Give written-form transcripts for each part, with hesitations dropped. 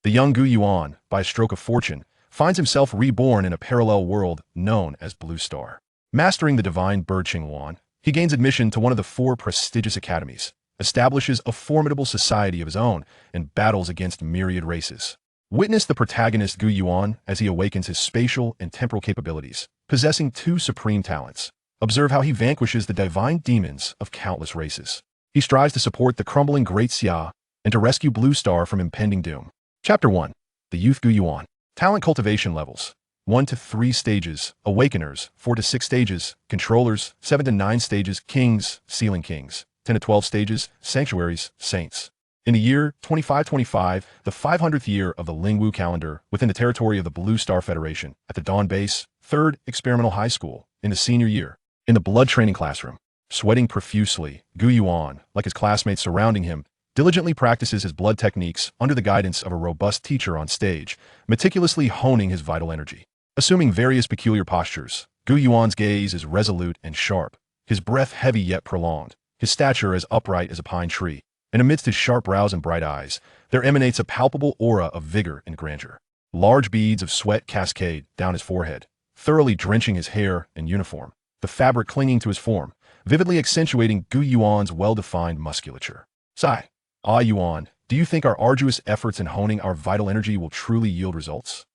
The young Gu Yuan, by a stroke of fortune, finds himself reborn in a parallel world known as Blue Star. Mastering the divine bird Yuan, he gains admission to one of the 4 prestigious academies, establishes a formidable society of his own, and battles against myriad races. Witness the protagonist Gu Yuan as he awakens his spatial and temporal capabilities, possessing 2 supreme talents. Observe how he vanquishes the divine demons of countless races. He strives to support the crumbling Great Xia and to rescue Blue Star from impending doom. Chapter 1. The Youth Gu Yuan. Talent cultivation levels. 1 to 3 stages, awakeners. 4 to 6 stages, controllers. 7 to 9 stages, kings, ceiling kings. 10 to 12 stages, sanctuaries, saints. In the year 2525, the 500th year of the Lingwu calendar, within the territory of the Blue Star Federation, at the Dawn Base, 3rd Experimental High School, in the senior year, in the blood training classroom, sweating profusely, Gu Yuan, like his classmates surrounding him, diligently practices his blood techniques under the guidance of a robust teacher on stage, meticulously honing his vital energy. Assuming various peculiar postures, Gu Yuan's gaze is resolute and sharp, his breath heavy yet prolonged, his stature as upright as a pine tree, and amidst his sharp brows and bright eyes, there emanates a palpable aura of vigor and grandeur. Large beads of sweat cascade down his forehead, thoroughly drenching his hair and uniform, the fabric clinging to his form, vividly accentuating Gu Yuan's well-defined musculature. Sigh. Ah Yuan, do you think our arduous efforts in honing our vital energy will truly yield results?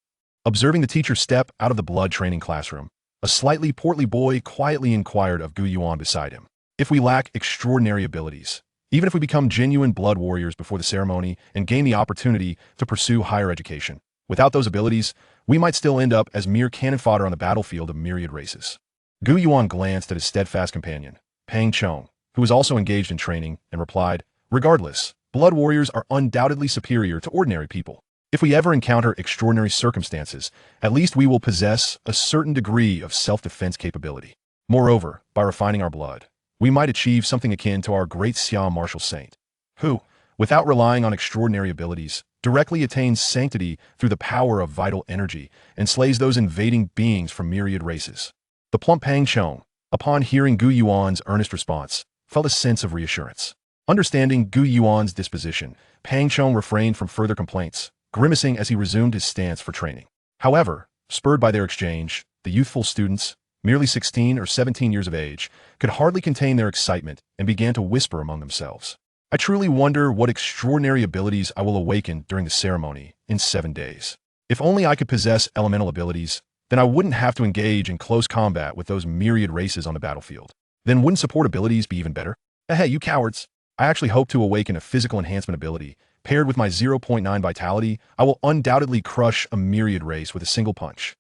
Observing the teacher step out of the blood training classroom, a slightly portly boy quietly inquired of Gu Yuan beside him. If we lack extraordinary abilities, even if we become genuine blood warriors before the ceremony and gain the opportunity to pursue higher education, without those abilities, we might still end up as mere cannon fodder on the battlefield of myriad races. Gu Yuan glanced at his steadfast companion, Pang Chong, who was also engaged in training, and replied, "Regardless, blood warriors are undoubtedly superior to ordinary people. If we ever encounter extraordinary circumstances, at least we will possess a certain degree of self-defense capability. Moreover, by refining our blood, we might achieve something akin to our great Xia martial saint, who, without relying on extraordinary abilities, directly attains sanctity through the power of vital energy and slays those invading beings from myriad races." The plump Pang Chong, upon hearing Gu Yuan's earnest response, felt a sense of reassurance. Understanding Gu Yuan's disposition, Pang Chong refrained from further complaints, grimacing as he resumed his stance for training. However, spurred by their exchange, the youthful students, merely 16 or 17 years of age, could hardly contain their excitement and began to whisper among themselves. "I truly wonder what extraordinary abilities I will awaken during the ceremony in 7 days. If only I could possess elemental abilities, then I wouldn't have to engage in close combat with those myriad races on the battlefield. Then wouldn't support abilities be even better? Hey, you cowards! I actually hope to awaken a physical enhancement ability. Paired with my 0.9 vitality, I will undoubtedly crush a myriad race with a single punch."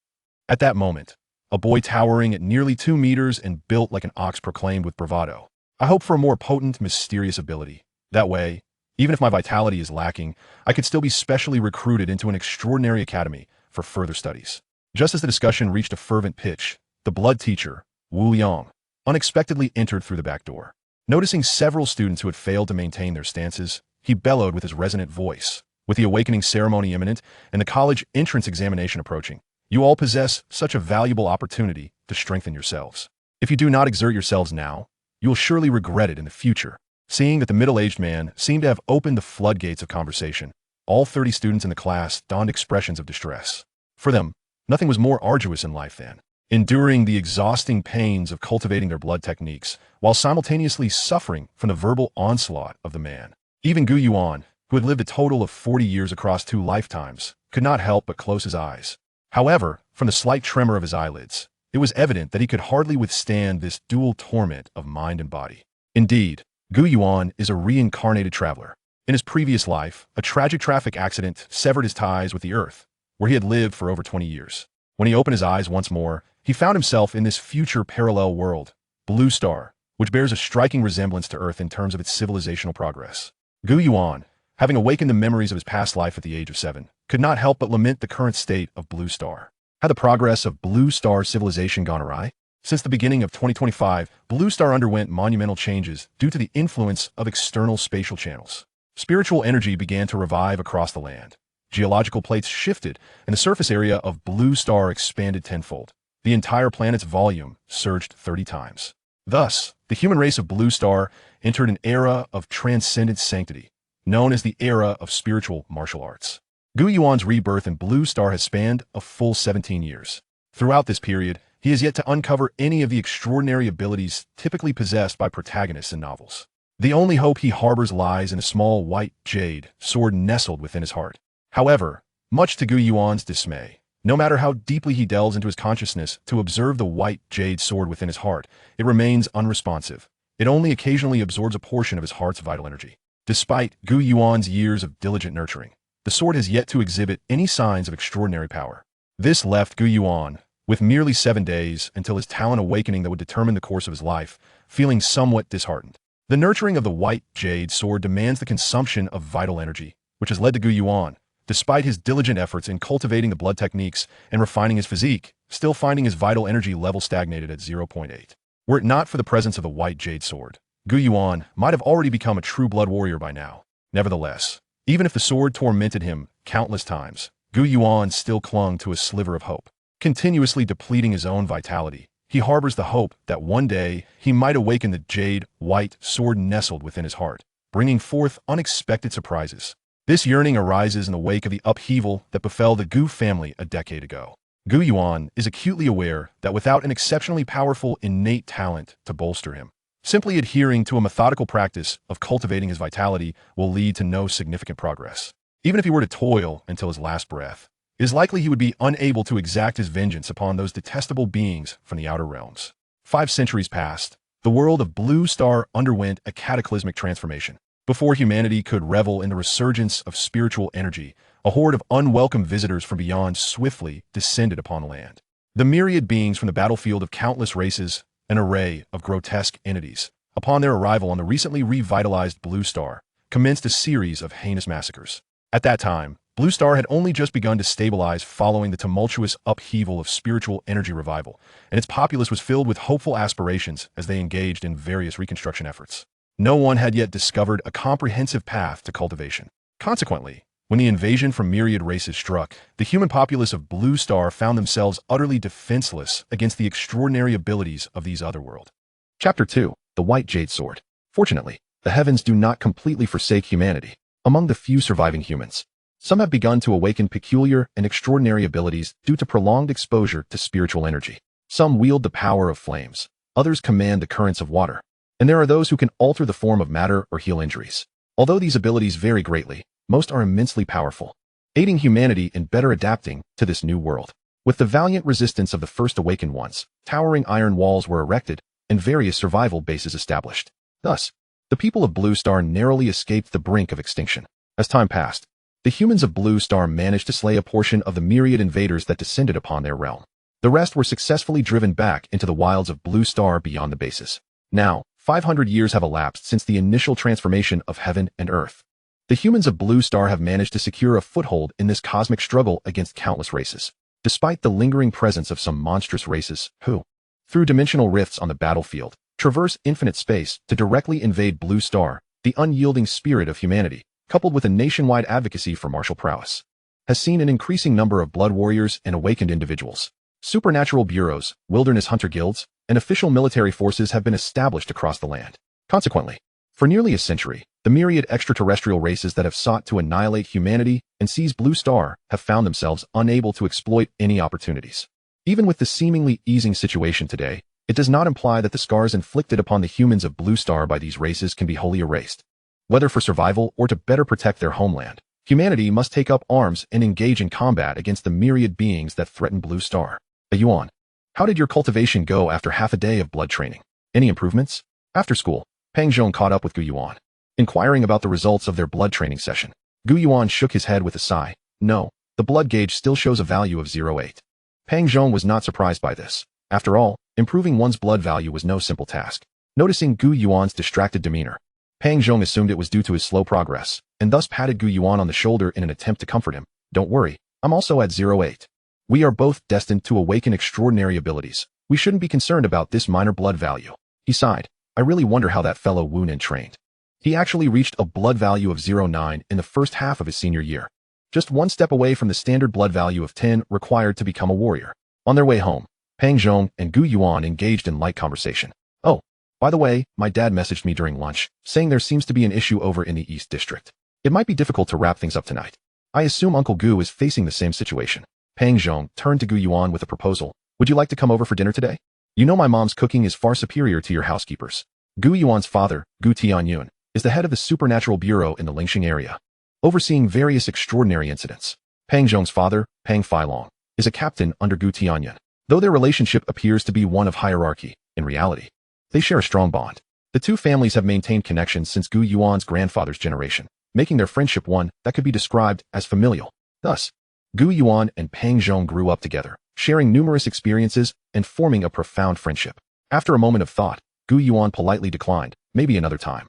At that moment, a boy towering at nearly 2 meters and built like an ox proclaimed with bravado, "I hope for a more potent, mysterious ability. That way, even if my vitality is lacking, I could still be specially recruited into an extraordinary academy for further studies." Just as the discussion reached a fervent pitch, the blood teacher, Wu Yang, unexpectedly entered through the back door. Noticing several students who had failed to maintain their stances, he bellowed with his resonant voice, "With the awakening ceremony imminent and the college entrance examination approaching, you all possess such a valuable opportunity to strengthen yourselves. If you do not exert yourselves now, you will surely regret it in the future." Seeing that the middle-aged man seemed to have opened the floodgates of conversation, all 30 students in the class donned expressions of distress. For them, nothing was more arduous in life than enduring the exhausting pains of cultivating their blood techniques, while simultaneously suffering from the verbal onslaught of the man. Even Gu Yuan, who had lived a total of 40 years across 2 lifetimes, could not help but close his eyes. However, from the slight tremor of his eyelids, it was evident that he could hardly withstand this dual torment of mind and body. Indeed, Gu Yuan is a reincarnated traveler. In his previous life, a tragic traffic accident severed his ties with the earth, where he had lived for over 20 years. When he opened his eyes once more, he found himself in this future parallel world, Blue Star, which bears a striking resemblance to Earth in terms of its civilizational progress. Gu Yuan, having awakened the memories of his past life at the age of 7, could not help but lament the current state of Blue Star. Had the progress of Blue Star civilization gone awry? Since the beginning of 2025, Blue Star underwent monumental changes due to the influence of external spatial channels. Spiritual energy began to revive across the land. Geological plates shifted, and the surface area of Blue Star expanded tenfold. The entire planet's volume surged 30 times. Thus, the human race of Blue Star entered an era of transcendent sanctity, known as the era of spiritual martial arts. Gu Yuan's rebirth in Blue Star has spanned a full 17 years. Throughout this period, he has yet to uncover any of the extraordinary abilities typically possessed by protagonists in novels. The only hope he harbors lies in a small white jade sword nestled within his heart. However, much to Gu Yuan's dismay, no matter how deeply he delves into his consciousness to observe the white jade sword within his heart, it remains unresponsive. It only occasionally absorbs a portion of his heart's vital energy. Despite Gu Yuan's years of diligent nurturing, the sword has yet to exhibit any signs of extraordinary power. This left Gu Yuan, with merely 7 days until his talent awakening that would determine the course of his life, feeling somewhat disheartened. The nurturing of the white jade sword demands the consumption of vital energy, which has led to Gu Yuan, despite his diligent efforts in cultivating the blood techniques and refining his physique, still finding his vital energy level stagnated at 0.8. Were it not for the presence of the white jade sword, Gu Yuan might have already become a true blood warrior by now. Nevertheless, even if the sword tormented him countless times, Gu Yuan still clung to a sliver of hope. Continuously depleting his own vitality, he harbors the hope that one day he might awaken the jade white sword nestled within his heart, bringing forth unexpected surprises. This yearning arises in the wake of the upheaval that befell the Gu family a decade ago. Gu Yuan is acutely aware that without an exceptionally powerful innate talent to bolster him, simply adhering to a methodical practice of cultivating his vitality will lead to no significant progress. Even if he were to toil until his last breath, it is likely he would be unable to exact his vengeance upon those detestable beings from the outer realms. 5 centuries passed. The world of Blue Star underwent a cataclysmic transformation. Before humanity could revel in the resurgence of spiritual energy, a horde of unwelcome visitors from beyond swiftly descended upon the land. The myriad beings from the battlefield of countless races, an array of grotesque entities, upon their arrival on the recently revitalized Blue Star, commenced a series of heinous massacres. At that time, Blue Star had only just begun to stabilize following the tumultuous upheaval of spiritual energy revival, and its populace was filled with hopeful aspirations as they engaged in various reconstruction efforts. No one had yet discovered a comprehensive path to cultivation. Consequently, when the invasion from myriad races struck, the human populace of Blue Star found themselves utterly defenseless against the extraordinary abilities of these otherworld. Chapter 2. The White Jade Sword. Fortunately, the heavens do not completely forsake humanity. Among the few surviving humans, some have begun to awaken peculiar and extraordinary abilities due to prolonged exposure to spiritual energy. Some wield the power of flames, others command the currents of water, and there are those who can alter the form of matter or heal injuries. Although these abilities vary greatly, most are immensely powerful, aiding humanity in better adapting to this new world. With the valiant resistance of the first awakened ones, towering iron walls were erected and various survival bases established. Thus, the people of Blue Star narrowly escaped the brink of extinction. As time passed, the humans of Blue Star managed to slay a portion of the myriad invaders that descended upon their realm. The rest were successfully driven back into the wilds of Blue Star beyond the bases. Now, 500 years have elapsed since the initial transformation of heaven and earth. The humans of Blue Star have managed to secure a foothold in this cosmic struggle against countless races, despite the lingering presence of some monstrous races who, through dimensional rifts on the battlefield, traverse infinite space to directly invade Blue Star. The unyielding spirit of humanity, coupled with a nationwide advocacy for martial prowess, has seen an increasing number of blood warriors and awakened individuals. Supernatural bureaus, wilderness hunter guilds, and official military forces have been established across the land. Consequently, for nearly a century, the myriad extraterrestrial races that have sought to annihilate humanity and seize Blue Star have found themselves unable to exploit any opportunities. Even with the seemingly easing situation today, it does not imply that the scars inflicted upon the humans of Blue Star by these races can be wholly erased. Whether for survival or to better protect their homeland, humanity must take up arms and engage in combat against the myriad beings that threaten Blue Star. Yuan, how did your cultivation go after half a day of blood training? Any improvements? After school, Pang Zhong caught up with Gu Yuan, inquiring about the results of their blood training session. Gu Yuan shook his head with a sigh. No, the blood gauge still shows a value of 0.8. Pang Zhong was not surprised by this. After all, improving one's blood value was no simple task. Noticing Gu Yuan's distracted demeanor, Pang Zhong assumed it was due to his slow progress, and thus patted Gu Yuan on the shoulder in an attempt to comfort him. Don't worry, I'm also at 0.8. We are both destined to awaken extraordinary abilities. We shouldn't be concerned about this minor blood value. He sighed. I really wonder how that fellow Wu Nen trained. He actually reached a blood value of 0.9 in the first half of his senior year, just one step away from the standard blood value of 10 required to become a warrior. On their way home, Pang Zhong and Gu Yuan engaged in light conversation. Oh, by the way, my dad messaged me during lunch, saying there seems to be an issue over in the East District. It might be difficult to wrap things up tonight. I assume Uncle Gu is facing the same situation. Pang Zhong turned to Gu Yuan with a proposal. Would you like to come over for dinner today? You know my mom's cooking is far superior to your housekeeper's. Gu Yuan's father, Gu Tianyun, is the head of the supernatural bureau in the Lingxing area, overseeing various extraordinary incidents. Pang Zhong's father, Pang Filong, is a captain under Gu Tianyun. Though their relationship appears to be one of hierarchy, in reality, they share a strong bond. The two families have maintained connections since Gu Yuan's grandfather's generation, making their friendship one that could be described as familial. Thus, Gu Yuan and Pang Zhong grew up together, sharing numerous experiences and forming a profound friendship. After a moment of thought, Gu Yuan politely declined, maybe another time.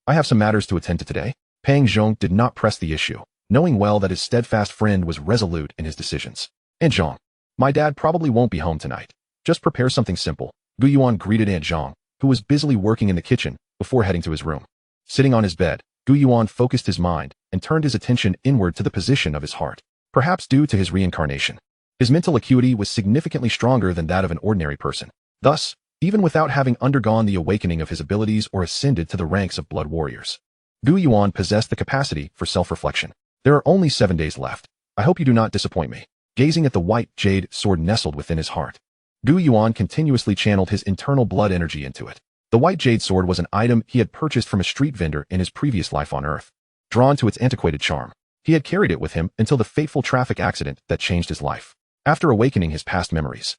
I have some matters to attend to today. Pang Zhong did not press the issue, knowing well that his steadfast friend was resolute in his decisions. Aunt Zhong, my dad probably won't be home tonight. Just prepare something simple. Gu Yuan greeted Aunt Zhong, who was busily working in the kitchen, before heading to his room. Sitting on his bed, Gu Yuan focused his mind and turned his attention inward to the position of his heart. Perhaps due to his reincarnation, his mental acuity was significantly stronger than that of an ordinary person. Thus, even without having undergone the awakening of his abilities or ascended to the ranks of blood warriors, Gu Yuan possessed the capacity for self-reflection. There are only 7 days left. I hope you do not disappoint me. Gazing at the white jade sword nestled within his heart, Gu Yuan continuously channeled his internal blood energy into it. The white jade sword was an item he had purchased from a street vendor in his previous life on Earth. Drawn to its antiquated charm, he had carried it with him until the fateful traffic accident that changed his life. After awakening his past memories,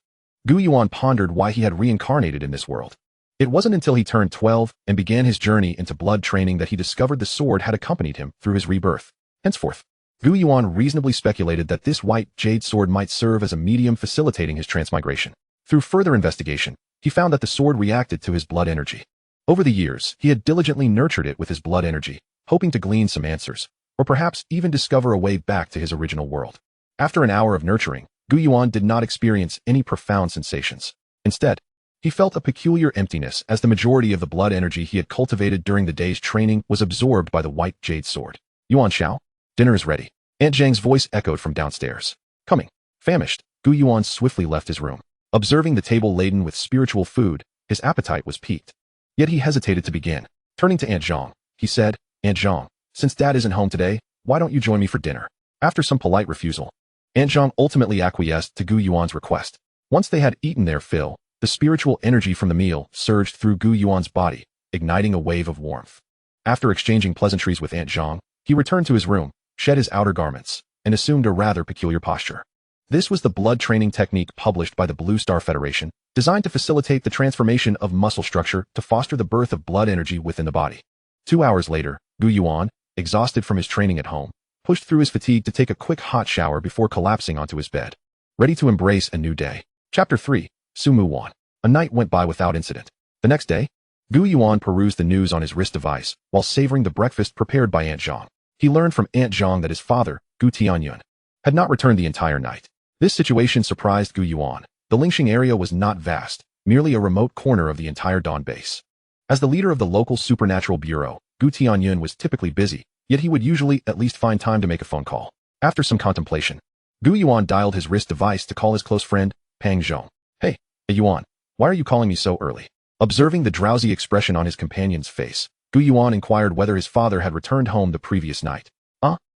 Gu Yuan pondered why he had reincarnated in this world. It wasn't until he turned 12 and began his journey into blood training that he discovered the sword had accompanied him through his rebirth. Henceforth, Gu Yuan reasonably speculated that this white jade sword might serve as a medium facilitating his transmigration. Through further investigation, he found that the sword reacted to his blood energy. Over the years, he had diligently nurtured it with his blood energy, hoping to glean some answers, or perhaps even discover a way back to his original world. After an hour of nurturing, Gu Yuan did not experience any profound sensations. Instead, he felt a peculiar emptiness as the majority of the blood energy he had cultivated during the day's training was absorbed by the white jade sword. Yuan Xiao, dinner is ready. Aunt Zhang's voice echoed from downstairs. Coming. Famished, Gu Yuan swiftly left his room. Observing the table laden with spiritual food, his appetite was piqued. Yet he hesitated to begin. Turning to Aunt Zhang, he said, Aunt Zhang, since Dad isn't home today, why don't you join me for dinner? After some polite refusal, Aunt Zhang ultimately acquiesced to Gu Yuan's request. Once they had eaten their fill, the spiritual energy from the meal surged through Gu Yuan's body, igniting a wave of warmth. After exchanging pleasantries with Aunt Zhang, he returned to his room, shed his outer garments, and assumed a rather peculiar posture. This was the blood training technique published by the Blue Star Federation, designed to facilitate the transformation of muscle structure to foster the birth of blood energy within the body. 2 hours later, Gu Yuan, exhausted from his training at home, pushed through his fatigue to take a quick hot shower before collapsing onto his bed, ready to embrace a new day. Chapter 3, Sumu Wan. A night went by without incident. The next day, Gu Yuan perused the news on his wrist device while savoring the breakfast prepared by Aunt Zhang. He learned from Aunt Zhang that his father, Gu Tianyun, had not returned the entire night. This situation surprised Gu Yuan. The Lingxing area was not vast, merely a remote corner of the entire Dawn base. As the leader of the local supernatural bureau, Gu Tianyun was typically busy, yet he would usually at least find time to make a phone call. After some contemplation, Gu Yuan dialed his wrist device to call his close friend, Pang Zhong. Hey, Yuan, why are you calling me so early? Observing the drowsy expression on his companion's face, Gu Yuan inquired whether his father had returned home the previous night.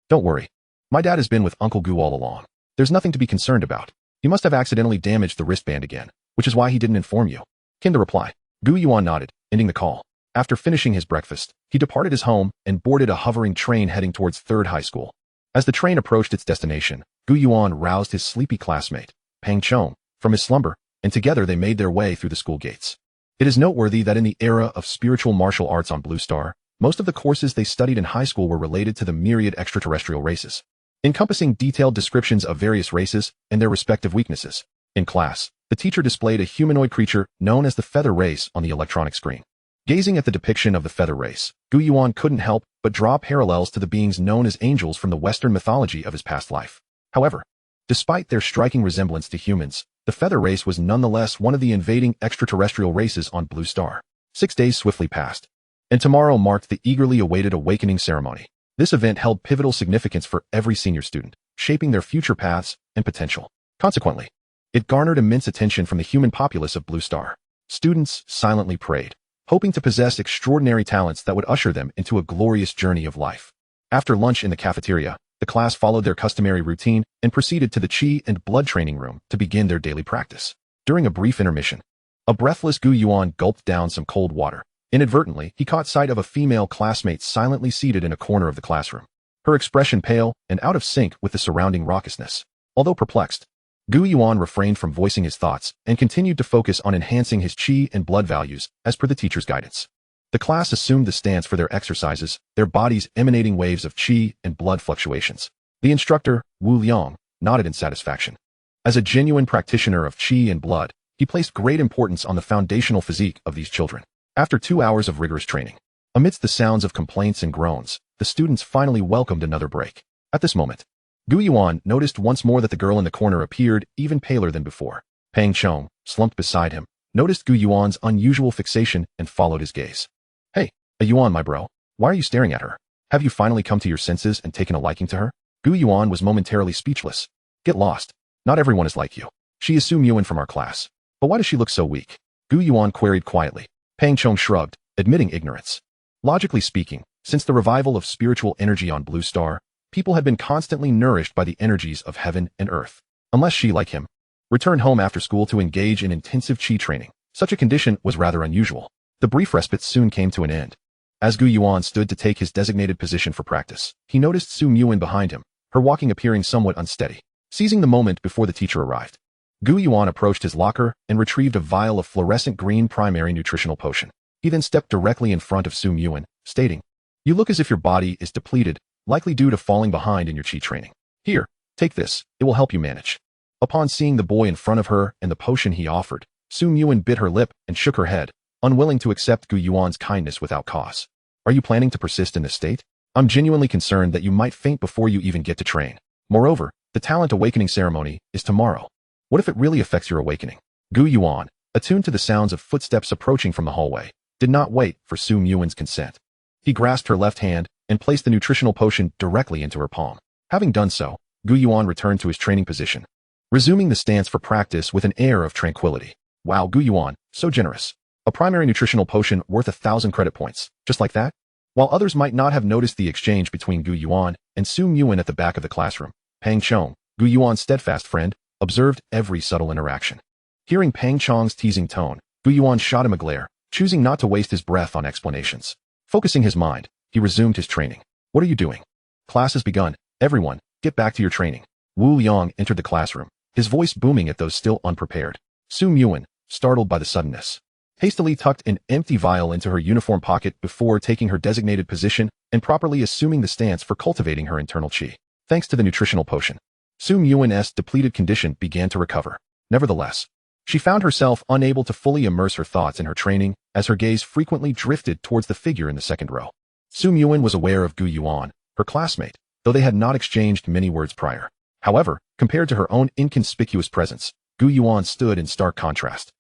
Don't worry. My dad has been with Uncle Gu all along. There's nothing to be concerned about. He must have accidentally damaged the wristband again, which is why he didn't inform you. Came the reply. Gu Yuan nodded, ending the call. After finishing his breakfast, he departed his home and boarded a hovering train heading towards 3rd High School. As the train approached its destination, Gu Yuan roused his sleepy classmate, Pang Chong, from his slumber, and together they made their way through the school gates. It is noteworthy that in the era of spiritual martial arts on Blue Star, most of the courses they studied in high school were related to the myriad extraterrestrial races, encompassing detailed descriptions of various races and their respective weaknesses. In class, the teacher displayed a humanoid creature known as the Feather Race on the electronic screen. Gazing at the depiction of the Feather Race, Gu Yuan couldn't help but draw parallels to the beings known as angels from the Western mythology of his past life. However, despite their striking resemblance to humans, the Feather Race was nonetheless one of the invading extraterrestrial races on Blue Star. 6 days swiftly passed, and tomorrow marked the eagerly awaited awakening ceremony. This event held pivotal significance for every senior student, shaping their future paths and potential. Consequently, it garnered immense attention from the human populace of Blue Star. Students silently prayed, hoping to possess extraordinary talents that would usher them into a glorious journey of life. After lunch in the cafeteria, The class followed their customary routine and proceeded to the Qi and blood training room to begin their daily practice. During a brief intermission, a breathless Gu Yuan gulped down some cold water. Inadvertently, he caught sight of a female classmate silently seated in a corner of the classroom, her expression pale and out of sync with the surrounding raucousness. Although perplexed, Gu Yuan refrained from voicing his thoughts and continued to focus on enhancing his Qi and blood values as per the teacher's guidance. The class assumed the stance for their exercises, their bodies emanating waves of Qi and blood fluctuations. The instructor, Wu Liang, nodded in satisfaction. As a genuine practitioner of Qi and blood, he placed great importance on the foundational physique of these children. After 2 hours of rigorous training, amidst the sounds of complaints and groans, the students finally welcomed another break. At this moment, Gu Yuan noticed once more that the girl in the corner appeared even paler than before. Pang Chong, slumped beside him, noticed Gu Yuan's unusual fixation and followed his gaze. Hey, a Yuan, my bro, why are you staring at her? Have you finally come to your senses and taken a liking to her? Gu Yuan was momentarily speechless. Get lost. Not everyone is like you. She is Su Yuan from our class. But why does she look so weak? Gu Yuan queried quietly. Pang Chong shrugged, admitting ignorance. Logically speaking, since the revival of spiritual energy on Blue Star, people had been constantly nourished by the energies of heaven and earth. Unless she, like him, returned home after school to engage in intensive Qi training, such a condition was rather unusual. The brief respite soon came to an end. As Gu Yuan stood to take his designated position for practice, he noticed Su Yuan behind him, her walking appearing somewhat unsteady. Seizing the moment before the teacher arrived, Gu Yuan approached his locker and retrieved a vial of fluorescent green primary nutritional potion. He then stepped directly in front of Su Yuan, stating, "You look as if your body is depleted, likely due to falling behind in your Qi training. Here, take this, it will help you manage." Upon seeing the boy in front of her and the potion he offered, Su Yuan bit her lip and shook her head, unwilling to accept Gu Yuan's kindness without cause. "Are you planning to persist in this state? I'm genuinely concerned that you might faint before you even get to train. Moreover, the talent awakening ceremony is tomorrow. What if it really affects your awakening?" Gu Yuan, attuned to the sounds of footsteps approaching from the hallway, did not wait for Su Yuan's consent. He grasped her left hand and placed the nutritional potion directly into her palm. Having done so, Gu Yuan returned to his training position, resuming the stance for practice with an air of tranquility. Wow, Gu Yuan, so generous. A primary nutritional potion worth 1,000 credit points, just like that? While others might not have noticed the exchange between Gu Yuan and Su Yuan at the back of the classroom, Pang Chong, Gu Yuan's steadfast friend, observed every subtle interaction. Hearing Pang Chong's teasing tone, Gu Yuan shot him a glare, choosing not to waste his breath on explanations. Focusing his mind, he resumed his training. "What are you doing? Class has begun. Everyone, get back to your training." Wu Liang entered the classroom, his voice booming at those still unprepared. Su Yuan, startled by the suddenness, hastily tucked an empty vial into her uniform pocket before taking her designated position and properly assuming the stance for cultivating her internal Qi. Thanks to the nutritional potion, Su Yuan's depleted condition began to recover. Nevertheless, she found herself unable to fully immerse her thoughts in her training as her gaze frequently drifted towards the figure in the second row. Su Yuan was aware of Gu Yuan, her classmate, though they had not exchanged many words prior. However, compared to her own inconspicuous presence, Gu Yuan stood in stark contrast.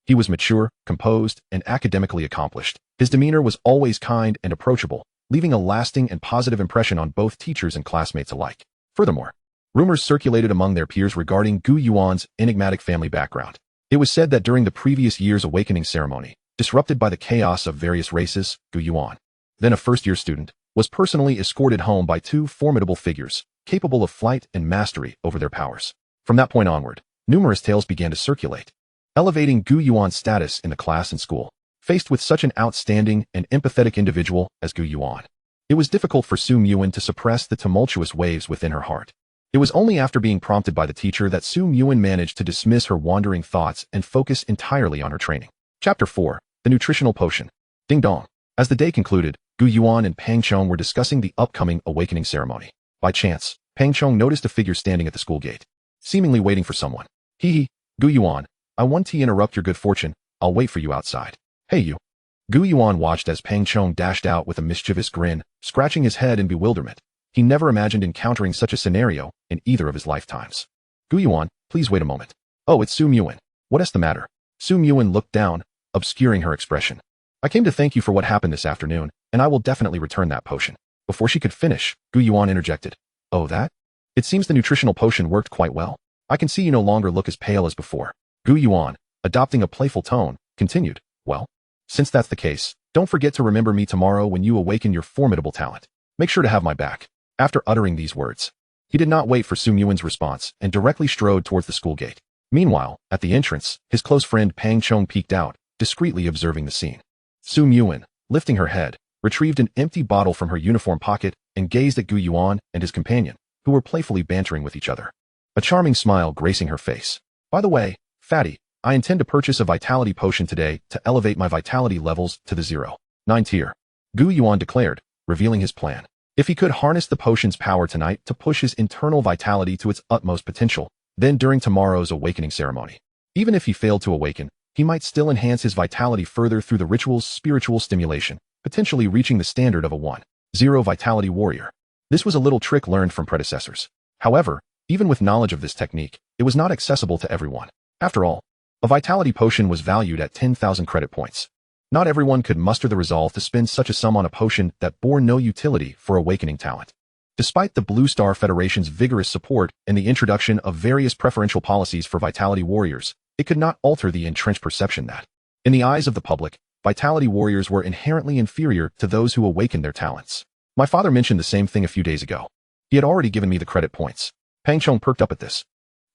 He was mature, composed, and academically accomplished. His demeanor was always kind and approachable, leaving a lasting and positive impression on both teachers and classmates alike. Furthermore, rumors circulated among their peers regarding Gu Yuan's enigmatic family background. It was said that during the previous year's awakening ceremony, disrupted by the chaos of various races, Gu Yuan, then a first-year student, was personally escorted home by two formidable figures, capable of flight and mastery over their powers. From that point onward, numerous tales began to circulate, elevating Gu Yuan's status in the class and school. Faced with such an outstanding and empathetic individual as Gu Yuan, it was difficult for Su Yuan to suppress the tumultuous waves within her heart. It was only after being prompted by the teacher that Su Yuan managed to dismiss her wandering thoughts and focus entirely on her training. Chapter 4. The Nutritional Potion. Ding dong. As the day concluded, Gu Yuan and Pang Chong were discussing the upcoming awakening ceremony. By chance, Pang Chong noticed a figure standing at the school gate, seemingly waiting for someone. Hee, Gu Yuan, I want to interrupt your good fortune. I'll wait for you outside. Hey you. Gu Yuan watched as Pang Chong dashed out with a mischievous grin, scratching his head in bewilderment. He never imagined encountering such a scenario in either of his lifetimes. Gu Yuan, please wait a moment. Oh, it's Su Yuan. What is the matter? Su Yuan looked down, obscuring her expression. I came to thank you for what happened this afternoon, and I will definitely return that potion. Before she could finish, Gu Yuan interjected. Oh, that? It seems the nutritional potion worked quite well. I can see you no longer look as pale as before. Gu Yuan, adopting a playful tone, continued. Well, since that's the case, don't forget to remember me tomorrow when you awaken your formidable talent. Make sure to have my back. After uttering these words, He did not wait for Su Yuan's response and directly strode towards the school gate. Meanwhile, at the entrance, his close friend Pang Chong peeked out, discreetly observing the scene. Su Yuan, lifting her head, retrieved an empty bottle from her uniform pocket and gazed at Gu Yuan and his companion, who were playfully bantering with each other. A charming smile gracing her face. By the way, Fatty, I intend to purchase a vitality potion today to elevate my vitality levels to the 0.9 tier. Gu Yuan declared, revealing his plan. If he could harness the potion's power tonight to push his internal vitality to its utmost potential, then during tomorrow's awakening ceremony. Even if he failed to awaken, he might still enhance his vitality further through the ritual's spiritual stimulation, potentially reaching the standard of a 1.0 vitality warrior. This was a little trick learned from predecessors. However, even with knowledge of this technique, it was not accessible to everyone. After all, a vitality potion was valued at 10,000 credit points. Not everyone could muster the resolve to spend such a sum on a potion that bore no utility for awakening talent. Despite the Blue Star Federation's vigorous support and the introduction of various preferential policies for vitality warriors, it could not alter the entrenched perception that, in the eyes of the public, vitality warriors were inherently inferior to those who awakened their talents. My father mentioned the same thing a few days ago. He had already given me the credit points. Pang Chong perked up at this.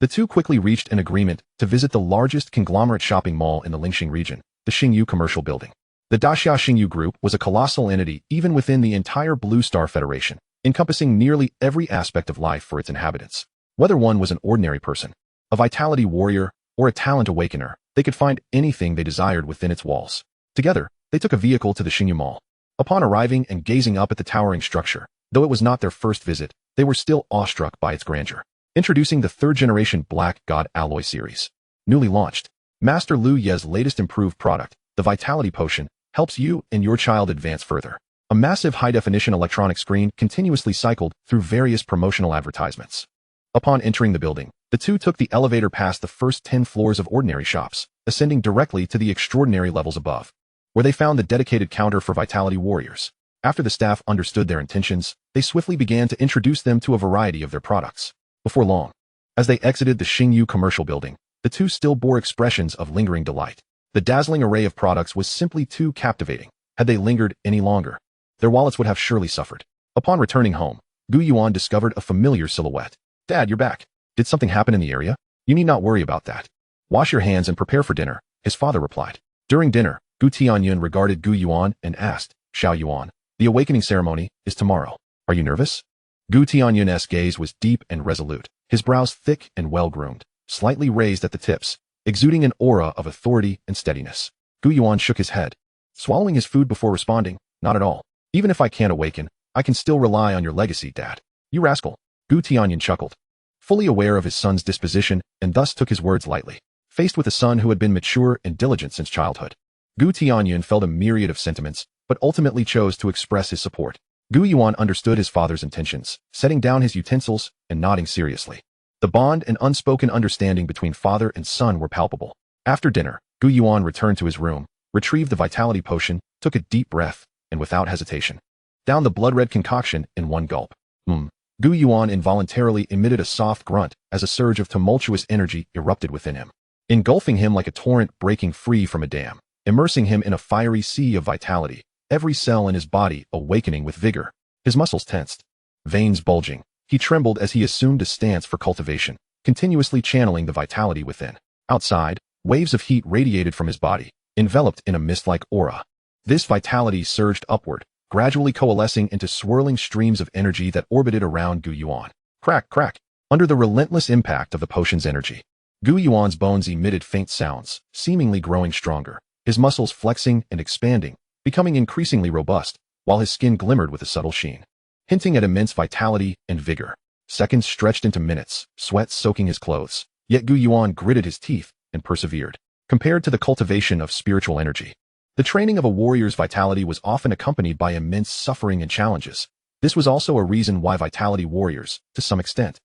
The two quickly reached an agreement to visit the largest conglomerate shopping mall in the Lingxing region, the Xingyu Commercial Building. The Daxia Xingyu Group was a colossal entity even within the entire Blue Star Federation, encompassing nearly every aspect of life for its inhabitants. Whether one was an ordinary person, a vitality warrior, or a talent awakener, they could find anything they desired within its walls. Together, they took a vehicle to the Xingyu Mall. Upon arriving and gazing up at the towering structure, though it was not their first visit, they were still awestruck by its grandeur. Introducing the third-generation Black God Alloy series. Newly launched, Master Lu Ye's latest improved product, the Vitality Potion, helps you and your child advance further. A massive high-definition electronic screen continuously cycled through various promotional advertisements. Upon entering the building, the two took the elevator past the first 10 floors of ordinary shops, ascending directly to the extraordinary levels above, where they found the dedicated counter for Vitality Warriors. After the staff understood their intentions, they swiftly began to introduce them to a variety of their products. Before long, as they exited the Xingyu Commercial Building, the two still bore expressions of lingering delight. The dazzling array of products was simply too captivating. Had they lingered any longer, their wallets would have surely suffered. Upon returning home, Gu Yuan discovered a familiar silhouette. Dad, you're back. Did something happen in the area? You need not worry about that. Wash your hands and prepare for dinner, his father replied. During dinner, Gu Tianyun regarded Gu Yuan and asked, Xiao Yuan, the awakening ceremony is tomorrow. Are you nervous? Gu Tianyun's gaze was deep and resolute, his brows thick and well-groomed, slightly raised at the tips, exuding an aura of authority and steadiness. Gu Yuan shook his head, swallowing his food before responding, not at all. Even if I can't awaken, I can still rely on your legacy, Dad. You rascal. Gu Tianyun chuckled, fully aware of his son's disposition and thus took his words lightly. Faced with a son who had been mature and diligent since childhood, Gu Tianyun felt a myriad of sentiments, but ultimately chose to express his support. Gu Yuan understood his father's intentions, setting down his utensils and nodding seriously. The bond and unspoken understanding between father and son were palpable. After dinner, Gu Yuan returned to his room, retrieved the vitality potion, took a deep breath, and without hesitation, downed the blood-red concoction in one gulp. Gu Yuan involuntarily emitted a soft grunt as a surge of tumultuous energy erupted within him, engulfing him like a torrent breaking free from a dam, immersing him in a fiery sea of vitality. Every cell in his body awakening with vigor. His muscles tensed, veins bulging. He trembled as he assumed a stance for cultivation, continuously channeling the vitality within. Outside, waves of heat radiated from his body, enveloped in a mist-like aura. This vitality surged upward, gradually coalescing into swirling streams of energy that orbited around Gu Yuan. Crack, crack. Under the relentless impact of the potion's energy, Gu Yuan's bones emitted faint sounds, seemingly growing stronger, his muscles flexing and expanding, becoming increasingly robust, while his skin glimmered with a subtle sheen, hinting at immense vitality and vigor. Seconds stretched into minutes, sweat soaking his clothes, yet Gu Yuan gritted his teeth and persevered. Compared to the cultivation of spiritual energy, the training of a warrior's vitality was often accompanied by immense suffering and challenges. This was also a reason why vitality warriors, to some extent,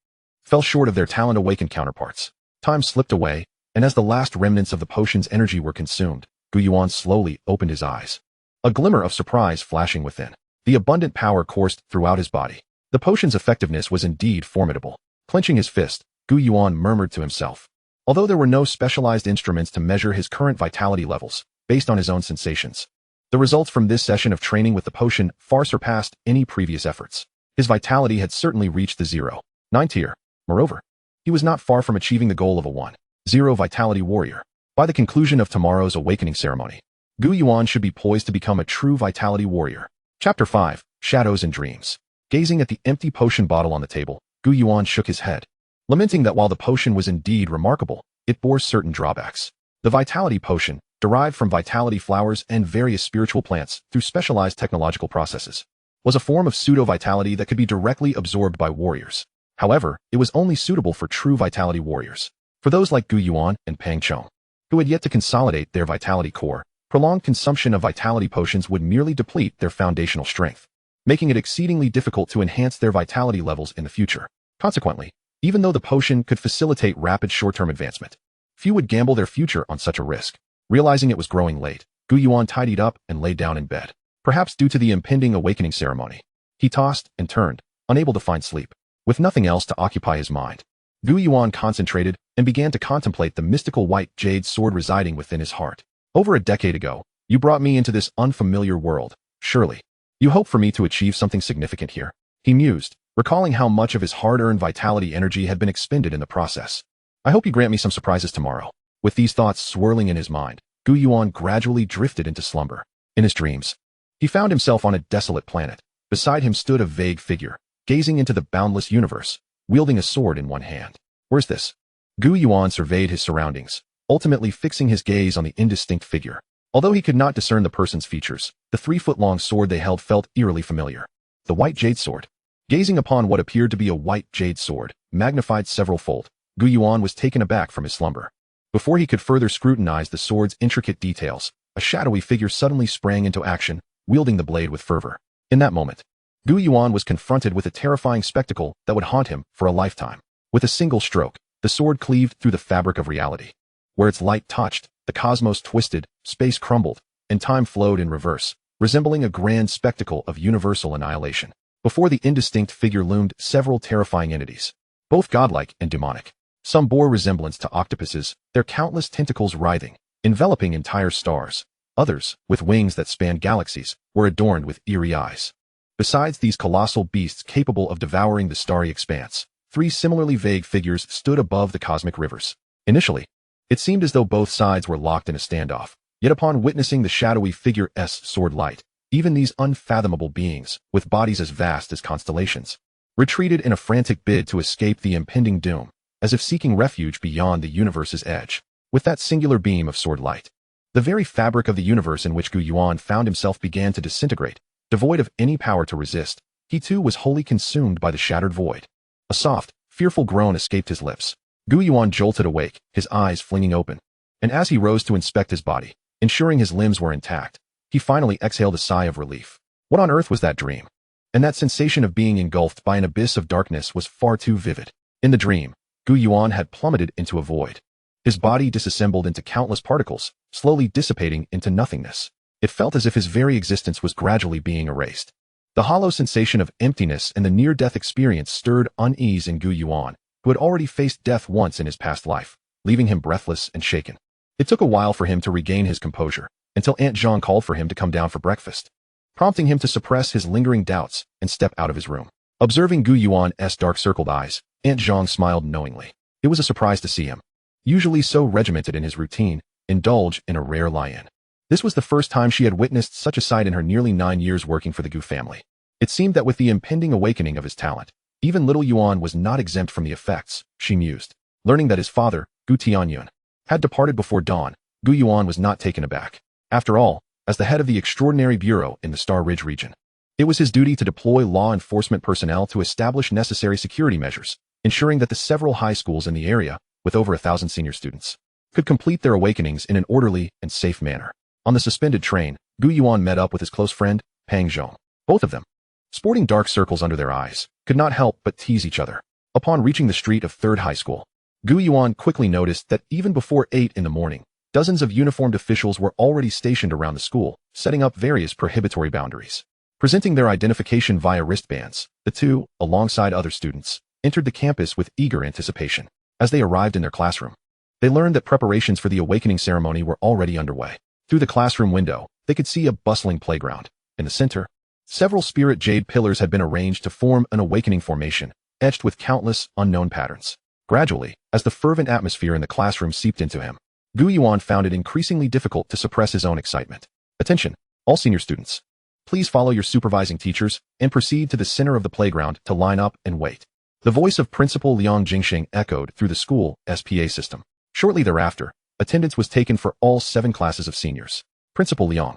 fell short of their talent-awakened counterparts. Time slipped away, and as the last remnants of the potion's energy were consumed, Gu Yuan slowly opened his eyes, a glimmer of surprise flashing within. The abundant power coursed throughout his body. The potion's effectiveness was indeed formidable. Clenching his fist, Gu Yuan murmured to himself. Although there were no specialized instruments to measure his current vitality levels, based on his own sensations, the results from this session of training with the potion far surpassed any previous efforts. His vitality had certainly reached the 0.9 9 tier. Moreover, he was not far from achieving the goal of a 1-0 vitality warrior. By the conclusion of tomorrow's awakening ceremony, Gu Yuan should be poised to become a true vitality warrior. Chapter 5. Shadows and Dreams. Gazing at the empty potion bottle on the table, Gu Yuan shook his head, lamenting that while the potion was indeed remarkable, it bore certain drawbacks. The vitality potion, derived from vitality flowers and various spiritual plants through specialized technological processes, was a form of pseudo-vitality that could be directly absorbed by warriors. However, it was only suitable for true vitality warriors. For those like Gu Yuan and Pang Chong, who had yet to consolidate their vitality core, prolonged consumption of vitality potions would merely deplete their foundational strength, making it exceedingly difficult to enhance their vitality levels in the future. Consequently, even though the potion could facilitate rapid short-term advancement, few would gamble their future on such a risk. Realizing it was growing late, Gu Yuan tidied up and lay down in bed. Perhaps due to the impending awakening ceremony, he tossed and turned, unable to find sleep. With nothing else to occupy his mind, Gu Yuan concentrated and began to contemplate the mystical white jade sword residing within his heart. Over a decade ago, you brought me into this unfamiliar world. Surely, you hope for me to achieve something significant here, he mused, recalling how much of his hard-earned vitality energy had been expended in the process. I hope you grant me some surprises tomorrow. With these thoughts swirling in his mind, Gu Yuan gradually drifted into slumber. In his dreams, he found himself on a desolate planet. Beside him stood a vague figure, gazing into the boundless universe, wielding a sword in one hand. Where's this? Gu Yuan surveyed his surroundings, ultimately fixing his gaze on the indistinct figure. Although he could not discern the person's features, the 3-foot-long sword they held felt eerily familiar. The white jade sword. Gazing upon what appeared to be a white jade sword, magnified several-fold, Gu Yuan was taken aback from his slumber. Before he could further scrutinize the sword's intricate details, a shadowy figure suddenly sprang into action, wielding the blade with fervor. In that moment, Gu Yuan was confronted with a terrifying spectacle that would haunt him for a lifetime. With a single stroke, the sword cleaved through the fabric of reality. Where its light touched, the cosmos twisted, space crumbled, and time flowed in reverse, resembling a grand spectacle of universal annihilation. Before the indistinct figure loomed several terrifying entities, both godlike and demonic. Some bore resemblance to octopuses, their countless tentacles writhing, enveloping entire stars. Others, with wings that spanned galaxies, were adorned with eerie eyes. Besides these colossal beasts capable of devouring the starry expanse, 3 similarly vague figures stood above the cosmic rivers. Initially, it seemed as though both sides were locked in a standoff. Yet upon witnessing the shadowy figure's sword light, even these unfathomable beings, with bodies as vast as constellations, retreated in a frantic bid to escape the impending doom, as if seeking refuge beyond the universe's edge. With that singular beam of sword light, the very fabric of the universe in which Gu Yuan found himself began to disintegrate. Devoid of any power to resist, he too was wholly consumed by the shattered void. A soft, fearful groan escaped his lips. Gu Yuan jolted awake, his eyes flinging open. And as he rose to inspect his body, ensuring his limbs were intact, he finally exhaled a sigh of relief. What on earth was that dream? And that sensation of being engulfed by an abyss of darkness was far too vivid. In the dream, Gu Yuan had plummeted into a void. His body disassembled into countless particles, slowly dissipating into nothingness. It felt as if his very existence was gradually being erased. The hollow sensation of emptiness and the near-death experience stirred unease in Gu Yuan, who had already faced death once in his past life, leaving him breathless and shaken. It took a while for him to regain his composure, until Aunt Zhang called for him to come down for breakfast, prompting him to suppress his lingering doubts and step out of his room. Observing Gu Yuan's dark-circled eyes, Aunt Zhang smiled knowingly. It was a surprise to see him, usually so regimented in his routine, indulge in a rare lie-in. This was the first time she had witnessed such a sight in her nearly 9 years working for the Gu family. It seemed that with the impending awakening of his talent, even little Yuan was not exempt from the effects, she mused. Learning that his father, Gu Tianyun, had departed before dawn, Gu Yuan was not taken aback. After all, as the head of the Extraordinary Bureau in the Star Ridge region, it was his duty to deploy law enforcement personnel to establish necessary security measures, ensuring that the several high schools in the area, with over 1,000 senior students, could complete their awakenings in an orderly and safe manner. On the suspended train, Gu Yuan met up with his close friend, Pang Zhong. Both of them, sporting dark circles under their eyes, could not help but tease each other. Upon reaching the street of 3rd High School, Gu Yuan quickly noticed that even before 8 in the morning, dozens of uniformed officials were already stationed around the school, setting up various prohibitory boundaries. Presenting their identification via wristbands, the two, alongside other students, entered the campus with eager anticipation. As they arrived in their classroom, they learned that preparations for the awakening ceremony were already underway. Through the classroom window, they could see a bustling playground. In the center, several spirit jade pillars had been arranged to form an awakening formation, etched with countless unknown patterns. Gradually, as the fervent atmosphere in the classroom seeped into him, Gu Yuan found it increasingly difficult to suppress his own excitement. Attention, all senior students. Please follow your supervising teachers and proceed to the center of the playground to line up and wait. The voice of Principal Liang Jingxing echoed through the school SPA system. Shortly thereafter, attendance was taken for all 7 classes of seniors. Principal Liang,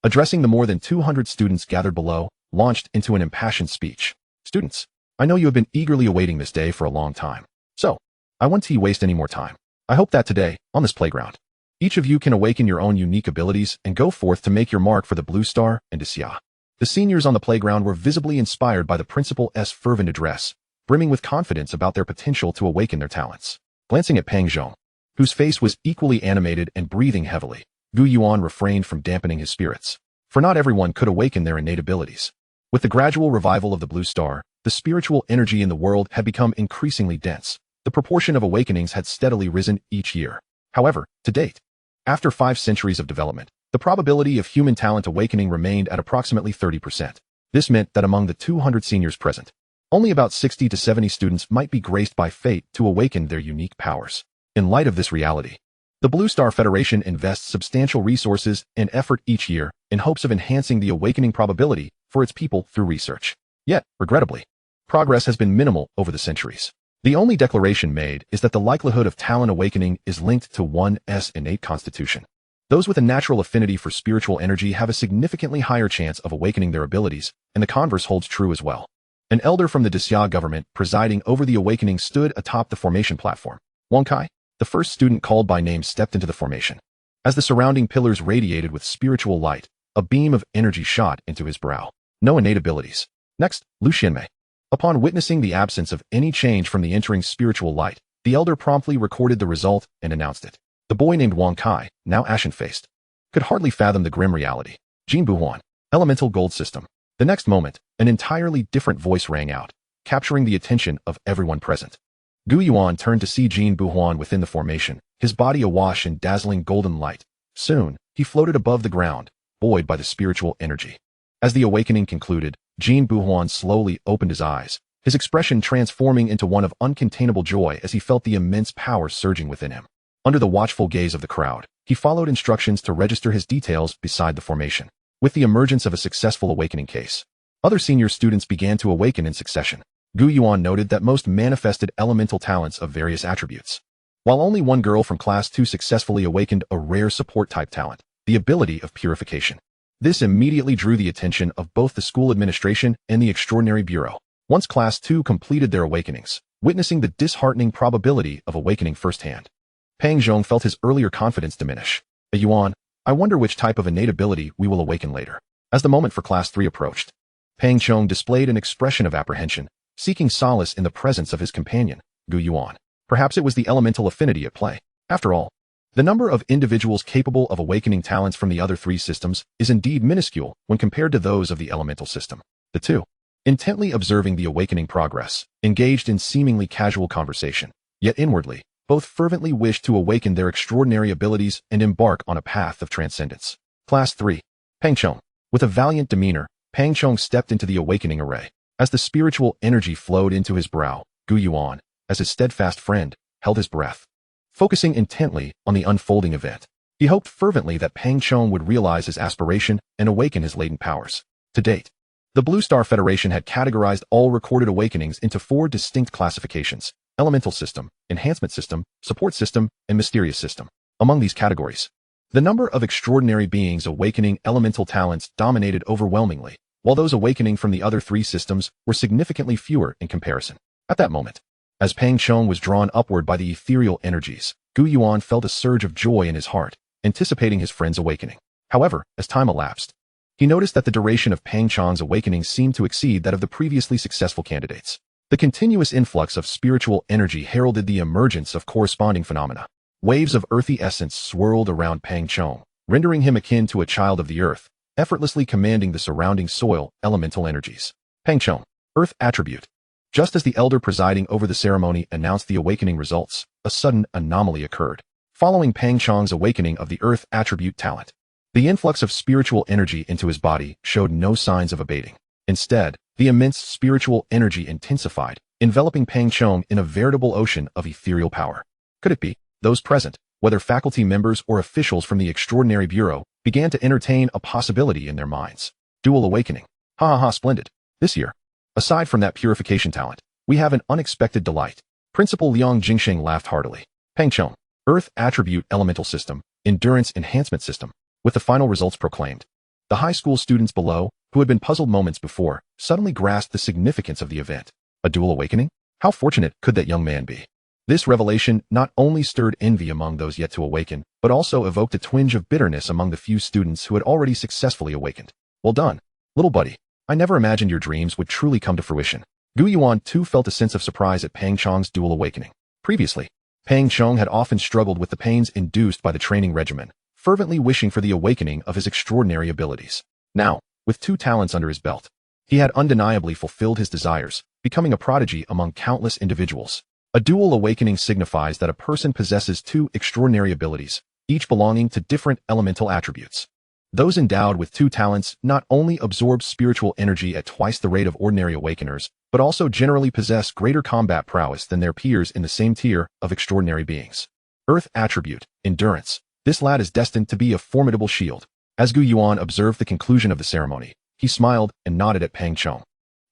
addressing the more than 200 students gathered below, launched into an impassioned speech. Students, I know you have been eagerly awaiting this day for a long time. So, I won't waste any more time. I hope that today, on this playground, each of you can awaken your own unique abilities and go forth to make your mark for the Blue Star and Daxia. The seniors on the playground were visibly inspired by the principal's fervent address, brimming with confidence about their potential to awaken their talents. Glancing at Pang Zhong, whose face was equally animated and breathing heavily, Gu Yuan refrained from dampening his spirits. For not everyone could awaken their innate abilities. With the gradual revival of the Blue Star, the spiritual energy in the world had become increasingly dense. The proportion of awakenings had steadily risen each year. However, to date, after 5 centuries of development, the probability of human talent awakening remained at approximately 30%. This meant that among the 200 seniors present, only about 60 to 70 students might be graced by fate to awaken their unique powers. In light of this reality, the Blue Star Federation invests substantial resources and effort each year in hopes of enhancing the awakening probability for its people through research. Yet, regrettably, progress has been minimal over the centuries. The only declaration made is that the likelihood of talent awakening is linked to one's innate constitution. Those with a natural affinity for spiritual energy have a significantly higher chance of awakening their abilities, and the converse holds true as well. An elder from the Daxia government presiding over the awakening stood atop the formation platform. Wang Kai, the first student called by name, stepped into the formation. As the surrounding pillars radiated with spiritual light, a beam of energy shot into his brow. No innate abilities. Next, Lu Xianmei. Upon witnessing the absence of any change from the entering spiritual light, the elder promptly recorded the result and announced it. The boy named Wang Kai, now ashen-faced, could hardly fathom the grim reality. Jin Buhuan, elemental gold system. The next moment, an entirely different voice rang out, capturing the attention of everyone present. Gu Yuan turned to see Jin Buhuan within the formation, his body awash in dazzling golden light. Soon, he floated above the ground, buoyed by the spiritual energy. As the awakening concluded, Jin Buhuan slowly opened his eyes, his expression transforming into one of uncontainable joy as he felt the immense power surging within him. Under the watchful gaze of the crowd, he followed instructions to register his details beside the formation. With the emergence of a successful awakening case, other senior students began to awaken in succession. Gu Yuan noted that most manifested elemental talents of various attributes, while only one girl from Class 2 successfully awakened a rare support-type talent, the ability of purification. This immediately drew the attention of both the school administration and the Extraordinary Bureau. Once Class 2 completed their awakenings, witnessing the disheartening probability of awakening firsthand, Pang Zhong felt his earlier confidence diminish. Yuan, I wonder which type of innate ability we will awaken later. As the moment for Class 3 approached, Pang Zhong displayed an expression of apprehension, seeking solace in the presence of his companion, Gu Yuan. Perhaps it was the elemental affinity at play. After all, the number of individuals capable of awakening talents from the other 3 systems is indeed minuscule when compared to those of the elemental system. The two, intently observing the awakening progress, engaged in seemingly casual conversation, yet inwardly, both fervently wished to awaken their extraordinary abilities and embark on a path of transcendence. Class 3. Pang Chong. With a valiant demeanor, Pang Chong stepped into the awakening array. As the spiritual energy flowed into his brow, Gu Yuan, as his steadfast friend, held his breath. Focusing intently on the unfolding event, he hoped fervently that Pang Chong would realize his aspiration and awaken his latent powers. To date, the Blue Star Federation had categorized all recorded awakenings into 4 distinct classifications: elemental system, enhancement system, support system, and mysterious system. Among these categories, the number of extraordinary beings awakening elemental talents dominated overwhelmingly, while those awakening from the other 3 systems were significantly fewer in comparison. At that moment, as Pang Chong was drawn upward by the ethereal energies, Gu Yuan felt a surge of joy in his heart, anticipating his friend's awakening. However, as time elapsed, he noticed that the duration of Pang Chong's awakening seemed to exceed that of the previously successful candidates. The continuous influx of spiritual energy heralded the emergence of corresponding phenomena. Waves of earthy essence swirled around Pang Chong, rendering him akin to a child of the earth, effortlessly commanding the surrounding soil elemental energies. Pang Chong, Earth Attribute. Just as the elder presiding over the ceremony announced the awakening results, a sudden anomaly occurred. Following Pang Chong's awakening of the Earth Attribute talent, the influx of spiritual energy into his body showed no signs of abating. Instead, the immense spiritual energy intensified, enveloping Pang Chong in a veritable ocean of ethereal power. Could it be? Those present, whether faculty members or officials from the Extraordinary Bureau, began to entertain a possibility in their minds. Dual awakening. Ha ha ha, splendid. This year, aside from that purification talent, we have an unexpected delight. Principal Liang Jingsheng laughed heartily. Pang Chong, Earth Attribute Elemental System, Endurance Enhancement System, with the final results proclaimed. The high school students below, who had been puzzled moments before, suddenly grasped the significance of the event. A dual awakening? How fortunate could that young man be? This revelation not only stirred envy among those yet to awaken, but also evoked a twinge of bitterness among the few students who had already successfully awakened. Well done, little buddy. I never imagined your dreams would truly come to fruition. Gu Yuan too felt a sense of surprise at Pang Chong's dual awakening. Previously, Pang Chong had often struggled with the pains induced by the training regimen, fervently wishing for the awakening of his extraordinary abilities. Now, with 2 talents under his belt, he had undeniably fulfilled his desires, becoming a prodigy among countless individuals. A dual awakening signifies that a person possesses 2 extraordinary abilities, each belonging to different elemental attributes. Those endowed with 2 talents not only absorb spiritual energy at twice the rate of ordinary awakeners, but also generally possess greater combat prowess than their peers in the same tier of extraordinary beings. Earth Attribute, Endurance. This lad is destined to be a formidable shield. As Gu Yuan observed the conclusion of the ceremony, he smiled and nodded at Pang Chong,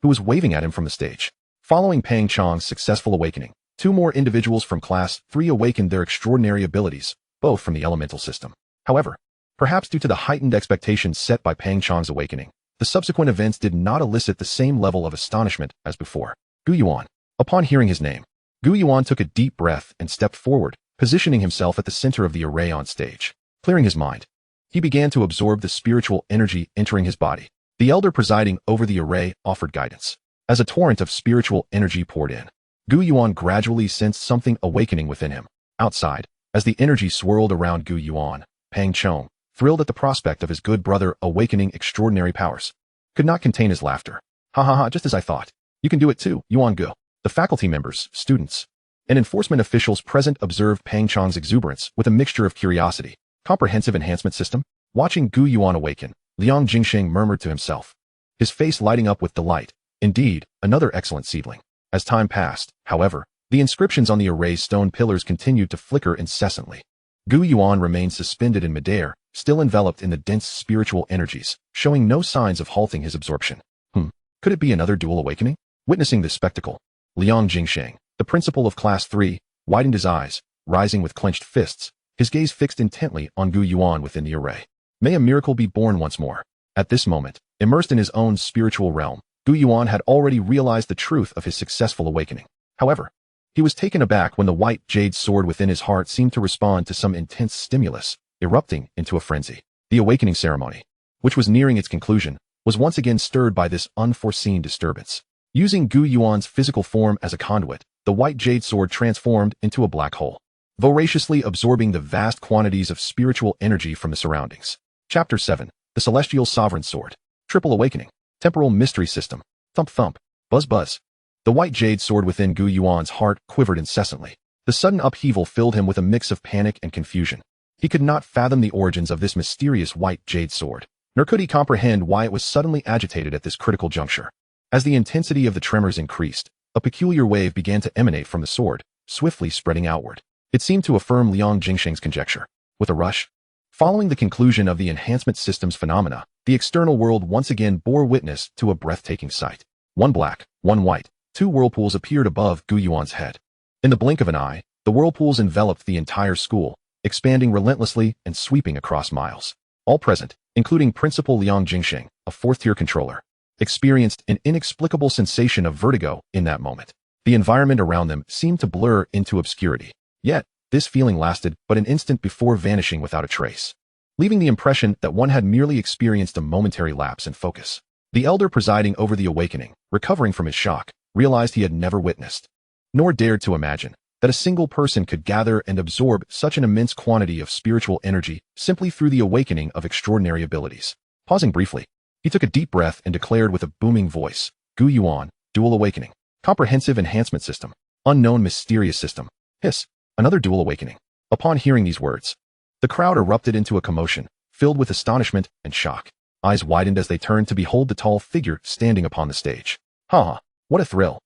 who was waving at him from the stage. Following Pang Chong's successful awakening, 2 more individuals from Class 3 awakened their extraordinary abilities, both from the elemental system. However, perhaps due to the heightened expectations set by Pang Chong's awakening, the subsequent events did not elicit the same level of astonishment as before. Gu Yuan. Upon hearing his name, Gu Yuan took a deep breath and stepped forward, positioning himself at the center of the array on stage. Clearing his mind, he began to absorb the spiritual energy entering his body. The elder presiding over the array offered guidance. As a torrent of spiritual energy poured in, Gu Yuan gradually sensed something awakening within him. Outside, as the energy swirled around Gu Yuan, Pang Chong, thrilled at the prospect of his good brother awakening extraordinary powers, could not contain his laughter. Ha ha ha, just as I thought. You can do it too, Yuan Gu. The faculty members, students, and enforcement officials present observed Pang Chong's exuberance with a mixture of curiosity. Comprehensive enhancement system? Watching Gu Yuan awaken, Liang Jingsheng murmured to himself, his face lighting up with delight. Indeed, another excellent seedling. As time passed, however, the inscriptions on the array's stone pillars continued to flicker incessantly. Gu Yuan remained suspended in midair, still enveloped in the dense spiritual energies, showing no signs of halting his absorption. Could it be another dual awakening? Witnessing this spectacle, Liang Jingsheng, the principal of Class 3, widened his eyes, rising with clenched fists, his gaze fixed intently on Gu Yuan within the array. May a miracle be born once more. At this moment, immersed in his own spiritual realm, Gu Yuan had already realized the truth of his successful awakening. However, he was taken aback when the white jade sword within his heart seemed to respond to some intense stimulus, erupting into a frenzy. The awakening ceremony, which was nearing its conclusion, was once again stirred by this unforeseen disturbance. Using Gu Yuan's physical form as a conduit, the white jade sword transformed into a black hole, voraciously absorbing the vast quantities of spiritual energy from the surroundings. Chapter 7. The Celestial Sovereign Sword. Triple Awakening. Temporal Mystery System. Thump thump. Buzz buzz. The white jade sword within Gu Yuan's heart quivered incessantly. The sudden upheaval filled him with a mix of panic and confusion. He could not fathom the origins of this mysterious white jade sword, nor could he comprehend why it was suddenly agitated at this critical juncture. As the intensity of the tremors increased, a peculiar wave began to emanate from the sword, swiftly spreading outward. It seemed to affirm Liang Jingsheng's conjecture. With a rush, following the conclusion of the enhancement system's phenomena, the external world once again bore witness to a breathtaking sight. One black, one white, 2 whirlpools appeared above Gu Yuan's head. In the blink of an eye, the whirlpools enveloped the entire school, expanding relentlessly and sweeping across miles. All present, including Principal Liang Jingsheng, a 4th-tier controller, experienced an inexplicable sensation of vertigo in that moment. The environment around them seemed to blur into obscurity. Yet, this feeling lasted but an instant before vanishing without a trace, leaving the impression that one had merely experienced a momentary lapse in focus. The elder presiding over the awakening, recovering from his shock, realized he had never witnessed, nor dared to imagine, that a single person could gather and absorb such an immense quantity of spiritual energy simply through the awakening of extraordinary abilities. Pausing briefly, he took a deep breath and declared with a booming voice, Gu Yuan, Dual Awakening. Comprehensive Enhancement System. Unknown Mysterious System. Hiss. Another dual awakening. Upon hearing these words, the crowd erupted into a commotion, filled with astonishment and shock. Eyes widened as they turned to behold the tall figure standing upon the stage. Ha! What a thrill!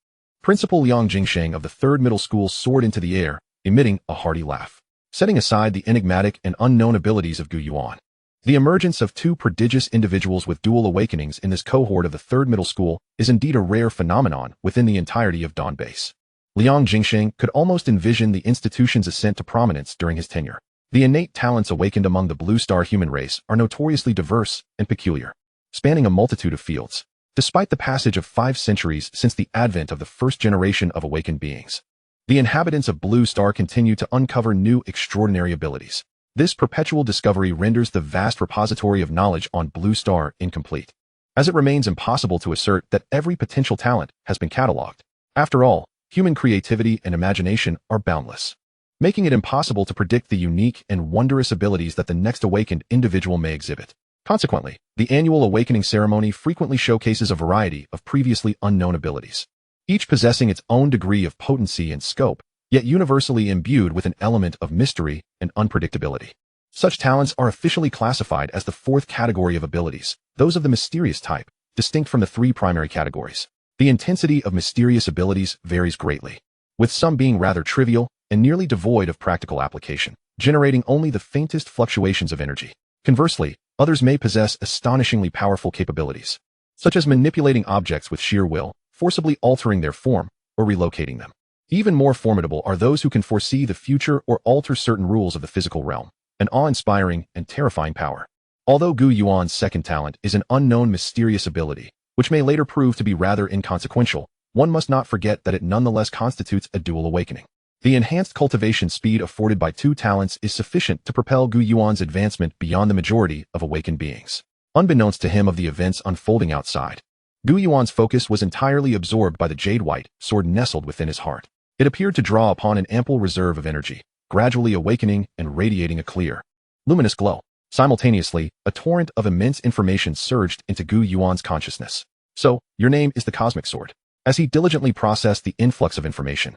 Principal Liang Jingsheng of the 3rd Middle School soared into the air, emitting a hearty laugh. Setting aside the enigmatic and unknown abilities of Gu Yuan, the emergence of 2 prodigious individuals with dual awakenings in this cohort of the 3rd Middle School is indeed a rare phenomenon within the entirety of Dawn Base. Liang Jingsheng could almost envision the institution's ascent to prominence during his tenure. The innate talents awakened among the Blue Star human race are notoriously diverse and peculiar, spanning a multitude of fields. Despite the passage of 5 centuries since the advent of the first generation of awakened beings, the inhabitants of Blue Star continue to uncover new extraordinary abilities. This perpetual discovery renders the vast repository of knowledge on Blue Star incomplete, as it remains impossible to assert that every potential talent has been cataloged. After all, human creativity and imagination are boundless, making it impossible to predict the unique and wondrous abilities that the next awakened individual may exhibit. Consequently, the annual awakening ceremony frequently showcases a variety of previously unknown abilities, each possessing its own degree of potency and scope, yet universally imbued with an element of mystery and unpredictability. Such talents are officially classified as the 4th category of abilities, those of the mysterious type, distinct from the 3 primary categories. The intensity of mysterious abilities varies greatly, with some being rather trivial and nearly devoid of practical application, generating only the faintest fluctuations of energy. Conversely, others may possess astonishingly powerful capabilities, such as manipulating objects with sheer will, forcibly altering their form, or relocating them. Even more formidable are those who can foresee the future or alter certain rules of the physical realm, an awe-inspiring and terrifying power. Although Gu Yuan's 2nd talent is an unknown mysterious ability, which may later prove to be rather inconsequential, one must not forget that it nonetheless constitutes a dual awakening. The enhanced cultivation speed afforded by 2 talents is sufficient to propel Gu Yuan's advancement beyond the majority of awakened beings. Unbeknownst to him of the events unfolding outside, Gu Yuan's focus was entirely absorbed by the jade-white sword nestled within his heart. It appeared to draw upon an ample reserve of energy, gradually awakening and radiating a clear, luminous glow. Simultaneously, a torrent of immense information surged into Gu Yuan's consciousness. So, your name is the Cosmic Sword. As he diligently processed the influx of information,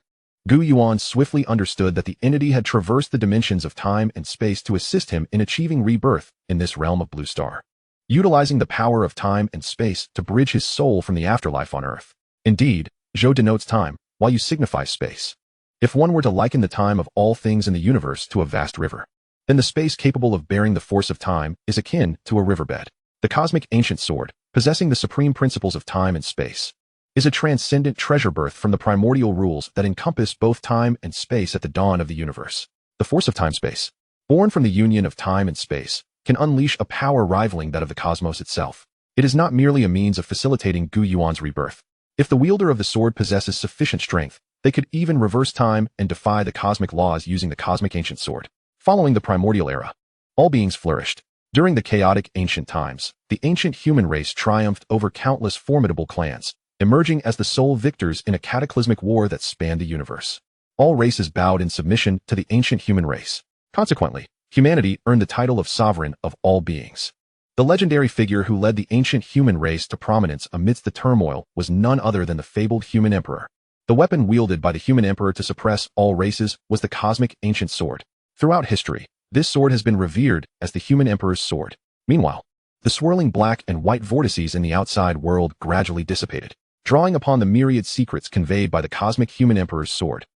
Gu Yuan swiftly understood that the entity had traversed the dimensions of time and space to assist him in achieving rebirth in this realm of Blue Star, utilizing the power of time and space to bridge his soul from the afterlife on Earth. Indeed, Zhou denotes time, while you signify space. If one were to liken the time of all things in the universe to a vast river, then the space capable of bearing the force of time is akin to a riverbed. The cosmic ancient sword, possessing the supreme principles of time and space, is a transcendent treasure birth from the primordial rules that encompass both time and space at the dawn of the universe. The force of time-space, born from the union of time and space, can unleash a power rivaling that of the cosmos itself. It is not merely a means of facilitating Gu Yuan's rebirth. If the wielder of the sword possesses sufficient strength, they could even reverse time and defy the cosmic laws using the cosmic ancient sword. Following the primordial era, all beings flourished. During the chaotic ancient times, the ancient human race triumphed over countless formidable clans, emerging as the sole victors in a cataclysmic war that spanned the universe. All races bowed in submission to the ancient human race. Consequently, humanity earned the title of sovereign of all beings. The legendary figure who led the ancient human race to prominence amidst the turmoil was none other than the fabled human emperor. The weapon wielded by the human emperor to suppress all races was the cosmic ancient sword. Throughout history, this sword has been revered as the human emperor's sword. Meanwhile, the swirling black and white vortices in the outside world gradually dissipated, drawing upon the myriad secrets conveyed by the cosmic human emperor's sword.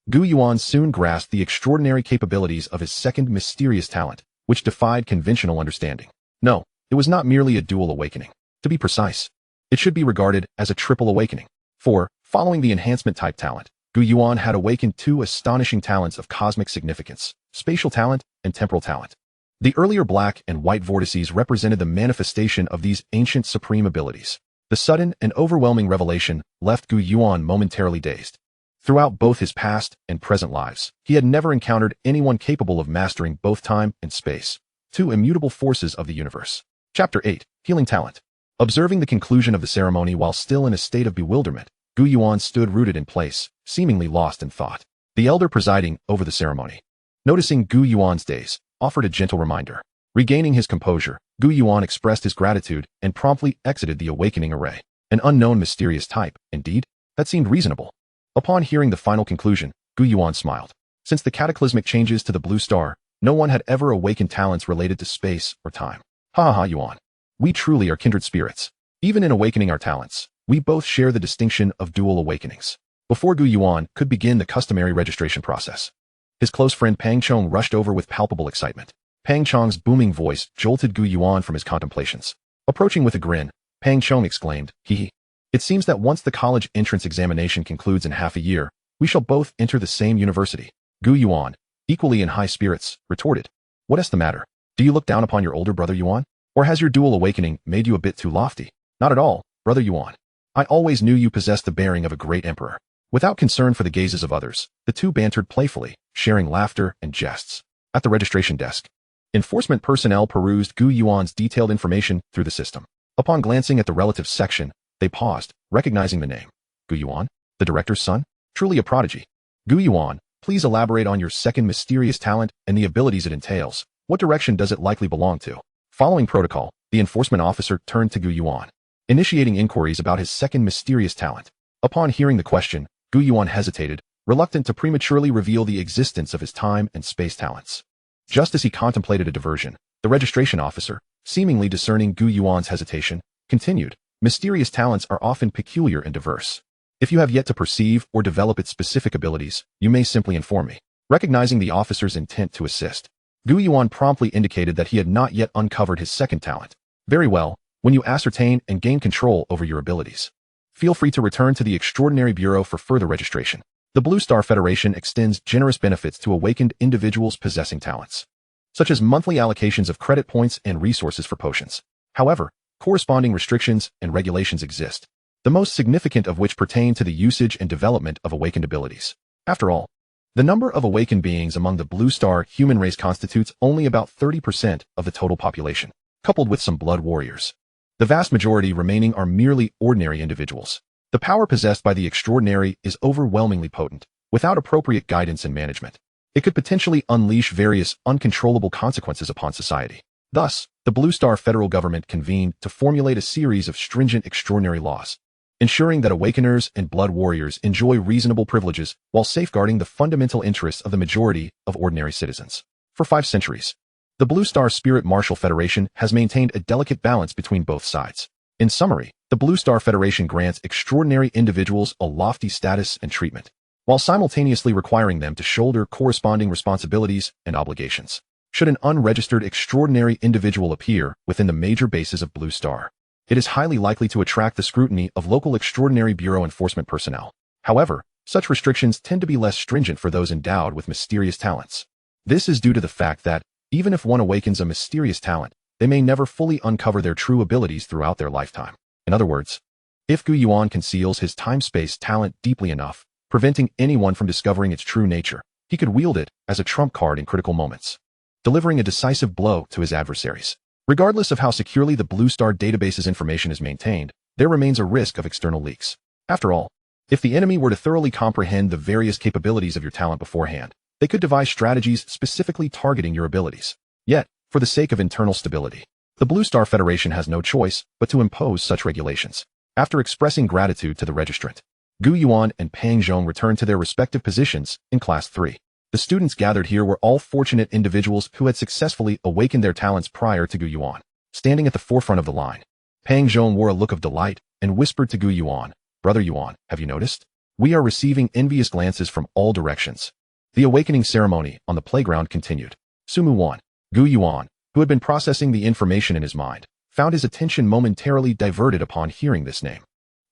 Gu Yuan soon grasped the extraordinary capabilities of his 2nd mysterious talent, which defied conventional understanding. No, it was not merely a dual awakening. To be precise, it should be regarded as a triple awakening. For, following the enhancement type talent, Gu Yuan had awakened 2 astonishing talents of cosmic significance: spatial talent and temporal talent. The earlier black and white vortices represented the manifestation of these ancient supreme abilities. The sudden and overwhelming revelation left Gu Yuan momentarily dazed. Throughout both his past and present lives, he had never encountered anyone capable of mastering both time and space, 2 immutable forces of the universe. Chapter 8, Healing Talent. Observing the conclusion of the ceremony while still in a state of bewilderment, Gu Yuan stood rooted in place, seemingly lost in thought. The elder presiding over the ceremony, noticing Gu Yuan's daze, offered a gentle reminder. Regaining his composure, Gu Yuan expressed his gratitude and promptly exited the awakening array. An unknown mysterious type, indeed? That seemed reasonable. Upon hearing the final conclusion, Gu Yuan smiled. Since the cataclysmic changes to the Blue Star, no one had ever awakened talents related to space or time. Ha ha, Yuan. We truly are kindred spirits. Even in awakening our talents, we both share the distinction of dual awakenings. before Gu Yuan could begin the customary registration process. His close friend Pang Chong rushed over with palpable excitement. Pang Chong's booming voice jolted Gu Yuan from his contemplations. Approaching with a grin, Pang Chong exclaimed, "Hee. It seems that once the college entrance examination concludes in half a year, we shall both enter the same university." Gu Yuan, equally in high spirits, retorted, "What is the matter? Do you look down upon your older brother Yuan? Or has your dual awakening made you a bit too lofty?" "Not at all, brother Yuan. I always knew you possessed the bearing of a great emperor." Without concern for the gazes of others, the two bantered playfully, sharing laughter and jests. At the registration desk, enforcement personnel perused Gu Yuan's detailed information through the system. Upon glancing at the relative section, they paused, recognizing the name. Gu Yuan, the director's son? Truly a prodigy. Gu Yuan, please elaborate on your second mysterious talent and the abilities it entails. What direction does it likely belong to? Following protocol, the enforcement officer turned to Gu Yuan, initiating inquiries about his second mysterious talent. Upon hearing the question, Gu Yuan hesitated, reluctant to prematurely reveal the existence of his time and space talents. Just as he contemplated a diversion, the registration officer, seemingly discerning Gu Yuan's hesitation, continued, "Mysterious talents are often peculiar and diverse. If you have yet to perceive or develop its specific abilities, you may simply inform me." Recognizing the officer's intent to assist, Gu Yuan promptly indicated that he had not yet uncovered his second talent. "Very well, when you ascertain and gain control over your abilities, feel free to return to the Extraordinary Bureau for further registration. The Blue Star Federation extends generous benefits to awakened individuals possessing talents, such as monthly allocations of credit points and resources for potions. However, corresponding restrictions and regulations exist, the most significant of which pertain to the usage and development of awakened abilities. After all, the number of awakened beings among the Blue Star human race constitutes only about 30% of the total population, coupled with some blood warriors. The vast majority remaining are merely ordinary individuals. The power possessed by the extraordinary is overwhelmingly potent. Without appropriate guidance and management, it could potentially unleash various uncontrollable consequences upon society. Thus, the Blue Star federal government convened to formulate a series of stringent extraordinary laws, ensuring that awakeners and blood warriors enjoy reasonable privileges while safeguarding the fundamental interests of the majority of ordinary citizens. For 5 centuries, the Blue Star Spirit Martial Federation has maintained a delicate balance between both sides. In summary, the Blue Star Federation grants extraordinary individuals a lofty status and treatment, while simultaneously requiring them to shoulder corresponding responsibilities and obligations. Should an unregistered extraordinary individual appear within the major bases of Blue Star, it is highly likely to attract the scrutiny of local Extraordinary Bureau enforcement personnel. However, such restrictions tend to be less stringent for those endowed with mysterious talents. This is due to the fact that, even if one awakens a mysterious talent, they may never fully uncover their true abilities throughout their lifetime. In other words, if Gu Yuan conceals his time-space talent deeply enough, preventing anyone from discovering its true nature, he could wield it as a trump card in critical moments, delivering a decisive blow to his adversaries. Regardless of how securely the Blue Star database's information is maintained, there remains a risk of external leaks. After all, if the enemy were to thoroughly comprehend the various capabilities of your talent beforehand, they could devise strategies specifically targeting your abilities. Yet, for the sake of internal stability, the Blue Star Federation has no choice but to impose such regulations. After expressing gratitude to the registrant, Gu Yuan and Pang Zhong returned to their respective positions in Class 3. The students gathered here were all fortunate individuals who had successfully awakened their talents prior to Gu Yuan. Standing at the forefront of the line, Pang Zhong wore a look of delight and whispered to Gu Yuan, "Brother Yuan, have you noticed? We are receiving envious glances from all directions." The awakening ceremony on the playground continued. Sumu Wan, Gu Yuan, who had been processing the information in his mind, found his attention momentarily diverted upon hearing this name.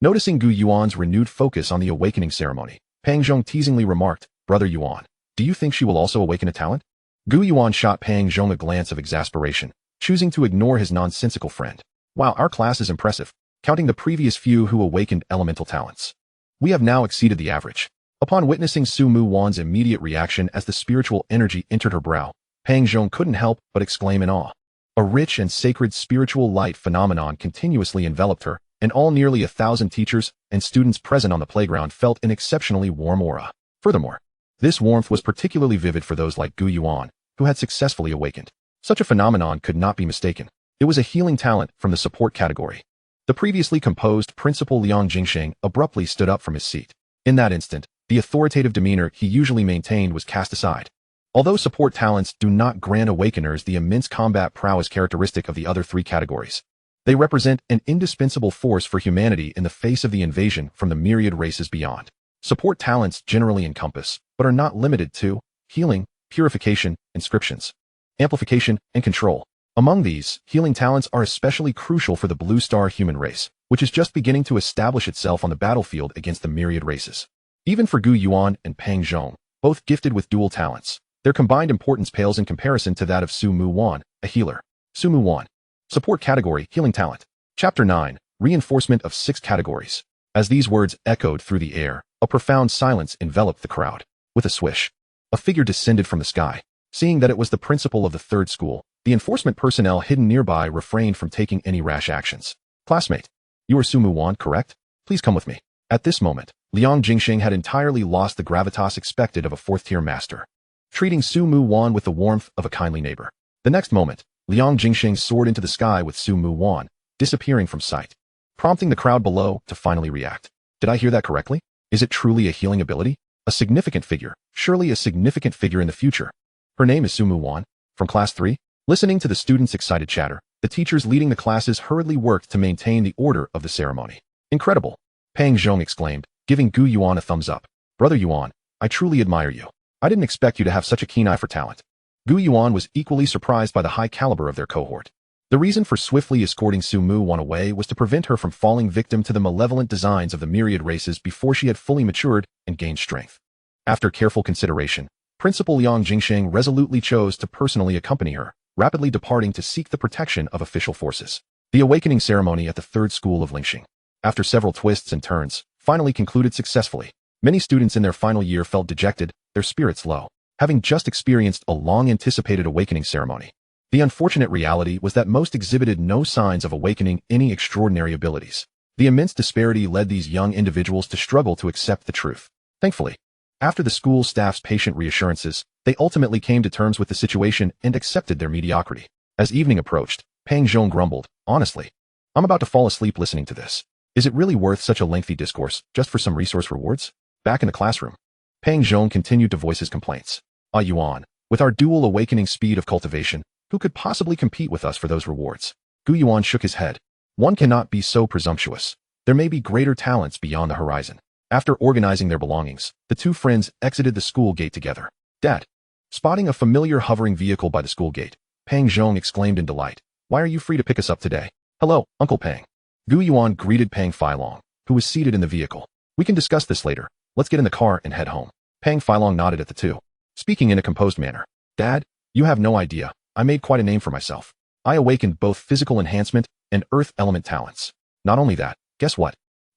Noticing Gu Yuan's renewed focus on the awakening ceremony, Pang Zhong teasingly remarked, "Brother Yuan, do you think she will also awaken a talent?" Gu Yuan shot Pang Zhong a glance of exasperation, choosing to ignore his nonsensical friend. "Wow, our class is impressive, counting the previous few who awakened elemental talents. We have now exceeded the average." Upon witnessing Su Mu Wan's immediate reaction as the spiritual energy entered her brow, Pang Zhong couldn't help but exclaim in awe. A rich and sacred spiritual light phenomenon continuously enveloped her, and all nearly 1,000 teachers and students present on the playground felt an exceptionally warm aura. Furthermore, this warmth was particularly vivid for those like Gu Yuan, who had successfully awakened. Such a phenomenon could not be mistaken. It was a healing talent from the support category. The previously composed Principal Liang Jingsheng abruptly stood up from his seat. In that instant, the authoritative demeanor he usually maintained was cast aside. Although support talents do not grant awakeners the immense combat prowess characteristic of the other 3 categories, they represent an indispensable force for humanity in the face of the invasion from the myriad races beyond. Support talents generally encompass, but are not limited to, healing, purification, inscriptions, amplification, and control. Among these, healing talents are especially crucial for the Blue Star human race, which is just beginning to establish itself on the battlefield against the myriad races. Even for Gu Yuan and Pang Zhong, both gifted with dual talents, their combined importance pales in comparison to that of Su Mu Wan, a healer. Su Mu Wan. Support category, healing talent. Chapter 9, Reinforcement of 6 categories. As these words echoed through the air, a profound silence enveloped the crowd. With a swish, a figure descended from the sky. Seeing that it was the principal of the third school, the enforcement personnel hidden nearby refrained from taking any rash actions. Classmate, you are Su Mu Wan, correct? Please come with me. At this moment, Liang Jingxing had entirely lost the gravitas expected of a fourth-tier master, treating Su Mu Wan with the warmth of a kindly neighbor. The next moment, Liang Jingxing soared into the sky with Su Mu Wan, disappearing from sight, prompting the crowd below to finally react. Did I hear that correctly? Is it truly a healing ability? A significant figure, surely a significant figure in the future. Her name is Su Mu Wan, from Class 3? Listening to the students' excited chatter, the teachers leading the classes hurriedly worked to maintain the order of the ceremony. Incredible! Pang Zhong exclaimed, giving Gu Yuan a thumbs up. Brother Yuan, I truly admire you. I didn't expect you to have such a keen eye for talent. Gu Yuan was equally surprised by the high caliber of their cohort. The reason for swiftly escorting Su Mu Wan away was to prevent her from falling victim to the malevolent designs of the myriad races before she had fully matured and gained strength. After careful consideration, Principal Liang Jingxing resolutely chose to personally accompany her, rapidly departing to seek the protection of official forces. The awakening ceremony at the third school of Lingxing, after several twists and turns, finally concluded successfully. Many students in their final year felt dejected, their spirits low, having just experienced a long-anticipated awakening ceremony. The unfortunate reality was that most exhibited no signs of awakening any extraordinary abilities. The immense disparity led these young individuals to struggle to accept the truth. Thankfully, after the school staff's patient reassurances, they ultimately came to terms with the situation and accepted their mediocrity. As evening approached, Pang Zhong grumbled, honestly, I'm about to fall asleep listening to this. Is it really worth such a lengthy discourse, just for some resource rewards? Back in the classroom, Pang Zhong continued to voice his complaints. Yuan, with our dual awakening speed of cultivation, who could possibly compete with us for those rewards? Gu Yuan shook his head. One cannot be so presumptuous. There may be greater talents beyond the horizon. After organizing their belongings, the two friends exited the school gate together. Dad. Spotting a familiar hovering vehicle by the school gate, Pang Zhong exclaimed in delight. Why are you free to pick us up today? Hello, Uncle Pang. Gu Yuan greeted Pang Filong, who was seated in the vehicle. We can discuss this later. Let's get in the car and head home. Pang Filong nodded at the two, speaking in a composed manner. Dad, you have no idea. I made quite a name for myself. I awakened both physical enhancement and earth element talents. Not only that, guess what?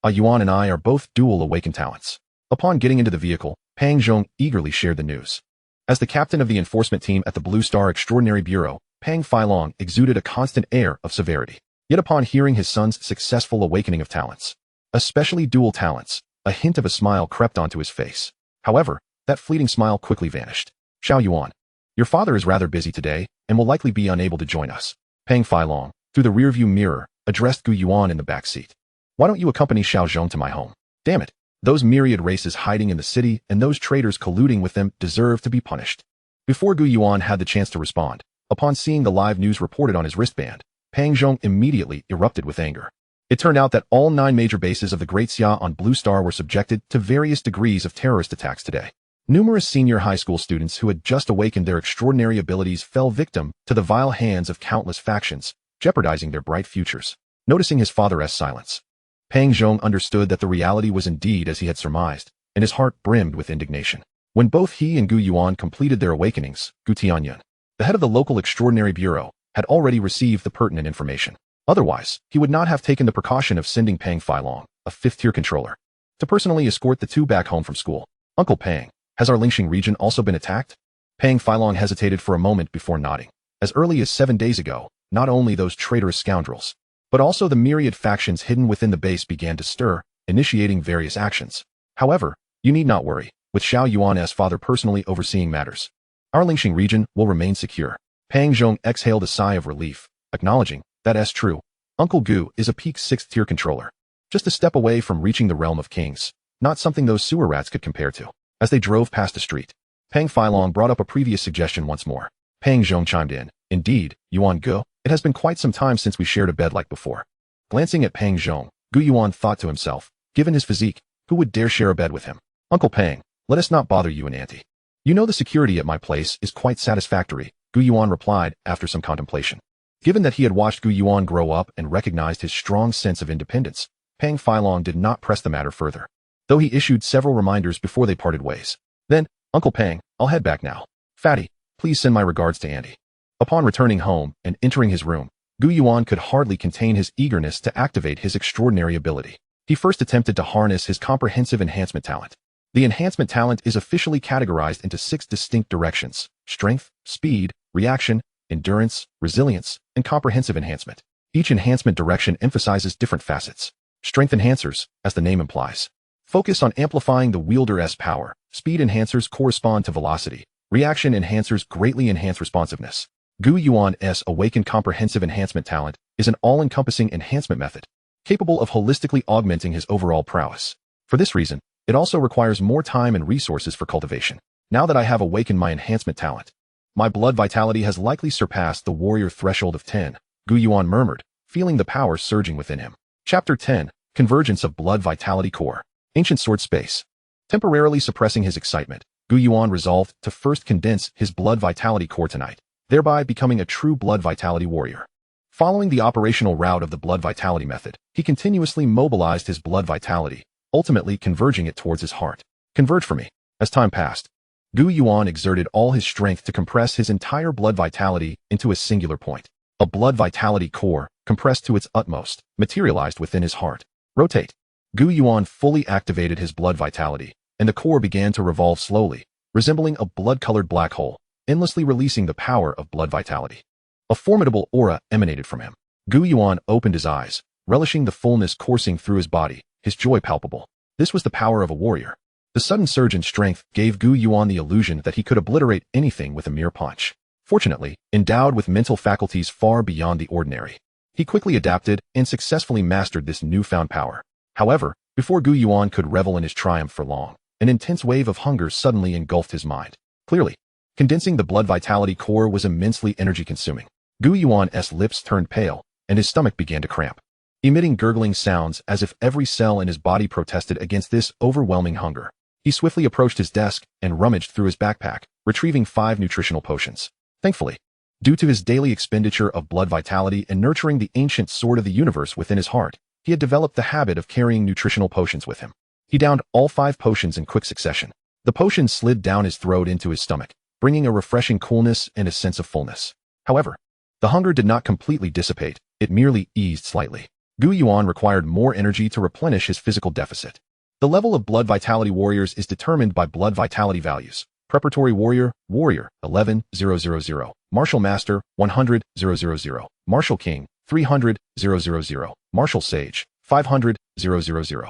Yuan and I are both dual awakened talents. Upon getting into the vehicle, Pang Zhong eagerly shared the news. As the captain of the enforcement team at the Blue Star Extraordinary Bureau, Pang Filong exuded a constant air of severity. Yet upon hearing his son's successful awakening of talents, especially dual talents, a hint of a smile crept onto his face. However, that fleeting smile quickly vanished. Xiao Yuan, your father is rather busy today and will likely be unable to join us. Pang Filong, through the rearview mirror, addressed Gu Yuan in the back seat. Why don't you accompany Xiao Zhong to my home? Damn it. Those myriad races hiding in the city and those traitors colluding with them deserve to be punished. Before Gu Yuan had the chance to respond, upon seeing the live news reported on his wristband, Pang Zhong immediately erupted with anger. It turned out that all 9 major bases of the Great Xia on Blue Star were subjected to various degrees of terrorist attacks today. Numerous senior high school students who had just awakened their extraordinary abilities fell victim to the vile hands of countless factions, jeopardizing their bright futures. Noticing his father's silence, Pang Zhong understood that the reality was indeed as he had surmised, and his heart brimmed with indignation. When both he and Gu Yuan completed their awakenings, Gu Tianyun, the head of the local extraordinary bureau, had already received the pertinent information. Otherwise, he would not have taken the precaution of sending Pang Filong, a 5th-tier controller, to personally escort the two back home from school. Uncle Pang, has our Lingxing region also been attacked? Pang Filong hesitated for a moment before nodding. As early as 7 days ago, not only those traitorous scoundrels, but also the myriad factions hidden within the base began to stir, initiating various actions. However, you need not worry, with Xiao Yuan's father personally overseeing matters. Our Lingxing region will remain secure. Pang Zhong exhaled a sigh of relief, acknowledging that as true, Uncle Gu is a peak 6th-tier controller, just a step away from reaching the realm of kings, not something those sewer rats could compare to. As they drove past the street, Pang Filong brought up a previous suggestion once more. Pang Zhong chimed in. Indeed, Yuan Gu, it has been quite some time since we shared a bed like before. Glancing at Pang Zhong, Gu Yuan thought to himself, given his physique, who would dare share a bed with him? Uncle Pang, let us not bother you and Auntie. You know the security at my place is quite satisfactory, Gu Yuan replied after some contemplation. Given that he had watched Gu Yuan grow up and recognized his strong sense of independence, Pang Filong did not press the matter further, though he issued several reminders before they parted ways. Then, Uncle Pang, I'll head back now. Fatty, please send my regards to Auntie. Upon returning home and entering his room, Gu Yuan could hardly contain his eagerness to activate his extraordinary ability. He first attempted to harness his comprehensive enhancement talent. The enhancement talent is officially categorized into 6 distinct directions: strength, speed, reaction, endurance, resilience, and comprehensive enhancement. Each enhancement direction emphasizes different facets. Strength enhancers, as the name implies, focus on amplifying the wielder's power. Speed enhancers correspond to velocity. Reaction enhancers greatly enhance responsiveness. Gu Yuan's awakened comprehensive enhancement talent is an all-encompassing enhancement method, capable of holistically augmenting his overall prowess. For this reason, it also requires more time and resources for cultivation. Now that I have awakened my enhancement talent, my blood vitality has likely surpassed the warrior threshold of 10, Gu Yuan murmured, feeling the power surging within him. Chapter 10, Convergence of Blood Vitality Core. Ancient Sword Space. Temporarily suppressing his excitement, Gu Yuan resolved to first condense his blood vitality core tonight, thereby becoming a true blood vitality warrior. Following the operational route of the blood vitality method, he continuously mobilized his blood vitality, ultimately converging it towards his heart. Converge for me. As time passed, Gu Yuan exerted all his strength to compress his entire blood vitality into a singular point. A blood vitality core, compressed to its utmost, materialized within his heart. Rotate. Gu Yuan fully activated his blood vitality, and the core began to revolve slowly, resembling a blood-colored black hole, endlessly releasing the power of blood vitality. A formidable aura emanated from him. Gu Yuan opened his eyes, relishing the fullness coursing through his body, his joy palpable. This was the power of a warrior. The sudden surge in strength gave Gu Yuan the illusion that he could obliterate anything with a mere punch. Fortunately, endowed with mental faculties far beyond the ordinary, he quickly adapted and successfully mastered this newfound power. However, before Gu Yuan could revel in his triumph for long, an intense wave of hunger suddenly engulfed his mind. Clearly, condensing the blood vitality core was immensely energy-consuming. Gu Yuan's lips turned pale, and his stomach began to cramp, emitting gurgling sounds as if every cell in his body protested against this overwhelming hunger. He swiftly approached his desk and rummaged through his backpack, retrieving 5 nutritional potions. Thankfully, due to his daily expenditure of blood vitality and nurturing the ancient sword of the universe within his heart, he had developed the habit of carrying nutritional potions with him. He downed all 5 potions in quick succession. The potions slid down his throat into his stomach, bringing a refreshing coolness and a sense of fullness. However, the hunger did not completely dissipate, it merely eased slightly. Gu Yuan required more energy to replenish his physical deficit. The level of blood vitality warriors is determined by blood vitality values. Preparatory warrior, warrior, 11,000. Martial master, 100,000. Martial king, 300,000. Martial sage, 500,000.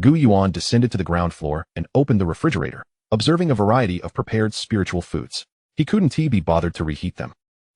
Gu Yuan descended to the ground floor and opened the refrigerator, observing a variety of prepared spiritual foods. He couldn't be bothered to reheat them,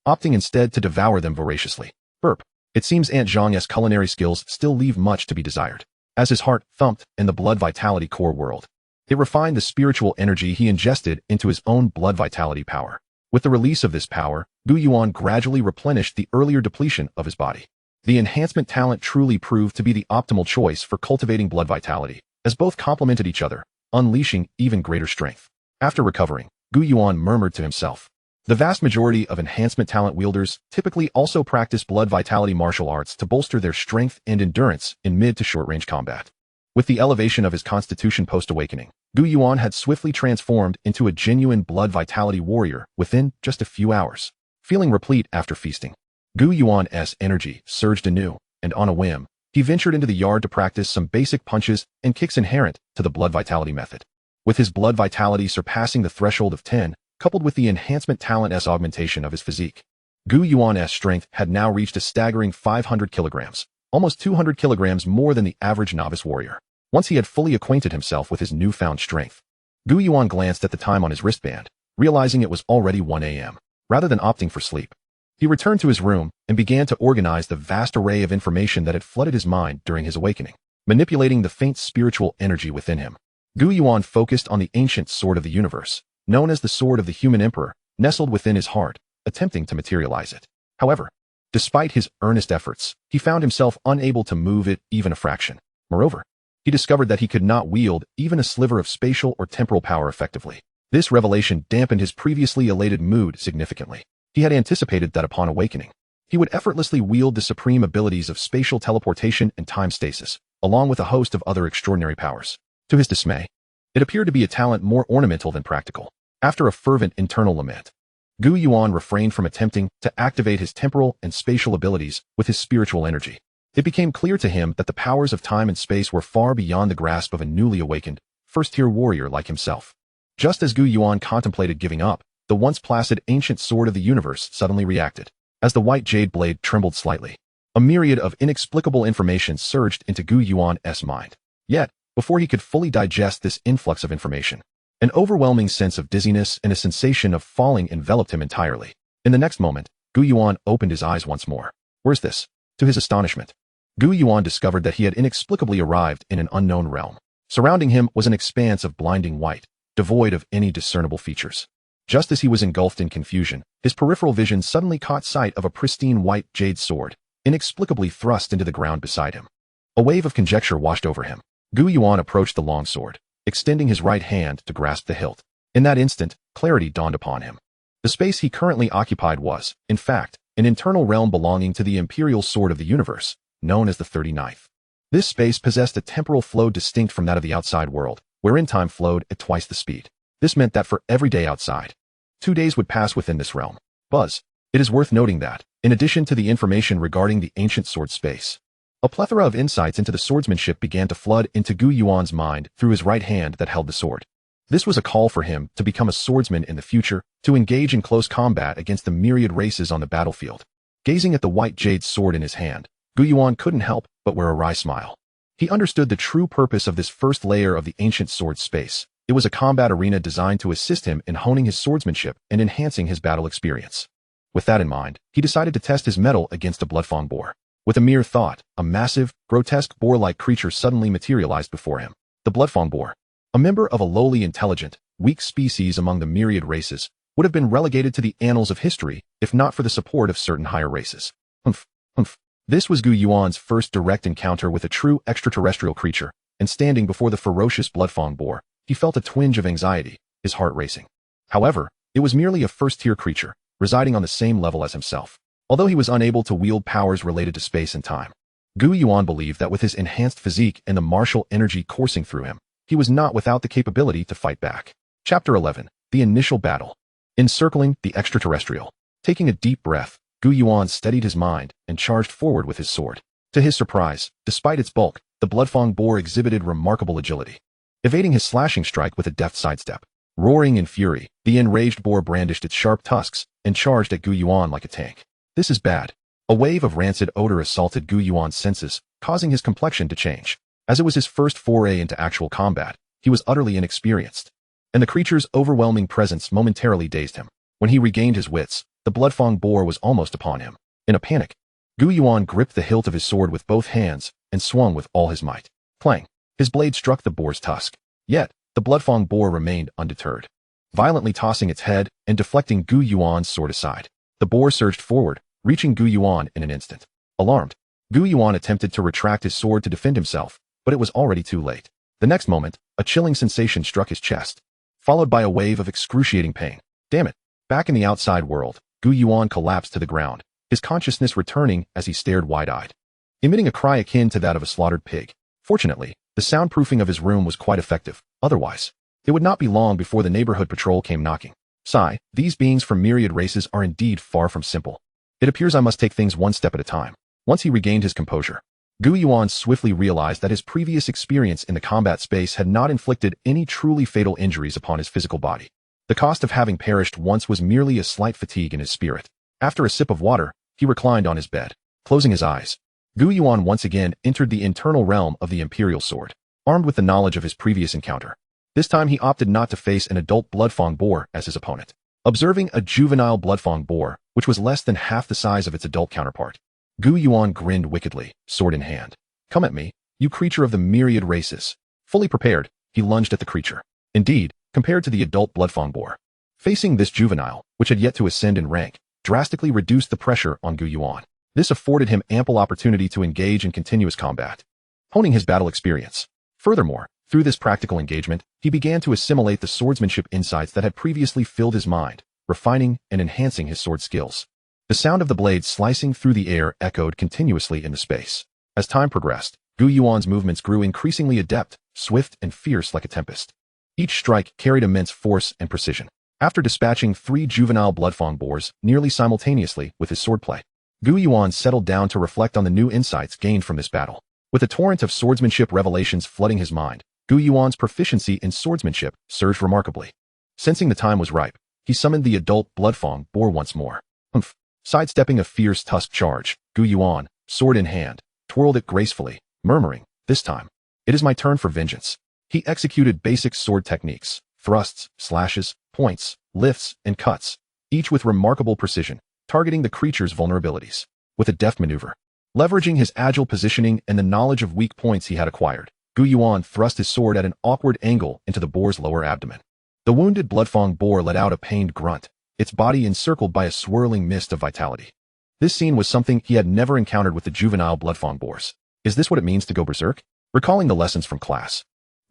opting instead to devour them voraciously. Burp. It seems Aunt Zhang's culinary skills still leave much to be desired. As his heart thumped in the blood vitality core world, it refined the spiritual energy he ingested into his own blood vitality power. With the release of this power, Gu Yuan gradually replenished the earlier depletion of his body. The enhancement talent truly proved to be the optimal choice for cultivating blood vitality, as both complemented each other, unleashing even greater strength. After recovering, Gu Yuan murmured to himself. The vast majority of enhancement talent wielders typically also practice blood vitality martial arts to bolster their strength and endurance in mid to short-range combat. With the elevation of his constitution post-awakening, Gu Yuan had swiftly transformed into a genuine blood vitality warrior within just a few hours. Feeling replete after feasting, Gu Yuan's energy surged anew, and on a whim, he ventured into the yard to practice some basic punches and kicks inherent to the blood vitality method. With his blood vitality surpassing the threshold of 10, coupled with the enhancement talent's augmentation of his physique, Gu Yuan's strength had now reached a staggering 500 kilograms, almost 200 kilograms more than the average novice warrior. Once he had fully acquainted himself with his newfound strength, Gu Yuan glanced at the time on his wristband, realizing it was already 1 a.m. Rather than opting for sleep, he returned to his room and began to organize the vast array of information that had flooded his mind during his awakening. Manipulating the faint spiritual energy within him, Gu Yuan focused on the ancient sword of the universe, known as the Sword of the Human Emperor, nestled within his heart, attempting to materialize it. However, despite his earnest efforts, he found himself unable to move it even a fraction. Moreover, he discovered that he could not wield even a sliver of spatial or temporal power effectively. This revelation dampened his previously elated mood significantly. He had anticipated that upon awakening, he would effortlessly wield the supreme abilities of spatial teleportation and time stasis, along with a host of other extraordinary powers. To his dismay, it appeared to be a talent more ornamental than practical. After a fervent internal lament, Gu Yuan refrained from attempting to activate his temporal and spatial abilities with his spiritual energy. It became clear to him that the powers of time and space were far beyond the grasp of a newly awakened, first-tier warrior like himself. Just as Gu Yuan contemplated giving up, the once placid ancient sword of the universe suddenly reacted. As the white jade blade trembled slightly, a myriad of inexplicable information surged into Gu Yuan's mind. Yet, before he could fully digest this influx of information, an overwhelming sense of dizziness and a sensation of falling enveloped him entirely. In the next moment, Gu Yuan opened his eyes once more. Where's this? To his astonishment, Gu Yuan discovered that he had inexplicably arrived in an unknown realm. Surrounding him was an expanse of blinding white, devoid of any discernible features. Just as he was engulfed in confusion, his peripheral vision suddenly caught sight of a pristine white jade sword, inexplicably thrust into the ground beside him. A wave of conjecture washed over him. Gu Yuan approached the long sword, extending his right hand to grasp the hilt. In that instant, clarity dawned upon him. The space he currently occupied was, in fact, an internal realm belonging to the imperial sword of the universe, known as the 39th. This space possessed a temporal flow distinct from that of the outside world, wherein time flowed at twice the speed. This meant that for every day outside, 2 days would pass within this realm. Buzz. It is worth noting that, in addition to the information regarding the ancient sword space, a plethora of insights into the swordsmanship began to flood into Gu Yuan's mind through his right hand that held the sword. This was a call for him to become a swordsman in the future, to engage in close combat against the myriad races on the battlefield. Gazing at the white jade sword in his hand, Gu Yuan couldn't help but wear a wry smile. He understood the true purpose of this first layer of the ancient sword space. It was a combat arena designed to assist him in honing his swordsmanship and enhancing his battle experience. With that in mind, he decided to test his mettle against a bloodfang boar. With a mere thought, a massive, grotesque boar-like creature suddenly materialized before him. The bloodfang boar, a member of a lowly intelligent, weak species among the myriad races, would have been relegated to the annals of history if not for the support of certain higher races. Humph. This was Gu Yuan's first direct encounter with a true extraterrestrial creature, and standing before the ferocious bloodfang boar, he felt a twinge of anxiety, his heart racing. However, it was merely a first-tier creature, residing on the same level as himself. Although he was unable to wield powers related to space and time, Gu Yuan believed that with his enhanced physique and the martial energy coursing through him, he was not without the capability to fight back. Chapter 11. The Initial Battle. Encircling the Extraterrestrial. Taking a deep breath, Gu Yuan steadied his mind and charged forward with his sword. To his surprise, despite its bulk, the bloodfang boar exhibited remarkable agility, evading his slashing strike with a deft sidestep. Roaring in fury, the enraged boar brandished its sharp tusks and charged at Gu Yuan like a tank. This is bad. A wave of rancid odor assaulted Gu Yuan's senses, causing his complexion to change. As it was his first foray into actual combat, he was utterly inexperienced, and the creature's overwhelming presence momentarily dazed him. When he regained his wits, the bloodfang boar was almost upon him. In a panic, Gu Yuan gripped the hilt of his sword with both hands and swung with all his might. Clang! His blade struck the boar's tusk. Yet, the bloodfang boar remained undeterred, violently tossing its head and deflecting Gu Yuan's sword aside. The boar surged forward, reaching Gu Yuan in an instant. Alarmed, Gu Yuan attempted to retract his sword to defend himself, but it was already too late. The next moment, a chilling sensation struck his chest, followed by a wave of excruciating pain. Damn it! Back in the outside world, Gu Yuan collapsed to the ground, his consciousness returning as he stared wide-eyed, emitting a cry akin to that of a slaughtered pig. Fortunately, the soundproofing of his room was quite effective. Otherwise, it would not be long before the neighborhood patrol came knocking. Sigh, these beings from myriad races are indeed far from simple. It appears I must take things one step at a time. Once he regained his composure, Gu Yuan swiftly realized that his previous experience in the combat space had not inflicted any truly fatal injuries upon his physical body. The cost of having perished once was merely a slight fatigue in his spirit. After a sip of water, he reclined on his bed. Closing his eyes, Gu Yuan once again entered the internal realm of the Imperial Sword, armed with the knowledge of his previous encounter. This time he opted not to face an adult bloodfang boar as his opponent. Observing a juvenile bloodfang boar, which was less than half the size of its adult counterpart, Gu Yuan grinned wickedly, sword in hand. Come at me, you creature of the myriad races. Fully prepared, he lunged at the creature. Indeed, compared to the adult bloodfang boar, facing this juvenile, which had yet to ascend in rank, drastically reduced the pressure on Gu Yuan. This afforded him ample opportunity to engage in continuous combat, honing his battle experience. Furthermore, through this practical engagement, he began to assimilate the swordsmanship insights that had previously filled his mind, refining and enhancing his sword skills. The sound of the blade slicing through the air echoed continuously in the space. As time progressed, Gu Yuan's movements grew increasingly adept, swift, and fierce like a tempest. Each strike carried immense force and precision. After dispatching 3 juvenile bloodfang boars nearly simultaneously with his swordplay, Gu Yuan settled down to reflect on the new insights gained from this battle. With a torrent of swordsmanship revelations flooding his mind, Gu Yuan's proficiency in swordsmanship surged remarkably. Sensing the time was ripe, he summoned the adult bloodfang boar once more. Sidestepping a fierce tusk charge, Gu Yuan, sword in hand, twirled it gracefully, murmuring, "This time, it is my turn for vengeance." He executed basic sword techniques, thrusts, slashes, points, lifts, and cuts, each with remarkable precision, targeting the creature's vulnerabilities. With a deft maneuver, leveraging his agile positioning and the knowledge of weak points he had acquired, Gu Yuan thrust his sword at an awkward angle into the boar's lower abdomen. The wounded bloodfang boar let out a pained grunt, its body encircled by a swirling mist of vitality. This scene was something he had never encountered with the juvenile bloodfang boars. Is this what it means to go berserk? Recalling the lessons from class,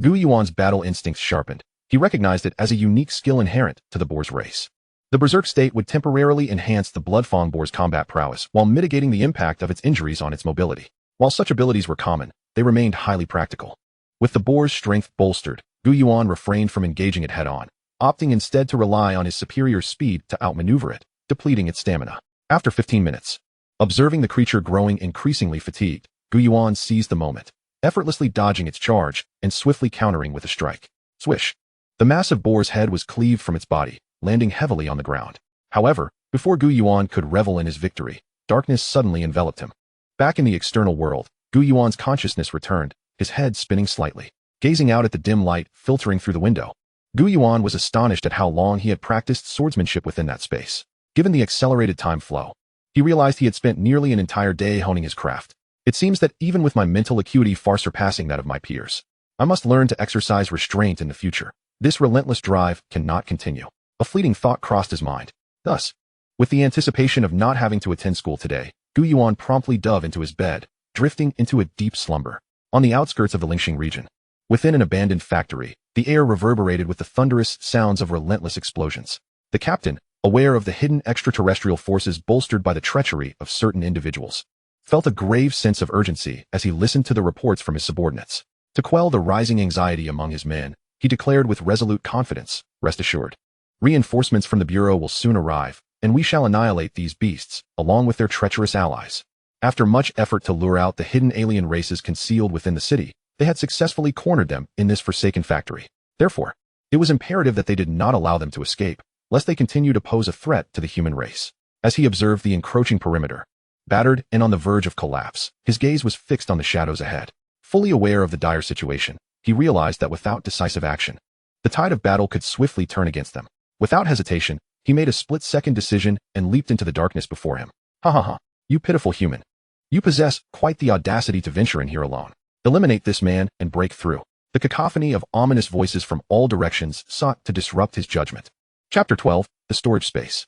Gu Yuan's battle instincts sharpened. He recognized it as a unique skill inherent to the boar's race. The berserk state would temporarily enhance the bloodfang boar's combat prowess while mitigating the impact of its injuries on its mobility. While such abilities were common, they remained highly practical. With the boar's strength bolstered, Gu Yuan refrained from engaging it head-on, opting instead to rely on his superior speed to outmaneuver it, depleting its stamina. After 15 minutes, observing the creature growing increasingly fatigued, Gu Yuan seized the moment, effortlessly dodging its charge and swiftly countering with a strike. Swish! The massive boar's head was cleaved from its body, landing heavily on the ground. However, before Gu Yuan could revel in his victory, darkness suddenly enveloped him. Back in the external world, Gu Yuan's consciousness returned, his head spinning slightly. Gazing out at the dim light filtering through the window, Gu Yuan was astonished at how long he had practiced swordsmanship within that space. Given the accelerated time flow, he realized he had spent nearly an entire day honing his craft. It seems that even with my mental acuity far surpassing that of my peers, I must learn to exercise restraint in the future. This relentless drive cannot continue. A fleeting thought crossed his mind. Thus, with the anticipation of not having to attend school today, Gu Yuan promptly dove into his bed, drifting into a deep slumber. On the outskirts of the Lingxing region, within an abandoned factory, the air reverberated with the thunderous sounds of relentless explosions. The captain, aware of the hidden extraterrestrial forces bolstered by the treachery of certain individuals, felt a grave sense of urgency as he listened to the reports from his subordinates. To quell the rising anxiety among his men, he declared with resolute confidence, "Rest assured, reinforcements from the Bureau will soon arrive, and we shall annihilate these beasts, along with their treacherous allies." After much effort to lure out the hidden alien races concealed within the city, they had successfully cornered them in this forsaken factory. Therefore, it was imperative that they did not allow them to escape, lest they continue to pose a threat to the human race. As he observed the encroaching perimeter, battered and on the verge of collapse, his gaze was fixed on the shadows ahead. Fully aware of the dire situation, he realized that without decisive action, the tide of battle could swiftly turn against them. Without hesitation, he made a split-second decision and leaped into the darkness before him. "Ha ha ha, you pitiful human. You possess quite the audacity to venture in here alone. Eliminate this man and break through." The cacophony of ominous voices from all directions sought to disrupt his judgment. Chapter 12, The Storage Space.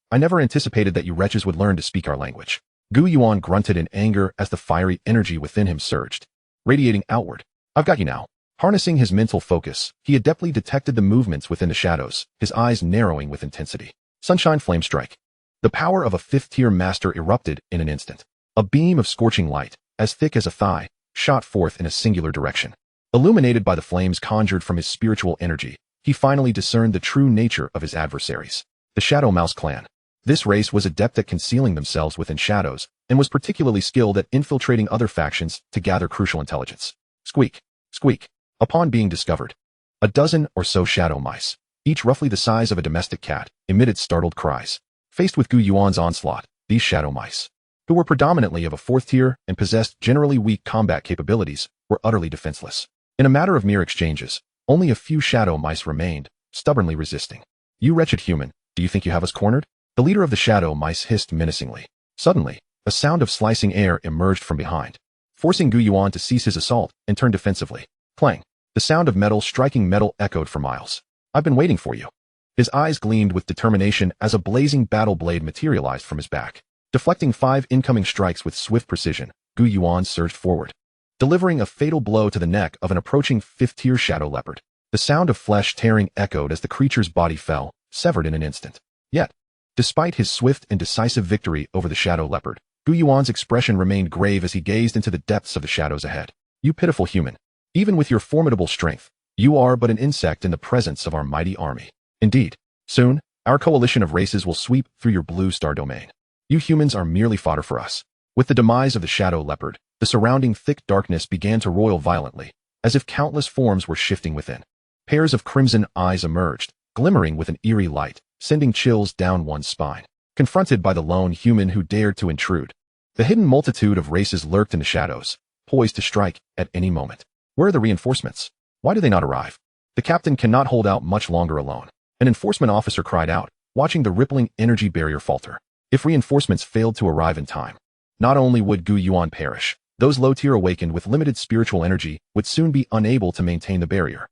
I never anticipated that you wretches would learn to speak our language." Gu Yuan grunted in anger as the fiery energy within him surged, radiating outward. "I've got you now." Harnessing his mental focus, he adeptly detected the movements within the shadows, his eyes narrowing with intensity. Sunshine Flame Strike. The power of a fifth-tier master erupted in an instant. A beam of scorching light, as thick as a thigh, shot forth in a singular direction. Illuminated by the flames conjured from his spiritual energy, he finally discerned the true nature of his adversaries. The Shadow Mouse Clan. This race was adept at concealing themselves within shadows, and was particularly skilled at infiltrating other factions to gather crucial intelligence. Squeak, squeak. Upon being discovered, a dozen or so shadow mice, each roughly the size of a domestic cat, emitted startled cries. Faced with Gu Yuan's onslaught, these shadow mice, who were predominantly of a fourth tier and possessed generally weak combat capabilities, were utterly defenseless. In a matter of mere exchanges, only a few shadow mice remained, stubbornly resisting. "You wretched human, do you think you have us cornered?" The leader of the shadow mice hissed menacingly. Suddenly, a sound of slicing air emerged from behind, forcing Gu Yuan to cease his assault and turn defensively. Clang! The sound of metal striking metal echoed for miles. "I've been waiting for you." His eyes gleamed with determination as a blazing battle blade materialized from his back. Deflecting 5 incoming strikes with swift precision, Gu Yuan surged forward. delivering a fatal blow to the neck of an approaching fifth-tier shadow leopard. The sound of flesh tearing echoed as the creature's body fell, severed in an instant. Yet, despite his swift and decisive victory over the shadow leopard, Gu Yuan's expression remained grave as he gazed into the depths of the shadows ahead. You pitiful human. Even with your formidable strength, you are but an insect in the presence of our mighty army. Indeed, soon, our coalition of races will sweep through your blue star domain. You humans are merely fodder for us. With the demise of the shadow leopard, the surrounding thick darkness began to roil violently, as if countless forms were shifting within. Pairs of crimson eyes emerged, glimmering with an eerie light, sending chills down one's spine. Confronted by the lone human who dared to intrude, the hidden multitude of races lurked in the shadows, poised to strike at any moment. Where are the reinforcements? Why do they not arrive? The captain cannot hold out much longer alone. An enforcement officer cried out, watching the rippling energy barrier falter. If reinforcements failed to arrive in time, not only would Gu Yuan perish, those low-tier awakened with limited spiritual energy would soon be unable to maintain the barrier.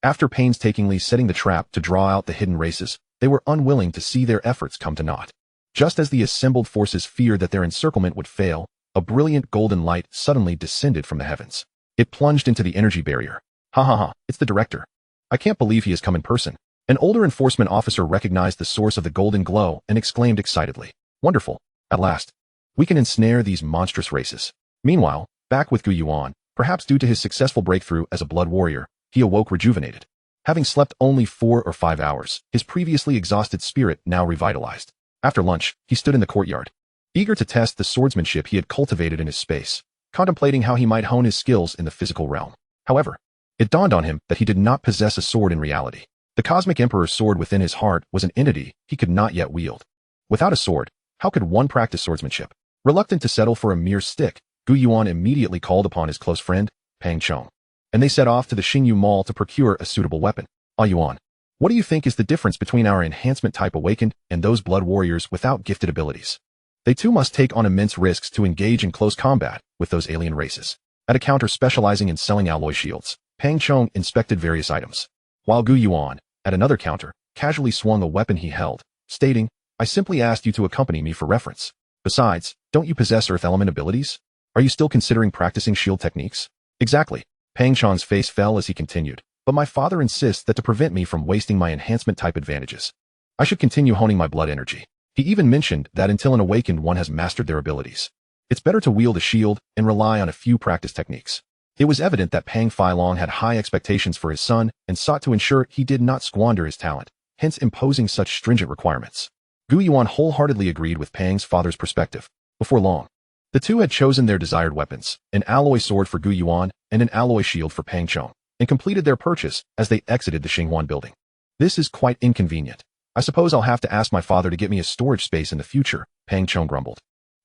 After painstakingly setting the trap to draw out the hidden races, they were unwilling to see their efforts come to naught. Just as the assembled forces feared that their encirclement would fail, a brilliant golden light suddenly descended from the heavens. It plunged into the energy barrier. Ha ha ha, it's the director. I can't believe he has come in person. An older enforcement officer recognized the source of the golden glow and exclaimed excitedly. Wonderful. At last. We can ensnare these monstrous races. Meanwhile, back with Gu Yuan, perhaps due to his successful breakthrough as a blood warrior, he awoke rejuvenated. Having slept only 4 or 5 hours, his previously exhausted spirit now revitalized. After lunch, he stood in the courtyard, eager to test the swordsmanship he had cultivated in his space, contemplating how he might hone his skills in the physical realm. However, it dawned on him that he did not possess a sword in reality. The Cosmic Emperor's sword within his heart was an entity he could not yet wield. Without a sword, how could one practice swordsmanship? Reluctant to settle for a mere stick, Gu Yuan immediately called upon his close friend, Pang Chong, and they set off to the Xingyu Mall to procure a suitable weapon. Yuan, what do you think is the difference between our enhancement type awakened and those blood warriors without gifted abilities? They too must take on immense risks to engage in close combat with those alien races. At a counter specializing in selling alloy shields, Pang Chong inspected various items, while Gu Yuan, at another counter, casually swung a weapon he held, stating, I simply asked you to accompany me for reference. Besides, don't you possess earth element abilities? Are you still considering practicing shield techniques? Exactly. Pang Chong's face fell as he continued, but my father insists that to prevent me from wasting my enhancement type advantages, I should continue honing my blood energy. He even mentioned that until an awakened one has mastered their abilities, it's better to wield a shield and rely on a few practice techniques. It was evident that Pang Feilong had high expectations for his son and sought to ensure he did not squander his talent, hence imposing such stringent requirements. Gu Yuan wholeheartedly agreed with Pang's father's perspective. Before long, the two had chosen their desired weapons, an alloy sword for Gu Yuan and an alloy shield for Pang Chong, and completed their purchase as they exited the Xinghuan building. This is quite inconvenient. I suppose I'll have to ask my father to get me a storage space in the future, Pang Chong grumbled.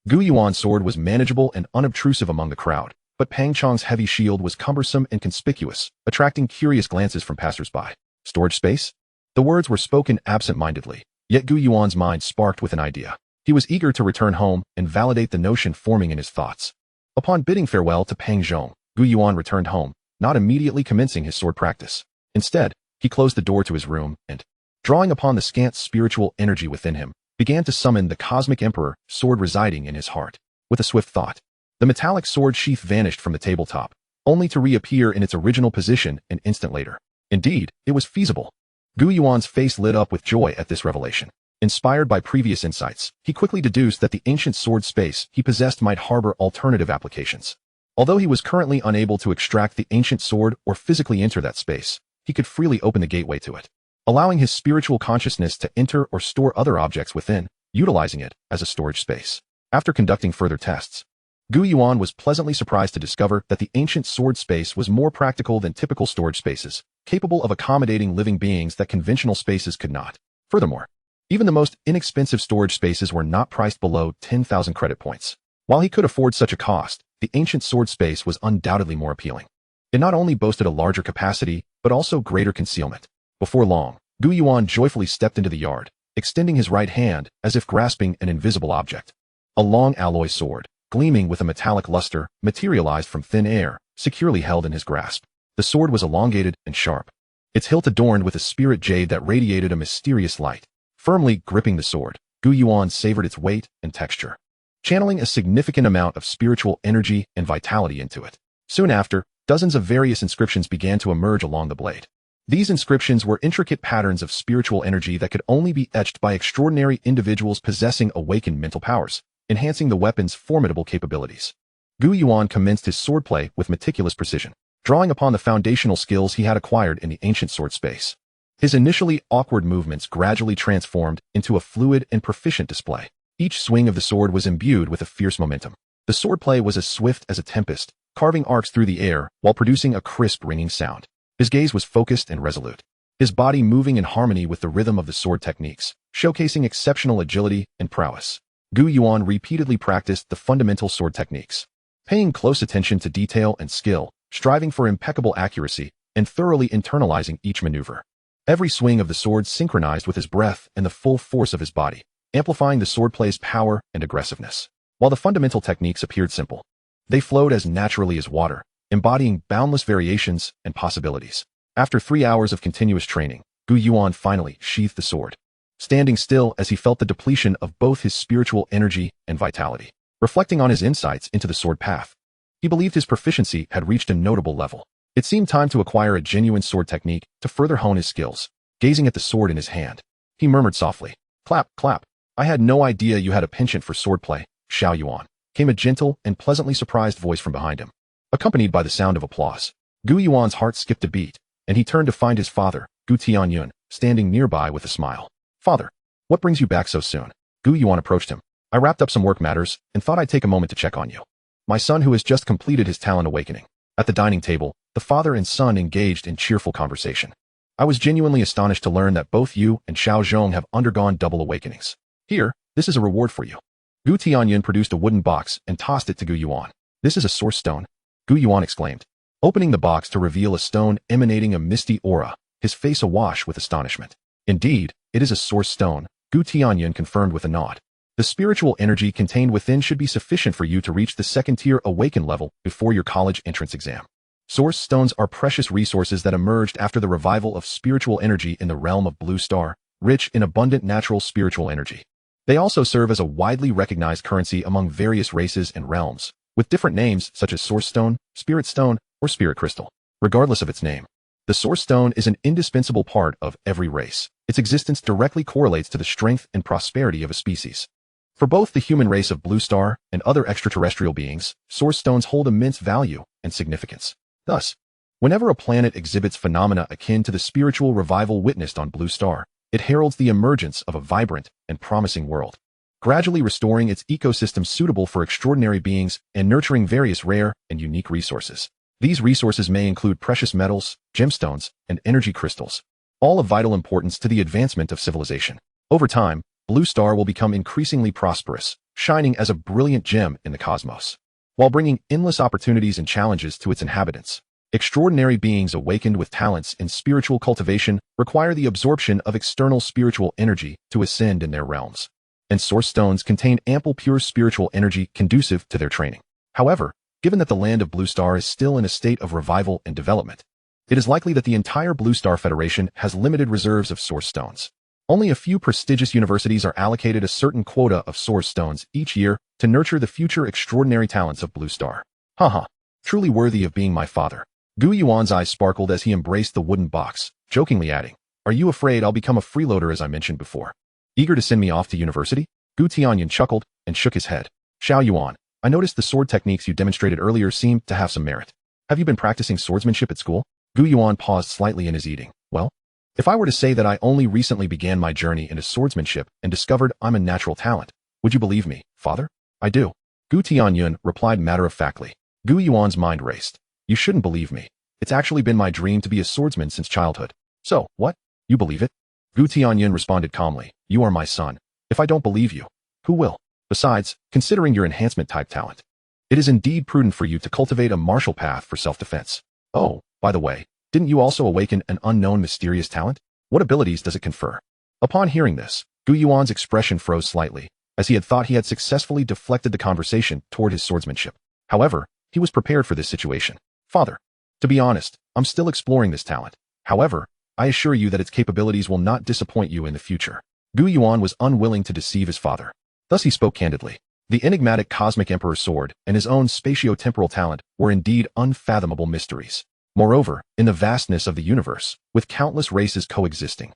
Gu Yuan's sword was manageable and unobtrusive among the crowd, but Pang Chong's heavy shield was cumbersome and conspicuous, attracting curious glances from passers-by. Storage space? The words were spoken absent-mindedly, yet Gu Yuan's mind sparked with an idea. He was eager to return home and validate the notion forming in his thoughts. Upon bidding farewell to Pang Zhong, Gu Yuan returned home, not immediately commencing his sword practice. Instead, he closed the door to his room and, drawing upon the scant spiritual energy within him, began to summon the Cosmic Emperor sword residing in his heart. With a swift thought, the metallic sword sheath vanished from the tabletop, only to reappear in its original position an instant later. Indeed, it was feasible. Gu Yuan's face lit up with joy at this revelation. Inspired by previous insights, he quickly deduced that the ancient sword space he possessed might harbor alternative applications. Although he was currently unable to extract the ancient sword or physically enter that space, he could freely open the gateway to it, allowing his spiritual consciousness to enter or store other objects within, utilizing it as a storage space. After conducting further tests, Gu Yuan was pleasantly surprised to discover that the ancient sword space was more practical than typical storage spaces, capable of accommodating living beings that conventional spaces could not. Furthermore, even the most inexpensive storage spaces were not priced below 10,000 credit points. While he could afford such a cost, the ancient sword space was undoubtedly more appealing. It not only boasted a larger capacity, but also greater concealment. Before long, Gu Yuan joyfully stepped into the yard, extending his right hand as if grasping an invisible object. A long alloy sword, gleaming with a metallic luster, materialized from thin air, securely held in his grasp. The sword was elongated and sharp, its hilt adorned with a spirit jade that radiated a mysterious light. Firmly gripping the sword, Gu Yuan savored its weight and texture, channeling a significant amount of spiritual energy and vitality into it. Soon after, dozens of various inscriptions began to emerge along the blade. These inscriptions were intricate patterns of spiritual energy that could only be etched by extraordinary individuals possessing awakened mental powers, enhancing the weapon's formidable capabilities. Gu Yuan commenced his swordplay with meticulous precision, drawing upon the foundational skills he had acquired in the ancient sword space. His initially awkward movements gradually transformed into a fluid and proficient display. Each swing of the sword was imbued with a fierce momentum. The swordplay was as swift as a tempest, carving arcs through the air while producing a crisp, ringing sound. His gaze was focused and resolute, his body moving in harmony with the rhythm of the sword techniques, showcasing exceptional agility and prowess. Gu Yuan repeatedly practiced the fundamental sword techniques, paying close attention to detail and skill, striving for impeccable accuracy, and thoroughly internalizing each maneuver. Every swing of the sword synchronized with his breath and the full force of his body, amplifying the swordplay's power and aggressiveness. While the fundamental techniques appeared simple, they flowed as naturally as water, embodying boundless variations and possibilities. After 3 hours of continuous training, Gu Yuan finally sheathed the sword, standing still as he felt the depletion of both his spiritual energy and vitality. Reflecting on his insights into the sword path, he believed his proficiency had reached a notable level. It seemed time to acquire a genuine sword technique to further hone his skills. Gazing at the sword in his hand, he murmured softly, "Clap, clap. I had no idea you had a penchant for swordplay, Xiao Yuan," came a gentle and pleasantly surprised voice from behind him. Accompanied by the sound of applause, Gu Yuan's heart skipped a beat, and he turned to find his father, Gu Tianyun, standing nearby with a smile. "Father, what brings you back so soon?" Gu Yuan approached him. "I wrapped up some work matters and thought I'd take a moment to check on you. My son who has just completed his talent awakening." At the dining table, the father and son engaged in cheerful conversation. "I was genuinely astonished to learn that both you and Xiao Zhong have undergone double awakenings. Here, this is a reward for you." Gu Tianyun produced a wooden box and tossed it to Gu Yuan. "This is a source stone," Gu Yuan exclaimed, opening the box to reveal a stone emanating a misty aura, his face awash with astonishment. "Indeed, it is a source stone," Gu Tianyun confirmed with a nod. "The spiritual energy contained within should be sufficient for you to reach the second-tier awaken level before your college entrance exam. Source stones are precious resources that emerged after the revival of spiritual energy in the realm of Blue Star, rich in abundant natural spiritual energy. They also serve as a widely recognized currency among various races and realms, with different names such as Source Stone, Spirit Stone, or Spirit Crystal. Regardless of its name, the Source Stone is an indispensable part of every race. Its existence directly correlates to the strength and prosperity of a species. For both the human race of Blue Star and other extraterrestrial beings, Source Stones hold immense value and significance. Thus, whenever a planet exhibits phenomena akin to the spiritual revival witnessed on Blue Star, it heralds the emergence of a vibrant and promising world, gradually restoring its ecosystem suitable for extraordinary beings and nurturing various rare and unique resources. These resources may include precious metals, gemstones, and energy crystals, all of vital importance to the advancement of civilization. Over time, Blue Star will become increasingly prosperous, shining as a brilliant gem in the cosmos, while bringing endless opportunities and challenges to its inhabitants. Extraordinary beings awakened with talents in spiritual cultivation require the absorption of external spiritual energy to ascend in their realms, and source stones contain ample pure spiritual energy conducive to their training. However, given that the land of Blue Star is still in a state of revival and development, it is likely that the entire Blue Star Federation has limited reserves of source stones. Only a few prestigious universities are allocated a certain quota of source stones each year to nurture the future extraordinary talents of Blue Star. Haha, truly worthy of being my father. Gu Yuan's eyes sparkled as he embraced the wooden box, jokingly adding, "Are you afraid I'll become a freeloader as I mentioned before? Eager to send me off to university?" Gu Tianyun chuckled and shook his head. "Xiao Yuan, I noticed the sword techniques you demonstrated earlier seemed to have some merit. Have you been practicing swordsmanship at school?" Gu Yuan paused slightly in his eating. "Well, if I were to say that I only recently began my journey into swordsmanship and discovered I'm a natural talent, would you believe me, father?" "I do," Gu Tianyun replied matter-of-factly. Gu Yuan's mind raced. "You shouldn't believe me. It's actually been my dream to be a swordsman since childhood." "So, what? You believe it?" Gu Tianyun responded calmly. "You are my son. If I don't believe you, who will? Besides, considering your enhancement-type talent, it is indeed prudent for you to cultivate a martial path for self-defense. Oh, by the way, didn't you also awaken an unknown mysterious talent? What abilities does it confer?" Upon hearing this, Gu Yuan's expression froze slightly, as he had thought he had successfully deflected the conversation toward his swordsmanship. However, he was prepared for this situation. "Father, to be honest, I'm still exploring this talent. However, I assure you that its capabilities will not disappoint you in the future." Gu Yuan was unwilling to deceive his father. Thus he spoke candidly. The enigmatic cosmic emperor's sword and his own spatio-temporal talent were indeed unfathomable mysteries. Moreover, in the vastness of the universe, with countless races coexisting,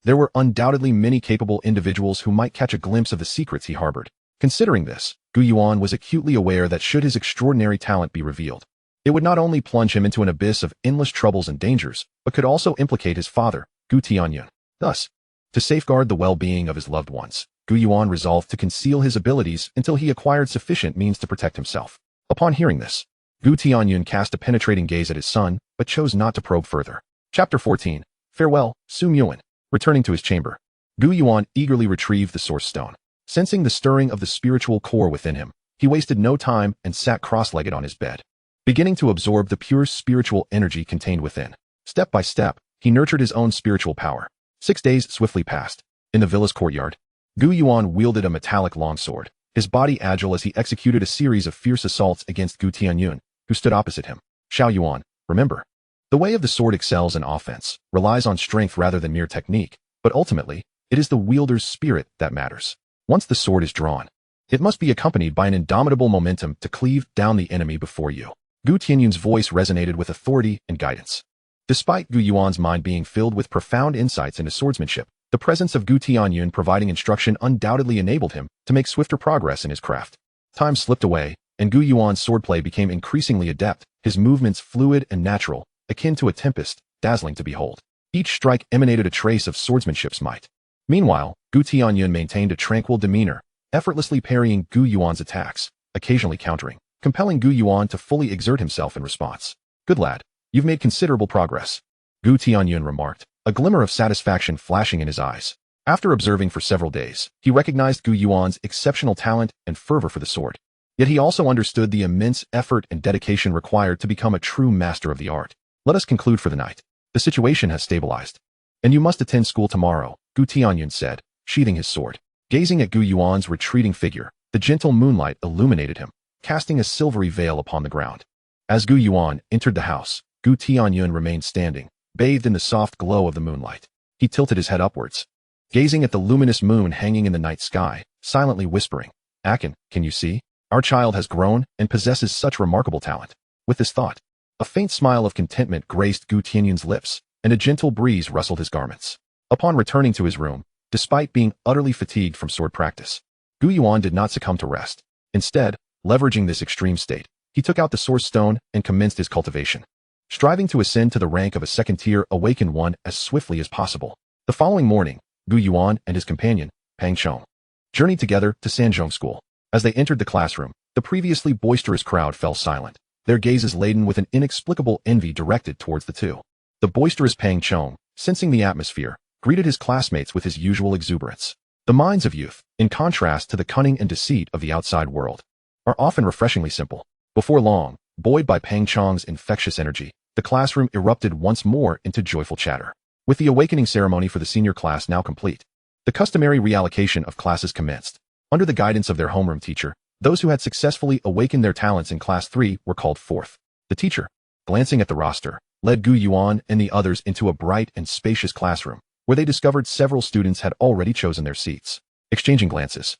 there were undoubtedly many capable individuals who might catch a glimpse of the secrets he harbored. Considering this, Gu Yuan was acutely aware that should his extraordinary talent be revealed, it would not only plunge him into an abyss of endless troubles and dangers, but could also implicate his father, Gu Tianyun. Thus, to safeguard the well-being of his loved ones, Gu Yuan resolved to conceal his abilities until he acquired sufficient means to protect himself. Upon hearing this, Gu Tianyun cast a penetrating gaze at his son, but chose not to probe further. Chapter 14. Farewell, Su Yuan. Returning to his chamber, Gu Yuan eagerly retrieved the source stone. Sensing the stirring of the spiritual core within him, he wasted no time and sat cross-legged on his bed, beginning to absorb the pure spiritual energy contained within. Step by step, he nurtured his own spiritual power. 6 days swiftly passed. In the villa's courtyard, Gu Yuan wielded a metallic longsword, his body agile as he executed a series of fierce assaults against Gu Tianyun, who stood opposite him. Xiao Yuan, remember, the way of the sword excels in offense, relies on strength rather than mere technique, but ultimately, it is the wielder's spirit that matters. Once the sword is drawn, it must be accompanied by an indomitable momentum to cleave down the enemy before you. Gu Tianyun's voice resonated with authority and guidance. Despite Gu Yuan's mind being filled with profound insights into swordsmanship, the presence of Gu Tianyun providing instruction undoubtedly enabled him to make swifter progress in his craft. Time slipped away, and Gu Yuan's swordplay became increasingly adept, his movements fluid and natural, akin to a tempest, dazzling to behold. Each strike emanated a trace of swordsmanship's might. Meanwhile, Gu Tianyun maintained a tranquil demeanor, effortlessly parrying Gu Yuan's attacks, occasionally countering, compelling Gu Yuan to fully exert himself in response. Good lad, you've made considerable progress, Gu Tianyun remarked, a glimmer of satisfaction flashing in his eyes. After observing for several days, he recognized Gu Yuan's exceptional talent and fervor for the sword. Yet he also understood the immense effort and dedication required to become a true master of the art. Let us conclude for the night. The situation has stabilized, and you must attend school tomorrow, Gu Tianyun said, sheathing his sword. Gazing at Gu Yuan's retreating figure, the gentle moonlight illuminated him, casting a silvery veil upon the ground. As Gu Yuan entered the house, Gu Tianyun remained standing, bathed in the soft glow of the moonlight. He tilted his head upwards, gazing at the luminous moon hanging in the night sky, silently whispering, "Akin, can you see? Our child has grown and possesses such remarkable talent." With this thought, a faint smile of contentment graced Gu Tianyun's lips, and a gentle breeze rustled his garments. Upon returning to his room, despite being utterly fatigued from sword practice, Gu Yuan did not succumb to rest. Instead, leveraging this extreme state, he took out the source stone and commenced his cultivation, striving to ascend to the rank of a second-tier awakened one as swiftly as possible. The following morning, Gu Yuan and his companion, Pang Chong, journeyed together to Sanzhong School. As they entered the classroom, the previously boisterous crowd fell silent, their gazes laden with an inexplicable envy directed towards the two. The boisterous Pang Chong, sensing the atmosphere, greeted his classmates with his usual exuberance. The minds of youth, in contrast to the cunning and deceit of the outside world, are often refreshingly simple. Before long, buoyed by Pang Chong's infectious energy, the classroom erupted once more into joyful chatter. With the awakening ceremony for the senior class now complete, the customary reallocation of classes commenced. Under the guidance of their homeroom teacher, those who had successfully awakened their talents in Class 3 were called forth. The teacher, glancing at the roster, led Gu Yuan and the others into a bright and spacious classroom, where they discovered several students had already chosen their seats. Exchanging glances,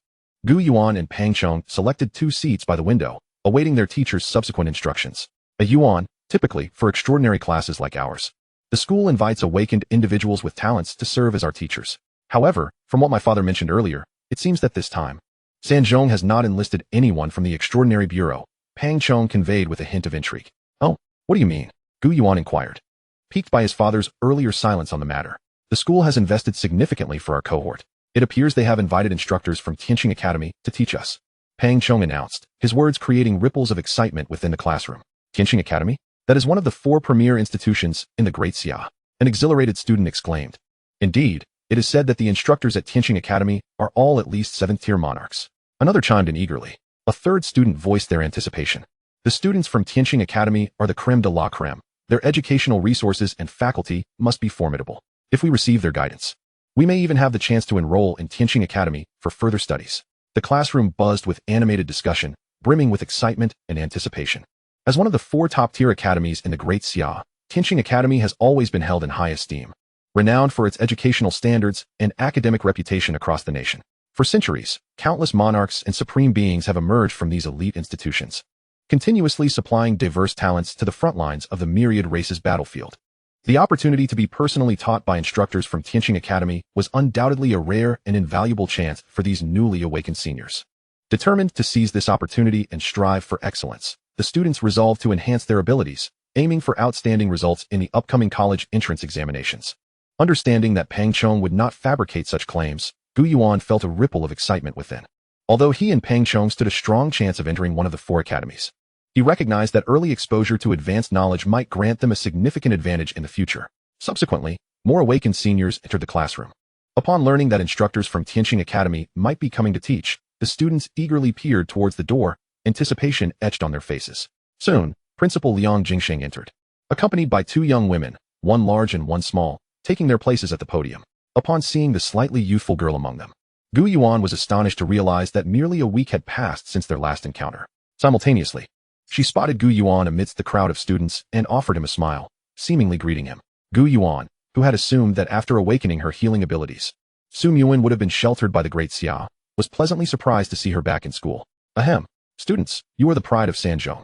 Gu Yuan and Pang Chong selected 2 seats by the window, awaiting their teacher's subsequent instructions. A Yuan, typically for extraordinary classes like ours. The school invites awakened individuals with talents to serve as our teachers. However, from what my father mentioned earlier, it seems that this time, Sanzhong has not enlisted anyone from the Extraordinary Bureau, Pang Chong conveyed with a hint of intrigue. Oh, what do you mean? Gu Yuan inquired, piqued by his father's earlier silence on the matter. The school has invested significantly for our cohort. It appears they have invited instructors from Tianqing Academy to teach us, Pang Chong announced, his words creating ripples of excitement within the classroom. Tianqing Academy? That is one of the 4 premier institutions in the Great Xia, an exhilarated student exclaimed. Indeed, it is said that the instructors at Tianqing Academy are all at least 7th-tier monarchs. Another chimed in eagerly. A third student voiced their anticipation. The students from Tianqing Academy are the creme de la creme. Their educational resources and faculty must be formidable. If we receive their guidance, we may even have the chance to enroll in Tianqing Academy for further studies. The classroom buzzed with animated discussion, brimming with excitement and anticipation. As one of the 4 top-tier academies in the Great Xia, Tianqing Academy has always been held in high esteem, renowned for its educational standards and academic reputation across the nation. For centuries, countless monarchs and supreme beings have emerged from these elite institutions, continuously supplying diverse talents to the front lines of the myriad races battlefield. The opportunity to be personally taught by instructors from Tianqing Academy was undoubtedly a rare and invaluable chance for these newly awakened seniors. Determined to seize this opportunity and strive for excellence, the students resolved to enhance their abilities, aiming for outstanding results in the upcoming college entrance examinations. Understanding that Pang Chong would not fabricate such claims, Gu Yuan felt a ripple of excitement within. Although he and Pang Chong stood a strong chance of entering one of the 4 academies, he recognized that early exposure to advanced knowledge might grant them a significant advantage in the future. Subsequently, more awakened seniors entered the classroom. Upon learning that instructors from Tianqing Academy might be coming to teach, the students eagerly peered towards the door, anticipation etched on their faces. Soon, Principal Liang Jingsheng entered, accompanied by 2 young women, one large and one small, taking their places at the podium. Upon seeing the slightly youthful girl among them, Gu Yuan was astonished to realize that merely a week had passed since their last encounter. Simultaneously, she spotted Gu Yuan amidst the crowd of students and offered him a smile, seemingly greeting him. Gu Yuan, who had assumed that after awakening her healing abilities, Su Muin would have been sheltered by the great Xia, was pleasantly surprised to see her back in school. Ahem. Students, you are the pride of Sanzhou.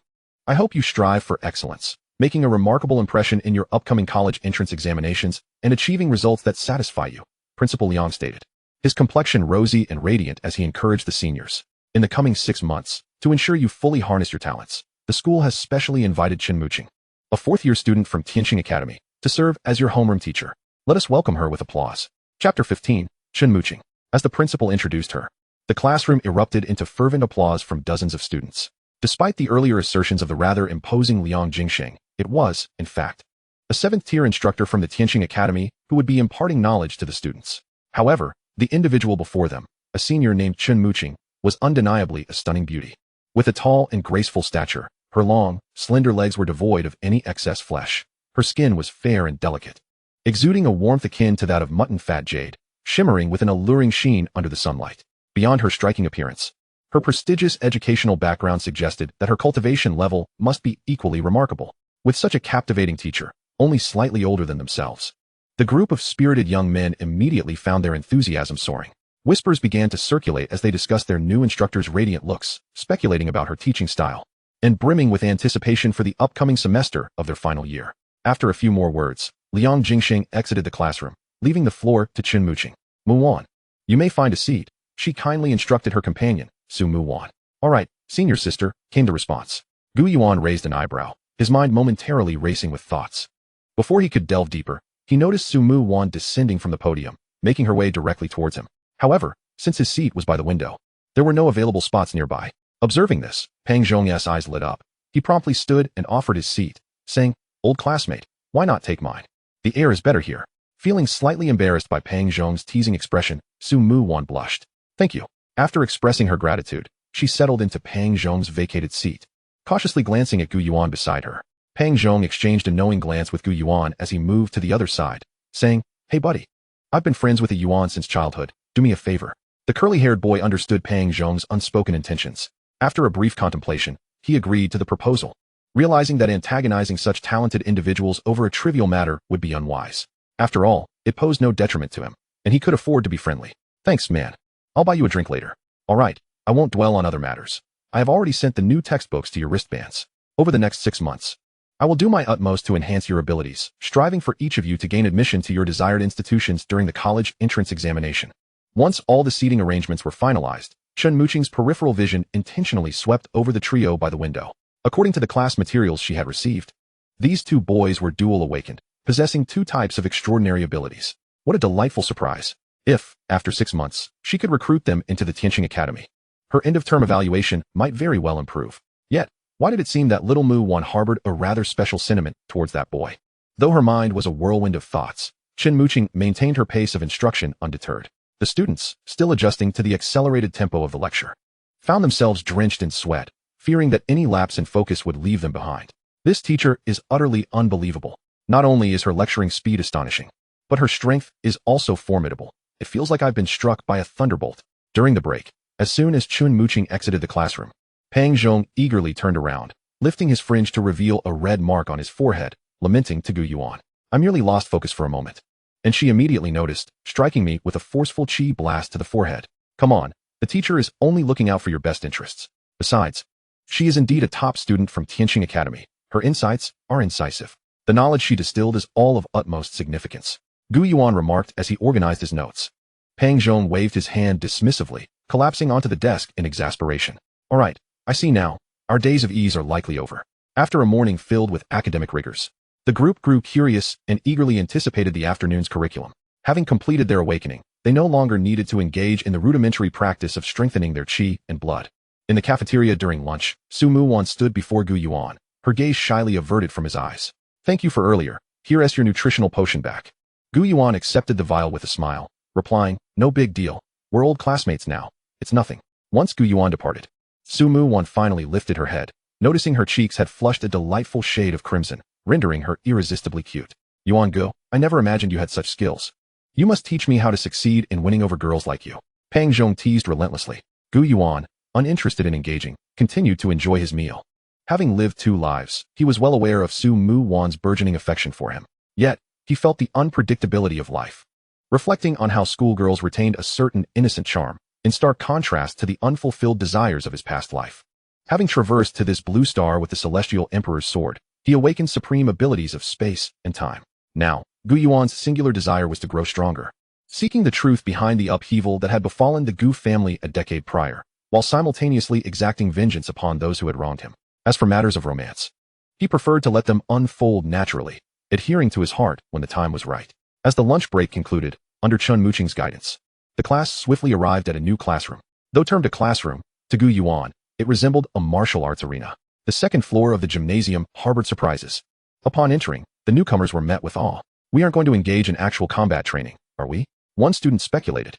I hope you strive for excellence, making a remarkable impression in your upcoming college entrance examinations and achieving results that satisfy you, Principal Liang stated, his complexion rosy and radiant as he encouraged the seniors. In the coming 6 months, to ensure you fully harness your talents, the school has specially invited Chen Muqing, a 4th-year student from Tianqing Academy, to serve as your homeroom teacher. Let us welcome her with applause. Chapter 15, Chen Muqing. As the principal introduced her, the classroom erupted into fervent applause from dozens of students. Despite the earlier assertions of the rather imposing Liang Jingsheng, it was, in fact, a 7th-tier instructor from the Tianqing Academy who would be imparting knowledge to the students. However, the individual before them, a senior named Chen Muqing, was undeniably a stunning beauty. With a tall and graceful stature, her long, slender legs were devoid of any excess flesh. Her skin was fair and delicate, exuding a warmth akin to that of mutton fat jade, shimmering with an alluring sheen under the sunlight. Beyond her striking appearance, her prestigious educational background suggested that her cultivation level must be equally remarkable. With such a captivating teacher, only slightly older than themselves, the group of spirited young men immediately found their enthusiasm soaring. Whispers began to circulate as they discussed their new instructor's radiant looks, speculating about her teaching style, and brimming with anticipation for the upcoming semester of their final year. After a few more words, Liang Jingsheng exited the classroom, leaving the floor to Chen Muqing. Muwan, you may find a seat, she kindly instructed her companion, Su Muwan. All right, senior sister, came the response. Gu Yuan raised an eyebrow, his mind momentarily racing with thoughts. Before he could delve deeper, he noticed Su Muwan descending from the podium, making her way directly towards him. However, since his seat was by the window, there were no available spots nearby. Observing this, Pang Zhong's eyes lit up. He promptly stood and offered his seat, saying, "Old classmate, why not take mine? The air is better here." Feeling slightly embarrassed by Pang Zhong's teasing expression, Su Muwan blushed. "Thank you." After expressing her gratitude, she settled into Pang Zhong's vacated seat, cautiously glancing at Gu Yuan beside her. Pang Zhong exchanged a knowing glance with Gu Yuan as he moved to the other side, saying, "Hey buddy, I've been friends with a Yuan since childhood. Do me a favor." The curly-haired boy understood Pang Zhong's unspoken intentions. After a brief contemplation, he agreed to the proposal, realizing that antagonizing such talented individuals over a trivial matter would be unwise. After all, it posed no detriment to him, and he could afford to be friendly. "Thanks, man. I'll buy you a drink later." "All right, I won't dwell on other matters. I have already sent the new textbooks to your wristbands. Over the next 6 months, I will do my utmost to enhance your abilities, striving for each of you to gain admission to your desired institutions during the college entrance examination." Once all the seating arrangements were finalized, Chen Muqing's peripheral vision intentionally swept over the trio by the window. According to the class materials she had received, these 2 boys were dual awakened, possessing 2 types of extraordinary abilities. What a delightful surprise. If, after 6 months, she could recruit them into the Tianqing Academy, her end-of-term evaluation might very well improve. Yet, why did it seem that little Muwan harbored a rather special sentiment towards that boy? Though her mind was a whirlwind of thoughts, Chen Muqing maintained her pace of instruction undeterred. The students, still adjusting to the accelerated tempo of the lecture, found themselves drenched in sweat, fearing that any lapse in focus would leave them behind. This teacher is utterly unbelievable. Not only is her lecturing speed astonishing, but her strength is also formidable. It feels like I've been struck by a thunderbolt. During the break, as soon as Chen Muqing exited the classroom, Pang Zhong eagerly turned around, lifting his fringe to reveal a red mark on his forehead, lamenting to Gu Yuan, "I merely lost focus for a moment." And she immediately noticed, striking me with a forceful chi blast to the forehead. Come on, the teacher is only looking out for your best interests. Besides, she is indeed a top student from Tianqing Academy. Her insights are incisive. The knowledge she distilled is all of utmost significance. Gu Yuan remarked as he organized his notes. Pang Zhong waved his hand dismissively, collapsing onto the desk in exasperation. All right, I see now. Our days of ease are likely over. After a morning filled with academic rigors, the group grew curious and eagerly anticipated the afternoon's curriculum. Having completed their awakening, they no longer needed to engage in the rudimentary practice of strengthening their qi and blood. In the cafeteria during lunch, Su Muwan stood before Gu Yuan, her gaze shyly averted from his eyes. Thank you for earlier. Here is your nutritional potion back. Gu Yuan accepted the vial with a smile, replying, no big deal. We're old classmates now. It's nothing. Once Gu Yuan departed, Su Muwan finally lifted her head, noticing her cheeks had flushed a delightful shade of crimson, rendering her irresistibly cute. Yuan Gu, I never imagined you had such skills. You must teach me how to succeed in winning over girls like you. Pang Zhong teased relentlessly. Gu Yuan, uninterested in engaging, continued to enjoy his meal. Having lived 2 lives, he was well aware of Su Muwan's burgeoning affection for him. Yet, he felt the unpredictability of life. Reflecting on how schoolgirls retained a certain innocent charm, in stark contrast to the unfulfilled desires of his past life. Having traversed to this blue star with the celestial emperor's sword, he awakened supreme abilities of space and time. Now, Gu Yuan's singular desire was to grow stronger, seeking the truth behind the upheaval that had befallen the Gu family a decade prior, while simultaneously exacting vengeance upon those who had wronged him. As for matters of romance, he preferred to let them unfold naturally, adhering to his heart when the time was right. As the lunch break concluded, under Chun Muqing's guidance, the class swiftly arrived at a new classroom. Though termed a classroom, to Gu Yuan, it resembled a martial arts arena. The second floor of the gymnasium harbored surprises. Upon entering, the newcomers were met with awe. We aren't going to engage in actual combat training, are we? One student speculated.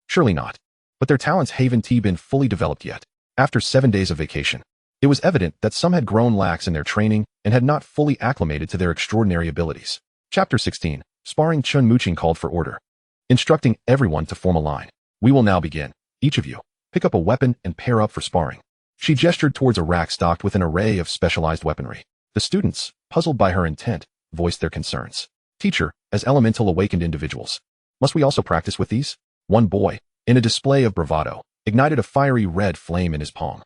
Surely not. But their talents haven't been fully developed yet. After 7 days of vacation, it was evident that some had grown lax in their training and had not fully acclimated to their extraordinary abilities. Chapter 16. Sparring. Chun Muqing called for order, instructing everyone to form a line. We will now begin. Each of you, pick up a weapon and pair up for sparring. She gestured towards a rack stocked with an array of specialized weaponry. The students, puzzled by her intent, voiced their concerns. Teacher, as elemental awakened individuals, must we also practice with these? One boy, in a display of bravado, ignited a fiery red flame in his palm.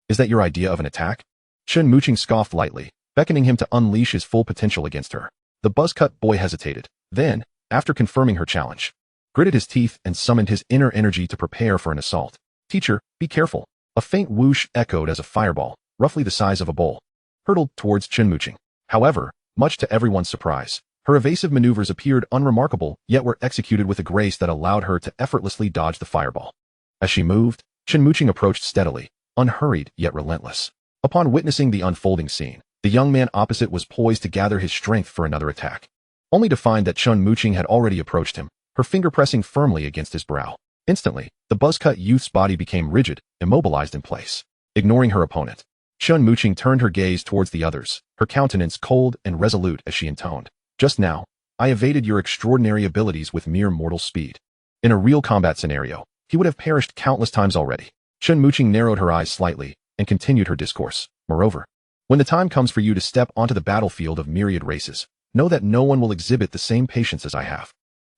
Is that your idea of an attack? Chun Muqing scoffed lightly, beckoning him to unleash his full potential against her. The buzzcut boy hesitated. Then, after confirming her challenge, gritted his teeth and summoned his inner energy to prepare for an assault. Teacher, be careful. A faint whoosh echoed as a fireball, roughly the size of a bowl, hurtled towards Chun Muqing. However, much to everyone's surprise, her evasive maneuvers appeared unremarkable, yet were executed with a grace that allowed her to effortlessly dodge the fireball. As she moved, Chun Muqing approached steadily, unhurried yet relentless. Upon witnessing the unfolding scene, the young man opposite was poised to gather his strength for another attack, only to find that Chun Muqing had already approached him, her finger pressing firmly against his brow. Instantly, the buzzcut youth's body became rigid, immobilized in place. Ignoring her opponent, Chun Muqing turned her gaze towards the others, her countenance cold and resolute as she intoned. Just now, I evaded your extraordinary abilities with mere mortal speed. In a real combat scenario, he would have perished countless times already. Chun Muqing narrowed her eyes slightly and continued her discourse. Moreover, when the time comes for you to step onto the battlefield of myriad races, know that no one will exhibit the same patience as I have,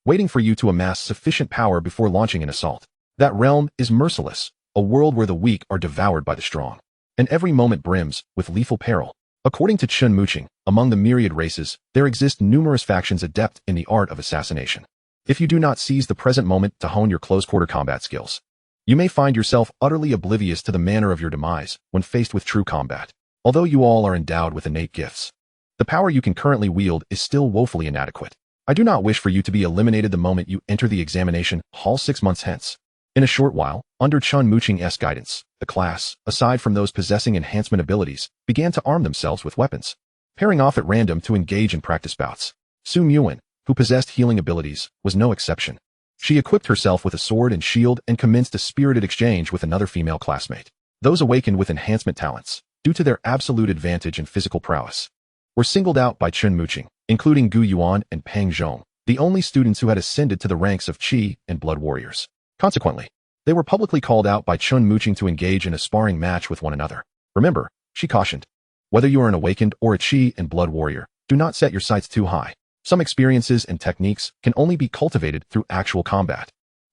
waiting for you to amass sufficient power before launching an assault. That realm is merciless, a world where the weak are devoured by the strong, and every moment brims with lethal peril. According to Chun Muqing, among the myriad races, there exist numerous factions adept in the art of assassination. If you do not seize the present moment to hone your close-quarter combat skills, you may find yourself utterly oblivious to the manner of your demise when faced with true combat. Although you all are endowed with innate gifts, the power you can currently wield is still woefully inadequate. I do not wish for you to be eliminated the moment you enter the examination hall 6 months hence. In a short while, under Chun Muqing's guidance, the class, aside from those possessing enhancement abilities, began to arm themselves with weapons, pairing off at random to engage in practice bouts. Su Yuan, who possessed healing abilities, was no exception. She equipped herself with a sword and shield and commenced a spirited exchange with another female classmate. Those awakened with enhancement talents, due to their absolute advantage in physical prowess, were singled out by Chun Muqing, including Gu Yuan and Pang Zhong, the only students who had ascended to the ranks of Qi and Blood Warriors. Consequently, they were publicly called out by Chun Muqing to engage in a sparring match with one another. Remember, she cautioned, whether you are an awakened or a Qi and Blood Warrior, do not set your sights too high. Some experiences and techniques can only be cultivated through actual combat.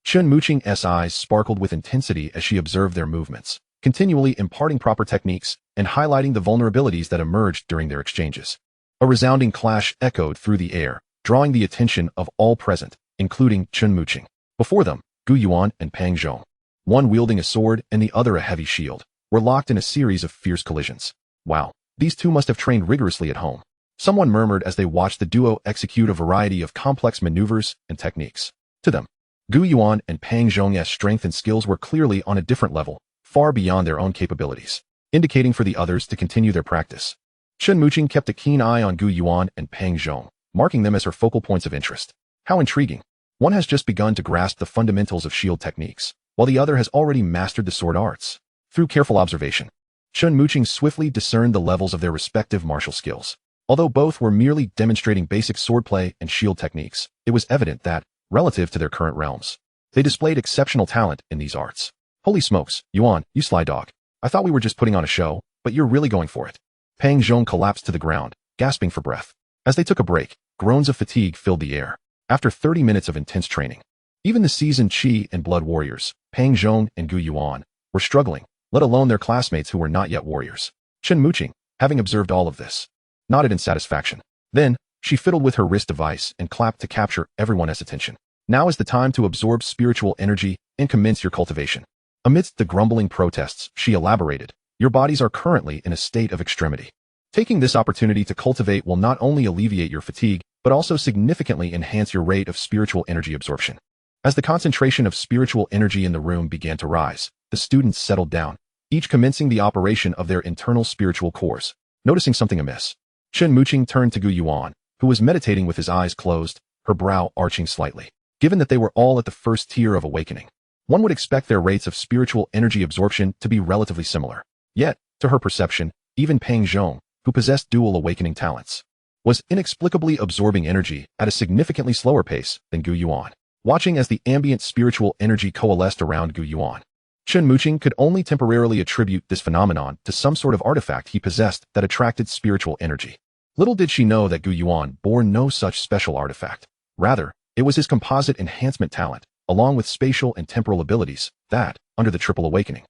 Chun Muqing's eyes sparkled with intensity as she observed their movements, continually imparting proper techniques and highlighting the vulnerabilities that emerged during their exchanges. A resounding clash echoed through the air, drawing the attention of all present, including Chun Muqing. Before them, Gu Yuan and Pang Zhong, one wielding a sword and the other a heavy shield, were locked in a series of fierce collisions. Wow, these two must have trained rigorously at home. Someone murmured as they watched the duo execute a variety of complex maneuvers and techniques. To them, Gu Yuan and Pang Zhong's strength and skills were clearly on a different level, far beyond their own capabilities, indicating for the others to continue their practice. Chun Muqing kept a keen eye on Gu Yuan and Pang Zhong, marking them as her focal points of interest. How intriguing. One has just begun to grasp the fundamentals of shield techniques, while the other has already mastered the sword arts. Through careful observation, Chun Muqing swiftly discerned the levels of their respective martial skills. Although both were merely demonstrating basic swordplay and shield techniques, it was evident that, relative to their current realms, they displayed exceptional talent in these arts. Holy smokes, Yuan, you sly dog. I thought we were just putting on a show, but you're really going for it. Pang Zhong collapsed to the ground, gasping for breath. As they took a break, groans of fatigue filled the air. After 30 minutes of intense training, even the seasoned Qi and blood warriors, Pang Zhong and Gu Yuan, were struggling, let alone their classmates who were not yet warriors. Chun Muqing, having observed all of this, nodded in satisfaction. Then, she fiddled with her wrist device and clapped to capture everyone's attention. Now is the time to absorb spiritual energy and commence your cultivation. Amidst the grumbling protests, she elaborated, your bodies are currently in a state of extremity. Taking this opportunity to cultivate will not only alleviate your fatigue, but also significantly enhance your rate of spiritual energy absorption. As the concentration of spiritual energy in the room began to rise, the students settled down, each commencing the operation of their internal spiritual cores. Noticing something amiss, Chun Muqing turned to Gu Yuan, who was meditating with his eyes closed, her brow arching slightly. Given that they were all at the first tier of awakening, one would expect their rates of spiritual energy absorption to be relatively similar. Yet, to her perception, even Pang Zhong, who possessed dual awakening talents, was inexplicably absorbing energy at a significantly slower pace than Gu Yuan. Watching as the ambient spiritual energy coalesced around Gu Yuan, Chun Muqing could only temporarily attribute this phenomenon to some sort of artifact he possessed that attracted spiritual energy. Little did she know that Gu Yuan bore no such special artifact. Rather, it was his composite enhancement talent, along with spatial and temporal abilities, that, under the triple awakening,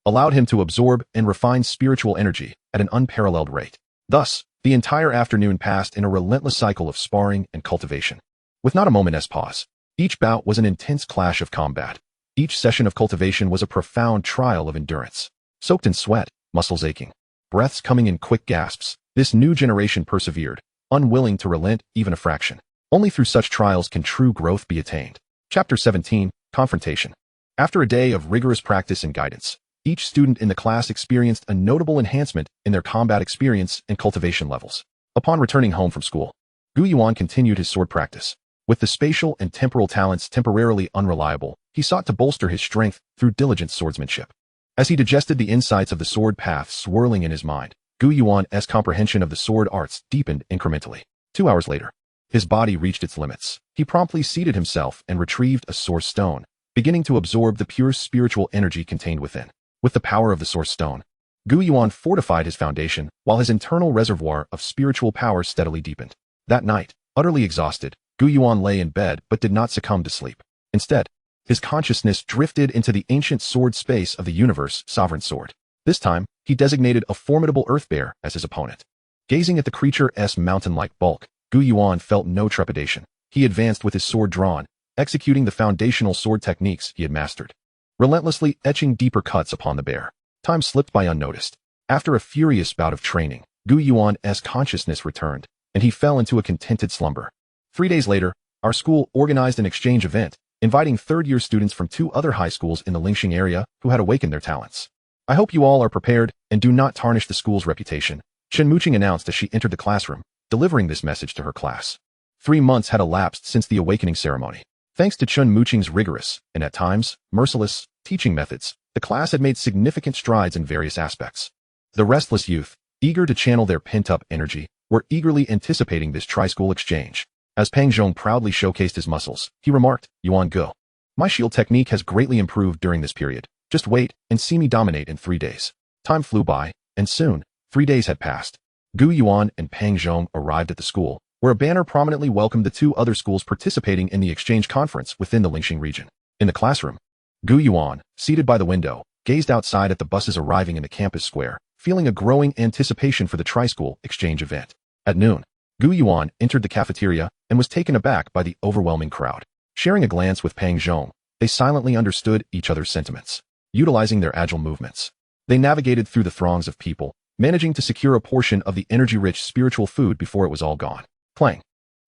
allowed him to absorb and refine spiritual energy at an unparalleled rate. Thus, the entire afternoon passed in a relentless cycle of sparring and cultivation. With not a moment's pause, each bout was an intense clash of combat. Each session of cultivation was a profound trial of endurance. Soaked in sweat, muscles aching, breaths coming in quick gasps, this new generation persevered, unwilling to relent even a fraction. Only through such trials can true growth be attained. Chapter 17, Confrontation. After a day of rigorous practice and guidance, each student in the class experienced a notable enhancement in their combat experience and cultivation levels. Upon returning home from school, Gu Yuan continued his sword practice. With the spatial and temporal talents temporarily unreliable, he sought to bolster his strength through diligent swordsmanship. As he digested the insights of the sword path swirling in his mind, Gu Yuan's comprehension of the sword arts deepened incrementally. 2 hours later, his body reached its limits. He promptly seated himself and retrieved a source stone, beginning to absorb the pure spiritual energy contained within. With the power of the source stone, Gu Yuan fortified his foundation, while his internal reservoir of spiritual power steadily deepened. That night, utterly exhausted, Gu Yuan lay in bed but did not succumb to sleep. Instead, his consciousness drifted into the ancient sword space of the universe sovereign sword. This time, he designated a formidable earth bear as his opponent. Gazing at the creature's mountain-like bulk, Gu Yuan felt no trepidation. He advanced with his sword drawn, executing the foundational sword techniques he had mastered, relentlessly etching deeper cuts upon the bear. Time slipped by unnoticed. After a furious bout of training, Gu Yuan's consciousness returned, and he fell into a contented slumber. 3 days later, our school organized an exchange event, inviting third-year students from 2 other high schools in the Lingxing area who had awakened their talents. I hope you all are prepared and do not tarnish the school's reputation, Chun Muqing announced as she entered the classroom, delivering this message to her class. 3 months had elapsed since the awakening ceremony. Thanks to Chun Muqing's rigorous, and at times, merciless, teaching methods, the class had made significant strides in various aspects. The restless youth, eager to channel their pent-up energy, were eagerly anticipating this tri-school exchange. As Pang Zhong proudly showcased his muscles, he remarked, Yuan go. My shield technique has greatly improved during this period. Just wait and see me dominate in 3 days. Time flew by, and soon, 3 days had passed. Gu Yuan and Pang Zhong arrived at the school, where a banner prominently welcomed the 2 other schools participating in the exchange conference within the Lingxing region. In the classroom, Gu Yuan, seated by the window, gazed outside at the buses arriving in the campus square, feeling a growing anticipation for the tri-school exchange event. At noon, Gu Yuan entered the cafeteria and was taken aback by the overwhelming crowd. Sharing a glance with Pang Zhong, they silently understood each other's sentiments. Utilizing their agile movements, they navigated through the throngs of people, managing to secure a portion of the energy-rich spiritual food before it was all gone. Clang.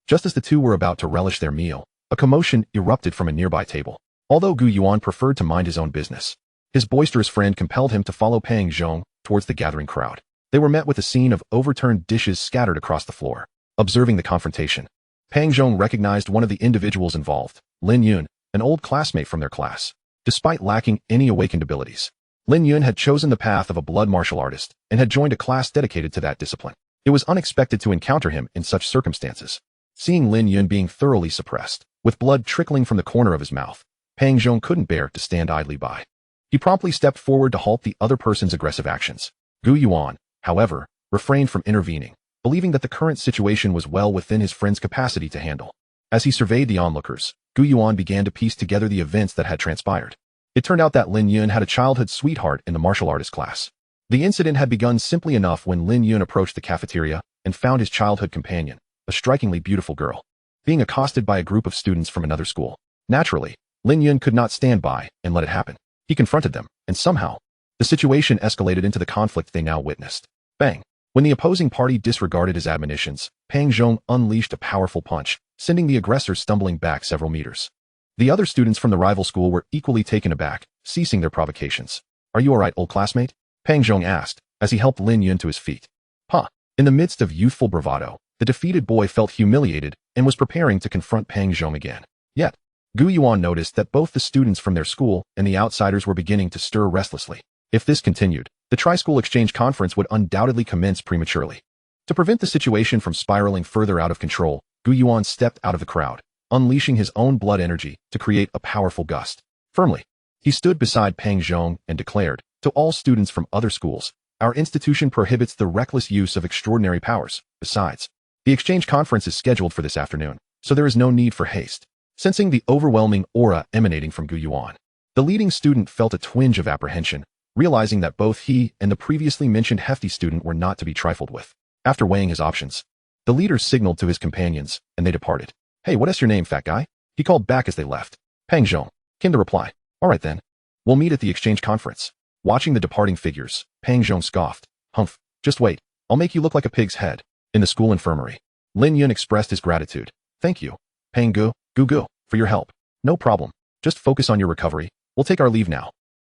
Just as the two were about to relish their meal, a commotion erupted from a nearby table. Although Gu Yuan preferred to mind his own business, his boisterous friend compelled him to follow Pang Zhong towards the gathering crowd. They were met with a scene of overturned dishes scattered across the floor. Observing the confrontation, Pang Zhong recognized one of the individuals involved, Lin Yun, an old classmate from their class. Despite lacking any awakened abilities, Lin Yun had chosen the path of a blood martial artist and had joined a class dedicated to that discipline. It was unexpected to encounter him in such circumstances. Seeing Lin Yun being thoroughly suppressed, with blood trickling from the corner of his mouth, Pang Zhong couldn't bear to stand idly by. He promptly stepped forward to halt the other person's aggressive actions. Gu Yuan, however, refrained from intervening, believing that the current situation was well within his friend's capacity to handle. As he surveyed the onlookers, Gu Yuan began to piece together the events that had transpired. It turned out that Lin Yun had a childhood sweetheart in the martial artist class. The incident had begun simply enough when Lin Yun approached the cafeteria and found his childhood companion, a strikingly beautiful girl, being accosted by a group of students from another school. Naturally, Lin Yun could not stand by and let it happen. He confronted them, and somehow, the situation escalated into the conflict they now witnessed. Bang! When the opposing party disregarded his admonitions, Pang Zhong unleashed a powerful punch, sending the aggressor stumbling back several meters. The other students from the rival school were equally taken aback, ceasing their provocations. "Are you alright, old classmate?" Pang Zhong asked, as he helped Lin Yun to his feet. "Huh." In the midst of youthful bravado, the defeated boy felt humiliated and was preparing to confront Pang Zhong again. Yet, Gu Yuan noticed that both the students from their school and the outsiders were beginning to stir restlessly. If this continued, the tri-school exchange conference would undoubtedly commence prematurely. To prevent the situation from spiraling further out of control, Gu Yuan stepped out of the crowd, unleashing his own blood energy to create a powerful gust. Firmly, he stood beside Pang Zhong and declared, to all students from other schools, "Our institution prohibits the reckless use of extraordinary powers. Besides, the exchange conference is scheduled for this afternoon, so there is no need for haste." Sensing the overwhelming aura emanating from Gu Yuan, the leading student felt a twinge of apprehension, realizing that both he and the previously mentioned hefty student were not to be trifled with. After weighing his options, the leader signaled to his companions, and they departed. "Hey, what is your name, fat guy?" he called back as they left. "Pang Zhong," came the reply. "All right then. We'll meet at the exchange conference." Watching the departing figures, Pang Zhong scoffed. "Humph, just wait. I'll make you look like a pig's head." In the school infirmary, Lin Yun expressed his gratitude. "Thank you, Pang Gu, for your help." "No problem. Just focus on your recovery. We'll take our leave now."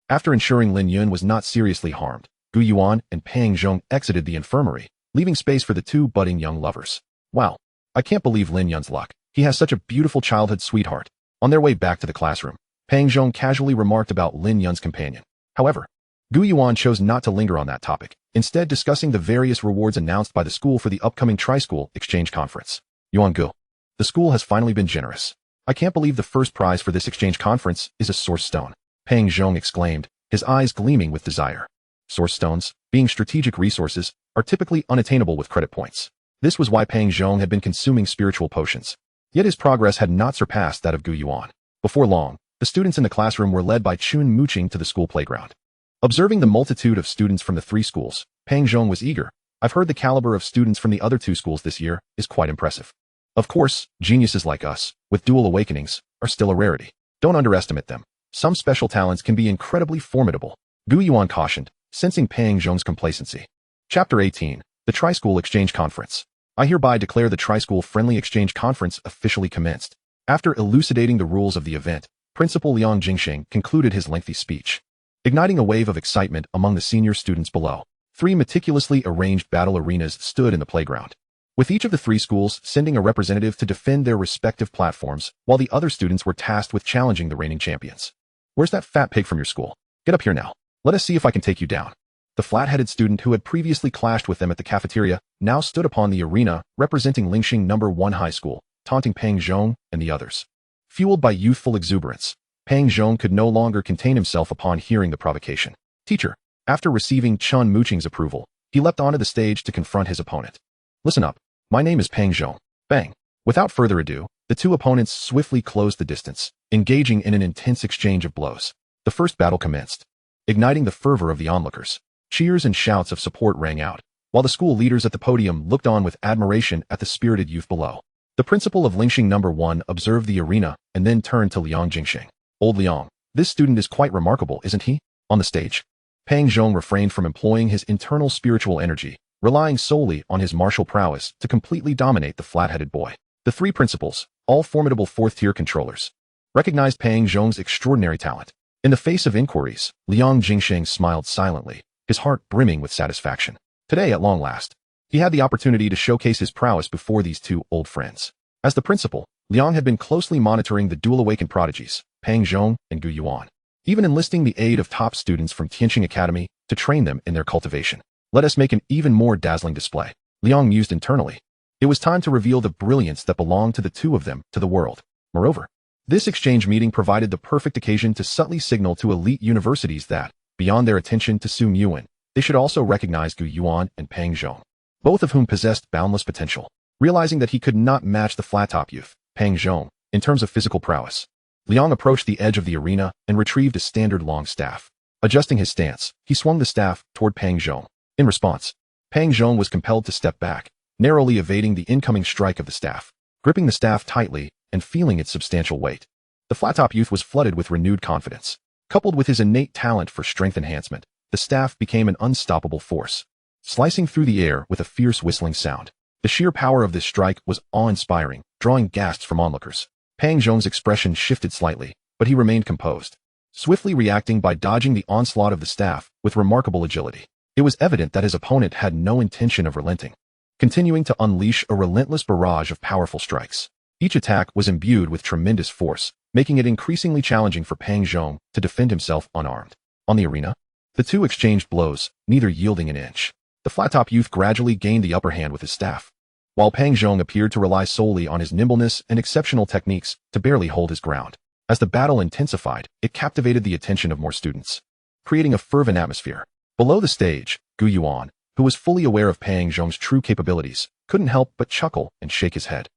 After ensuring Lin Yun was not seriously harmed, Gu Yuan and Pang Zhong exited the infirmary, leaving space for the two budding young lovers. "Wow, I can't believe Lin Yun's luck. He has such a beautiful childhood sweetheart." On their way back to the classroom, Pang Zhong casually remarked about Lin Yun's companion. However, Gu Yuan chose not to linger on that topic, instead discussing the various rewards announced by the school for the upcoming tri-school exchange conference. "Yuan Gu, the school has finally been generous. I can't believe the first prize for this exchange conference is a source stone," Pang Zhong exclaimed, his eyes gleaming with desire. Source stones, being strategic resources, are typically unattainable with credit points. This was why Pang Zhong had been consuming spiritual potions. Yet his progress had not surpassed that of Gu Yuan. Before long, the students in the classroom were led by Chun mooching to the school playground. Observing the multitude of students from the three schools, Pang Zhong was eager. "I've heard the caliber of students from the other two schools this year is quite impressive. Of course, geniuses like us, with dual awakenings, are still a rarity. Don't underestimate them. Some special talents can be incredibly formidable," Gu Yuan cautioned, sensing Pang Zhong's complacency. Chapter 18, The Tri-School Exchange Conference. I hereby declare the Tri-School Friendly Exchange Conference officially commenced. After elucidating the rules of the event, Principal Liang Jingsheng concluded his lengthy speech, igniting a wave of excitement among the senior students below. 3 meticulously arranged battle arenas stood in the playground, with each of the 3 schools sending a representative to defend their respective platforms, while the other students were tasked with challenging the reigning champions. "Where's that fat pig from your school? Get up here now. Let us see if I can take you down." The flat-headed student who had previously clashed with them at the cafeteria now stood upon the arena representing Lingxing No. 1 High School, taunting Pang Zhong and the others. Fueled by youthful exuberance, Pang Zhong could no longer contain himself upon hearing the provocation. "Teacher." After receiving Chun Mooching's approval, he leapt onto the stage to confront his opponent. "Listen up. My name is Pang Zhong." Bang. Without further ado, the The two opponents swiftly closed the distance, engaging in an intense exchange of blows. The first battle commenced, igniting the fervor of the onlookers. Cheers and shouts of support rang out, while the school leaders at the podium looked on with admiration at the spirited youth below. The principal of Lingxing No. 1 observed the arena and then turned to Liang Jingxing. Old Liang, this student is quite remarkable, isn't he? On the stage, Pang Zhong refrained from employing his internal spiritual energy, relying solely on his martial prowess to completely dominate the flat-headed boy. The three principals, all formidable fourth-tier controllers, recognized Pang Zhong's extraordinary talent. In the face of inquiries, Liang Jingxing smiled silently, his heart brimming with satisfaction. Today, at long last, he had the opportunity to showcase his prowess before these two old friends. As the principal, Liang had been closely monitoring the dual awakened prodigies, Pang Zhong and Gu Yuan, even enlisting the aid of top students from Tianqing Academy to train them in their cultivation. Let us make an even more dazzling display, Liang mused internally. It was time to reveal the brilliance that belonged to the two of them to the world. Moreover, this exchange meeting provided the perfect occasion to subtly signal to elite universities that, beyond their attention to Su Yuan, they should also recognize Gu Yuan and Pang Zhong, both of whom possessed boundless potential. Realizing that he could not match the flat-top youth, Pang Zhong, in terms of physical prowess, Liang approached the edge of the arena and retrieved a standard long staff. Adjusting his stance, he swung the staff toward Pang Zhong. In response, Pang Zhong was compelled to step back, narrowly evading the incoming strike of the staff. Gripping the staff tightly and feeling its substantial weight, the flat-top youth was flooded with renewed confidence. Coupled with his innate talent for strength enhancement, the staff became an unstoppable force, slicing through the air with a fierce whistling sound. The sheer power of this strike was awe-inspiring, drawing gasps from onlookers. Pang Zhong's expression shifted slightly, but he remained composed, swiftly reacting by dodging the onslaught of the staff with remarkable agility. It was evident that his opponent had no intention of relenting, continuing to unleash a relentless barrage of powerful strikes. Each attack was imbued with tremendous force, making it increasingly challenging for Pang Zhong to defend himself unarmed. On the arena, the two exchanged blows, neither yielding an inch. The flat-top youth gradually gained the upper hand with his staff, while Pang Zhong appeared to rely solely on his nimbleness and exceptional techniques to barely hold his ground. As the battle intensified, it captivated the attention of more students, creating a fervent atmosphere. Below the stage, Gu Yuan, who was fully aware of Pang Zhong's true capabilities, couldn't help but chuckle and shake his head.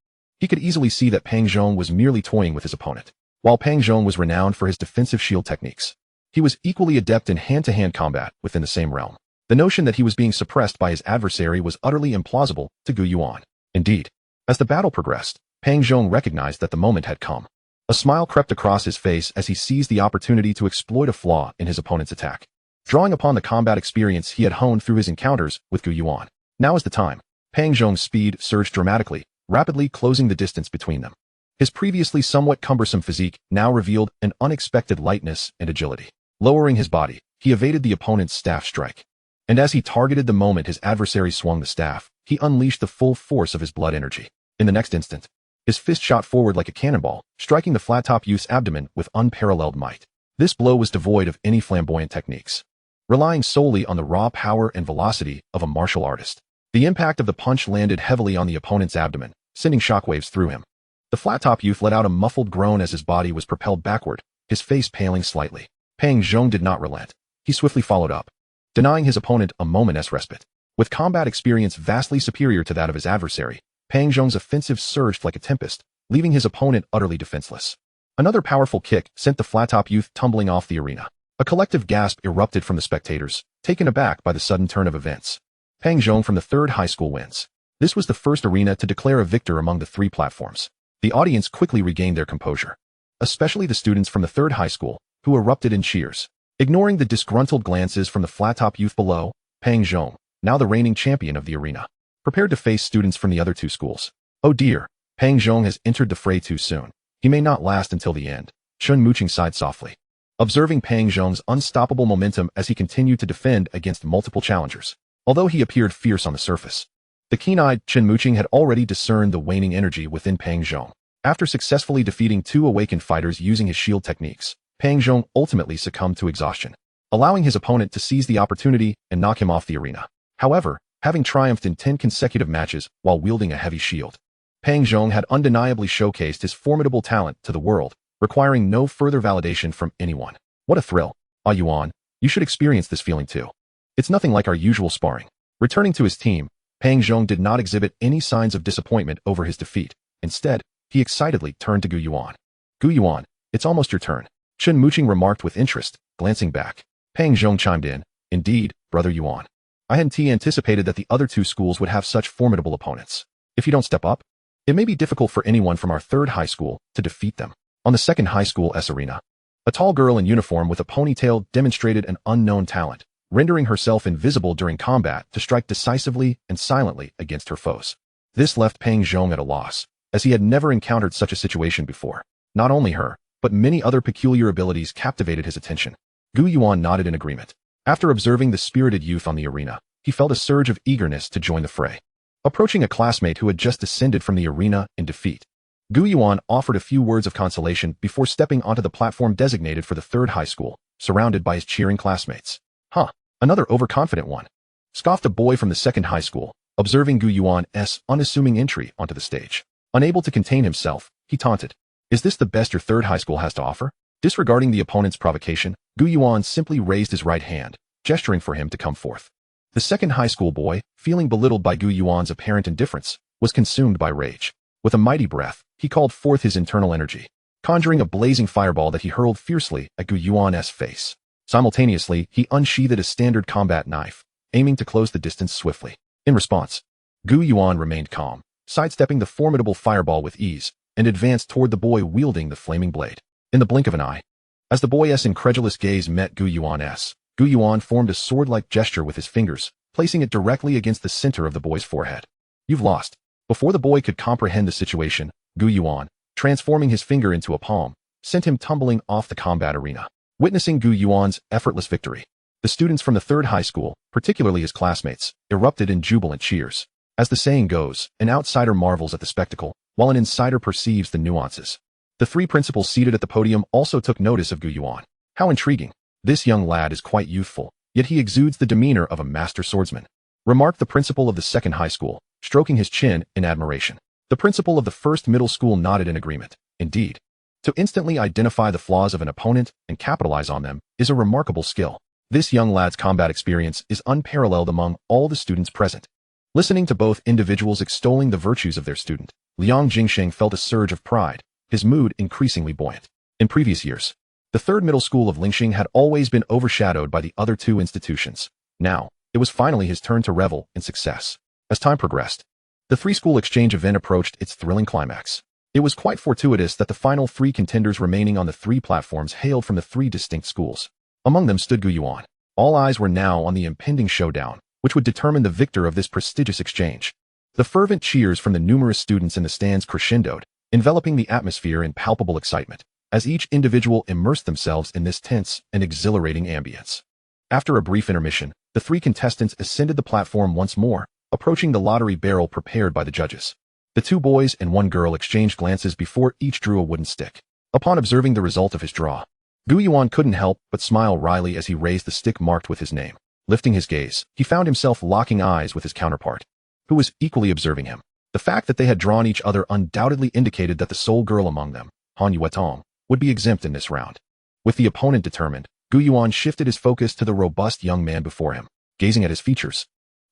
He could easily see that Pang Zhong was merely toying with his opponent. While Pang Zhong was renowned for his defensive shield techniques, he was equally adept in hand-to-hand combat within the same realm. The notion that he was being suppressed by his adversary was utterly implausible to Gu Yuan. Indeed, as the battle progressed, Pang Zhong recognized that the moment had come. A smile crept across his face as he seized the opportunity to exploit a flaw in his opponent's attack, drawing upon the combat experience he had honed through his encounters with Gu Yuan. Now is the time. Pang Zhong's speed surged dramatically, rapidly closing the distance between them. His previously somewhat cumbersome physique now revealed an unexpected lightness and agility. Lowering his body, he evaded the opponent's staff strike. And as he targeted the moment his adversary swung the staff, he unleashed the full force of his blood energy. In the next instant, his fist shot forward like a cannonball, striking the flat-top youth's abdomen with unparalleled might. This blow was devoid of any flamboyant techniques, relying solely on the raw power and velocity of a martial artist. The impact of the punch landed heavily on the opponent's abdomen, sending shockwaves through him. The flat-top youth let out a muffled groan as his body was propelled backward, his face paling slightly. Pang Zhong did not relent. He swiftly followed up, denying his opponent a moment's respite. With combat experience vastly superior to that of his adversary, Pang Zhong's offensive surged like a tempest, leaving his opponent utterly defenseless. Another powerful kick sent the flat-top youth tumbling off the arena. A collective gasp erupted from the spectators, taken aback by the sudden turn of events. Pang Zhong from the 3rd high school wins. This was the first arena to declare a victor among the 3 platforms. The audience quickly regained their composure, especially the students from the 3rd high school, who erupted in cheers. Ignoring the disgruntled glances from the flat-top youth below, Pang Zhong, now the reigning champion of the arena, prepared to face students from the other 2 schools. Oh dear, Pang Zhong has entered the fray too soon. He may not last until the end. Chun Muqing sighed softly, observing Pang Zhong's unstoppable momentum as he continued to defend against multiple challengers. Although he appeared fierce on the surface, the keen-eyed Chun Muqing had already discerned the waning energy within Pang Zhong. After successfully defeating 2 awakened fighters using his shield techniques, Pang Zhong ultimately succumbed to exhaustion, allowing his opponent to seize the opportunity and knock him off the arena. However, having triumphed in 10 consecutive matches while wielding a heavy shield, Pang Zhong had undeniably showcased his formidable talent to the world, requiring no further validation from anyone. What a thrill. Ah Yuan, you should experience this feeling too. It's nothing like our usual sparring. Returning to his team, Pang Zhong did not exhibit any signs of disappointment over his defeat. Instead, He excitedly turned to Gu Yuan. Gu Yuan, it's almost your turn. Chen Muqing remarked with interest, glancing back. Pang Zhong chimed in. Indeed, Brother Yuan. I hadn't anticipated that the other two schools would have such formidable opponents. If you don't step up, it may be difficult for anyone from our third high school to defeat them. On the second high school S arena, a tall girl in uniform with a ponytail demonstrated an unknown talent, rendering herself invisible during combat to strike decisively and silently against her foes. This left Pang Zhong at a loss, as he had never encountered such a situation before. Not only her, but many other peculiar abilities captivated his attention. Gu Yuan nodded in agreement. After observing the spirited youth on the arena, he felt a surge of eagerness to join the fray. Approaching a classmate who had just descended from the arena in defeat, Gu Yuan offered a few words of consolation before stepping onto the platform designated for the third high school, surrounded by his cheering classmates. Huh, another overconfident one, scoffed a boy from the second high school, observing Gu Yuan's unassuming entry onto the stage. Unable to contain himself, he taunted. Is this the best your third high school has to offer? Disregarding the opponent's provocation, Gu Yuan simply raised his right hand, gesturing for him to come forth. The second high school boy, feeling belittled by Gu Yuan's apparent indifference, was consumed by rage. With a mighty breath, he called forth his internal energy, conjuring a blazing fireball that he hurled fiercely at Gu Yuan's face. Simultaneously, he unsheathed a standard combat knife, aiming to close the distance swiftly. In response, Gu Yuan remained calm, sidestepping the formidable fireball with ease, and advanced toward the boy wielding the flaming blade. In the blink of an eye, as the boy's incredulous gaze met Gu Yuan formed a sword-like gesture with his fingers, placing it directly against the center of the boy's forehead. You've lost. Before the boy could comprehend the situation, Gu Yuan, transforming his finger into a palm, sent him tumbling off the combat arena. Witnessing Gu Yuan's effortless victory, the students from the third high school, particularly his classmates, erupted in jubilant cheers. As the saying goes, an outsider marvels at the spectacle, while an insider perceives the nuances. The three principals seated at the podium also took notice of Gu Yuan. How intriguing. This young lad is quite youthful, yet he exudes the demeanor of a master swordsman, remarked the principal of the second high school, stroking his chin in admiration. The principal of the first middle school nodded in agreement. Indeed, to instantly identify the flaws of an opponent and capitalize on them is a remarkable skill. This young lad's combat experience is unparalleled among all the students present. Listening to both individuals extolling the virtues of their student, Liang Jingsheng felt a surge of pride, his mood increasingly buoyant. In previous years, the third middle school of Lingxing had always been overshadowed by the other two institutions. Now, it was finally his turn to revel in success. As time progressed, the three-school exchange event approached its thrilling climax. It was quite fortuitous that the final three contenders remaining on the three platforms hailed from the three distinct schools. Among them stood Gu Yuan. All eyes were now on the impending showdown, which would determine the victor of this prestigious exchange. The fervent cheers from the numerous students in the stands crescendoed, enveloping the atmosphere in palpable excitement, as each individual immersed themselves in this tense and exhilarating ambience. After a brief intermission, the three contestants ascended the platform once more, approaching the lottery barrel prepared by the judges. The two boys and one girl exchanged glances before each drew a wooden stick. Upon observing the result of his draw, Gu Yuan couldn't help but smile wryly as he raised the stick marked with his name. Lifting his gaze, he found himself locking eyes with his counterpart, who was equally observing him. The fact that they had drawn each other undoubtedly indicated that the sole girl among them, Han Yuetong, would be exempt in this round. With the opponent determined, Gu Yuan shifted his focus to the robust young man before him. Gazing at his features,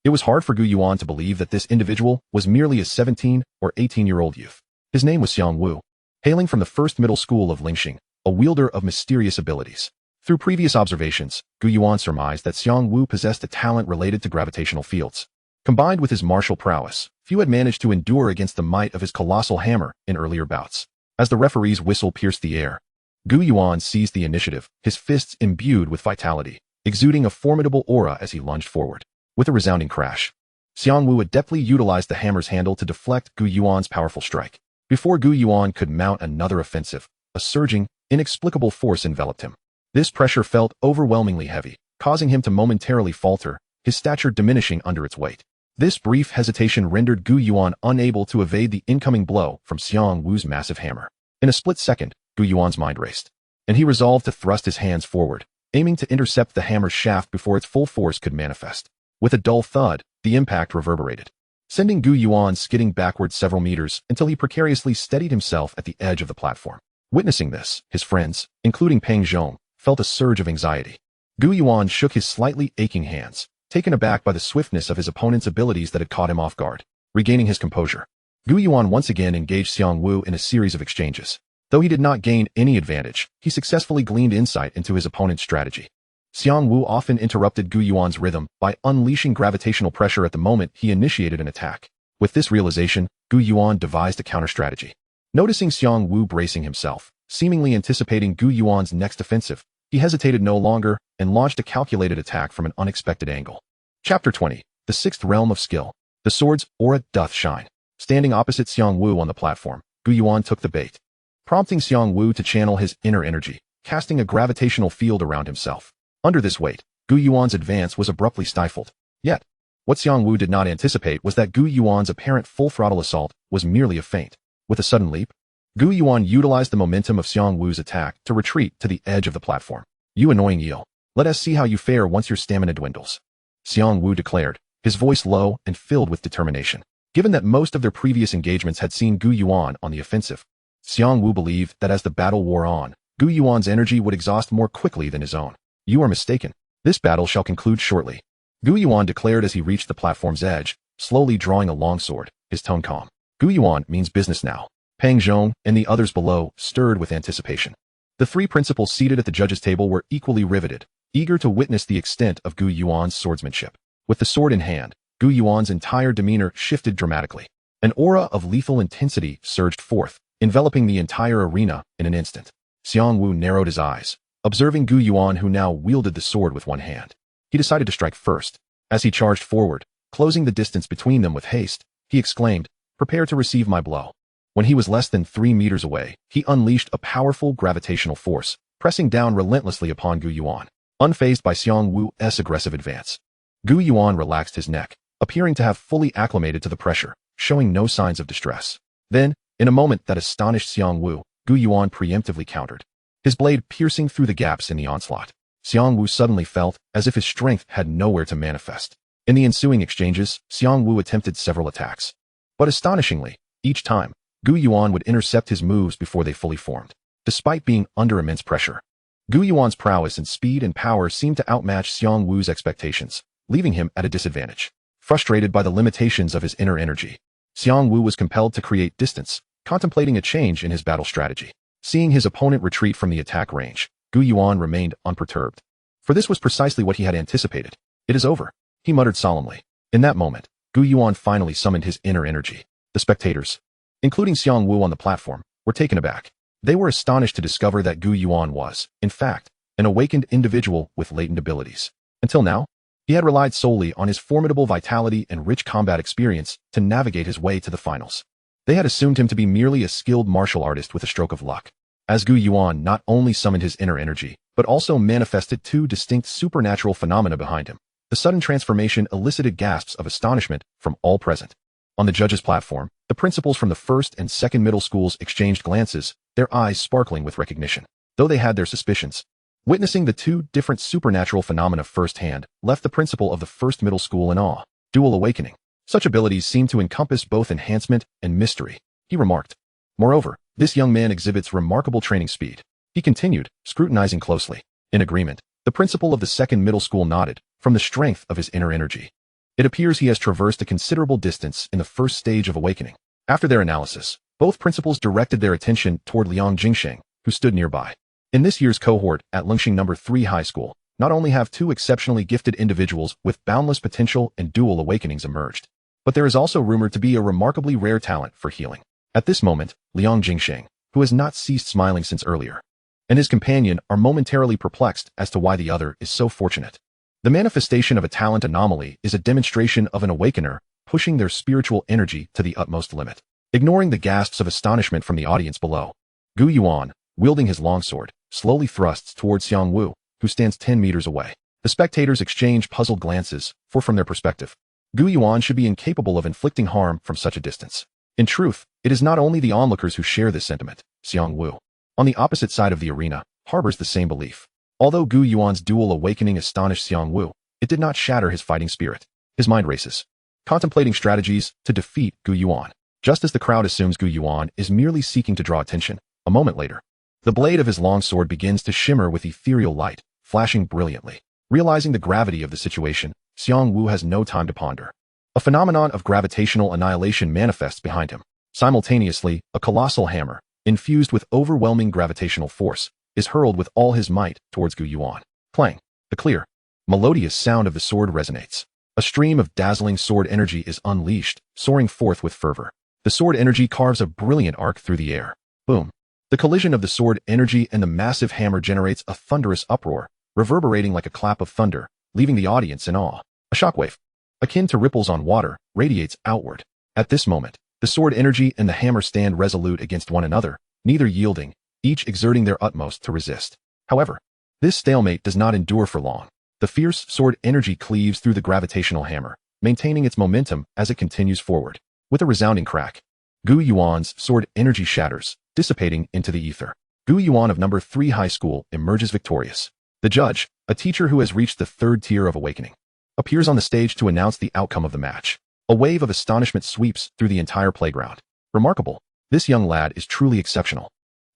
it was hard for Gu Yuan to believe that this individual was merely a 17 or 18-year-old youth. His name was Xiang Wu, hailing from the first middle school of Lingxing, a wielder of mysterious abilities. Through previous observations, Gu Yuan surmised that Xiang Wu possessed a talent related to gravitational fields. Combined with his martial prowess, few had managed to endure against the might of his colossal hammer in earlier bouts. As the referee's whistle pierced the air, Gu Yuan seized the initiative, his fists imbued with vitality, exuding a formidable aura as he lunged forward. With a resounding crash, Xiang Wu adeptly utilized the hammer's handle to deflect Gu Yuan's powerful strike. Before Gu Yuan could mount another offensive, a surging, inexplicable force enveloped him. This pressure felt overwhelmingly heavy, causing him to momentarily falter, his stature diminishing under its weight. This brief hesitation rendered Gu Yuan unable to evade the incoming blow from Xiang Wu's massive hammer. In a split second, Gu Yuan's mind raced, and he resolved to thrust his hands forward, aiming to intercept the hammer's shaft before its full force could manifest. With a dull thud, the impact reverberated, sending Gu Yuan skidding backward several meters until he precariously steadied himself at the edge of the platform. Witnessing this, his friends, including Pang Zhong, felt a surge of anxiety. Gu Yuan shook his slightly aching hands, taken aback by the swiftness of his opponent's abilities that had caught him off guard. Regaining his composure, Gu Yuan once again engaged Xiang Wu in a series of exchanges. Though he did not gain any advantage, he successfully gleaned insight into his opponent's strategy. Xiang Wu often interrupted Gu Yuan's rhythm by unleashing gravitational pressure at the moment he initiated an attack. With this realization, Gu Yuan devised a counter-strategy. Noticing Xiang Wu bracing himself, seemingly anticipating Gu Yuan's next offensive, he hesitated no longer and launched a calculated attack from an unexpected angle. Chapter 20. The Sixth Realm of Skill. The sword's aura doth shine. Standing opposite Xiang Wu on the platform, Gu Yuan took the bait, prompting Xiang Wu to channel his inner energy, casting a gravitational field around himself. Under this weight, Gu Yuan's advance was abruptly stifled. Yet, what Xiang Wu did not anticipate was that Gu Yuan's apparent full-throttle assault was merely a feint. With a sudden leap, Gu Yuan utilized the momentum of Xiang Wu's attack to retreat to the edge of the platform. "You annoying eel. Let us see how you fare once your stamina dwindles," Xiang Wu declared, his voice low and filled with determination. Given that most of their previous engagements had seen Gu Yuan on the offensive, Xiang Wu believed that as the battle wore on, Gu Yuan's energy would exhaust more quickly than his own. "You are mistaken. This battle shall conclude shortly," Gu Yuan declared as he reached the platform's edge, slowly drawing a longsword, his tone calm. "Gu Yuan means business now." Pang Zhong and the others below stirred with anticipation. The three principals seated at the judges' table were equally riveted, eager to witness the extent of Gu Yuan's swordsmanship. With the sword in hand, Gu Yuan's entire demeanor shifted dramatically. An aura of lethal intensity surged forth, enveloping the entire arena in an instant. Xiang Wu narrowed his eyes, observing Gu Yuan, who now wielded the sword with one hand. He decided to strike first. As he charged forward, closing the distance between them with haste, he exclaimed, "Prepare to receive my blow." When he was less than 3 meters away, he unleashed a powerful gravitational force, pressing down relentlessly upon Gu Yuan. Unfazed by Xiang Wu's aggressive advance, Gu Yuan relaxed his neck, appearing to have fully acclimated to the pressure, showing no signs of distress. Then, in a moment that astonished Xiang Wu, Gu Yuan preemptively countered, his blade piercing through the gaps in the onslaught. Xiang Wu suddenly felt as if his strength had nowhere to manifest. In the ensuing exchanges, Xiang Wu attempted several attacks. But astonishingly, each time, Gu Yuan would intercept his moves before they fully formed. Despite being under immense pressure, Gu Yuan's prowess and speed and power seemed to outmatch Xiang Wu's expectations, leaving him at a disadvantage. Frustrated by the limitations of his inner energy, Xiang Wu was compelled to create distance, contemplating a change in his battle strategy. Seeing his opponent retreat from the attack range, Gu Yuan remained unperturbed. For this was precisely what he had anticipated. "It is over," he muttered solemnly. In that moment, Gu Yuan finally summoned his inner energy. The spectators, including Xiang Wu on the platform, were taken aback. They were astonished to discover that Gu Yuan was, in fact, an awakened individual with latent abilities. Until now, he had relied solely on his formidable vitality and rich combat experience to navigate his way to the finals. They had assumed him to be merely a skilled martial artist with a stroke of luck. As Gu Yuan not only summoned his inner energy, but also manifested two distinct supernatural phenomena behind him, the sudden transformation elicited gasps of astonishment from all present. On the judges' platform, the principals from the first and second middle schools exchanged glances, their eyes sparkling with recognition. Though they had their suspicions, witnessing the two different supernatural phenomena firsthand left the principal of the first middle school in awe. "Dual awakening. Such abilities seem to encompass both enhancement and mystery," he remarked. "Moreover, this young man exhibits remarkable training speed," he continued, scrutinizing closely. In agreement, the principal of the second middle school nodded, from the strength of his inner energy. "It appears he has traversed a considerable distance in the first stage of awakening." After their analysis, both principals directed their attention toward Liang Jingsheng, who stood nearby. In this year's cohort at Lengxing No. 3 High School, not only have two exceptionally gifted individuals with boundless potential and dual awakenings emerged, but there is also rumored to be a remarkably rare talent for healing. At this moment, Liang Jingsheng, who has not ceased smiling since earlier, and his companion are momentarily perplexed as to why the other is so fortunate. The manifestation of a talent anomaly is a demonstration of an awakener pushing their spiritual energy to the utmost limit. Ignoring the gasps of astonishment from the audience below, Gu Yuan, wielding his longsword, slowly thrusts towards Xiang Wu, who stands 10 meters away. The spectators exchange puzzled glances, for from their perspective, Gu Yuan should be incapable of inflicting harm from such a distance. In truth, it is not only the onlookers who share this sentiment. Xiang Wu, on the opposite side of the arena, harbors the same belief. Although Gu Yuan's dual awakening astonished Xiang Wu, it did not shatter his fighting spirit. His mind races, contemplating strategies to defeat Gu Yuan. Just as the crowd assumes Gu Yuan is merely seeking to draw attention, a moment later, the blade of his longsword begins to shimmer with ethereal light, flashing brilliantly. Realizing the gravity of the situation, Xiang Wu has no time to ponder. A phenomenon of gravitational annihilation manifests behind him. Simultaneously, a colossal hammer, infused with overwhelming gravitational force, is hurled with all his might towards Gu Yuan. Clang! The clear, melodious sound of the sword resonates. A stream of dazzling sword energy is unleashed, soaring forth with fervor. The sword energy carves a brilliant arc through the air. Boom! The collision of the sword energy and the massive hammer generates a thunderous uproar, reverberating like a clap of thunder, leaving the audience in awe. A shockwave, akin to ripples on water, radiates outward. At this moment, the sword energy and the hammer stand resolute against one another, neither yielding, each exerting their utmost to resist. However, this stalemate does not endure for long. The fierce sword energy cleaves through the gravitational hammer, maintaining its momentum as it continues forward. With a resounding crack, Gu Yuan's sword energy shatters, dissipating into the ether. Gu Yuan of number 3 high school emerges victorious. The judge, a teacher who has reached the 3rd tier of awakening, appears on the stage to announce the outcome of the match. A wave of astonishment sweeps through the entire playground. Remarkable! This young lad is truly exceptional.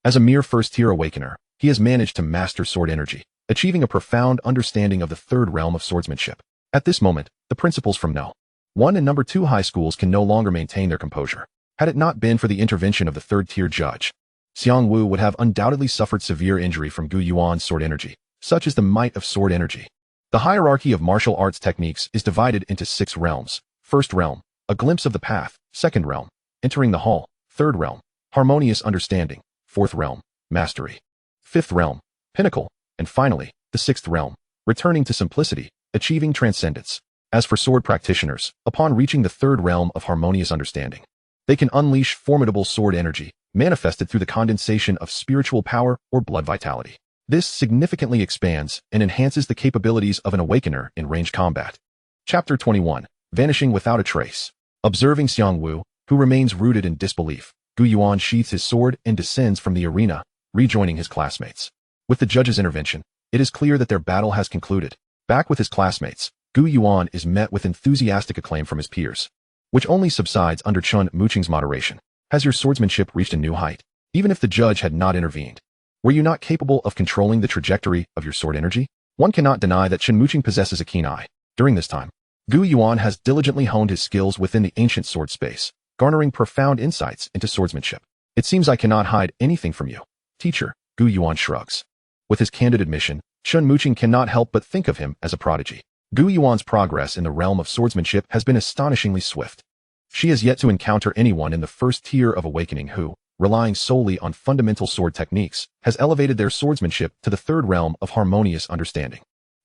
As a mere 1st-tier awakener, he has managed to master sword energy, achieving a profound understanding of the 3rd realm of swordsmanship. At this moment, the principals from No. 1 and number 2 high schools can no longer maintain their composure. Had it not been for the intervention of the 3rd-tier judge, Xiang Wu would have undoubtedly suffered severe injury from Gu Yuan's sword energy. Such is the might of sword energy. The hierarchy of martial arts techniques is divided into 6 realms. 1st realm, a glimpse of the path. 2nd realm, entering the hall. 3rd realm, harmonious understanding. 4th realm, mastery. 5th realm, pinnacle. And finally, the 6th realm, returning to simplicity, achieving transcendence. As for sword practitioners, upon reaching the 3rd realm of harmonious understanding, they can unleash formidable sword energy, manifested through the condensation of spiritual power or blood vitality. This significantly expands and enhances the capabilities of an awakener in ranged combat. Chapter 21. Vanishing without a trace. Observing Xiang Wu, who remains rooted in disbelief, Gu Yuan sheaths his sword and descends from the arena, rejoining his classmates. With the judge's intervention, it is clear that their battle has concluded. Back with his classmates, Gu Yuan is met with enthusiastic acclaim from his peers, which only subsides under Chun Muqing's moderation. Has your swordsmanship reached a new height? Even if the judge had not intervened, were you not capable of controlling the trajectory of your sword energy? One cannot deny that Chun Muqing possesses a keen eye. During this time, Gu Yuan has diligently honed his skills within the ancient sword space, garnering profound insights into swordsmanship. It seems I cannot hide anything from you, teacher. Gu Yuan shrugs. With his candid admission, Chun Muqing cannot help but think of him as a prodigy. Gu Yuan's progress in the realm of swordsmanship has been astonishingly swift. She has yet to encounter anyone in the 1st tier of awakening who, relying solely on fundamental sword techniques, has elevated their swordsmanship to the 3rd realm of harmonious understanding.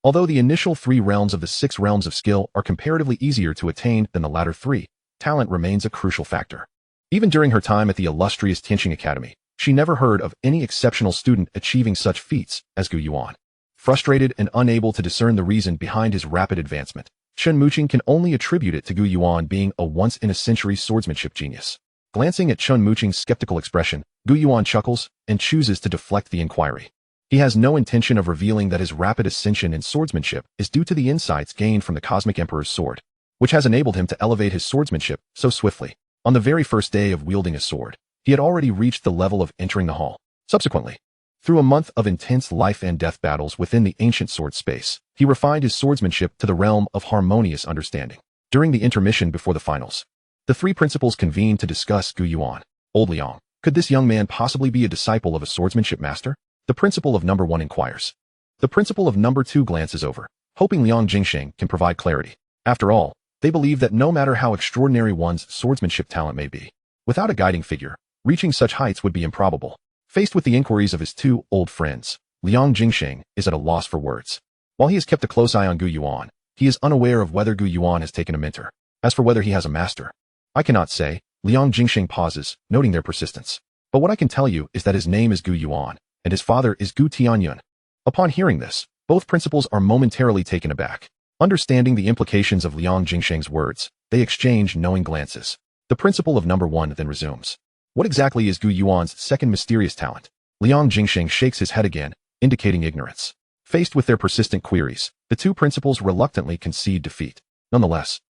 Although the initial 3 realms of the 6 realms of skill are comparatively easier to attain than the latter 3, talent remains a crucial factor. Even during her time at the illustrious Tianqing Academy, she never heard of any exceptional student achieving such feats as Gu Yuan. Frustrated and unable to discern the reason behind his rapid advancement, Chun Muqing can only attribute it to Gu Yuan being a once-in-a-century swordsmanship genius. Glancing at Chun Muqing's skeptical expression, Gu Yuan chuckles and chooses to deflect the inquiry. He has no intention of revealing that his rapid ascension in swordsmanship is due to the insights gained from the Cosmic Emperor's sword, which has enabled him to elevate his swordsmanship so swiftly. On the very first day of wielding a sword, he had already reached the level of entering the hall. Subsequently, through a month of intense life and death battles within the ancient sword space, he refined his swordsmanship to the realm of harmonious understanding. During the intermission before the finals, the 3 principals convened to discuss Gu Yuan. Old Liang, could this young man possibly be a disciple of a swordsmanship master? The principal of number 1 inquires. The principal of number 2 glances over, hoping Liang Jingsheng can provide clarity. After all, they believe that no matter how extraordinary one's swordsmanship talent may be, without a guiding figure, reaching such heights would be improbable. Faced with the inquiries of his 2 old friends, Liang Jingsheng is at a loss for words. While he has kept a close eye on Gu Yuan, he is unaware of whether Gu Yuan has taken a mentor. As for whether he has a master, I cannot say. Liang Jingsheng pauses, noting their persistence. But what I can tell you is that his name is Gu Yuan, and his father is Gu Tianyun. Upon hearing this, both principals are momentarily taken aback. Understanding the implications of Liang Jingsheng's words, they exchange knowing glances. The principal of number 1 then resumes. What exactly is Gu Yuan's 2nd mysterious talent? Liang Jingsheng shakes his head again, indicating ignorance. Faced with their persistent queries, the 2 principals reluctantly concede defeat. Nonetheless,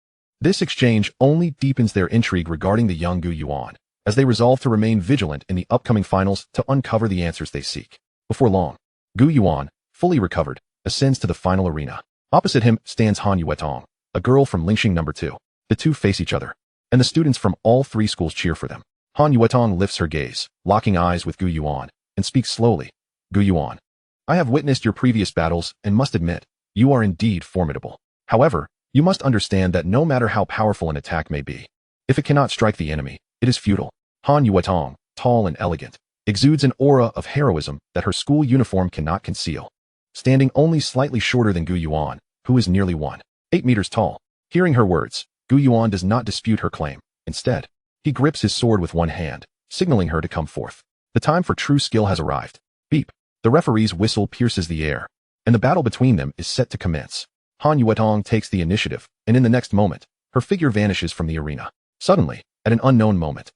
this exchange only deepens their intrigue regarding the young Gu Yuan, as they resolve to remain vigilant in the upcoming finals to uncover the answers they seek. Before long, Gu Yuan, fully recovered, ascends to the final arena. Opposite him stands Han Yuetong, a girl from Lingxing number 2. The 2 face each other, and the students from all 3 schools cheer for them. Han Yuetong lifts her gaze, locking eyes with Gu Yuan, and speaks slowly. Gu Yuan, I have witnessed your previous battles and must admit, you are indeed formidable. However, you must understand that no matter how powerful an attack may be, if it cannot strike the enemy, it is futile. Han Yuetong, tall and elegant, exudes an aura of heroism that her school uniform cannot conceal. Standing only slightly shorter than Gu Yuan, who is nearly 1.8 meters tall. Hearing her words, Gu Yuan does not dispute her claim. Instead, he grips his sword with one hand, signaling her to come forth. The time for true skill has arrived. Beep. The referee's whistle pierces the air, and the battle between them is set to commence. Han Yuetong takes the initiative, and in the next moment, her figure vanishes from the arena. Suddenly, at an unknown moment,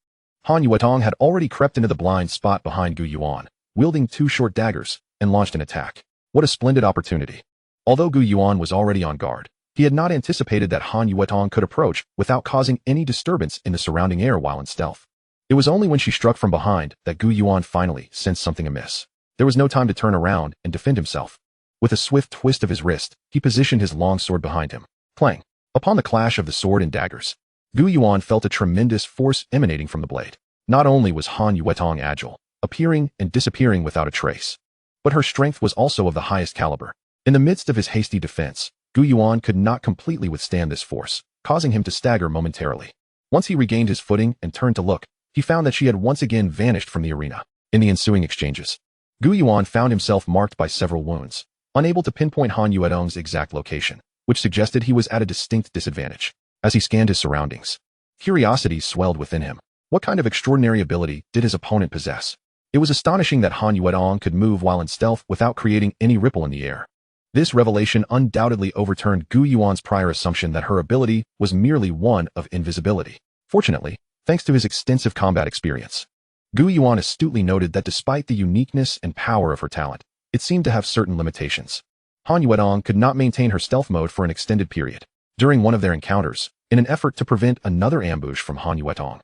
Han Yuetong had already crept into the blind spot behind Gu Yuan, wielding 2 short daggers, and launched an attack. What a splendid opportunity. Although Gu Yuan was already on guard, he had not anticipated that Han Yuetong could approach without causing any disturbance in the surrounding air while in stealth. It was only when she struck from behind that Gu Yuan finally sensed something amiss. There was no time to turn around and defend himself. With a swift twist of his wrist, he positioned his long sword behind him. Clang! Upon the clash of the sword and daggers, Gu Yuan felt a tremendous force emanating from the blade. Not only was Han Yuetong agile, appearing and disappearing without a trace, but her strength was also of the highest caliber. In the midst of his hasty defense, Gu Yuan could not completely withstand this force, causing him to stagger momentarily. Once he regained his footing and turned to look, he found that she had once again vanished from the arena. In the ensuing exchanges, Gu Yuan found himself marked by several wounds, unable to pinpoint Han Yuetong's exact location, which suggested he was at a distinct disadvantage. As he scanned his surroundings, curiosity swelled within him. What kind of extraordinary ability did his opponent possess? It was astonishing that Han Yuetong could move while in stealth without creating any ripple in the air. This revelation undoubtedly overturned Gu Yuan's prior assumption that her ability was merely one of invisibility. Fortunately, thanks to his extensive combat experience, Gu Yuan astutely noted that despite the uniqueness and power of her talent, it seemed to have certain limitations. Han Yuetong could not maintain her stealth mode for an extended period. During one of their encounters, in an effort to prevent another ambush from Han Yuetong,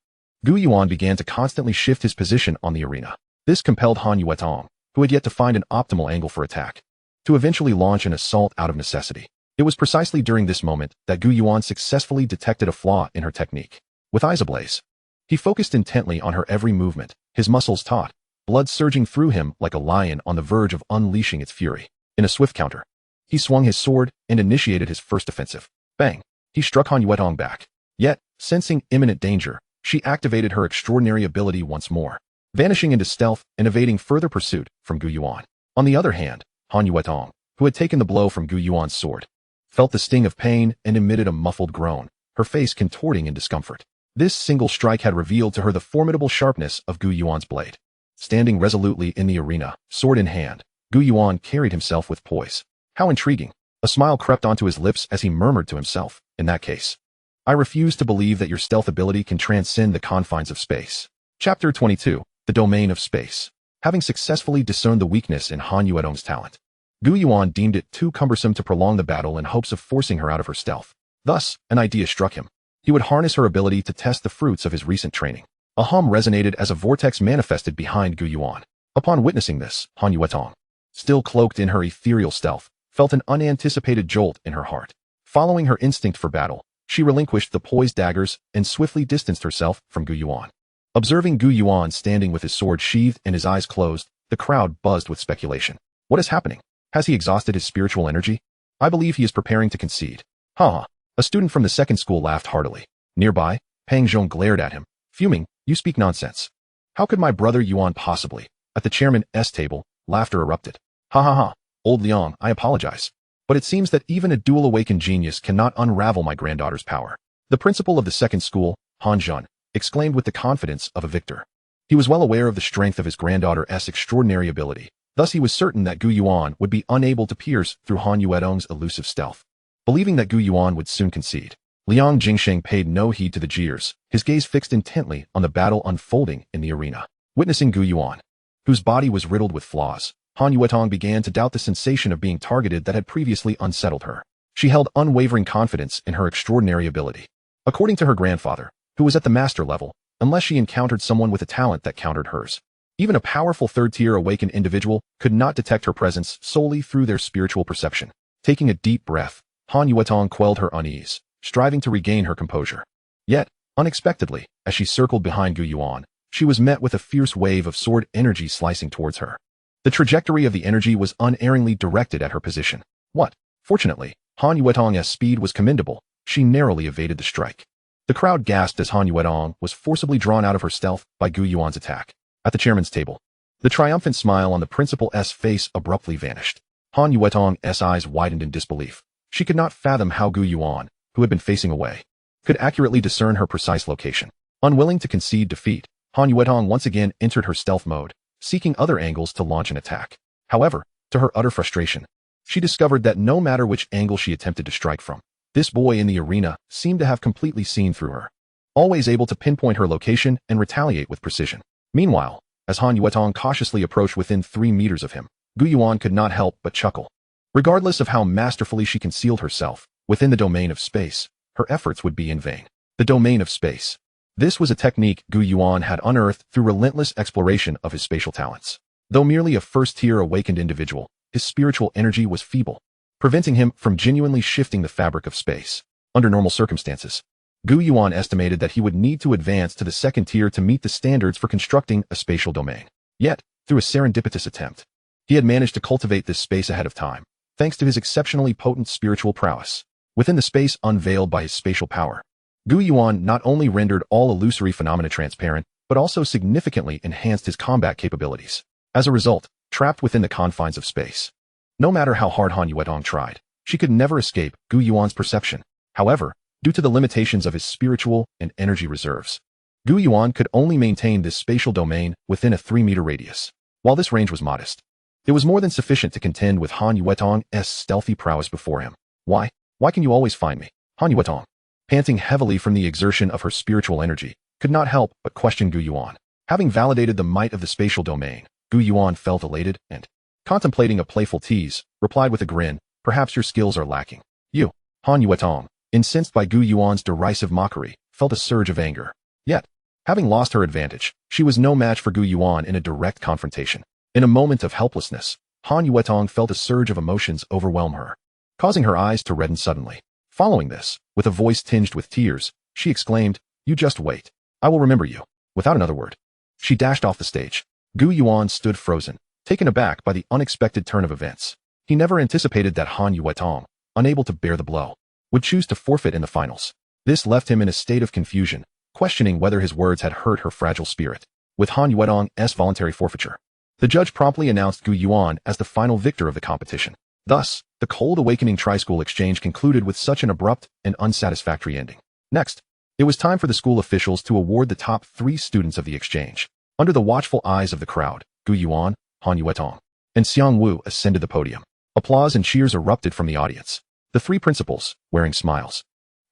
Gu Yuan began to constantly shift his position on the arena. This compelled Han Yuetong, who had yet to find an optimal angle for attack, to eventually launch an assault out of necessity. It was precisely during this moment that Gu Yuan successfully detected a flaw in her technique. With eyes ablaze, he focused intently on her every movement, his muscles taut, blood surging through him like a lion on the verge of unleashing its fury. In a swift counter, he swung his sword and initiated his first offensive. Bang! He struck Han Yuetong back. Yet, sensing imminent danger, she activated her extraordinary ability once more, vanishing into stealth and evading further pursuit from Gu Yuan. On the other hand, Han Yuetong, who had taken the blow from Gu Yuan's sword, felt the sting of pain and emitted a muffled groan, her face contorting in discomfort. This single strike had revealed to her the formidable sharpness of Gu Yuan's blade. Standing resolutely in the arena, sword in hand, Gu Yuan carried himself with poise. How intriguing! A smile crept onto his lips as he murmured to himself, in that case, I refuse to believe that your stealth ability can transcend the confines of space. Chapter 22, The Domain of Space. Having successfully discerned the weakness in Han Yuetong's talent, Gu Yuan deemed it too cumbersome to prolong the battle in hopes of forcing her out of her stealth. Thus, an idea struck him. He would harness her ability to test the fruits of his recent training. A hum resonated as a vortex manifested behind Gu Yuan. Upon witnessing this, Han Yuetong, still cloaked in her ethereal stealth, felt an unanticipated jolt in her heart. Following her instinct for battle, she relinquished the poised daggers and swiftly distanced herself from Gu Yuan. Observing Gu Yuan standing with his sword sheathed and his eyes closed, the crowd buzzed with speculation. What is happening? Has he exhausted his spiritual energy? I believe he is preparing to concede. Ha! A student from the second school laughed heartily. Nearby, Pang Zhong glared at him, fuming. You speak nonsense. How could my brother Yuan possibly? At the chairman's table, laughter erupted. Ha ha ha. Old Liang, I apologize. But it seems that even a dual awakened genius cannot unravel my granddaughter's power. The principal of the second school, Han Zhun, exclaimed with the confidence of a victor. He was well aware of the strength of his granddaughter's extraordinary ability. Thus he was certain that Gu Yuan would be unable to pierce through Han Yuetong's elusive stealth. Believing that Gu Yuan would soon concede, Liang Jingsheng paid no heed to the jeers, his gaze fixed intently on the battle unfolding in the arena. Witnessing Gu Yuan, whose body was riddled with flaws, Han Yuetong began to doubt the sensation of being targeted that had previously unsettled her. She held unwavering confidence in her extraordinary ability. According to her grandfather, who was at the master level, unless she encountered someone with a talent that countered hers, even a powerful third-tier awakened individual could not detect her presence solely through their spiritual perception. Taking a deep breath, Han Yuetong quelled her unease, striving to regain her composure. Yet, unexpectedly, as she circled behind Gu Yuan, she was met with a fierce wave of sword energy slicing towards her. The trajectory of the energy was unerringly directed at her position. What? Fortunately, Han Yuetong's speed was commendable. She narrowly evaded the strike. The crowd gasped as Han Yuetong was forcibly drawn out of her stealth by Gu Yuan's attack. At the chairman's table, the triumphant smile on the principal's face abruptly vanished. Han Yuetong's eyes widened in disbelief. She could not fathom how Gu Yuan, who had been facing away, could accurately discern her precise location. Unwilling to concede defeat, Han Yuetong once again entered her stealth mode, seeking other angles to launch an attack. However, to her utter frustration, she discovered that no matter which angle she attempted to strike from, this boy in the arena seemed to have completely seen through her, always able to pinpoint her location and retaliate with precision. Meanwhile, as Han Yuetong cautiously approached within 3 meters of him, Gu Yuan could not help but chuckle. Regardless of how masterfully she concealed herself within the domain of space, her efforts would be in vain. The domain of space. This was a technique Gu Yuan had unearthed through relentless exploration of his spatial talents. Though merely a first-tier awakened individual, his spiritual energy was feeble, preventing him from genuinely shifting the fabric of space. Under normal circumstances, Gu Yuan estimated that he would need to advance to the second tier to meet the standards for constructing a spatial domain. Yet, through a serendipitous attempt, he had managed to cultivate this space ahead of time, thanks to his exceptionally potent spiritual prowess. Within the space unveiled by his spatial power, Gu Yuan not only rendered all illusory phenomena transparent, but also significantly enhanced his combat capabilities. As a result, trapped within the confines of space, no matter how hard Han Yuetong tried, she could never escape Gu Yuan's perception. However, due to the limitations of his spiritual and energy reserves, Gu Yuan could only maintain this spatial domain within a 3-meter radius. While this range was modest, it was more than sufficient to contend with Han Yuetong's stealthy prowess before him. Why? Why can you always find me? Han Yuetong, panting heavily from the exertion of her spiritual energy, could not help but question Gu Yuan. Having validated the might of the spatial domain, Gu Yuan felt elated and, contemplating a playful tease, replied with a grin, "Perhaps your skills are lacking." You, Han Yuetong, incensed by Gu Yuan's derisive mockery, felt a surge of anger. Yet, having lost her advantage, she was no match for Gu Yuan in a direct confrontation. In a moment of helplessness, Han Yuetong felt a surge of emotions overwhelm her, causing her eyes to redden suddenly. Following this, with a voice tinged with tears, she exclaimed, "You just wait. I will remember you." Without another word, she dashed off the stage. Gu Yuan stood frozen, taken aback by the unexpected turn of events. He never anticipated that Han Yuetong, unable to bear the blow, would choose to forfeit in the finals. This left him in a state of confusion, questioning whether his words had hurt her fragile spirit. With Han Yuetong's voluntary forfeiture, the judge promptly announced Gu Yuan as the final victor of the competition. Thus, the Cold Awakening Tri-School Exchange concluded with such an abrupt and unsatisfactory ending. Next, it was time for the school officials to award the top 3 students of the exchange. Under the watchful eyes of the crowd, Gu Yuan, Han Yuetong, and Xiang Wu ascended the podium. Applause and cheers erupted from the audience. The 3 principals, wearing smiles,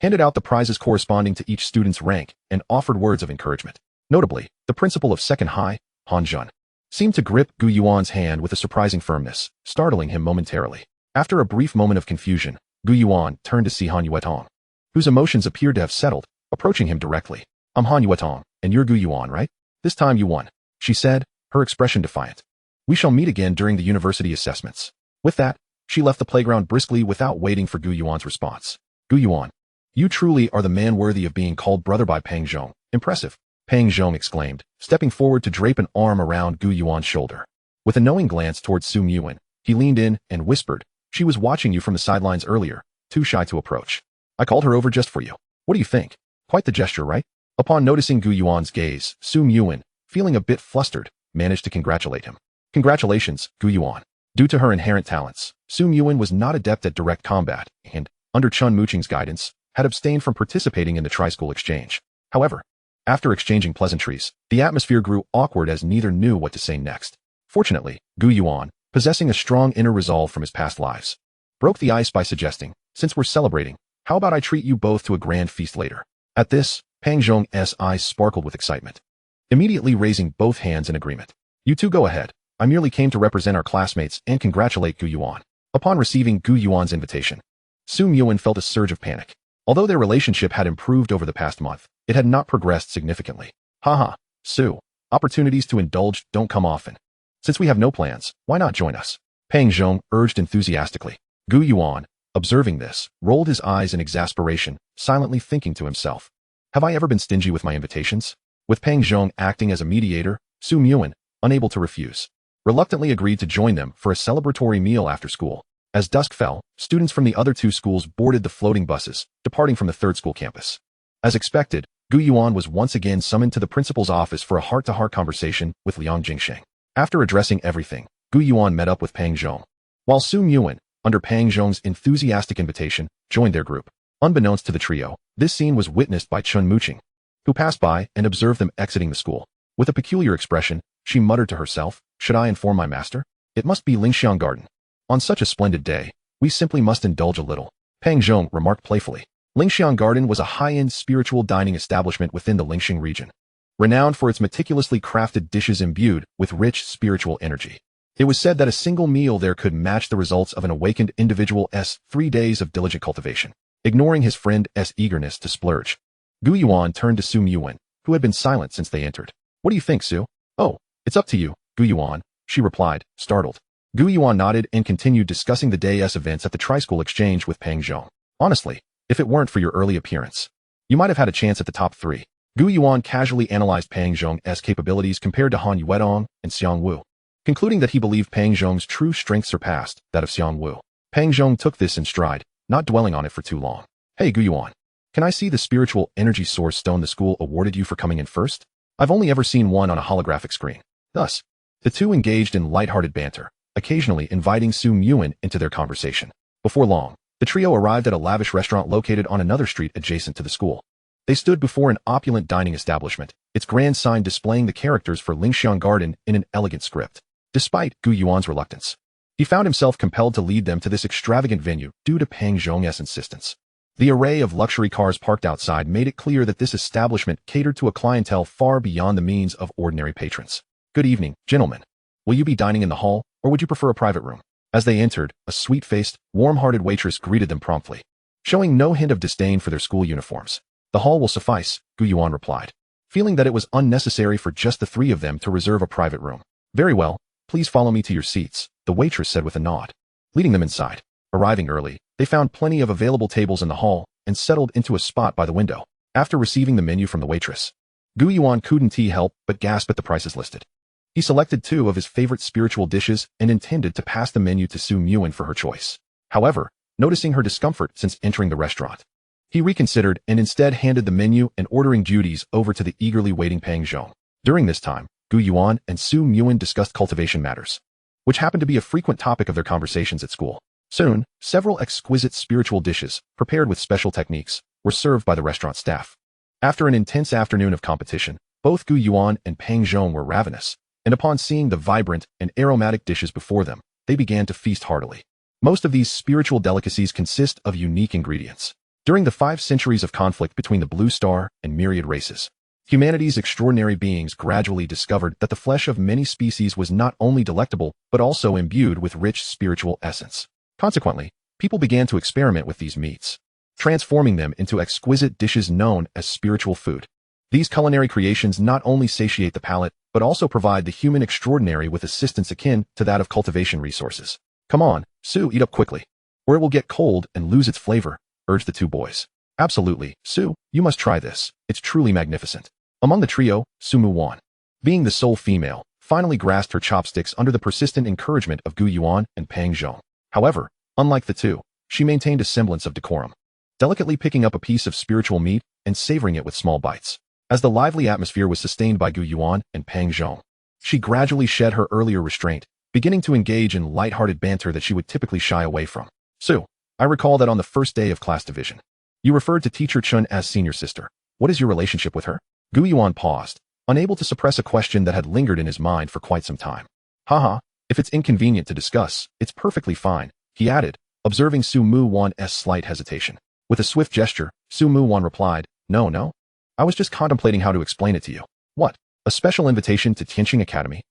handed out the prizes corresponding to each student's rank and offered words of encouragement. Notably, the principal of Second High, Han Jun, seemed to grip Gu Yuan's hand with a surprising firmness, startling him momentarily. After a brief moment of confusion, Gu Yuan turned to see Han Yuetong, whose emotions appeared to have settled, approaching him directly. "I'm Han Yuetong, and you're Gu Yuan, right? This time you won," she said, her expression defiant. "We shall meet again during the university assessments." With that, she left the playground briskly without waiting for Gu Yuan's response. "Gu Yuan, you truly are the man worthy of being called brother by Pang Zhong. Impressive," Pang Zhong exclaimed, stepping forward to drape an arm around Gu Yuan's shoulder. With a knowing glance towards Su Yuan, he leaned in and whispered, "She was watching you from the sidelines earlier, too shy to approach. I called her over just for you. What do you think? Quite the gesture, right?" Upon noticing Gu Yuan's gaze, Su Yuan, feeling a bit flustered, managed to congratulate him. "Congratulations, Gu Yuan." Due to her inherent talents, Su Yuan was not adept at direct combat and, under Chun Muqing's guidance, had abstained from participating in the tri-school exchange. However, after exchanging pleasantries, the atmosphere grew awkward as neither knew what to say next. Fortunately, Gu Yuan, possessing a strong inner resolve from his past lives, broke the ice by suggesting, "Since we're celebrating, how about I treat you both to a grand feast later?" At this, Pang Zhong's eyes sparkled with excitement, immediately raising both hands in agreement. "You two go ahead. I merely came to represent our classmates and congratulate Gu Yuan." Upon receiving Gu Yuan's invitation, Su Yuan felt a surge of panic. Although their relationship had improved over the past month, it had not progressed significantly. "Haha, Su, opportunities to indulge don't come often. Since we have no plans, why not join us?" Pang Zhong urged enthusiastically. Gu Yuan, observing this, rolled his eyes in exasperation, silently thinking to himself, "Have I ever been stingy with my invitations?" With Pang Zhong acting as a mediator, Su Yuan, unable to refuse, reluctantly agreed to join them for a celebratory meal after school. As dusk fell, students from the other two schools boarded the floating buses, departing from the third school campus. As expected, Gu Yuan was once again summoned to the principal's office for a heart-to-heart conversation with Liang Jingsheng. After addressing everything, Gu Yuan met up with Pang Zhong, while Su Yuan, under Pang Zhong's enthusiastic invitation, joined their group. Unbeknownst to the trio, this scene was witnessed by Chun Muqing, who passed by and observed them exiting the school. With a peculiar expression, she muttered to herself, "Should I inform my master? It must be Lingxiang Garden. On such a splendid day, we simply must indulge a little." Pang Zhong remarked playfully. Lingxiang Garden was a high-end spiritual dining establishment within the Lingxing region, renowned for its meticulously crafted dishes imbued with rich spiritual energy. It was said that a single meal there could match the results of an awakened individual's 3 days of diligent cultivation. Ignoring his friend's eagerness to splurge, Gu Yuan turned to Su Yuan, who had been silent since they entered. "What do you think, Su?" "Oh, it's up to you, Gu Yuan," she replied, startled. Gu Yuan nodded and continued discussing the day's events at the Tri-School Exchange with Pang Zhong. "Honestly, if it weren't for your early appearance, you might have had a chance at the top 3. Gu Yuan casually analyzed Pang Zhong's capabilities compared to Han Yuedong and Xiang Wu, concluding that he believed Pang Zhong's true strength surpassed that of Xiang Wu. Pang Zhong took this in stride, not dwelling on it for too long. "Hey Gu Yuan, can I see the spiritual energy source stone the school awarded you for coming in first? I've only ever seen one on a holographic screen." Thus, the two engaged in lighthearted banter, occasionally inviting Su Yuan into their conversation. Before long, the trio arrived at a lavish restaurant located on another street adjacent to the school. They stood before an opulent dining establishment, its grand sign displaying the characters for Lingxiang Garden in an elegant script. Despite Gu Yuan's reluctance, he found himself compelled to lead them to this extravagant venue due to Pang Zhong's insistence. The array of luxury cars parked outside made it clear that this establishment catered to a clientele far beyond the means of ordinary patrons. "Good evening, gentlemen. Will you be dining in the hall, or would you prefer a private room?" As they entered, a sweet-faced, warm-hearted waitress greeted them promptly, showing no hint of disdain for their school uniforms. "The hall will suffice," Gu Yuan replied, feeling that it was unnecessary for just the 3 of them to reserve a private room. "Very well, please follow me to your seats," the waitress said with a nod, leading them inside. Arriving early, they found plenty of available tables in the hall and settled into a spot by the window. After receiving the menu from the waitress, Gu Yuan couldn't help but gasp at the prices listed. He selected 2 of his favorite spiritual dishes and intended to pass the menu to Su Yuan for her choice. However, noticing her discomfort since entering the restaurant, he reconsidered and instead handed the menu and ordering duties over to the eagerly waiting Pang Zhong. During this time, Gu Yuan and Su Yuan discussed cultivation matters, which happened to be a frequent topic of their conversations at school. Soon, several exquisite spiritual dishes, prepared with special techniques, were served by the restaurant staff. After an intense afternoon of competition, both Gu Yuan and Pang Zhong were ravenous, and upon seeing the vibrant and aromatic dishes before them, they began to feast heartily. Most of these spiritual delicacies consist of unique ingredients. During the 5 centuries of conflict between the Blue Star and myriad races, humanity's extraordinary beings gradually discovered that the flesh of many species was not only delectable, but also imbued with rich spiritual essence. Consequently, people began to experiment with these meats, transforming them into exquisite dishes known as spiritual food. These culinary creations not only satiate the palate, but also provide the human extraordinary with assistance akin to that of cultivation resources. "Come on, Su, eat up quickly, or it will get cold and lose its flavor," urged the 2 boys. "Absolutely, Su, you must try this. It's truly magnificent." Among the trio, Su Yuan, being the sole female, finally grasped her chopsticks under the persistent encouragement of Gu Yuan and Pang Zhong. However, unlike the 2, she maintained a semblance of decorum, delicately picking up a piece of spiritual meat and savoring it with small bites. As the lively atmosphere was sustained by Gu Yuan and Pang Zhong, she gradually shed her earlier restraint, beginning to engage in light-hearted banter that she would typically shy away from. "Su, I recall that on the first day of class division, you referred to teacher Chun as senior sister. What is your relationship with her?" Gu Yuan paused, unable to suppress a question that had lingered in his mind for quite some time. "Haha, if it's inconvenient to discuss, it's perfectly fine," he added, observing Su Yuan's slight hesitation. With a swift gesture, Su Yuan replied, No, I was just contemplating how to explain it to you." "What? A special invitation to Tianqing Academy?"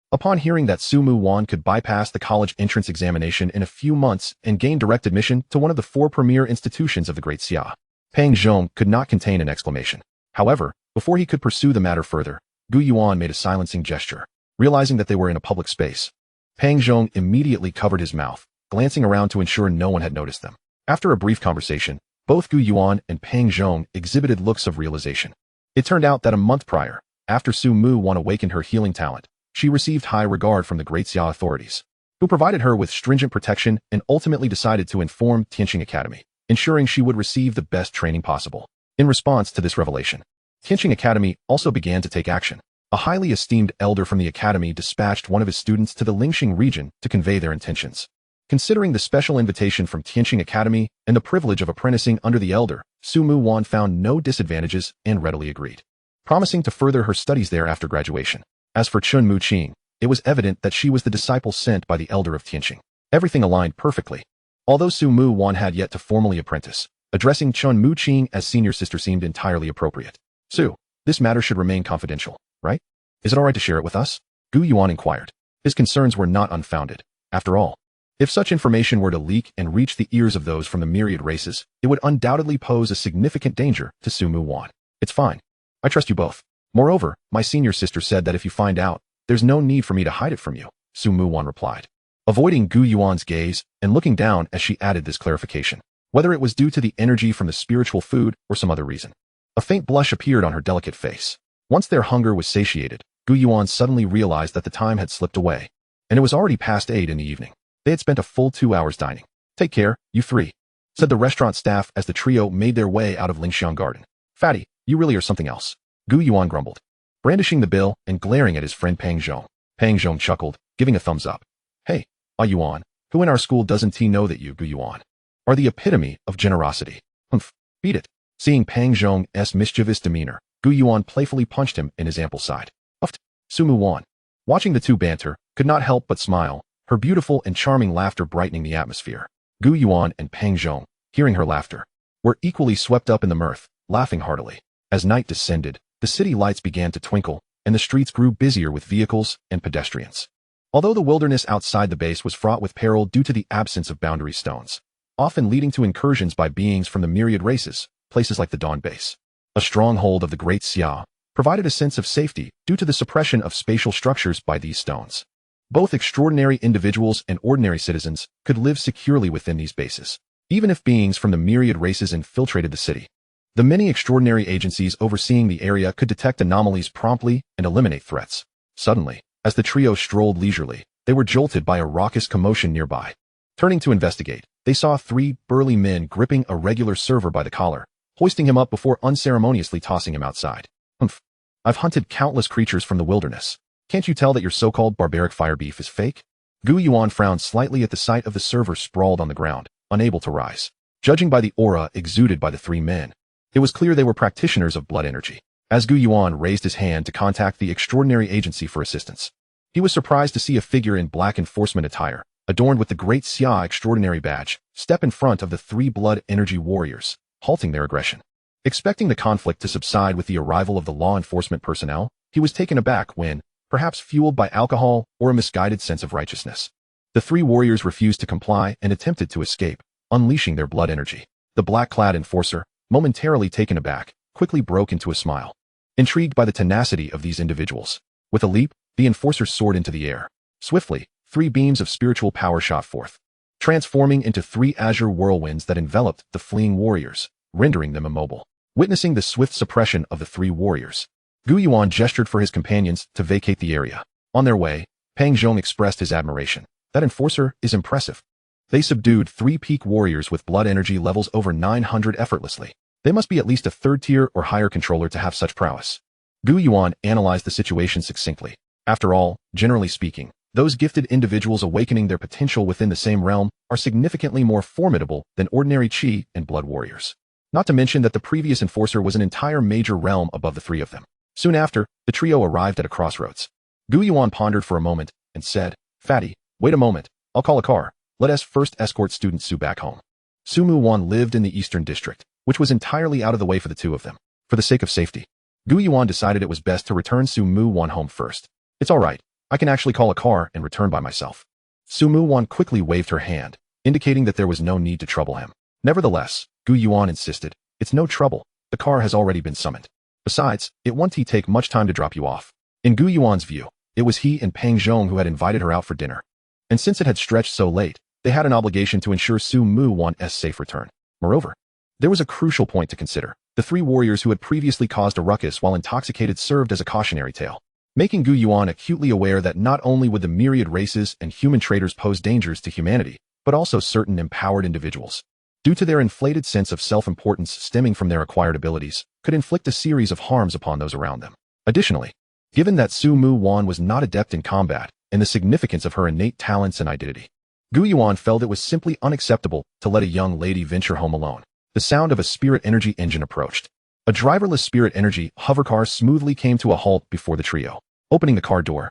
Upon hearing that Su Yuan could bypass the college entrance examination in a few months and gain direct admission to one of the 4 premier institutions of the Great Xia, Pang Zhong could not contain an exclamation. However, before he could pursue the matter further, Gu Yuan made a silencing gesture. Realizing that they were in a public space, Pang Zhong immediately covered his mouth, glancing around to ensure no one had noticed them. After a brief conversation, both Gu Yuan and Pang Zhong exhibited looks of realization. It turned out that a month prior, After Su Mu Wan awakened her healing talent, she received high regard from the Great Xia authorities, who provided her with stringent protection and ultimately decided to inform Tianqing Academy, ensuring she would receive the best training possible. In response to this revelation, Tianqing Academy also began to take action. A highly esteemed elder from the academy dispatched one of his students to the Lingxing region to convey their intentions. Considering the special invitation from Tianqing Academy and the privilege of apprenticing under the elder, Su Mu Wan found no disadvantages and readily agreed, promising to further her studies there after graduation. As for Chun Mu Qing, it was evident that she was the disciple sent by the elder of Tianqing. Everything aligned perfectly. Although Su Mu Wan had yet to formally apprentice, addressing Chun Mu Qing as senior sister seemed entirely appropriate. Su, this matter should remain confidential, right? Is it all right to share it with us? Gu Yuan inquired. His concerns were not unfounded. After all, if such information were to leak and reach the ears of those from the myriad races, it would undoubtedly pose a significant danger to Su Mu Wan. It's fine. I trust you both. Moreover, my senior sister said that if you find out, there's no need for me to hide it from you, Su Mu Wan replied, avoiding Gu Yuan's gaze and looking down as she added this clarification. Whether it was due to the energy from the spiritual food or some other reason, a faint blush appeared on her delicate face. Once their hunger was satiated, Gu Yuan suddenly realized that the time had slipped away, and it was already past 8 in the evening. They had spent a full 2 hours dining. Take care, you three, said the restaurant staff as the trio made their way out of Lingxiang Garden. Fatty, you really are something else, Gu Yuan grumbled, brandishing the bill and glaring at his friend Pang Zhong. Pang Zhong chuckled, giving a thumbs up. Hey, Yuan, who in our school doesn't he know that you, Gu Yuan, are the epitome of generosity? Humph, beat it. Seeing Pang Zhong's mischievous demeanor, Gu Yuan playfully punched him in his ample side. Huffed. Su Mu Wan, watching the two banter, could not help but smile, her beautiful and charming laughter brightening the atmosphere. Gu Yuan and Pang Zhong, hearing her laughter, were equally swept up in the mirth, laughing heartily. As night descended, the city lights began to twinkle, and the streets grew busier with vehicles and pedestrians. Although the wilderness outside the base was fraught with peril due to the absence of boundary stones, often leading to incursions by beings from the myriad races, places like the Dawn Base, a stronghold of the Great Xia, provided a sense of safety due to the suppression of spatial structures by these stones. Both extraordinary individuals and ordinary citizens could live securely within these bases, even if beings from the myriad races infiltrated the city. The many extraordinary agencies overseeing the area could detect anomalies promptly and eliminate threats. Suddenly, as the trio strolled leisurely, they were jolted by a raucous commotion nearby. Turning to investigate, they saw 3 burly men gripping a regular server by the collar, hoisting him up before unceremoniously tossing him outside. Humph. I've hunted countless creatures from the wilderness. Can't you tell that your so-called barbaric fire beef is fake? Gu Yuan frowned slightly at the sight of the server sprawled on the ground, unable to rise. Judging by the aura exuded by the 3 men, it was clear they were practitioners of blood energy. As Gu Yuan raised his hand to contact the extraordinary agency for assistance, he was surprised to see a figure in black enforcement attire, adorned with the Great Xia extraordinary badge, step in front of the 3 blood energy warriors, halting their aggression. Expecting the conflict to subside with the arrival of the law enforcement personnel, he was taken aback when, perhaps fueled by alcohol or a misguided sense of righteousness, the 3 warriors refused to comply and attempted to escape, unleashing their blood energy. The black-clad enforcer, momentarily taken aback, quickly broke into a smile. Intrigued by the tenacity of these individuals, with a leap, the enforcer soared into the air. Swiftly, 3 beams of spiritual power shot forth, transforming into 3 azure whirlwinds that enveloped the fleeing warriors, rendering them immobile. Witnessing the swift suppression of the 3 warriors, Gu Yuan gestured for his companions to vacate the area. On their way, Pang Zhong expressed his admiration. That enforcer is impressive. They subdued 3 peak warriors with blood energy levels over 900 effortlessly. They must be at least a 3rd tier or higher controller to have such prowess. Gu Yuan analyzed the situation succinctly. After all, generally speaking, those gifted individuals awakening their potential within the same realm are significantly more formidable than ordinary Qi and blood warriors. Not to mention that the previous enforcer was an entire major realm above the 3 of them. Soon after, the trio arrived at a crossroads. Gu Yuan pondered for a moment and said, Fatty, wait a moment, I'll call a car. Let us first escort student Su back home. Su Mu Wan lived in the Eastern District, which was entirely out of the way for the 2 of them. For the sake of safety, Gu Yuan decided it was best to return Su Mu Wan home first. It's all right, I can actually call a car and return by myself. Su Mu Wan quickly waved her hand, indicating that there was no need to trouble him. Nevertheless, Gu Yuan insisted, it's no trouble, the car has already been summoned. Besides, it won't take much time to drop you off. In Gu Yuan's view, it was he and Pang Zhong who had invited her out for dinner. And since it had stretched so late, they had an obligation to ensure Su Mu Wan's safe return. Moreover, there was a crucial point to consider. The three warriors who had previously caused a ruckus while intoxicated served as a cautionary tale, making Gu Yuan acutely aware that not only would the myriad races and human traders pose dangers to humanity, but also certain empowered individuals, due to their inflated sense of self-importance stemming from their acquired abilities, could inflict a series of harms upon those around them. Additionally, given that Su Mu Wan was not adept in combat and the significance of her innate talents and identity, Gu Yuan felt it was simply unacceptable to let a young lady venture home alone. The sound of a spirit energy engine approached. A driverless spirit energy hovercar smoothly came to a halt before the trio. Opening the car door,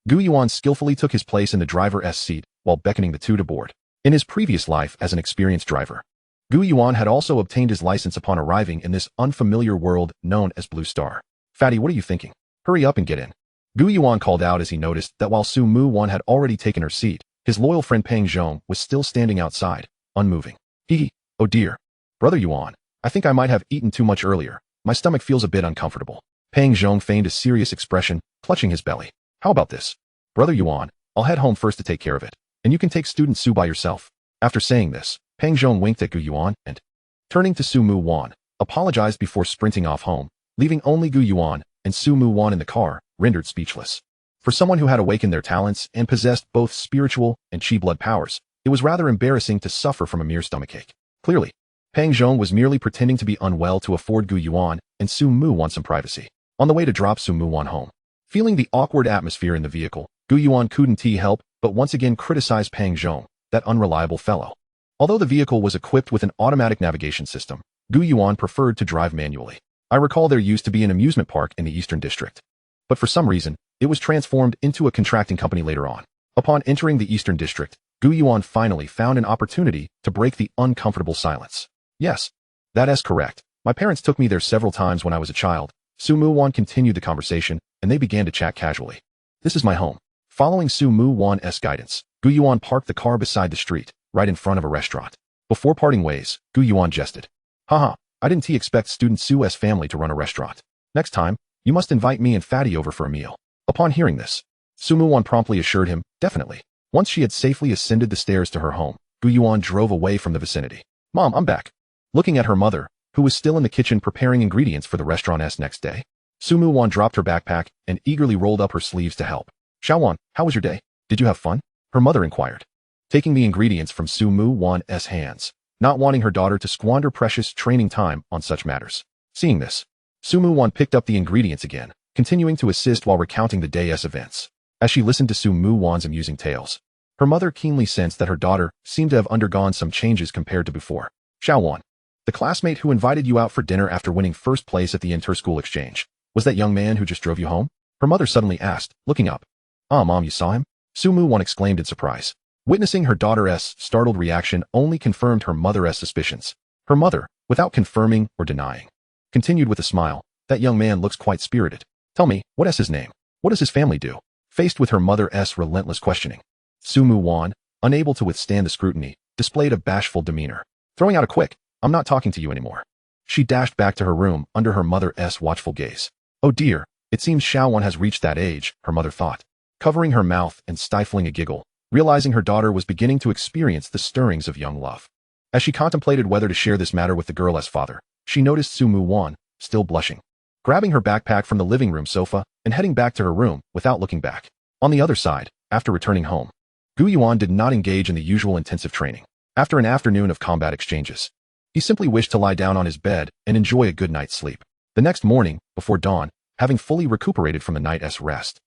Gu Yuan skillfully took his place in the driver's seat while beckoning the two to board. In his previous life as an experienced driver, Gu Yuan had also obtained his license upon arriving in this unfamiliar world known as Blue Star. "Fatty, what are you thinking? Hurry up and get in," Gu Yuan called out as he noticed that while Su Mu Wan had already taken her seat, his loyal friend Peng Zhong was still standing outside, unmoving. Oh dear. Brother Yuan, I think I might have eaten too much earlier. My stomach feels a bit uncomfortable. Peng Zhong feigned a serious expression, clutching his belly. "How about this? Brother Yuan, I'll head home first to take care of it, and you can take student Su by yourself." After saying this, Peng Zhong winked at Gu Yuan and, turning to Su Mu Wan, apologized before sprinting off home, leaving only Gu Yuan and Su Mu Wan in the car, rendered speechless. For someone who had awakened their talents and possessed both spiritual and chi blood powers, it was rather embarrassing to suffer from a mere stomachache. Clearly, Peng Zhong was merely pretending to be unwell to afford Gu Yuan and Su Mu Wan some privacy. On the way to drop Su Mu Wan home, feeling the awkward atmosphere in the vehicle, Gu Yuan couldn't help but once again criticize Peng Zhong, that unreliable fellow. Although the vehicle was equipped with an automatic navigation system, Gu Yuan preferred to drive manually. I recall there used to be an amusement park in the Eastern District, but for some reason, it was transformed into a contracting company later on. Upon entering the Eastern District, Gu Yuan finally found an opportunity to break the uncomfortable silence. "Yes, that is correct. My parents took me there several times when I was a child." Su Mu Wan continued the conversation, and they began to chat casually. "This is my home." Following Su Mu Wan's guidance, Gu Yuan parked the car beside the street, right in front of a restaurant. Before parting ways, Gu Yuan jested. "Haha, I didn't expect student Su's family to run a restaurant. Next time, you must invite me and Fatty over for a meal." Upon hearing this, Su Mu Wan promptly assured him, definitely. Once she had safely ascended the stairs to her home, Gu Yuan drove away from the vicinity. "Mom, I'm back." Looking at her mother, who was still in the kitchen preparing ingredients for the restaurant's next day, Su Mu Wan dropped her backpack and eagerly rolled up her sleeves to help. "Xiaowan, how was your day? Did you have fun?" her mother inquired, taking the ingredients from Su Mu Wan's hands, not wanting her daughter to squander precious training time on such matters. Seeing this, Su Mu Wan picked up the ingredients again, continuing to assist while recounting the day's events. As she listened to Su Mu Wan's amusing tales, her mother keenly sensed that her daughter seemed to have undergone some changes compared to before. "Xiaowan, the classmate who invited you out for dinner after winning first place at the inter-school exchange, was that young man who just drove you home?" her mother suddenly asked, looking up. "Ah, Mom, you saw him?" Su Mu Wan exclaimed in surprise. Witnessing her daughter's startled reaction only confirmed her mother's suspicions. Her mother, without confirming or denying, continued with a smile. "That young man looks quite spirited. Tell me, what is his name? What does his family do?" Faced with her mother's relentless questioning, Su Mu Wan, unable to withstand the scrutiny, displayed a bashful demeanor. Throwing out a quick, "I'm not talking to you anymore." She dashed back to her room under her mother's watchful gaze. Oh dear, it seems Xiaowan has reached that age, her mother thought, covering her mouth and stifling a giggle, realizing her daughter was beginning to experience the stirrings of young love. As she contemplated whether to share this matter with the girl's father, she noticed Su Mu Wan, still blushing, grabbing her backpack from the living room sofa and heading back to her room without looking back. On the other side, after returning home, Gu Yuan did not engage in the usual intensive training. After an afternoon of combat exchanges, he simply wished to lie down on his bed and enjoy a good night's sleep. The next morning, before dawn, having fully recuperated from the night's rest,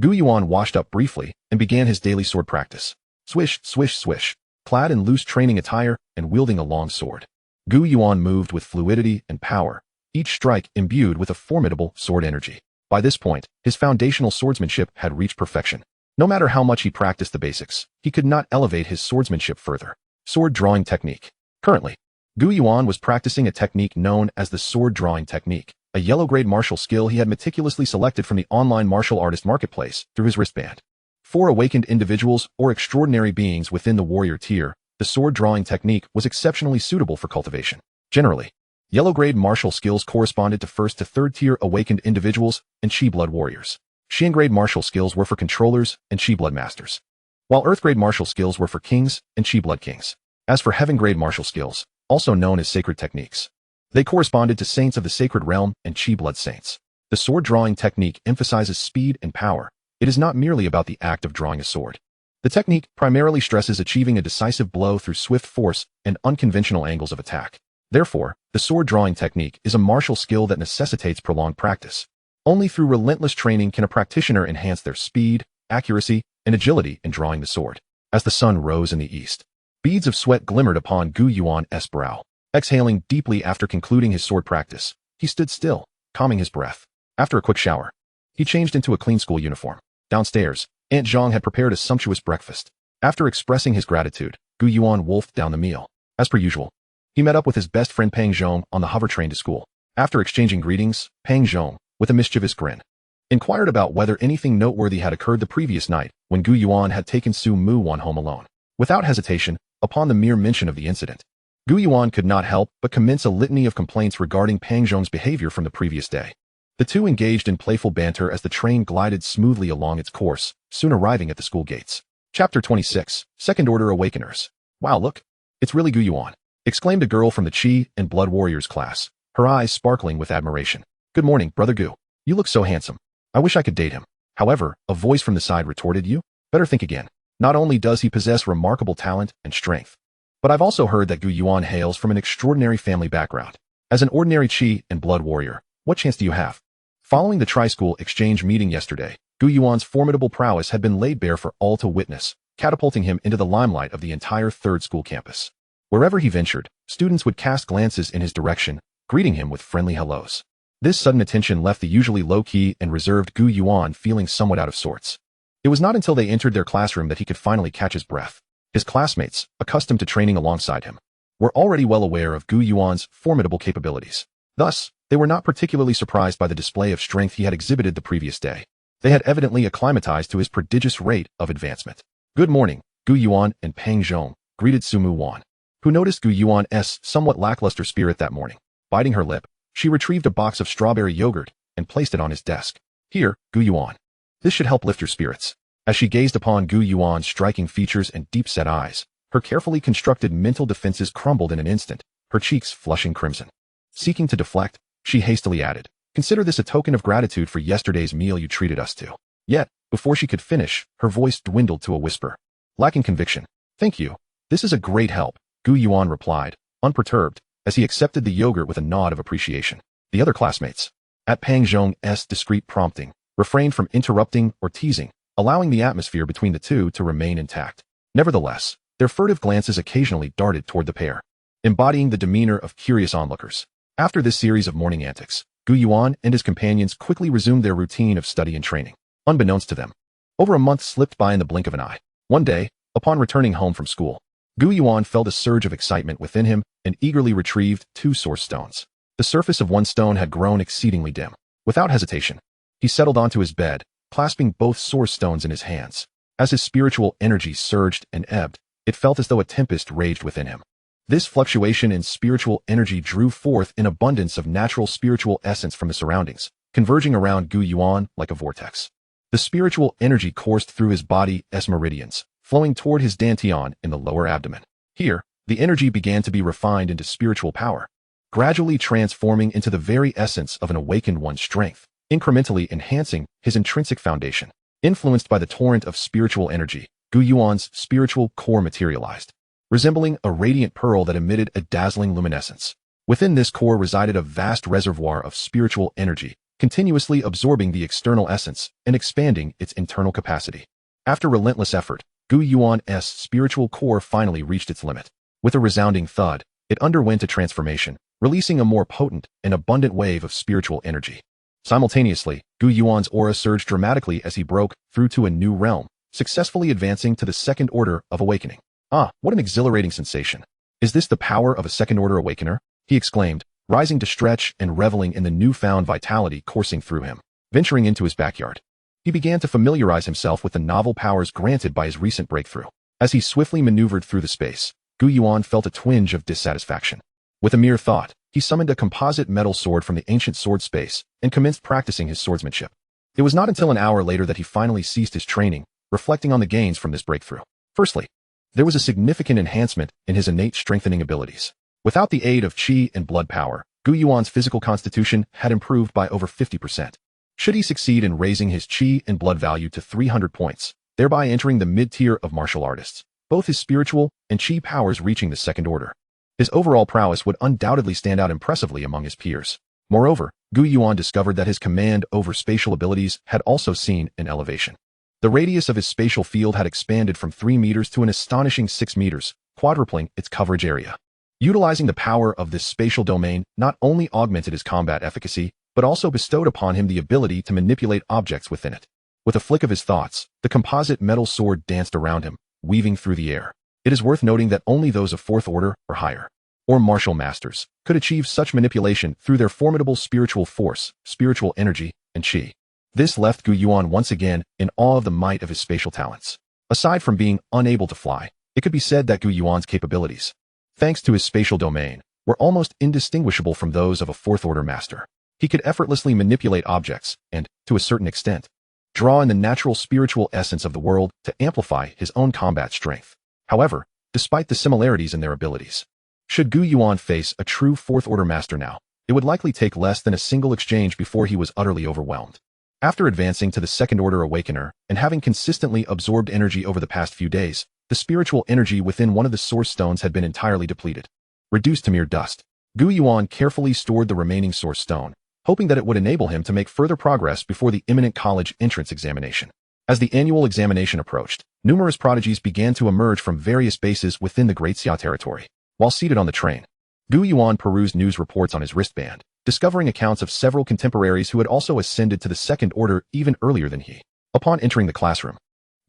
Gu Yuan washed up briefly and began his daily sword practice. Swish, swish, swish. Clad in loose training attire and wielding a long sword, Gu Yuan moved with fluidity and power, each strike imbued with a formidable sword energy. By this point, his foundational swordsmanship had reached perfection. No matter how much he practiced the basics, he could not elevate his swordsmanship further. Sword drawing technique. Currently, Gu Yuan was practicing a technique known as the sword drawing technique, a yellow-grade martial skill he had meticulously selected from the online martial artist marketplace through his wristband. For awakened individuals or extraordinary beings within the warrior tier, the sword drawing technique was exceptionally suitable for cultivation. Generally, yellow-grade martial skills corresponded to first to third tier awakened individuals and chi blood warriors. Xian-grade martial skills were for controllers and chi blood masters, while earth-grade martial skills were for kings and chi blood kings. As for heaven-grade martial skills, also known as sacred techniques, They corresponded to saints of the sacred realm and chi blood saints. The sword drawing technique emphasizes speed and power. It is not merely about the act of drawing a sword. The technique primarily stresses achieving a decisive blow through swift force and unconventional angles of attack. Therefore, the sword drawing technique is a martial skill that necessitates prolonged practice. Only through relentless training can a practitioner enhance their speed, accuracy, and agility in drawing the sword. As the sun rose in the east, beads of sweat glimmered upon Gu Yuan's brow. Exhaling deeply after concluding his sword practice, he stood still, calming his breath. After a quick shower, he changed into a clean school uniform. Downstairs, Aunt Zhang had prepared a sumptuous breakfast. After expressing his gratitude, Gu Yuan wolfed down the meal. As per usual, he met up with his best friend Pang Zhong on the hover train to school. After exchanging greetings, Pang Zhong, with a mischievous grin, inquired about whether anything noteworthy had occurred the previous night when Gu Yuan had taken Su Mu Wan home alone. Without hesitation, upon the mere mention of the incident, Gu Yuan could not help but commence a litany of complaints regarding Pang Zhong's behavior from the previous day. The two engaged in playful banter as the train glided smoothly along its course, soon arriving at the school gates. Chapter 26, Second Order Awakeners. Wow, look, it's really Gu Yuan, exclaimed a girl from the Chi and Blood Warriors class, her eyes sparkling with admiration. Good morning, Brother Gu. You look so handsome. I wish I could date him. However, a voice from the side retorted, you better think again. Not only does he possess remarkable talent and strength, but I've also heard that Gu Yuan hails from an extraordinary family background. As an ordinary Chi and Blood Warrior, what chance do you have? Following the tri-school exchange meeting yesterday, Gu Yuan's formidable prowess had been laid bare for all to witness, catapulting him into the limelight of the entire third school campus. Wherever he ventured, students would cast glances in his direction, greeting him with friendly hellos. This sudden attention left the usually low-key and reserved Gu Yuan feeling somewhat out of sorts. It was not until they entered their classroom that he could finally catch his breath. His classmates, accustomed to training alongside him, were already well aware of Gu Yuan's formidable capabilities. Thus, they were not particularly surprised by the display of strength he had exhibited the previous day. They had evidently acclimatized to his prodigious rate of advancement. Good morning, Gu Yuan and Pang Zhong, greeted Su Mu Wan, who noticed Gu Yuan's somewhat lackluster spirit that morning. Biting her lip, she retrieved a box of strawberry yogurt and placed it on his desk. Here, Gu Yuan. This should help lift your spirits. As she gazed upon Gu Yuan's striking features and deep-set eyes, her carefully constructed mental defenses crumbled in an instant, her cheeks flushing crimson. Seeking to deflect, she hastily added, consider this a token of gratitude for yesterday's meal you treated us to. Yet, before she could finish, her voice dwindled to a whisper. Lacking conviction. Thank you. This is a great help, Gu Yuan replied, unperturbed, as he accepted the yogurt with a nod of appreciation. The other classmates, at Pang Zhong's discreet prompting, refrained from interrupting or teasing, allowing the atmosphere between the two to remain intact. Nevertheless, their furtive glances occasionally darted toward the pair, embodying the demeanor of curious onlookers. After this series of morning antics, Gu Yuan and his companions quickly resumed their routine of study and training. Unbeknownst to them, over a month slipped by in the blink of an eye. One day, upon returning home from school, Gu Yuan felt a surge of excitement within him and eagerly retrieved 2 source stones. The surface of one stone had grown exceedingly dim. Without hesitation, he settled onto his bed, clasping both source stones in his hands. As his spiritual energy surged and ebbed, it felt as though a tempest raged within him. This fluctuation in spiritual energy drew forth an abundance of natural spiritual essence from the surroundings, converging around Gu Yuan like a vortex. The spiritual energy coursed through his body's meridians, flowing toward his dantian in the lower abdomen. Here, the energy began to be refined into spiritual power, gradually transforming into the very essence of an awakened one's strength, incrementally enhancing his intrinsic foundation. Influenced by the torrent of spiritual energy, Gu Yuan's spiritual core materialized, resembling a radiant pearl that emitted a dazzling luminescence. Within this core resided a vast reservoir of spiritual energy, continuously absorbing the external essence and expanding its internal capacity. After relentless effort, Gu Yuan's spiritual core finally reached its limit. With a resounding thud, it underwent a transformation, releasing a more potent and abundant wave of spiritual energy. Simultaneously, Gu Yuan's aura surged dramatically as he broke through to a new realm, successfully advancing to the second order of awakening. Ah, what an exhilarating sensation. Is this the power of a second-order awakener? He exclaimed, rising to stretch and reveling in the newfound vitality coursing through him. Venturing into his backyard, he began to familiarize himself with the novel powers granted by his recent breakthrough. As he swiftly maneuvered through the space, Gu Yuan felt a twinge of dissatisfaction. With a mere thought, he summoned a composite metal sword from the ancient sword space and commenced practicing his swordsmanship. It was not until an hour later that he finally ceased his training, reflecting on the gains from this breakthrough. Firstly, there was a significant enhancement in his innate strengthening abilities. Without the aid of chi and blood power, Gu Yuan's physical constitution had improved by over 50%. Should he succeed in raising his qi and blood value to 300 points, thereby entering the mid-tier of martial artists, both his spiritual and qi powers reaching the second order, his overall prowess would undoubtedly stand out impressively among his peers. Moreover, Gu Yuan discovered that his command over spatial abilities had also seen an elevation. The radius of his spatial field had expanded from 3 meters to an astonishing 6 meters, quadrupling its coverage area. Utilizing the power of this spatial domain not only augmented his combat efficacy, but also bestowed upon him the ability to manipulate objects within it. With a flick of his thoughts, the composite metal sword danced around him, weaving through the air. It is worth noting that only those of 4th order or higher, or martial masters, could achieve such manipulation through their formidable spiritual force, spiritual energy, and qi. This left Gu Yuan once again in awe of the might of his spatial talents. Aside from being unable to fly, it could be said that Gu Yuan's capabilities, thanks to his spatial domain, were almost indistinguishable from those of a 4th order master. He could effortlessly manipulate objects and, to a certain extent, draw in the natural spiritual essence of the world to amplify his own combat strength. However, despite the similarities in their abilities, should Gu Yuan face a true 4th order master now, it would likely take less than a single exchange before he was utterly overwhelmed. After advancing to the 2nd order awakener and having consistently absorbed energy over the past few days, the spiritual energy within one of the source stones had been entirely depleted. Reduced to mere dust, Gu Yuan carefully stored the remaining source stone, hoping that it would enable him to make further progress before the imminent college entrance examination. As the annual examination approached, numerous prodigies began to emerge from various bases within the Great Xia territory. While seated on the train, Gu Yuan perused news reports on his wristband, discovering accounts of several contemporaries who had also ascended to the 2nd order even earlier than he. Upon entering the classroom,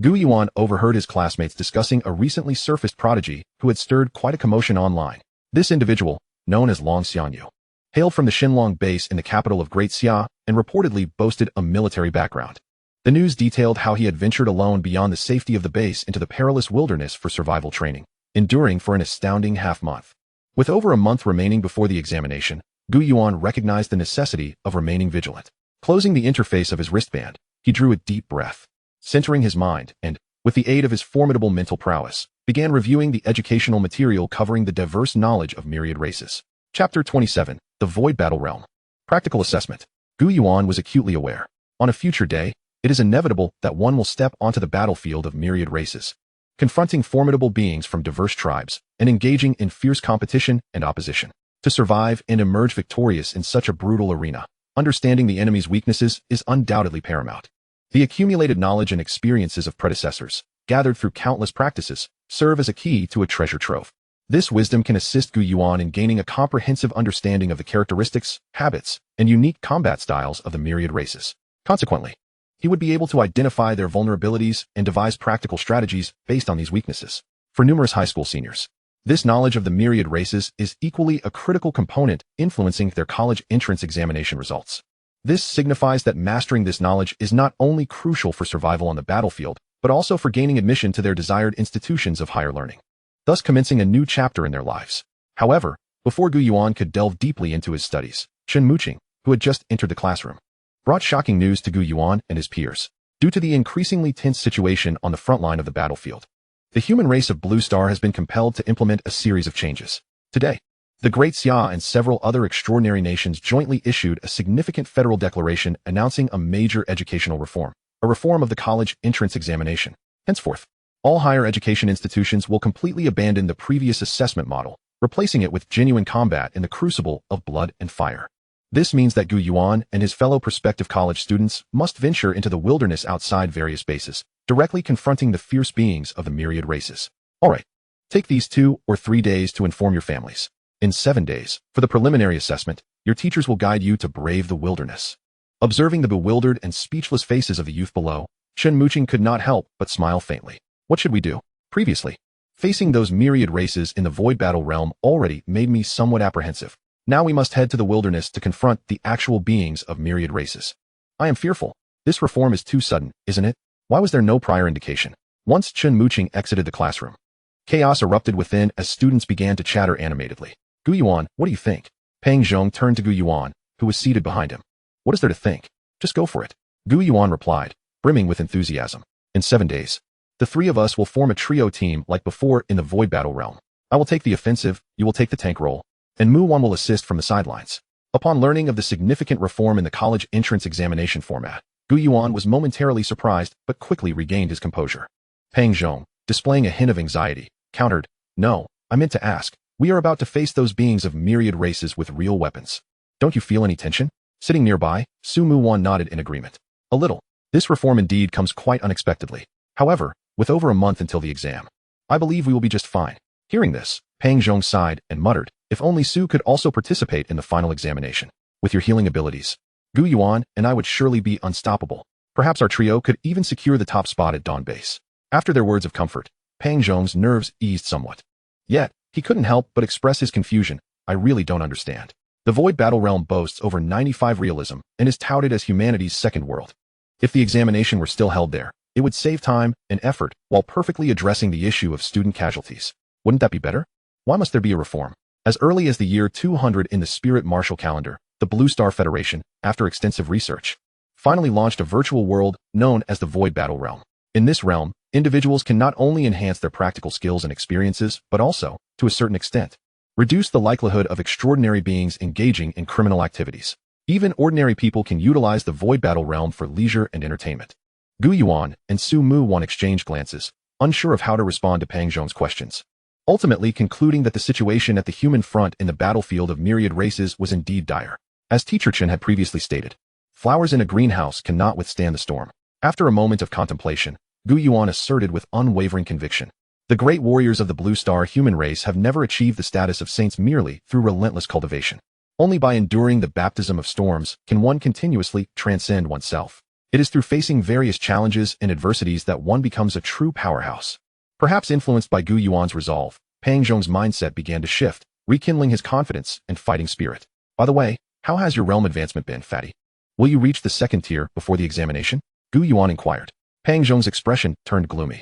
Gu Yuan overheard his classmates discussing a recently surfaced prodigy who had stirred quite a commotion online. This individual, known as Long Xianyu, hailed from the Xinlong base in the capital of Great Xia and reportedly boasted a military background. The news detailed how he had ventured alone beyond the safety of the base into the perilous wilderness for survival training, enduring for an astounding half-month. With over a month remaining before the examination, Gu Yuan recognized the necessity of remaining vigilant. Closing the interface of his wristband, he drew a deep breath, centering his mind, and, with the aid of his formidable mental prowess, began reviewing the educational material covering the diverse knowledge of myriad races. Chapter 27, The Void Battle Realm. Practical Assessment. Gu Yuan was acutely aware. On a future day, it is inevitable that one will step onto the battlefield of myriad races, confronting formidable beings from diverse tribes and engaging in fierce competition and opposition. To survive and emerge victorious in such a brutal arena, understanding the enemy's weaknesses is undoubtedly paramount. The accumulated knowledge and experiences of predecessors, gathered through countless practices, serve as a key to a treasure trove. This wisdom can assist Gu Yuan in gaining a comprehensive understanding of the characteristics, habits, and unique combat styles of the myriad races. Consequently, he would be able to identify their vulnerabilities and devise practical strategies based on these weaknesses. For numerous high school seniors, this knowledge of the myriad races is equally a critical component influencing their college entrance examination results. This signifies that mastering this knowledge is not only crucial for survival on the battlefield, but also for gaining admission to their desired institutions of higher learning, thus commencing a new chapter in their lives. However, before Gu Yuan could delve deeply into his studies, Chen Muqing, who had just entered the classroom, brought shocking news to Gu Yuan and his peers. Due to the increasingly tense situation on the front line of the battlefield, the human race of Blue Star has been compelled to implement a series of changes. Today, the Great Xia and several other extraordinary nations jointly issued a significant federal declaration announcing a major educational reform, a reform of the college entrance examination. Henceforth, all higher education institutions will completely abandon the previous assessment model, replacing it with genuine combat in the crucible of blood and fire. This means that Gu Yuan and his fellow prospective college students must venture into the wilderness outside various bases, directly confronting the fierce beings of the myriad races. Alright, take these 2 or 3 days to inform your families. In 7 days, for the preliminary assessment, your teachers will guide you to brave the wilderness. Observing the bewildered and speechless faces of the youth below, Chen Muqing could not help but smile faintly. What should we do? Previously, facing those myriad races in the void battle realm already made me somewhat apprehensive. Now we must head to the wilderness to confront the actual beings of myriad races. I am fearful. This reform is too sudden, isn't it? Why was there no prior indication? Once Chen Muqing exited the classroom, chaos erupted within as students began to chatter animatedly. Gu Yuan, what do you think? Peng Zhong turned to Gu Yuan, who was seated behind him. What is there to think? Just go for it. Gu Yuan replied, brimming with enthusiasm. In 7 days, the 3 of us will form a trio team like before in the void battle realm. I will take the offensive, you will take the tank role, and Mu Wan will assist from the sidelines. Upon learning of the significant reform in the college entrance examination format, Gu Yuan was momentarily surprised but quickly regained his composure. Pang Zhong, displaying a hint of anxiety, countered, "No, I meant to ask. We are about to face those beings of myriad races with real weapons. Don't you feel any tension?" Sitting nearby, Su Muwan nodded in agreement. "A little. This reform indeed comes quite unexpectedly. However, with over a month until the exam, I believe we will be just fine." Hearing this, Pang Zhong sighed and muttered, "If only Su could also participate in the final examination. With your healing abilities, Gu Yuan and I would surely be unstoppable. Perhaps our trio could even secure the top spot at Dawn Base." After their words of comfort, Pang Zhong's nerves eased somewhat. Yet, he couldn't help but express his confusion. "I really don't understand. The Void Battle Realm boasts over 95 realism and is touted as humanity's second world. If the examination were still held there, it would save time and effort while perfectly addressing the issue of student casualties. Wouldn't that be better? Why must there be a reform?" As early as the year 200 in the Spirit Martial calendar, the Blue Star Federation, after extensive research, finally launched a virtual world known as the Void Battle Realm. In this realm, individuals can not only enhance their practical skills and experiences, but also, to a certain extent, reduce the likelihood of extraordinary beings engaging in criminal activities. Even ordinary people can utilize the Void Battle Realm for leisure and entertainment. Gu Yuan and Su Muwan exchanged glances, unsure of how to respond to Pang Zhong's questions, ultimately concluding that the situation at the human front in the battlefield of myriad races was indeed dire. As Teacher Chen had previously stated, flowers in a greenhouse cannot withstand the storm. After a moment of contemplation, Gu Yuan asserted with unwavering conviction, "The great warriors of the Blue Star human race have never achieved the status of saints merely through relentless cultivation. Only by enduring the baptism of storms can one continuously transcend oneself. It is through facing various challenges and adversities that one becomes a true powerhouse." Perhaps influenced by Gu Yuan's resolve, Pang Zhong's mindset began to shift, rekindling his confidence and fighting spirit. "By the way, how has your realm advancement been, Fatty? Will you reach the second tier before the examination?" Gu Yuan inquired. Pang Zhong's expression turned gloomy.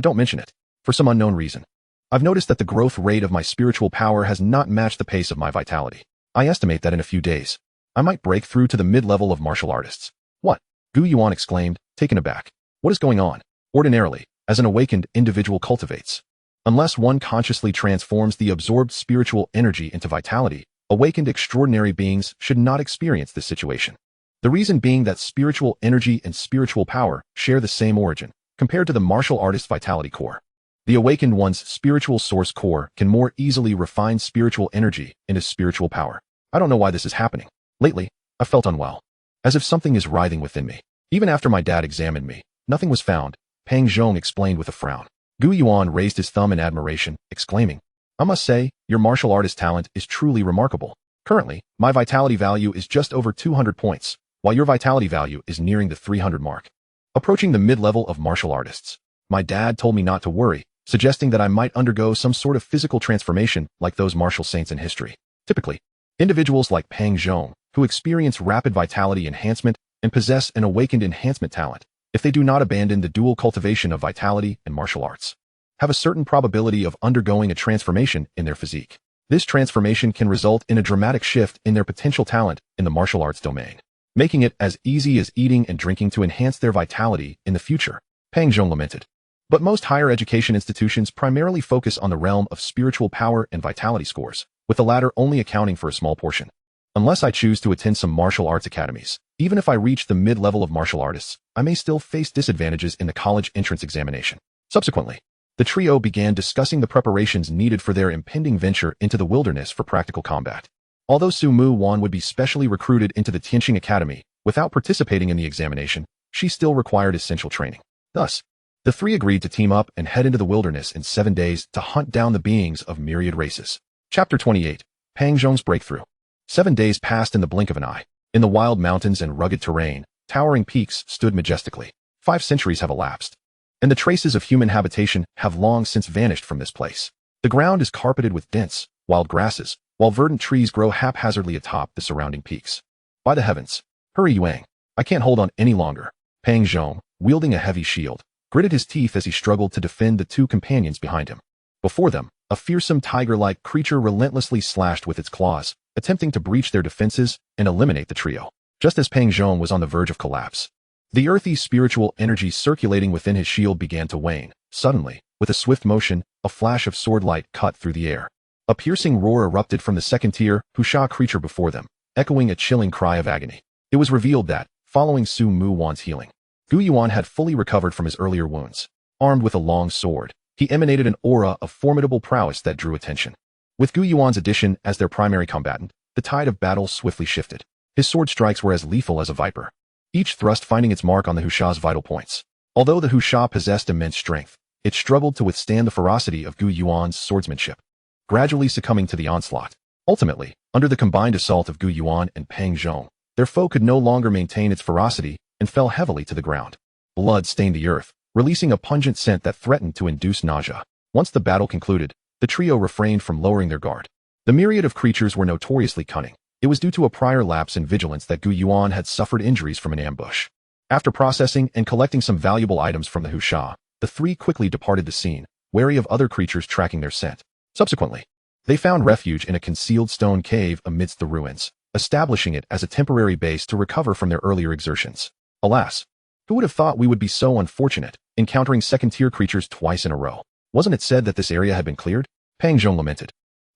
Don't mention it. For some unknown reason, I've noticed that the growth rate of my spiritual power has not matched the pace of my vitality. I estimate that in a few days, I might break through to the mid-level of martial artists." "What?" Gu Yuan exclaimed, taken aback. "What is going on?" Ordinarily, as an awakened individual cultivates, unless one consciously transforms the absorbed spiritual energy into vitality, awakened extraordinary beings should not experience this situation. The reason being that spiritual energy and spiritual power share the same origin, compared to the martial artist vitality core. The awakened one's spiritual source core can more easily refine spiritual energy into spiritual power. I don't know why this is happening. Lately, I felt unwell, as if something is writhing within me. Even after my dad examined me, nothing was found, Pang Zhong explained with a frown. Gu Yuan raised his thumb in admiration, exclaiming, "I must say, your martial artist talent is truly remarkable. Currently, my vitality value is just over 200 points, while your vitality value is nearing the 300 mark. Approaching the mid-level of martial artists. My dad told me not to worry, suggesting that I might undergo some sort of physical transformation like those martial saints in history. Typically, individuals like Pang Zhong, who experience rapid vitality enhancement and possess an awakened enhancement talent, if they do not abandon the dual cultivation of vitality and martial arts, have a certain probability of undergoing a transformation in their physique. This transformation can result in a dramatic shift in their potential talent in the martial arts domain, making it as easy as eating and drinking to enhance their vitality in the future," Pang Zhong lamented. "But most higher education institutions primarily focus on the realm of spiritual power and vitality scores, with the latter only accounting for a small portion. Unless I choose to attend some martial arts academies, even if I reach the mid-level of martial artists, I may still face disadvantages in the college entrance examination." Subsequently, the trio began discussing the preparations needed for their impending venture into the wilderness for practical combat. Although Su Muwan would be specially recruited into the Tianqing Academy without participating in the examination, she still required essential training. Thus, the three agreed to team up and head into the wilderness in 7 days to hunt down the beings of myriad races. Chapter 28. Pang Zhong's Breakthrough. 7 days passed in the blink of an eye. In the wild mountains and rugged terrain, towering peaks stood majestically. 5 centuries have elapsed, and the traces of human habitation have long since vanished from this place. The ground is carpeted with dense, wild grasses, while verdant trees grow haphazardly atop the surrounding peaks. By the heavens, hurry Yuang, I can't hold on any longer. Pang Zhong, wielding a heavy shield, gritted his teeth as he struggled to defend the 2 companions behind him. Before them, a fearsome tiger-like creature relentlessly slashed with its claws, attempting to breach their defenses and eliminate the trio. Just as Pang Zhong was on the verge of collapse, the earthy spiritual energy circulating within his shield began to wane. Suddenly, with a swift motion, a flash of sword light cut through the air. A piercing roar erupted from the second-tier Husha creature before them, echoing a chilling cry of agony. It was revealed that, following Su Muwan's healing, Gu Yuan had fully recovered from his earlier wounds. Armed with a long sword, he emanated an aura of formidable prowess that drew attention. With Gu Yuan's addition as their primary combatant, the tide of battle swiftly shifted. His sword strikes were as lethal as a viper, each thrust finding its mark on the Huxia's vital points. Although the Huxia possessed immense strength, it struggled to withstand the ferocity of Gu Yuan's swordsmanship, gradually succumbing to the onslaught. Ultimately, under the combined assault of Gu Yuan and Pang Zhong, their foe could no longer maintain its ferocity and fell heavily to the ground. Blood stained the earth, releasing a pungent scent that threatened to induce nausea. Once the battle concluded, the trio refrained from lowering their guard. The myriad of creatures were notoriously cunning. It was due to a prior lapse in vigilance that Gu Yuan had suffered injuries from an ambush. After processing and collecting some valuable items from the Huxia, the three quickly departed the scene, wary of other creatures tracking their scent. Subsequently, they found refuge in a concealed stone cave amidst the ruins, establishing it as a temporary base to recover from their earlier exertions. Alas, who would have thought we would be so unfortunate, encountering second-tier creatures twice in a row? Wasn't it said that this area had been cleared? Pang Zhong lamented,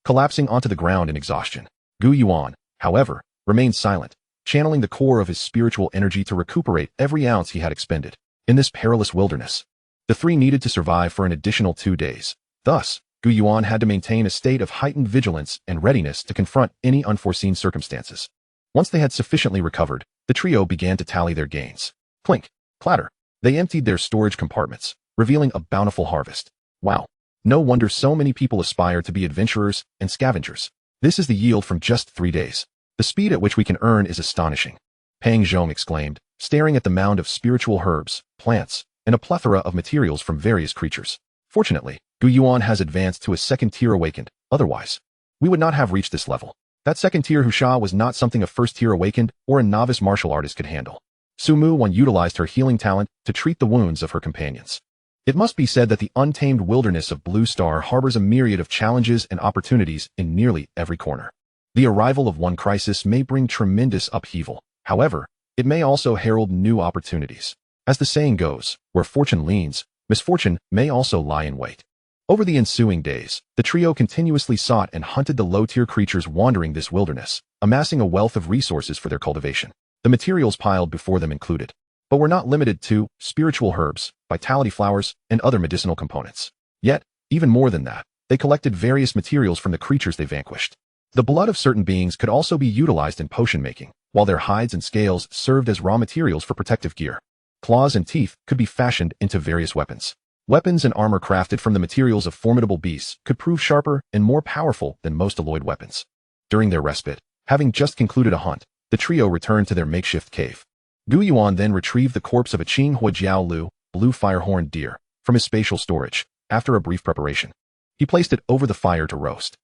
collapsing onto the ground in exhaustion. Gu Yuan, however, remained silent, channeling the core of his spiritual energy to recuperate every ounce he had expended. In this perilous wilderness, the three needed to survive for an additional 2 days. Thus, Gu Yuan had to maintain a state of heightened vigilance and readiness to confront any unforeseen circumstances. Once they had sufficiently recovered, the trio began to tally their gains. Clink, clatter. They emptied their storage compartments, revealing a bountiful harvest. Wow. No wonder so many people aspire to be adventurers and scavengers. This is the yield from just 3 days. The speed at which we can earn is astonishing. Pang Zhong exclaimed, staring at the mound of spiritual herbs, plants, and a plethora of materials from various creatures. Fortunately, Gu Yuan has advanced to a second-tier awakened. Otherwise, we would not have reached this level. That second-tier Huxia was not something a first-tier awakened or a novice martial artist could handle. Su Muwan utilized her healing talent to treat the wounds of her companions. It must be said that the untamed wilderness of Blue Star harbors a myriad of challenges and opportunities in nearly every corner. The arrival of one crisis may bring tremendous upheaval. However, it may also herald new opportunities. As the saying goes, where fortune leans, misfortune may also lie in wait. Over the ensuing days, the trio continuously sought and hunted the low-tier creatures wandering this wilderness, amassing a wealth of resources for their cultivation. The materials piled before them included, but were not limited to, spiritual herbs, vitality flowers, and other medicinal components. Yet, even more than that, they collected various materials from the creatures they vanquished. The blood of certain beings could also be utilized in potion making, while their hides and scales served as raw materials for protective gear. Claws and teeth could be fashioned into various weapons. Weapons and armor crafted from the materials of formidable beasts could prove sharper and more powerful than most alloyed weapons. During their respite, having just concluded a hunt, the trio returned to their makeshift cave. Gu Yuan then retrieved the corpse of a Qinghua Jiaolu, blue fire-horned deer, from his spatial storage. After a brief preparation, he placed it over the fire to roast.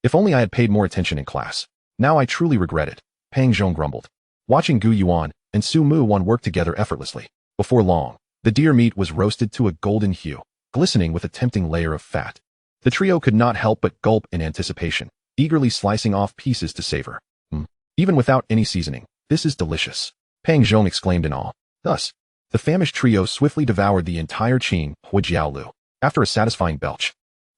If only I had paid more attention in class. Now I truly regret it, Pang Zhong grumbled, watching Gu Yuan and Su Muwan work together effortlessly. Before long, the deer meat was roasted to a golden hue, glistening with a tempting layer of fat. The trio could not help but gulp in anticipation, eagerly slicing off pieces to savor. Even without any seasoning, this is delicious, Pang Zhong exclaimed in awe. Thus, the famished trio swiftly devoured the entire Qinghua Jiaolu. After a satisfying belch,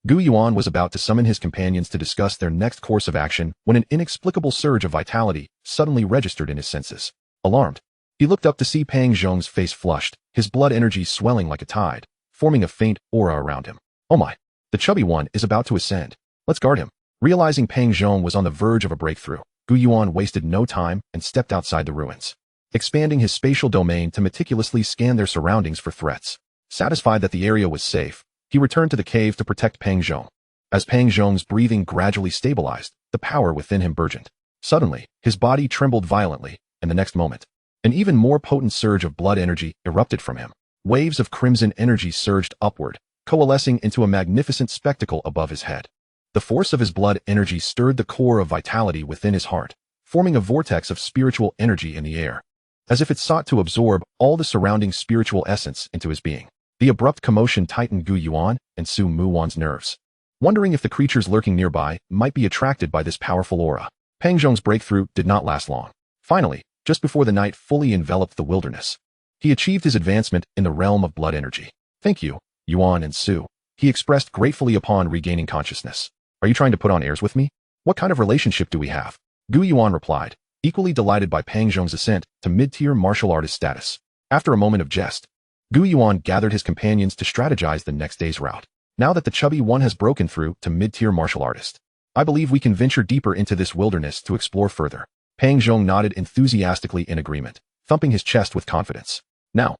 Gu Yuan was about to summon his companions to discuss their next course of action when an inexplicable surge of vitality suddenly registered in his senses. Alarmed, he looked up to see Pang Zhong's face flushed, his blood energy swelling like a tide, forming a faint aura around him. Oh my, the chubby one is about to ascend. Let's guard him. Realizing Pang Zhong was on the verge of a breakthrough, Gu Yuan wasted no time and stepped outside the ruins, expanding his spatial domain to meticulously scan their surroundings for threats. Satisfied that the area was safe, he returned to the cave to protect Pang Zhong. As Pang Zhong's breathing gradually stabilized, the power within him burgeoned. Suddenly, his body trembled violently, and the next moment, an even more potent surge of blood energy erupted from him. Waves of crimson energy surged upward, coalescing into a magnificent spectacle above his head. The force of his blood energy stirred the core of vitality within his heart, forming a vortex of spiritual energy in the air, as if it sought to absorb all the surrounding spiritual essence into his being. The abrupt commotion tightened Gu Yuan and Su Muwan's nerves, wondering if the creatures lurking nearby might be attracted by this powerful aura. Pang Zhong's breakthrough did not last long. Finally, just before the night fully enveloped the wilderness, he achieved his advancement in the realm of blood energy. Thank you, Yuan and Su, he expressed gratefully upon regaining consciousness. Are you trying to put on airs with me? What kind of relationship do we have? Gu Yuan replied, equally delighted by Pang Zhong's ascent to mid-tier martial artist status. After a moment of jest, Gu Yuan gathered his companions to strategize the next day's route. Now that the chubby one has broken through to mid-tier martial artist, I believe we can venture deeper into this wilderness to explore further. Pang Zhong nodded enthusiastically in agreement, thumping his chest with confidence. Now,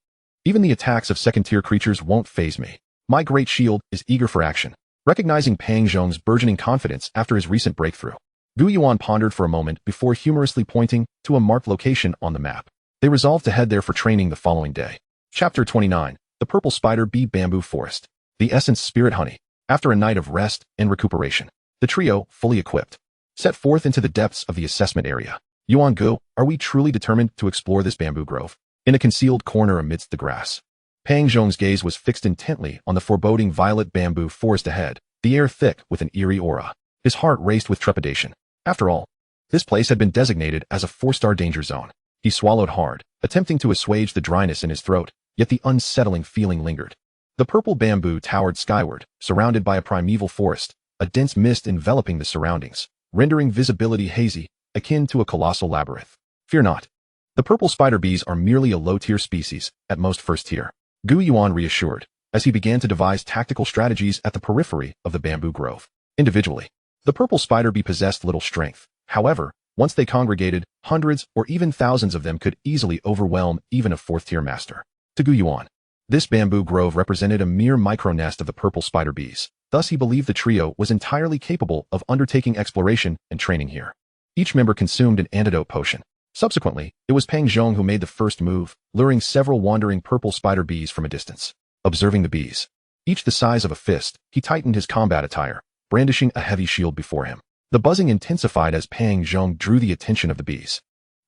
even the attacks of second-tier creatures won't faze me. My great shield is eager for action. Recognizing Pang Zhong's burgeoning confidence after his recent breakthrough, Gu Yuan pondered for a moment before humorously pointing to a marked location on the map. They resolved to head there for training the following day. Chapter 29, The Purple Spider Bee Bamboo Forest. The Essence Spirit Honey. After a night of rest and recuperation, the trio, fully equipped, set forth into the depths of the assessment area. Yuan Gu, are we truly determined to explore this bamboo grove? In a concealed corner amidst the grass, Pang Zhong's gaze was fixed intently on the foreboding violet bamboo forest ahead, the air thick with an eerie aura. His heart raced with trepidation. After all, this place had been designated as a 4-star danger zone. He swallowed hard, attempting to assuage the dryness in his throat, yet the unsettling feeling lingered. The purple bamboo towered skyward, surrounded by a primeval forest, a dense mist enveloping the surroundings, rendering visibility hazy, akin to a colossal labyrinth. Fear not. The purple spider bees are merely a low-tier species, at most first tier. Gu Yuan reassured, as he began to devise tactical strategies at the periphery of the bamboo grove. Individually, the purple spider bee possessed little strength. However, once they congregated, hundreds or even thousands of them could easily overwhelm even a 4th-tier master. To Gu Yuan, this bamboo grove represented a mere micro-nest of the purple spider bees. Thus he believed the trio was entirely capable of undertaking exploration and training here. Each member consumed an antidote potion. Subsequently, it was Pang Zhong who made the first move, luring several wandering purple spider bees from a distance. Observing the bees, each the size of a fist, he tightened his combat attire, brandishing a heavy shield before him. The buzzing intensified as Pang Zhong drew the attention of the bees.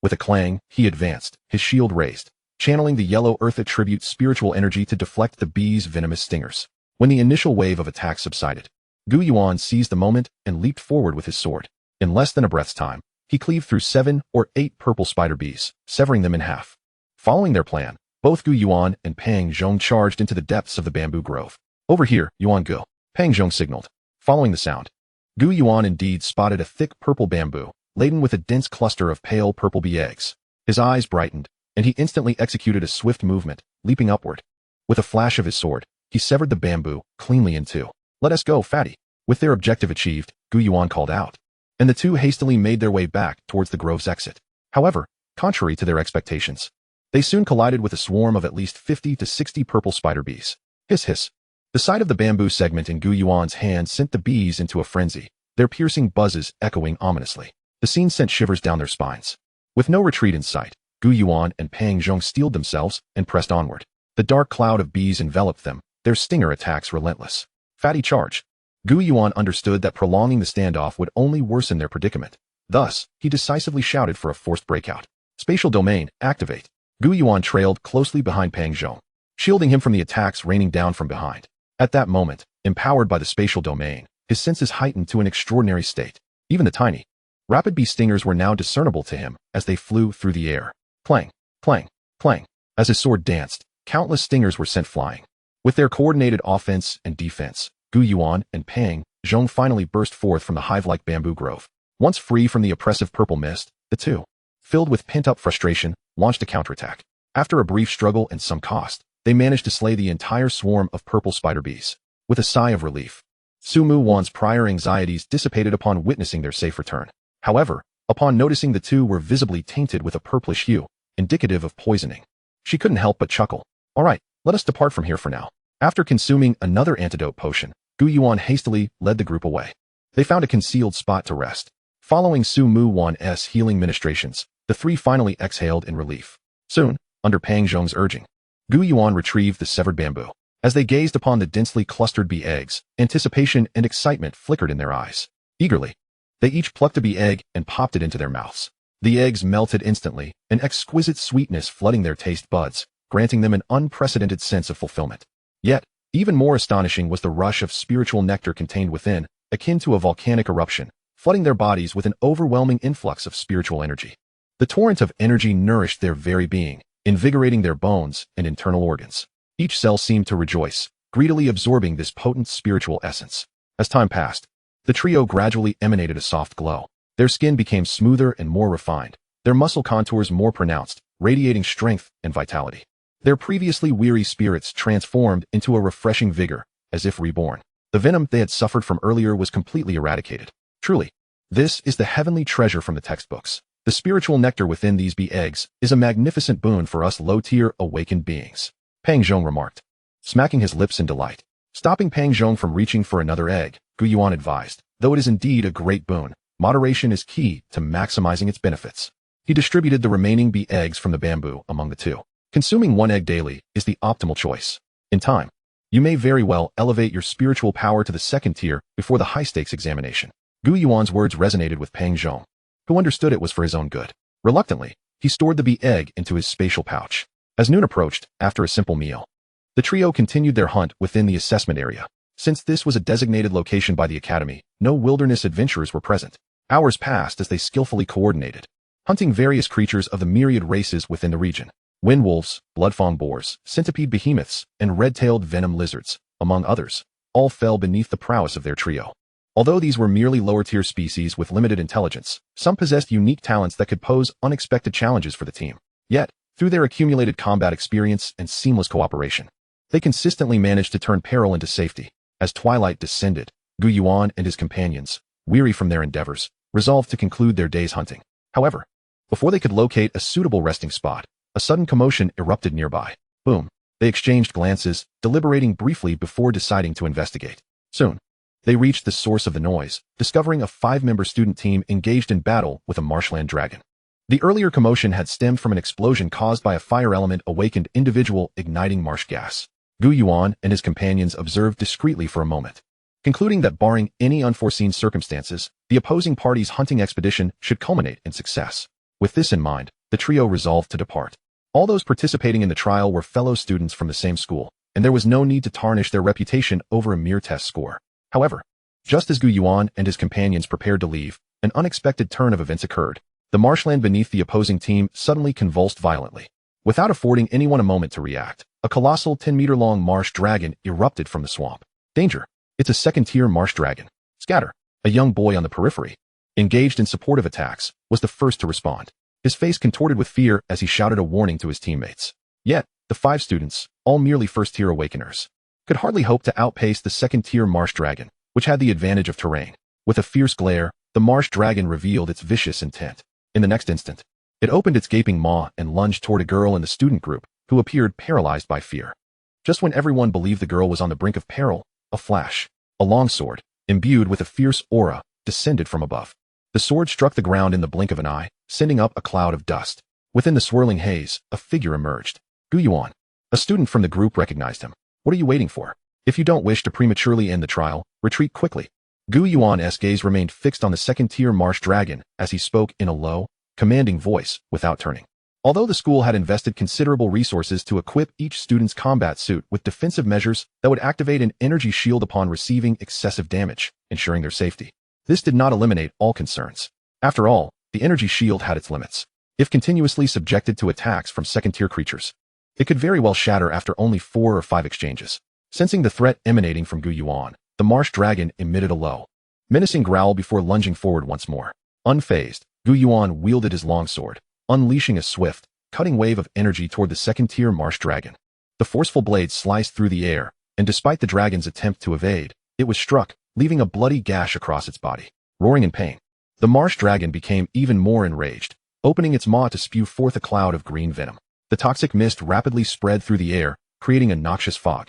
With a clang, he advanced, his shield raised, channeling the yellow earth attribute spiritual energy to deflect the bees' venomous stingers. When the initial wave of attacks subsided, Gu Yuan seized the moment and leaped forward with his sword. In less than a breath's time, he cleaved through 7 or 8 purple spider bees, severing them in half. Following their plan, both Gu Yuan and Pang Zhong charged into the depths of the bamboo grove. Over here, Yuan Gu, Pang Zhong signaled. Following the sound, Gu Yuan indeed spotted a thick purple bamboo, laden with a dense cluster of pale purple bee eggs. His eyes brightened, and he instantly executed a swift movement, leaping upward. With a flash of his sword, he severed the bamboo cleanly in two. Let us go, fatty. With their objective achieved, Gu Yuan called out, and the two hastily made their way back towards the grove's exit. However, contrary to their expectations, they soon collided with a swarm of at least 50 to 60 purple spider bees. Hiss hiss. The sight of the bamboo segment in Gu Yuan's hand sent the bees into a frenzy, their piercing buzzes echoing ominously. The scene sent shivers down their spines. With no retreat in sight, Gu Yuan and Pang Zhong steeled themselves and pressed onward. The dark cloud of bees enveloped them, their stinger attacks relentless. Fatty charge. Gu Yuan understood that prolonging the standoff would only worsen their predicament. Thus, he decisively shouted for a forced breakout. Spatial domain, activate. Gu Yuan trailed closely behind Pang Zhong, shielding him from the attacks raining down from behind. At that moment, empowered by the spatial domain, his senses heightened to an extraordinary state. Even the tiny, rapid bee stingers were now discernible to him as they flew through the air. Clang, clang, clang. As his sword danced, countless stingers were sent flying. With their coordinated offense and defense, Gu Yuan and Pang Zhong finally burst forth from the hive-like bamboo grove. Once free from the oppressive purple mist, the two, filled with pent-up frustration, launched a counterattack. After a brief struggle and some cost, they managed to slay the entire swarm of purple spider bees. With a sigh of relief, Su Mu Wan's prior anxieties dissipated upon witnessing their safe return. However, upon noticing the two were visibly tainted with a purplish hue, indicative of poisoning, she couldn't help but chuckle. All right, let us depart from here for now. After consuming another antidote potion, Gu Yuan hastily led the group away. They found a concealed spot to rest. Following Su Mu Wan's healing ministrations, the three finally exhaled in relief. Soon, under Pang Zhong's urging, Gu Yuan retrieved the severed bamboo. As they gazed upon the densely clustered bee eggs, anticipation and excitement flickered in their eyes. Eagerly, they each plucked a bee egg and popped it into their mouths. The eggs melted instantly, an exquisite sweetness flooding their taste buds, granting them an unprecedented sense of fulfillment. Yet, even more astonishing was the rush of spiritual nectar contained within, akin to a volcanic eruption, flooding their bodies with an overwhelming influx of spiritual energy. The torrent of energy nourished their very being, invigorating their bones and internal organs. Each cell seemed to rejoice, greedily absorbing this potent spiritual essence. As time passed, the trio gradually emanated a soft glow. Their skin became smoother and more refined, their muscle contours more pronounced, radiating strength and vitality. Their previously weary spirits transformed into a refreshing vigor, as if reborn. The venom they had suffered from earlier was completely eradicated. Truly, this is the heavenly treasure from the textbooks. The spiritual nectar within these bee eggs is a magnificent boon for us low-tier awakened beings, Pang Zhong remarked, smacking his lips in delight. Stopping Pang Zhong from reaching for another egg, Gu Yuan advised, though it is indeed a great boon, moderation is key to maximizing its benefits. He distributed the remaining bee eggs from the bamboo among the two. Consuming one egg daily is the optimal choice. In time, you may very well elevate your spiritual power to the second tier before the high-stakes examination. Gu Yuan's words resonated with Pang Zhong, who understood it was for his own good. Reluctantly, he stored the bee egg into his spatial pouch. As noon approached, after a simple meal, the trio continued their hunt within the assessment area. Since this was a designated location by the academy, no wilderness adventurers were present. Hours passed as they skillfully coordinated, hunting various creatures of the myriad races within the region. Wind wolves, bloodfawn boars, centipede behemoths, and red-tailed venom lizards, among others, all fell beneath the prowess of their trio. Although these were merely lower-tier species with limited intelligence, some possessed unique talents that could pose unexpected challenges for the team. Yet, through their accumulated combat experience and seamless cooperation, they consistently managed to turn peril into safety. As twilight descended, Gu Yuan and his companions, weary from their endeavors, resolved to conclude their day's hunting. However, before they could locate a suitable resting spot, a sudden commotion erupted nearby. Boom. They exchanged glances, deliberating briefly before deciding to investigate. Soon, they reached the source of the noise, discovering a 5-member student team engaged in battle with a marshland dragon. The earlier commotion had stemmed from an explosion caused by a fire element awakened individual igniting marsh gas. Gu Yuan and his companions observed discreetly for a moment, concluding that barring any unforeseen circumstances, the opposing party's hunting expedition should culminate in success. With this in mind, the trio resolved to depart. All those participating in the trial were fellow students from the same school, and there was no need to tarnish their reputation over a mere test score. However, just as Gu Yuan and his companions prepared to leave, an unexpected turn of events occurred. The marshland beneath the opposing team suddenly convulsed violently. Without affording anyone a moment to react, a colossal 10-meter-long marsh dragon erupted from the swamp. Danger! It's a second-tier marsh dragon. Scatter! A young boy on the periphery, engaged in supportive attacks, was the first to respond. His face contorted with fear as he shouted a warning to his teammates. Yet, the 5 students, all merely first-tier awakeners, could hardly hope to outpace the second-tier marsh dragon, which had the advantage of terrain. With a fierce glare, the marsh dragon revealed its vicious intent. In the next instant, it opened its gaping maw and lunged toward a girl in the student group, who appeared paralyzed by fear. Just when everyone believed the girl was on the brink of peril, a flash, a long sword, imbued with a fierce aura, descended from above. The sword struck the ground in the blink of an eye, sending up a cloud of dust. Within the swirling haze, a figure emerged. Gu Yuan. A student from the group recognized him. What are you waiting for? If you don't wish to prematurely end the trial, retreat quickly. Gu Yuan's gaze remained fixed on the second-tier marsh dragon as he spoke in a low, commanding voice without turning. Although the school had invested considerable resources to equip each student's combat suit with defensive measures that would activate an energy shield upon receiving excessive damage, ensuring their safety, this did not eliminate all concerns. After all, the energy shield had its limits. If continuously subjected to attacks from second-tier creatures, it could very well shatter after only 4 or 5 exchanges. Sensing the threat emanating from Gu Yuan, the marsh dragon emitted a low, menacing growl before lunging forward once more. Unfazed, Gu Yuan wielded his longsword, unleashing a swift, cutting wave of energy toward the second-tier marsh dragon. The forceful blade sliced through the air, and despite the dragon's attempt to evade, it was struck, leaving a bloody gash across its body. Roaring in pain, the marsh dragon became even more enraged, opening its maw to spew forth a cloud of green venom. The toxic mist rapidly spread through the air, creating a noxious fog.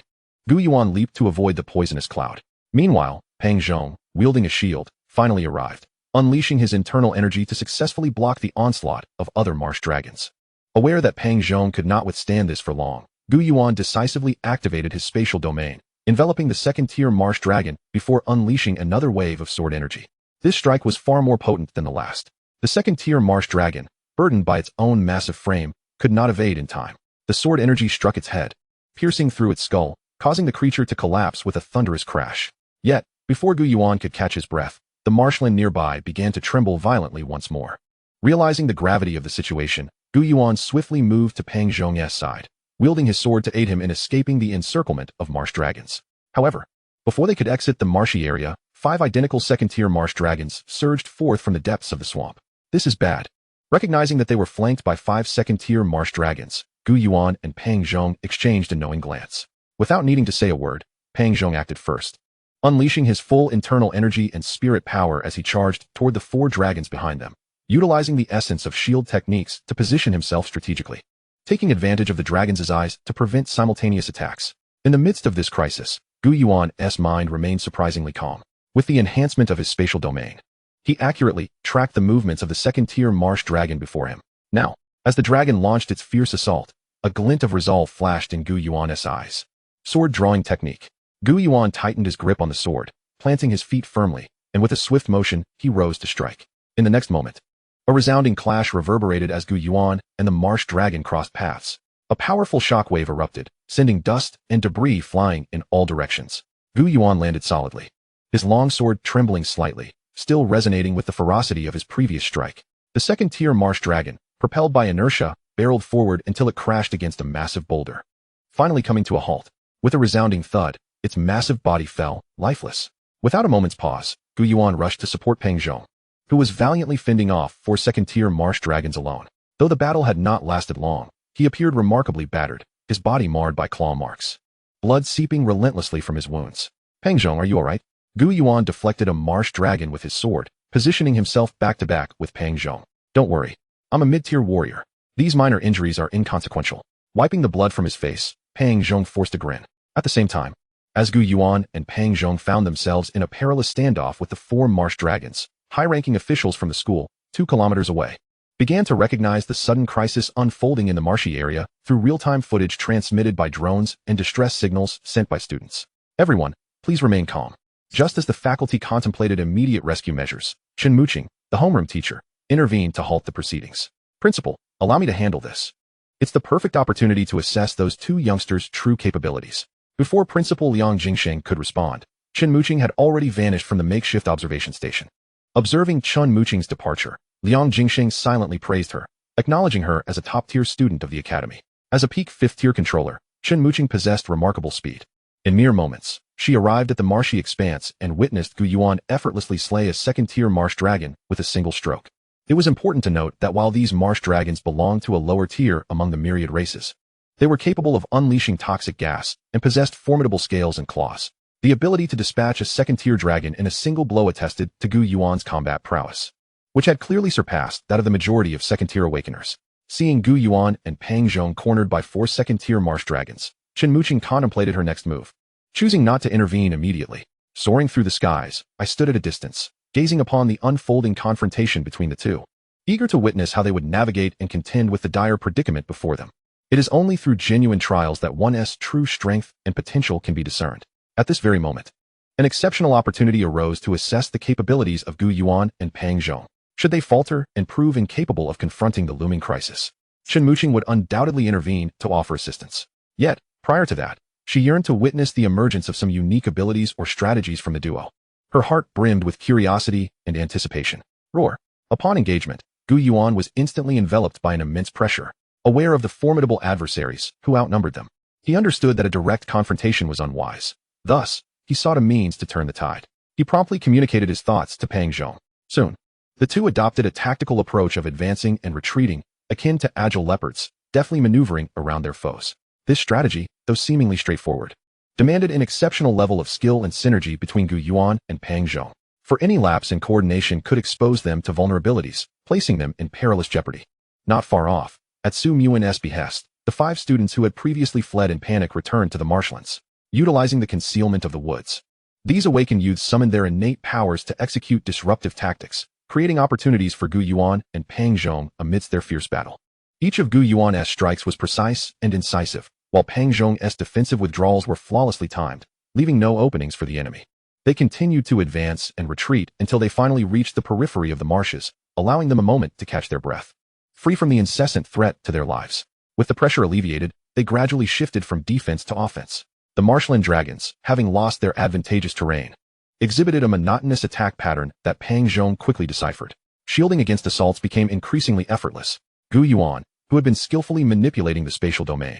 Gu Yuan leaped to avoid the poisonous cloud. Meanwhile, Pang Zhong, wielding a shield, finally arrived, unleashing his internal energy to successfully block the onslaught of other marsh dragons. Aware that Pang Zhong could not withstand this for long, Gu Yuan decisively activated his spatial domain, enveloping the second-tier marsh dragon before unleashing another wave of sword energy. This strike was far more potent than the last. The second-tier marsh dragon, burdened by its own massive frame, could not evade in time. The sword energy struck its head, piercing through its skull, causing the creature to collapse with a thunderous crash. Yet, before Gu Yuan could catch his breath, the marshland nearby began to tremble violently once more. Realizing the gravity of the situation, Gu Yuan swiftly moved to Pang Zhong's side, wielding his sword to aid him in escaping the encirclement of marsh dragons. However, before they could exit the marshy area, 5 identical second-tier marsh dragons surged forth from the depths of the swamp. This is bad. Recognizing that they were flanked by 5 second-tier marsh dragons, Gu Yuan and Pang Zhong exchanged a knowing glance. Without needing to say a word, Pang Zhong acted first, unleashing his full internal energy and spirit power as he charged toward the 4 dragons behind them, utilizing the essence of shield techniques to position himself strategically, taking advantage of the dragons' eyes to prevent simultaneous attacks. In the midst of this crisis, Gu Yuan's mind remained surprisingly calm. With the enhancement of his spatial domain, he accurately tracked the movements of the second-tier marsh dragon before him. Now, as the dragon launched its fierce assault, a glint of resolve flashed in Gu Yuan's eyes. Sword drawing technique. Gu Yuan tightened his grip on the sword, planting his feet firmly, and with a swift motion, he rose to strike. In the next moment, a resounding clash reverberated as Gu Yuan and the marsh dragon crossed paths. A powerful shockwave erupted, sending dust and debris flying in all directions. Gu Yuan landed solidly, his long sword trembling slightly, still resonating with the ferocity of his previous strike. The second-tier marsh dragon, propelled by inertia, barreled forward until it crashed against a massive boulder. Finally coming to a halt, with a resounding thud, its massive body fell, lifeless. Without a moment's pause, Gu Yuan rushed to support Pang Zhong, who was valiantly fending off 4 second-tier marsh dragons alone. Though the battle had not lasted long, he appeared remarkably battered, his body marred by claw marks, blood seeping relentlessly from his wounds. Pang Zhong, are you alright? Gu Yuan deflected a marsh dragon with his sword, positioning himself back-to-back with Pang Zhong. Don't worry. I'm a mid-tier warrior. These minor injuries are inconsequential. Wiping the blood from his face, Pang Zhong forced a grin. At the same time, as Gu Yuan and Pang Zhong found themselves in a perilous standoff with the 4 marsh dragons, high-ranking officials from the school, 2 kilometers away, began to recognize the sudden crisis unfolding in the marshy area through real-time footage transmitted by drones and distress signals sent by students. Everyone, please remain calm. Just as the faculty contemplated immediate rescue measures, Chen Muqing, the homeroom teacher, intervened to halt the proceedings. Principal, allow me to handle this. It's the perfect opportunity to assess those 2 youngsters' true capabilities. Before Principal Liang Jingsheng could respond, Chen Muqing had already vanished from the makeshift observation station. Observing Chen Muqing's departure, Liang Jingsheng silently praised her, acknowledging her as a top-tier student of the academy. As a peak 5th-tier controller, Chen Muqing possessed remarkable speed. In mere moments, she arrived at the marshy expanse and witnessed Gu Yuan effortlessly slay a second-tier marsh dragon with a single stroke. It was important to note that while these marsh dragons belonged to a lower tier among the myriad races, they were capable of unleashing toxic gas and possessed formidable scales and claws. The ability to dispatch a second-tier dragon in a single blow attested to Gu Yuan's combat prowess, which had clearly surpassed that of the majority of second-tier awakeners. Seeing Gu Yuan and Pang Zhong cornered by 4 second-tier marsh dragons, Chen Muqing contemplated her next move. Choosing not to intervene immediately, soaring through the skies, I stood at a distance, gazing upon the unfolding confrontation between the 2, eager to witness how they would navigate and contend with the dire predicament before them. It is only through genuine trials that one's true strength and potential can be discerned. At this very moment, an exceptional opportunity arose to assess the capabilities of Gu Yuan and Pang Zhong. Should they falter and prove incapable of confronting the looming crisis, Chen Muqing would undoubtedly intervene to offer assistance. Yet, prior to that, she yearned to witness the emergence of some unique abilities or strategies from the duo. Her heart brimmed with curiosity and anticipation. Roar. Upon engagement, Gu Yuan was instantly enveloped by an immense pressure, aware of the formidable adversaries who outnumbered them. He understood that a direct confrontation was unwise. Thus, he sought a means to turn the tide. He promptly communicated his thoughts to Pang Zhong. Soon, the 2 adopted a tactical approach of advancing and retreating, akin to agile leopards, deftly maneuvering around their foes. This strategy, though seemingly straightforward, demanded an exceptional level of skill and synergy between Gu Yuan and Pang Zhong, for any lapse in coordination could expose them to vulnerabilities, placing them in perilous jeopardy. Not far off, at Su Muen's behest, the 5 students who had previously fled in panic returned to the marshlands, utilizing the concealment of the woods. These awakened youths summoned their innate powers to execute disruptive tactics, creating opportunities for Gu Yuan and Pang Zhong amidst their fierce battle. Each of Gu Yuan's strikes was precise and incisive, while Pang Zhong's defensive withdrawals were flawlessly timed, leaving no openings for the enemy. They continued to advance and retreat until they finally reached the periphery of the marshes, allowing them a moment to catch their breath. Free from the incessant threat to their lives, with the pressure alleviated, they gradually shifted from defense to offense. The marshland dragons, having lost their advantageous terrain, exhibited a monotonous attack pattern that Pang Zhong quickly deciphered. Shielding against assaults became increasingly effortless. Gu Yuan, who had been skillfully manipulating the spatial domain,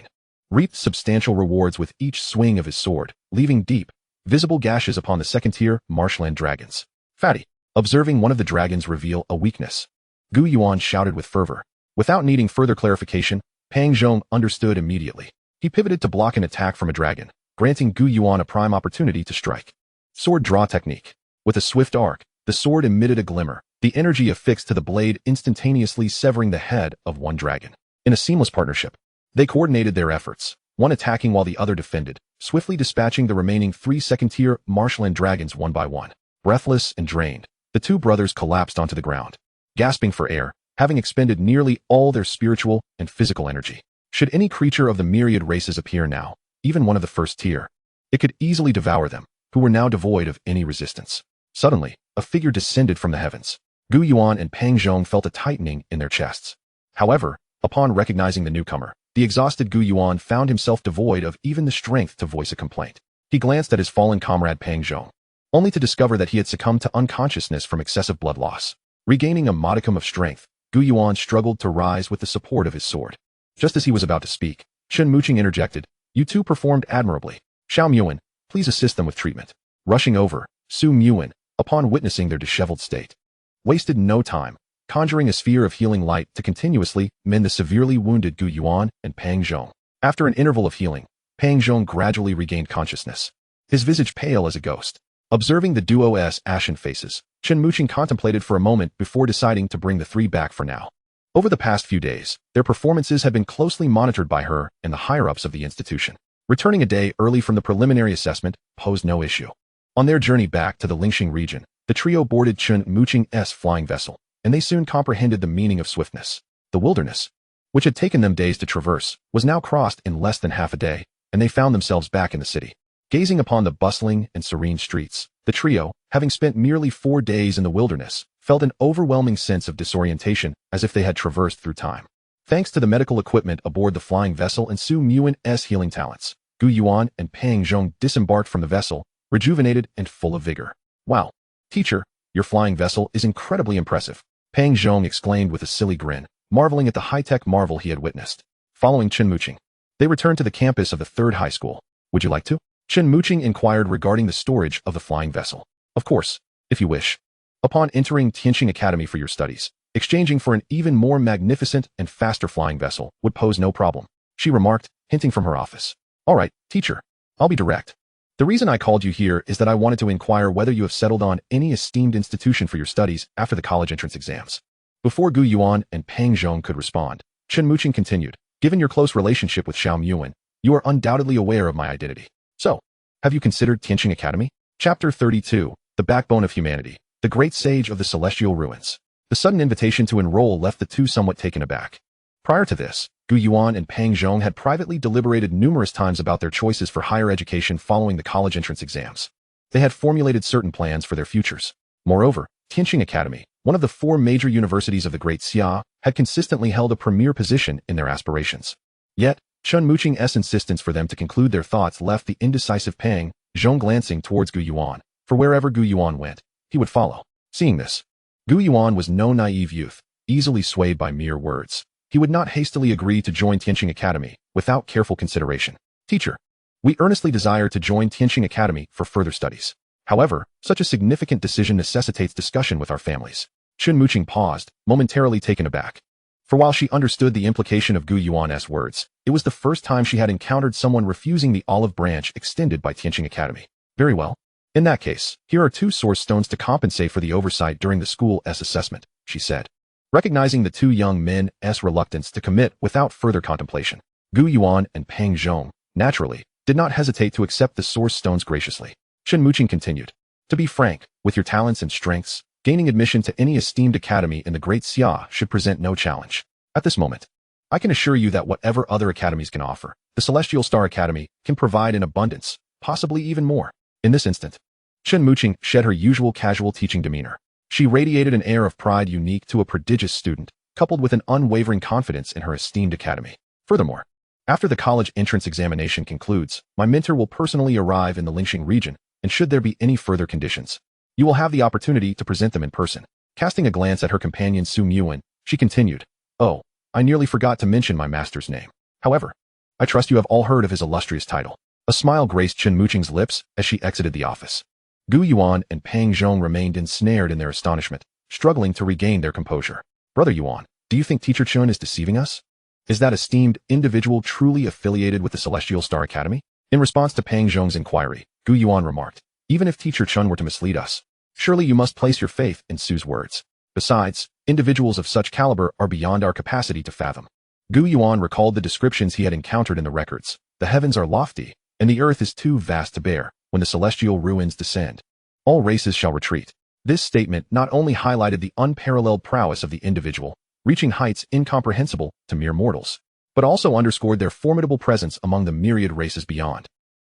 reaped substantial rewards with each swing of his sword, leaving deep, visible gashes upon the second-tier marshland dragons. Fatty. Observing one of the dragons reveal a weakness, Gu Yuan shouted with fervor. Without needing further clarification, Pang Zhong understood immediately. He pivoted to block an attack from a dragon, granting Gu Yuan a prime opportunity to strike. Sword draw technique. With a swift arc, the sword emitted a glimmer, the energy affixed to the blade instantaneously severing the head of one dragon. In a seamless partnership, they coordinated their efforts, one attacking while the other defended, swiftly dispatching the remaining 3 second-tier marshland dragons one by one. Breathless and drained, the two brothers collapsed onto the ground, gasping for air, having expended nearly all their spiritual and physical energy. Should any creature of the myriad races appear now, even one of the first tier, it could easily devour them, who were now devoid of any resistance. Suddenly, a figure descended from the heavens. Gu Yuan and Pang Zhong felt a tightening in their chests. However, upon recognizing the newcomer, the exhausted Gu Yuan found himself devoid of even the strength to voice a complaint. He glanced at his fallen comrade Pang Zhong, only to discover that he had succumbed to unconsciousness from excessive blood loss. Regaining a modicum of strength, Gu Yuan struggled to rise with the support of his sword. Just as he was about to speak, Chen Muqing interjected, "You two performed admirably. Xiao Muan, please assist them with treatment." Rushing over, Su Muan, upon witnessing their disheveled state, wasted no time, conjuring a sphere of healing light to continuously mend the severely wounded Gu Yuan and Pang Zhong. After an interval of healing, Pang Zhong gradually regained consciousness, his visage pale as a ghost. Observing the duo's ashen faces, Chen Muqing contemplated for a moment before deciding to bring the three back for now. Over the past few days, their performances had been closely monitored by her and the higher-ups of the institution. Returning a day early from the preliminary assessment posed no issue. On their journey back to the Lingxing region, the trio boarded Chen Muqing's flying vessel, and they soon comprehended the meaning of swiftness. The wilderness, which had taken them days to traverse, was now crossed in less than half a day, and they found themselves back in the city. Gazing upon the bustling and serene streets, the trio, having spent merely 4 days in the wilderness, felt an overwhelming sense of disorientation as if they had traversed through time. Thanks to the medical equipment aboard the flying vessel and Su Muan's healing talents, Gu Yuan and Pang Zhong disembarked from the vessel, rejuvenated and full of vigor. "Wow, teacher, your flying vessel is incredibly impressive," Pang Zhong exclaimed with a silly grin, marveling at the high-tech marvel he had witnessed. Following Chen Muqing, they returned to the campus of the 3rd high school. "Would you like to?" Chen Muqing inquired regarding the storage of the flying vessel. "Of course, if you wish." Upon entering Tianqing Academy for your studies, exchanging for an even more magnificent and faster flying vessel would pose no problem, she remarked, hinting from her office. "All right, teacher, I'll be direct. The reason I called you here is that I wanted to inquire whether you have settled on any esteemed institution for your studies after the college entrance exams." Before Gu Yuan and Pang Zhong could respond, Chen Muqing continued, "Given your close relationship with Xiao Muan, you are undoubtedly aware of my identity. So, have you considered Tianqing Academy?" Chapter 32, The Backbone of Humanity, the Great Sage of the Celestial Ruins. The sudden invitation to enroll left the two somewhat taken aback. Prior to this, Gu Yuan and Pang Zhong had privately deliberated numerous times about their choices for higher education following the college entrance exams. They had formulated certain plans for their futures. Moreover, Tianqing Academy, one of the 4 major universities of the Great Xia, had consistently held a premier position in their aspirations. Yet, Chen Muqing's insistence for them to conclude their thoughts left the indecisive Pang Zhong glancing towards Gu Yuan, for wherever Gu Yuan went, he would follow. Seeing this, Gu Yuan was no naive youth, easily swayed by mere words. He would not hastily agree to join Tianqing Academy without careful consideration. "Teacher, we earnestly desire to join Tianqing Academy for further studies. However, such a significant decision necessitates discussion with our families." Chen Muqing paused, momentarily taken aback. For while she understood the implication of Gu Yuan's words, it was the first time she had encountered someone refusing the olive branch extended by Tianqing Academy. "Very well. In that case, here are 2 source stones to compensate for the oversight during the school's assessment," she said. Recognizing the 2 young men's reluctance to commit without further contemplation, Gu Yuan and Pang Zhong, naturally, did not hesitate to accept the source stones graciously. Chen Muqing continued, "To be frank, with your talents and strengths, gaining admission to any esteemed academy in the Great Xia should present no challenge. At this moment, I can assure you that whatever other academies can offer, the Celestial Star Academy can provide in abundance, possibly even more." In this instant, Chen Muqing shed her usual casual teaching demeanor. She radiated an air of pride unique to a prodigious student, coupled with an unwavering confidence in her esteemed academy. "Furthermore, after the college entrance examination concludes, my mentor will personally arrive in the Lingxing region, and should there be any further conditions, you will have the opportunity to present them in person." Casting a glance at her companion Su Muan, she continued, "Oh, I nearly forgot to mention my master's name. However, I trust you have all heard of his illustrious title." A smile graced Chen Muqing's lips as she exited the office. Gu Yuan and Pang Zhong remained ensnared in their astonishment, struggling to regain their composure. Brother Yuan, do you think Teacher Chen is deceiving us? Is that esteemed individual truly affiliated with the Celestial Star Academy? In response to Pang Zhong's inquiry, Gu Yuan remarked, even if Teacher Chen were to mislead us, surely you must place your faith in Su's words. Besides, individuals of such caliber are beyond our capacity to fathom. Gu Yuan recalled the descriptions he had encountered in the records. The heavens are lofty, and the earth is too vast to bear. When the celestial ruins descend, all races shall retreat. This statement not only highlighted the unparalleled prowess of the individual, reaching heights incomprehensible to mere mortals, but also underscored their formidable presence among the myriad races beyond.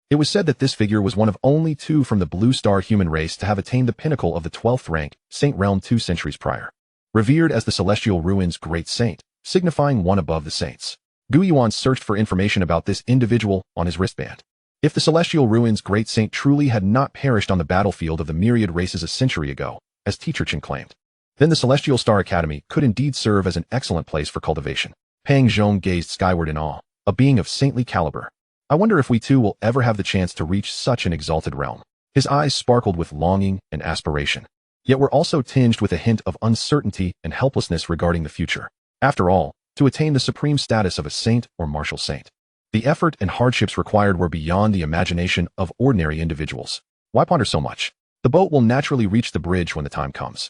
It was said that this figure was one of only 2 from the Blue Star human race to have attained the pinnacle of the 12th rank, Saint Realm 2 centuries prior. Revered as the Celestial Ruins Great Saint, signifying one above the saints. Gu Yuan searched for information about this individual on his wristband. If the Celestial Ruins Great Saint truly had not perished on the battlefield of the myriad races a century ago, as Teacher Chen claimed, then the Celestial Star Academy could indeed serve as an excellent place for cultivation. Pang Zhong gazed skyward in awe, a being of saintly caliber. I wonder if we too will ever have the chance to reach such an exalted realm. His eyes sparkled with longing and aspiration, yet were also tinged with a hint of uncertainty and helplessness regarding the future. After all, to attain the supreme status of a saint or martial saint, the effort and hardships required were beyond the imagination of ordinary individuals. Why ponder so much? The boat will naturally reach the bridge when the time comes.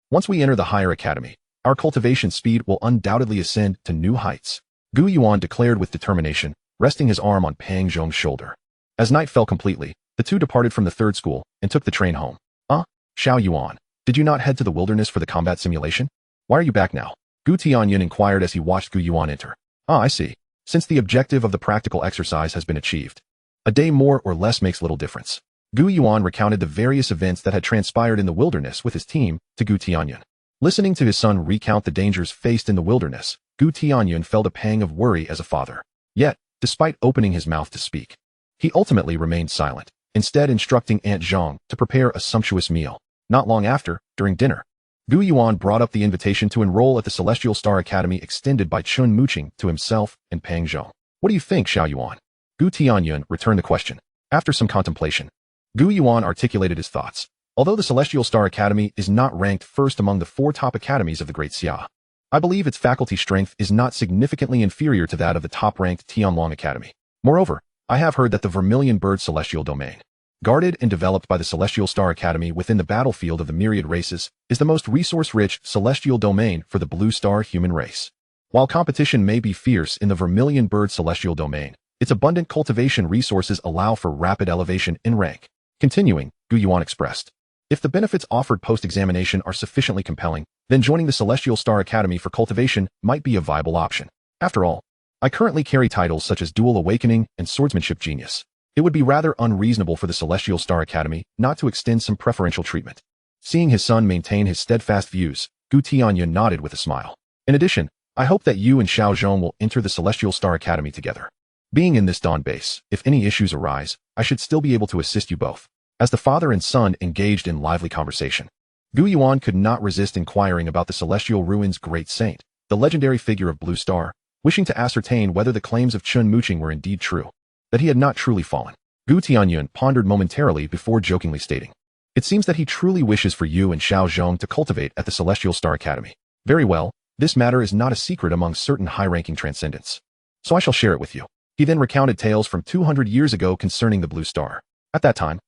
Once we enter the higher academy, our cultivation speed will undoubtedly ascend to new heights, Gu Yuan declared with determination, resting his arm on Pang Zhong's shoulder. As night fell completely, the two departed from the third school and took the train home. Xiao Yuan, did you not head to the wilderness for the combat simulation? Why are you back now? Gu Tianyan inquired as he watched Gu Yuan enter. I see. Since the objective of the practical exercise has been achieved, a day more or less makes little difference. Gu Yuan recounted the various events that had transpired in the wilderness with his team to Gu Tianyan. Listening to his son recount the dangers faced in the wilderness, Gu Tianyan felt a pang of worry as a father. Yet, despite opening his mouth to speak, he ultimately remained silent, instead instructing Aunt Zhang to prepare a sumptuous meal. Not long after, during dinner, Gu Yuan brought up the invitation to enroll at the Celestial Star Academy extended by Chen Muqing to himself and Pang Zhong. What do you think, Xiao Yuan? Gu Tianyan returned the question. After some contemplation, Gu Yuan articulated his thoughts. Although the Celestial Star Academy is not ranked first among the 4 top academies of the Great Xia, I believe its faculty strength is not significantly inferior to that of the top-ranked Tianlong Academy. Moreover, I have heard that the Vermilion Bird Celestial Domain, guarded and developed by the Celestial Star Academy within the battlefield of the myriad races, is the most resource-rich celestial domain for the Blue Star human race. While competition may be fierce in the Vermilion Bird Celestial Domain, its abundant cultivation resources allow for rapid elevation in rank. Continuing, Gu Yuan expressed, if the benefits offered post-examination are sufficiently compelling, then joining the Celestial Star Academy for cultivation might be a viable option. After all, I currently carry titles such as Dual Awakening and Swordsmanship Genius. It would be rather unreasonable for the Celestial Star Academy not to extend some preferential treatment. Seeing his son maintain his steadfast views, Gu Tianyan nodded with a smile. In addition, I hope that you and Xiao Zhong will enter the Celestial Star Academy together. Being in this dawn base, if any issues arise, I should still be able to assist you both. As the father and son engaged in lively conversation, Gu Yuan could not resist inquiring about the Celestial Ruins Great Saint, the legendary figure of Blue Star, wishing to ascertain whether the claims of Chen Muqing were indeed true, that he had not truly fallen. Gu Tianyan pondered momentarily before jokingly stating, it seems that he truly wishes for you and Xiao Zhong to cultivate at the Celestial Star Academy. Very well, this matter is not a secret among certain high-ranking transcendents, so I shall share it with you. He then recounted tales from 200 years ago concerning the Blue Star. At that time,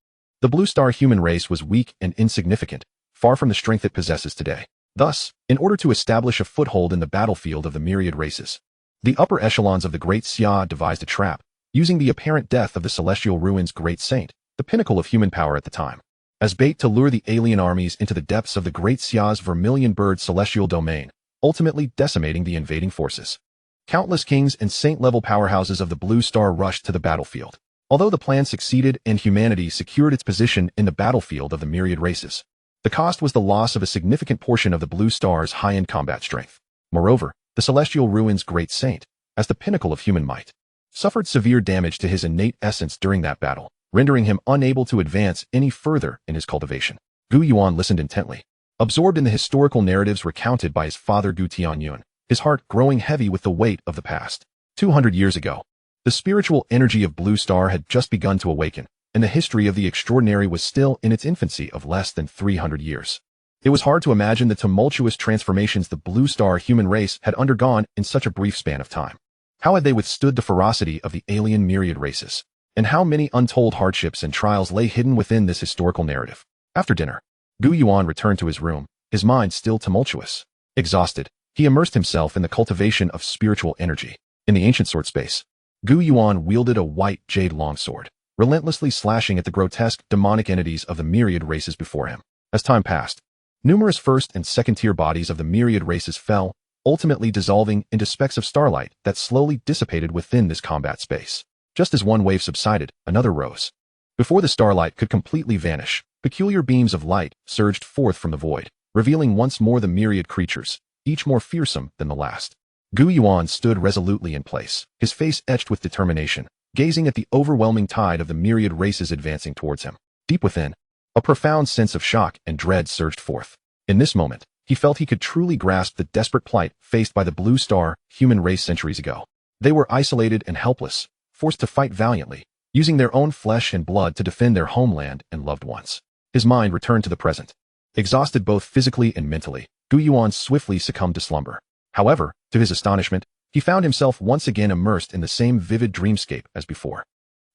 the Blue Star human race was weak and insignificant, far from the strength it possesses today. Thus, in order to establish a foothold in the battlefield of the myriad races, the upper echelons of the Great Xia devised a trap, using the apparent death of the Celestial Ruins Great Saint, the pinnacle of human power at the time, as bait to lure the alien armies into the depths of the Great Xia's Vermilion Bird Celestial Domain, ultimately decimating the invading forces. Countless kings and saint-level powerhouses of the Blue Star rushed to the battlefield. Although the plan succeeded and humanity secured its position in the battlefield of the myriad races, the cost was the loss of a significant portion of the Blue Star's high-end combat strength. Moreover, the Celestial Ruins Great Saint, as the pinnacle of human might, suffered severe damage to his innate essence during that battle, rendering him unable to advance any further in his cultivation. Gu Yuan listened intently, absorbed in the historical narratives recounted by his father Gu Tianyun, his heart growing heavy with the weight of the past. 200 years ago, The spiritual energy of Blue Star had just begun to awaken, and the history of the extraordinary was still in its infancy of less than 300 years. It was hard to imagine the tumultuous transformations the Blue Star human race had undergone in such a brief span of time. How had they withstood the ferocity of the alien myriad races? And how many untold hardships and trials lay hidden within this historical narrative? After dinner, Gu Yuan returned to his room, his mind still tumultuous. Exhausted, he immersed himself in the cultivation of spiritual energy. In the ancient sword space, Gu Yuan wielded a white jade longsword, relentlessly slashing at the grotesque demonic entities of the myriad races before him. As time passed, numerous first and second-tier bodies of the myriad races fell, ultimately dissolving into specks of starlight that slowly dissipated within this combat space. Just as one wave subsided, another rose. Before the starlight could completely vanish, peculiar beams of light surged forth from the void, revealing once more the myriad creatures, each more fearsome than the last. Gu Yuan stood resolutely in place, his face etched with determination, gazing at the overwhelming tide of the myriad races advancing towards him. Deep within, a profound sense of shock and dread surged forth. In this moment, he felt he could truly grasp the desperate plight faced by the Blue Star human race centuries ago. They were isolated and helpless, forced to fight valiantly, using their own flesh and blood to defend their homeland and loved ones. His mind returned to the present. Exhausted both physically and mentally, Gu Yuan swiftly succumbed to slumber. However, to his astonishment, he found himself once again immersed in the same vivid dreamscape as before.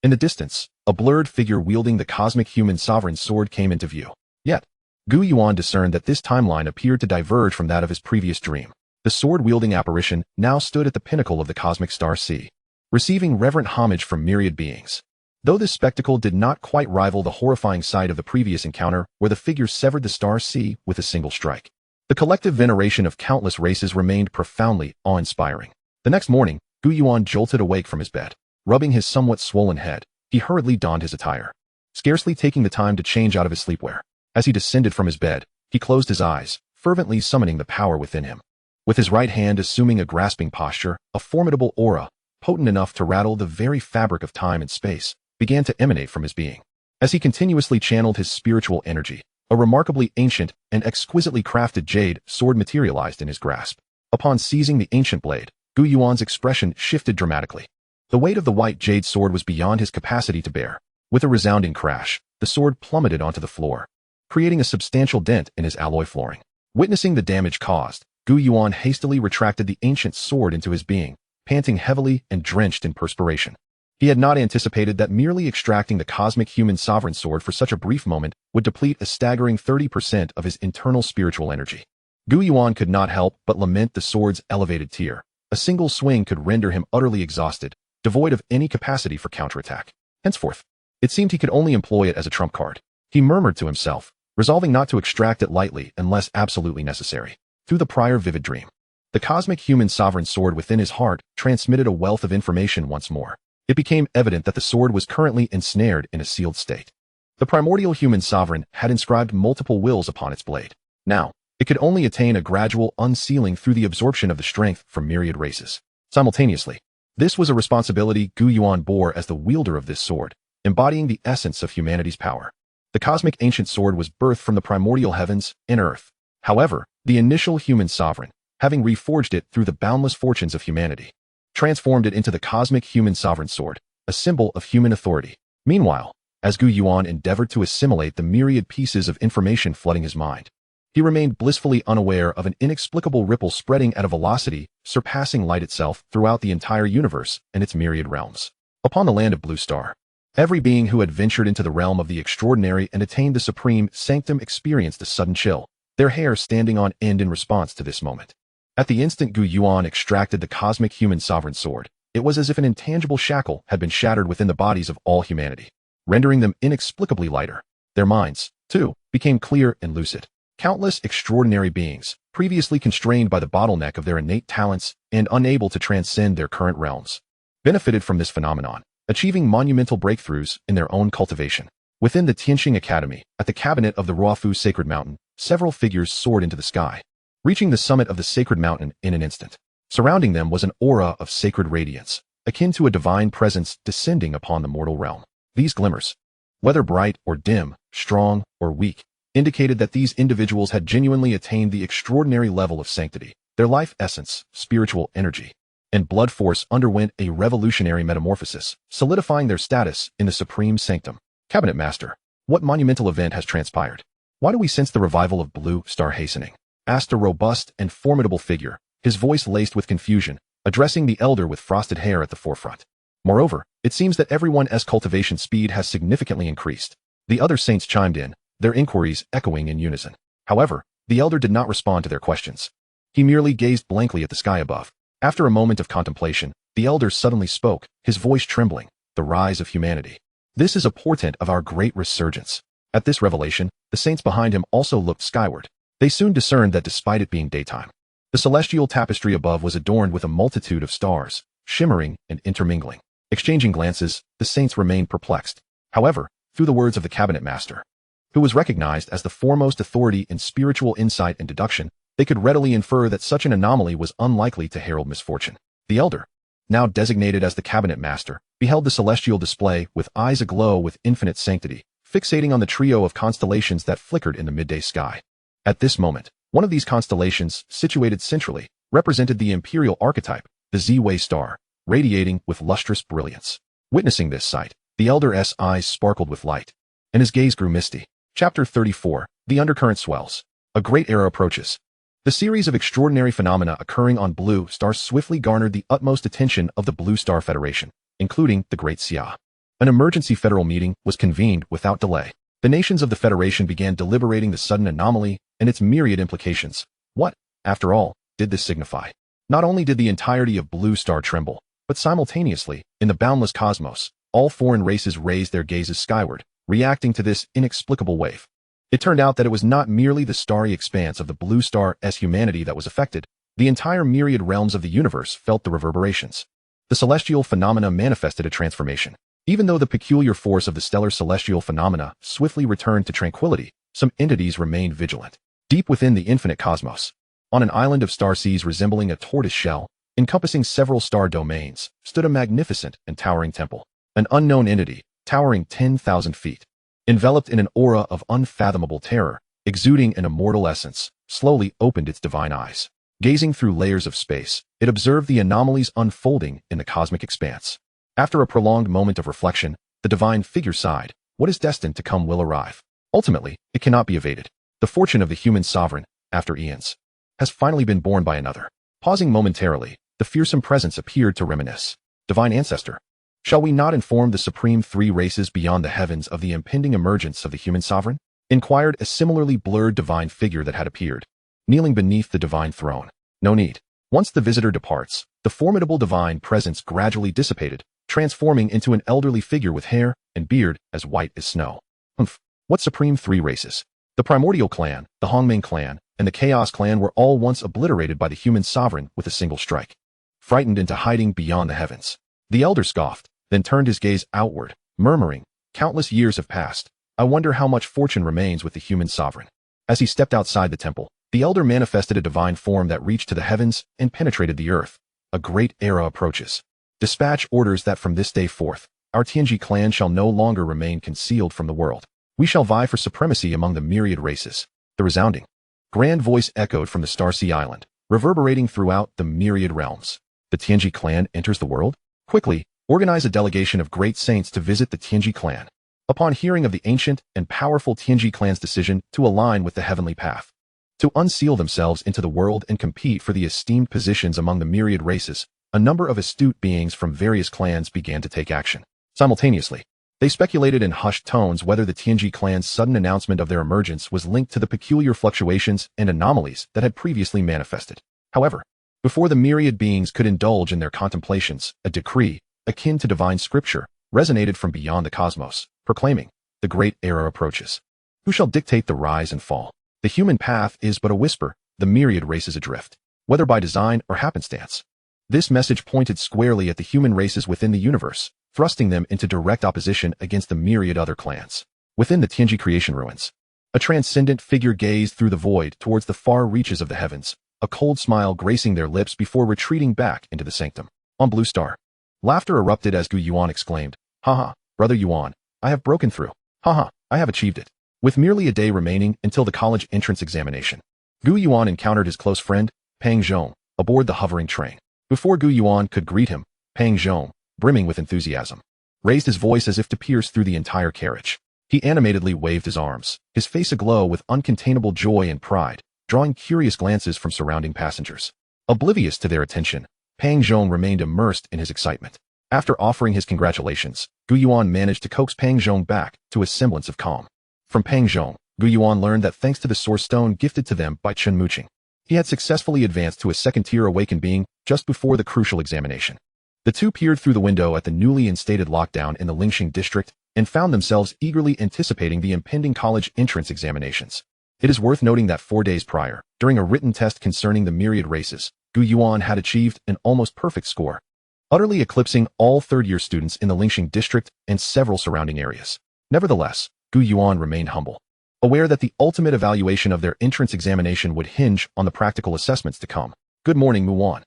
In the distance, a blurred figure wielding the cosmic human sovereign sword came into view. Yet, Gu Yuan discerned that this timeline appeared to diverge from that of his previous dream. The sword-wielding apparition now stood at the pinnacle of the cosmic star sea, receiving reverent homage from myriad beings. Though this spectacle did not quite rival the horrifying sight of the previous encounter where the figure severed the star sea with a single strike, the collective veneration of countless races remained profoundly awe-inspiring. The next morning, Gu Yuan jolted awake from his bed. Rubbing his somewhat swollen head, he hurriedly donned his attire, scarcely taking the time to change out of his sleepwear. As he descended from his bed, he closed his eyes, fervently summoning the power within him. With his right hand assuming a grasping posture, a formidable aura, potent enough to rattle the very fabric of time and space, began to emanate from his being. As he continuously channeled his spiritual energy, a remarkably ancient and exquisitely crafted jade sword materialized in his grasp. Upon seizing the ancient blade, Gu Yuan's expression shifted dramatically. The weight of the white jade sword was beyond his capacity to bear. With a resounding crash, the sword plummeted onto the floor, creating a substantial dent in his alloy flooring. Witnessing the damage caused, Gu Yuan hastily retracted the ancient sword into his being, panting heavily and drenched in perspiration. He had not anticipated that merely extracting the cosmic human sovereign sword for such a brief moment would deplete a staggering 30% of his internal spiritual energy. Gu Yuan could not help but lament the sword's elevated tier. A single swing could render him utterly exhausted, devoid of any capacity for counterattack. Henceforth, it seemed he could only employ it as a trump card. He murmured to himself, resolving not to extract it lightly unless absolutely necessary. Through the prior vivid dream, the cosmic human sovereign sword within his heart transmitted a wealth of information once more. It became evident that the sword was currently ensnared in a sealed state. The primordial human sovereign had inscribed multiple wills upon its blade. Now, it could only attain a gradual unsealing through the absorption of the strength from myriad races. Simultaneously, this was a responsibility Gu Yuan bore as the wielder of this sword, embodying the essence of humanity's power. The cosmic ancient sword was birthed from the primordial heavens and earth. However, the initial human sovereign, having reforged it through the boundless fortunes of humanity, transformed it into the cosmic human sovereign sword, a symbol of human authority. Meanwhile, as Gu Yuan endeavored to assimilate the myriad pieces of information flooding his mind, he remained blissfully unaware of an inexplicable ripple spreading at a velocity surpassing light itself throughout the entire universe and its myriad realms. Upon the land of Blue Star, every being who had ventured into the realm of the extraordinary and attained the supreme sanctum experienced a sudden chill, their hair standing on end in response to this moment. At the instant Gu Yuan extracted the cosmic human sovereign sword, it was as if an intangible shackle had been shattered within the bodies of all humanity, rendering them inexplicably lighter. Their minds, too, became clear and lucid. Countless extraordinary beings, previously constrained by the bottleneck of their innate talents and unable to transcend their current realms, benefited from this phenomenon, achieving monumental breakthroughs in their own cultivation. Within the Tianxing Academy, at the cabinet of the Ruofu Sacred Mountain, several figures soared into the sky, reaching the summit of the sacred mountain in an instant. Surrounding them was an aura of sacred radiance, akin to a divine presence descending upon the mortal realm. These glimmers, whether bright or dim, strong or weak, indicated that these individuals had genuinely attained the extraordinary level of sanctity, their life essence, spiritual energy, and blood force underwent a revolutionary metamorphosis, solidifying their status in the supreme sanctum. Cabinet Master, what monumental event has transpired? Why do we sense the revival of Blue Star hastening? Asked a robust and formidable figure, his voice laced with confusion, addressing the elder with frosted hair at the forefront. Moreover, it seems that everyone's cultivation speed has significantly increased. The other saints chimed in, their inquiries echoing in unison. However, the elder did not respond to their questions. He merely gazed blankly at the sky above. After a moment of contemplation, the elder suddenly spoke, his voice trembling, the rise of humanity. This is a portent of our great resurgence. At this revelation, the saints behind him also looked skyward. They soon discerned that despite it being daytime, the celestial tapestry above was adorned with a multitude of stars, shimmering and intermingling. Exchanging glances, the saints remained perplexed. However, through the words of the cabinet master, who was recognized as the foremost authority in spiritual insight and deduction, they could readily infer that such an anomaly was unlikely to herald misfortune. The elder, now designated as the cabinet master, beheld the celestial display with eyes aglow with infinite sanctity, fixating on the trio of constellations that flickered in the midday sky. At this moment, one of these constellations, situated centrally, represented the imperial archetype, the Z-Way star, radiating with lustrous brilliance. Witnessing this sight, the elder's eyes sparkled with light, and his gaze grew misty. Chapter 34, The Undercurrent Swells. A great era approaches. The series of extraordinary phenomena occurring on Blue Star swiftly garnered the utmost attention of the Blue Star Federation, including the Great Xia. An emergency federal meeting was convened without delay. The nations of the Federation began deliberating the sudden anomaly and its myriad implications. What, after all, did this signify? Not only did the entirety of Blue Star tremble, but simultaneously, in the boundless cosmos, all foreign races raised their gazes skyward, reacting to this inexplicable wave. It turned out that it was not merely the starry expanse of the Blue Star's humanity that was affected. The entire myriad realms of the universe felt the reverberations. The celestial phenomena manifested a transformation. Even though the peculiar force of the stellar celestial phenomena swiftly returned to tranquility, some entities remained vigilant. Deep within the infinite cosmos, on an island of star seas resembling a tortoise shell, encompassing several star domains, stood a magnificent and towering temple. An unknown entity, towering 10,000 feet, enveloped in an aura of unfathomable terror, exuding an immortal essence, slowly opened its divine eyes. Gazing through layers of space, it observed the anomalies unfolding in the cosmic expanse. After a prolonged moment of reflection, the divine figure sighed, what is destined to come will arrive. Ultimately, it cannot be evaded. The fortune of the human sovereign, after eons, has finally been borne by another. Pausing momentarily, the fearsome presence appeared to reminisce. Divine Ancestor, shall we not inform the supreme three races beyond the heavens of the impending emergence of the human sovereign? Inquired a similarly blurred divine figure that had appeared, kneeling beneath the divine throne. No need. Once the visitor departs, the formidable divine presence gradually dissipated, transforming into an elderly figure with hair and beard as white as snow. What supreme three races? The primordial clan, the Hongming clan, and the Chaos clan were all once obliterated by the human sovereign with a single strike. Frightened into hiding beyond the heavens, the elder scoffed, then turned his gaze outward, murmuring, countless years have passed. I wonder how much fortune remains with the human sovereign. As he stepped outside the temple, the elder manifested a divine form that reached to the heavens and penetrated the earth. A great era approaches. Dispatch orders that from this day forth, our Tianji clan shall no longer remain concealed from the world. We shall vie for supremacy among the myriad races. The resounding, grand voice echoed from the Starsea Island, reverberating throughout the myriad realms. The Tianji clan enters the world? Quickly, organize a delegation of great saints to visit the Tianji clan. Upon hearing of the ancient and powerful Tianji clan's decision to align with the heavenly path, to unseal themselves into the world and compete for the esteemed positions among the myriad races, a number of astute beings from various clans began to take action. Simultaneously, they speculated in hushed tones whether the Tianji clan's sudden announcement of their emergence was linked to the peculiar fluctuations and anomalies that had previously manifested. However, before the myriad beings could indulge in their contemplations, a decree, akin to divine scripture, resonated from beyond the cosmos, proclaiming, the great era approaches. Who shall dictate the rise and fall? The human path is but a whisper, the myriad races adrift, whether by design or happenstance. This message pointed squarely at the human races within the universe, thrusting them into direct opposition against the myriad other clans. Within the Tianji creation ruins, a transcendent figure gazed through the void towards the far reaches of the heavens, a cold smile gracing their lips before retreating back into the sanctum. On Blue Star, laughter erupted as Gu Yuan exclaimed, haha, brother Yuan, I have broken through. Haha, I have achieved it. With merely a day remaining until the college entrance examination, Gu Yuan encountered his close friend, Pang Zhong, aboard the hovering train. Before Gu Yuan could greet him, Pang Zhong, brimming with enthusiasm, raised his voice as if to pierce through the entire carriage. He animatedly waved his arms, his face aglow with uncontainable joy and pride, drawing curious glances from surrounding passengers. Oblivious to their attention, Pang Zhong remained immersed in his excitement. After offering his congratulations, Gu Yuan managed to coax Pang Zhong back to a semblance of calm. From Pang Zhong, Gu Yuan learned that thanks to the source stone gifted to them by Chen Muqing, he had successfully advanced to a second-tier awakened being just before the crucial examination. The two peered through the window at the newly instated lockdown in the Lingxing district and found themselves eagerly anticipating the impending college entrance examinations. It is worth noting that 4 days prior, during a written test concerning the myriad races, Gu Yuan had achieved an almost perfect score, utterly eclipsing all third-year students in the Lingxing district and several surrounding areas. Nevertheless, Gu Yuan remained humble, aware that the ultimate evaluation of their entrance examination would hinge on the practical assessments to come. Good morning, Muwan.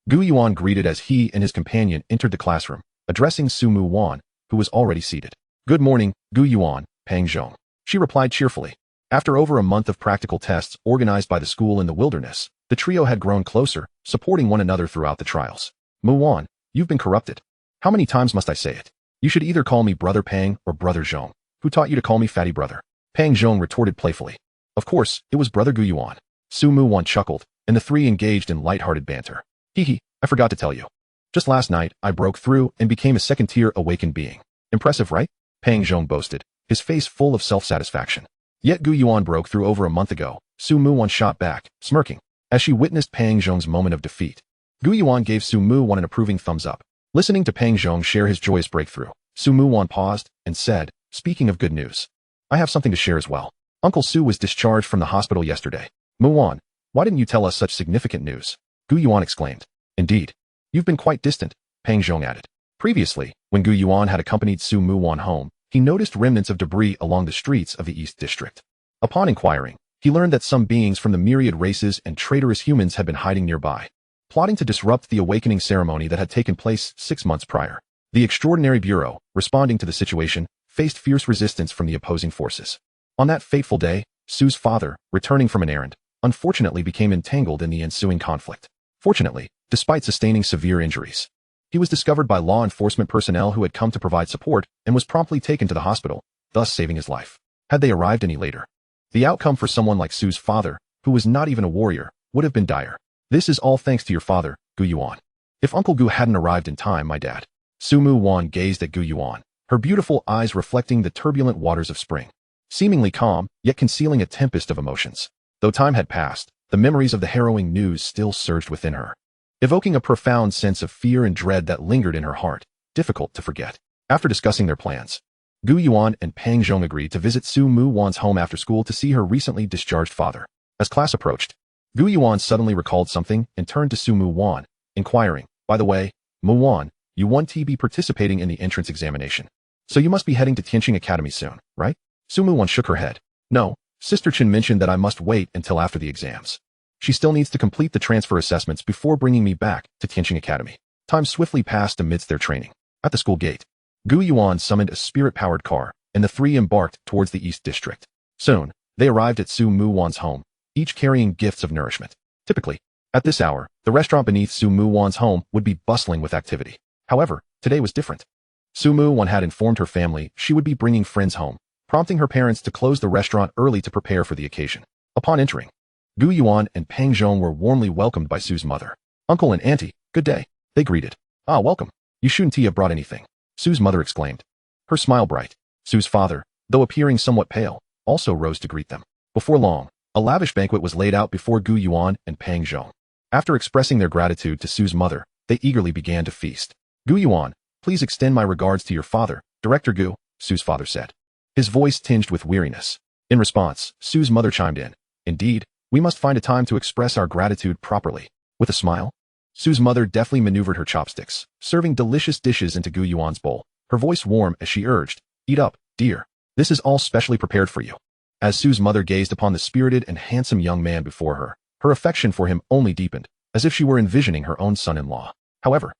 Gu Yuan greeted as he and his companion entered the classroom, addressing Su Muwan, who was already seated. Good morning, Gu Yuan, Pang Zhong. She replied cheerfully. After over a month of practical tests organized by the school in the wilderness, the trio had grown closer, supporting one another throughout the trials. Muwan, you've been corrupted. How many times must I say it? You should either call me Brother Pang or Brother Zhong. Who taught you to call me Fatty Brother? Pang Zhong retorted playfully. Of course, it was Brother Gu Yuan. Su Muwan chuckled, and the three engaged in light-hearted banter. Hee, I forgot to tell you. Just last night, I broke through and became a second-tier awakened being. Impressive, right? Pang Zhong boasted, his face full of self-satisfaction. Yet Gu Yuan broke through over a month ago. Su Muwan shot back, smirking, as she witnessed Pang Zhong's moment of defeat. Gu Yuan gave Su Muwan an approving thumbs up. Listening to Pang Zhong share his joyous breakthrough, Su Muwan paused and said, speaking of good news, I have something to share as well. Uncle Su was discharged from the hospital yesterday. Muwan, why didn't you tell us such significant news? Gu Yuan exclaimed. Indeed. You've been quite distant, Pang Zhong added. Previously, when Gu Yuan had accompanied Su Muwan home, he noticed remnants of debris along the streets of the East District. Upon inquiring, he learned that some beings from the myriad races and traitorous humans had been hiding nearby, plotting to disrupt the awakening ceremony that had taken place 6 months prior. The Extraordinary Bureau, responding to the situation, faced fierce resistance from the opposing forces. On that fateful day, Su's father, returning from an errand, unfortunately became entangled in the ensuing conflict. Fortunately, despite sustaining severe injuries, he was discovered by law enforcement personnel who had come to provide support and was promptly taken to the hospital, thus saving his life. Had they arrived any later, the outcome for someone like Su's father, who was not even a warrior, would have been dire. This is all thanks to your father, Gu Yuan. If Uncle Gu hadn't arrived in time, my dad. Su Muwan gazed at Gu Yuan, her beautiful eyes reflecting the turbulent waters of spring, seemingly calm, yet concealing a tempest of emotions. Though time had passed, the memories of the harrowing news still surged within her, evoking a profound sense of fear and dread that lingered in her heart, difficult to forget. After discussing their plans, Gu Yuan and Pang Zhong agreed to visit Su Muwan's home after school to see her recently discharged father. As class approached, Gu Yuan suddenly recalled something and turned to Su Muwan, inquiring, by the way, Muwan, you won't be participating in the entrance examination. So you must be heading to Tianqing Academy soon, right? Su Muwan shook her head. No, Sister Chen mentioned that I must wait until after the exams. She still needs to complete the transfer assessments before bringing me back to Tianqing Academy. Time swiftly passed amidst their training. At the school gate, Gu Yuan summoned a spirit-powered car, and the three embarked towards the East District. Soon, they arrived at Su Muwan's home, each carrying gifts of nourishment. Typically, at this hour, the restaurant beneath Su Muwan's home would be bustling with activity. However, today was different. Su Muwan had informed her family she would be bringing friends home, prompting her parents to close the restaurant early to prepare for the occasion. Upon entering, Gu Yuan and Pang Zhong were warmly welcomed by Su's mother. Uncle and Auntie, good day, they greeted. Ah, welcome. You shouldn't have brought anything, Su's mother exclaimed, her smile bright. Su's father, though appearing somewhat pale, also rose to greet them. Before long, a lavish banquet was laid out before Gu Yuan and Pang Zhong. After expressing their gratitude to Su's mother, they eagerly began to feast. Gu Yuan, please extend my regards to your father, Director Gu, Su's father said, his voice tinged with weariness. In response, Su's mother chimed in. Indeed, we must find a time to express our gratitude properly. With a smile, Su's mother deftly maneuvered her chopsticks, serving delicious dishes into Gu Yuan's bowl, her voice warm as she urged, eat up, dear. This is all specially prepared for you. As Su's mother gazed upon the spirited and handsome young man before her, her affection for him only deepened, as if she were envisioning her own son-in-law. However,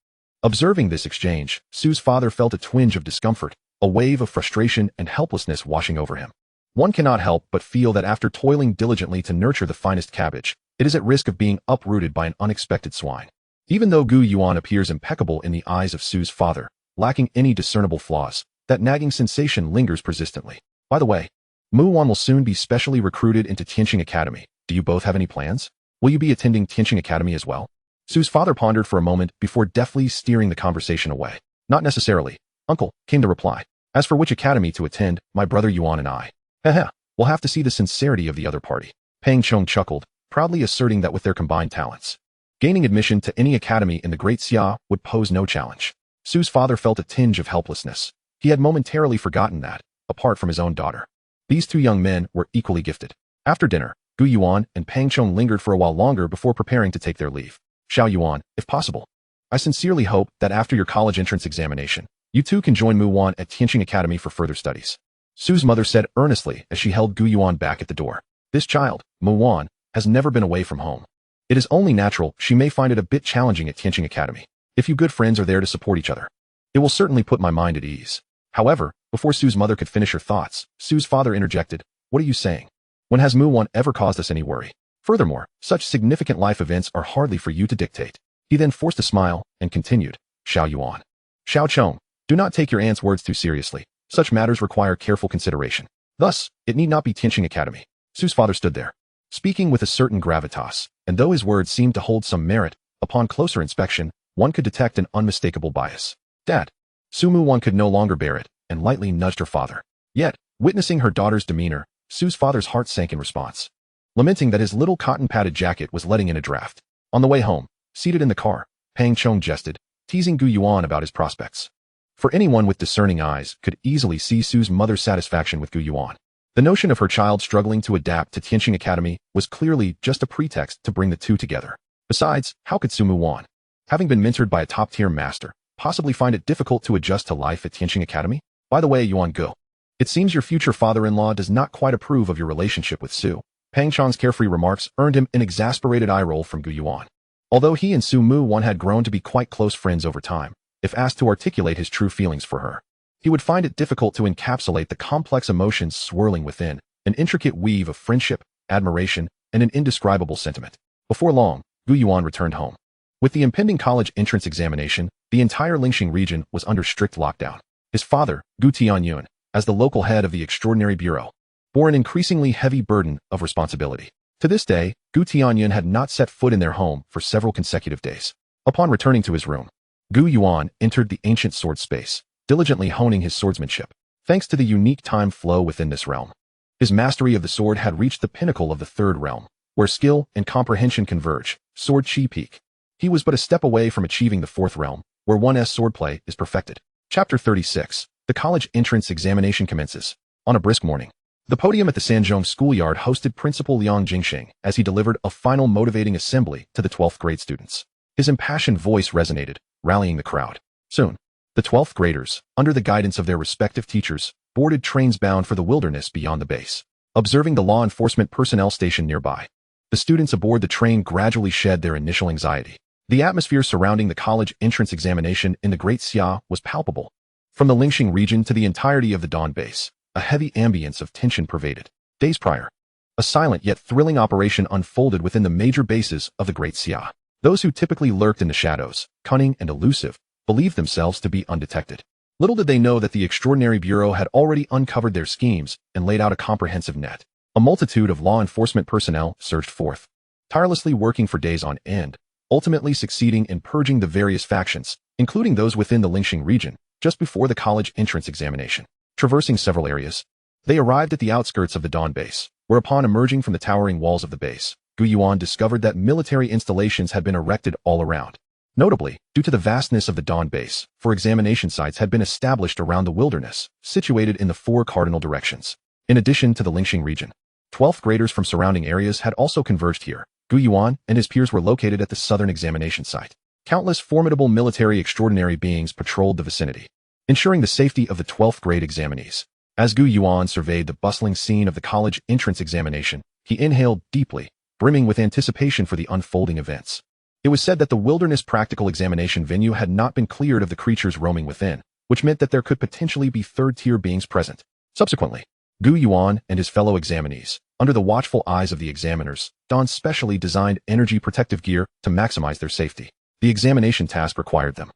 observing this exchange, Su's father felt a twinge of discomfort, a wave of frustration and helplessness washing over him. One cannot help but feel that after toiling diligently to nurture the finest cabbage, it is at risk of being uprooted by an unexpected swine. Even though Gu Yuan appears impeccable in the eyes of Su's father, lacking any discernible flaws, that nagging sensation lingers persistently. By the way, Mu-Wan will soon be specially recruited into Tianqing Academy. Do you both have any plans? Will you be attending Tianqing Academy as well? Su's father pondered for a moment before deftly steering the conversation away. Not necessarily, uncle, came the reply. As for which academy to attend, my brother Yuan and I. Heh, we'll have to see the sincerity of the other party. Pang Chong chuckled, proudly asserting that with their combined talents, gaining admission to any academy in the Great Xia would pose no challenge. Su's father felt a tinge of helplessness. He had momentarily forgotten that, apart from his own daughter, these two young men were equally gifted. After dinner, Gu Yuan and Pang Chong lingered for a while longer before preparing to take their leave. Xiao Yuan, if possible, I sincerely hope that after your college entrance examination, you too can join Mu-Wan at Tianqing Academy for further studies. Su's mother said earnestly as she held Gu Yuan back at the door. This child, Mu-Wan, has never been away from home. It is only natural she may find it a bit challenging at Tianqing Academy. If you good friends are there to support each other, it will certainly put my mind at ease. However, before Su's mother could finish her thoughts, Su's father interjected, what are you saying? When has Mu-Wan ever caused us any worry? Furthermore, such significant life events are hardly for you to dictate. He then forced a smile and continued, Xiao Yuan. Xiao Chong, do not take your aunt's words too seriously. Such matters require careful consideration. Thus, it need not be Tianqing Academy. Su's father stood there, speaking with a certain gravitas, and though his words seemed to hold some merit, upon closer inspection, one could detect an unmistakable bias. Dad. Su Mu-Wan could no longer bear it, and lightly nudged her father. Yet, witnessing her daughter's demeanor, Su's father's heart sank in response, lamenting that his little cotton-padded jacket was letting in a draft. On the way home, seated in the car, Pang Chong jested, teasing Gu Yuan about his prospects. For anyone with discerning eyes could easily see Su's mother's satisfaction with Gu Yuan. The notion of her child struggling to adapt to Tianqing Academy was clearly just a pretext to bring the two together. Besides, how could Su Mu-Wan, having been mentored by a top-tier master, possibly find it difficult to adjust to life at Tianqing Academy? By the way, Yuan Gu, it seems your future father-in-law does not quite approve of your relationship with Su. Pang Chong's carefree remarks earned him an exasperated eye roll from Gu Yuan. Although he and Su Mu-Wan had grown to be quite close friends over time, if asked to articulate his true feelings for her, he would find it difficult to encapsulate the complex emotions swirling within, an intricate weave of friendship, admiration, and an indescribable sentiment. Before long, Gu Yuan returned home. With the impending college entrance examination, the entire Lingxing region was under strict lockdown. His father, Gu Tianyun, as the local head of the Extraordinary Bureau, bore an increasingly heavy burden of responsibility. To this day, Gu Tianyun had not set foot in their home for several consecutive days. Upon returning to his room, Gu Yuan entered the ancient sword space, diligently honing his swordsmanship. Thanks to the unique time flow within this realm, his mastery of the sword had reached the pinnacle of the third realm, where skill and comprehension converge, sword chi peak. He was but a step away from achieving the fourth realm, where one's swordplay is perfected. Chapter 36. The college entrance examination commences. On a brisk morning, the podium at the Sanzhong schoolyard hosted Principal Liang Jingxing as he delivered a final motivating assembly to the 12th grade students. His impassioned voice resonated, rallying the crowd. Soon, the 12th graders, under the guidance of their respective teachers, boarded trains bound for the wilderness beyond the base. Observing the law enforcement personnel stationed nearby, the students aboard the train gradually shed their initial anxiety. The atmosphere surrounding the college entrance examination in the Great Xia was palpable. From the Lingxing region to the entirety of the Dawn base, a heavy ambience of tension pervaded. Days prior, a silent yet thrilling operation unfolded within the major bases of the Great Xia. Those who typically lurked in the shadows, cunning and elusive, believed themselves to be undetected. Little did they know that the Extraordinary Bureau had already uncovered their schemes and laid out a comprehensive net. A multitude of law enforcement personnel surged forth, tirelessly working for days on end, ultimately succeeding in purging the various factions, including those within the Lingxing region, just before the college entrance examination. Traversing several areas, they arrived at the outskirts of the Dawn base, where upon emerging from the towering walls of the base, Gu Yuan discovered that military installations had been erected all around. Notably, due to the vastness of the Dawn base, four examination sites had been established around the wilderness, situated in the four cardinal directions. In addition to the Lingxing region, 12th graders from surrounding areas had also converged here. Gu Yuan and his peers were located at the southern examination site. Countless formidable military extraordinary beings patrolled the vicinity, ensuring the safety of the 12th grade examinees. As Gu Yuan surveyed the bustling scene of the college entrance examination, he inhaled deeply, brimming with anticipation for the unfolding events. It was said that the wilderness practical examination venue had not been cleared of the creatures roaming within, which meant that there could potentially be third-tier beings present. Subsequently, Gu Yuan and his fellow examinees, under the watchful eyes of the examiners, donned specially designed energy protective gear to maximize their safety. The examination task required them,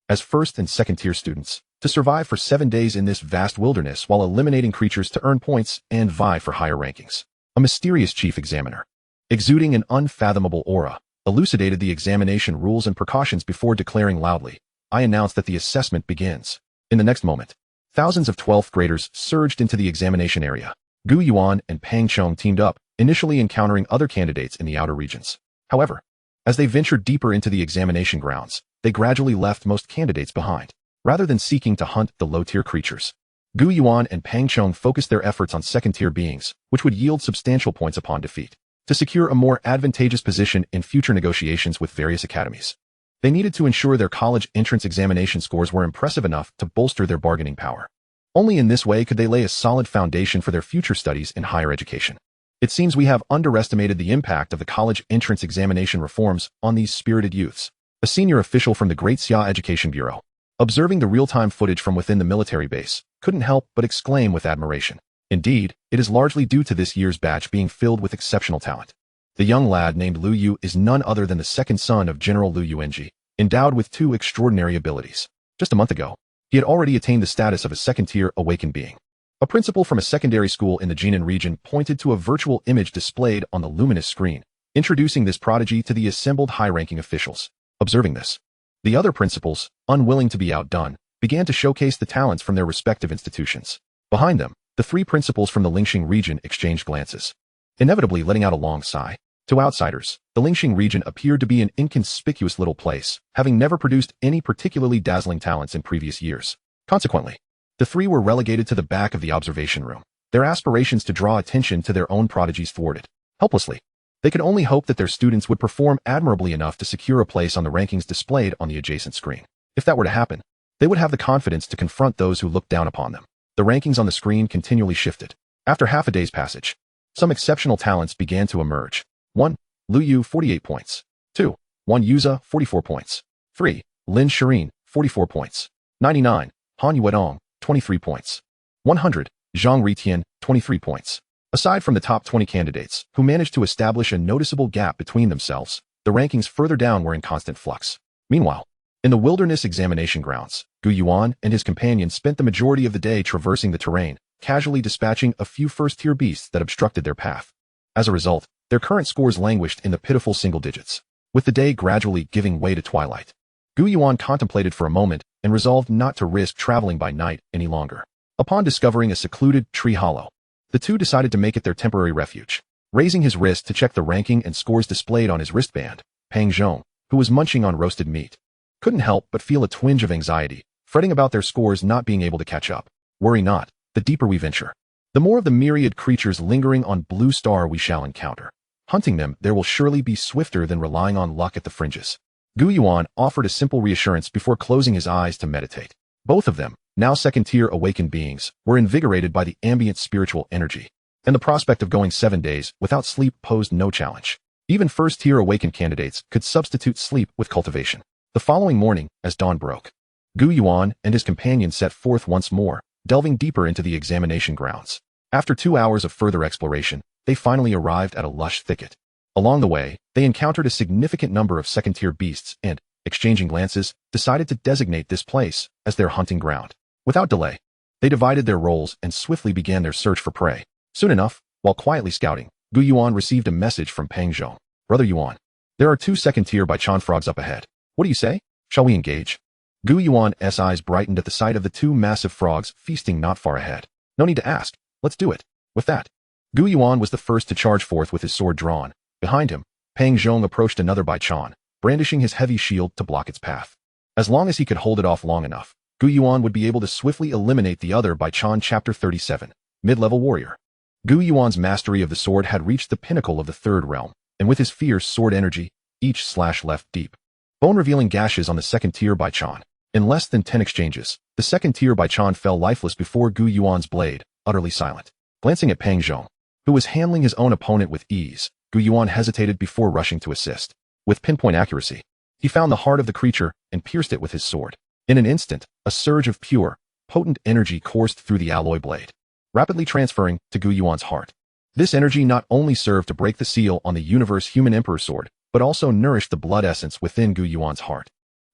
as first and second tier students, to survive for 7 days in this vast wilderness while eliminating creatures to earn points and vie for higher rankings. A mysterious chief examiner, exuding an unfathomable aura, elucidated the examination rules and precautions before declaring loudly, "I announce that the assessment begins." In the next moment, thousands of 12th graders surged into the examination area. Gu Yuan and Pang Chong teamed up, initially encountering other candidates in the outer regions. However, as they ventured deeper into the examination grounds, they gradually left most candidates behind. Rather than seeking to hunt the low-tier creatures, Gu Yuan and Pang Chong focused their efforts on second-tier beings, which would yield substantial points upon defeat, to secure a more advantageous position in future negotiations with various academies. They needed to ensure their college entrance examination scores were impressive enough to bolster their bargaining power. Only in this way could they lay a solid foundation for their future studies in higher education. It seems we have underestimated the impact of the college entrance examination reforms on these spirited youths. A senior official from the Great Xia Education Bureau, observing the real-time footage from within the military base, couldn't help but exclaim with admiration. Indeed, it is largely due to this year's batch being filled with exceptional talent. The young lad named Liu Yu is none other than the second son of General Liu Yuanji, endowed with 2 extraordinary abilities. Just a month ago, he had already attained the status of a second-tier awakened being. A principal from a secondary school in the Jinan region pointed to a virtual image displayed on the luminous screen, introducing this prodigy to the assembled high-ranking officials. Observing this, the other principals, unwilling to be outdone, began to showcase the talents from their respective institutions. Behind them, the 3 principals from the Lingxing region exchanged glances, inevitably letting out a long sigh. To outsiders, the Lingxing region appeared to be an inconspicuous little place, having never produced any particularly dazzling talents in previous years. Consequently, the 3 were relegated to the back of the observation room, their aspirations to draw attention to their own prodigies thwarted. Helplessly, they could only hope that their students would perform admirably enough to secure a place on the rankings displayed on the adjacent screen. If that were to happen, they would have the confidence to confront those who looked down upon them. The rankings on the screen continually shifted. After half a day's passage, some exceptional talents began to emerge. 1. Liu Yu, 48 points. 2. 1. Yuza, 44 points. 3. Lin Shirin, 44 points. 99. Han Yuedong, 23 points. 100. Zhang Ritian, 23 points. Aside from the top 20 candidates, who managed to establish a noticeable gap between themselves, the rankings further down were in constant flux. Meanwhile, in the wilderness examination grounds, Gu Yuan and his companions spent the majority of the day traversing the terrain, casually dispatching a few first-tier beasts that obstructed their path. As a result, their current scores languished in the pitiful single digits, with the day gradually giving way to twilight. Gu Yuan contemplated for a moment and resolved not to risk traveling by night any longer. Upon discovering a secluded tree hollow, the 2 decided to make it their temporary refuge. Raising his wrist to check the ranking and scores displayed on his wristband, Pang Zhong, who was munching on roasted meat, couldn't help but feel a twinge of anxiety, fretting about their scores not being able to catch up. Worry not, the deeper we venture, the more of the myriad creatures lingering on Blue Star we shall encounter. Hunting them there will surely be swifter than relying on luck at the fringes. Gu Yuan offered a simple reassurance before closing his eyes to meditate. Both of them, now second-tier awakened beings, were invigorated by the ambient spiritual energy, and the prospect of going 7 days without sleep posed no challenge. Even first-tier awakened candidates could substitute sleep with cultivation. The following morning, as dawn broke, Gu Yuan and his companions set forth once more, delving deeper into the examination grounds. After 2 hours of further exploration, they finally arrived at a lush thicket. Along the way, they encountered a significant number of second-tier beasts and, exchanging glances, decided to designate this place as their hunting ground. Without delay, they divided their roles and swiftly began their search for prey. Soon enough, while quietly scouting, Gu Yuan received a message from Pang Zhong. "Brother Yuan, there are 2 second-tier Baichan frogs up ahead. What do you say? Shall we engage?" Gu Yuan's eyes brightened at the sight of the 2 massive frogs feasting not far ahead. "No need to ask. Let's do it." With that, Gu Yuan was the first to charge forth with his sword drawn. Behind him, Pang Zhong approached another Baichan, brandishing his heavy shield to block its path. As long as he could hold it off long enough, Gu Yuan would be able to swiftly eliminate the other Baichan. Chapter 37. Mid-level Warrior. Gu Yuan's mastery of the sword had reached the pinnacle of the 3rd realm, and with his fierce sword energy, each slash left deep, bone-revealing gashes on the second-tier Baichan. In less than 10 exchanges, the second-tier Baichan fell lifeless before Gu Yuan's blade, utterly silent. Glancing at Pang Zhong, who was handling his own opponent with ease, Gu Yuan hesitated before rushing to assist. With pinpoint accuracy, he found the heart of the creature and pierced it with his sword. In an instant, a surge of pure, potent energy coursed through the alloy blade, rapidly transferring to Gu Yuan's heart. This energy not only served to break the seal on the universe human emperor sword, but also nourished the blood essence within Gu Yuan's heart.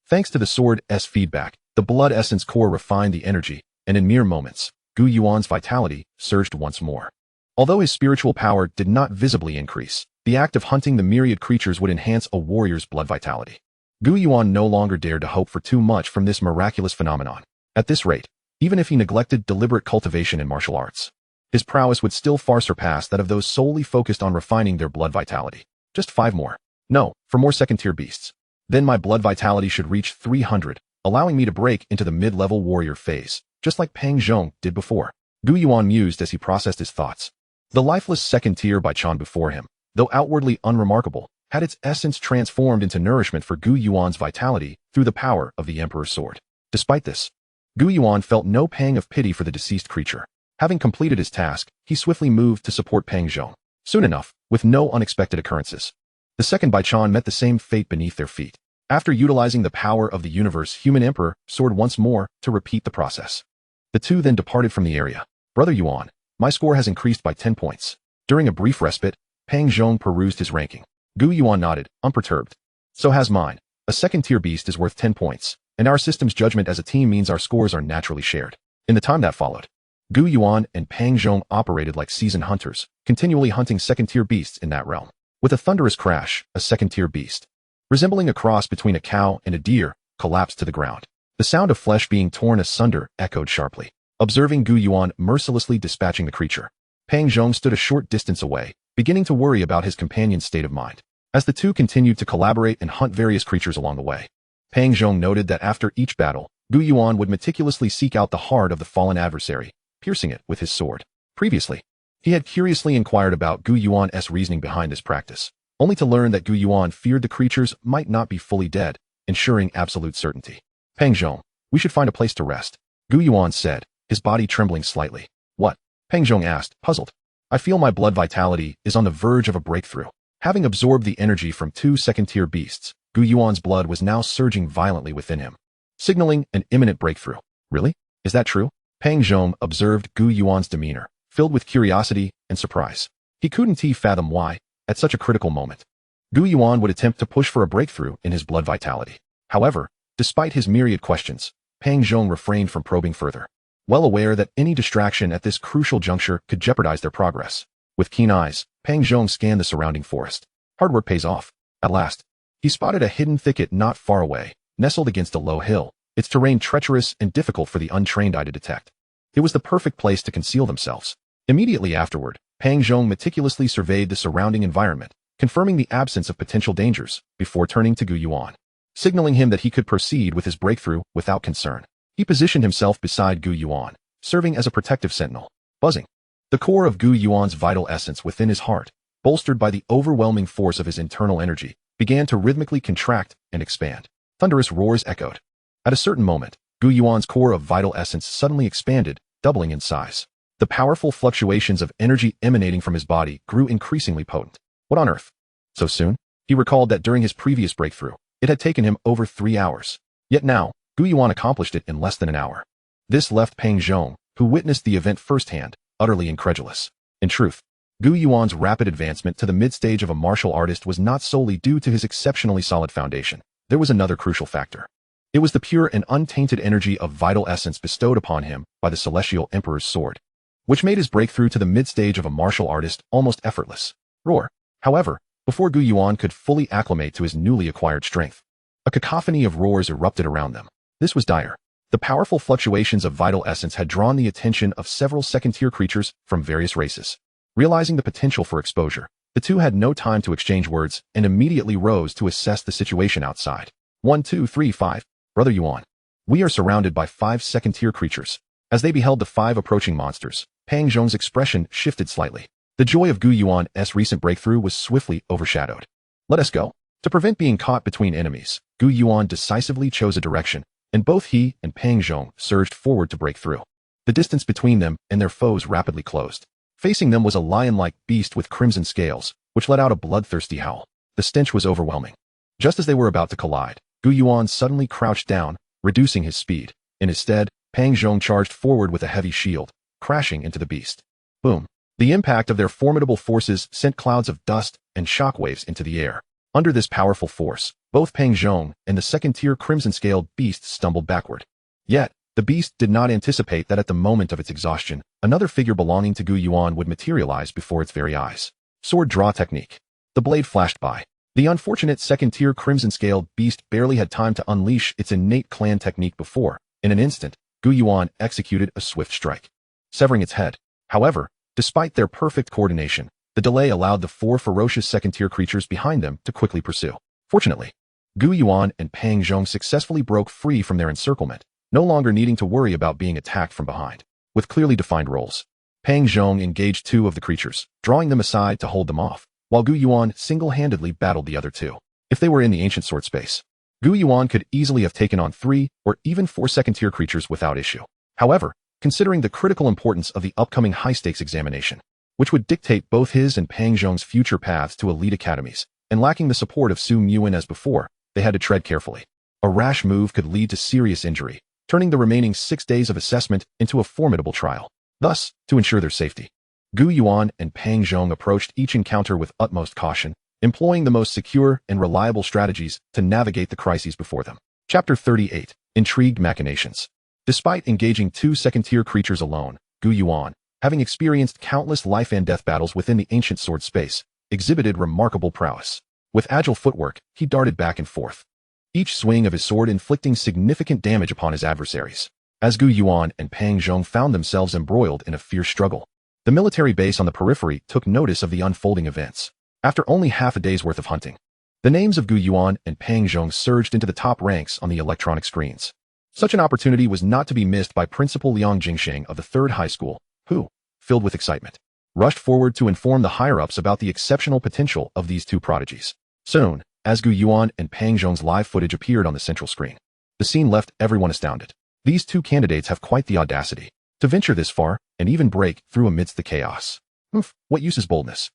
Thanks to the sword's feedback, the blood essence core refined the energy, and in mere moments, Gu Yuan's vitality surged once more. Although his spiritual power did not visibly increase, the act of hunting the myriad creatures would enhance a warrior's blood vitality. Gu Yuan no longer dared to hope for too much from this miraculous phenomenon. At this rate, even if he neglected deliberate cultivation in martial arts, his prowess would still far surpass that of those solely focused on refining their blood vitality. Just 5 more. No, for more second-tier beasts. Then my blood vitality should reach 300, allowing me to break into the mid-level warrior phase, just like Pang Zhong did before. Gu Yuan mused as he processed his thoughts. The lifeless second tier Baichan before him, though outwardly unremarkable, had its essence transformed into nourishment for Gu Yuan's vitality through the power of the Emperor's sword. Despite this, Gu Yuan felt no pang of pity for the deceased creature. Having completed his task, he swiftly moved to support Pang Zhong. Soon enough, with no unexpected occurrences, the second Baichan met the same fate beneath their feet. After utilizing the power of the universe human emperor sword once more to repeat the process, the two then departed from the area. Brother Yuan, my score has increased by 10 points. During a brief respite, Pang Zhong perused his ranking. Gu Yuan nodded, unperturbed. So has mine. A second-tier beast is worth 10 points, and our system's judgment as a team means our scores are naturally shared. In the time that followed, Gu Yuan and Pang Zhong operated like seasoned hunters, continually hunting second-tier beasts in that realm. With a thunderous crash, a second-tier beast, resembling a cross between a cow and a deer, collapsed to the ground. The sound of flesh being torn asunder echoed sharply. Observing Gu Yuan mercilessly dispatching the creature, Pang Zhong stood a short distance away, beginning to worry about his companion's state of mind. As the two continued to collaborate and hunt various creatures along the way, Pang Zhong noted that after each battle, Gu Yuan would meticulously seek out the heart of the fallen adversary, piercing it with his sword. Previously, he had curiously inquired about Gu Yuan's reasoning behind this practice, only to learn that Gu Yuan feared the creatures might not be fully dead, ensuring absolute certainty. Pang Zhong, we should find a place to rest, Gu Yuan said, his body trembling slightly. What? Pang Zhong asked, puzzled. I feel my blood vitality is on the verge of a breakthrough. Having absorbed the energy from 2 second-tier beasts, Gu Yuan's blood was now surging violently within him, signaling an imminent breakthrough. Really? Is that true? Pang Zhong observed Gu Yuan's demeanor, filled with curiosity and surprise. He couldn't fathom why, at such a critical moment, Gu Yuan would attempt to push for a breakthrough in his blood vitality. However, despite his myriad questions, Pang Zhong refrained from probing further, well aware that any distraction at this crucial juncture could jeopardize their progress. With keen eyes, Pang Zhong scanned the surrounding forest. Hard work pays off. At last, he spotted a hidden thicket not far away, nestled against a low hill, its terrain treacherous and difficult for the untrained eye to detect. It was the perfect place to conceal themselves. Immediately afterward, Pang Zhong meticulously surveyed the surrounding environment, confirming the absence of potential dangers, before turning to Gu Yuan, signaling him that he could proceed with his breakthrough without concern. He positioned himself beside Gu Yuan, serving as a protective sentinel. Buzzing. The core of Gu Yuan's vital essence within his heart, bolstered by the overwhelming force of his internal energy, began to rhythmically contract and expand. Thunderous roars echoed. At a certain moment, Gu Yuan's core of vital essence suddenly expanded, doubling in size. The powerful fluctuations of energy emanating from his body grew increasingly potent. What on earth? So soon? He recalled that during his previous breakthrough, it had taken him over 3 hours. Yet now, Gu Yuan accomplished it in less than an hour. This left Pang Zhong, who witnessed the event firsthand, utterly incredulous. In truth, Gu Yuan's rapid advancement to the mid-stage of a martial artist was not solely due to his exceptionally solid foundation. There was another crucial factor. It was the pure and untainted energy of vital essence bestowed upon him by the Celestial Emperor's sword, which made his breakthrough to the mid-stage of a martial artist almost effortless. Roar. However, before Gu Yuan could fully acclimate to his newly acquired strength, a cacophony of roars erupted around them. This was dire. The powerful fluctuations of vital essence had drawn the attention of several second-tier creatures from various races. Realizing the potential for exposure, the two had no time to exchange words and immediately rose to assess the situation outside. 1, 2, 3, 5. Brother Yuan. We are surrounded by 5 second-tier creatures. As they beheld the 5 approaching monsters, Pang Zhong's expression shifted slightly. The joy of Gu Yuan's recent breakthrough was swiftly overshadowed. Let us go. To prevent being caught between enemies, Gu Yuan decisively chose a direction, and both he and Pang Zhong surged forward to break through. The distance between them and their foes rapidly closed. Facing them was a lion-like beast with crimson scales, which let out a bloodthirsty howl. The stench was overwhelming. Just as they were about to collide, Gu Yuan suddenly crouched down, reducing his speed. In his stead, Pang Zhong charged forward with a heavy shield, crashing into the beast. Boom. The impact of their formidable forces sent clouds of dust and shockwaves into the air. Under this powerful force, both Pang Zhong and the second-tier crimson-scaled beast stumbled backward. Yet, the beast did not anticipate that at the moment of its exhaustion, another figure belonging to Gu Yuan would materialize before its very eyes. Sword draw technique. The blade flashed by. The unfortunate second-tier crimson-scaled beast barely had time to unleash its innate clan technique before, in an instant, Gu Yuan executed a swift strike, severing its head. However, despite their perfect coordination, the delay allowed the four ferocious second-tier creatures behind them to quickly pursue. Fortunately, Gu Yuan and Pang Zhong successfully broke free from their encirclement, no longer needing to worry about being attacked from behind. With clearly defined roles, Pang Zhong engaged two of the creatures, drawing them aside to hold them off, while Gu Yuan single-handedly battled the other two. If they were in the ancient sword space, Gu Yuan could easily have taken on 3 or even 4 second-tier creatures without issue. However, considering the critical importance of the upcoming high-stakes examination, which would dictate both his and Pang Zhong's future paths to elite academies, and lacking the support of Su Yuan as before, they had to tread carefully. A rash move could lead to serious injury, turning the remaining 6 days of assessment into a formidable trial. Thus, to ensure their safety, Gu Yuan and Pang Zhong approached each encounter with utmost caution, employing the most secure and reliable strategies to navigate the crises before them. Chapter 38. Intrigued Machinations. Despite engaging 2 second-tier creatures alone, Gu Yuan, having experienced countless life and death battles within the ancient sword space, exhibited remarkable prowess. With agile footwork, he darted back and forth, each swing of his sword inflicting significant damage upon his adversaries. As Gu Yuan and Pang Zhong found themselves embroiled in a fierce struggle, the military base on the periphery took notice of the unfolding events. After only half a day's worth of hunting, the names of Gu Yuan and Pang Zhong surged into the top ranks on the electronic screens. Such an opportunity was not to be missed by Principal Liang Jingsheng of the 3rd High School, who, filled with excitement, rushed forward to inform the higher-ups about the exceptional potential of these 2 prodigies. Soon, as Gu Yuan and Pang Zhong's live footage appeared on the central screen, the scene left everyone astounded. These 2 candidates have quite the audacity to venture this far and even break through amidst the chaos. What use is boldness?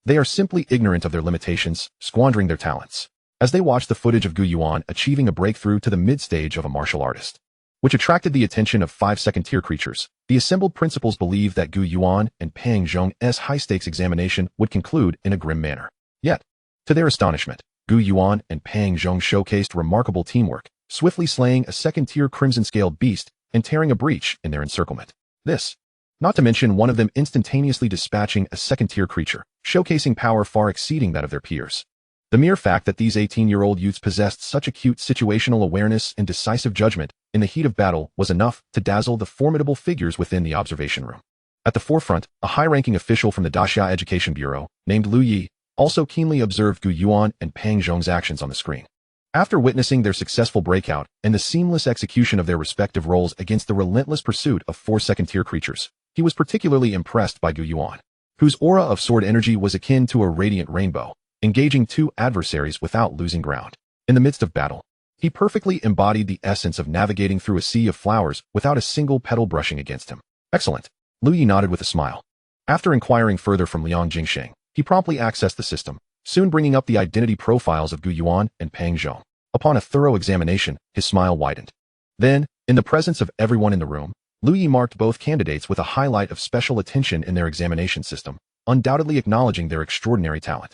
They are simply ignorant of their limitations, squandering their talents. As they watched the footage of Gu Yuan achieving a breakthrough to the mid-stage of a martial artist, which attracted the attention of 5 second-tier creatures, the assembled principals believed that Gu Yuan and Pang Zhong's high-stakes examination would conclude in a grim manner. Yet, to their astonishment, Gu Yuan and Pang Zhong showcased remarkable teamwork, swiftly slaying a second-tier crimson-scaled beast and tearing a breach in their encirclement. This, not to mention one of them instantaneously dispatching a second-tier creature, showcasing power far exceeding that of their peers. The mere fact that these 18-year-old youths possessed such acute situational awareness and decisive judgment in the heat of battle was enough to dazzle the formidable figures within the observation room. At the forefront, a high-ranking official from the Daxia Education Bureau, named Lu Yi, also keenly observed Gu Yuan and Pang Zhong's actions on the screen. After witnessing their successful breakout and the seamless execution of their respective roles against the relentless pursuit of 4 second-tier creatures, he was particularly impressed by Gu Yuan, whose aura of sword energy was akin to a radiant rainbow, engaging 2 adversaries without losing ground. In the midst of battle, he perfectly embodied the essence of navigating through a sea of flowers without a single petal brushing against him. Excellent. Lu Yi nodded with a smile. After inquiring further from Liang Jingsheng, he promptly accessed the system, soon bringing up the identity profiles of Gu Yuan and Pang Zhong. Upon a thorough examination, his smile widened. Then, in the presence of everyone in the room, Lu Yi marked both candidates with a highlight of special attention in their examination system, undoubtedly acknowledging their extraordinary talent.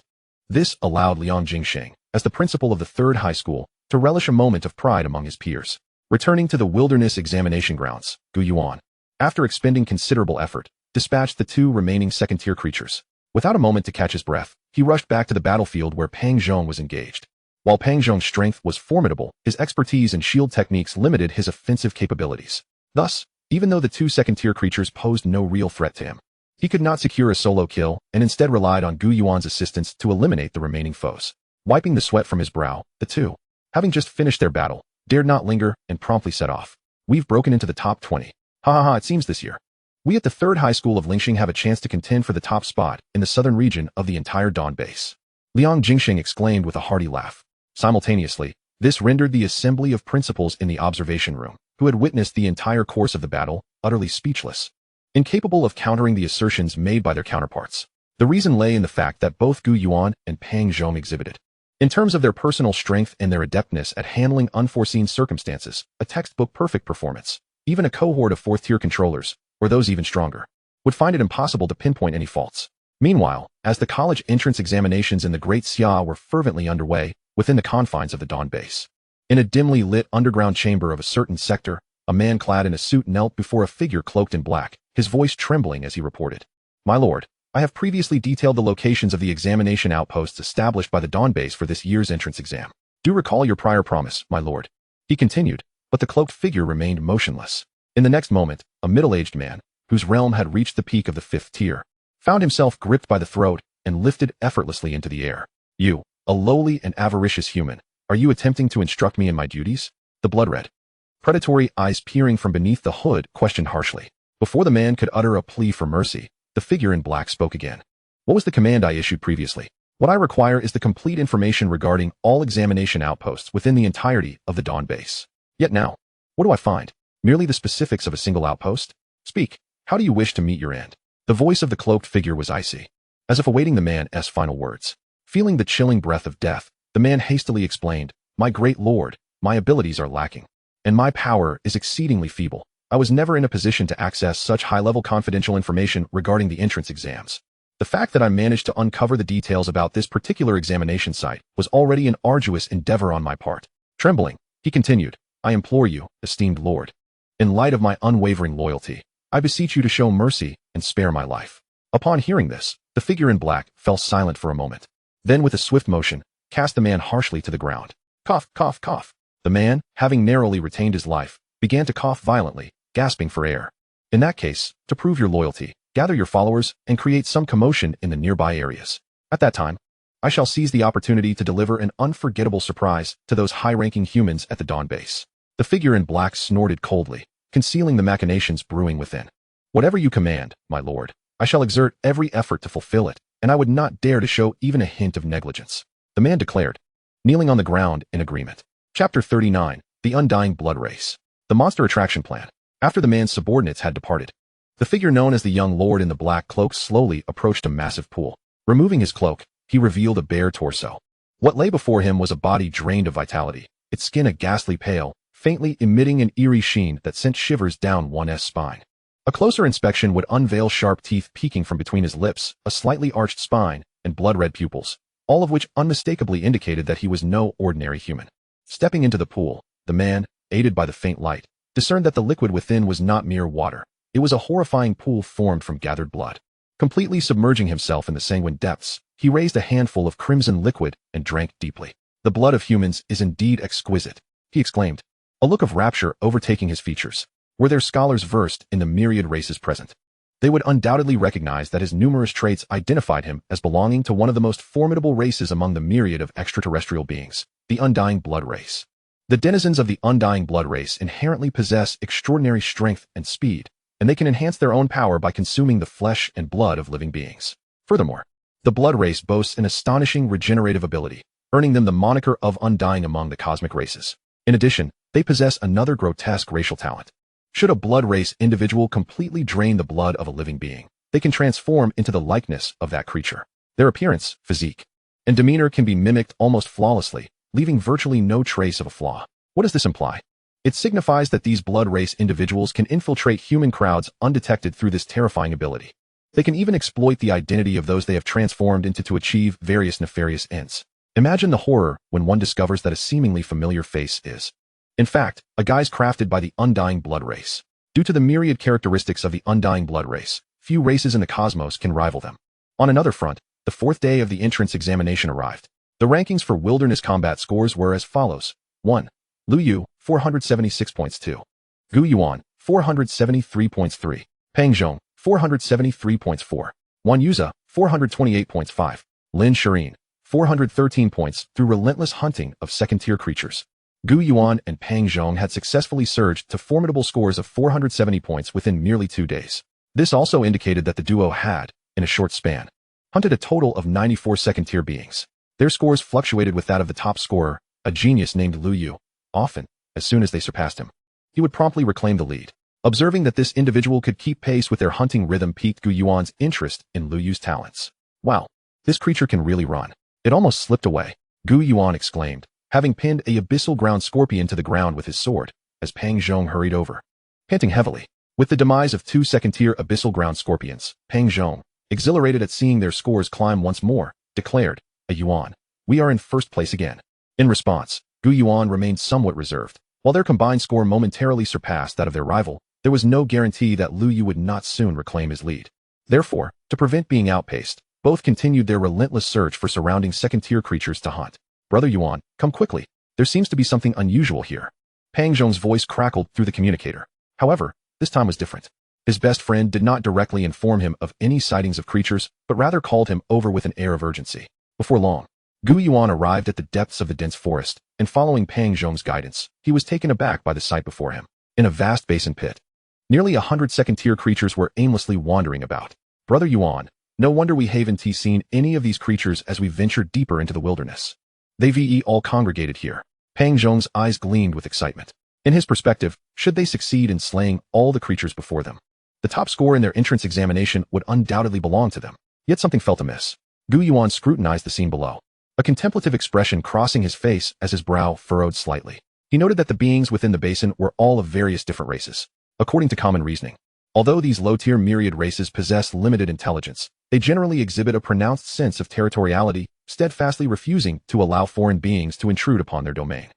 This allowed Liang Jingsheng, as the principal of the 3rd High School, to relish a moment of pride among his peers. Returning to the wilderness examination grounds, Gu Yuan, after expending considerable effort, dispatched the 2 remaining second-tier creatures. Without a moment to catch his breath, he rushed back to the battlefield where Pang Zhong was engaged. While Pang Zhong's strength was formidable, his expertise in shield techniques limited his offensive capabilities. Thus, even though the 2 second-tier creatures posed no real threat to him, he could not secure a solo kill and instead relied on Gu Yuan's assistance to eliminate the remaining foes. Wiping the sweat from his brow, the 2, having just finished their battle, dared not linger and promptly set off. We've broken into the top 20. It seems this year, we at the 3rd High School of Lingxing have a chance to contend for the top spot in the southern region of the entire Dawn base. Liang Jingsheng exclaimed with a hearty laugh. Simultaneously, this rendered the assembly of principals in the observation room, who had witnessed the entire course of the battle, utterly speechless, incapable of countering the assertions made by their counterparts. The reason lay in the fact that both Gu Yuan and Pang Zhong exhibited, in terms of their personal strength and their adeptness at handling unforeseen circumstances, a textbook-perfect performance. Even a cohort of 4th-tier controllers, or those even stronger, would find it impossible to pinpoint any faults. Meanwhile, as the college entrance examinations in the Great Xia were fervently underway within the confines of the Dawn base, in a dimly lit underground chamber of a certain sector, a man clad in a suit knelt before a figure cloaked in black, his voice trembling as he reported, "My lord, I have previously detailed the locations of the examination outposts established by the Dawn base for this year's entrance exam. Do recall your prior promise, my lord," he continued, but the cloaked figure remained motionless. In the next moment, a middle-aged man, whose realm had reached the peak of the 5th tier, found himself gripped by the throat and lifted effortlessly into the air. "You, a lowly and avaricious human, are you attempting to instruct me in my duties?" The blood-red, predatory eyes peering from beneath the hood questioned harshly. Before the man could utter a plea for mercy, the figure in black spoke again. "What was the command I issued previously? What I require is the complete information regarding all examination outposts within the entirety of the Dawn base. Yet now, what do I find? Merely the specifics of a single outpost? Speak, how do you wish to meet your end?" The voice of the cloaked figure was icy, as if awaiting the man's final words. Feeling the chilling breath of death, the man hastily explained, "My great lord, my abilities are lacking, and my power is exceedingly feeble. I was never in a position to access such high-level confidential information regarding the entrance exams. The fact that I managed to uncover the details about this particular examination site was already an arduous endeavor on my part." Trembling, he continued, "I implore you, esteemed lord, in light of my unwavering loyalty, I beseech you to show mercy and spare my life." Upon hearing this, the figure in black fell silent for a moment. Then with a swift motion, cast the man harshly to the ground. Cough, cough, cough. The man, having narrowly retained his life, began to cough violently, gasping for air. "In that case, to prove your loyalty, gather your followers and create some commotion in the nearby areas. At that time, I shall seize the opportunity to deliver an unforgettable surprise to those high-ranking humans at the Dawn base." The figure in black snorted coldly, concealing the machinations brewing within. "Whatever you command, my lord, I shall exert every effort to fulfill it, and I would not dare to show even a hint of negligence," the man declared, kneeling on the ground in agreement. Chapter 39, The Undying Blood Race. The Monster Attraction Plan. After the man's subordinates had departed, the figure known as the young lord in the black cloak slowly approached a massive pool. Removing his cloak, he revealed a bare torso. What lay before him was a body drained of vitality, its skin a ghastly pale, faintly emitting an eerie sheen that sent shivers down one's spine. A closer inspection would unveil sharp teeth peeking from between his lips, a slightly arched spine, and blood-red pupils, all of which unmistakably indicated that he was no ordinary human. Stepping into the pool, the man, aided by the faint light, discerned that the liquid within was not mere water. It was a horrifying pool formed from gathered blood. Completely submerging himself in the sanguine depths, he raised a handful of crimson liquid and drank deeply. "The blood of humans is indeed exquisite," he exclaimed, a look of rapture overtaking his features. Were there scholars versed in the myriad races present, they would undoubtedly recognize that his numerous traits identified him as belonging to one of the most formidable races among the myriad of extraterrestrial beings, the Undying Blood Race. The denizens of the Undying Blood Race inherently possess extraordinary strength and speed, and they can enhance their own power by consuming the flesh and blood of living beings. Furthermore, the Blood Race boasts an astonishing regenerative ability, earning them the moniker of Undying among the cosmic races. In addition, they possess another grotesque racial talent. Should a Blood Race individual completely drain the blood of a living being, they can transform into the likeness of that creature. Their appearance, physique, and demeanor can be mimicked almost flawlessly, leaving virtually no trace of a flaw. What does this imply? It signifies that these Blood Race individuals can infiltrate human crowds undetected through this terrifying ability. They can even exploit the identity of those they have transformed into to achieve various nefarious ends. Imagine the horror when one discovers that a seemingly familiar face is, in fact, a guise crafted by the Undying Blood Race. Due to the myriad characteristics of the Undying Blood Race, few races in the cosmos can rival them. On another front, the 4th day of the entrance examination arrived. The rankings for wilderness combat scores were as follows. 1. Lu Yu, 476 points. 2. Gu Yuan, 473.3. Peng Zhong, 473.4. Wan Yuza, 428.5. Lin Shirin, 413 points through relentless hunting of second-tier creatures. Gu Yuan and Peng Zhong had successfully surged to formidable scores of 470 points within merely 2 days. This also indicated that the duo had, in a short span, hunted a total of 94 second-tier beings. Their scores fluctuated with that of the top scorer, a genius named Lu Yu. Often, as soon as they surpassed him, he would promptly reclaim the lead. Observing that this individual could keep pace with their hunting rhythm piqued Gu Yuan's interest in Lu Yu's talents. "Wow, this creature can really run. It almost slipped away," Gu Yuan exclaimed, having pinned a abyssal ground scorpion to the ground with his sword, as Peng Zhong hurried over. Panting heavily, with the demise of 2 second-tier abyssal ground scorpions, Peng Zhong, exhilarated at seeing their scores climb once more, declared, "A Yuan. We are in first place again." In response, Gu Yuan remained somewhat reserved. While their combined score momentarily surpassed that of their rival, there was no guarantee that Lu Yu would not soon reclaim his lead. Therefore, to prevent being outpaced, both continued their relentless search for surrounding second-tier creatures to hunt. "Brother Yuan, come quickly. There seems to be something unusual here." Pang Zhong's voice crackled through the communicator. However, this time was different. His best friend did not directly inform him of any sightings of creatures, but rather called him over with an air of urgency. Before long, Gu Yuan arrived at the depths of the dense forest, and following Pang Zhong's guidance, he was taken aback by the sight before him. In a vast basin pit, nearly 100 second-tier creatures were aimlessly wandering about. "Brother Yuan, no wonder we haven't seen any of these creatures as we ventured deeper into the wilderness. They all congregated here." Pang Zhong's eyes gleamed with excitement. In his perspective, should they succeed in slaying all the creatures before them, the top score in their entrance examination would undoubtedly belong to them. Yet something felt amiss. Gu Yuan scrutinized the scene below, a contemplative expression crossing his face as his brow furrowed slightly. He noted that the beings within the basin were all of various different races. According to common reasoning, although these low-tier myriad races possess limited intelligence, they generally exhibit a pronounced sense of territoriality, steadfastly refusing to allow foreign beings to intrude upon their domain.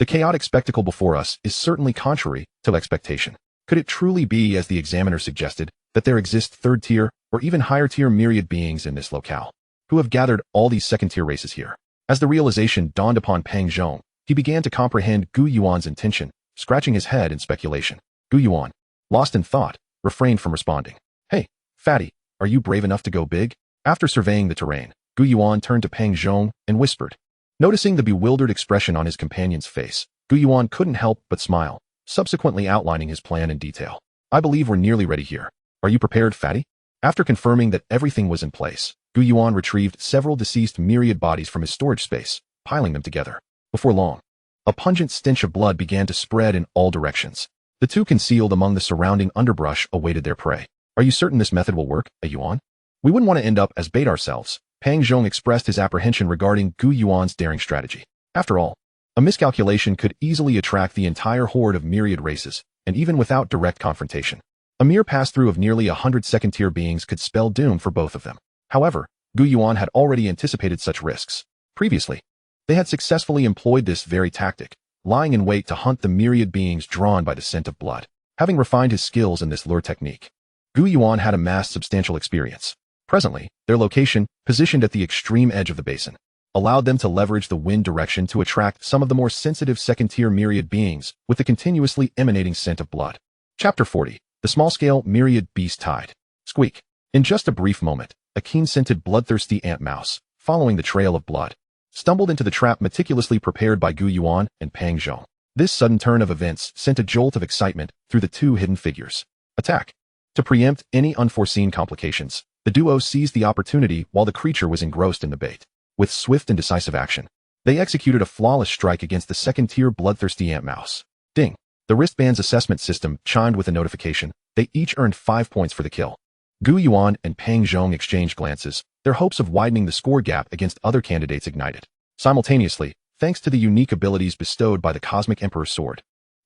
The chaotic spectacle before us is certainly contrary to expectation. Could it truly be, as the examiner suggested, that there exist third-tier or even higher-tier myriad beings in this locale, who have gathered all these second-tier races here? As the realization dawned upon Pang Zhong, he began to comprehend Gu Yuan's intention, scratching his head in speculation. Gu Yuan, lost in thought, refrained from responding. "Hey, fatty, are you brave enough to go big?" After surveying the terrain, Gu Yuan turned to Pang Zhong and whispered. Noticing the bewildered expression on his companion's face, Gu Yuan couldn't help but smile, subsequently outlining his plan in detail. "I believe we're nearly ready here. Are you prepared, fatty?" After confirming that everything was in place, Gu Yuan retrieved several deceased myriad bodies from his storage space, piling them together. Before long, a pungent stench of blood began to spread in all directions. The two concealed among the surrounding underbrush awaited their prey. "Are you certain this method will work, A Yuan? We wouldn't want to end up as bait ourselves." Pang Zhong expressed his apprehension regarding Gu Yuan's daring strategy. After all, a miscalculation could easily attract the entire horde of myriad races, and even without direct confrontation, a mere pass-through of nearly 100 second-tier beings could spell doom for both of them. However, Gu Yuan had already anticipated such risks. Previously, they had successfully employed this very tactic, lying in wait to hunt the myriad beings drawn by the scent of blood. Having refined his skills in this lure technique, Gu Yuan had amassed substantial experience. Presently, their location, positioned at the extreme edge of the basin, allowed them to leverage the wind direction to attract some of the more sensitive second-tier myriad beings with the continuously emanating scent of blood. Chapter 40. The Small-Scale Myriad Beast Tide. Squeak. In just a brief moment, a keen-scented bloodthirsty ant mouse, following the trail of blood, stumbled into the trap meticulously prepared by Gu Yuan and Pang Zhong. This sudden turn of events sent a jolt of excitement through the two hidden figures. Attack. To preempt any unforeseen complications, the duo seized the opportunity while the creature was engrossed in the bait. With swift and decisive action, they executed a flawless strike against the second-tier bloodthirsty ant mouse. Ding. The wristband's assessment system chimed with a notification. They each earned 5 points for the kill. Gu Yuan and Pang Zhong exchanged glances, their hopes of widening the score gap against other candidates ignited. Simultaneously, thanks to the unique abilities bestowed by the Cosmic Emperor's sword,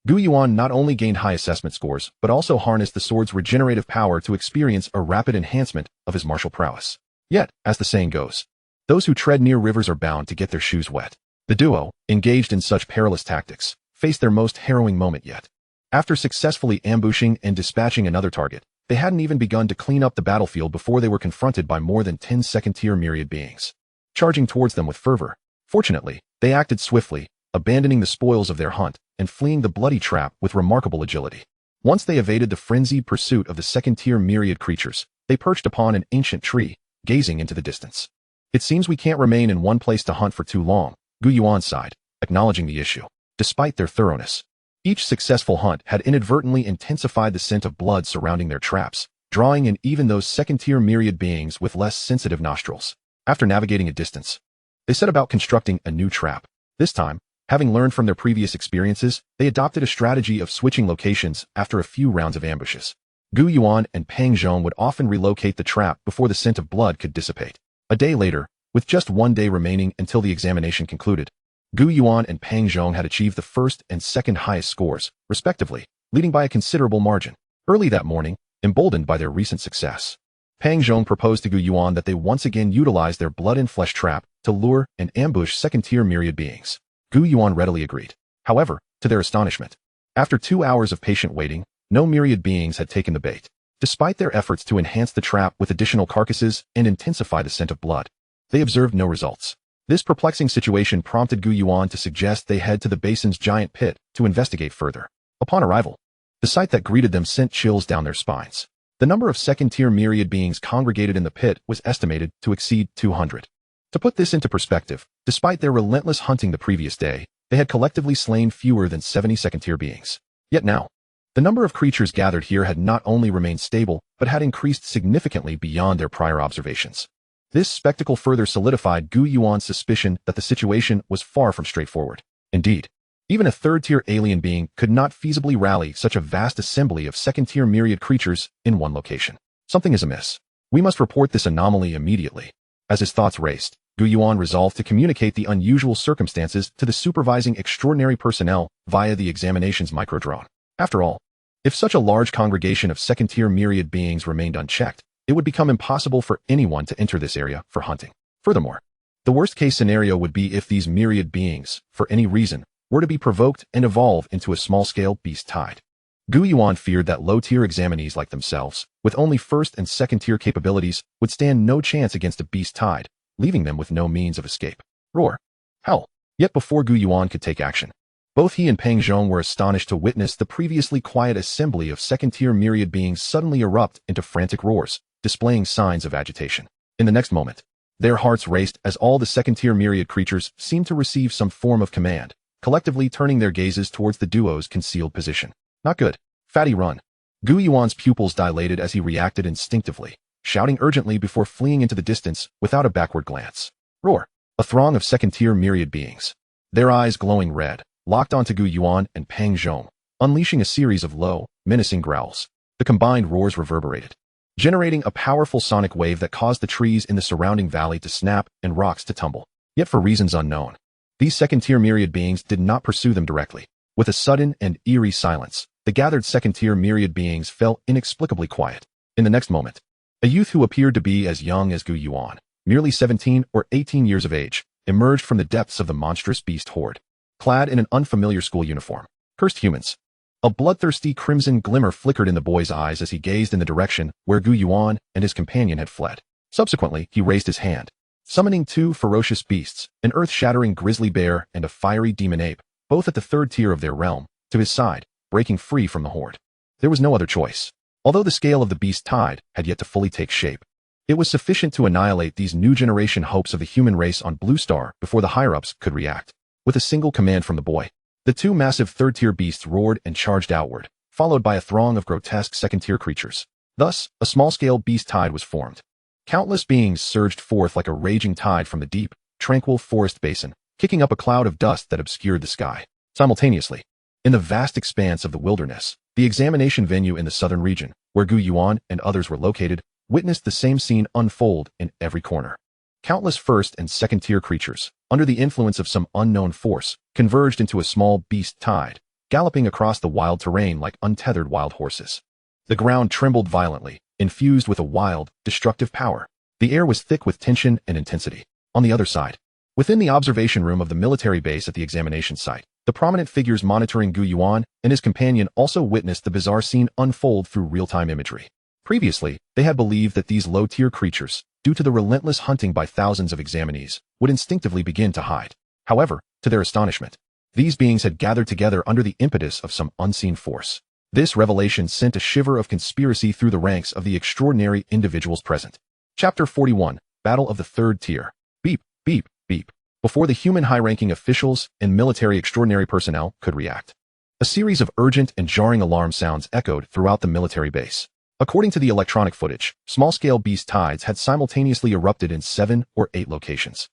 Gu Yuan not only gained high assessment scores, but also harnessed the sword's regenerative power to experience a rapid enhancement of his martial prowess. Yet, as the saying goes, those who tread near rivers are bound to get their shoes wet. The duo, engaged in such perilous tactics, faced their most harrowing moment yet. After successfully ambushing and dispatching another target, they hadn't even begun to clean up the battlefield before they were confronted by more than 10 second-tier myriad beings, charging towards them with fervor. Fortunately, they acted swiftly, abandoning the spoils of their hunt and fleeing the bloody trap with remarkable agility. Once they evaded the frenzied pursuit of the second-tier myriad creatures, they perched upon an ancient tree, gazing into the distance. "It seems we can't remain in one place to hunt for too long," Gu Yuan sighed, acknowledging the issue. Despite their thoroughness, each successful hunt had inadvertently intensified the scent of blood surrounding their traps, drawing in even those second-tier myriad beings with less sensitive nostrils. After navigating a distance, they set about constructing a new trap. This time, having learned from their previous experiences, they adopted a strategy of switching locations after a few rounds of ambushes. Gu Yuan and Pang Zhong would often relocate the trap before the scent of blood could dissipate. A day later, with just one day remaining until the examination concluded, Gu Yuan and Pang Zhong had achieved the first and second highest scores, respectively, leading by a considerable margin. Early that morning, emboldened by their recent success, Pang Zhong proposed to Gu Yuan that they once again utilize their blood and flesh trap to lure and ambush second-tier myriad beings. Gu Yuan readily agreed. However, to their astonishment, after 2 hours of patient waiting, no myriad beings had taken the bait. Despite their efforts to enhance the trap with additional carcasses and intensify the scent of blood, they observed no results. This perplexing situation prompted Gu Yuan to suggest they head to the basin's giant pit to investigate further. Upon arrival, the sight that greeted them sent chills down their spines. The number of second-tier myriad beings congregated in the pit was estimated to exceed 200. To put this into perspective, despite their relentless hunting the previous day, they had collectively slain fewer than 70 second-tier beings. Yet now, the number of creatures gathered here had not only remained stable, but had increased significantly beyond their prior observations. This spectacle further solidified Gu Yuan's suspicion that the situation was far from straightforward. Indeed, even a third-tier alien being could not feasibly rally such a vast assembly of second-tier myriad creatures in one location. Something is amiss. We must report this anomaly immediately. As his thoughts raced, Gu Yuan resolved to communicate the unusual circumstances to the supervising extraordinary personnel via the examination's microdrone. After all, if such a large congregation of second-tier myriad beings remained unchecked, it would become impossible for anyone to enter this area for hunting. Furthermore, the worst-case scenario would be if these myriad beings, for any reason, were to be provoked and evolve into a small-scale beast tide. Gu Yuan feared that low-tier examinees like themselves, with only first- and second-tier capabilities, would stand no chance against a beast tide, leaving them with no means of escape. Roar. Hell. Yet before Gu Yuan could take action, both he and Pang Zhong were astonished to witness the previously quiet assembly of second-tier myriad beings suddenly erupt into frantic roars, displaying signs of agitation. In the next moment, their hearts raced as all the second-tier myriad creatures seemed to receive some form of command, collectively turning their gazes towards the duo's concealed position. Not good. Fatty, run. Gu Yuan's pupils dilated as he reacted instinctively, shouting urgently before fleeing into the distance without a backward glance. Roar. A throng of second-tier myriad beings, their eyes glowing red, locked onto Gu Yuan and Pang Zhong, unleashing a series of low, menacing growls. The combined roars reverberated, generating a powerful sonic wave that caused the trees in the surrounding valley to snap and rocks to tumble. Yet for reasons unknown, these second-tier myriad beings did not pursue them directly. With a sudden and eerie silence, the gathered second-tier myriad beings fell inexplicably quiet. In the next moment, a youth who appeared to be as young as Gu Yuan, merely 17 or 18 years of age, emerged from the depths of the monstrous beast horde, clad in an unfamiliar school uniform. Cursed humans. A bloodthirsty crimson glimmer flickered in the boy's eyes as he gazed in the direction where Gu Yuan and his companion had fled. Subsequently, he raised his hand, summoning 2 ferocious beasts, an earth-shattering grizzly bear and a fiery demon ape, both at the third tier of their realm, to his side, breaking free from the horde. There was no other choice. Although the scale of the beast tide had yet to fully take shape, it was sufficient to annihilate these new generation hopes of the human race on Blue Star before the higher-ups could react. With a single command from the boy, the 2 massive third-tier beasts roared and charged outward, followed by a throng of grotesque second-tier creatures. Thus, a small-scale beast tide was formed. Countless beings surged forth like a raging tide from the deep, tranquil forest basin, kicking up a cloud of dust that obscured the sky. Simultaneously, in the vast expanse of the wilderness, the examination venue in the southern region, where Gu Yuan and others were located, witnessed the same scene unfold in every corner. Countless first- and second-tier creatures, under the influence of some unknown force, converged into a small beast tide, galloping across the wild terrain like untethered wild horses. The ground trembled violently, infused with a wild, destructive power. The air was thick with tension and intensity. On the other side, within the observation room of the military base at the examination site, the prominent figures monitoring Gu Yuan and his companion also witnessed the bizarre scene unfold through real-time imagery. Previously, they had believed that these low-tier creatures, due to the relentless hunting by thousands of examinees, would instinctively begin to hide. However, to their astonishment, these beings had gathered together under the impetus of some unseen force. This revelation sent a shiver of conspiracy through the ranks of the extraordinary individuals present. Chapter 41, Battle of the Third Tier. Beep, beep, beep. Before the human high-ranking officials and military extraordinary personnel could react, a series of urgent and jarring alarm sounds echoed throughout the military base. According to the electronic footage, small-scale beast tides had simultaneously erupted in 7 or 8 locations,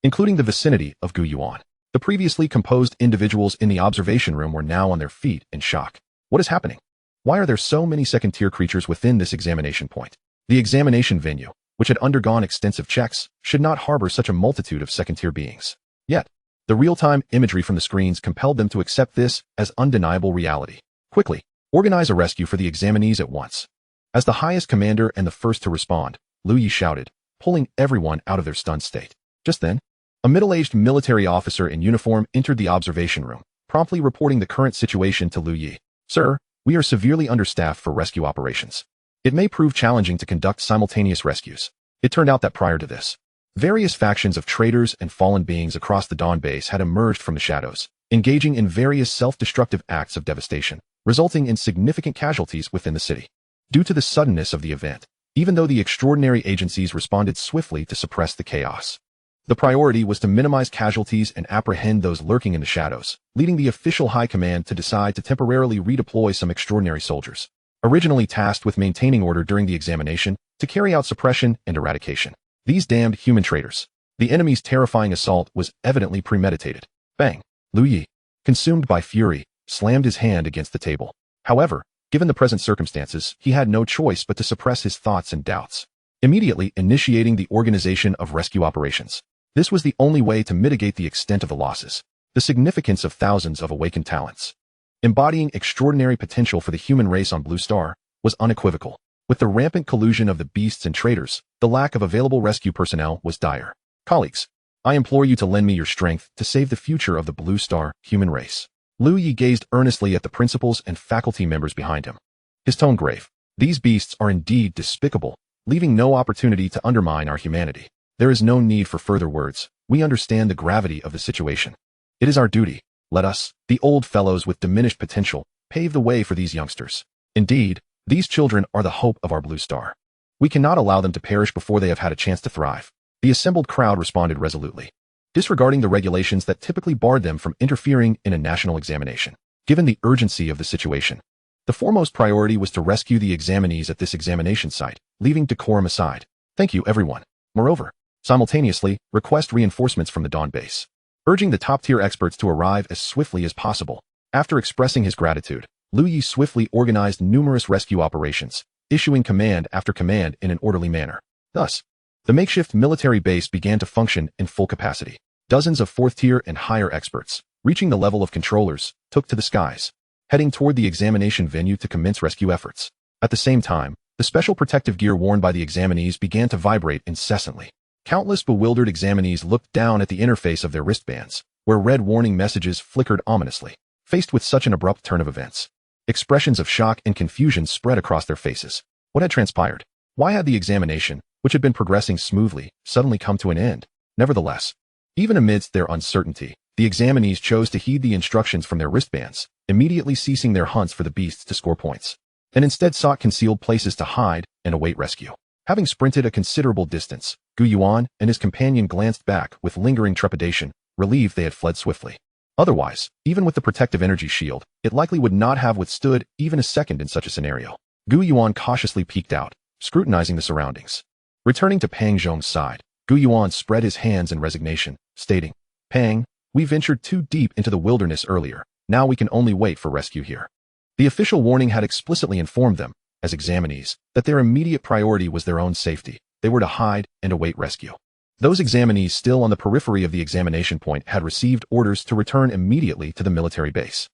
including the vicinity of Gu Yuan. The previously composed individuals in the observation room were now on their feet in shock. What is happening? Why are there so many second-tier creatures within this examination point? The examination venue, which had undergone extensive checks, should not harbor such a multitude of second-tier beings. Yet, the real-time imagery from the screens compelled them to accept this as undeniable reality. Quickly, organize a rescue for the examinees at once. As the highest commander and the first to respond, Lu Yi shouted, pulling everyone out of their stunned state. Just then, a middle-aged military officer in uniform entered the observation room, promptly reporting the current situation to Lu Yi. Sir, we are severely understaffed for rescue operations. It may prove challenging to conduct simultaneous rescues. It turned out that prior to this, various factions of traitors and fallen beings across the Dawn base had emerged from the shadows, engaging in various self-destructive acts of devastation, resulting in significant casualties within the city. Due to the suddenness of the event, even though the extraordinary agencies responded swiftly to suppress the chaos, the priority was to minimize casualties and apprehend those lurking in the shadows, leading the official high command to decide to temporarily redeploy some extraordinary soldiers, originally tasked with maintaining order during the examination, to carry out suppression and eradication. These damned human traitors. The enemy's terrifying assault was evidently premeditated. Bang! Lu Yi, consumed by fury, slammed his hand against the table. However, given the present circumstances, he had no choice but to suppress his thoughts and doubts, immediately initiating the organization of rescue operations. This was the only way to mitigate the extent of the losses, the significance of thousands of awakened talents. Embodying extraordinary potential for the human race on Blue Star was unequivocal. With the rampant collusion of the beasts and traitors, the lack of available rescue personnel was dire. Colleagues, I implore you to lend me your strength to save the future of the Blue Star human race. Lu Yi gazed earnestly at the principals and faculty members behind him, his tone grave. These beasts are indeed despicable, leaving no opportunity to undermine our humanity. There is no need for further words. We understand the gravity of the situation. It is our duty. Let us, the old fellows with diminished potential, pave the way for these youngsters. Indeed, these children are the hope of our Blue Star. We cannot allow them to perish before they have had a chance to thrive. The assembled crowd responded resolutely, disregarding the regulations that typically barred them from interfering in a national examination. Given the urgency of the situation, the foremost priority was to rescue the examinees at this examination site, leaving decorum aside. Thank you, everyone. Moreover, simultaneously, request reinforcements from the Dawn base, urging the top-tier experts to arrive as swiftly as possible. After expressing his gratitude, Lu Yi swiftly organized numerous rescue operations, issuing command after command in an orderly manner. Thus, the makeshift military base began to function in full capacity. Dozens of fourth-tier and higher experts, reaching the level of controllers, took to the skies, heading toward the examination venue to commence rescue efforts. At the same time, the special protective gear worn by the examinees began to vibrate incessantly. Countless bewildered examinees looked down at the interface of their wristbands, where red warning messages flickered ominously. Faced with such an abrupt turn of events, expressions of shock and confusion spread across their faces. What had transpired? Why had the examination, which had been progressing smoothly, suddenly come to an end? Nevertheless, even amidst their uncertainty, the examinees chose to heed the instructions from their wristbands, immediately ceasing their hunts for the beasts to score points, and instead sought concealed places to hide and await rescue. Having sprinted a considerable distance, Gu Yuan and his companion glanced back with lingering trepidation, relieved they had fled swiftly. Otherwise, even with the protective energy shield, it likely would not have withstood even a second in such a scenario. Gu Yuan cautiously peeked out, scrutinizing the surroundings. Returning to Pang Zhong's side, Gu Yuan spread his hands in resignation, stating, Pang, we ventured too deep into the wilderness earlier. Now we can only wait for rescue here. The official warning had explicitly informed them, as examinees, that their immediate priority was their own safety. They were to hide and await rescue. Those examinees still on the periphery of the examination point had received orders to return immediately to the military base.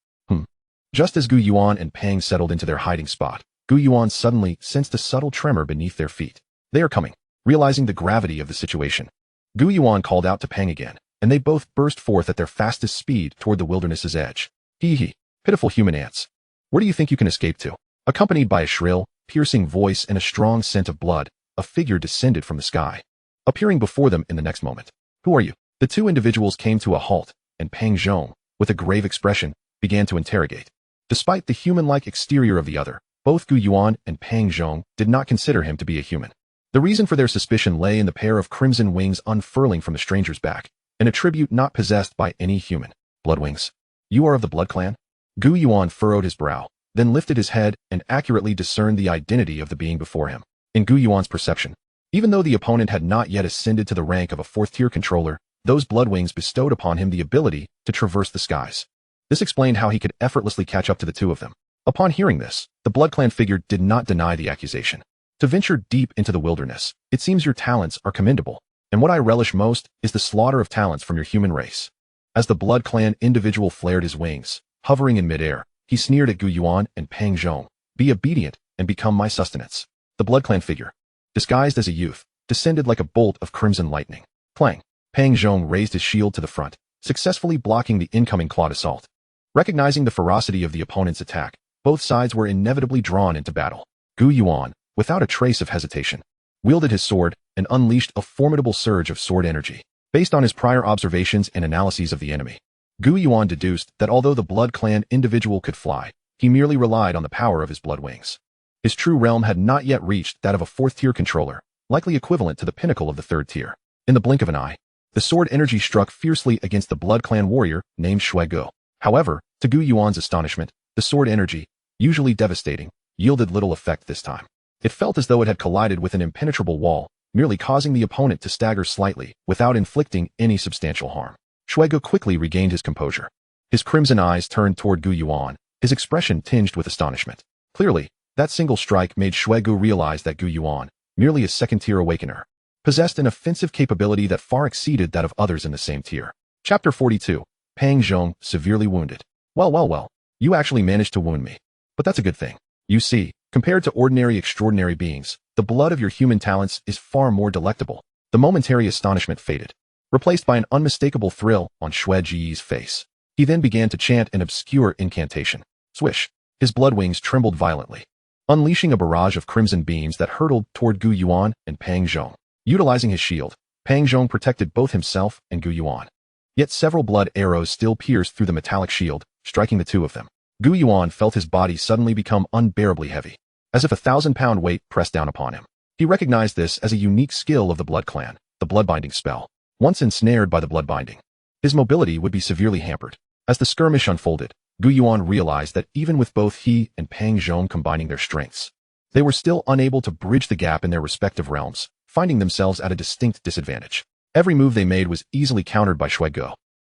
Just as Gu Yuan and Pang settled into their hiding spot, Gu Yuan suddenly sensed a subtle tremor beneath their feet. They are coming. Realizing the gravity of the situation, Gu Yuan called out to Pang again, and they both burst forth at their fastest speed toward the wilderness's edge. Hee, pitiful human ants. Where do you think you can escape to? Accompanied by a shrill, piercing voice and a strong scent of blood, a figure descended from the sky, appearing before them in the next moment. Who are you? The two individuals came to a halt, and Pang Zhong, with a grave expression, began to interrogate. Despite the human-like exterior of the other, both Gu Yuan and Pang Zhong did not consider him to be a human. The reason for their suspicion lay in the pair of crimson wings unfurling from the stranger's back, an attribute not possessed by any human. Blood wings. You are of the Blood Clan? Gu Yuan furrowed his brow, then lifted his head and accurately discerned the identity of the being before him. In Gu Yuan's perception, even though the opponent had not yet ascended to the rank of a fourth-tier controller, those blood wings bestowed upon him the ability to traverse the skies. This explained how he could effortlessly catch up to the two of them. Upon hearing this, the Blood Clan figure did not deny the accusation. To venture deep into the wilderness, it seems your talents are commendable, and what I relish most is the slaughter of talents from your human race. As the Blood Clan individual flared his wings, hovering in midair, he sneered at Gu Yuan and Pang Zhong. Be obedient, and become my sustenance. The Blood Clan figure, disguised as a youth, descended like a bolt of crimson lightning. Clang! Pang Zhong raised his shield to the front, successfully blocking the incoming clawed assault. Recognizing the ferocity of the opponent's attack, both sides were inevitably drawn into battle. Gu Yuan, without a trace of hesitation, wielded his sword and unleashed a formidable surge of sword energy. Based on his prior observations and analyses of the enemy, Gu Yuan deduced that although the Blood Clan individual could fly, he merely relied on the power of his blood wings. His true realm had not yet reached that of a 4th-tier controller, likely equivalent to the pinnacle of the 3rd tier. In the blink of an eye, the sword energy struck fiercely against the Blood Clan warrior named Shui Gu. However, to Gu Yuan's astonishment, the sword energy, usually devastating, yielded little effect this time. It felt as though it had collided with an impenetrable wall, merely causing the opponent to stagger slightly without inflicting any substantial harm. Shui Gu quickly regained his composure. His crimson eyes turned toward Gu Yuan, his expression tinged with astonishment. Clearly, that single strike made Shui Gu realize that Gu Yuan, merely a 2nd-tier awakener, possessed an offensive capability that far exceeded that of others in the same tier. Chapter 42. Pang Zhong, severely wounded. Well, you actually managed to wound me. But that's a good thing. You see, compared to ordinary extraordinary beings, the blood of your human talents is far more delectable. The momentary astonishment faded, replaced by an unmistakable thrill on Shui Ji's face. He then began to chant an obscure incantation. Swish! His blood wings trembled violently, unleashing a barrage of crimson beams that hurtled toward Gu Yuan and Pang Zhong. Utilizing his shield, Pang Zhong protected both himself and Gu Yuan. Yet several blood arrows still pierced through the metallic shield, striking the two of them. Gu Yuan felt his body suddenly become unbearably heavy, as if a 1,000-pound weight pressed down upon him. He recognized this as a unique skill of the Blood Clan, the Bloodbinding spell. Once ensnared by the Bloodbinding, his mobility would be severely hampered. As the skirmish unfolded, Gu Yuan realized that even with both he and Pang Zhong combining their strengths, they were still unable to bridge the gap in their respective realms, finding themselves at a distinct disadvantage. Every move they made was easily countered by Shui Gu.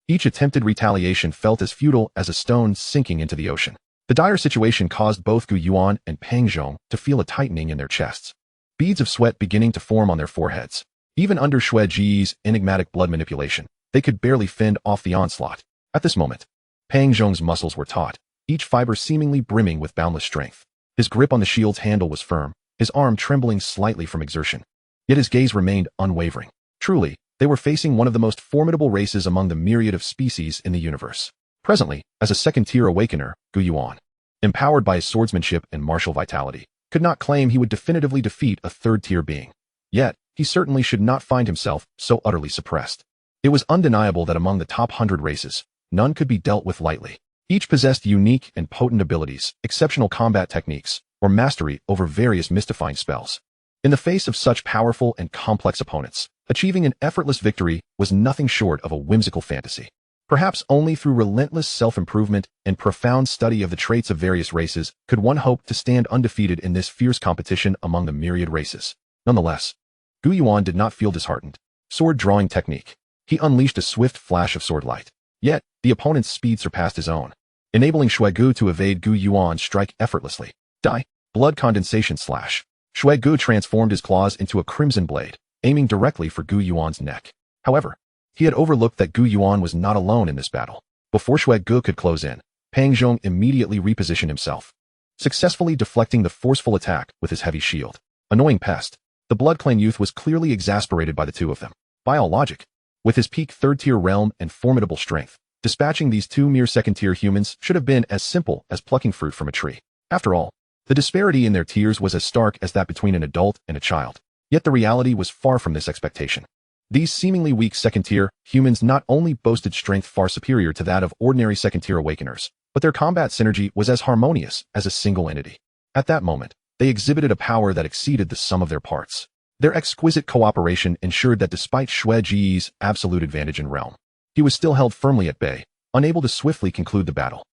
Each attempted retaliation felt as futile as a stone sinking into the ocean. The dire situation caused both Gu Yuan and Pang Zhong to feel a tightening in their chests, beads of sweat beginning to form on their foreheads. Even under Shui Ji's enigmatic blood manipulation, they could barely fend off the onslaught. At this moment, Pang Zhong's muscles were taut, each fiber seemingly brimming with boundless strength. His grip on the shield's handle was firm, his arm trembling slightly from exertion. Yet his gaze remained unwavering. Truly, they were facing one of the most formidable races among the myriad of species in the universe. Presently, as a 2nd-tier awakener, Gu Yuan, empowered by his swordsmanship and martial vitality, could not claim he would definitively defeat a 3rd-tier being. Yet, he certainly should not find himself so utterly suppressed. It was undeniable that among the top 100 races, none could be dealt with lightly. Each possessed unique and potent abilities, exceptional combat techniques, or mastery over various mystifying spells. In the face of such powerful and complex opponents, achieving an effortless victory was nothing short of a whimsical fantasy. Perhaps only through relentless self-improvement and profound study of the traits of various races could one hope to stand undefeated in this fierce competition among the myriad races. Nonetheless, Gu Yuan did not feel disheartened. Sword drawing technique. He unleashed a swift flash of sword light. Yet, the opponent's speed surpassed his own, enabling Shui Gu to evade Gu Yuan's strike effortlessly. Die! Blood condensation slash. Shui Gu transformed his claws into a crimson blade, aiming directly for Gu Yuan's neck. However, he had overlooked that Gu Yuan was not alone in this battle. Before Shui Gu could close in, Pang Zhong immediately repositioned himself, successfully deflecting the forceful attack with his heavy shield. Annoying pest. The Blood Clan youth was clearly exasperated by the two of them. By all logic, with his peak 3rd-tier realm and formidable strength, dispatching these two mere 2nd-tier humans should have been as simple as plucking fruit from a tree. After all, the disparity in their tiers was as stark as that between an adult and a child. Yet the reality was far from this expectation. These seemingly weak 2nd-tier humans not only boasted strength far superior to that of ordinary 2nd-tier awakeners, but their combat synergy was as harmonious as a single entity. At that moment, they exhibited a power that exceeded the sum of their parts. Their exquisite cooperation ensured that despite Shui Ji's absolute advantage in realm, he was still held firmly at bay, unable to swiftly conclude the battle.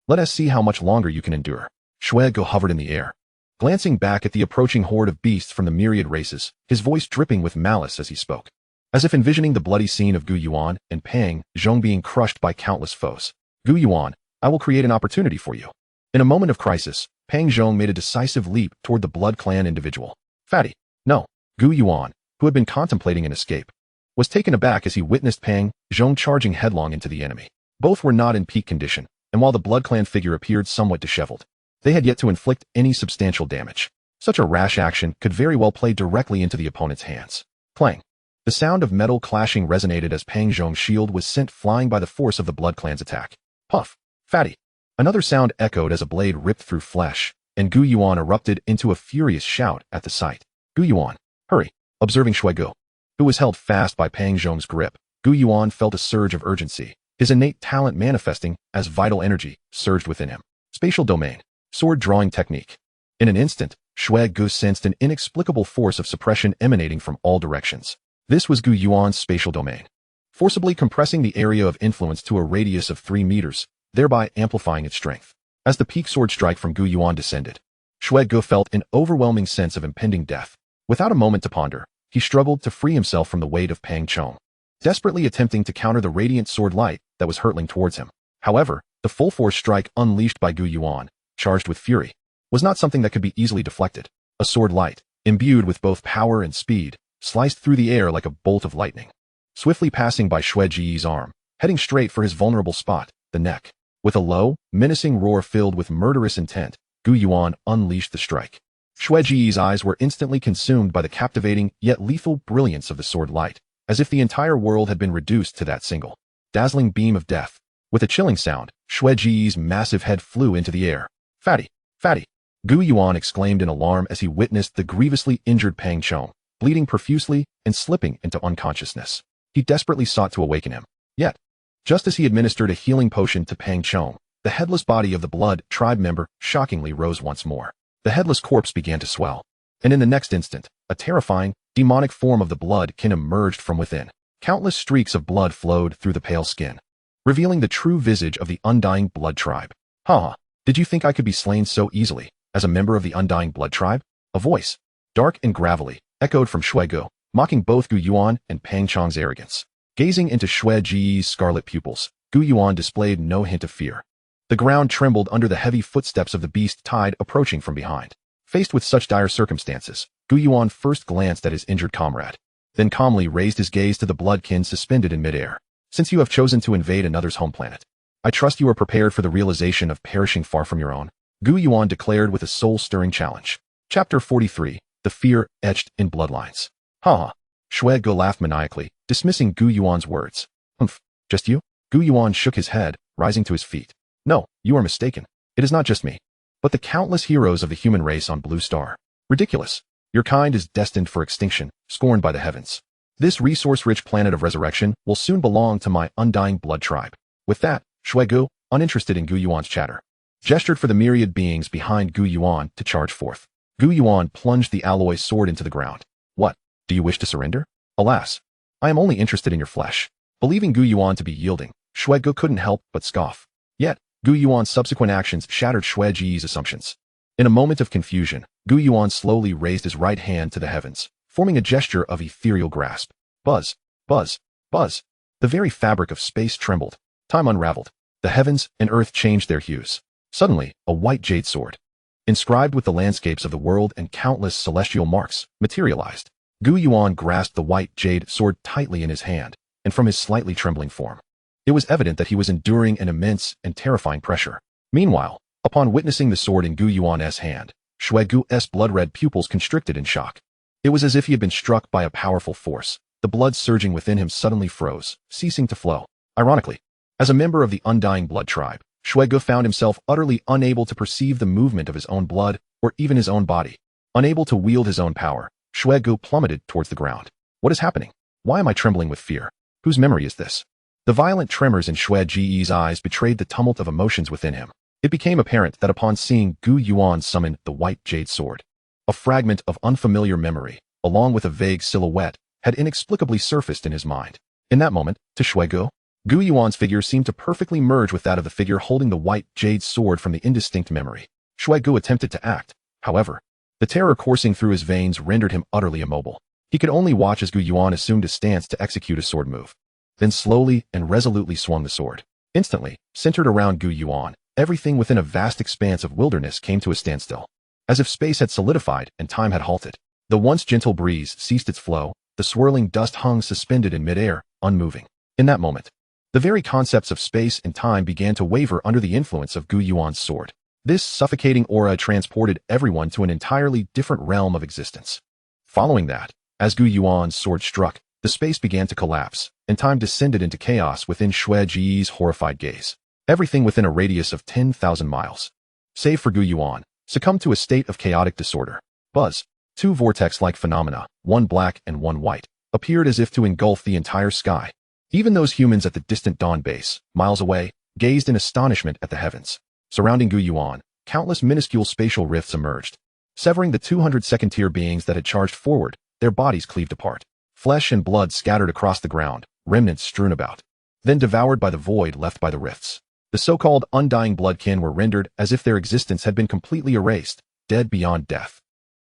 Let us see how much longer you can endure. Shui Gu hovered in the air, glancing back at the approaching horde of beasts from the myriad races, his voice dripping with malice as he spoke. As if envisioning the bloody scene of Gu Yuan and Pang Zhong being crushed by countless foes. Gu Yuan, I will create an opportunity for you. In a moment of crisis, Pang Zhong made a decisive leap toward the Blood Clan individual. Fatty. No. Gu Yuan, who had been contemplating an escape, was taken aback as he witnessed Pang Zhong charging headlong into the enemy. Both were not in peak condition, and while the Blood Clan figure appeared somewhat disheveled, They had yet to inflict any substantial damage. Such a rash action could very well play directly into the opponent's hands. Clang. The sound of metal clashing resonated as Pang Zhong's shield was sent flying by the force of the Blood Clan's attack. Puff. Fatty. Another sound echoed as a blade ripped through flesh, and Gu Yuan erupted into a furious shout at the sight. Gu Yuan, hurry. Observing Shui Gu, who was held fast by Pang Zhong's grip, Gu Yuan felt a surge of urgency. His innate talent manifesting as vital energy surged within him. Spatial domain. Sword drawing technique. In an instant, Shui Gu sensed an inexplicable force of suppression emanating from all directions. This was Gu Yuan's spatial domain, forcibly compressing the area of influence to a radius of 3 meters, thereby amplifying its strength. As the peak sword strike from Gu Yuan descended, Shui Gu felt an overwhelming sense of impending death. Without a moment to ponder, he struggled to free himself from the weight of Pang Chong, desperately attempting to counter the radiant sword light that was hurtling towards him. However, the full force strike unleashed by Gu Yuan, charged with fury, was not something that could be easily deflected. A sword light, imbued with both power and speed, sliced through the air like a bolt of lightning, swiftly passing by Shui Ji's arm, heading straight for his vulnerable spot, the neck. With a low, menacing roar filled with murderous intent, Gu Yuan unleashed the strike. Shui Ji's eyes were instantly consumed by the captivating yet lethal brilliance of the sword light, as if the entire world had been reduced to that single, dazzling beam of death. With a chilling sound, Shui Ji's massive head flew into the air. Fatty! Fatty! Gu Yuan exclaimed in alarm as he witnessed the grievously injured Pang Chong, bleeding profusely and slipping into unconsciousness. He desperately sought to awaken him. Yet, just as he administered a healing potion to Pang Chong, the headless body of the Blood tribe member shockingly rose once more. The headless corpse began to swell, and in the next instant, a terrifying, demonic form of the Blood kin emerged from within. Countless streaks of blood flowed through the pale skin, revealing the true visage of the Undying Blood tribe. Ha! Did you think I could be slain so easily, as a member of the Undying Blood tribe? A voice, dark and gravelly, echoed from Shui Gu, mocking both Gu Yuan and Pang Chong's arrogance. Gazing into Shui Ji's scarlet pupils, Gu Yuan displayed no hint of fear. The ground trembled under the heavy footsteps of the beast tide approaching from behind. Faced with such dire circumstances, Gu Yuan first glanced at his injured comrade, then calmly raised his gaze to the bloodkin suspended in midair. Since you have chosen to invade another's home planet, I trust you are prepared for the realization of perishing far from your own, Gu Yuan declared with a soul-stirring challenge. Chapter 43, The Fear Etched in Bloodlines. Ha! Shui Gu laughed maniacally, dismissing Gu Yuan's words. Humph, just you? Gu Yuan shook his head, rising to his feet. No, you are mistaken. It is not just me, but the countless heroes of the human race on Blue Star. Ridiculous. Your kind is destined for extinction, scorned by the heavens. This resource-rich planet of resurrection will soon belong to my Undying Blood tribe. With that, Shui Gu, uninterested in Gu Yuan's chatter, gestured for the myriad beings behind Gu Yuan to charge forth. Gu Yuan plunged the alloy sword into the ground. What? Do you wish to surrender? Alas, I am only interested in your flesh. Believing Gu Yuan to be yielding, Shui Gu couldn't help but scoff. Yet, Gu Yuan's subsequent actions shattered Shui Ji's assumptions. In a moment of confusion, Gu Yuan slowly raised his right hand to the heavens, forming a gesture of ethereal grasp. Buzz, buzz, buzz. The very fabric of space trembled. Time unraveled. The heavens and earth changed their hues. Suddenly, a white jade sword, inscribed with the landscapes of the world and countless celestial marks, materialized. Gu Yuan grasped the white jade sword tightly in his hand, and from his slightly trembling form, it was evident that he was enduring an immense and terrifying pressure. Meanwhile, upon witnessing the sword in Gu Yuan's hand, Shui Gu's blood-red pupils constricted in shock. It was as if he had been struck by a powerful force. The blood surging within him suddenly froze, ceasing to flow. Ironically, as a member of the Undying Blood tribe, Shui Gu found himself utterly unable to perceive the movement of his own blood or even his own body. Unable to wield his own power, Shui Gu plummeted towards the ground. What is happening? Why am I trembling with fear? Whose memory is this? The violent tremors in Shui Ji's eyes betrayed the tumult of emotions within him. It became apparent that upon seeing Gu Yuan summon the white jade sword, a fragment of unfamiliar memory, along with a vague silhouette, had inexplicably surfaced in his mind. In that moment, to Shui Gu, Gu Yuan's figure seemed to perfectly merge with that of the figure holding the white jade sword from the indistinct memory. Shui Gu attempted to act. However, the terror coursing through his veins rendered him utterly immobile. He could only watch as Gu Yuan assumed a stance to execute a sword move, then slowly and resolutely swung the sword. Instantly, centered around Gu Yuan, everything within a vast expanse of wilderness came to a standstill. As if space had solidified and time had halted. The once gentle breeze ceased its flow, the swirling dust hung suspended in midair, unmoving. In that moment, the very concepts of space and time began to waver under the influence of Gu Yuan's sword. This suffocating aura transported everyone to an entirely different realm of existence. Following that, as Gu Yuan's sword struck, the space began to collapse, and time descended into chaos within Xue Ji's horrified gaze. Everything within a radius of 10,000 miles, save for Gu Yuan, succumbed to a state of chaotic disorder. Buzz, two vortex-like phenomena, one black and one white, appeared as if to engulf the entire sky. Even those humans at the distant dawn base, miles away, gazed in astonishment at the heavens. Surrounding Gu Yuan, countless minuscule spatial rifts emerged, severing the 202nd-tier beings that had charged forward, their bodies cleaved apart. Flesh and blood scattered across the ground, remnants strewn about, then devoured by the void left by the rifts. The so-called undying bloodkin were rendered as if their existence had been completely erased, dead beyond death.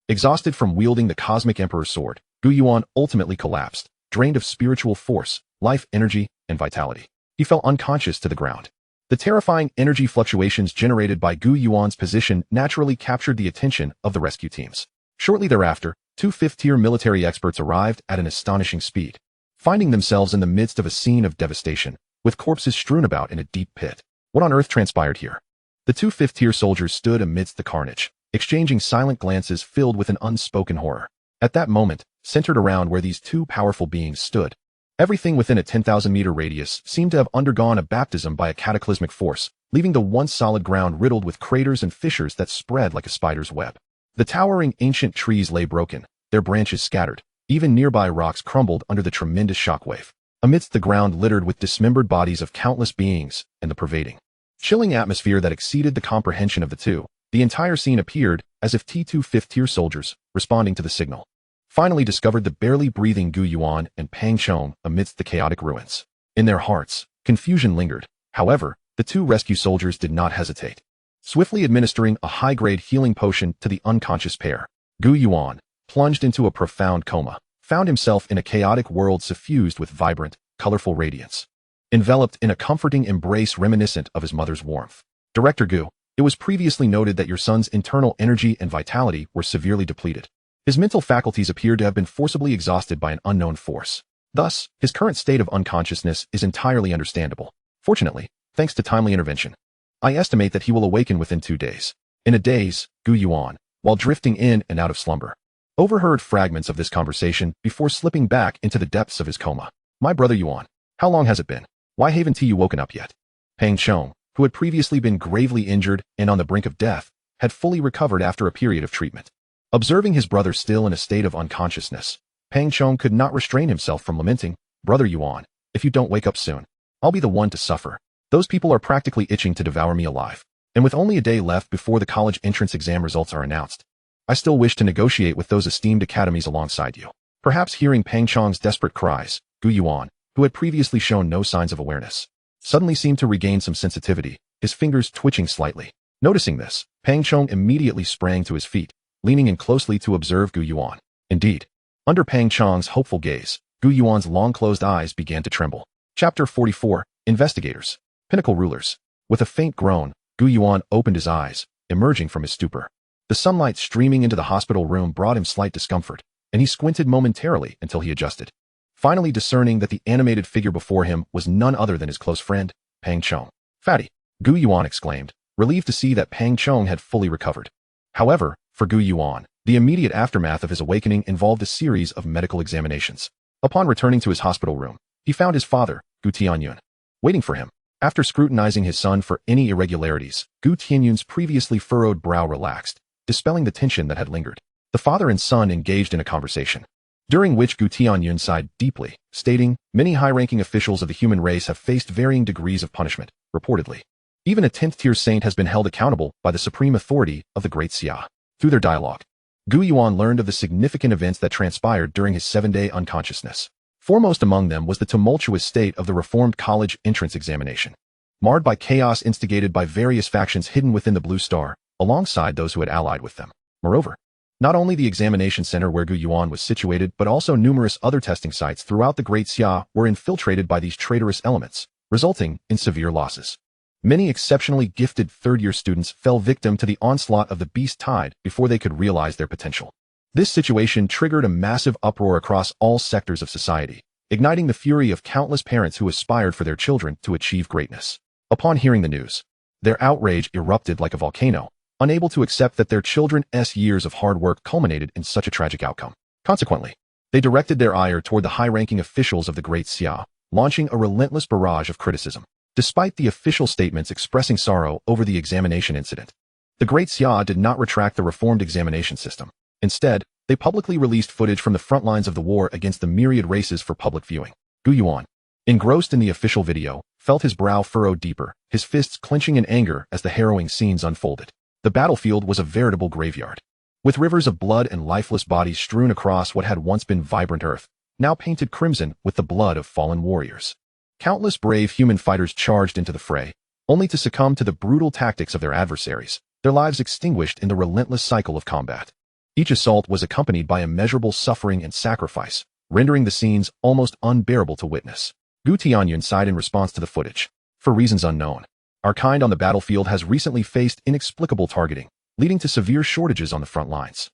Exhausted from wielding the cosmic emperor's sword, Gu Yuan ultimately collapsed, drained of spiritual force, life energy, and vitality. He fell unconscious to the ground. The terrifying energy fluctuations generated by Gu Yuan's position naturally captured the attention of the rescue teams. Shortly thereafter, two fifth-tier military experts arrived at an astonishing speed, finding themselves in the midst of a scene of devastation, with corpses strewn about in a deep pit. What on earth transpired here? The two fifth-tier soldiers stood amidst the carnage, exchanging silent glances filled with an unspoken horror. At that moment, centered around where these two powerful beings stood, everything within a 10,000-meter radius seemed to have undergone a baptism by a cataclysmic force, leaving the once solid ground riddled with craters and fissures that spread like a spider's web. The towering ancient trees lay broken, their branches scattered. Even nearby rocks crumbled under the tremendous shockwave. Amidst the ground littered with dismembered bodies of countless beings and the pervading, chilling atmosphere that exceeded the comprehension of the two, the entire scene appeared as if T2 fifth-tier soldiers, responding to the signal, finally discovered the barely breathing Gu Yuan and Pang Chong amidst the chaotic ruins. In their hearts, confusion lingered. However, the two rescue soldiers did not hesitate. Swiftly administering a high-grade healing potion to the unconscious pair, Gu Yuan, plunged into a profound coma, found himself in a chaotic world suffused with vibrant, colorful radiance, enveloped in a comforting embrace reminiscent of his mother's warmth. Director Gu, it was previously noted that your son's internal energy and vitality were severely depleted. His mental faculties appeared to have been forcibly exhausted by an unknown force. Thus, his current state of unconsciousness is entirely understandable. Fortunately, thanks to timely intervention, I estimate that he will awaken within 2 days. In a daze, Gu Yuan, while drifting in and out of slumber, overheard fragments of this conversation before slipping back into the depths of his coma. My brother Yuan, how long has it been? Why haven't you woken up yet? Pang Chong, who had previously been gravely injured and on the brink of death, had fully recovered after a period of treatment. Observing his brother still in a state of unconsciousness, Pang Chong could not restrain himself from lamenting, Brother Yuan, if you don't wake up soon, I'll be the one to suffer. Those people are practically itching to devour me alive. And with only a day left before the college entrance exam results are announced, I still wish to negotiate with those esteemed academies alongside you. Perhaps hearing Pang Chong's desperate cries, Gu Yuan, who had previously shown no signs of awareness, suddenly seemed to regain some sensitivity, his fingers twitching slightly. Noticing this, Pang Chong immediately sprang to his feet, leaning in closely to observe Gu Yuan. Indeed, under Pang Chong's hopeful gaze, Gu Yuan's long-closed eyes began to tremble. Chapter 44, Investigators. Pinnacle Rulers. With a faint groan, Gu Yuan opened his eyes, emerging from his stupor. The sunlight streaming into the hospital room brought him slight discomfort, and he squinted momentarily until he adjusted. Finally discerning that the animated figure before him was none other than his close friend, Pang Chong. Fatty, Gu Yuan exclaimed, relieved to see that Pang Chong had fully recovered. However, for Gu Yuan, the immediate aftermath of his awakening involved a series of medical examinations. Upon returning to his hospital room, he found his father, Gu Tianyun, waiting for him. After scrutinizing his son for any irregularities, Gu Tianyun's previously furrowed brow relaxed, dispelling the tension that had lingered. The father and son engaged in a conversation, during which Gu Tianyun sighed deeply, stating, many high-ranking officials of the human race have faced varying degrees of punishment, reportedly. Even a 10th-tier saint has been held accountable by the supreme authority of the Great Xia. Through their dialogue, Gu Yuan learned of the significant events that transpired during his 7-day unconsciousness. Foremost among them was the tumultuous state of the reformed college entrance examination, marred by chaos instigated by various factions hidden within the Blue Star, alongside those who had allied with them. Moreover, not only the examination center where Gu Yuan was situated, but also numerous other testing sites throughout the Great Xia were infiltrated by these traitorous elements, resulting in severe losses. Many exceptionally gifted third-year students fell victim to the onslaught of the beast tide before they could realize their potential. This situation triggered a massive uproar across all sectors of society, igniting the fury of countless parents who aspired for their children to achieve greatness. Upon hearing the news, their outrage erupted like a volcano, unable to accept that their children's years of hard work culminated in such a tragic outcome. Consequently, they directed their ire toward the high-ranking officials of the Great Xia, launching a relentless barrage of criticism. Despite the official statements expressing sorrow over the examination incident, the Great Xia did not retract the reformed examination system. Instead, they publicly released footage from the front lines of the war against the myriad races for public viewing. Gu Yuan, engrossed in the official video, felt his brow furrow deeper, his fists clenching in anger as the harrowing scenes unfolded. The battlefield was a veritable graveyard, with rivers of blood and lifeless bodies strewn across what had once been vibrant earth, now painted crimson with the blood of fallen warriors. Countless brave human fighters charged into the fray, only to succumb to the brutal tactics of their adversaries, their lives extinguished in the relentless cycle of combat. Each assault was accompanied by immeasurable suffering and sacrifice, rendering the scenes almost unbearable to witness. Gu Tianyun sighed in response to the footage. For reasons unknown, our kind on the battlefield has recently faced inexplicable targeting, leading to severe shortages on the front lines.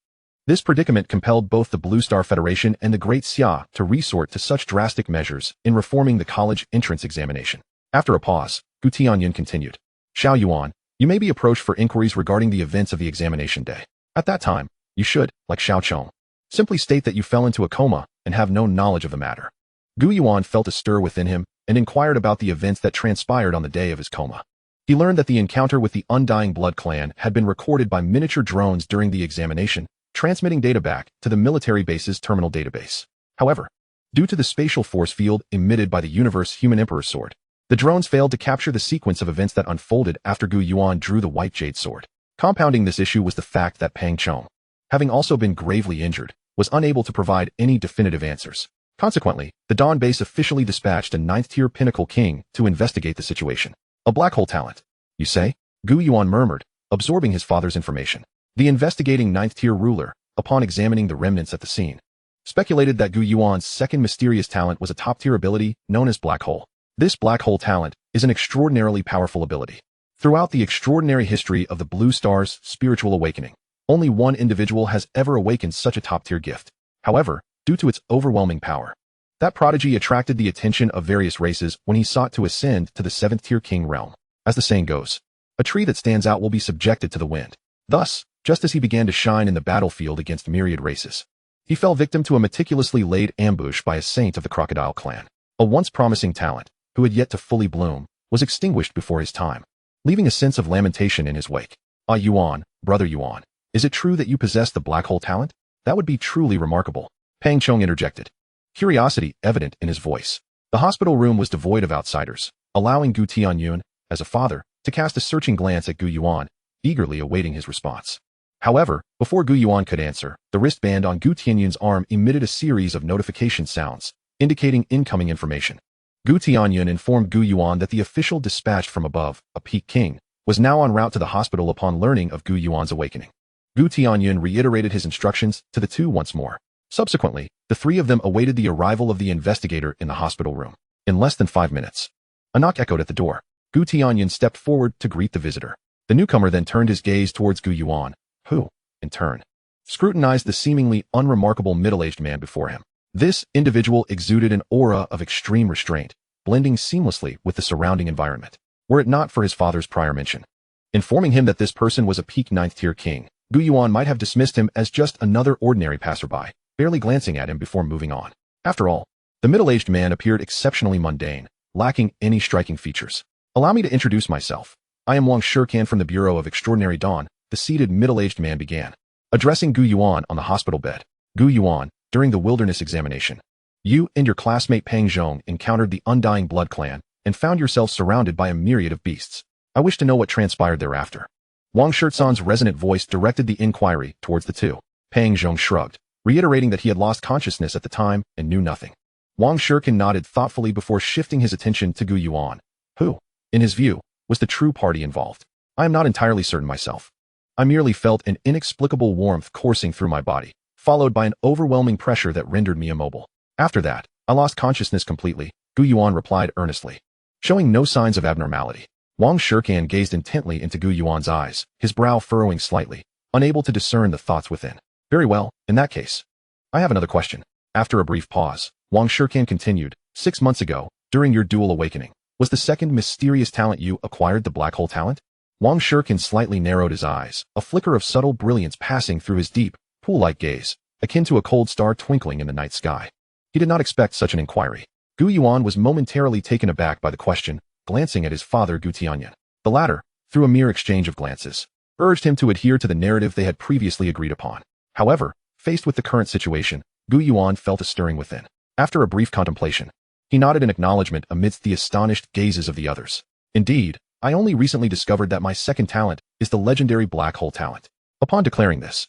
This predicament compelled both the Blue Star Federation and the Great Xia to resort to such drastic measures in reforming the college entrance examination. After a pause, Gu Tianyun continued. Xiao Yuan, you may be approached for inquiries regarding the events of the examination day. At that time, you should, like Xiao Chong, simply state that you fell into a coma and have no knowledge of the matter. Gu Yuan felt a stir within him and inquired about the events that transpired on the day of his coma. He learned that the encounter with the Undying Blood clan had been recorded by miniature drones during the examination, transmitting data back to the military base's terminal database. However, due to the spatial force field emitted by the Universe Human Emperor's sword, the drones failed to capture the sequence of events that unfolded after Gu Yuan drew the White Jade sword. Compounding this issue was the fact that Pang Chong, having also been gravely injured, was unable to provide any definitive answers. Consequently, the Dawn base officially dispatched a 9th-tier Pinnacle King to investigate the situation. A black hole talent, you say? Gu Yuan murmured, absorbing his father's information. The investigating 9th-tier ruler, upon examining the remnants at the scene, speculated that Gu Yuan's second mysterious talent was a top-tier ability known as Black Hole. This Black Hole talent is an extraordinarily powerful ability. Throughout the extraordinary history of the Blue Star's spiritual awakening, only one individual has ever awakened such a top-tier gift. However, due to its overwhelming power, that prodigy attracted the attention of various races when he sought to ascend to the 7th-tier king realm. As the saying goes, a tree that stands out will be subjected to the wind. Thus, just as he began to shine in the battlefield against myriad races, he fell victim to a meticulously laid ambush by a saint of the Crocodile clan. A once promising talent, who had yet to fully bloom, was extinguished before his time, leaving a sense of lamentation in his wake. Ah, Yuan, brother Yuan, is it true that you possess the Black Hole talent? That would be truly remarkable. Pang Chong interjected, curiosity evident in his voice. The hospital room was devoid of outsiders, allowing Gu Tianyun, as a father, to cast a searching glance at Gu Yuan, eagerly awaiting his response. However, before Gu Yuan could answer, the wristband on Gu Tianyun's arm emitted a series of notification sounds, indicating incoming information. Gu Tianyun informed Gu Yuan that the official dispatched from above, a Peak King, was now en route to the hospital upon learning of Gu Yuan's awakening. Gu Tianyun reiterated his instructions to the two once more. Subsequently, the three of them awaited the arrival of the investigator in the hospital room. In less than 5 minutes, a knock echoed at the door. Gu Tianyun stepped forward to greet the visitor. The newcomer then turned his gaze towards Gu Yuan, who, in turn, scrutinized the seemingly unremarkable middle-aged man before him. This individual exuded an aura of extreme restraint, blending seamlessly with the surrounding environment, were it not for his father's prior mention. Informing him that this person was a peak 9th-tier king, Gu Yuan might have dismissed him as just another ordinary passerby, barely glancing at him before moving on. After all, the middle-aged man appeared exceptionally mundane, lacking any striking features. Allow me to introduce myself. I am Wang Shurkan from the Bureau of Extraordinary Dawn, the seated middle-aged man began, addressing Gu Yuan on the hospital bed. Gu Yuan, during the wilderness examination, you and your classmate Pang Zhong encountered the Undying Blood clan and found yourself surrounded by a myriad of beasts. I wish to know what transpired thereafter. Wang Shurtsan's resonant voice directed the inquiry towards the two. Pang Zhong shrugged, reiterating that he had lost consciousness at the time and knew nothing. Wang Shurkan nodded thoughtfully before shifting his attention to Gu Yuan, who, in his view, was the true party involved. I am not entirely certain myself. I merely felt an inexplicable warmth coursing through my body, followed by an overwhelming pressure that rendered me immobile. After that, I lost consciousness completely, Gu Yuan replied earnestly. Showing no signs of abnormality, Wang Shurkan gazed intently into Gu Yuan's eyes, his brow furrowing slightly, unable to discern the thoughts within. Very well, in that case, I have another question. After a brief pause, Wang Shurkan continued, 6 months ago, during your dual awakening, was the second mysterious talent you acquired the Black Hole talent? Wang Shurkin slightly narrowed his eyes, a flicker of subtle brilliance passing through his deep, pool-like gaze, akin to a cold star twinkling in the night sky. He did not expect such an inquiry. Gu Yuan was momentarily taken aback by the question, glancing at his father Gu Tianyan. The latter, through a mere exchange of glances, urged him to adhere to the narrative they had previously agreed upon. However, faced with the current situation, Gu Yuan felt a stirring within. After a brief contemplation, he nodded in acknowledgement amidst the astonished gazes of the others. Indeed, I only recently discovered that my second talent is the legendary black hole talent. Upon declaring this,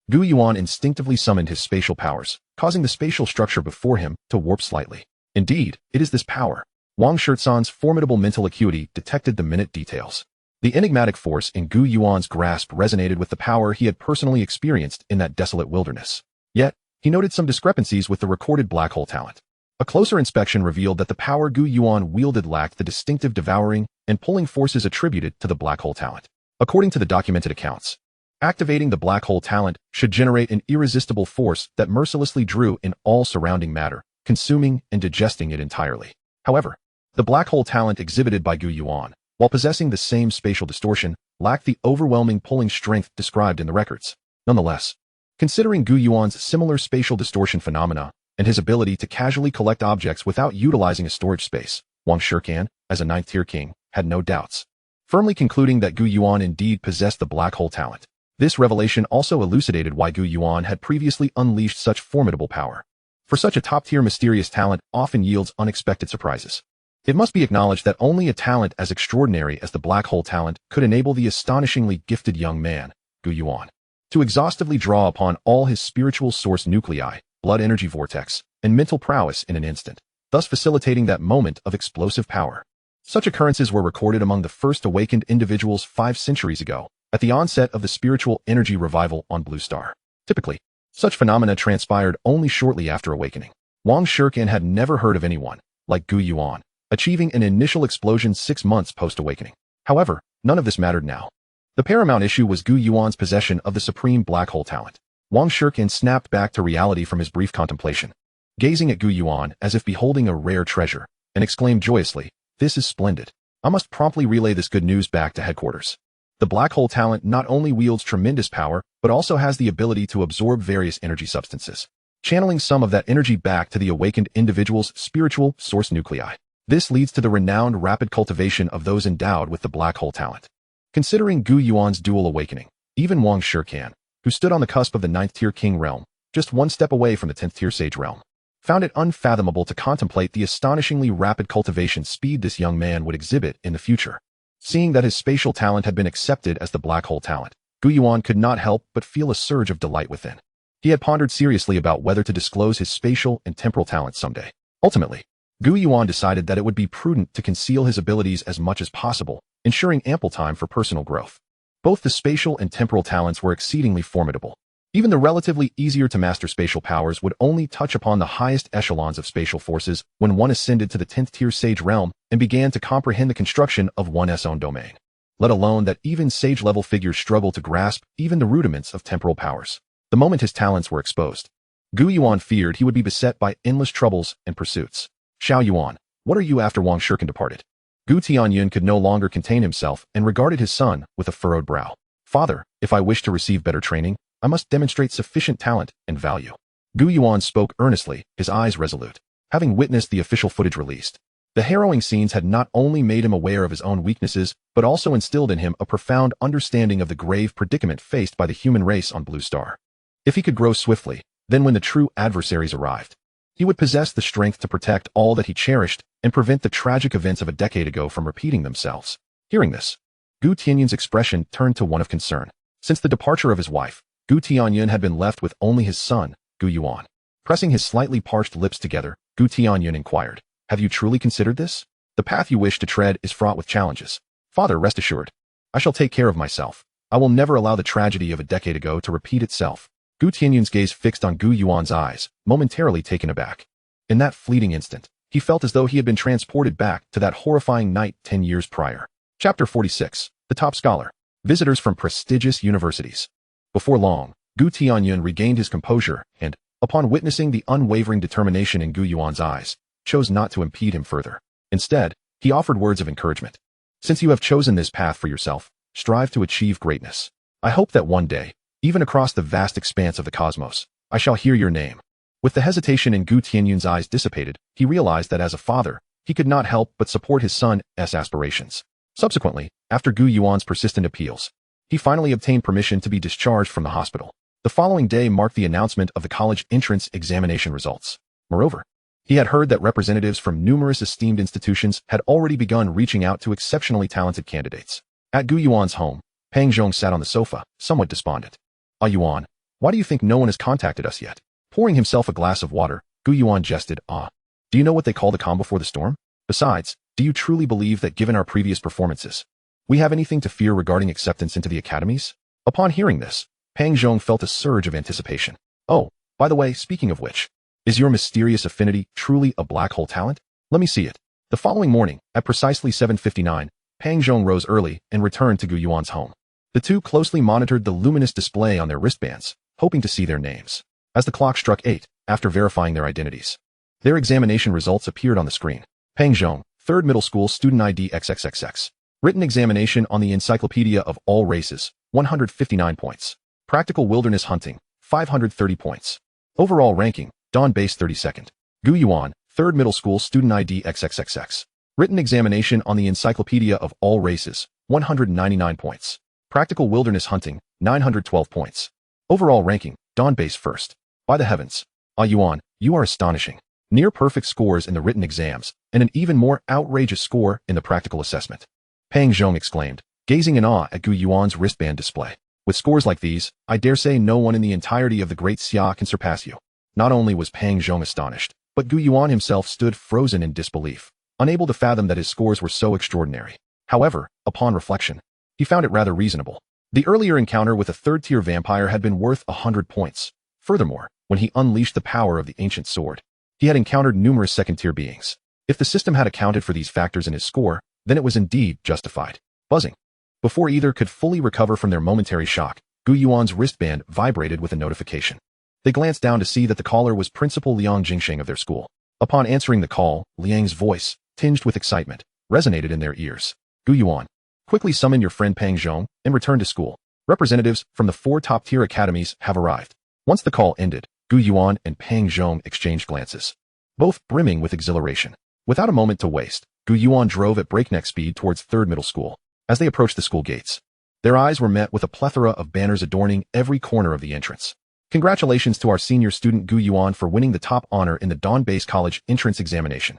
Gu Yuan instinctively summoned his spatial powers, causing the spatial structure before him to warp slightly. Indeed, it is this power. Wang Shurtsan's formidable mental acuity detected the minute details. The enigmatic force in Gu Yuan's grasp resonated with the power he had personally experienced in that desolate wilderness. Yet, he noted some discrepancies with the recorded black hole talent. A closer inspection revealed that the power Gu Yuan wielded lacked the distinctive devouring and pulling forces attributed to the black hole talent. According to the documented accounts, activating the black hole talent should generate an irresistible force that mercilessly drew in all surrounding matter, consuming and digesting it entirely. However, the black hole talent exhibited by Gu Yuan, while possessing the same spatial distortion, lacked the overwhelming pulling strength described in the records. Nonetheless, considering Gu Yuan's similar spatial distortion phenomena and his ability to casually collect objects without utilizing a storage space, Wang Shurkin, as a ninth-tier king, had no doubts, firmly concluding that Gu Yuan indeed possessed the black hole talent. This revelation also elucidated why Gu Yuan had previously unleashed such formidable power. For such a top-tier mysterious talent often yields unexpected surprises. It must be acknowledged that only a talent as extraordinary as the black hole talent could enable the astonishingly gifted young man, Gu Yuan, to exhaustively draw upon all his spiritual source nuclei, blood energy vortex, and mental prowess in an instant, thus facilitating that moment of explosive power. Such occurrences were recorded among the first awakened individuals 5 centuries ago, at the onset of the spiritual energy revival on Blue Star. Typically, such phenomena transpired only shortly after awakening. Wang Shurkin had never heard of anyone, like Gu Yuan, achieving an initial explosion 6 months post-awakening. However, none of this mattered now. The paramount issue was Gu Yuan's possession of the supreme black hole talent. Wang Shurkin snapped back to reality from his brief contemplation, gazing at Gu Yuan as if beholding a rare treasure, and exclaimed joyously, "This is splendid. I must promptly relay this good news back to headquarters." The black hole talent not only wields tremendous power, but also has the ability to absorb various energy substances, channeling some of that energy back to the awakened individual's spiritual source nuclei. This leads to the renowned rapid cultivation of those endowed with the black hole talent. Considering Gu Yuan's dual awakening, even Wang Shurkin, who stood on the cusp of the 9th-tier king realm, just one step away from the 10th-tier sage realm, found it unfathomable to contemplate the astonishingly rapid cultivation speed this young man would exhibit in the future. Seeing that his spatial talent had been accepted as the black hole talent, Gu Yuan could not help but feel a surge of delight within. He had pondered seriously about whether to disclose his spatial and temporal talents someday. Ultimately, Gu Yuan decided that it would be prudent to conceal his abilities as much as possible, ensuring ample time for personal growth. Both the spatial and temporal talents were exceedingly formidable. Even the relatively easier-to-master spatial powers would only touch upon the highest echelons of spatial forces when one ascended to the 10th-tier sage realm and began to comprehend the construction of one's own domain. Let alone that even sage-level figures struggle to grasp even the rudiments of temporal powers. The moment his talents were exposed, Gu Yuan feared he would be beset by endless troubles and pursuits. "Xiao Yuan, what are you after?" Wang Shurkin departed. Gu Tianyan could no longer contain himself and regarded his son with a furrowed brow. "Father, if I wish to receive better training, I must demonstrate sufficient talent and value." Gu Yuan spoke earnestly, his eyes resolute. Having witnessed the official footage released, the harrowing scenes had not only made him aware of his own weaknesses, but also instilled in him a profound understanding of the grave predicament faced by the human race on Blue Star. If he could grow swiftly, then when the true adversaries arrived, he would possess the strength to protect all that he cherished and prevent the tragic events of a decade ago from repeating themselves. Hearing this, Gu Tianyan's expression turned to one of concern. Since the departure of his wife, Gu Tianyan had been left with only his son, Gu Yuan. Pressing his slightly parched lips together, Gu Tianyan inquired, "Have you truly considered this? The path you wish to tread is fraught with challenges. Father, rest assured, I shall take care of myself. I will never allow the tragedy of a decade ago to repeat itself." Gu Tianyan's gaze fixed on Gu Yuan's eyes, momentarily taken aback. In that fleeting instant, he felt as though he had been transported back to that horrifying night 10 years prior. Chapter 46. The Top Scholar. Visitors from prestigious universities. Before long, Gu Tianyan regained his composure and, upon witnessing the unwavering determination in Gu Yuan's eyes, chose not to impede him further. Instead, he offered words of encouragement. "Since you have chosen this path for yourself, strive to achieve greatness. I hope that one day, even across the vast expanse of the cosmos, I shall hear your name. With the hesitation in Gu Tianyun's eyes dissipated, he realized that as a father, he could not help but support his son's aspirations. Subsequently, after Gu Yuan's persistent appeals, he finally obtained permission to be discharged from the hospital. The following day marked the announcement of the college entrance examination results. Moreover, he had heard that representatives from numerous esteemed institutions had already begun reaching out to exceptionally talented candidates. At Gu Yuan's home, Pang Zhong sat on the sofa, somewhat despondent. Ah Yuan, why do you think no one has contacted us yet? Pouring himself a glass of water, Gu Yuan jested, do you know what they call the calm before the storm? Besides, do you truly believe that given our previous performances, we have anything to fear regarding acceptance into the academies? Upon hearing this, Pang Zhong felt a surge of anticipation. Oh, by the way, speaking of which, is your mysterious affinity truly a black hole talent? Let me see it. The following morning, at precisely 7:59, Pang Zhong rose early and returned to Gu Yuan's home. The two closely monitored the luminous display on their wristbands, hoping to see their names. As the clock struck 8, after verifying their identities, their examination results appeared on the screen. Pang Zhong, 3rd Middle School Student ID XXXX. Written examination on the Encyclopedia of All Races, 159 points. Practical Wilderness Hunting, 530 points. Overall ranking, Dawn Base 32nd. Gu Yuan, 3rd Middle School Student ID XXXX. Written examination on the Encyclopedia of All Races, 199 points. Practical Wilderness Hunting, 912 points. Overall ranking, Dawn Base 1st. By the heavens, Ah Yuan, you are astonishing. Near perfect scores in the written exams, and an even more outrageous score in the practical assessment. Pang Zhong exclaimed, gazing in awe at Gu Yuan's wristband display. With scores like these, I dare say no one in the entirety of the Great Xia can surpass you. Not only was Pang Zhong astonished, but Gu Yuan himself stood frozen in disbelief, unable to fathom that his scores were so extraordinary. However, upon reflection, he found it rather reasonable. The earlier encounter with a 3rd-tier vampire had been worth 100 points. Furthermore, when he unleashed the power of the ancient sword, he had encountered numerous 2nd-tier beings. If the system had accounted for these factors in his score, then it was indeed justified. Buzzing. Before either could fully recover from their momentary shock, Gu Yuan's wristband vibrated with a notification. They glanced down to see that the caller was Principal Liang Jingsheng of their school. Upon answering the call, Liang's voice, tinged with excitement, resonated in their ears. Gu Yuan, quickly summon your friend Pang Zhong and return to school. Representatives from the 4 top-tier academies have arrived. Once the call ended, Gu Yuan and Pang Zhong exchanged glances, both brimming with exhilaration. Without a moment to waste, Gu Yuan drove at breakneck speed towards 3rd Middle School. As they approached the school gates, their eyes were met with a plethora of banners adorning every corner of the entrance. Congratulations to our senior student Gu Yuan for winning the top honor in the Dawn Base College entrance examination.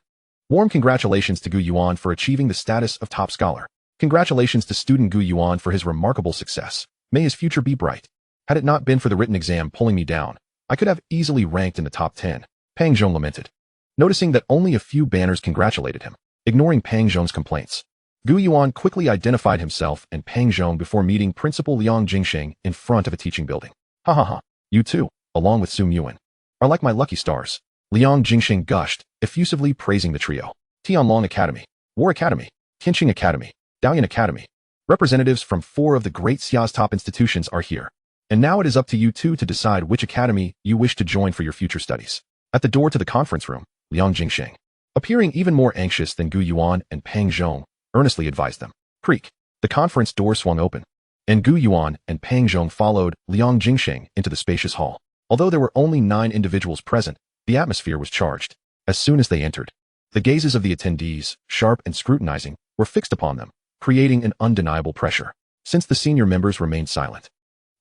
Warm congratulations to Gu Yuan for achieving the status of top scholar. Congratulations to student Gu Yuan for his remarkable success. May his future be bright. Had it not been for the written exam pulling me down, I could have easily ranked in the top 10, Pang Zhong lamented. Noticing that only a few banners congratulated him, ignoring Pang Zhong's complaints, Gu Yuan quickly identified himself and Pang Zhong before meeting Principal Liang Jingsheng in front of a teaching building. Ha ha ha, you too, along with Sum Yuan, are like my lucky stars. Liang Jingsheng gushed, effusively praising the trio. Tianlong Academy, War Academy, Tianqing Academy, Daoyan Academy. Representatives from 4 of the Great Xia's top institutions are here. And now it is up to you two to decide which academy you wish to join for your future studies. At the door to the conference room, Liang Jingsheng, appearing even more anxious than Gu Yuan and Pang Zhong, earnestly advised them. Creak. The conference door swung open, and Gu Yuan and Pang Zhong followed Liang Jingsheng into the spacious hall. Although there were only 9 individuals present, the atmosphere was charged. As soon as they entered, the gazes of the attendees, sharp and scrutinizing, were fixed upon them, creating an undeniable pressure. Since the senior members remained silent,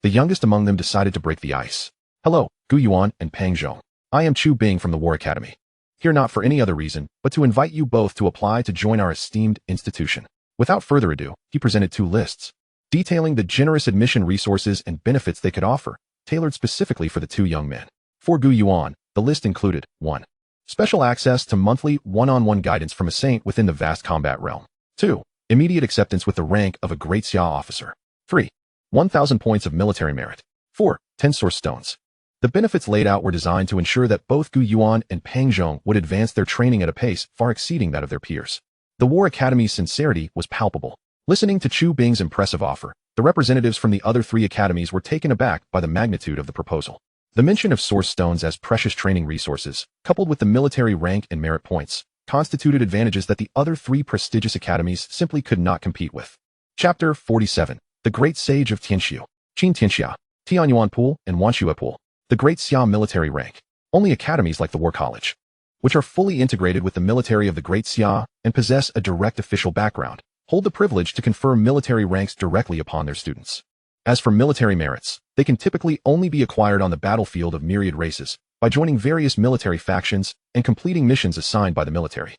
the youngest among them decided to break the ice. Hello, Gu Yuan and Pang Zhong. I am Chu Bing from the War Academy. Here not for any other reason, but to invite you both to apply to join our esteemed institution. Without further ado, he presented 2 lists, detailing the generous admission resources and benefits they could offer, tailored specifically for the 2 young men. For Gu Yuan, the list included 1. Special access to monthly one-on-one guidance from a saint within the vast combat realm. 2. Immediate acceptance with the rank of a Great Xia officer. 3. 1,000 points of military merit. 4. 10 source stones. The benefits laid out were designed to ensure that both Gu Yuan and Pang Zhong would advance their training at a pace far exceeding that of their peers. The War Academy's sincerity was palpable. Listening to Chu Bing's impressive offer, the representatives from the other 3 academies were taken aback by the magnitude of the proposal. The mention of source stones as precious training resources, coupled with the military rank and merit points, constituted advantages that the other 3 prestigious academies simply could not compete with. Chapter 47. The Great Sage of Tianxiu. Qin Tianxia, Tianyuan Pool, and Wanxue Pool. The Great Xia military rank. Only academies like the War College, which are fully integrated with the military of the Great Xia and possess a direct official background, hold the privilege to confer military ranks directly upon their students. As for military merits, they can typically only be acquired on the battlefield of myriad races by joining various military factions and completing missions assigned by the military,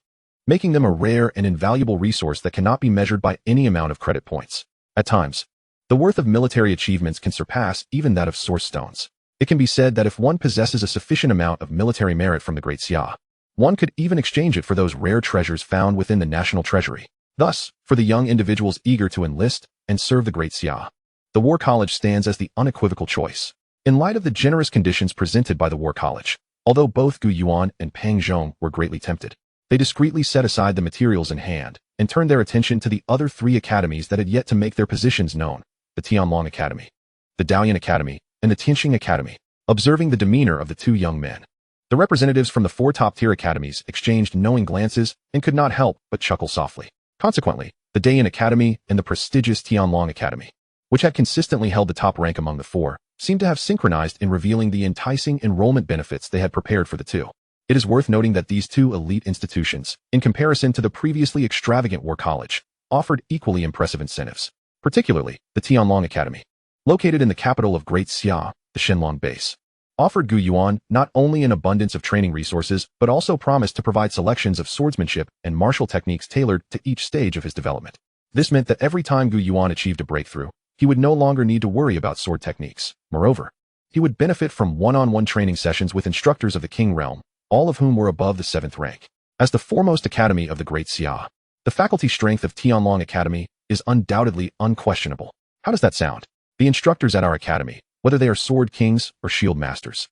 making them a rare and invaluable resource that cannot be measured by any amount of credit points. At times, the worth of military achievements can surpass even that of source stones. It can be said that if one possesses a sufficient amount of military merit from the Great Xia, one could even exchange it for those rare treasures found within the national treasury. Thus, for the young individuals eager to enlist and serve the Great Xia, the War College stands as the unequivocal choice. In light of the generous conditions presented by the War College, although both Gu Yuan and Pang Zhong were greatly tempted, they discreetly set aside the materials in hand and turned their attention to the other three academies that had yet to make their positions known: the Tianlong Academy, the Dalian Academy, and the Tianxing Academy. Observing the demeanor of the two young men, the representatives from the four top-tier academies exchanged knowing glances and could not help but chuckle softly. Consequently, the Dalian Academy and the prestigious Tianlong Academy, which had consistently held the top rank among the four, seemed to have synchronized in revealing the enticing enrollment benefits they had prepared for the two. It is worth noting that these two elite institutions, in comparison to the previously extravagant War College, offered equally impressive incentives, particularly the Tianlong Academy, located in the capital of Great Xia, the Shenlong base, offered Gu Yuan not only an abundance of training resources but also promised to provide selections of swordsmanship and martial techniques tailored to each stage of his development. This meant that every time Gu Yuan achieved a breakthrough, he would no longer need to worry about sword techniques. Moreover, he would benefit from one-on-one training sessions with instructors of the King Realm, all of whom were above the 7th rank. As the foremost academy of the Great Xia, the faculty strength of Tianlong Academy is undoubtedly unquestionable. How does that sound? The instructors at our academy, whether they are sword kings or shield masters,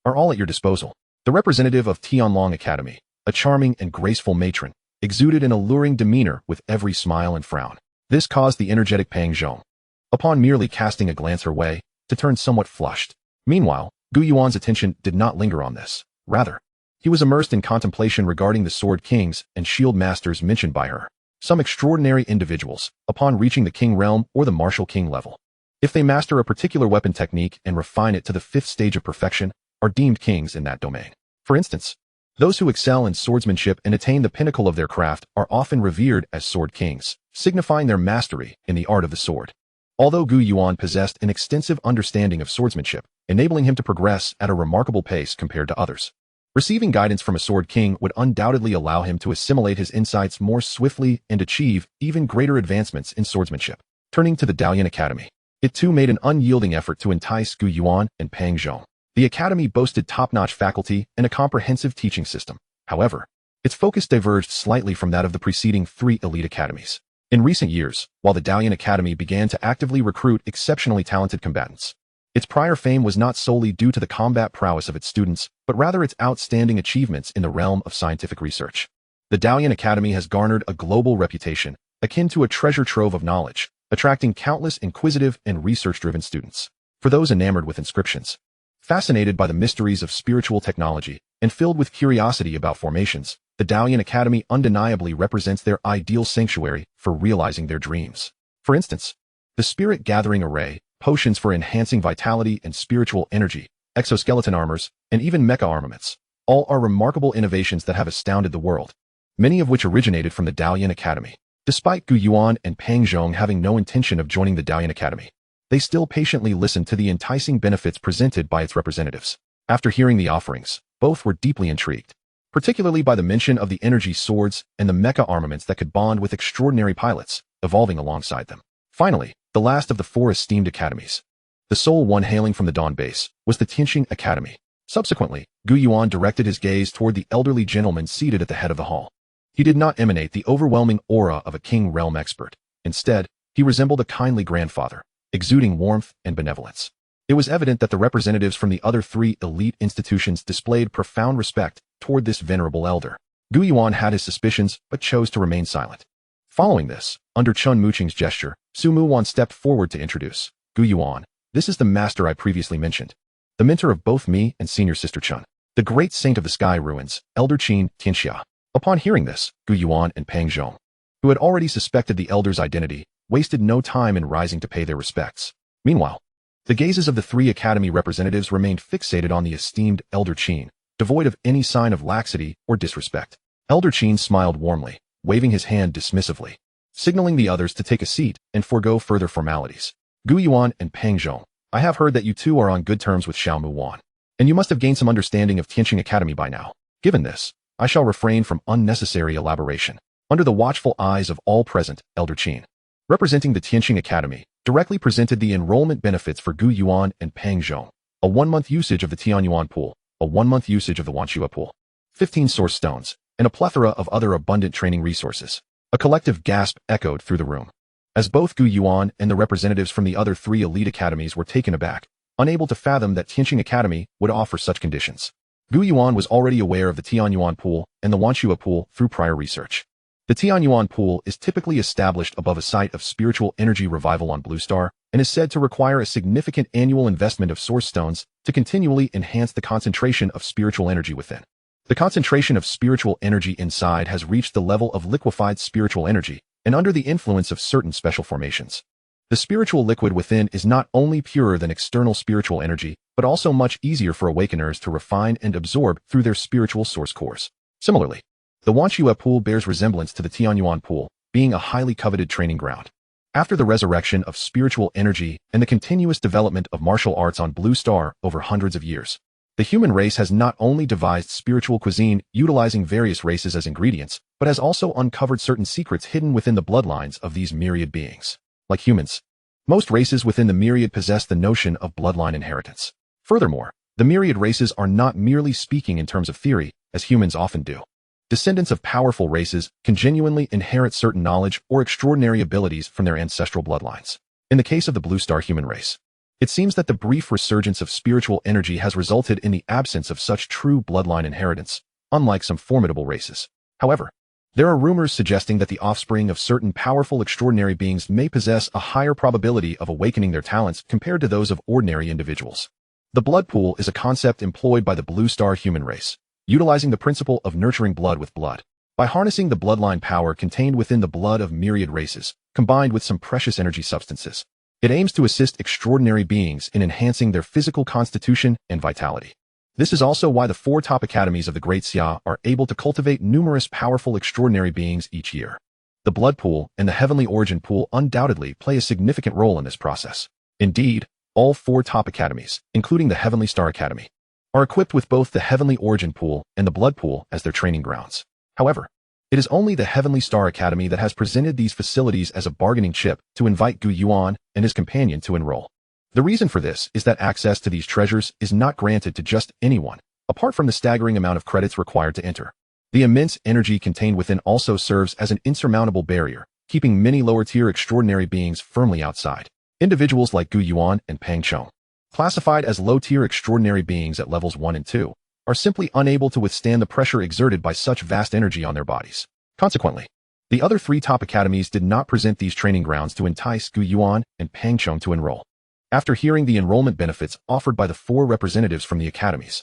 are all at your disposal. The representative of Tianlong Academy, a charming and graceful matron, exuded an alluring demeanor with every smile and frown. This caused the energetic Pang Zhong, upon merely casting a glance her way, to turn somewhat flushed. Meanwhile, Gu Yuan's attention did not linger on this. Rather, he was immersed in contemplation regarding the sword kings and shield masters mentioned by her. Some extraordinary individuals, upon reaching the King Realm or the Martial King level, if they master a particular weapon technique and refine it to the 5th stage of perfection, are deemed kings in that domain. For instance, those who excel in swordsmanship and attain the pinnacle of their craft are often revered as sword kings, signifying their mastery in the art of the sword. Although Gu Yuan possessed an extensive understanding of swordsmanship, enabling him to progress at a remarkable pace compared to others, receiving guidance from a sword king would undoubtedly allow him to assimilate his insights more swiftly and achieve even greater advancements in swordsmanship. Turning to the Dalian Academy, it too made an unyielding effort to entice Gu Yuan and Pang Zhong. The academy boasted top-notch faculty and a comprehensive teaching system. However, its focus diverged slightly from that of the preceding three elite academies. In recent years, while the Dalian Academy began to actively recruit exceptionally talented combatants, its prior fame was not solely due to the combat prowess of its students, but rather its outstanding achievements in the realm of scientific research. The Dalian Academy has garnered a global reputation, akin to a treasure trove of knowledge, attracting countless inquisitive and research-driven students. For those enamored with inscriptions, fascinated by the mysteries of spiritual technology, and filled with curiosity about formations, the Dalian Academy undeniably represents their ideal sanctuary for realizing their dreams. For instance, the Spirit Gathering Array, potions for enhancing vitality and spiritual energy, exoskeleton armors, and even mecha armaments, all are remarkable innovations that have astounded the world, many of which originated from the Dalian Academy. Despite Gu Yuan and Pang Zhong having no intention of joining the Dalian Academy, they still patiently listened to the enticing benefits presented by its representatives. After hearing the offerings, both were deeply intrigued, particularly by the mention of the energy swords and the mecha armaments that could bond with extraordinary pilots, evolving alongside them. Finally, the last of the four esteemed academies, the sole one hailing from the Dawn base, was the Tianxing Academy. Subsequently, Gu Yuan directed his gaze toward the elderly gentleman seated at the head of the hall. He did not emanate the overwhelming aura of a King Realm expert. Instead, he resembled a kindly grandfather, exuding warmth and benevolence. It was evident that the representatives from the other three elite institutions displayed profound respect toward this venerable elder. Gu Yuan had his suspicions, but chose to remain silent. Following this, under Chun Muqing's gesture, Su Muwan stepped forward to introduce Gu Yuan. This is the master I previously mentioned, the mentor of both me and senior sister Chun, the great saint of the sky ruins, Elder Qin Tianxia. Upon hearing this, Gu Yuan and Pang Zhong, who had already suspected the elder's identity, wasted no time in rising to pay their respects. Meanwhile, the gazes of the three academy representatives remained fixated on the esteemed Elder Qin, devoid of any sign of laxity or disrespect. Elder Qin smiled warmly, waving his hand dismissively, signaling the others to take a seat and forego further formalities. Gu Yuan and Pang Zhong, I have heard that you two are on good terms with Xiao Mu Wan, and you must have gained some understanding of Tianqing Academy by now. Given this, I shall refrain from unnecessary elaboration. Under the watchful eyes of all present, Elder Qin, representing the Tianqing Academy, directly presented the enrollment benefits for Gu Yuan and Pang Zhong: a 1-month usage of the Tianyuan pool, a 1-month usage of the Wanxue pool, 15 source stones, and a plethora of other abundant training resources. A collective gasp echoed through the room, as both Gu Yuan and the representatives from the other 3 elite academies were taken aback, unable to fathom that Tianqing Academy would offer such conditions. Gu Yuan was already aware of the Tianyuan pool and the Wanxue pool through prior research. The Tianyuan pool is typically established above a site of spiritual energy revival on Blue Star and is said to require a significant annual investment of source stones to continually enhance the concentration of spiritual energy within. The concentration of spiritual energy inside has reached the level of liquefied spiritual energy, and under the influence of certain special formations, the spiritual liquid within is not only purer than external spiritual energy, but also much easier for awakeners to refine and absorb through their spiritual source cores. Similarly, the Wanxue pool bears resemblance to the Tianyuan pool, being a highly coveted training ground. After the resurrection of spiritual energy and the continuous development of martial arts on Blue Star over hundreds of years, the human race has not only devised spiritual cuisine utilizing various races as ingredients, but has also uncovered certain secrets hidden within the bloodlines of these myriad beings. Like humans, most races within the myriad possess the notion of bloodline inheritance. Furthermore, the myriad races are not merely speaking in terms of theory, as humans often do. Descendants of powerful races can genuinely inherit certain knowledge or extraordinary abilities from their ancestral bloodlines. In the case of the Blue Star human race, it seems that the brief resurgence of spiritual energy has resulted in the absence of such true bloodline inheritance, unlike some formidable races. However, there are rumors suggesting that the offspring of certain powerful extraordinary beings may possess a higher probability of awakening their talents compared to those of ordinary individuals. The blood pool is a concept employed by the Blue Star human race, utilizing the principle of nurturing blood with blood. By harnessing the bloodline power contained within the blood of myriad races, combined with some precious energy substances, it aims to assist extraordinary beings in enhancing their physical constitution and vitality. This is also why the 4 top academies of the Great Xia are able to cultivate numerous powerful extraordinary beings each year. The blood pool and the heavenly origin pool undoubtedly play a significant role in this process. Indeed, all 4 top academies, including the Heavenly Star Academy, are equipped with both the heavenly origin pool and the blood pool as their training grounds. However, it is only the Heavenly Star Academy that has presented these facilities as a bargaining chip to invite Gu Yuan and his companion to enroll. The reason for this is that access to these treasures is not granted to just anyone, apart from the staggering amount of credits required to enter. The immense energy contained within also serves as an insurmountable barrier, keeping many lower-tier extraordinary beings firmly outside. Individuals like Gu Yuan and Pang Chong, classified as low-tier extraordinary beings at levels 1 and 2, are simply unable to withstand the pressure exerted by such vast energy on their bodies. Consequently, the other 3 top academies did not present these training grounds to entice Gu Yuan and Pang Chong to enroll. After hearing the enrollment benefits offered by the 4 representatives from the academies,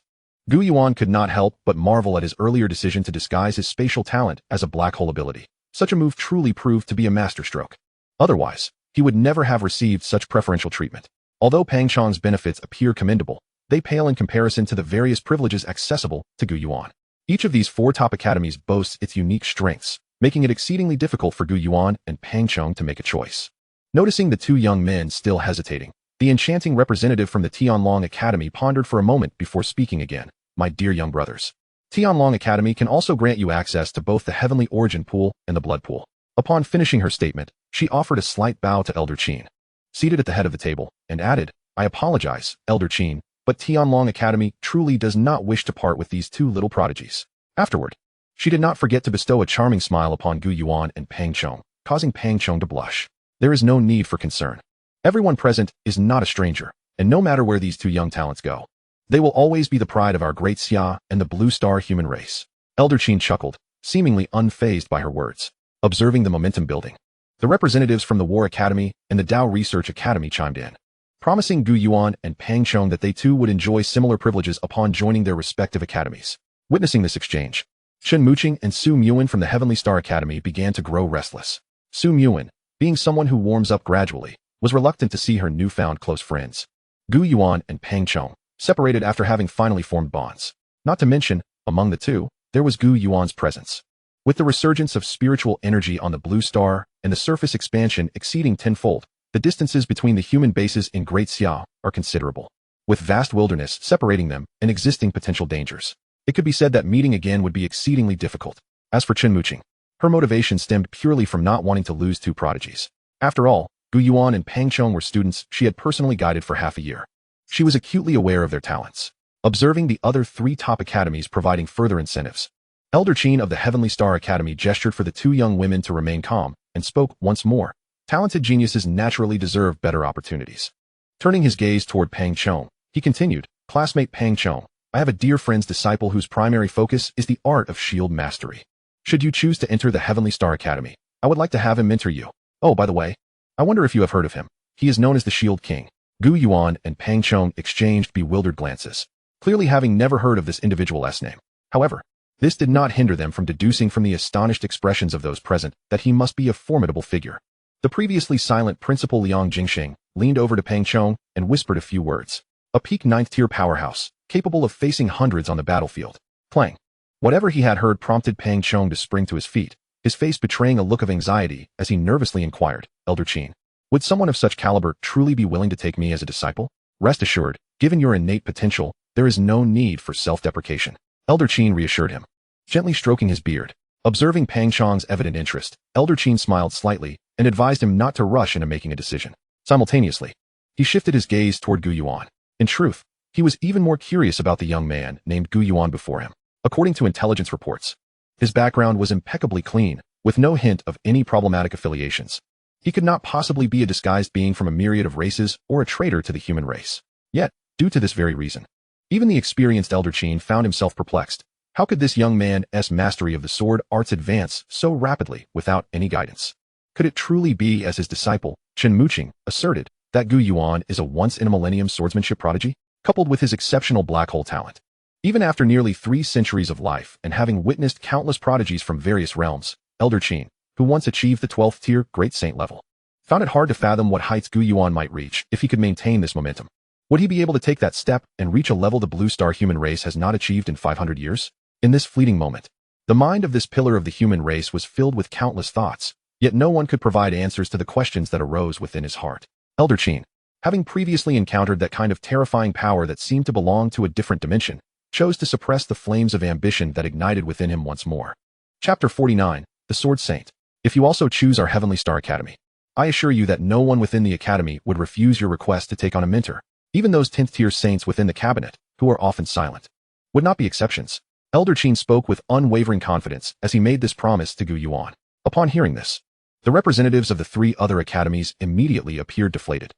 Gu Yuan could not help but marvel at his earlier decision to disguise his spatial talent as a black hole ability. Such a move truly proved to be a masterstroke. Otherwise, he would never have received such preferential treatment. Although Pang Chong's benefits appear commendable, they pale in comparison to the various privileges accessible to Gu Yuan. Each of these 4 top academies boasts its unique strengths, making it exceedingly difficult for Gu Yuan and Pang Chong to make a choice. Noticing the 2 young men still hesitating, the enchanting representative from the Tianlong Academy pondered for a moment before speaking again. My dear young brothers, Tianlong Academy can also grant you access to both the heavenly origin pool and the blood pool. Upon finishing her statement, she offered a slight bow to Elder Qin, seated at the head of the table, and added, I apologize, Elder Qin, but Tianlong Academy truly does not wish to part with these 2 little prodigies. Afterward, she did not forget to bestow a charming smile upon Gu Yuan and Pang Chong, causing Pang Chong to blush. There is no need for concern. Everyone present is not a stranger, and no matter where these 2 young talents go, they will always be the pride of our Great Xia and the Blue Star human race. Elder Qin chuckled, seemingly unfazed by her words. Observing the momentum building, the representatives from the War Academy and the Dao Research Academy chimed in, promising Gu Yuan and Pang Chong that they too would enjoy similar privileges upon joining their respective academies. Witnessing this exchange, Shen Muqing and Su Muan from the Heavenly Star Academy began to grow restless. Su Muan, being someone who warms up gradually, was reluctant to see her newfound close friends, Gu Yuan and Pang Chong, separated after having finally formed bonds. Not to mention, among the two, there was Gu Yuan's presence. With the resurgence of spiritual energy on the blue star and the surface expansion exceeding tenfold, the distances between the human bases in Great Xiao are considerable, with vast wilderness separating them and existing potential dangers. It could be said that meeting again would be exceedingly difficult. As for Chen Muqing, her motivation stemmed purely from not wanting to lose two prodigies. After all, Gu Yuan and Pang Chong were students she had personally guided for half a year. She was acutely aware of their talents. Observing the other three top academies providing further incentives, Elder Qin of the Heavenly Star Academy gestured for the two young women to remain calm and spoke once more. Talented geniuses naturally deserve better opportunities. Turning his gaze toward Pang Chong, he continued, "Classmate Pang Chong, I have a dear friend's disciple whose primary focus is the art of shield mastery. Should you choose to enter the Heavenly Star Academy, I would like to have him mentor you. Oh, by the way, I wonder if you have heard of him. He is known as the Shield King." Gu Yuan and Pang Chong exchanged bewildered glances, clearly having never heard of this individual's name. However, this did not hinder them from deducing from the astonished expressions of those present that he must be a formidable figure. The previously silent Principal Liang Jingxing leaned over to Pang Chong and whispered a few words. A peak 9th-tier powerhouse, capable of facing hundreds on the battlefield. Clang. Whatever he had heard prompted Pang Chong to spring to his feet, his face betraying a look of anxiety as he nervously inquired, "Elder Qin, would someone of such caliber truly be willing to take me as a disciple? Rest assured, given your innate potential, there is no need for self-deprecation." Elder Qin reassured him, gently stroking his beard. Observing Pang Chong's evident interest, Elder Qin smiled slightly and advised him not to rush into making a decision. Simultaneously, he shifted his gaze toward Gu Yuan. In truth, he was even more curious about the young man named Gu Yuan before him. According to intelligence reports, his background was impeccably clean, with no hint of any problematic affiliations. He could not possibly be a disguised being from a myriad of races or a traitor to the human race. Yet, due to this very reason, even the experienced Elder Qin found himself perplexed. How could this young man's mastery of the sword arts advance so rapidly without any guidance? Could it truly be, as his disciple, Chen Muqing, asserted, that Gu Yuan is a once-in-a-millennium swordsmanship prodigy, coupled with his exceptional black hole talent? Even after nearly 3 centuries of life and having witnessed countless prodigies from various realms, Elder Qin, who once achieved the 12th tier Great Saint level, found it hard to fathom what heights Gu Yuan might reach if he could maintain this momentum. Would he be able to take that step and reach a level the Blue Star human race has not achieved in 500 years? In this fleeting moment, the mind of this pillar of the human race was filled with countless thoughts, yet no one could provide answers to the questions that arose within his heart. Elder Qin, having previously encountered that kind of terrifying power that seemed to belong to a different dimension, chose to suppress the flames of ambition that ignited within him once more. Chapter 49, The Sword Saint. If you also choose our Heavenly Star Academy, I assure you that no one within the Academy would refuse your request to take on a mentor. Even those 10th-tier saints within the cabinet, who are often silent, would not be exceptions. Elder Qin spoke with unwavering confidence as he made this promise to Gu Yuan. Upon hearing this, the representatives of the 3 other academies immediately appeared deflated.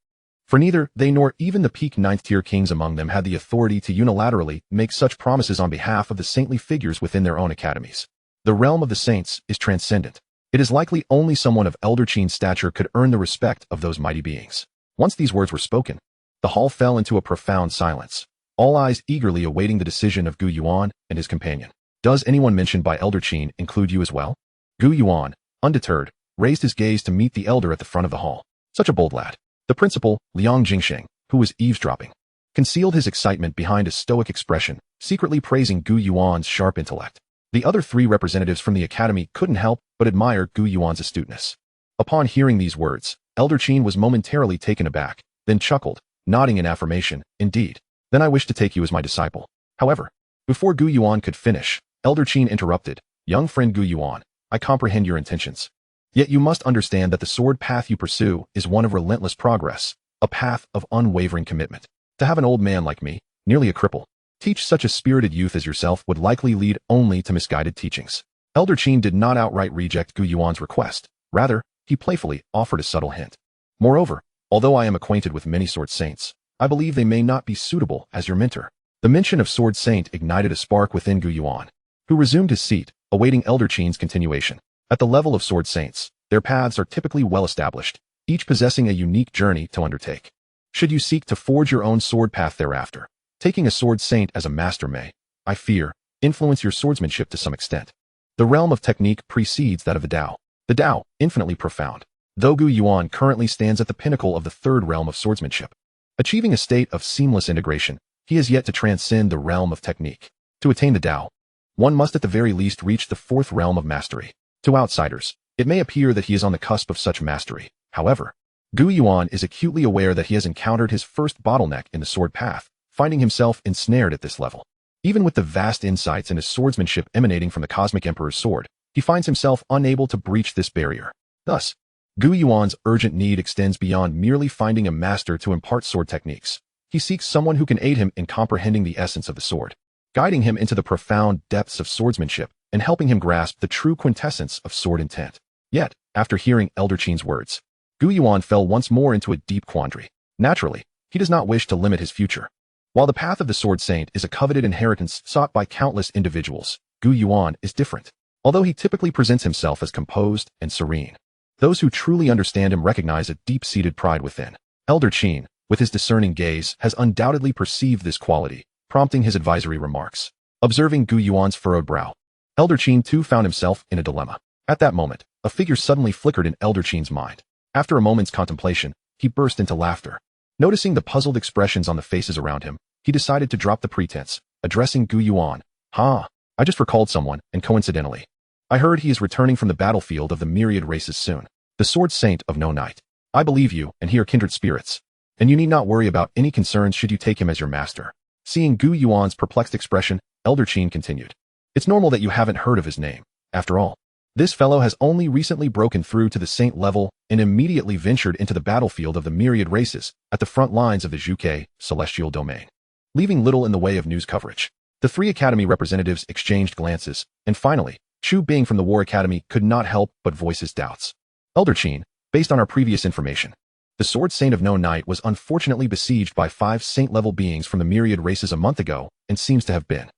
For neither they nor even the peak 9th-tier kings among them had the authority to unilaterally make such promises on behalf of the saintly figures within their own academies. The realm of the saints is transcendent. It is likely only someone of Elder Qin's stature could earn the respect of those mighty beings. Once these words were spoken, the hall fell into a profound silence, all eyes eagerly awaiting the decision of Gu Yuan and his companion. Does anyone mentioned by Elder Qin include you as well? Gu Yuan, undeterred, raised his gaze to meet the elder at the front of the hall. Such a bold lad. The principal, Liang Jingxing, who was eavesdropping, concealed his excitement behind a stoic expression, secretly praising Gu Yuan's sharp intellect. The other 3 representatives from the academy couldn't help but admire Gu Yuan's astuteness. Upon hearing these words, Elder Qin was momentarily taken aback, then chuckled, nodding in affirmation. "Indeed. Then I wish to take you as my disciple." However, before Gu Yuan could finish, Elder Qin interrupted. "Young friend Gu Yuan, I comprehend your intentions. Yet you must understand that the sword path you pursue is one of relentless progress, a path of unwavering commitment. To have an old man like me, nearly a cripple, teach such a spirited youth as yourself would likely lead only to misguided teachings." Elder Qin did not outright reject Gu Yuan's request. Rather, he playfully offered a subtle hint. "Moreover, although I am acquainted with many sword saints, I believe they may not be suitable as your mentor." The mention of Sword Saint ignited a spark within Gu Yuan, who resumed his seat, awaiting Elder Qin's continuation. At the level of Sword Saints, their paths are typically well established, each possessing a unique journey to undertake. Should you seek to forge your own sword path thereafter, taking a Sword Saint as a master may, I fear, influence your swordsmanship to some extent. The realm of technique precedes that of the Tao. The Tao, infinitely profound, though Gu Yuan currently stands at the pinnacle of the third realm of swordsmanship. Achieving a state of seamless integration, he has yet to transcend the realm of technique. To attain the Tao, one must at the very least reach the fourth realm of mastery. To outsiders, it may appear that he is on the cusp of such mastery. However, Gu Yuan is acutely aware that he has encountered his first bottleneck in the sword path, finding himself ensnared at this level. Even with the vast insights in his swordsmanship emanating from the Cosmic Emperor's sword, he finds himself unable to breach this barrier. Thus, Gu Yuan's urgent need extends beyond merely finding a master to impart sword techniques. He seeks someone who can aid him in comprehending the essence of the sword, guiding him into the profound depths of swordsmanship and helping him grasp the true quintessence of sword intent. Yet, after hearing Elder Qin's words, Gu Yuan fell once more into a deep quandary. Naturally, he does not wish to limit his future. While the path of the Sword Saint is a coveted inheritance sought by countless individuals, Gu Yuan is different. Although he typically presents himself as composed and serene, those who truly understand him recognize a deep-seated pride within. Elder Qin, with his discerning gaze, has undoubtedly perceived this quality, prompting his advisory remarks. Observing Gu Yuan's furrowed brow, Elder Qin too found himself in a dilemma. At that moment, a figure suddenly flickered in Elder Qin's mind. After a moment's contemplation, he burst into laughter. Noticing the puzzled expressions on the faces around him, he decided to drop the pretense, addressing Gu Yuan. I just recalled someone, and coincidentally, I heard he is returning from the battlefield of the myriad races soon. The Sword Saint of No Night. I believe you, and he are kindred spirits. And you need not worry about any concerns should you take him as your master. Seeing Gu Yuan's perplexed expression, Elder Qin continued. It's normal that you haven't heard of his name. After all, this fellow has only recently broken through to the saint level and immediately ventured into the battlefield of the myriad races at the front lines of the Zhuke celestial domain, leaving little in the way of news coverage. The three academy representatives exchanged glances, and finally, Chu Bing from the War Academy could not help but voice his doubts. Elder Qin, based on our previous information, the Sword Saint of No Night was unfortunately besieged by 5 saint-level beings from the myriad races a month ago and seems to have been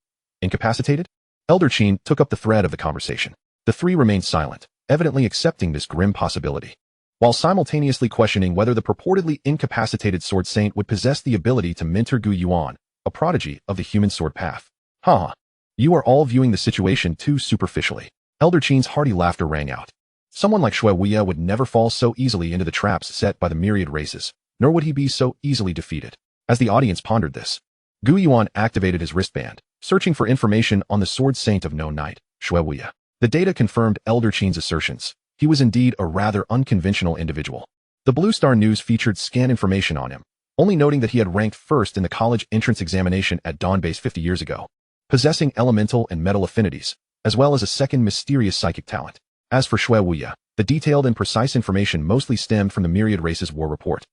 incapacitated? Elder Qin took up the thread of the conversation. The three remained silent, evidently accepting this grim possibility, while simultaneously questioning whether the purportedly incapacitated Sword Saint would possess the ability to mentor Gu Yuan, a prodigy of the human sword path. You are all viewing the situation too superficially. Elder Qin's hearty laughter rang out. Someone like Shui Wuya would never fall so easily into the traps set by the myriad races, nor would he be so easily defeated. As the audience pondered this, Gu Yuan activated his wristband, searching for information on the Sword Saint of No Night, Shui Wuya. The data confirmed Elder Qin's assertions. He was indeed a rather unconventional individual. The Blue Star News featured scan information on him, only noting that he had ranked first in the college entrance examination at Dawnbase 50 years ago, possessing elemental and metal affinities, as well as a second mysterious psychic talent. As for Shui Wuya, the detailed and precise information mostly stemmed from the Myriad Races War Report,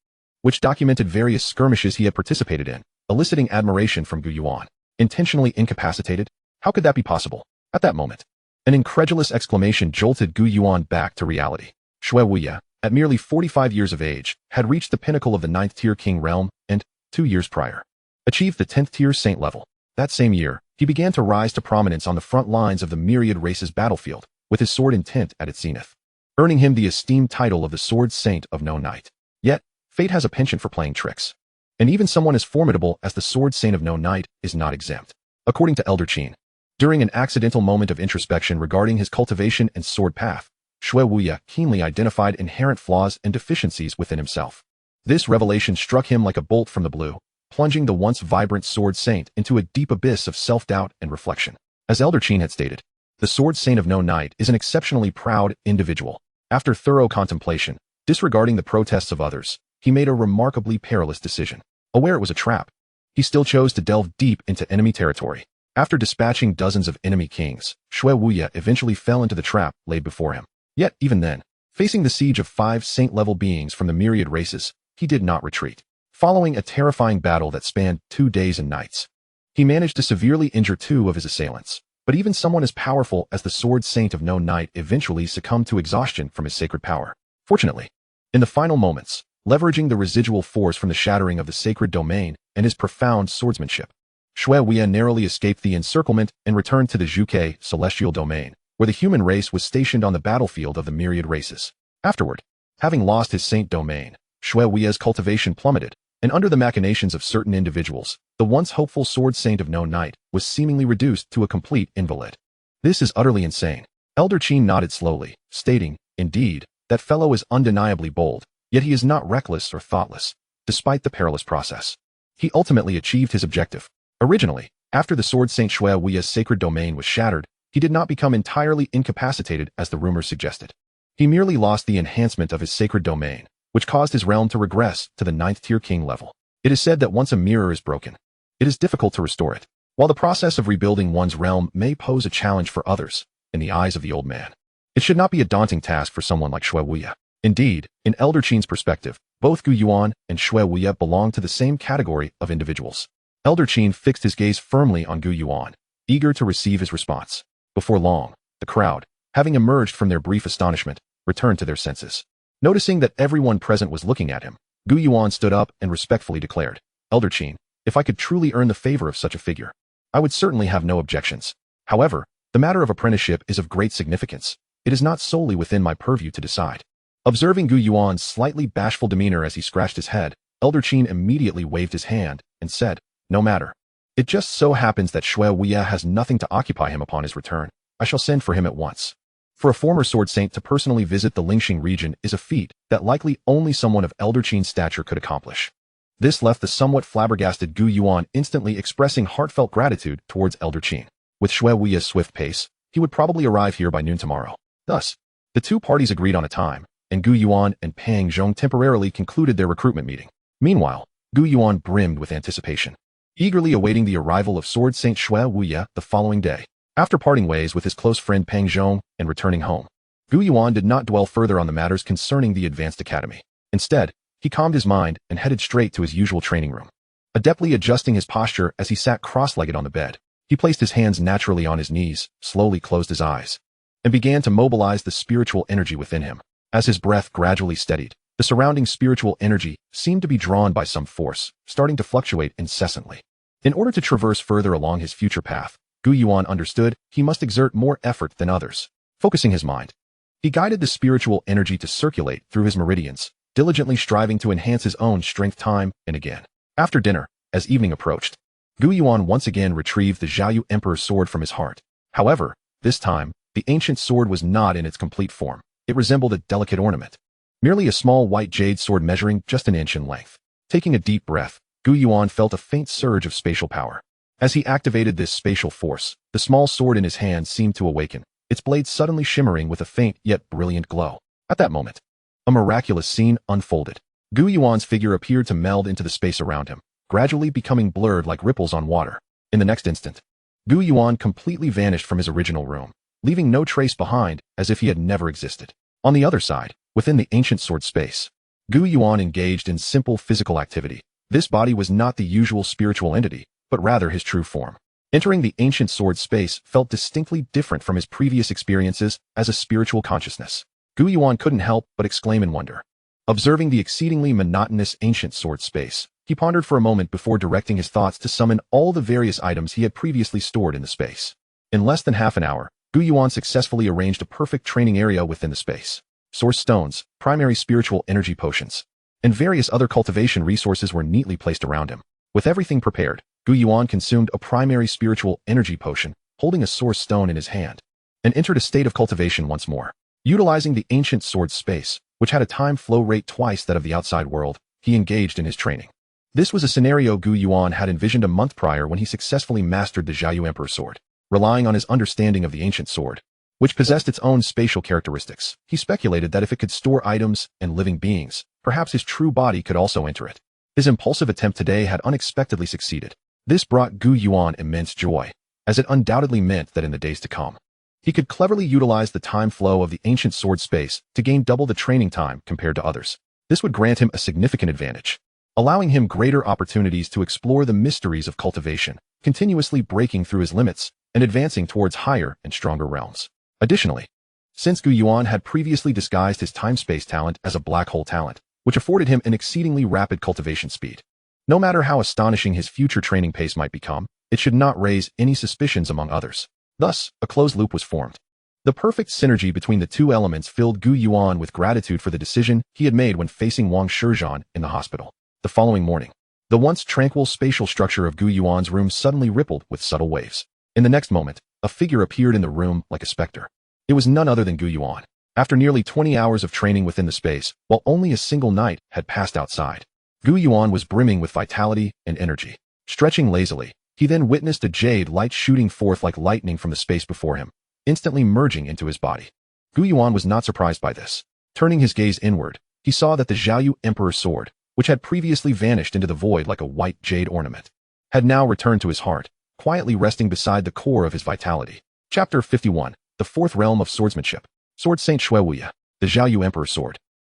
which documented various skirmishes he had participated in, eliciting admiration from Gu Yuan. Intentionally incapacitated? How could that be possible? At that moment, an incredulous exclamation jolted Gu Yuan back to reality. Shui Wuya, at merely 45 years of age, had reached the pinnacle of the 9th-tier king realm and, 2 years prior, achieved the 10th-tier saint level. That same year, he began to rise to prominence on the front lines of the myriad races battlefield, with his sword intent at its zenith, earning him the esteemed title of the Sword Saint of No Night. Yet, fate has a penchant for playing tricks, and even someone as formidable as the Sword Saint of No Night is not exempt. According to Elder Qin, during an accidental moment of introspection regarding his cultivation and sword path, Shui Wuya keenly identified inherent flaws and deficiencies within himself. This revelation struck him like a bolt from the blue, plunging the once vibrant Sword Saint into a deep abyss of self-doubt and reflection. As Elder Qin had stated, the Sword Saint of No Night is an exceptionally proud individual. After thorough contemplation, disregarding the protests of others, he made a remarkably perilous decision. Aware it was a trap, he still chose to delve deep into enemy territory. After dispatching dozens of enemy kings, Shui Wuya eventually fell into the trap laid before him. Yet, even then, facing the siege of 5 saint-level beings from the myriad races, he did not retreat. Following a terrifying battle that spanned 2 days and nights, he managed to severely injure 2 of his assailants. But even someone as powerful as the Sword Saint of No Night eventually succumbed to exhaustion from his sacred power. Fortunately, in the final moments, leveraging the residual force from the shattering of the sacred domain and his profound swordsmanship, Shui Wuya narrowly escaped the encirclement and returned to the Zhuke celestial domain, where the human race was stationed on the battlefield of the myriad races. Afterward, having lost his saint domain, Shui Wuya's cultivation plummeted, and under the machinations of certain individuals, the once hopeful Sword Saint of No Night was seemingly reduced to a complete invalid. This is utterly insane. Elder Qin nodded slowly, stating, indeed, That fellow is undeniably bold, yet he is not reckless or thoughtless, despite the perilous process. He ultimately achieved his objective. Originally, after the Sword Saint Shui Wuya's sacred domain was shattered, he did not become entirely incapacitated as the rumors suggested. He merely lost the enhancement of his sacred domain, which caused his realm to regress to the 9th-tier king level. It is said that once a mirror is broken, it is difficult to restore it. While the process of rebuilding one's realm may pose a challenge for others, in the eyes of the old man, it should not be a daunting task for someone like Shui Wuya. Indeed, in Elder Qin's perspective, both Gu Yuan and Shui Wuya belong to the same category of individuals. Elder Qin fixed his gaze firmly on Gu Yuan, eager to receive his response. Before long, the crowd, having emerged from their brief astonishment, returned to their senses. Noticing that everyone present was looking at him, Gu Yuan stood up and respectfully declared, "Elder Qin, if I could truly earn the favor of such a figure, I would certainly have no objections. However, the matter of apprenticeship is of great significance. It is not solely within my purview to decide." Observing Gu Yuan's slightly bashful demeanor as he scratched his head, Elder Qin immediately waved his hand and said, "No matter. It just so happens that Shui Wuya has nothing to occupy him upon his return. I shall send for him at once." For a former sword saint to personally visit the Lingxing region is a feat that likely only someone of Elder Qin's stature could accomplish. This left the somewhat flabbergasted Gu Yuan instantly expressing heartfelt gratitude towards Elder Qin. With Shui Wuya's swift pace, he would probably arrive here by noon tomorrow. Thus, the two parties agreed on a time, and Gu Yuan and Pang Zhong temporarily concluded their recruitment meeting. Meanwhile, Gu Yuan brimmed with anticipation, eagerly awaiting the arrival of Sword Saint Shui Wuya the following day. After parting ways with his close friend Pang Zhong and returning home, Gu Yuan did not dwell further on the matters concerning the advanced academy. Instead, he calmed his mind and headed straight to his usual training room. Adeptly adjusting his posture as he sat cross-legged on the bed, he placed his hands naturally on his knees, slowly closed his eyes, and began to mobilize the spiritual energy within him. As his breath gradually steadied, the surrounding spiritual energy seemed to be drawn by some force, starting to fluctuate incessantly. In order to traverse further along his future path, Gu Yuan understood he must exert more effort than others. Focusing his mind, he guided the spiritual energy to circulate through his meridians, diligently striving to enhance his own strength time and again. After dinner, as evening approached, Gu Yuan once again retrieved the Azure Emperor's sword from his heart. However, this time, the ancient sword was not in its complete form. It resembled a delicate ornament, merely a small white jade sword measuring just an inch in length. Taking a deep breath, Gu Yuan felt a faint surge of spatial power. As he activated this spatial force, the small sword in his hand seemed to awaken, its blade suddenly shimmering with a faint yet brilliant glow. At that moment, a miraculous scene unfolded. Gu Yuan's figure appeared to meld into the space around him, gradually becoming blurred like ripples on water. In the next instant, Gu Yuan completely vanished from his original room, leaving no trace behind as if he had never existed. On the other side, within the ancient sword space, Gu Yuan engaged in simple physical activity. This body was not the usual spiritual entity, but rather his true form. Entering the ancient sword space felt distinctly different from his previous experiences as a spiritual consciousness. Gu Yuan couldn't help but exclaim in wonder. Observing the exceedingly monotonous ancient sword space, he pondered for a moment before directing his thoughts to summon all the various items he had previously stored in the space. In less than half an hour, Gu Yuan successfully arranged a perfect training area within the space. Source stones, primary spiritual energy potions, and various other cultivation resources were neatly placed around him. With everything prepared, Gu Yuan consumed a primary spiritual energy potion, holding a source stone in his hand, and entered a state of cultivation once more. Utilizing the ancient sword space, which had a time flow rate twice that of the outside world, he engaged in his training. This was a scenario Gu Yuan had envisioned a month prior when he successfully mastered the Azure Emperor's sword. Relying on his understanding of the ancient sword, which possessed its own spatial characteristics, he speculated that if it could store items and living beings, perhaps his true body could also enter it. His impulsive attempt today had unexpectedly succeeded. This brought Gu Yuan immense joy, as it undoubtedly meant that in the days to come, he could cleverly utilize the time flow of the ancient sword space to gain double the training time compared to others. This would grant him a significant advantage, allowing him greater opportunities to explore the mysteries of cultivation, continuously breaking through his limits and advancing towards higher and stronger realms. Additionally, since Gu Yuan had previously disguised his time-space talent as a black hole talent, which afforded him an exceedingly rapid cultivation speed, no matter how astonishing his future training pace might become, it should not raise any suspicions among others. Thus, a closed loop was formed. The perfect synergy between the two elements filled Gu Yuan with gratitude for the decision he had made when facing Wang Shizhan in the hospital. The following morning, the once tranquil spatial structure of Gu Yuan's room suddenly rippled with subtle waves. In the next moment, a figure appeared in the room like a specter. It was none other than Gu Yuan. After nearly 20 hours of training within the space, while only a single night had passed outside, Gu Yuan was brimming with vitality and energy. Stretching lazily, he then witnessed a jade light shooting forth like lightning from the space before him, instantly merging into his body. Gu Yuan was not surprised by this. Turning his gaze inward, he saw that the Xiaoyu Emperor's sword, which had previously vanished into the void like a white jade ornament, had now returned to his heart, quietly resting beside the core of his vitality. Chapter 51, The Fourth Realm of Swordsmanship. Sword Saint Shui Wuya, the Xiaoyu Emperor's sword.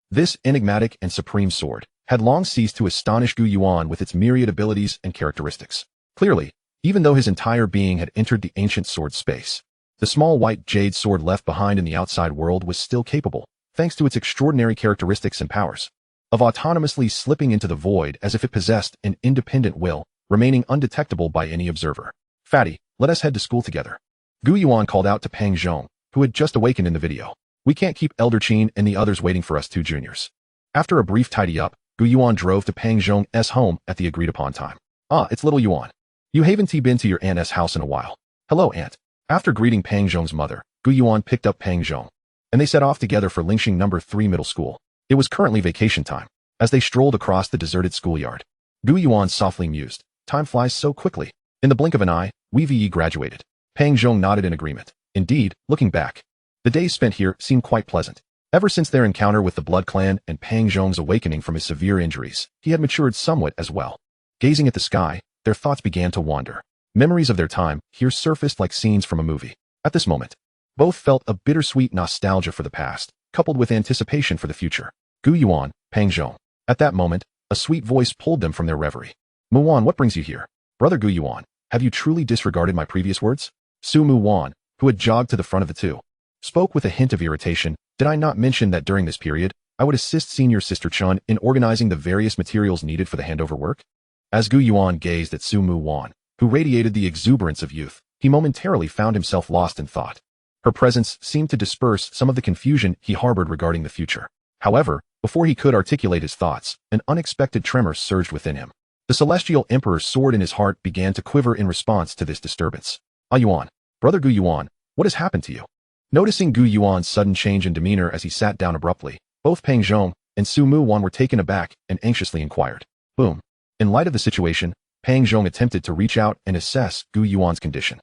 This enigmatic and supreme sword had long ceased to astonish Gu Yuan with its myriad abilities and characteristics. Clearly, even though his entire being had entered the ancient sword space, the small white jade sword left behind in the outside world was still capable, thanks to its extraordinary characteristics and powers, of autonomously slipping into the void as if it possessed an independent will, remaining undetectable by any observer. Fatty, let us head to school together. Gu Yuan called out to Pang Zhong, who had just awakened in the video. We can't keep Elder Qin and the others waiting for us two juniors. After a brief tidy-up, Gu Yuan drove to Pang Zhong's home at the agreed-upon time. Ah, it's little Yuan. You haven't been to your aunt's house in a while. Hello, aunt. After greeting Pang Zhong's mother, Gu Yuan picked up Pang Zhong, and they set off together for Lingxing No. 3 Middle School. It was currently vacation time. As they strolled across the deserted schoolyard, Gu Yuan softly mused, time flies so quickly. In the blink of an eye, we graduated. Pang Zhong nodded in agreement. Indeed, looking back, the days spent here seemed quite pleasant. Ever since their encounter with the Blood Clan and Pang Zhong's awakening from his severe injuries, he had matured somewhat as well. Gazing at the sky, their thoughts began to wander. Memories of their time here surfaced like scenes from a movie. At this moment, both felt a bittersweet nostalgia for the past, coupled with anticipation for the future. Gu Yuan, Pang Zhong. At that moment, a sweet voice pulled them from their reverie. Muwan, what brings you here? Brother Gu Yuan, have you truly disregarded my previous words? Su Muwan, who had jogged to the front of the two, spoke with a hint of irritation. Did I not mention that during this period, I would assist senior sister Chun in organizing the various materials needed for the handover work? As Gu Yuan gazed at Su Muwan, who radiated the exuberance of youth, he momentarily found himself lost in thought. Her presence seemed to disperse some of the confusion he harbored regarding the future. However, before he could articulate his thoughts, an unexpected tremor surged within him. The Celestial Emperor's sword in his heart began to quiver in response to this disturbance. Ah Yuan, Brother Gu Yuan, what has happened to you? Noticing Gu Yuan's sudden change in demeanor as he sat down abruptly, both Pang Zhong and Su Muwan were taken aback and anxiously inquired. Boom. In light of the situation, Pang Zhong attempted to reach out and assess Gu Yuan's condition,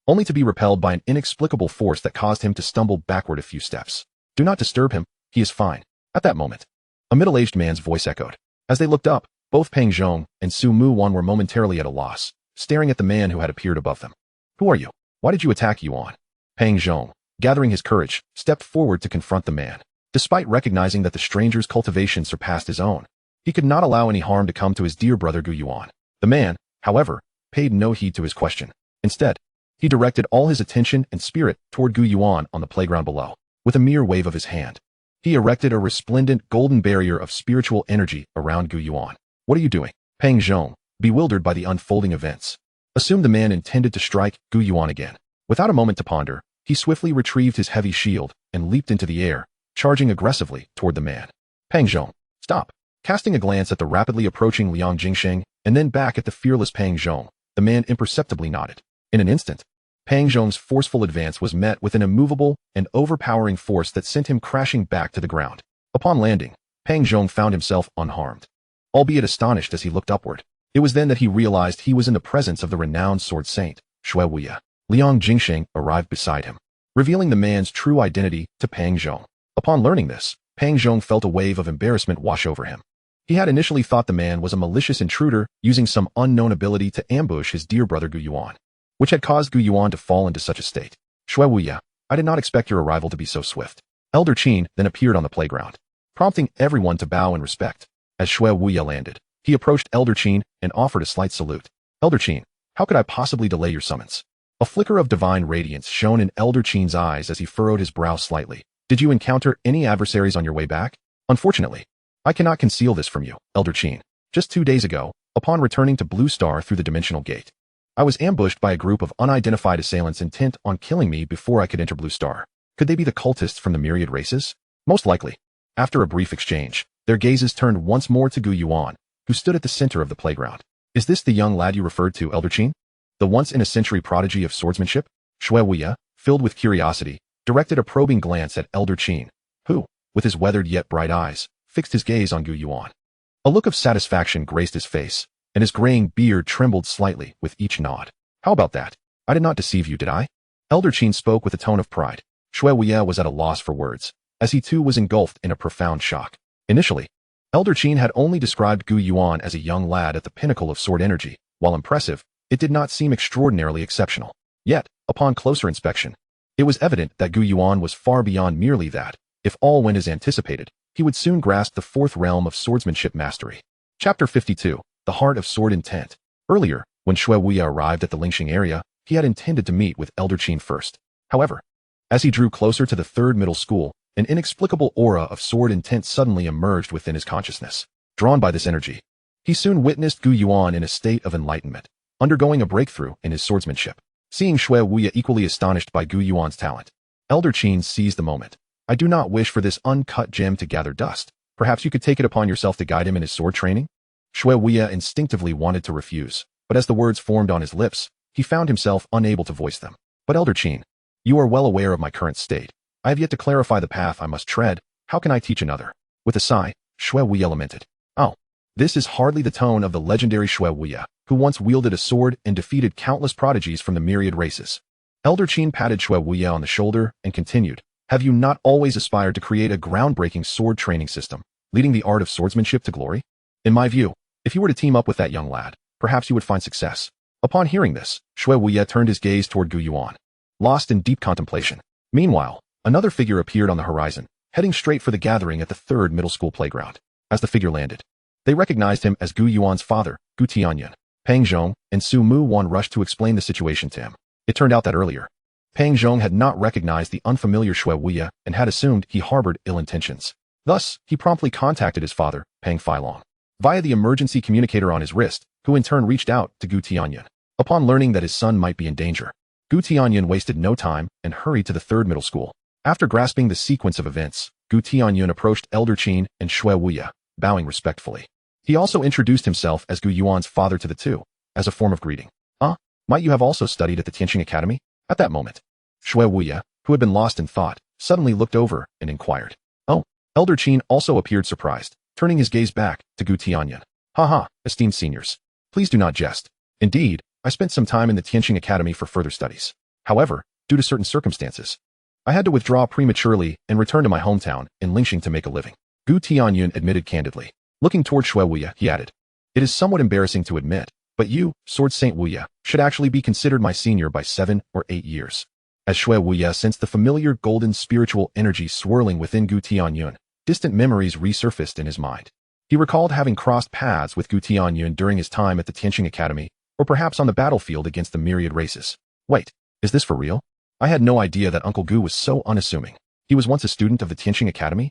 only to be repelled by an inexplicable force that caused him to stumble backward a few steps. Do not disturb him, he is fine. At that moment, a middle-aged man's voice echoed. As they looked up, both Pang Zhong and Su Muwan were momentarily at a loss, staring at the man who had appeared above them. Who are you? Why did you attack Yuan? Pang Zhong, gathering his courage, stepped forward to confront the man. Despite recognizing that the stranger's cultivation surpassed his own, he could not allow any harm to come to his dear brother Gu Yuan. The man, however, paid no heed to his question. Instead, he directed all his attention and spirit toward Gu Yuan on the playground below. With a mere wave of his hand, he erected a resplendent golden barrier of spiritual energy around Gu Yuan. What are you doing? Pang Zhong, bewildered by the unfolding events, assumed the man intended to strike Gu Yuan again. Without a moment to ponder, he swiftly retrieved his heavy shield and leaped into the air, charging aggressively toward the man. Pang Zhong, stop. Casting a glance at the rapidly approaching Liang Jingsheng and then back at the fearless Pang Zhong, the man imperceptibly nodded. In an instant, Pang Zhong's forceful advance was met with an immovable and overpowering force that sent him crashing back to the ground. Upon landing, Pang Zhong found himself unharmed, albeit astonished as he looked upward. It was then that he realized he was in the presence of the renowned sword saint, Shui Wuya. Liang Jingsheng arrived beside him, revealing the man's true identity to Pang Zhong. Upon learning this, Pang Zhong felt a wave of embarrassment wash over him. He had initially thought the man was a malicious intruder using some unknown ability to ambush his dear brother Gu Yuan, which had caused Gu Yuan to fall into such a state. Shui Wuya, I did not expect your arrival to be so swift. Elder Qin then appeared on the playground, prompting everyone to bow in respect. As Shui Wuya landed, he approached Elder Qin and offered a slight salute. Elder Qin, how could I possibly delay your summons? A flicker of divine radiance shone in Elder Qin's eyes as he furrowed his brow slightly. Did you encounter any adversaries on your way back? Unfortunately, I cannot conceal this from you, Elder Qin. Just 2 days ago, upon returning to Blue Star through the dimensional gate, I was ambushed by a group of unidentified assailants intent on killing me before I could enter Blue Star. Could they be the cultists from the myriad races? Most likely. After a brief exchange, their gazes turned once more to Gu Yuan, who stood at the center of the playground. Is this the young lad you referred to, Elder Qin? The once-in-a-century prodigy of swordsmanship? Shui Wuya, filled with curiosity, directed a probing glance at Elder Qin, who, with his weathered yet bright eyes, fixed his gaze on Gu Yuan. A look of satisfaction graced his face, and his graying beard trembled slightly with each nod. How about that? I did not deceive you, did I? Elder Qin spoke with a tone of pride. Shui Wuya was at a loss for words, as he too was engulfed in a profound shock. Initially, Elder Qin had only described Gu Yuan as a young lad at the pinnacle of sword energy. While impressive, it did not seem extraordinarily exceptional. Yet, upon closer inspection, it was evident that Gu Yuan was far beyond merely that. If all went as anticipated, he would soon grasp the fourth realm of swordsmanship mastery. Chapter 52. The Heart of Sword Intent. Earlier, when Shui Wuya arrived at the Lingxing area, he had intended to meet with Elder Qin first. However, as he drew closer to the third middle school, an inexplicable aura of sword intent suddenly emerged within his consciousness. Drawn by this energy, he soon witnessed Gu Yuan in a state of enlightenment, undergoing a breakthrough in his swordsmanship. Seeing Shui Wuya equally astonished by Gu Yuan's talent, Elder Qin seized the moment. I do not wish for this uncut gem to gather dust. Perhaps you could take it upon yourself to guide him in his sword training? Shui Wuya instinctively wanted to refuse, but as the words formed on his lips, he found himself unable to voice them. But Elder Qin, you are well aware of my current state. I have yet to clarify the path I must tread. How can I teach another? With a sigh, Shui Wuya lamented. Oh, this is hardly the tone of the legendary Shui Wuya, who once wielded a sword and defeated countless prodigies from the myriad races. Elder Qin patted Shui Wuya on the shoulder and continued. Have you not always aspired to create a groundbreaking sword training system, leading the art of swordsmanship to glory? In my view, if you were to team up with that young lad, perhaps you would find success. Upon hearing this, Shui Wuya turned his gaze toward Gu Yuan, lost in deep contemplation. Meanwhile, another figure appeared on the horizon, heading straight for the gathering at the third middle school playground. As the figure landed, they recognized him as Gu Yuan's father, Gu Tianyan. Pang Zhong and Su Mu Wan rushed to explain the situation to him. It turned out that earlier, Pang Zhong had not recognized the unfamiliar Shui Wuya and had assumed he harbored ill intentions. Thus, he promptly contacted his father, Pang Feilong, via the emergency communicator on his wrist, who in turn reached out to Gu Tianyan. Upon learning that his son might be in danger, Gu Tianyan wasted no time and hurried to the third middle school. After grasping the sequence of events, Gu Tianyan approached Elder Qin and Shui Wuya, bowing respectfully. He also introduced himself as Gu Yuan's father to the two, as a form of greeting. Might you have also studied at the Tianqing Academy? At that moment, Shui Wuya, who had been lost in thought, suddenly looked over and inquired. Oh, Elder Qin also appeared surprised, turning his gaze back to Gu Tianyan. Haha, esteemed seniors. Please do not jest. Indeed, I spent some time in the Tianqing Academy for further studies. However, due to certain circumstances, I had to withdraw prematurely and return to my hometown in Lingxing to make a living. Gu Tianyan admitted candidly. Looking toward Shui Wuya, he added, it is somewhat embarrassing to admit, but you, Sword Saint Wuya, should actually be considered my senior by 7 or 8 years. As Shui Wuya sensed the familiar golden spiritual energy swirling within Gu Tianyan, distant memories resurfaced in his mind. He recalled having crossed paths with Gu Tianyan during his time at the Tianqing Academy, or perhaps on the battlefield against the myriad races. Wait, is this for real? I had no idea that Uncle Gu was so unassuming. He was once a student of the Tianqing Academy?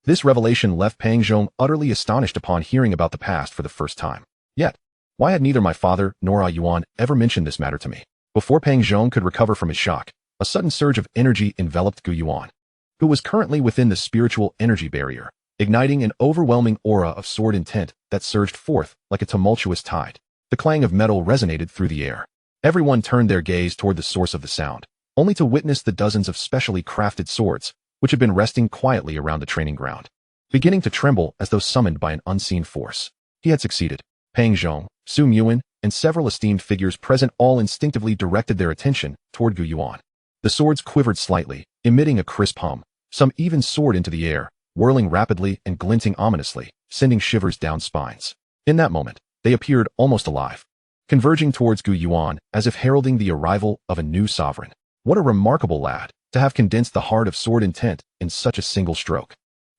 This revelation left Pang Zhong utterly astonished upon hearing about the past for the first time. Yet, why had neither my father nor Yuan ever mentioned this matter to me? Before Pang Zhong could recover from his shock, a sudden surge of energy enveloped Gu Yuan, who was currently within the spiritual energy barrier, igniting an overwhelming aura of sword intent that surged forth like a tumultuous tide. The clang of metal resonated through the air. Everyone turned their gaze toward the source of the sound, only to witness the dozens of specially crafted swords, which had been resting quietly around the training ground, beginning to tremble as though summoned by an unseen force. He had succeeded. Pang Zhong, Su Muan, and several esteemed figures present all instinctively directed their attention toward Gu Yuan. The swords quivered slightly, emitting a crisp hum. Some even soared into the air, whirling rapidly and glinting ominously, sending shivers down spines. In that moment, they appeared almost alive, converging towards Gu Yuan as if heralding the arrival of a new sovereign. What a remarkable lad, to have condensed the heart of sword intent in such a single stroke.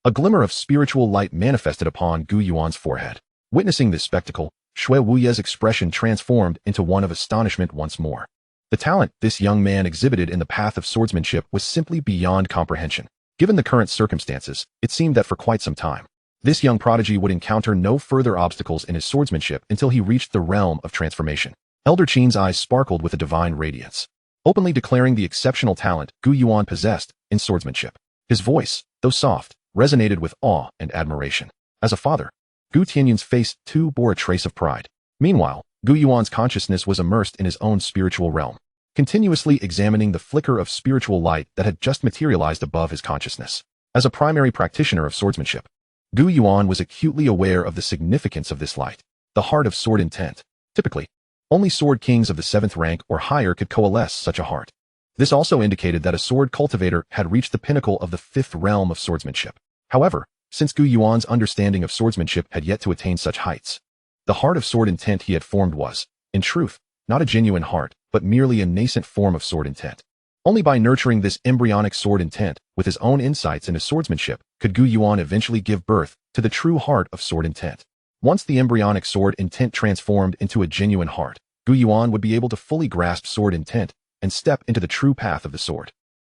A glimmer of spiritual light manifested upon Gu Yuan's forehead. Witnessing this spectacle, Shui Wuya's expression transformed into one of astonishment once more. The talent this young man exhibited in the path of swordsmanship was simply beyond comprehension. Given the current circumstances, it seemed that for quite some time, this young prodigy would encounter no further obstacles in his swordsmanship until he reached the realm of transformation. Elder Qin's eyes sparkled with a divine radiance, openly declaring the exceptional talent Gu Yuan possessed in swordsmanship. His voice, though soft, resonated with awe and admiration. As a father, Gu Tianyan's face too bore a trace of pride. Meanwhile, Gu Yuan's consciousness was immersed in his own spiritual realm, continuously examining the flicker of spiritual light that had just materialized above his consciousness. As a primary practitioner of swordsmanship, Gu Yuan was acutely aware of the significance of this light, the heart of sword intent. Typically, only sword kings of the 7th rank or higher could coalesce such a heart. This also indicated that a sword cultivator had reached the pinnacle of the 5th realm of swordsmanship. However, since Gu Yuan's understanding of swordsmanship had yet to attain such heights, the heart of sword intent he had formed was, in truth, not a genuine heart, but merely a nascent form of sword intent. Only by nurturing this embryonic sword intent with his own insights into swordsmanship could Gu Yuan eventually give birth to the true heart of sword intent. Once the embryonic sword intent transformed into a genuine heart, Gu Yuan would be able to fully grasp sword intent and step into the true path of the sword.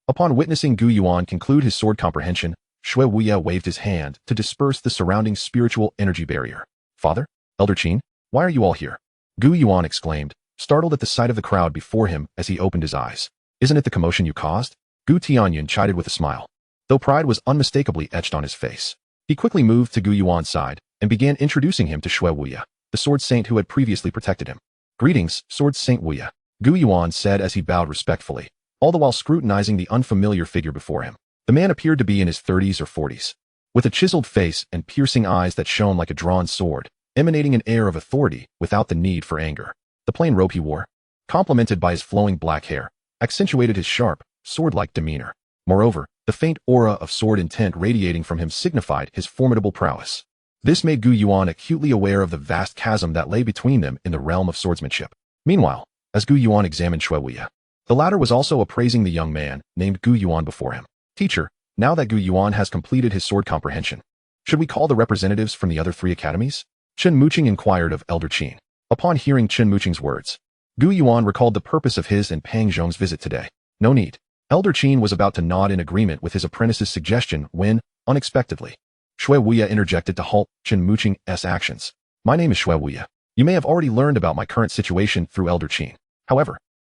Upon witnessing Gu Yuan conclude his sword comprehension, Shui Wuya waved his hand to disperse the surrounding spiritual energy barrier. Father? Elder Qin? Why are you all here? Gu Yuan exclaimed, startled at the sight of the crowd before him as he opened his eyes. Isn't it the commotion you caused? Gu Tianyun chided with a smile, though pride was unmistakably etched on his face. He quickly moved to Gu Yuan's side and began introducing him to Shui Wuya, the sword saint who had previously protected him. Greetings, Sword Saint Wuya, Gu Yuan said as he bowed respectfully, all the while scrutinizing the unfamiliar figure before him. The man appeared to be in his 30s or 40s, with a chiseled face and piercing eyes that shone like a drawn sword, emanating an air of authority without the need for anger. The plain robe he wore, complemented by his flowing black hair, accentuated his sharp, sword-like demeanor. Moreover, the faint aura of sword intent radiating from him signified his formidable prowess. This made Gu Yuan acutely aware of the vast chasm that lay between them in the realm of swordsmanship. Meanwhile, as Gu Yuan examined Shui Wuya, the latter was also appraising the young man named Gu Yuan before him. Teacher, now that Gu Yuan has completed his sword comprehension, should we call the representatives from the other 3 academies? Chen Muqing inquired of Elder Qin. Upon hearing Chen Muqing's words, Gu Yuan recalled the purpose of his and Pang Zhong's visit today. No need. Elder Qin was about to nod in agreement with his apprentice's suggestion when, unexpectedly, Shui Wuya interjected to halt Chen Muqing's actions. My name is Shui Wuya. You may have already learned about my current situation through Elder Qin. However,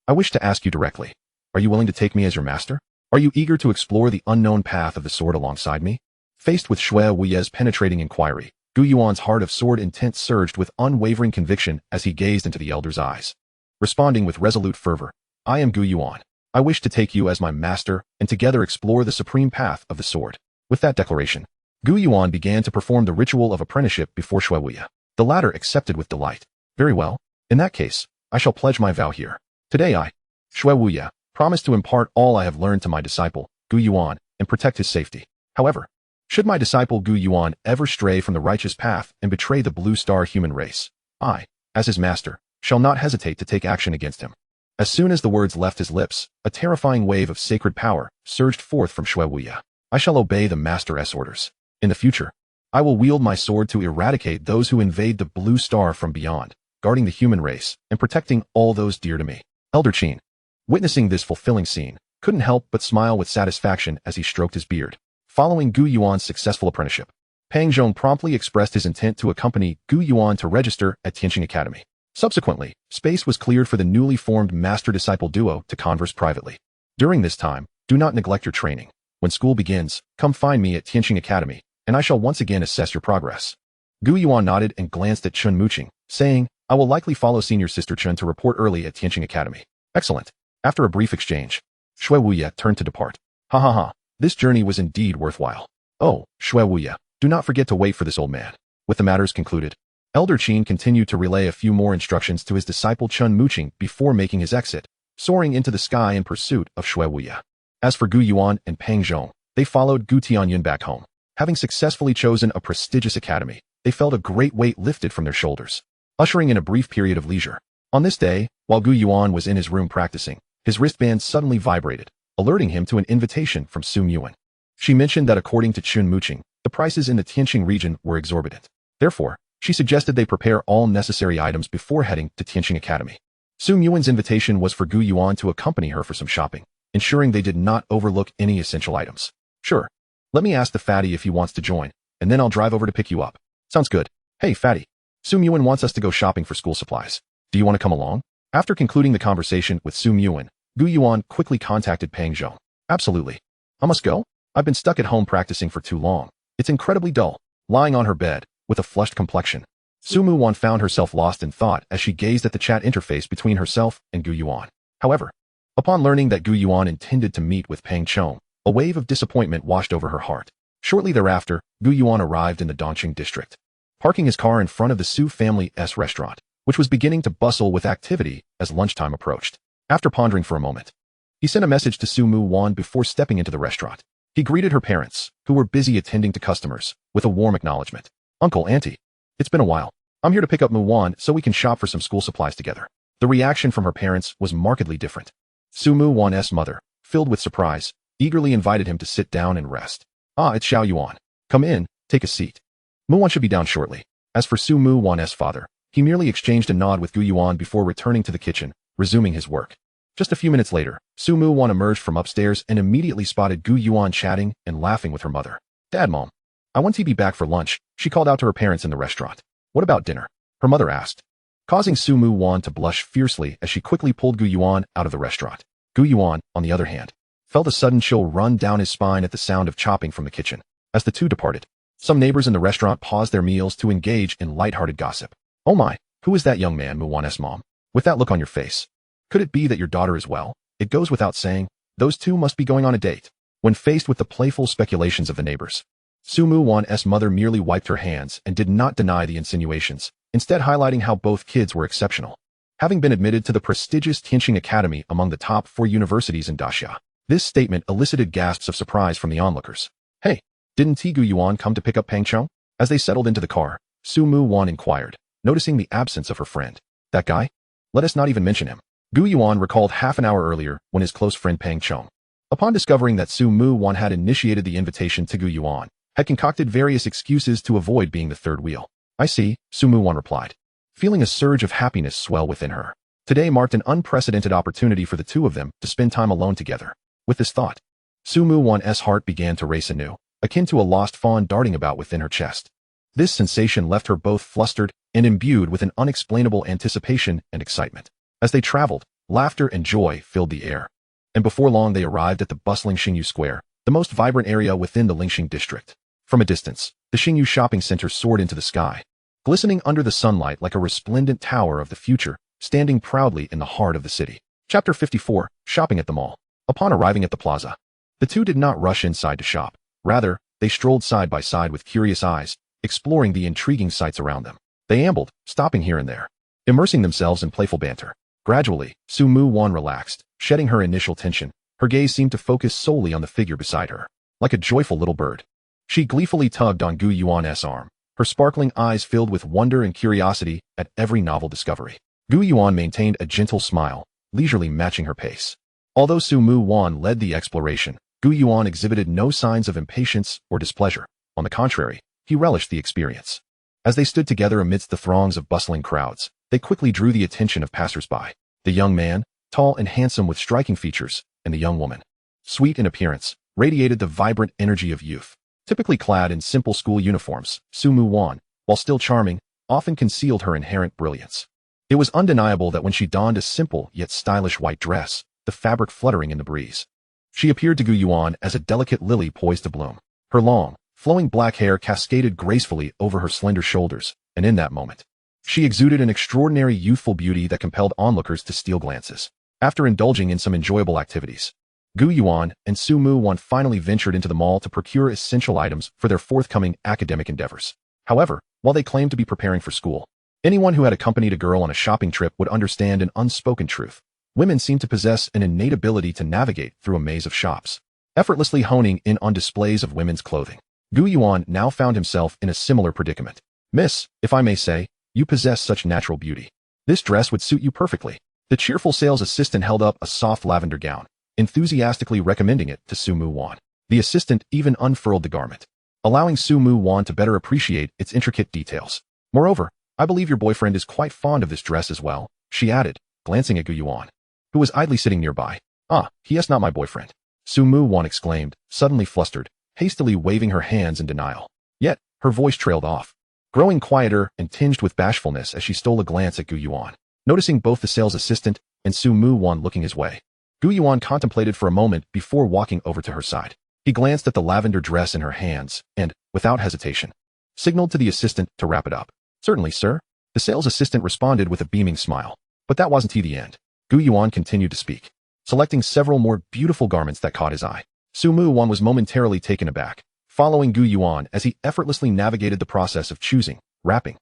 I wish to ask you directly. Are you willing to take me as your master? Are you eager to explore the unknown path of the sword alongside me? Faced with Shui Wuya's penetrating inquiry, Gu Yuan's heart of sword intent surged with unwavering conviction as he gazed into the elder's eyes. Responding with resolute fervor, I am Gu Yuan. I wish to take you as my master and together explore the supreme path of the sword. With that declaration, Gu Yuan began to perform the ritual of apprenticeship before Shui Wuya. The latter accepted with delight. Very well. In that case, I shall pledge my vow here. Today I, Shui Wuya, promise to impart all I have learned to my disciple, Gu Yuan, and protect his safety. However, should my disciple Gu Yuan ever stray from the righteous path and betray the blue star human race, I, as his master, shall not hesitate to take action against him. As soon as the words left his lips, a terrifying wave of sacred power surged forth from Shui Wuya. I shall obey the master's orders. In the future, I will wield my sword to eradicate those who invade the blue star from beyond, guarding the human race and protecting all those dear to me. Elder Qin, witnessing this fulfilling scene, couldn't help but smile with satisfaction as he stroked his beard. Following Gu Yuan's successful apprenticeship, Pang Zhong promptly expressed his intent to accompany Gu Yuan to register at Tianqing Academy. Subsequently, space was cleared for the newly formed master-disciple duo to converse privately. During this time, do not neglect your training. When school begins, come find me at Tianqing Academy, and I shall once again assess your progress. Gu Yuan nodded and glanced at Chen Muqing, saying, I will likely follow senior sister Chen to report early at Tianqing Academy. Excellent. After a brief exchange, Shui Wuya turned to depart. Ha ha ha, this journey was indeed worthwhile. Oh, Shui Wuya, do not forget to wait for this old man. With the matters concluded, Elder Qin continued to relay a few more instructions to his disciple Chen Muqing before making his exit, soaring into the sky in pursuit of Shui Wuya. As for Gu Yuan and Pang Zhong, they followed Gu Tianyun back home. Having successfully chosen a prestigious academy, they felt a great weight lifted from their shoulders, ushering in a brief period of leisure. On this day, while Gu Yuan was in his room practicing, his wristband suddenly vibrated, alerting him to an invitation from Su Yuan. She mentioned that according to Chen Muqing, the prices in the Tianqing region were exorbitant. Therefore, she suggested they prepare all necessary items before heading to Tianqing Academy. Su Yuan's invitation was for Gu Yuan to accompany her for some shopping, ensuring they did not overlook any essential items. Sure. Let me ask the fatty if he wants to join, and then I'll drive over to pick you up. Sounds good. Hey, fatty. Su Yuan wants us to go shopping for school supplies. Do you want to come along? After concluding the conversation with Su Yuan, Gu Yuan quickly contacted Pang Zhong. Absolutely. I must go? I've been stuck at home practicing for too long. It's incredibly dull. Lying on her bed, with a flushed complexion, Su Yuan found herself lost in thought as she gazed at the chat interface between herself and Gu Yuan. However, upon learning that Gu Yuan intended to meet with Pang Zhong, A wave of disappointment washed over her heart. Shortly thereafter, Gu Yuan arrived in the Dongqing district, parking his car in front of the Su family's restaurant, which was beginning to bustle with activity as lunchtime approached. After pondering for a moment, he sent a message to Su Mu-wan before stepping into the restaurant. He greeted her parents, who were busy attending to customers, with a warm acknowledgement. "Uncle, Auntie, it's been a while. I'm here to pick up Mu-wan so we can shop for some school supplies together." The reaction from her parents was markedly different. Su Mu-wan's mother, filled with surprise, eagerly invited him to sit down and rest. "Ah, it's Xiao Yuan. Come in, take a seat. Mu-wan should be down shortly." As for Su Mu-wan's father, he merely exchanged a nod with Gu Yuan before returning to the kitchen, resuming his work. Just a few minutes later, Su Mu-wan emerged from upstairs and immediately spotted Gu Yuan chatting and laughing with her mother. "Dad, Mom, I want to be back for lunch," she called out to her parents in the restaurant. "What about dinner?" her mother asked, causing Su Mu-wan to blush fiercely as she quickly pulled Gu Yuan out of the restaurant. Gu Yuan, on the other hand, felt a sudden chill run down his spine at the sound of chopping from the kitchen. As the two departed, some neighbors in the restaurant paused their meals to engage in light-hearted gossip. "Oh my, who is that young man, Mu-wan's mom, with that look on your face? Could it be that your daughter is well? It goes without saying, those two must be going on a date." When faced with the playful speculations of the neighbors, Su Mu-wan's mother merely wiped her hands and did not deny the insinuations, instead highlighting how both kids were exceptional. Having been admitted to the prestigious Tianqing Academy among the top 4 universities in Daxia, this statement elicited gasps of surprise from the onlookers. "Hey, didn't Gu Yuan come to pick up Pang Chong?" As they settled into the car, Su Mu-wan inquired, noticing the absence of her friend. "That guy? Let us not even mention him." Gu Yuan recalled half an hour earlier when his close friend Pang Chong, upon discovering that Su Mu-wan had initiated the invitation to Gu Yuan, had concocted various excuses to avoid being the third wheel. "I see," Su Mu-wan replied, feeling a surge of happiness swell within her. Today marked an unprecedented opportunity for the two of them to spend time alone together. With this thought, Su Mu-wan's heart began to race anew, akin to a lost fawn darting about within her chest. This sensation left her both flustered and imbued with an unexplainable anticipation and excitement. As they traveled, laughter and joy filled the air. And before long they arrived at the bustling Xingyu Square, the most vibrant area within the Lingxing district. From a distance, the Xingyu shopping center soared into the sky, glistening under the sunlight like a resplendent tower of the future, standing proudly in the heart of the city. Chapter 54, Shopping at the Mall. Upon arriving at the plaza, the two did not rush inside to shop. Rather, they strolled side by side with curious eyes, exploring the intriguing sights around them. They ambled, stopping here and there, immersing themselves in playful banter. Gradually, Su Mu-wan relaxed, shedding her initial tension. Her gaze seemed to focus solely on the figure beside her. Like a joyful little bird, she gleefully tugged on Gu Yuan's arm, her sparkling eyes filled with wonder and curiosity at every novel discovery. Gu Yuan maintained a gentle smile, leisurely matching her pace. Although Su Mu-wan led the exploration, Gu Yuan exhibited no signs of impatience or displeasure. On the contrary, he relished the experience. As they stood together amidst the throngs of bustling crowds, they quickly drew the attention of passers-by. The young man, tall and handsome with striking features, and the young woman, sweet in appearance, radiated the vibrant energy of youth. Typically clad in simple school uniforms, Su Mu-wan, while still charming, often concealed her inherent brilliance. It was undeniable that when she donned a simple yet stylish white dress, the fabric fluttering in the breeze, she appeared to Gu Yuan as a delicate lily poised to bloom. Her long, flowing black hair cascaded gracefully over her slender shoulders, and in that moment, she exuded an extraordinary youthful beauty that compelled onlookers to steal glances. After indulging in some enjoyable activities, Gu Yuan and Su Mu-wan finally ventured into the mall to procure essential items for their forthcoming academic endeavors. However, while they claimed to be preparing for school, anyone who had accompanied a girl on a shopping trip would understand an unspoken truth. Women seem to possess an innate ability to navigate through a maze of shops, effortlessly honing in on displays of women's clothing. Gu Yuan now found himself in a similar predicament. "Miss, if I may say, you possess such natural beauty. This dress would suit you perfectly." The cheerful sales assistant held up a soft lavender gown, enthusiastically recommending it to Su Mu-wan. The assistant even unfurled the garment, allowing Su Mu-wan to better appreciate its intricate details. "Moreover, I believe your boyfriend is quite fond of this dress as well," she added, glancing at Gu Yuan, who was idly sitting nearby. "Ah, he is not my boyfriend," Su Mu-wan exclaimed, suddenly flustered, hastily waving her hands in denial. Yet, her voice trailed off, growing quieter and tinged with bashfulness as she stole a glance at Gu Yuan. Noticing both the sales assistant and Su Mu-wan looking his way, Gu Yuan contemplated for a moment before walking over to her side. He glanced at the lavender dress in her hands and, without hesitation, signaled to the assistant to wrap it up. "Certainly, sir." The sales assistant responded with a beaming smile. But that wasn't the end. Gu Yuan continued to speak, selecting several more beautiful garments that caught his eye. Sumu Wan was momentarily taken aback, following Gu Yuan as he effortlessly navigated the process of choosing, wrapping,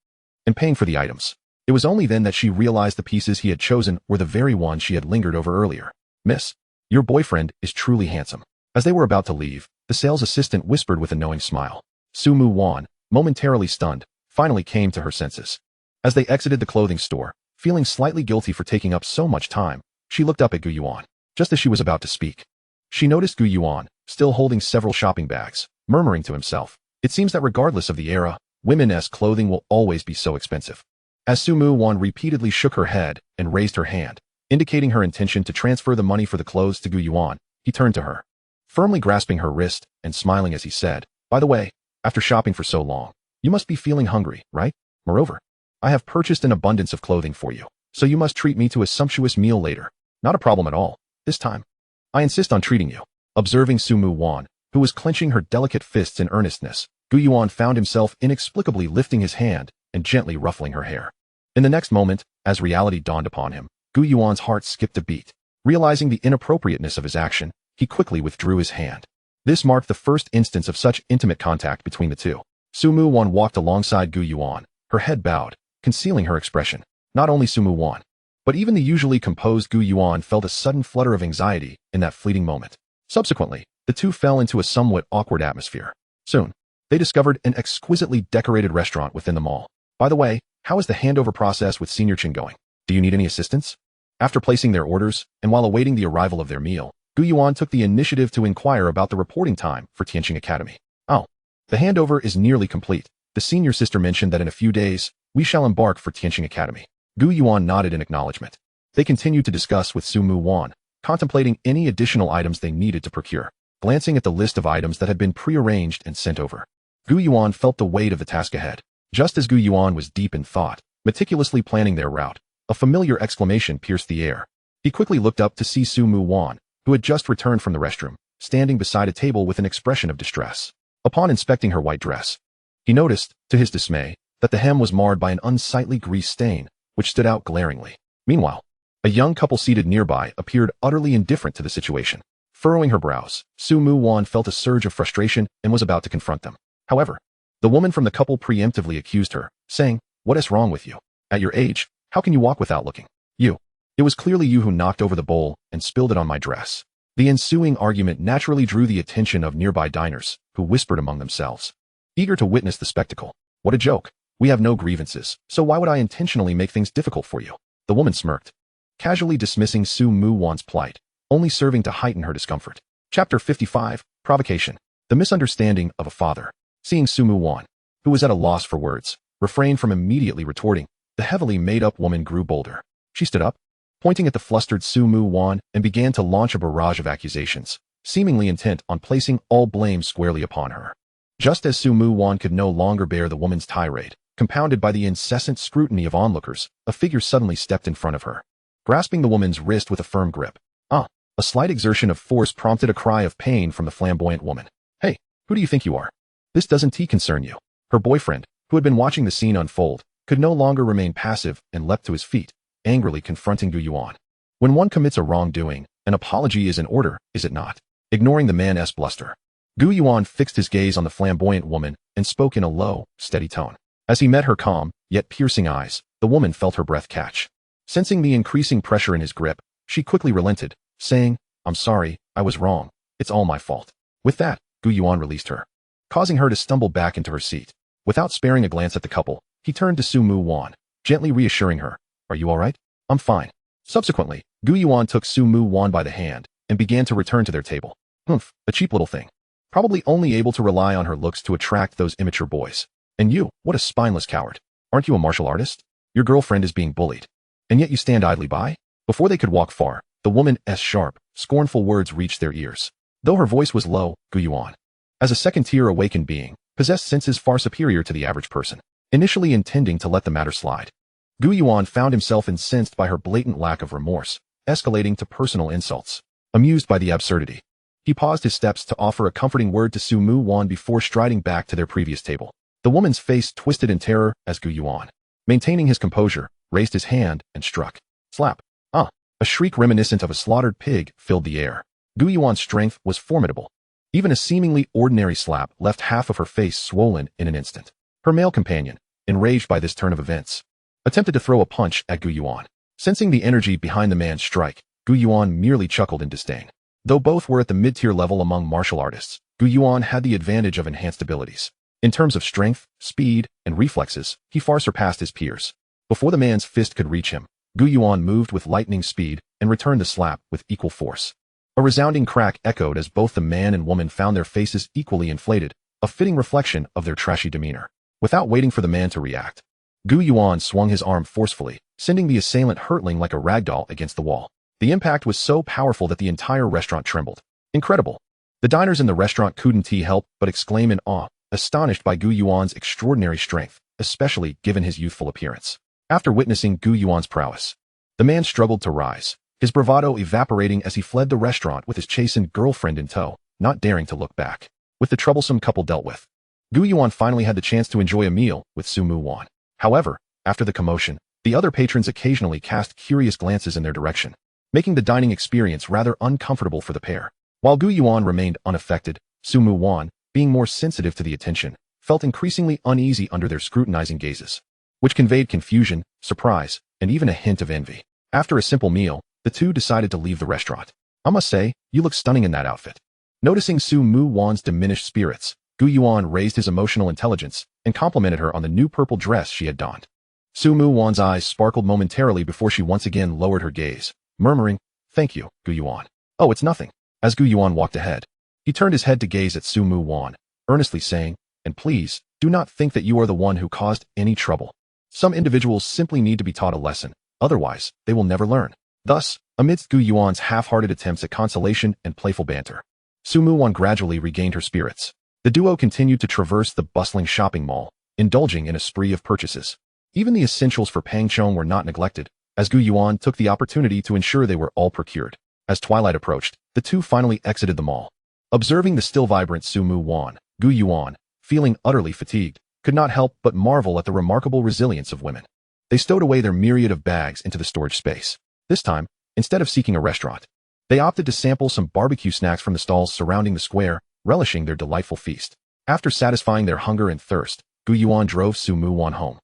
and paying for the items. It was only then that she realized the pieces he had chosen were the very ones she had lingered over earlier. "Miss, your boyfriend is truly handsome." As they were about to leave, the sales assistant whispered with a knowing smile. Sumu Wan, momentarily stunned, finally came to her senses. As they exited the clothing store, feeling slightly guilty for taking up so much time, she looked up at Gu Yuan. Just as she was about to speak, she noticed Gu Yuan, still holding several shopping bags, murmuring to himself, "It seems that regardless of the era, women's clothing will always be so expensive." As Sumu Wan repeatedly shook her head and raised her hand, indicating her intention to transfer the money for the clothes to Gu Yuan, he turned to her, firmly grasping her wrist and smiling as he said, "By the way, after shopping for so long, you must be feeling hungry, right? Moreover, I have purchased an abundance of clothing for you, so you must treat me to a sumptuous meal later." "Not a problem at all. This time, I insist on treating you." Observing Sumu Wan, who was clenching her delicate fists in earnestness, Gu Yuan found himself inexplicably lifting his hand and gently ruffling her hair. In the next moment, as reality dawned upon him, Gu Yuan's heart skipped a beat. Realizing the inappropriateness of his action, he quickly withdrew his hand. This marked the first instance of such intimate contact between the two. Sumu Wan walked alongside Gu Yuan, her head bowed, concealing her expression. Not only Sumu Wan, but even the usually composed Gu Yuan felt a sudden flutter of anxiety in that fleeting moment. Subsequently, the two fell into a somewhat awkward atmosphere. Soon, they discovered an exquisitely decorated restaurant within the mall. "By the way, how is the handover process with Senior Chin going? Do you need any assistance?" After placing their orders, and while awaiting the arrival of their meal, Gu Yuan took the initiative to inquire about the reporting time for Tianqing Academy. "Oh, the handover is nearly complete. The senior sister mentioned that in a few days, we shall embark for Tianqing Academy." Gu Yuan nodded in acknowledgement. They continued to discuss with Sumu Wan, contemplating any additional items they needed to procure. Glancing at the list of items that had been prearranged and sent over, Gu Yuan felt the weight of the task ahead. Just as Gu Yuan was deep in thought, meticulously planning their route, a familiar exclamation pierced the air. He quickly looked up to see Sumu Wan, who had just returned from the restroom, standing beside a table with an expression of distress. Upon inspecting her white dress, he noticed, to his dismay, that the hem was marred by an unsightly grease stain, which stood out glaringly. Meanwhile, a young couple seated nearby appeared utterly indifferent to the situation. Furrowing her brows, Sumu Wan felt a surge of frustration and was about to confront them. However, the woman from the couple preemptively accused her, saying, "What is wrong with you? At your age, how can you walk without looking? You. It was clearly you who knocked over the bowl and spilled it on my dress." The ensuing argument naturally drew the attention of nearby diners, who whispered among themselves, eager to witness the spectacle. "What a joke. We have no grievances, so why would I intentionally make things difficult for you?" The woman smirked, casually dismissing Sumu Wan's plight, only serving to heighten her discomfort. Chapter 55, Provocation. The misunderstanding of a father. Seeing Sumu Wan, who was at a loss for words, refrained from immediately retorting, the heavily made-up woman grew bolder. She stood up, pointing at the flustered Sumu Wan, and began to launch a barrage of accusations, seemingly intent on placing all blame squarely upon her. Just as Sumu Wan could no longer bear the woman's tirade, compounded by the incessant scrutiny of onlookers, a figure suddenly stepped in front of her, grasping the woman's wrist with a firm grip. A slight exertion of force prompted a cry of pain from the flamboyant woman. "Hey, who do you think you are? This doesn't concern you." Her boyfriend, who had been watching the scene unfold, could no longer remain passive and leapt to his feet, angrily confronting Gu Yuan. When one commits a wrongdoing, an apology is in order, is it not? Ignoring the man's bluster, Gu Yuan fixed his gaze on the flamboyant woman and spoke in a low, steady tone. As he met her calm, yet piercing eyes, the woman felt her breath catch. Sensing the increasing pressure in his grip, she quickly relented, saying, "I'm sorry, I was wrong. It's all my fault." With that, Gu Yuan released her, causing her to stumble back into her seat. Without sparing a glance at the couple, he turned to Sumu Wan, gently reassuring her, "Are you all right?" "I'm fine." Subsequently, Gu Yuan took Sumu Wan by the hand and began to return to their table. "Humph, a cheap little thing. Probably only able to rely on her looks to attract those immature boys. And you, what a spineless coward. Aren't you a martial artist? Your girlfriend is being bullied, and yet you stand idly by?" Before they could walk far, the woman's sharp, scornful words reached their ears. Though her voice was low, Gu Yuan, as a second-tier awakened being, possessed senses far superior to the average person. Initially intending to let the matter slide, Gu Yuan found himself incensed by her blatant lack of remorse, escalating to personal insults. Amused by the absurdity, he paused his steps to offer a comforting word to Sumu Wan before striding back to their previous table. The woman's face twisted in terror as Gu Yuan, maintaining his composure, raised his hand and struck. Slap. A shriek reminiscent of a slaughtered pig filled the air. Gu Yuan's strength was formidable, Even a seemingly ordinary slap left half of her face swollen in an instant. Her male companion, enraged by this turn of events, attempted to throw a punch at Gu Yuan. Sensing the energy behind the man's strike, Gu Yuan merely chuckled in disdain. Though both were at the mid-tier level among martial artists, Gu Yuan had the advantage of enhanced abilities. In terms of strength, speed, and reflexes, he far surpassed his peers. Before the man's fist could reach him, Gu Yuan moved with lightning speed and returned the slap with equal force. A resounding crack echoed as both the man and woman found their faces equally inflated, a fitting reflection of their trashy demeanor. Without waiting for the man to react, Gu Yuan swung his arm forcefully, sending the assailant hurtling like a ragdoll against the wall. The impact was so powerful that the entire restaurant trembled. Incredible! The diners in the restaurant couldn't help but exclaim in awe, astonished by Gu Yuan's extraordinary strength, especially given his youthful appearance. After witnessing Gu Yuan's prowess, the man struggled to rise, his bravado evaporating as he fled the restaurant with his chastened girlfriend in tow, not daring to look back. With the troublesome couple dealt with, Gu Yuan finally had the chance to enjoy a meal with Su Mu Wan. However, after the commotion, the other patrons occasionally cast curious glances in their direction, making the dining experience rather uncomfortable for the pair. While Gu Yuan remained unaffected, Su Mu Wan, being more sensitive to the attention, felt increasingly uneasy under their scrutinizing gazes, which conveyed confusion, surprise, and even a hint of envy. After a simple meal, the two decided to leave the restaurant. I must say, you look stunning in that outfit. Noticing Su Mu Wan's diminished spirits, Gu Yuan raised his emotional intelligence and complimented her on the new purple dress she had donned. Su Mu Wan's eyes sparkled momentarily before she once again lowered her gaze, murmuring, "Thank you, Gu Yuan." "Oh, it's nothing." As Gu Yuan walked ahead, he turned his head to gaze at Su Mu Wan, earnestly saying, "And please, do not think that you are the one who caused any trouble. Some individuals simply need to be taught a lesson, otherwise, they will never learn." Thus, amidst Gu Yuan's half-hearted attempts at consolation and playful banter, Su Mu Wan gradually regained her spirits. The duo continued to traverse the bustling shopping mall, indulging in a spree of purchases. Even the essentials for Pangchong were not neglected, as Gu Yuan took the opportunity to ensure they were all procured. As twilight approached, the two finally exited the mall. Observing the still vibrant Su Mu Wan, Gu Yuan, feeling utterly fatigued, could not help but marvel at the remarkable resilience of women. They stowed away their myriad of bags into the storage space. This time, instead of seeking a restaurant, they opted to sample some barbecue snacks from the stalls surrounding the square, relishing their delightful feast. After satisfying their hunger and thirst, Gu Yuan drove Su Mu Wan home,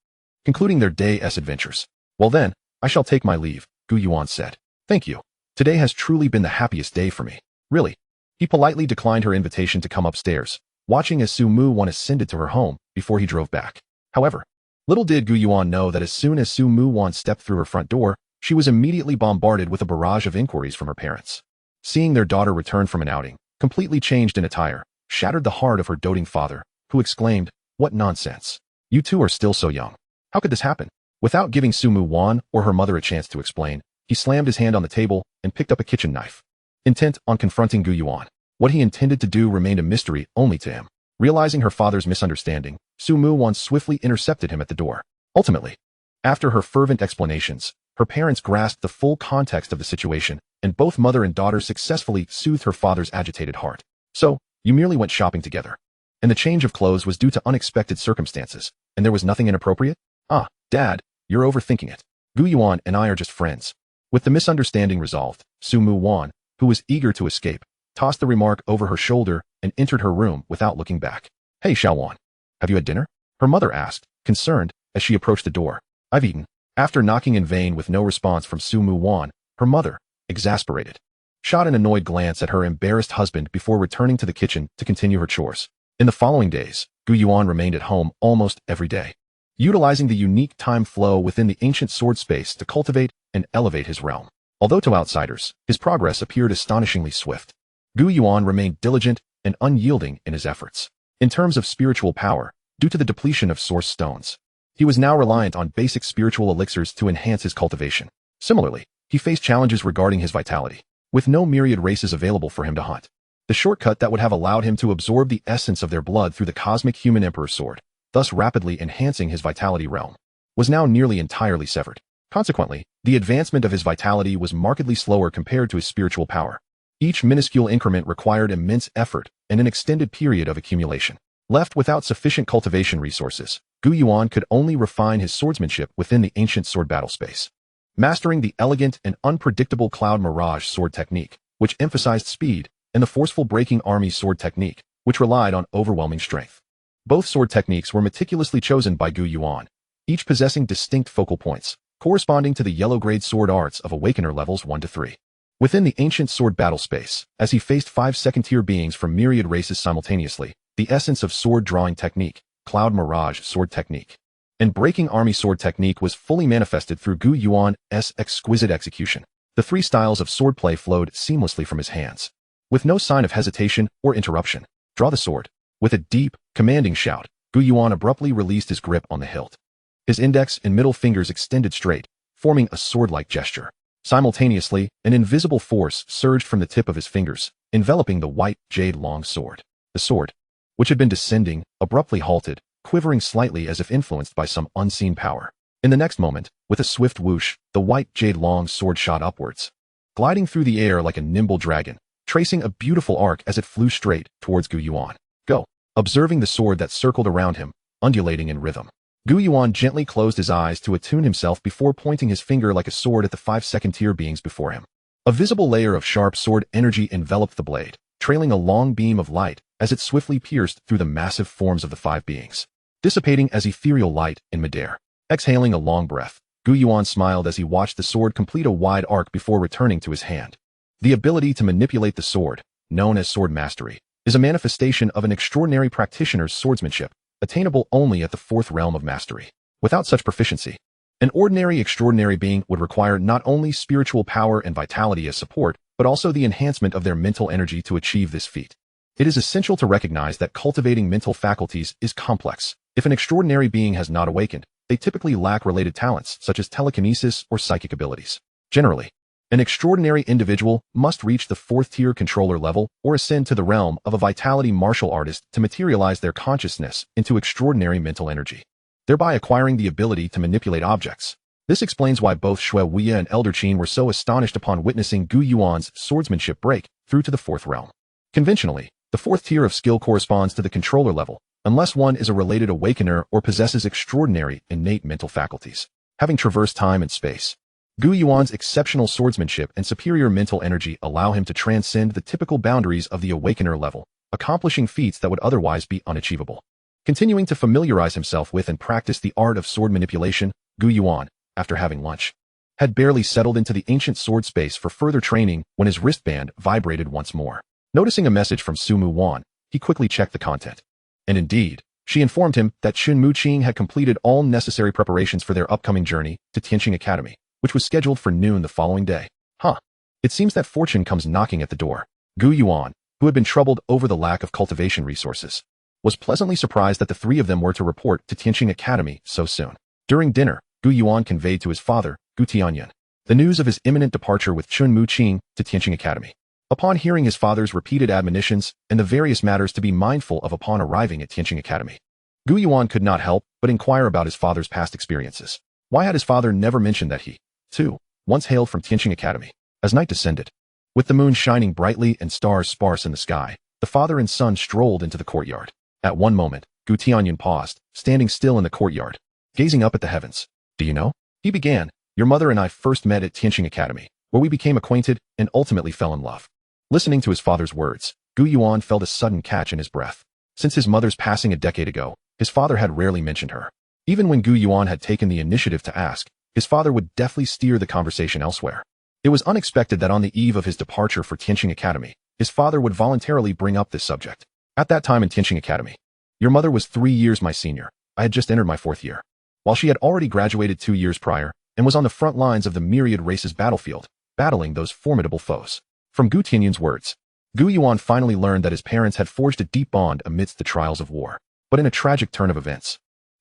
concluding their day's adventures. "Well then, I shall take my leave," Gu Yuan said. "Thank you. Today has truly been the happiest day for me. Really." He politely declined her invitation to come upstairs, watching as Su Mu Wan ascended to her home before he drove back. However, little did Gu Yuan know that as soon as Su Mu Wan stepped through her front door, she was immediately bombarded with a barrage of inquiries from her parents. Seeing their daughter return from an outing, completely changed in attire, shattered the heart of her doting father, who exclaimed, "What nonsense. You two are still so young. How could this happen?" Without giving Su Mu Wan or her mother a chance to explain, he slammed his hand on the table and picked up a kitchen knife, intent on confronting Gu Yuan. What he intended to do remained a mystery only to him. Realizing her father's misunderstanding, Su Mu Wan swiftly intercepted him at the door. Ultimately, after her fervent explanations, her parents grasped the full context of the situation, and both mother and daughter successfully soothed her father's agitated heart. "So, you merely went shopping together, and the change of clothes was due to unexpected circumstances, and there was nothing inappropriate? Ah, Dad, you're overthinking it. Gu Yuan and I are just friends." With the misunderstanding resolved, Su Mu Wan, who was eager to escape, tossed the remark over her shoulder and entered her room without looking back. "Hey, Xiaowan, have you had dinner?" her mother asked, concerned, as she approached the door. "I've eaten." After knocking in vain with no response from Su Mu Wan, her mother, exasperated, shot an annoyed glance at her embarrassed husband before returning to the kitchen to continue her chores. In the following days, Gu Yuan remained at home almost every day, utilizing the unique time flow within the ancient sword space to cultivate and elevate his realm. Although to outsiders, his progress appeared astonishingly swift, Gu Yuan remained diligent and unyielding in his efforts. In terms of spiritual power, due to the depletion of source stones, he was now reliant on basic spiritual elixirs to enhance his cultivation. Similarly, he faced challenges regarding his vitality. With no myriad races available for him to hunt, the shortcut that would have allowed him to absorb the essence of their blood through the cosmic human emperor sword, thus rapidly enhancing his vitality realm, was now nearly entirely severed. Consequently, the advancement of his vitality was markedly slower compared to his spiritual power. Each minuscule increment required immense effort and an extended period of accumulation. Left without sufficient cultivation resources, Gu Yuan could only refine his swordsmanship within the ancient sword battle space. Mastering the elegant and unpredictable Cloud Mirage sword technique, which emphasized speed, and the forceful breaking army sword technique, which relied on overwhelming strength. Both sword techniques were meticulously chosen by Gu Yuan, each possessing distinct focal points, corresponding to the yellow-grade sword arts of Awakener levels 1 to 3. Within the ancient sword battle space, as he faced 5 second-tier beings from myriad races simultaneously, the essence of sword drawing technique, Cloud Mirage sword technique, and breaking army sword technique was fully manifested through Gu Yuan's exquisite execution. The 3 styles of swordplay flowed seamlessly from his hands. With no sign of hesitation or interruption, draw the sword. With a deep, commanding shout, Gu Yuan abruptly released his grip on the hilt. His index and middle fingers extended straight, forming a sword-like gesture. Simultaneously, an invisible force surged from the tip of his fingers, enveloping the white jade long sword. The sword, which had been descending, abruptly halted, quivering slightly as if influenced by some unseen power. In the next moment, with a swift whoosh, the white jade long sword shot upwards, gliding through the air like a nimble dragon, tracing a beautiful arc as it flew straight towards Gu Yuan. Go! Observing the sword that circled around him, undulating in rhythm, Gu Yuan gently closed his eyes to attune himself before pointing his finger like a sword at the 5 second-tier beings before him. A visible layer of sharp sword energy enveloped the blade, trailing a long beam of light as it swiftly pierced through the massive forms of the 5 beings, dissipating as ethereal light in midair. Exhaling a long breath, Gu Yuan smiled as he watched the sword complete a wide arc before returning to his hand. The ability to manipulate the sword, known as sword mastery, is a manifestation of an extraordinary practitioner's swordsmanship, attainable only at the 4th realm of mastery. Without such proficiency, an ordinary extraordinary being would require not only spiritual power and vitality as support, but also the enhancement of their mental energy to achieve this feat. It is essential to recognize that cultivating mental faculties is complex. If an extraordinary being has not awakened, they typically lack related talents such as telekinesis or psychic abilities. Generally, an extraordinary individual must reach the 4th-tier controller level or ascend to the realm of a vitality martial artist to materialize their consciousness into extraordinary mental energy, thereby acquiring the ability to manipulate objects. This explains why both Shui Wuya and Elder Qin were so astonished upon witnessing Gu Yuan's swordsmanship break through to the 4th realm. Conventionally, the 4th tier of skill corresponds to the controller level, unless one is a related awakener or possesses extraordinary innate mental faculties. Having traversed time and space, Gu Yuan's exceptional swordsmanship and superior mental energy allow him to transcend the typical boundaries of the awakener level, accomplishing feats that would otherwise be unachievable. Continuing to familiarize himself with and practice the art of sword manipulation, Gu Yuan, after having lunch, had barely settled into the ancient sword space for further training when his wristband vibrated once more. Noticing a message from Su Mu Wan, he quickly checked the content. And indeed, she informed him that Chun Mu Qing had completed all necessary preparations for their upcoming journey to Tianqing Academy, which was scheduled for noon the following day. It seems that fortune comes knocking at the door. Gu Yuan, who had been troubled over the lack of cultivation resources, was pleasantly surprised that the 3 of them were to report to Tianqing Academy so soon. During dinner, Gu Yuan conveyed to his father, Gu Tianyan, the news of his imminent departure with Chun Mu Qing to Tianqing Academy. Upon hearing his father's repeated admonitions and the various matters to be mindful of upon arriving at Tianqing Academy, Gu Yuan could not help but inquire about his father's past experiences. Why had his father never mentioned that he, too, once hailed from Tianqing Academy? As night descended, with the moon shining brightly and stars sparse in the sky, the father and son strolled into the courtyard. At one moment, Gu Tianyan paused, standing still in the courtyard, gazing up at the heavens. Do you know? He began, your mother and I first met at Tianqing Academy, where we became acquainted and ultimately fell in love. Listening to his father's words, Gu Yuan felt a sudden catch in his breath. Since his mother's passing a decade ago, his father had rarely mentioned her. Even when Gu Yuan had taken the initiative to ask, his father would deftly steer the conversation elsewhere. It was unexpected that on the eve of his departure for Tianqing Academy, his father would voluntarily bring up this subject. At that time in Tianqing Academy, your mother was 3 years my senior. I had just entered my 4th year. While she had already graduated 2 years prior and was on the front lines of the myriad races battlefield, battling those formidable foes. From Gu Tianyan's words, Gu Yuan finally learned that his parents had forged a deep bond amidst the trials of war. But in a tragic turn of events,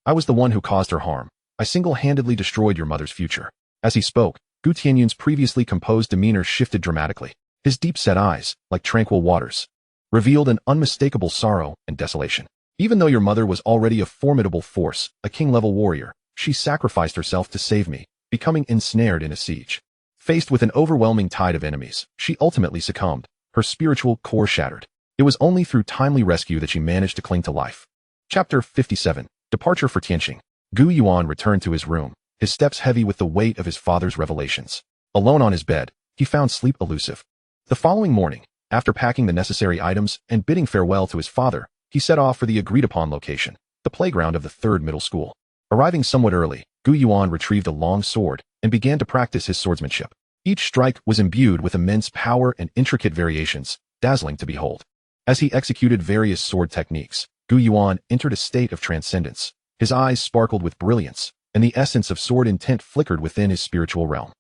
I was the one who caused her harm. I single-handedly destroyed your mother's future. As he spoke, Gu Tianyan's previously composed demeanor shifted dramatically. His deep-set eyes, like tranquil waters, revealed an unmistakable sorrow and desolation. Even though your mother was already a formidable force, a king-level warrior, she sacrificed herself to save me, becoming ensnared in a siege. Faced with an overwhelming tide of enemies, she ultimately succumbed, her spiritual core shattered. It was only through timely rescue that she managed to cling to life. Chapter 57. Departure for Tianqing. Gu Yuan returned to his room, his steps heavy with the weight of his father's revelations. Alone on his bed, he found sleep elusive. The following morning, After packing the necessary items and bidding farewell to his father, he set off for the agreed-upon location, the playground of the third middle school. Arriving somewhat early, Gu Yuan retrieved a long sword and began to practice his swordsmanship. Each strike was imbued with immense power and intricate variations, dazzling to behold. As he executed various sword techniques, Gu Yuan entered a state of transcendence. His eyes sparkled with brilliance, and the essence of sword intent flickered within his spiritual realm.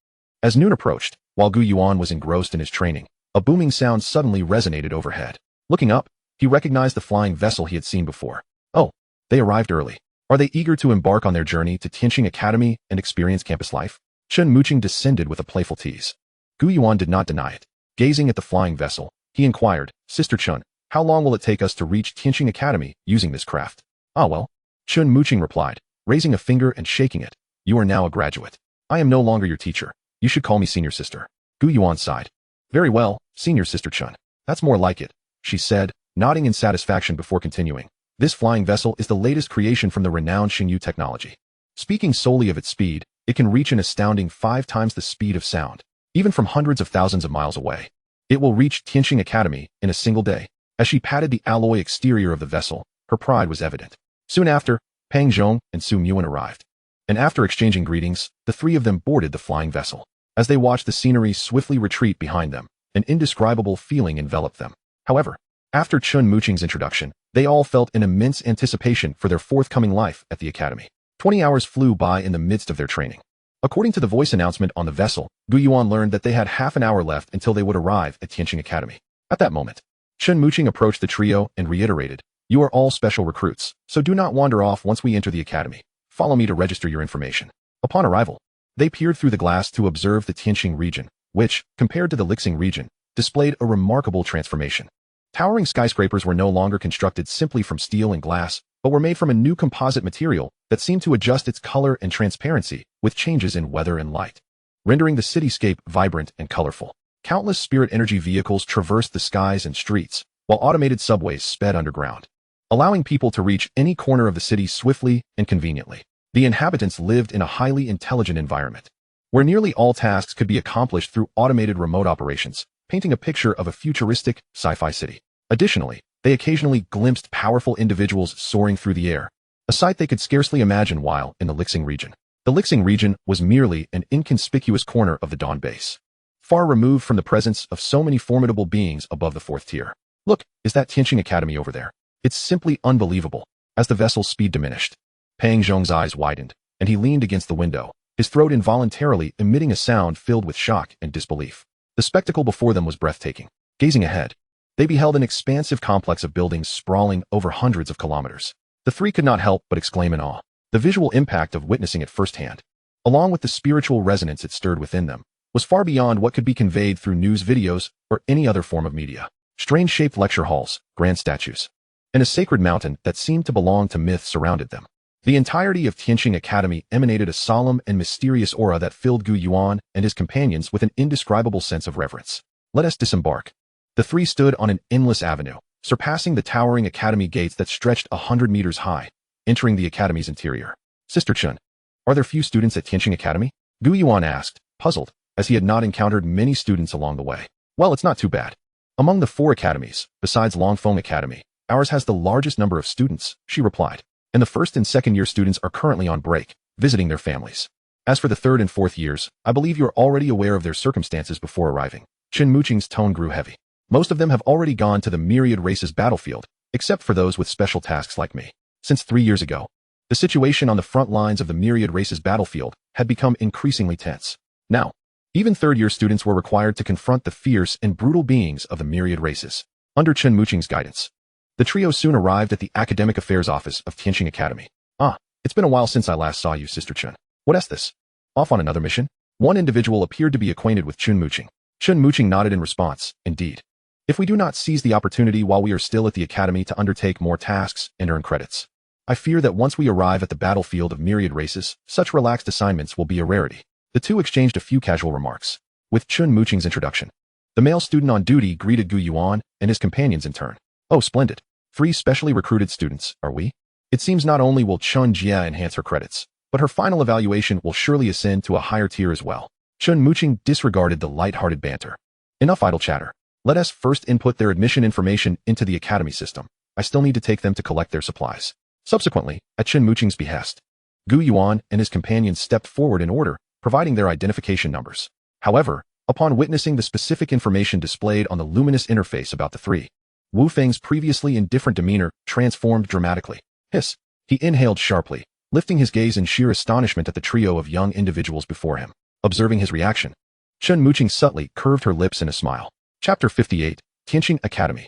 As noon approached, while Gu Yuan was engrossed in his training, a booming sound suddenly resonated overhead. Looking up, he recognized the flying vessel he had seen before. Oh, they arrived early. Are they eager to embark on their journey to Tianqing Academy and experience campus life? Chun Muqing descended with a playful tease. Gu Yuan did not deny it. Gazing at the flying vessel, he inquired, Sister Chun, how long will it take us to reach Tianqing Academy using this craft? Ah well. Chun Muqing replied, raising a finger and shaking it. You are now a graduate. I am no longer your teacher. You should call me senior sister. Gu Yuan sighed. Very well, senior sister Chun. That's more like it, she said, nodding in satisfaction before continuing. This flying vessel is the latest creation from the renowned Xingyu technology. Speaking solely of its speed, it can reach an astounding 5 times the speed of sound, even from hundreds of thousands of miles away. It will reach Tianqing Academy in a single day. As she patted the alloy exterior of the vessel, her pride was evident. Soon after, Pang Zhong and Su Muan arrived. And after exchanging greetings, the three of them boarded the flying vessel. As they watched the scenery swiftly retreat behind them, an indescribable feeling enveloped them. However, after Chun Muqing's introduction, they all felt an immense anticipation for their forthcoming life at the academy. 20 hours flew by in the midst of their training. According to the voice announcement on the vessel, Gu Yuan learned that they had half an hour left until they would arrive at Tianqing Academy. At that moment, Chun Muqing approached the trio and reiterated, You are all special recruits, so do not wander off once we enter the academy. Follow me to register your information. Upon arrival, they peered through the glass to observe the Tianqing region, which, compared to the Lixing region, displayed a remarkable transformation. Towering skyscrapers were no longer constructed simply from steel and glass, but were made from a new composite material that seemed to adjust its color and transparency with changes in weather and light, rendering the cityscape vibrant and colorful. Countless spirit energy vehicles traversed the skies and streets, while automated subways sped underground, allowing people to reach any corner of the city swiftly and conveniently. The inhabitants lived in a highly intelligent environment, where nearly all tasks could be accomplished through automated remote operations, painting a picture of a futuristic, sci-fi city. Additionally, they occasionally glimpsed powerful individuals soaring through the air, a sight they could scarcely imagine while in the Lixing region. The Lixing region was merely an inconspicuous corner of the Dawn base, far removed from the presence of so many formidable beings above the 4th tier. Look, is that Tianqing Academy over there? It's simply unbelievable. As the vessel's speed diminished, Pang Zhong's eyes widened, and he leaned against the window, his throat involuntarily emitting a sound filled with shock and disbelief. The spectacle before them was breathtaking. Gazing ahead, they beheld an expansive complex of buildings sprawling over hundreds of kilometers. The three could not help but exclaim in awe. The visual impact of witnessing it firsthand, along with the spiritual resonance it stirred within them, was far beyond what could be conveyed through news videos or any other form of media. Strange-shaped lecture halls, grand statues, and a sacred mountain that seemed to belong to myth surrounded them. The entirety of Tianqing Academy emanated a solemn and mysterious aura that filled Gu Yuan and his companions with an indescribable sense of reverence. Let us disembark. The three stood on an endless avenue, surpassing the towering academy gates that stretched 100 meters high, entering the academy's interior. Sister Chun, are there few students at Tianqing Academy? Gu Yuan asked, puzzled, as he had not encountered many students along the way. Well, it's not too bad. Among the 4 academies, besides Longfeng Academy, ours has the largest number of students, she replied. And the 1st and 2nd year students are currently on break, visiting their families. As for the 3rd and 4th years, I believe you're already aware of their circumstances before arriving. Chun Muqing's tone grew heavy. Most of them have already gone to the myriad races battlefield, except for those with special tasks like me. Since 3 years ago, the situation on the front lines of the myriad races battlefield had become increasingly tense. Now, even 3rd year students were required to confront the fierce and brutal beings of the myriad races. Under Chun Muqing's guidance, the trio soon arrived at the Academic Affairs Office of Tianqing Academy. Ah, it's been a while since I last saw you, Sister Chun. What is this? Off on another mission? One individual appeared to be acquainted with Chun Muqing. Chun Muqing nodded in response, indeed. If we do not seize the opportunity while we are still at the academy to undertake more tasks and earn credits, I fear that once we arrive at the battlefield of myriad races, such relaxed assignments will be a rarity. The two exchanged a few casual remarks. With Chun Muqing's introduction, the male student on duty greeted Gu Yuan and his companions in turn. Oh, splendid. 3 specially recruited students, are we? It seems not only will Chun Jia enhance her credits, but her final evaluation will surely ascend to a higher tier as well. Chun Muqing disregarded the light-hearted banter. Enough idle chatter. Let us first input their admission information into the academy system. I still need to take them to collect their supplies. Subsequently, at Chen Muqing's behest, Gu Yuan and his companions stepped forward in order, providing their identification numbers. However, upon witnessing the specific information displayed on the luminous interface about the three, Wu Feng's previously indifferent demeanor transformed dramatically. Hiss! He inhaled sharply, lifting his gaze in sheer astonishment at the trio of young individuals before him. Observing his reaction, Chen Muqing subtly curved her lips in a smile. Chapter 58, Tianqing Academy.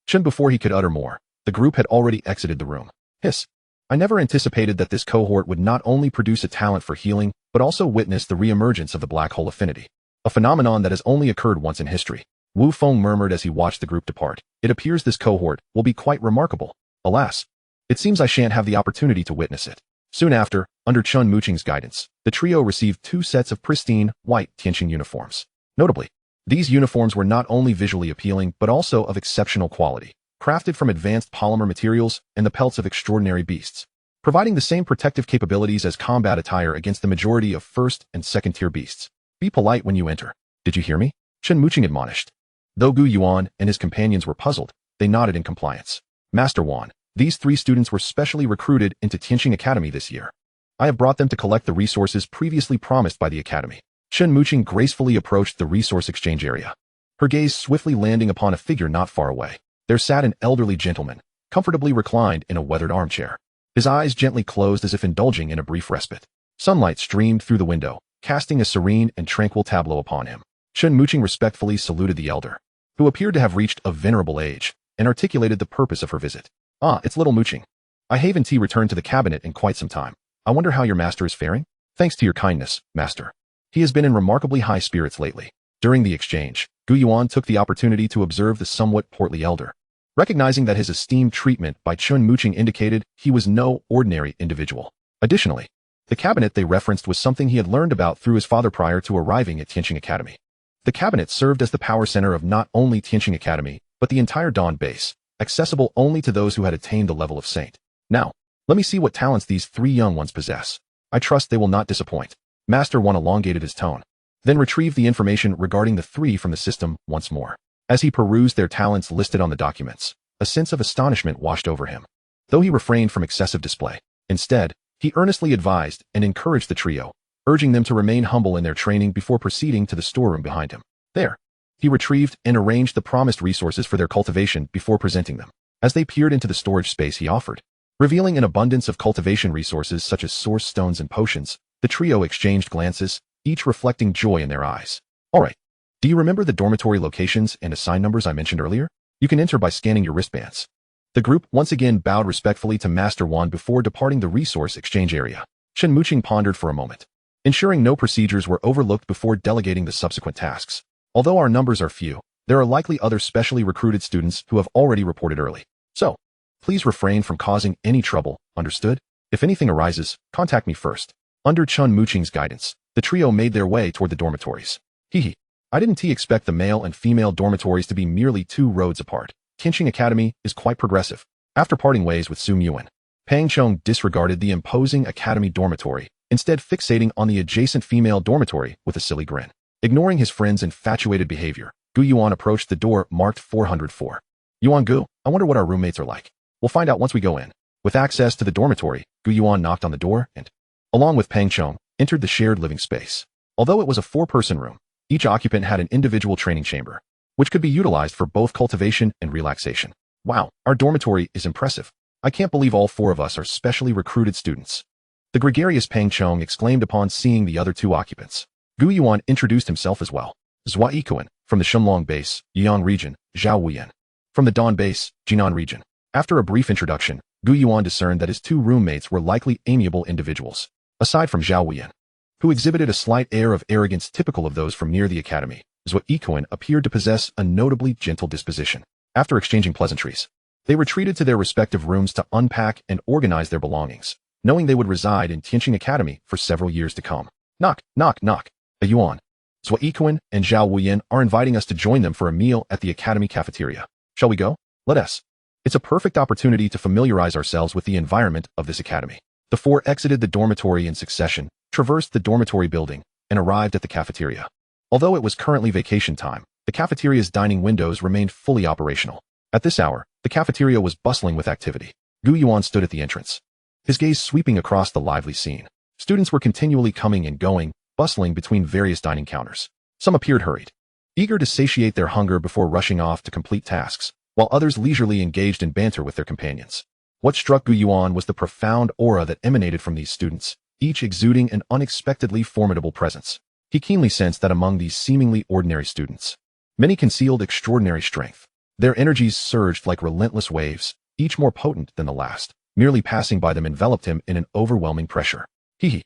Chen, before he could utter more, the group had already exited the room. Hiss! I never anticipated that this cohort would not only produce a talent for healing, but also witness the re-emergence of the black hole affinity. A phenomenon that has only occurred once in history. Wu Feng murmured as he watched the group depart. It appears this cohort will be quite remarkable. Alas, it seems I shan't have the opportunity to witness it. Soon after, under Chen Muqing's guidance, the trio received 2 sets of pristine, white Tianqing uniforms. Notably, these uniforms were not only visually appealing but also of exceptional quality, crafted from advanced polymer materials and the pelts of extraordinary beasts, providing the same protective capabilities as combat attire against the majority of first- and second-tier beasts. Be polite when you enter. Did you hear me? Chen Muqing admonished. Though Gu Yuan and his companions were puzzled, they nodded in compliance. Master Wan, these 3 students were specially recruited into Tianqing Academy this year. I have brought them to collect the resources previously promised by the academy. Chen Muqing gracefully approached the resource exchange area, her gaze swiftly landing upon a figure not far away. There sat an elderly gentleman, comfortably reclined in a weathered armchair. His eyes gently closed as if indulging in a brief respite. Sunlight streamed through the window, casting a serene and tranquil tableau upon him. Chen Muqing respectfully saluted the elder, who appeared to have reached a venerable age, and articulated the purpose of her visit. It's little Muqing. I haven't returned to the cabinet in quite some time. I wonder how your master is faring? Thanks to your kindness, master. He has been in remarkably high spirits lately. During the exchange, Gu Yuan took the opportunity to observe the somewhat portly elder, recognizing that his esteemed treatment by Chen Muqing indicated he was no ordinary individual. Additionally, the cabinet they referenced was something he had learned about through his father prior to arriving at Tianqing Academy. The cabinet served as the power center of not only Tianqing Academy, but the entire Dawn base, accessible only to those who had attained the level of saint. Now, let me see what talents these 3 young ones possess. I trust they will not disappoint. Master Wan elongated his tone, then retrieved the information regarding the 3 from the system once more. As he perused their talents listed on the documents, a sense of astonishment washed over him. Though he refrained from excessive display, instead, he earnestly advised and encouraged the trio, urging them to remain humble in their training before proceeding to the storeroom behind him. There, he retrieved and arranged the promised resources for their cultivation before presenting them. As they peered into the storage space he offered, revealing an abundance of cultivation resources such as source stones and potions, the trio exchanged glances, each reflecting joy in their eyes. All right. Do you remember the dormitory locations and assign numbers I mentioned earlier? You can enter by scanning your wristbands. The group once again bowed respectfully to Master Wan before departing the resource exchange area. Chen Muqing pondered for a moment, ensuring no procedures were overlooked before delegating the subsequent tasks. Although our numbers are few, there are likely other specially recruited students who have already reported early. So, please refrain from causing any trouble, understood? If anything arises, contact me first. Under Chen Muqing's guidance, the trio made their way toward the dormitories. I didn't expect the male and female dormitories to be merely 2 roads apart. Tianqing Academy is quite progressive. After parting ways with Su Yuan, Pang Chong disregarded the imposing academy dormitory, instead fixating on the adjacent female dormitory with a silly grin. Ignoring his friend's infatuated behavior, Gu Yuan approached the door marked 404. Yuan Gu, I wonder what our roommates are like. We'll find out once we go in. With access to the dormitory, Gu Yuan knocked on the door and, along with Pang Chong, entered the shared living space. Although it was a 4-person room, each occupant had an individual training chamber, which could be utilized for both cultivation and relaxation. Wow, our dormitory is impressive. I can't believe all 4 of us are specially recruited students. The gregarious Pang Chong exclaimed upon seeing the other 2 occupants. Gu Yuan introduced himself as well. Zhua Yikuan, from the Shunlong base, Yiyang region, Zhao Wuyan, from the Dawn base, Jinan region. After a brief introduction, Gu Yuan discerned that his 2 roommates were likely amiable individuals. Aside from Zhao Wuyan, who exhibited a slight air of arrogance typical of those from near the academy, Zhua Yikuan appeared to possess a notably gentle disposition. After exchanging pleasantries, they retreated to their respective rooms to unpack and organize their belongings, knowing they would reside in Tianqing Academy for several years to come. Knock, knock, knock. Yuan, Zhua Yikuan and Zhao Wuyan are inviting us to join them for a meal at the academy cafeteria. Shall we go? Let us. It's a perfect opportunity to familiarize ourselves with the environment of this academy. The 4 exited the dormitory in succession, traversed the dormitory building, and arrived at the cafeteria. Although it was currently vacation time, The cafeteria's dining windows remained fully operational. At this hour, the cafeteria was bustling with activity. Gu Yuan stood at the entrance, his gaze sweeping across the lively scene. Students were continually coming and going, bustling between various dining counters. Some appeared hurried, eager to satiate their hunger before rushing off to complete tasks, while others leisurely engaged in banter with their companions. What struck Gu Yuan was the profound aura that emanated from these students, each exuding an unexpectedly formidable presence. He keenly sensed that among these seemingly ordinary students, many concealed extraordinary strength. Their energies surged like relentless waves, each more potent than the last. Merely passing by them enveloped him in an overwhelming pressure. Hee.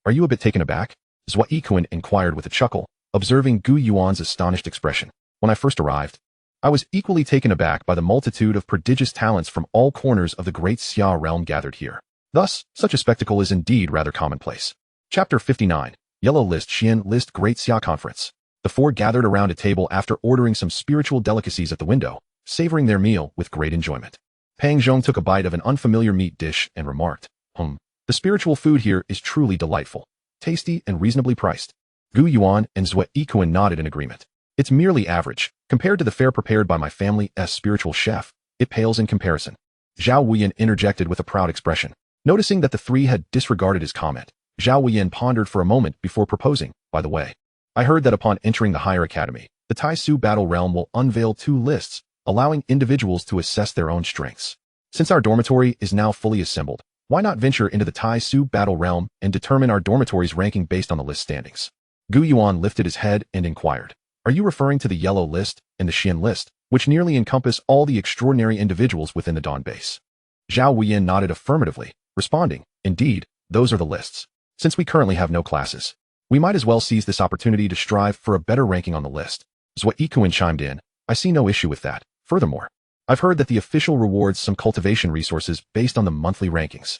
Are you a bit taken aback? Zhuai Kuan inquired with a chuckle, observing Gu Yuan's astonished expression. When I first arrived, I was equally taken aback by the multitude of prodigious talents from all corners of the great Xia realm gathered here. Thus, such a spectacle is indeed rather commonplace. Chapter 59. Yellow List Xian List Great Xia Conference. The four gathered around a table after ordering some spiritual delicacies at the window, savoring their meal with great enjoyment. Pang Zhong took a bite of an unfamiliar meat dish and remarked, the spiritual food here is truly delightful, tasty and reasonably priced. Gu Yuan and Zhuai Kuan nodded in agreement. It's merely average. Compared to the fare prepared by my family's spiritual chef, it pales in comparison. Zhao Wuyan interjected with a proud expression. Noticing that the three had disregarded his comment, Zhao Wuyan pondered for a moment before proposing, by the way, I heard that upon entering the higher academy, the Taisu battle realm will unveil 2 lists, allowing individuals to assess their own strengths. Since our dormitory is now fully assembled, why not venture into the Taisu battle realm and determine our dormitory's ranking based on the list standings? Gu Yuan lifted his head and inquired, are you referring to the yellow list and the Xian list, which nearly encompass all the extraordinary individuals within the Dawn base? Zhao Wuyan nodded affirmatively, responding, indeed, those are the lists. Since we currently have no classes, we might as well seize this opportunity to strive for a better ranking on the list. Zhuai Kuan chimed in, I see no issue with that. Furthermore, I've heard that the official rewards some cultivation resources based on the monthly rankings.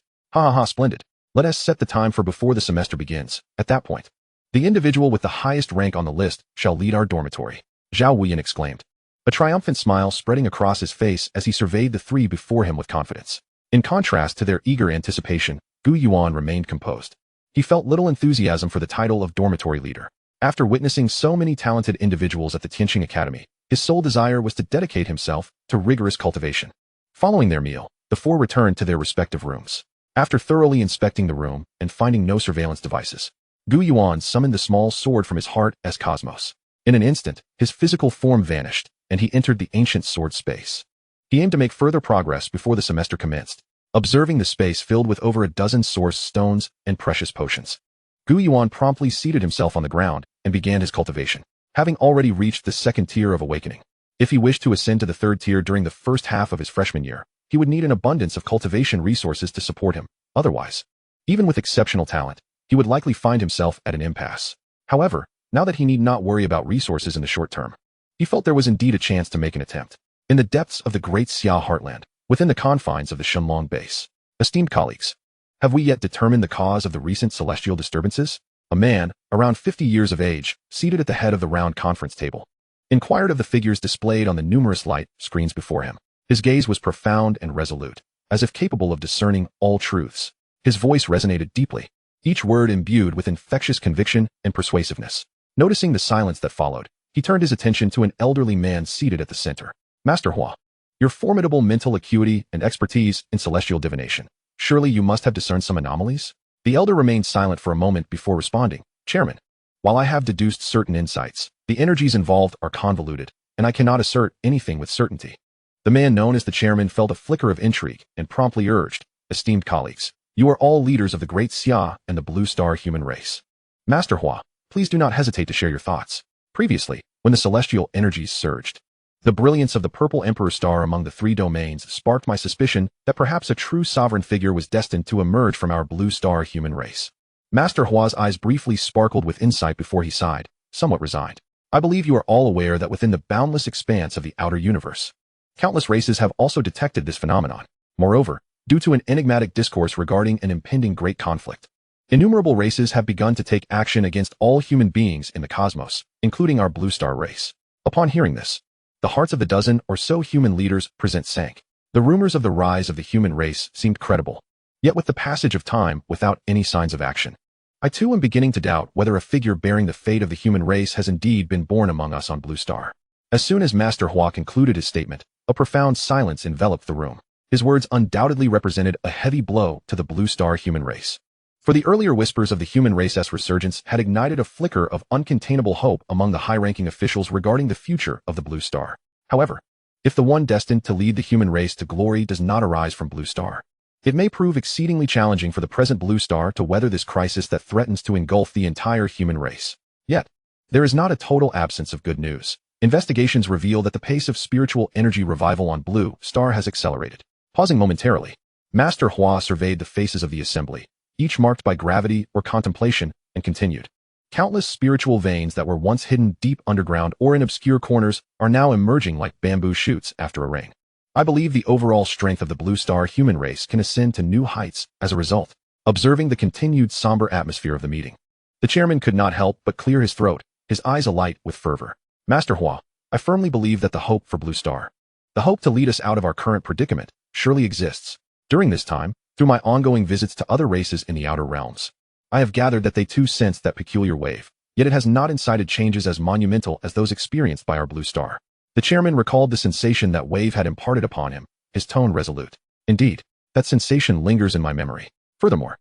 Splendid. Let us set the time for before the semester begins. At that point, the individual with the highest rank on the list shall lead our dormitory. Zhao Wuyan exclaimed, a triumphant smile spreading across his face as he surveyed the three before him with confidence. In contrast to their eager anticipation, Gu Yuan remained composed. He felt little enthusiasm for the title of dormitory leader. After witnessing so many talented individuals at the Tianqing Academy, his sole desire was to dedicate himself to rigorous cultivation. Following their meal, the four returned to their respective rooms. After thoroughly inspecting the room and finding no surveillance devices, Gu Yuan summoned the small sword from his heart as Cosmos. In an instant, his physical form vanished, and he entered the ancient sword space. He aimed to make further progress before the semester commenced, observing the space filled with over a dozen source stones and precious potions. Gu Yuan promptly seated himself on the ground and began his cultivation, having already reached the 2nd tier of awakening. If he wished to ascend to the 3rd tier during the first half of his freshman year, he would need an abundance of cultivation resources to support him. Otherwise, even with exceptional talent, he would likely find himself at an impasse. However, now that he need not worry about resources in the short term, he felt there was indeed a chance to make an attempt. In the depths of the great Xia heartland, within the confines of the Shenlong base, esteemed colleagues, have we yet determined the cause of the recent celestial disturbances? A man, around 50 years of age, seated at the head of the round conference table, inquired of the figures displayed on the numerous light screens before him. His gaze was profound and resolute, as if capable of discerning all truths. His voice resonated deeply, each word imbued with infectious conviction and persuasiveness. Noticing the silence that followed, he turned his attention to an elderly man seated at the center. Master Hua, your formidable mental acuity and expertise in celestial divination. Surely you must have discerned some anomalies? The elder remained silent for a moment before responding. Chairman, while I have deduced certain insights, the energies involved are convoluted, and I cannot assert anything with certainty. The man known as the chairman felt a flicker of intrigue and promptly urged, esteemed colleagues, you are all leaders of the great Xia and the Blue Star human race. Master Hua, please do not hesitate to share your thoughts. Previously, when the celestial energies surged, the brilliance of the purple emperor star among the 3 domains sparked my suspicion that perhaps a true sovereign figure was destined to emerge from our Blue Star human race. Master Hua's eyes briefly sparkled with insight before he sighed, somewhat resigned. I believe you are all aware that within the boundless expanse of the outer universe, countless races have also detected this phenomenon. Moreover, due to an enigmatic discourse regarding an impending great conflict, innumerable races have begun to take action against all human beings in the cosmos, including our Blue Star race. Upon hearing this, the hearts of the dozen or so human leaders present sank. The rumors of the rise of the human race seemed credible, yet with the passage of time without any signs of action. I too am beginning to doubt whether a figure bearing the fate of the human race has indeed been born among us on Blue Star. As soon as Master Hua concluded his statement, a profound silence enveloped the room. His words undoubtedly represented a heavy blow to the Blue Star human race. For the earlier whispers of the human race's resurgence had ignited a flicker of uncontainable hope among the high-ranking officials regarding the future of the Blue Star. However, if the one destined to lead the human race to glory does not arise from Blue Star, it may prove exceedingly challenging for the present Blue Star to weather this crisis that threatens to engulf the entire human race. Yet, there is not a total absence of good news. Investigations reveal that the pace of spiritual energy revival on Blue Star has accelerated. Pausing momentarily, Master Hua surveyed the faces of the assembly, each marked by gravity or contemplation, and continued. Countless spiritual veins that were once hidden deep underground or in obscure corners are now emerging like bamboo shoots after a rain. I believe the overall strength of the Blue Star human race can ascend to new heights as a result. Observing the continued somber atmosphere of the meeting, the chairman could not help but clear his throat, his eyes alight with fervor. Master Hua, I firmly believe that the hope for Blue Star, the hope to lead us out of our current predicament, surely exists. During this time, through my ongoing visits to other races in the outer realms, I have gathered that they too sense that peculiar wave, yet it has not incited changes as monumental as those experienced by our Blue Star. The chairman recalled the sensation that wave had imparted upon him, his tone resolute. Indeed, that sensation lingers in my memory. Furthermore,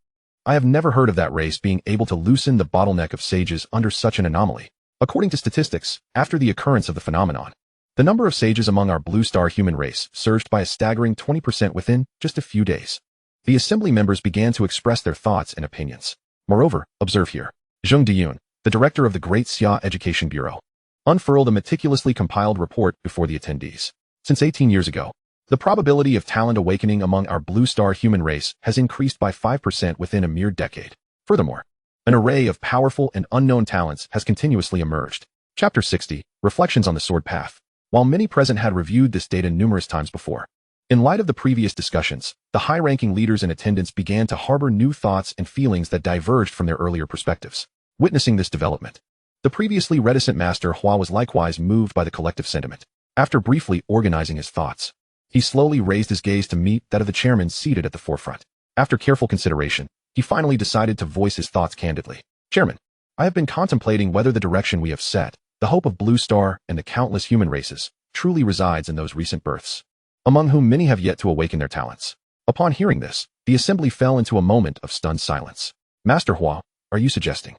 I have never heard of that race being able to loosen the bottleneck of sages under such an anomaly. According to statistics, after the occurrence of the phenomenon, the number of sages among our Blue Star human race surged by a staggering 20% within just a few days. The assembly members began to express their thoughts and opinions. Moreover, observe here, Gu Yuan, the director of the Great Xia Education Bureau, unfurled a meticulously compiled report before the attendees. Since 18 years ago, the probability of talent awakening among our Blue Star human race has increased by 5% within a mere decade. Furthermore, an array of powerful and unknown talents has continuously emerged. Chapter 60, Reflections on the Sword Path. While many present had reviewed this data numerous times before, in light of the previous discussions, the high-ranking leaders in attendance began to harbor new thoughts and feelings that diverged from their earlier perspectives. Witnessing this development, the previously reticent Master Hua was likewise moved by the collective sentiment. After briefly organizing his thoughts, he slowly raised his gaze to meet that of the chairman seated at the forefront. After careful consideration, he finally decided to voice his thoughts candidly. Chairman, I have been contemplating whether the direction we have set, the hope of Blue Star and the countless human races, truly resides in those recent births, among whom many have yet to awaken their talents. Upon hearing this, the assembly fell into a moment of stunned silence. Master Hua, are you suggesting,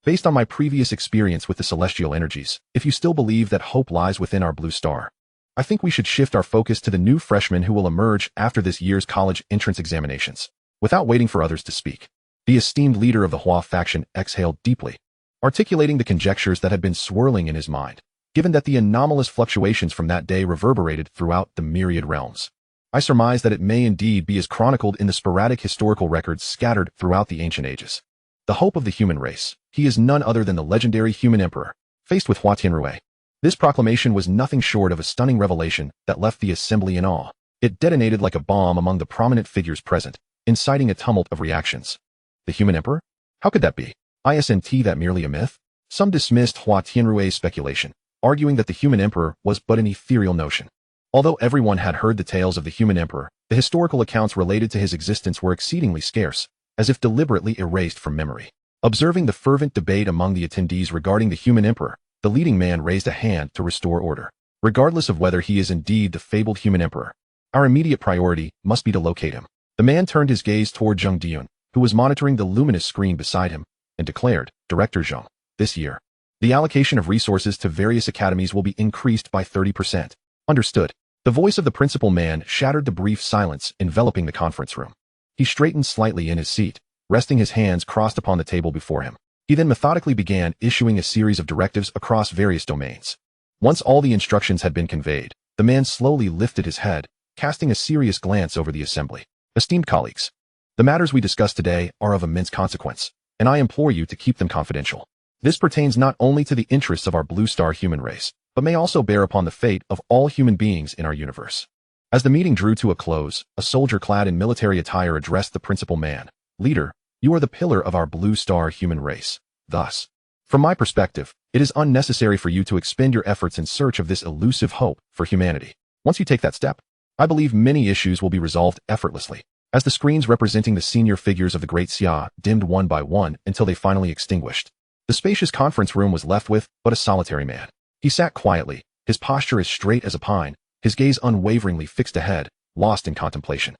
based on my previous experience with the celestial energies, if you still believe that hope lies within our Blue Star, I think we should shift our focus to the new freshmen who will emerge after this year's college entrance examinations. Without waiting for others to speak, the esteemed leader of the Hua faction exhaled deeply, articulating the conjectures that had been swirling in his mind, given that the anomalous fluctuations from that day reverberated throughout the myriad realms. I surmise that it may indeed be as chronicled in the sporadic historical records scattered throughout the ancient ages. The hope of the human race, he is none other than the legendary human emperor, faced with Hua Tianrui. This proclamation was nothing short of a stunning revelation that left the assembly in awe. It detonated like a bomb among the prominent figures present, inciting a tumult of reactions. The human emperor? How could that be? Isn't that merely a myth? Some dismissed Hua Tianrui's speculation, arguing that the human emperor was but an ethereal notion. Although everyone had heard the tales of the human emperor, the historical accounts related to his existence were exceedingly scarce, as if deliberately erased from memory. Observing the fervent debate among the attendees regarding the human emperor, the leading man raised a hand to restore order. Regardless of whether he is indeed the fabled human emperor, our immediate priority must be to locate him. The man turned his gaze toward Gu Yuan, who was monitoring the luminous screen beside him, and declared, Director Zheng, this year, the allocation of resources to various academies will be increased by 30%. Understood. The voice of the principal man shattered the brief silence enveloping the conference room. He straightened slightly in his seat, resting his hands crossed upon the table before him. He then methodically began issuing a series of directives across various domains. Once all the instructions had been conveyed, the man slowly lifted his head, casting a serious glance over the assembly. Esteemed colleagues, the matters we discuss today are of immense consequence, and I implore you to keep them confidential. This pertains not only to the interests of our Blue Star human race, but may also bear upon the fate of all human beings in our universe. As the meeting drew to a close, a soldier clad in military attire addressed the principal man. Leader, you are the pillar of our Blue Star human race. Thus, from my perspective, it is unnecessary for you to expend your efforts in search of this elusive hope for humanity. Once you take that step, I believe many issues will be resolved effortlessly. As the screens representing the senior figures of the Great Xia dimmed one by one until they finally extinguished, the spacious conference room was left with but a solitary man. He sat quietly, his posture as straight as a pine, his gaze unwaveringly fixed ahead, lost in contemplation.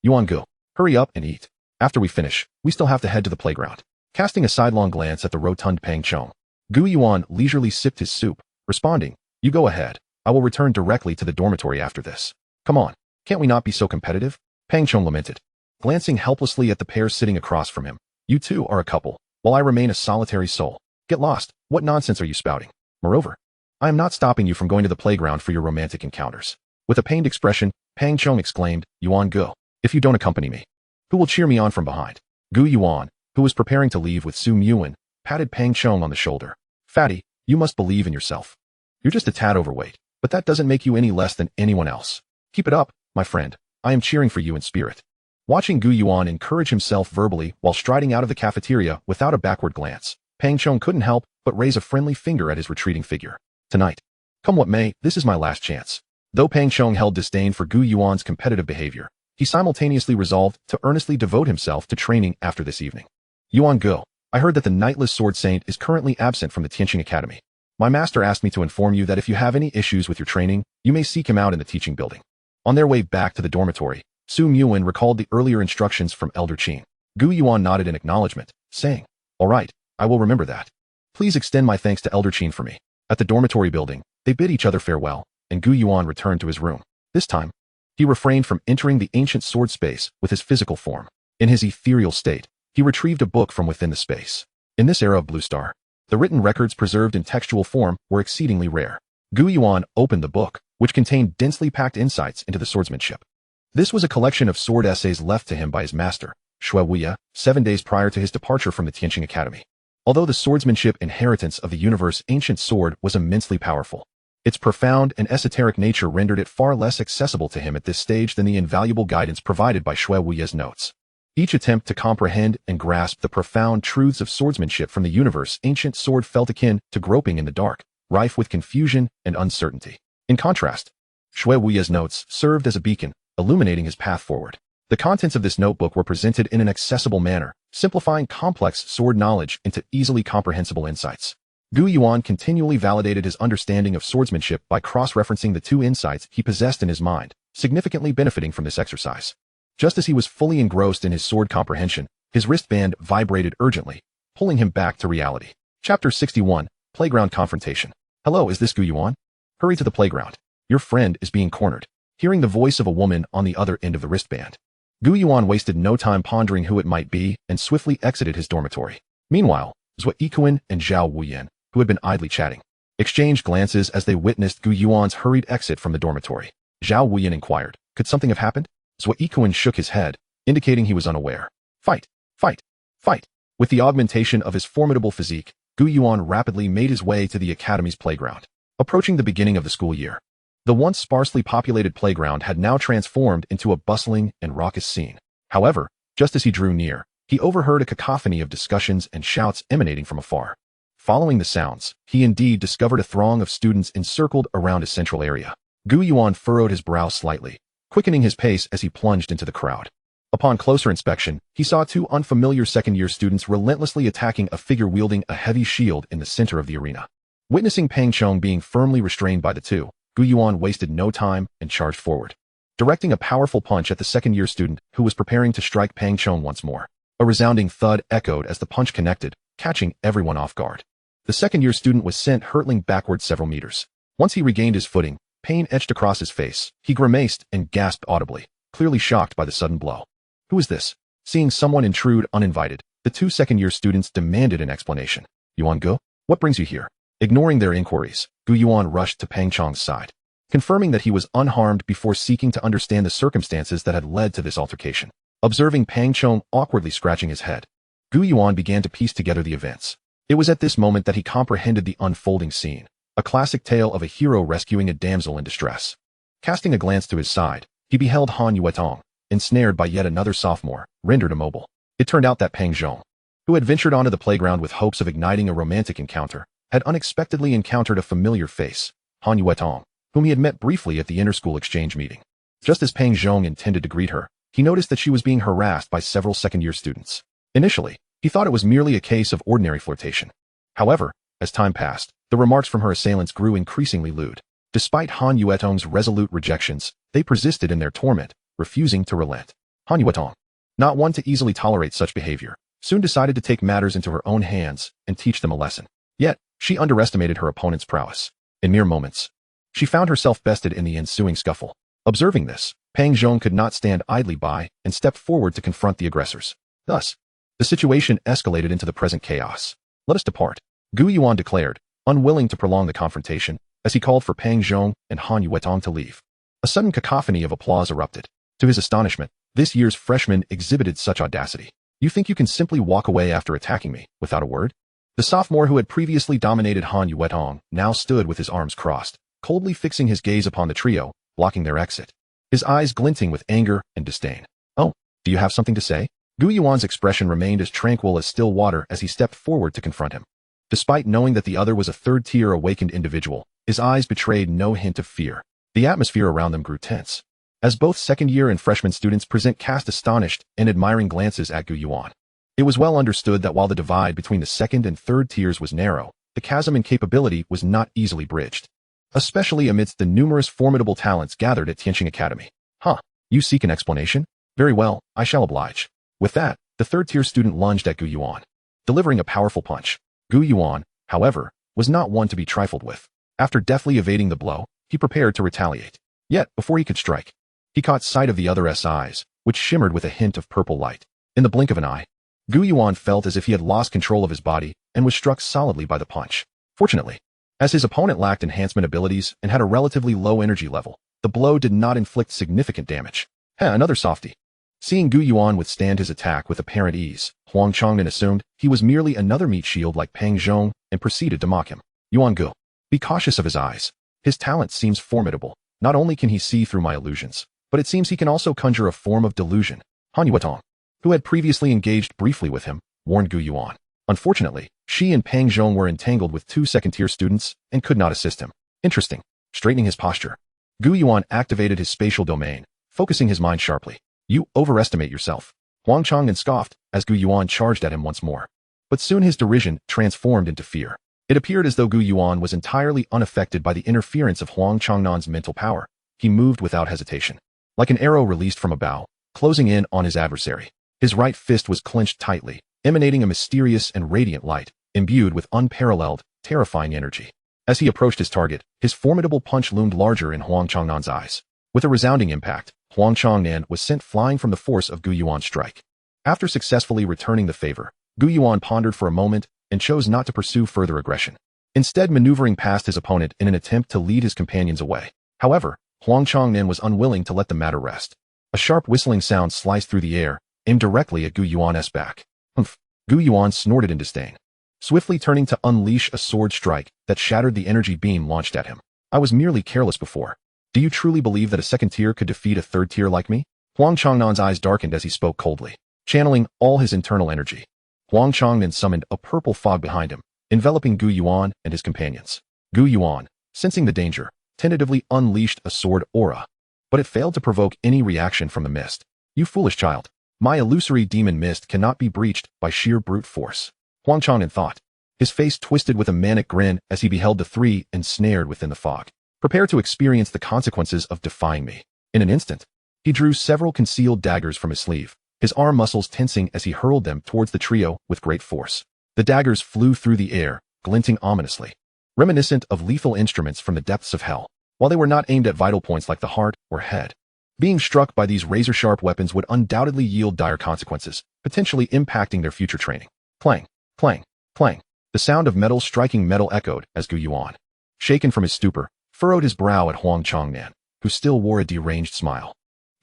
Yuan-gu, hurry up and eat. After we finish, we still have to head to the playground. Casting a sidelong glance at the rotund Pang Chong, Gu Yuan leisurely sipped his soup, responding, "You go ahead. I will return directly to the dormitory after this." "Come on, can't we not be so competitive?" Pang Chong lamented, glancing helplessly at the pair sitting across from him. "You two are a couple, while I remain a solitary soul. Get lost. What nonsense are you spouting? Moreover, I am not stopping you from going to the playground for your romantic encounters." With a pained expression, Pang Chong exclaimed, "Yuan-gu, if you don't accompany me, who will cheer me on from behind?" Gu Yuan, who was preparing to leave with Su Yuan, patted Pang Chong on the shoulder. "Fatty, you must believe in yourself. You're just a tad overweight, but that doesn't make you any less than anyone else. Keep it up, my friend. I am cheering for you in spirit." Watching Gu Yuan encourage himself verbally while striding out of the cafeteria without a backward glance, Pang Chong couldn't help but raise a friendly finger at his retreating figure. "Tonight, come what may, this is my last chance." Though Pang Chong held disdain for Gu Yuan's competitive behavior, he simultaneously resolved to earnestly devote himself to training after this evening. "Yuan-gu, I heard that the Knightless Sword Saint is currently absent from the Tianqing Academy. My master asked me to inform you that if you have any issues with your training, you may seek him out in the teaching building." On their way back to the dormitory, Su Yuan recalled the earlier instructions from Elder Qin. Gu Yuan nodded in acknowledgement, saying, "All right, I will remember that. Please extend my thanks to Elder Qin for me." At the dormitory building, they bid each other farewell, and Gu Yuan returned to his room. This time, he refrained from entering the ancient sword space with his physical form. In his ethereal state, he retrieved a book from within the space. In this era of Blue Star, the written records preserved in textual form were exceedingly rare. Gu Yuan opened the book, which contained densely packed insights into the swordsmanship. This was a collection of sword essays left to him by his master, Shui Wuya, 7 days prior to his departure from the Tianqing Academy. Although the swordsmanship inheritance of the universe's ancient sword was immensely powerful, its profound and esoteric nature rendered it far less accessible to him at this stage than the invaluable guidance provided by Shui Wuya's notes. Each attempt to comprehend and grasp the profound truths of swordsmanship from the universe's ancient sword felt akin to groping in the dark, rife with confusion and uncertainty. In contrast, Shui Wuya's notes served as a beacon, illuminating his path forward. The contents of this notebook were presented in an accessible manner, simplifying complex sword knowledge into easily comprehensible insights. Gu Yuan continually validated his understanding of swordsmanship by cross-referencing the two insights he possessed in his mind, significantly benefiting from this exercise. Just as he was fully engrossed in his sword comprehension, his wristband vibrated urgently, pulling him back to reality. Chapter 61, Playground Confrontation. "Hello, is this Gu Yuan? Hurry to the playground. Your friend is being cornered." Hearing the voice of a woman on the other end of the wristband, Gu Yuan wasted no time pondering who it might be and swiftly exited his dormitory. Meanwhile, Zhou Yikuan and Zhao Wuyan, who had been idly chatting, exchanged glances as they witnessed Gu Yuan's hurried exit from the dormitory. Zhao Wuyan inquired, "Could something have happened?" Zhou Yikuan shook his head, indicating he was unaware. Fight! Fight! Fight! With the augmentation of his formidable physique, Gu Yuan rapidly made his way to the academy's playground. Approaching the beginning of the school year, the once sparsely populated playground had now transformed into a bustling and raucous scene. However, just as he drew near, he overheard a cacophony of discussions and shouts emanating from afar. Following the sounds, he indeed discovered a throng of students encircled around a central area. Gu Yuan furrowed his brow slightly, quickening his pace as he plunged into the crowd. Upon closer inspection, he saw two unfamiliar second-year students relentlessly attacking a figure wielding a heavy shield in the center of the arena. Witnessing Pang Chong being firmly restrained by the two, Gu Yuan wasted no time and charged forward, directing a powerful punch at the second-year student who was preparing to strike Pang Chong once more. A resounding thud echoed as the punch connected, catching everyone off guard. The second-year student was sent hurtling backward several meters. Once he regained his footing, pain etched across his face. He grimaced and gasped audibly, clearly shocked by the sudden blow. "Who is this?" Seeing someone intrude uninvited, the two second-year students demanded an explanation. "Yuan-gu, what brings you here?" Ignoring their inquiries, Gu Yuan rushed to Pang Chong's side, confirming that he was unharmed before seeking to understand the circumstances that had led to this altercation. Observing Pang Chong awkwardly scratching his head, Gu Yuan began to piece together the events. It was at this moment that he comprehended the unfolding scene, a classic tale of a hero rescuing a damsel in distress. Casting a glance to his side, he beheld Han Yuetong, ensnared by yet another sophomore, rendered immobile. It turned out that Pang Zhong, who had ventured onto the playground with hopes of igniting a romantic encounter, had unexpectedly encountered a familiar face, Han Yuetong, whom he had met briefly at the inter-school exchange meeting. Just as Pang Zhong intended to greet her, he noticed that she was being harassed by several second-year students. Initially, he thought it was merely a case of ordinary flirtation. However, as time passed, the remarks from her assailants grew increasingly lewd. Despite Han Yuetong's resolute rejections, they persisted in their torment, refusing to relent. Han Yuetong, not one to easily tolerate such behavior, soon decided to take matters into her own hands and teach them a lesson. Yet, she underestimated her opponent's prowess. In mere moments, she found herself bested in the ensuing scuffle. Observing this, Pang Zhong could not stand idly by and stepped forward to confront the aggressors. Thus, the situation escalated into the present chaos. Let us depart, Gu Yuan declared, unwilling to prolong the confrontation, as he called for Pang Zhong and Han Yuetong to leave. A sudden cacophony of applause erupted. To his astonishment, this year's freshman exhibited such audacity. You think you can simply walk away after attacking me, without a word? The sophomore who had previously dominated Han Yuetong now stood with his arms crossed, coldly fixing his gaze upon the trio, blocking their exit. His eyes glinting with anger and disdain. Oh, do you have something to say? Gu Yuan's expression remained as tranquil as still water as he stepped forward to confront him. Despite knowing that the other was a third-tier awakened individual, his eyes betrayed no hint of fear. The atmosphere around them grew tense, as both second-year and freshman students cast astonished and admiring glances at Gu Yuan. It was well understood that while the divide between the second and third tiers was narrow, the chasm in capability was not easily bridged, especially amidst the numerous formidable talents gathered at Tianqing Academy. Huh, you seek an explanation? Very well, I shall oblige. With that, the third-tier student lunged at Gu Yuan, delivering a powerful punch. Gu Yuan, however, was not one to be trifled with. After deftly evading the blow, he prepared to retaliate. Yet, before he could strike, he caught sight of the other's eyes, which shimmered with a hint of purple light. In the blink of an eye, Gu Yuan felt as if he had lost control of his body and was struck solidly by the punch. Fortunately, as his opponent lacked enhancement abilities and had a relatively low energy level, the blow did not inflict significant damage. Another softie. Seeing Gu Yuan withstand his attack with apparent ease, Huang Changnan assumed he was merely another meat shield like Pang Zhong and proceeded to mock him. Yuan Gu, be cautious of his eyes. His talent seems formidable. Not only can he see through my illusions, but it seems he can also conjure a form of delusion. Han Yuetong, who had previously engaged briefly with him, warned Gu Yuan. Unfortunately, she and Pang Zhong were entangled with two second-tier students and could not assist him. Interesting. Straightening his posture, Gu Yuan activated his spatial domain, focusing his mind sharply. You overestimate yourself. Huang Changnan scoffed as Gu Yuan charged at him once more. But soon his derision transformed into fear. It appeared as though Gu Yuan was entirely unaffected by the interference of Huang Changnan's mental power. He moved without hesitation, like an arrow released from a bow, closing in on his adversary. His right fist was clenched tightly, emanating a mysterious and radiant light, imbued with unparalleled, terrifying energy. As he approached his target, his formidable punch loomed larger in Huang Changnan's eyes. With a resounding impact, Huang Changnan was sent flying from the force of Gu Yuan's strike. After successfully returning the favor, Gu Yuan pondered for a moment and chose not to pursue further aggression, instead maneuvering past his opponent in an attempt to lead his companions away. However, Huang Changnan was unwilling to let the matter rest. A sharp whistling sound sliced through the air, aimed directly at Gu Yuan's back. Humph! Gu Yuan snorted in disdain, swiftly turning to unleash a sword strike that shattered the energy beam launched at him. I was merely careless before. Do you truly believe that a second tier could defeat a third tier like me? Huang Changnan's eyes darkened as he spoke coldly, channeling all his internal energy. Huang Changnan summoned a purple fog behind him, enveloping Gu Yuan and his companions. Gu Yuan, sensing the danger, tentatively unleashed a sword aura, but it failed to provoke any reaction from the mist. You foolish child. My illusory demon mist cannot be breached by sheer brute force, Huang Changnan thought. His face twisted with a manic grin as he beheld the three ensnared within the fog. Prepare to experience the consequences of defying me. In an instant, he drew several concealed daggers from his sleeve, his arm muscles tensing as he hurled them towards the trio with great force. The daggers flew through the air, glinting ominously, reminiscent of lethal instruments from the depths of hell. While they were not aimed at vital points like the heart or head, being struck by these razor-sharp weapons would undoubtedly yield dire consequences, potentially impacting their future training. Clang, clang, clang. The sound of metal striking metal echoed as Gu Yuan, shaken from his stupor, furrowed his brow at Huang Changnan, who still wore a deranged smile.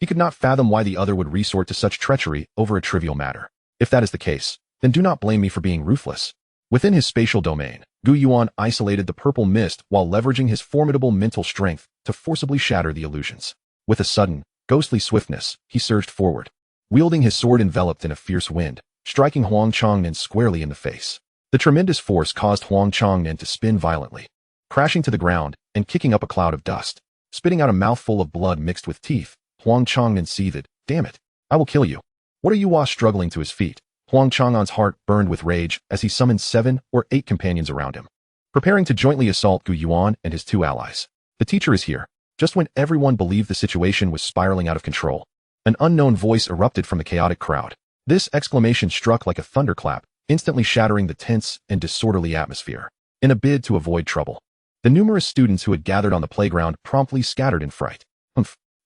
He could not fathom why the other would resort to such treachery over a trivial matter. If that is the case, then do not blame me for being ruthless. Within his spatial domain, Gu Yuan isolated the purple mist while leveraging his formidable mental strength to forcibly shatter the illusions. With a sudden, ghostly swiftness, he surged forward, wielding his sword enveloped in a fierce wind, striking Huang Changnan squarely in the face. The tremendous force caused Huang Changnan to spin violently, crashing to the ground and kicking up a cloud of dust. Spitting out a mouthful of blood mixed with teeth, Huang Changnan seethed. Damn it! I will kill you. What are you struggling to his feet? Huang Changnan's heart burned with rage as he summoned 7 or 8 companions around him, preparing to jointly assault Gu Yuan and his 2 allies. The teacher is here. Just when everyone believed the situation was spiraling out of control, an unknown voice erupted from the chaotic crowd. This exclamation struck like a thunderclap, instantly shattering the tense and disorderly atmosphere. In a bid to avoid trouble, the numerous students who had gathered on the playground promptly scattered in fright.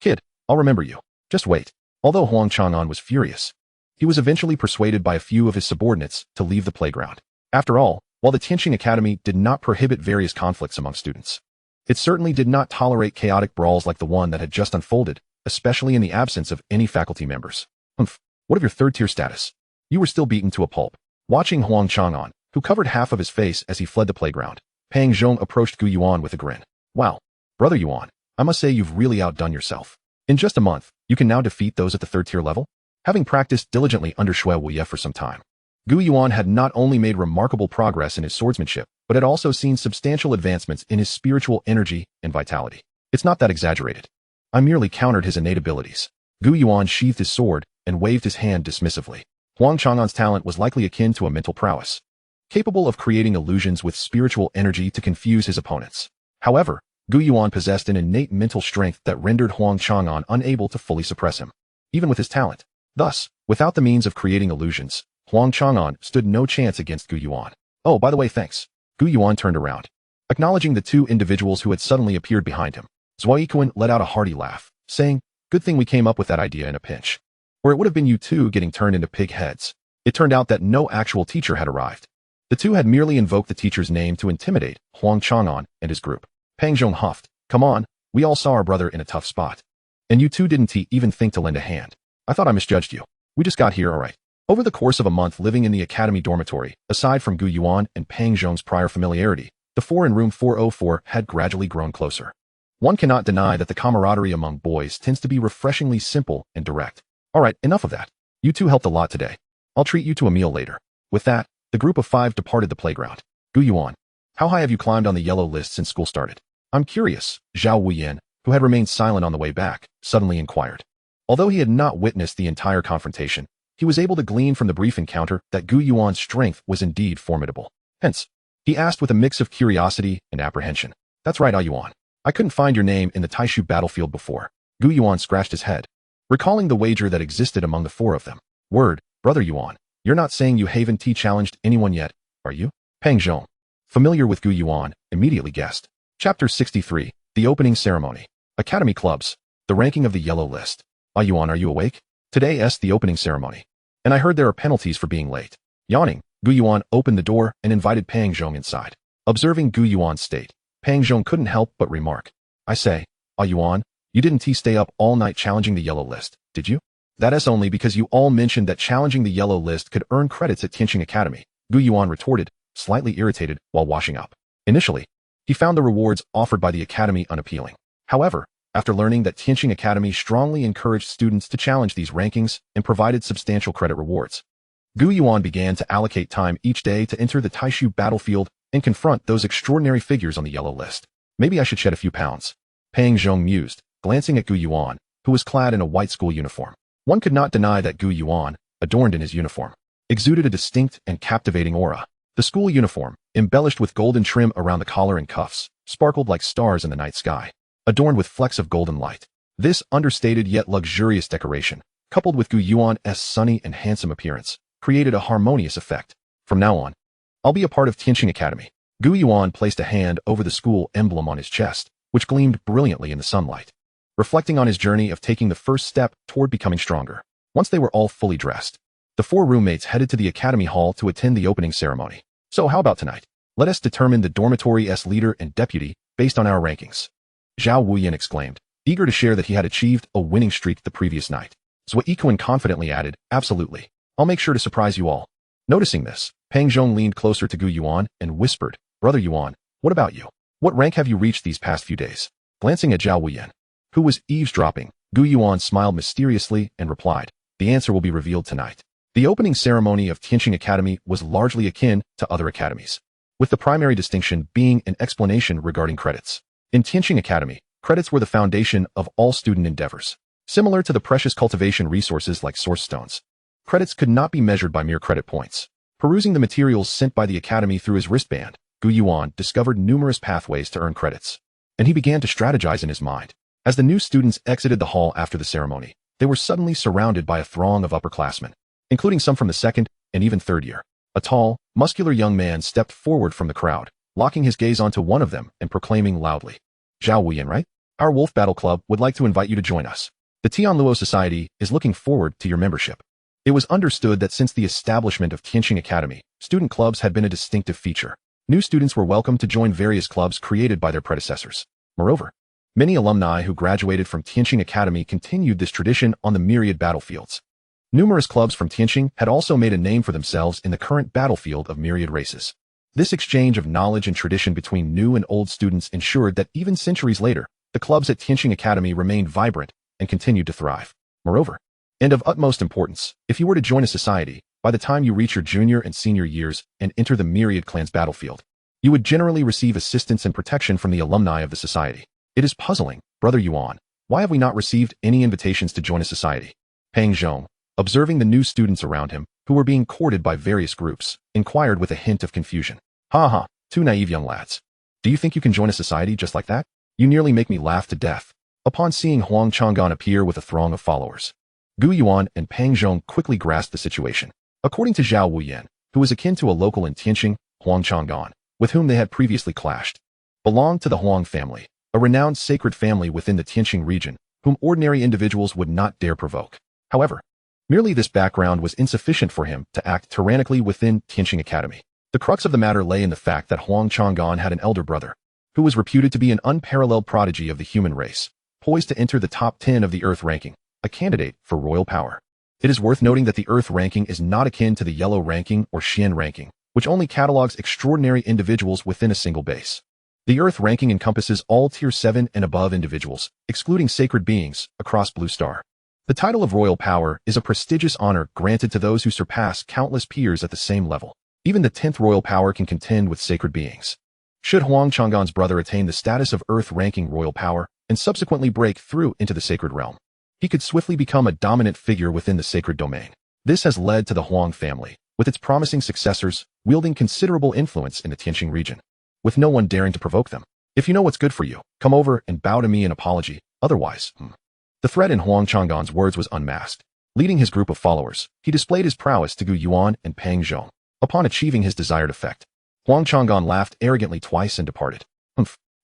Kid, I'll remember you. Just wait. Although Huang Chang'an was furious, he was eventually persuaded by a few of his subordinates to leave the playground. After all, while the Tianqing Academy did not prohibit various conflicts among students, it certainly did not tolerate chaotic brawls like the one that had just unfolded, especially in the absence of any faculty members. What of your third-tier status? You were still beaten to a pulp. Watching Huang Chang'an, who covered half of his face as he fled the playground, Pang Zhong approached Gu Yuan with a grin. Wow, Brother Yuan, I must say you've really outdone yourself. In just a month, you can now defeat those at the third-tier level? Having practiced diligently under Shui Wuye for some time, Gu Yuan had not only made remarkable progress in his swordsmanship, but had also seen substantial advancements in his spiritual energy and vitality. It's not that exaggerated. I merely countered his innate abilities. Gu Yuan sheathed his sword and waved his hand dismissively. Huang Chang'an's talent was likely akin to a mental prowess, capable of creating illusions with spiritual energy to confuse his opponents. However, Gu Yuan possessed an innate mental strength that rendered Huang Chang'an unable to fully suppress him, even with his talent. Thus, without the means of creating illusions, Huang Chang'an stood no chance against Gu Yuan. Oh, by the way, thanks. Gu Yuan turned around, acknowledging the two individuals who had suddenly appeared behind him. Gu Yuan let out a hearty laugh, saying, good thing we came up with that idea in a pinch, or it would have been you two getting turned into pig heads. It turned out that no actual teacher had arrived. The two had merely invoked the teacher's name to intimidate Huang Chang'an and his group. Pang Zhong huffed, come on, we all saw our brother in a tough spot. And you two didn't even think to lend a hand. I thought I misjudged you. We just got here, alright. Over the course of a month living in the academy dormitory, aside from Gu Yuan and Pang Zhong's prior familiarity, the four in room 404 had gradually grown closer. One cannot deny that the camaraderie among boys tends to be refreshingly simple and direct. Alright, enough of that. You two helped a lot today. I'll treat you to a meal later. With that, the group of five departed the playground. Gu Yuan, how high have you climbed on the yellow list since school started? I'm curious, Zhao Wuyan, who had remained silent on the way back, suddenly inquired. Although he had not witnessed the entire confrontation, he was able to glean from the brief encounter that Gu Yuan's strength was indeed formidable. Hence, he asked with a mix of curiosity and apprehension. That's right, Yuan. I couldn't find your name in the Taishu battlefield before. Gu Yuan scratched his head, recalling the wager that existed among the four of them. Word, Brother Yuan, you're not saying you haven't challenged anyone yet, are you? Pang Zhong, familiar with Gu Yuan, immediately guessed. Chapter 63, The Opening Ceremony. Academy Clubs. The ranking of the yellow list. Yuan, are you awake? Today's the opening ceremony. And I heard there are penalties for being late. Yawning, Gu Yuan opened the door and invited Pang Zhong inside. Observing Gu Yuan's state, Pang Zhong couldn't help but remark. I say, Yuan, you didn't stay up all night challenging the yellow list, did you? That is only because you all mentioned that challenging the yellow list could earn credits at Tianqing Academy, Gu Yuan retorted, slightly irritated while washing up. Initially, he found the rewards offered by the academy unappealing. However, after learning that Tianqing Academy strongly encouraged students to challenge these rankings and provided substantial credit rewards, Gu Yuan began to allocate time each day to enter the Taishu battlefield and confront those extraordinary figures on the yellow list. Maybe I should shed a few pounds. Pang Zhong mused, glancing at Gu Yuan, who was clad in a white school uniform. One could not deny that Gu Yuan, adorned in his uniform, exuded a distinct and captivating aura. The school uniform, embellished with golden trim around the collar and cuffs, sparkled like stars in the night sky, adorned with flecks of golden light. This understated yet luxurious decoration, coupled with Gu Yuan's sunny and handsome appearance, created a harmonious effect. From now on, I'll be a part of Tianqing Academy. Gu Yuan placed a hand over the school emblem on his chest, which gleamed brilliantly in the sunlight, reflecting on his journey of taking the first step toward becoming stronger. Once they were all fully dressed, the four roommates headed to the academy hall to attend the opening ceremony. So how about tonight? Let us determine the dormitory's leader and deputy based on our rankings. Zhao Wuyan exclaimed, eager to share that he had achieved a winning streak the previous night. Zhao Yuan confidently added, absolutely. I'll make sure to surprise you all. Noticing this, Pang Zhong leaned closer to Gu Yuan and whispered, Brother Yuan, what about you? What rank have you reached these past few days? Glancing at Zhao Wuyan, who was eavesdropping, Gu Yuan smiled mysteriously and replied, the answer will be revealed tonight. The opening ceremony of Tianqing Academy was largely akin to other academies, with the primary distinction being an explanation regarding credits. In Tianqing Academy, credits were the foundation of all student endeavors. Similar to the precious cultivation resources like source stones, credits could not be measured by mere credit points. Perusing the materials sent by the academy through his wristband, Gu Yuan discovered numerous pathways to earn credits. and he began to strategize in his mind. As the new students exited the hall after the ceremony, they were suddenly surrounded by a throng of upperclassmen, including some from the second and even third year. A tall, muscular young man stepped forward from the crowd, locking his gaze onto one of them and proclaiming loudly, "Gu Yuan, right? Our Wolf Battle Club would like to invite you to join us. The Tianluo Society is looking forward to your membership." It was understood that since the establishment of Tianqing Academy, student clubs had been a distinctive feature. New students were welcome to join various clubs created by their predecessors. Moreover, many alumni who graduated from Tianqing Academy continued this tradition on the myriad battlefields. Numerous clubs from Tianqing had also made a name for themselves in the current battlefield of myriad races. This exchange of knowledge and tradition between new and old students ensured that even centuries later, the clubs at Tianqing Academy remained vibrant and continued to thrive. Moreover, and of utmost importance, if you were to join a society, by the time you reach your junior and senior years and enter the myriad clans battlefield, you would generally receive assistance and protection from the alumni of the society. It is puzzling, Brother Yuan. Why have we not received any invitations to join a society? Pang Zhong, observing the new students around him, who were being courted by various groups, inquired with a hint of confusion. "Ha ha, two naive young lads. Do you think you can join a society just like that? You nearly make me laugh to death." Upon seeing Huang Chang'an appear with a throng of followers, Gu Yuan and Pang Zhong quickly grasped the situation. According to Zhao Wuyan, who was akin to a local in Tianqing, Huang Chang'an, with whom they had previously clashed, belonged to the Huang family, a renowned sacred family within the Tianqing region, whom ordinary individuals would not dare provoke. However, merely this background was insufficient for him to act tyrannically within Tianqing Academy. The crux of the matter lay in the fact that Huang Chang'an had an elder brother, who was reputed to be an unparalleled prodigy of the human race, poised to enter the top 10 of the Earth ranking, a candidate for royal power. It is worth noting that the Earth ranking is not akin to the Yellow ranking or Xian ranking, which only catalogs extraordinary individuals within a single base. The Earth ranking encompasses all Tier 7 and above individuals, excluding sacred beings, across Blue Star. The title of royal power is a prestigious honor granted to those who surpass countless peers at the same level. Even the 10th royal power can contend with sacred beings. Should Huang Chang'an's brother attain the status of Earth ranking royal power and subsequently break through into the sacred realm, he could swiftly become a dominant figure within the sacred domain. This has led to the Huang family, with its promising successors, wielding considerable influence in the Tianqing region, with no one daring to provoke them. "If you know what's good for you, come over and bow to me in apology, otherwise." The threat in Huang Chang'an's words was unmasked. Leading his group of followers, he displayed his prowess to Gu Yuan and Pang Zhong. Upon achieving his desired effect, Huang Chang'an laughed arrogantly twice and departed.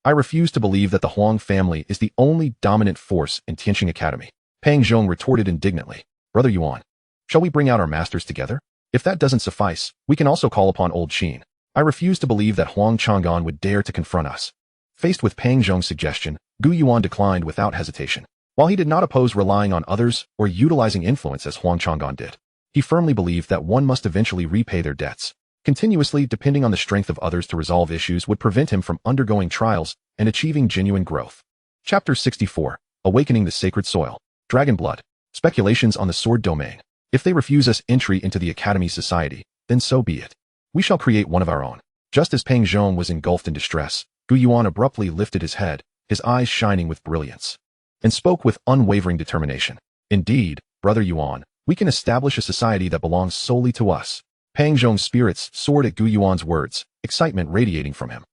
"I refuse to believe that the Huang family is the only dominant force in Tianqing Academy." Pang Zhong retorted indignantly. "Brother Yuan, shall we bring out our masters together? If that doesn't suffice, we can also call upon old Qin. I refuse to believe that Huang Chang'an would dare to confront us." Faced with Pang Zhong's suggestion, Gu Yuan declined without hesitation. While he did not oppose relying on others or utilizing influence as Huang Chang'an did, he firmly believed that one must eventually repay their debts. Continuously depending on the strength of others to resolve issues would prevent him from undergoing trials and achieving genuine growth. Chapter 64, Awakening the Sacred Soil. Dragon Blood. Speculations on the sword domain. If they refuse us entry into the Academy Society, then so be it. We shall create one of our own. Just as Pang Zhong was engulfed in distress, Gu Yuan abruptly lifted his head, his eyes shining with brilliance, and spoke with unwavering determination. "Indeed, Brother Yuan, we can establish a society that belongs solely to us." Pang Zhong's spirits soared at Gu Yuan's words, excitement radiating from him.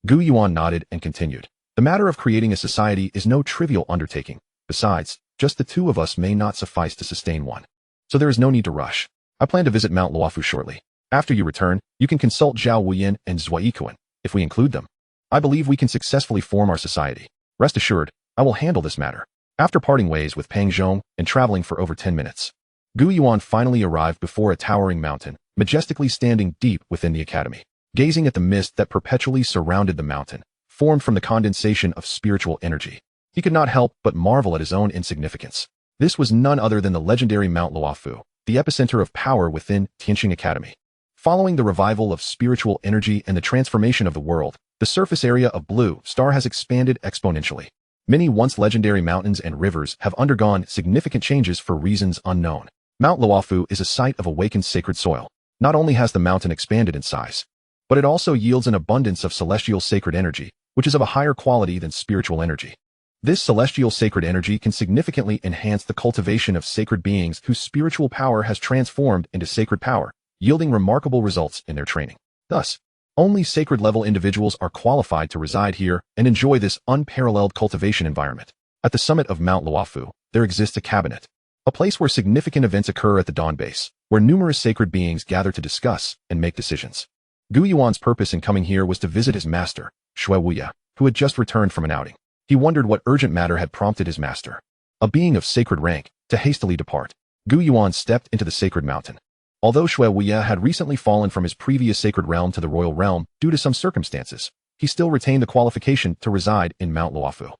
Gu Yuan nodded and continued. "The matter of creating a society is no trivial undertaking. Besides, just the two of us may not suffice to sustain one. So there is no need to rush. I plan to visit Mount Luofu shortly. After you return, you can consult Zhao Wuyan and Zuaikuan, if we include them. I believe we can successfully form our society. Rest assured, I will handle this matter." After parting ways with Pang Zhong and traveling for over 10 minutes, Gu Yuan finally arrived before a towering mountain, majestically standing deep within the academy. Gazing at the mist that perpetually surrounded the mountain, formed from the condensation of spiritual energy, he could not help but marvel at his own insignificance. This was none other than the legendary Mount Luofu, the epicenter of power within Tianqing Academy. Following the revival of spiritual energy and the transformation of the world, the surface area of Blue Star has expanded exponentially. Many once legendary mountains and rivers have undergone significant changes for reasons unknown. Mount Luofu is a site of awakened sacred soil. Not only has the mountain expanded in size, but it also yields an abundance of celestial sacred energy, which is of a higher quality than spiritual energy. This celestial sacred energy can significantly enhance the cultivation of sacred beings whose spiritual power has transformed into sacred power, yielding remarkable results in their training. Thus, Only sacred-level individuals are qualified to reside here and enjoy this unparalleled cultivation environment. At the summit of Mount Luofu, there exists a cabinet, a place where significant events occur at the Dawn Base, where numerous sacred beings gather to discuss and make decisions. Gu Yuan's purpose in coming here was to visit his master, Shui Wuya, who had just returned from an outing. He wondered what urgent matter had prompted his master, a being of sacred rank, to hastily depart. Gu Yuan stepped into the sacred mountain. Although Shui Wuya had recently fallen from his previous sacred realm to the royal realm due to some circumstances, he still retained the qualification to reside in Mount Luofu.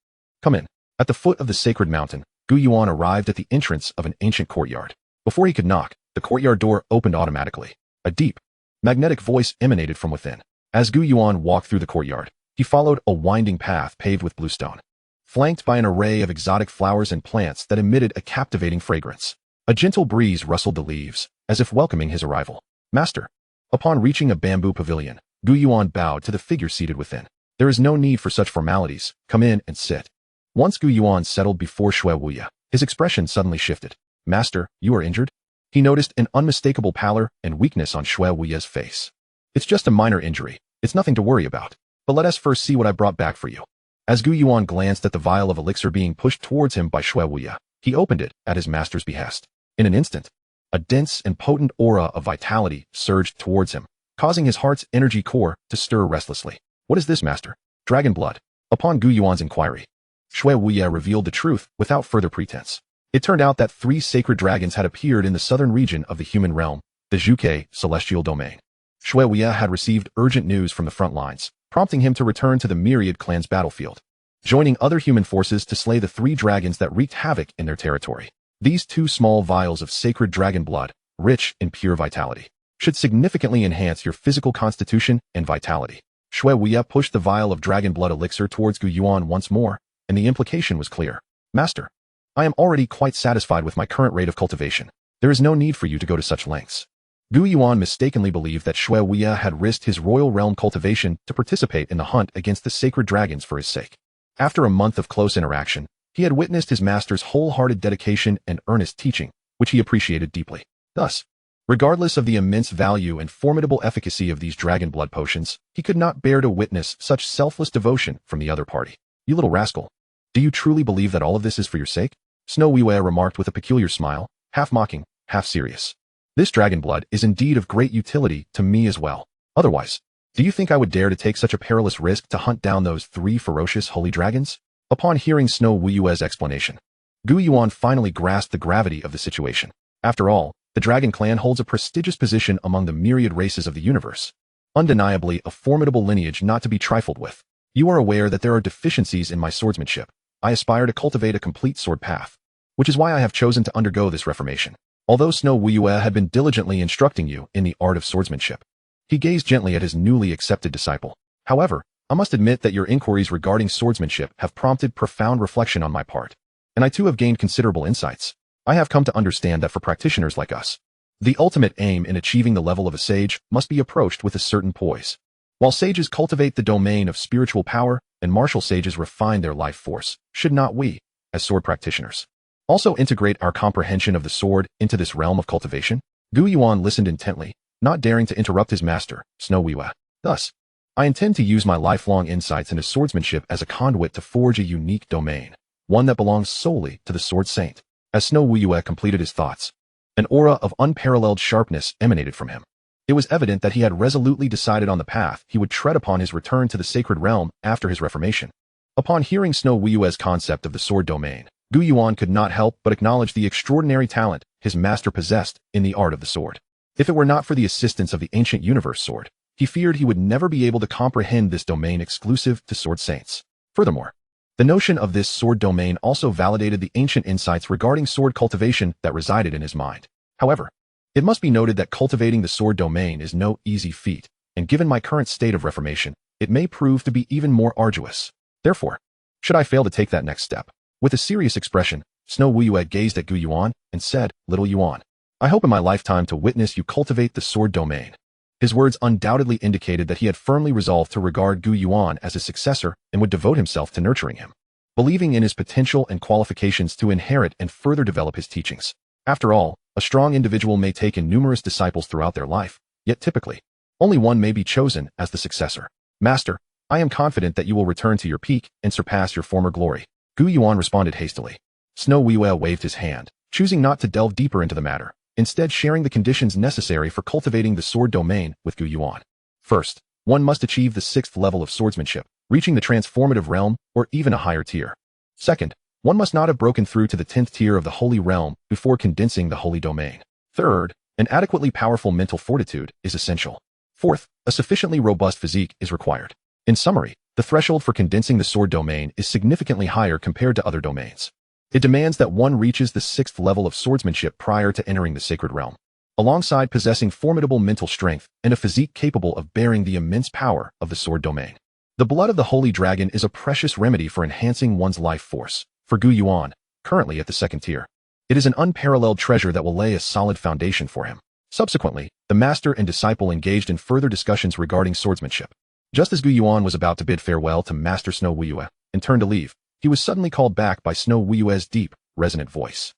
Come in. At the foot of the sacred mountain, Gu Yuan arrived at the entrance of an ancient courtyard. Before he could knock, the courtyard door opened automatically. A deep, magnetic voice emanated from within. As Gu Yuan walked through the courtyard, he followed a winding path paved with bluestone, flanked by an array of exotic flowers and plants that emitted a captivating fragrance. A gentle breeze rustled the leaves, as if welcoming his arrival. Master. Upon reaching a bamboo pavilion, Gu Yuan bowed to the figure seated within. There is no need for such formalities. Come in and sit. Once Gu Yuan settled before Shui Wuya, his expression suddenly shifted. Master, you are injured? He noticed an unmistakable pallor and weakness on Shui Wuya's face. It's just a minor injury. It's nothing to worry about. But let us first see what I brought back for you. As Gu Yuan glanced at the vial of elixir being pushed towards him by Shui Wuya, he opened it at his master's behest. In an instant, a dense and potent aura of vitality surged towards him, causing his heart's energy core to stir restlessly. What is this, master? Dragon blood. Upon Gu Yuan's inquiry, Shui Wuya revealed the truth without further pretense. It turned out that 3 sacred dragons had appeared in the southern region of the human realm, the Zhuke celestial domain. Shui Wuya had received urgent news from the front lines, prompting him to return to the Myriad clan's battlefield, joining other human forces to slay the 3 dragons that wreaked havoc in their territory. These 2 small vials of sacred dragon blood, rich in pure vitality, should significantly enhance your physical constitution and vitality. Shui Wuya pushed the vial of dragon blood elixir towards Gu Yuan once more, and the implication was clear. Master, I am already quite satisfied with my current rate of cultivation. There is no need for you to go to such lengths. Gu Yuan mistakenly believed that Shui Wuya had risked his royal realm cultivation to participate in the hunt against the sacred dragons for his sake. After a month of close interaction, he had witnessed his master's wholehearted dedication and earnest teaching, which he appreciated deeply. Thus, regardless of the immense value and formidable efficacy of these dragon blood potions, he could not bear to witness such selfless devotion from the other party. You little rascal. Do you truly believe that all of this is for your sake? Snow Wuya remarked with a peculiar smile, half mocking, half serious. This dragon blood is indeed of great utility to me as well. Otherwise, do you think I would dare to take such a perilous risk to hunt down those 3 ferocious holy dragons? Upon hearing Snow Wuyue's explanation, Gu Yuan finally grasped the gravity of the situation. After all, the Dragon Clan holds a prestigious position among the myriad races of the universe. Undeniably a formidable lineage not to be trifled with. You are aware that there are deficiencies in my swordsmanship. I aspire to cultivate a complete sword path, which is why I have chosen to undergo this reformation. Although Snow Wuyue had been diligently instructing you in the art of swordsmanship, he gazed gently at his newly accepted disciple. However, I must admit that your inquiries regarding swordsmanship have prompted profound reflection on my part, and I too have gained considerable insights. I have come to understand that for practitioners like us, the ultimate aim in achieving the level of a sage must be approached with a certain poise. While sages cultivate the domain of spiritual power and martial sages refine their life force, should not we, as sword practitioners, also integrate our comprehension of the sword into this realm of cultivation? Gu Yuan listened intently, not daring to interrupt his master, Snow Wuyue. Thus, I intend to use my lifelong insights into swordsmanship as a conduit to forge a unique domain, one that belongs solely to the sword saint. As Snow Wuyue completed his thoughts, an aura of unparalleled sharpness emanated from him. It was evident that he had resolutely decided on the path he would tread upon his return to the sacred realm after his reformation. Upon hearing Snow Wuyue's concept of the sword domain, Gu Yuan could not help but acknowledge the extraordinary talent his master possessed in the art of the sword. If it were not for the assistance of the ancient universe sword, he feared he would never be able to comprehend this domain exclusive to sword saints. Furthermore, the notion of this sword domain also validated the ancient insights regarding sword cultivation that resided in his mind. However, it must be noted that cultivating the sword domain is no easy feat, and given my current state of reformation, it may prove to be even more arduous. Therefore, should I fail to take that next step? With a serious expression, Snow Wuyue gazed at Gu Yuan and said, "Little Yuan, I hope in my lifetime to witness you cultivate the sword domain." His words undoubtedly indicated that he had firmly resolved to regard Gu Yuan as his successor and would devote himself to nurturing him, believing in his potential and qualifications to inherit and further develop his teachings. After all, a strong individual may take in numerous disciples throughout their life, yet typically, Only one may be chosen as the successor. Master, I am confident that you will return to your peak and surpass your former glory. Gu Yuan responded hastily. Snow Wuyue waved his hand, choosing not to delve deeper into the matter, instead sharing the conditions necessary for cultivating the sword domain with Gu Yuan. First, one must achieve the 6th level of swordsmanship, reaching the transformative realm or even a higher tier. Second, one must not have broken through to the 10th tier of the holy realm before condensing the holy domain. Third, an adequately powerful mental fortitude is essential. Fourth, a sufficiently robust physique is required. In summary, the threshold for condensing the sword domain is significantly higher compared to other domains. It demands that one reaches the 6th level of swordsmanship prior to entering the sacred realm, alongside possessing formidable mental strength and a physique capable of bearing the immense power of the sword domain. The blood of the holy dragon is a precious remedy for enhancing one's life force. For Gu Yuan, currently at the 2nd tier, it is an unparalleled treasure that will lay a solid foundation for him. Subsequently, the master and disciple engaged in further discussions regarding swordsmanship. Just as Gu Yuan was about to bid farewell to Master Snow Wuyue and turn to leave, he was suddenly called back by Snow Wuyue's deep, resonant voice.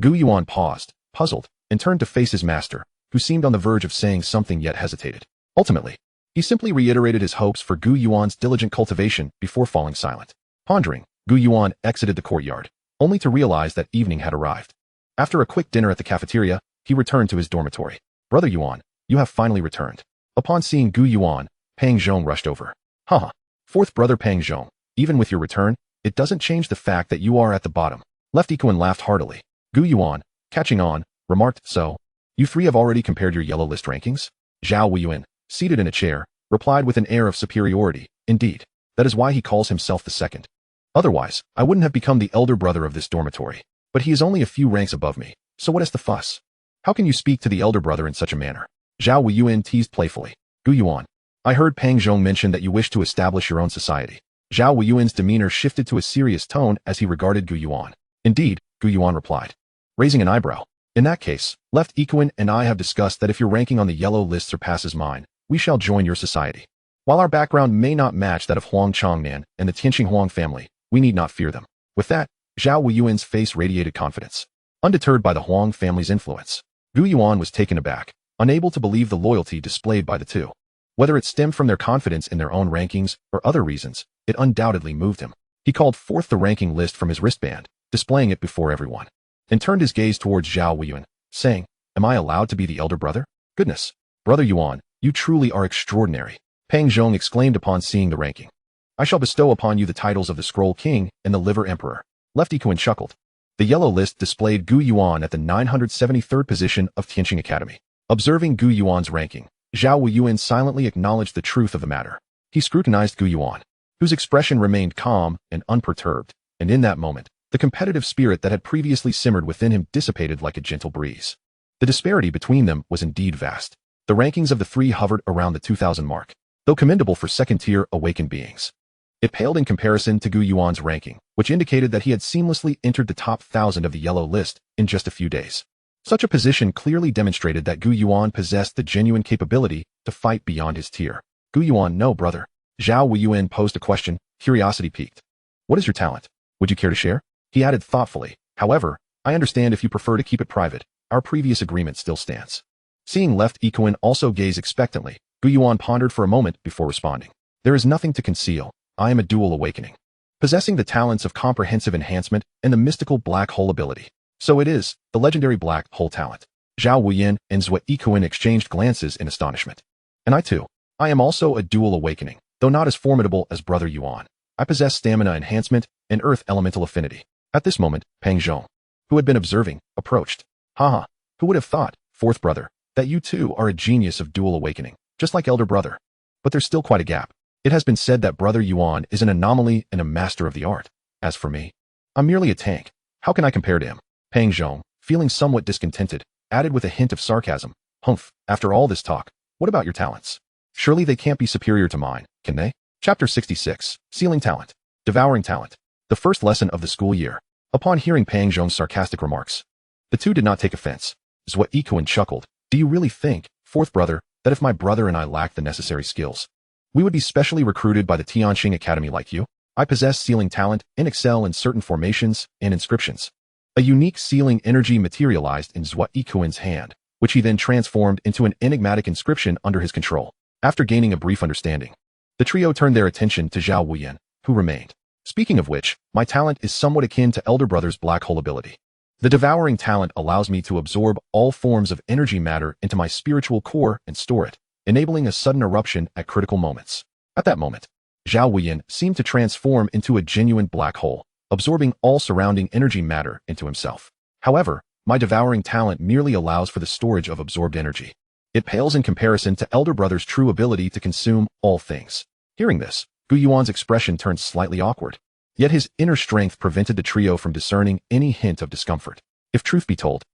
Gu Yuan paused, puzzled, and turned to face his master, who seemed on the verge of saying something yet hesitated. Ultimately, he simply reiterated his hopes for Gu Yuan's diligent cultivation before falling silent. Pondering, Gu Yuan exited the courtyard, only to realize that evening had arrived. After a quick dinner at the cafeteria, he returned to his dormitory. Brother Yuan, you have finally returned. Upon seeing Gu Yuan, Pang Zhong rushed over. Haha, fourth brother Pang Zhong, even with your return, it doesn't change the fact that you are at the bottom. Left Ikuan laughed heartily. Gu Yuan, catching on, remarked, so, you three have already compared your yellow list rankings? Zhao Weiyuan, seated in a chair, replied with an air of superiority. Indeed, that is why he calls himself the second. Otherwise, I wouldn't have become the elder brother of this dormitory. But he is only a few ranks above me, so what is the fuss? How can you speak to the elder brother in such a manner? Zhao Weiyuan teased playfully. Gu Yuan, I heard Pang Zhong mention that you wish to establish your own society. Zhao Weiyuan's demeanor shifted to a serious tone as he regarded Gu Yuan. Indeed, Gu Yuan replied, raising an eyebrow. In that case, Left Ikuan and I have discussed that if your ranking on the yellow list surpasses mine, we shall join your society. While our background may not match that of Huang Chongnan and the Tianqing Huang family, we need not fear them. With that, Zhao Weiyuan's face radiated confidence. Undeterred by the Huang family's influence, Gu Yuan was taken aback, unable to believe the loyalty displayed by the two. Whether it stemmed from their confidence in their own rankings or other reasons, it undoubtedly moved him. He called forth the ranking list from his wristband, displaying it before everyone, and turned his gaze towards Zhao Weiyuan, saying, am I allowed to be the elder brother? Goodness, Brother Yuan, you truly are extraordinary. Pang Zhong exclaimed upon seeing the ranking. I shall bestow upon you the titles of the Scroll King and the Liver Emperor. Left Ikuan chuckled. The yellow list displayed Gu Yuan at the 973rd position of Tianqing Academy. Observing Gu Yuan's ranking, Zhao Weiyuan silently acknowledged the truth of the matter. He scrutinized Gu Yuan, whose expression remained calm and unperturbed, and in that moment, the competitive spirit that had previously simmered within him dissipated like a gentle breeze. The disparity between them was indeed vast. The rankings of the three hovered around the 2000 mark, though commendable for second-tier awakened beings. It paled in comparison to Gu Yuan's ranking, which indicated that he had seamlessly entered the top 1,000 of the yellow list in just a few days. Such a position clearly demonstrated that Gu Yuan possessed the genuine capability to fight beyond his tier. Gu Yuan, no, brother. Zhao Weiyuan posed a question, curiosity piqued. What is your talent? Would you care to share? He added thoughtfully, however, I understand if you prefer to keep it private, our previous agreement still stands. Seeing Left Ikuan also gaze expectantly, Gu Yuan pondered for a moment before responding. There is nothing to conceal. I am a dual awakening, possessing the talents of comprehensive enhancement and the mystical black hole ability. So it is, the legendary black hole talent. Zhao Weiyuan and Zhue Ikuan exchanged glances in astonishment. And I too. I am also a dual awakening, though not as formidable as Brother Yuan. I possess stamina enhancement and earth elemental affinity. At this moment, Pang Zhong, who had been observing, approached. Haha, who would have thought, fourth brother, that you too are a genius of dual awakening, just like elder brother. But there's still quite a gap. It has been said that Brother Yuan is an anomaly and a master of the art. As for me, I'm merely a tank. How can I compare to him? Pang Zhong, feeling somewhat discontented, added with a hint of sarcasm. Humph, after all this talk, what about your talents? Surely they can't be superior to mine, can they? Chapter 66, Sealing Talent. Devouring Talent. The first lesson of the school year. Upon hearing Pang Zhong's sarcastic remarks, the two did not take offense. Zhue Ikuan chuckled. Do you really think, fourth brother, that if my brother and I lacked the necessary skills, we would be specially recruited by the Tianqing Academy like you? I possess sealing talent and excel in certain formations and inscriptions. A unique sealing energy materialized in Zhue Ikuan's hand, which he then transformed into an enigmatic inscription under his control. After gaining a brief understanding, the trio turned their attention to Zhao Wuyan, who remained. Speaking of which, my talent is somewhat akin to Elder Brother's black hole ability. The devouring talent allows me to absorb all forms of energy matter into my spiritual core and store it, enabling a sudden eruption at critical moments. At that moment, Zhao Wuyan seemed to transform into a genuine black hole, absorbing all surrounding energy matter into himself. However, my devouring talent merely allows for the storage of absorbed energy. It pales in comparison to Elder Brother's true ability to consume all things. Hearing this, Gu Yuan's expression turned slightly awkward. Yet his inner strength prevented the trio from discerning any hint of discomfort. If truth be told,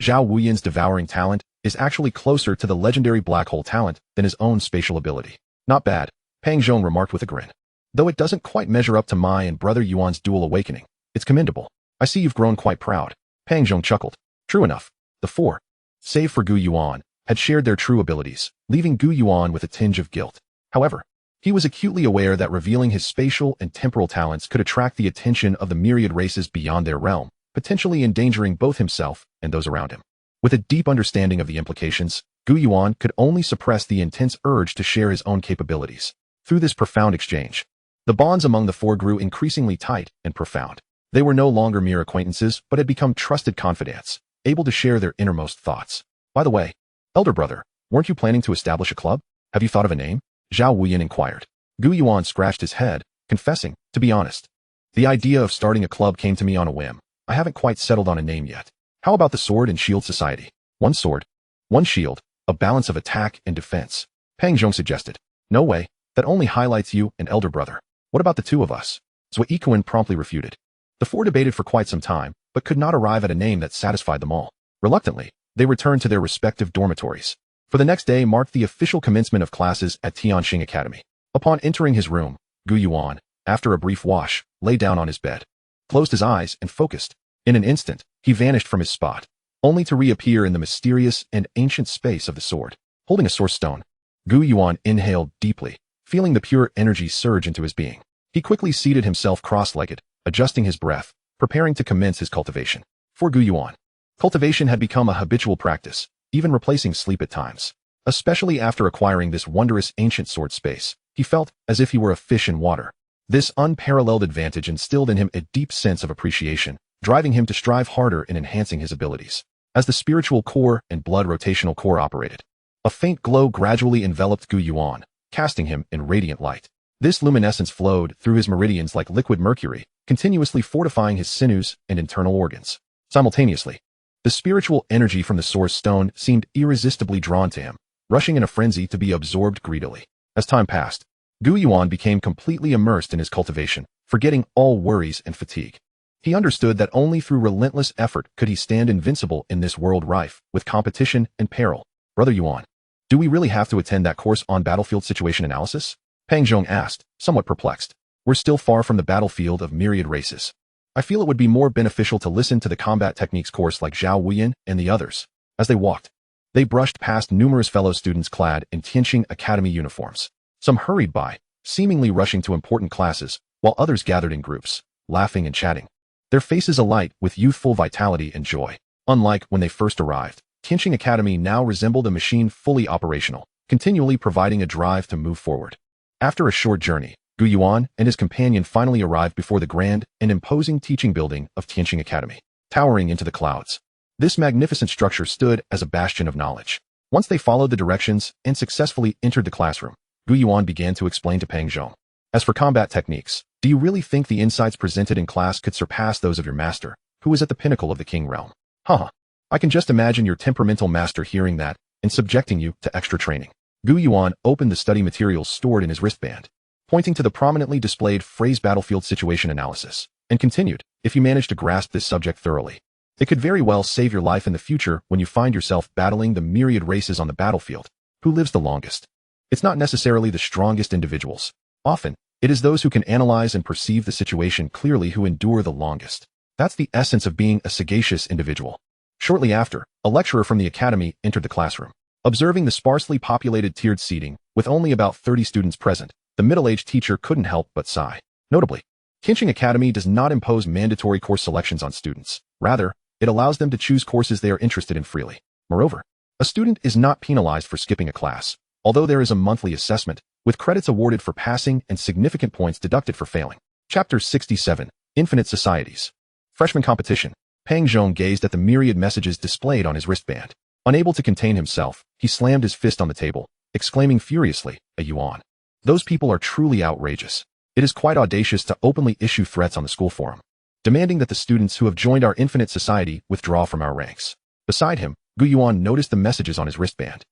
Zhao Wuyan's devouring talent is actually closer to the legendary black hole talent than his own spatial ability. Not bad, Pang Zhong remarked with a grin. Though it doesn't quite measure up to my and Brother Yuan's dual awakening, it's commendable. I see you've grown quite proud. Pang Zhong chuckled. True enough, the four, save for Gu Yuan, had shared their true abilities, leaving Gu Yuan with a tinge of guilt. However, he was acutely aware that revealing his spatial and temporal talents could attract the attention of the myriad races beyond their realm, potentially endangering both himself and those around him. With a deep understanding of the implications, Gu Yuan could only suppress the intense urge to share his own capabilities. Through this profound exchange, the bonds among the four grew increasingly tight and profound. They were no longer mere acquaintances, but had become trusted confidants, able to share their innermost thoughts. By the way, Elder Brother, weren't you planning to establish a club? Have you thought of a name? Zhao Wuyan inquired. Gu Yuan scratched his head, confessing, to be honest, the idea of starting a club came to me on a whim. I haven't quite settled on a name yet. How about the Sword and Shield Society? One sword, one shield, a balance of attack and defense. Pang Zhong suggested. No way, that only highlights you and Elder Brother. What about the two of us? Gu Yuan promptly refuted. The four debated for quite some time, but could not arrive at a name that satisfied them all. Reluctantly, they returned to their respective dormitories. For the next day marked the official commencement of classes at Tianxing Academy. Upon entering his room, Gu Yuan, after a brief wash, lay down on his bed, closed his eyes and focused. In an instant, he vanished from his spot, only to reappear in the mysterious and ancient space of the sword. Holding a source stone, Gu Yuan inhaled deeply, feeling the pure energy surge into his being. He quickly seated himself cross-legged, adjusting his breath, preparing to commence his cultivation. For Gu Yuan, cultivation had become a habitual practice, even replacing sleep at times. Especially after acquiring this wondrous ancient sword space, he felt as if he were a fish in water. This unparalleled advantage instilled in him a deep sense of appreciation, driving him to strive harder in enhancing his abilities. As the spiritual core and blood rotational core operated, a faint glow gradually enveloped Gu Yuan, casting him in radiant light. This luminescence flowed through his meridians like liquid mercury, continuously fortifying his sinews and internal organs. Simultaneously, the spiritual energy from the source stone seemed irresistibly drawn to him, rushing in a frenzy to be absorbed greedily. As time passed, Gu Yuan became completely immersed in his cultivation, forgetting all worries and fatigue. He understood that only through relentless effort could he stand invincible in this world rife with competition and peril. Brother Yuan, do we really have to attend that course on battlefield situation analysis? Pang Zhong asked, somewhat perplexed. We're still far from the battlefield of myriad races. I feel it would be more beneficial to listen to the combat techniques course like Zhao Wuyan and the others. As they walked, they brushed past numerous fellow students clad in Tianxing Academy uniforms. Some hurried by, seemingly rushing to important classes, while others gathered in groups, laughing and chatting, their faces alight with youthful vitality and joy. Unlike when they first arrived, Tianxing Academy now resembled a machine fully operational, continually providing a drive to move forward. After a short journey, Gu Yuan and his companion finally arrived before the grand and imposing teaching building of Tianxing Academy, towering into the clouds. This magnificent structure stood as a bastion of knowledge. Once they followed the directions and successfully entered the classroom, Gu Yuan began to explain to Pang Zhong. As for combat techniques, do you really think the insights presented in class could surpass those of your master, who is at the pinnacle of the king realm? Haha. I can just imagine your temperamental master hearing that and subjecting you to extra training. Gu Yuan opened the study materials stored in his wristband, pointing to the prominently displayed phrase battlefield situation analysis, and continued, if you manage to grasp this subject thoroughly, it could very well save your life in the future when you find yourself battling the myriad races on the battlefield. Who lives the longest? It's not necessarily the strongest individuals. Often, it is those who can analyze and perceive the situation clearly who endure the longest. That's the essence of being a sagacious individual. Shortly after, a lecturer from the academy entered the classroom. Observing the sparsely populated tiered seating, with only about 30 students present, the middle-aged teacher couldn't help but sigh. Notably, Tianxing Academy does not impose mandatory course selections on students. Rather, it allows them to choose courses they are interested in freely. Moreover, a student is not penalized for skipping a class. although there is a monthly assessment, with credits awarded for passing and significant points deducted for failing. Chapter 67, Infinite Societies. Freshman Competition. Pang Zhong gazed at the myriad messages displayed on his wristband. Unable to contain himself, he slammed his fist on the table, exclaiming furiously, "A Yuan. Those people are truly outrageous. It is quite audacious to openly issue threats on the school forum, demanding that the students who have joined our infinite society withdraw from our ranks." Beside him, Gu Yuan noticed the messages on his wristband,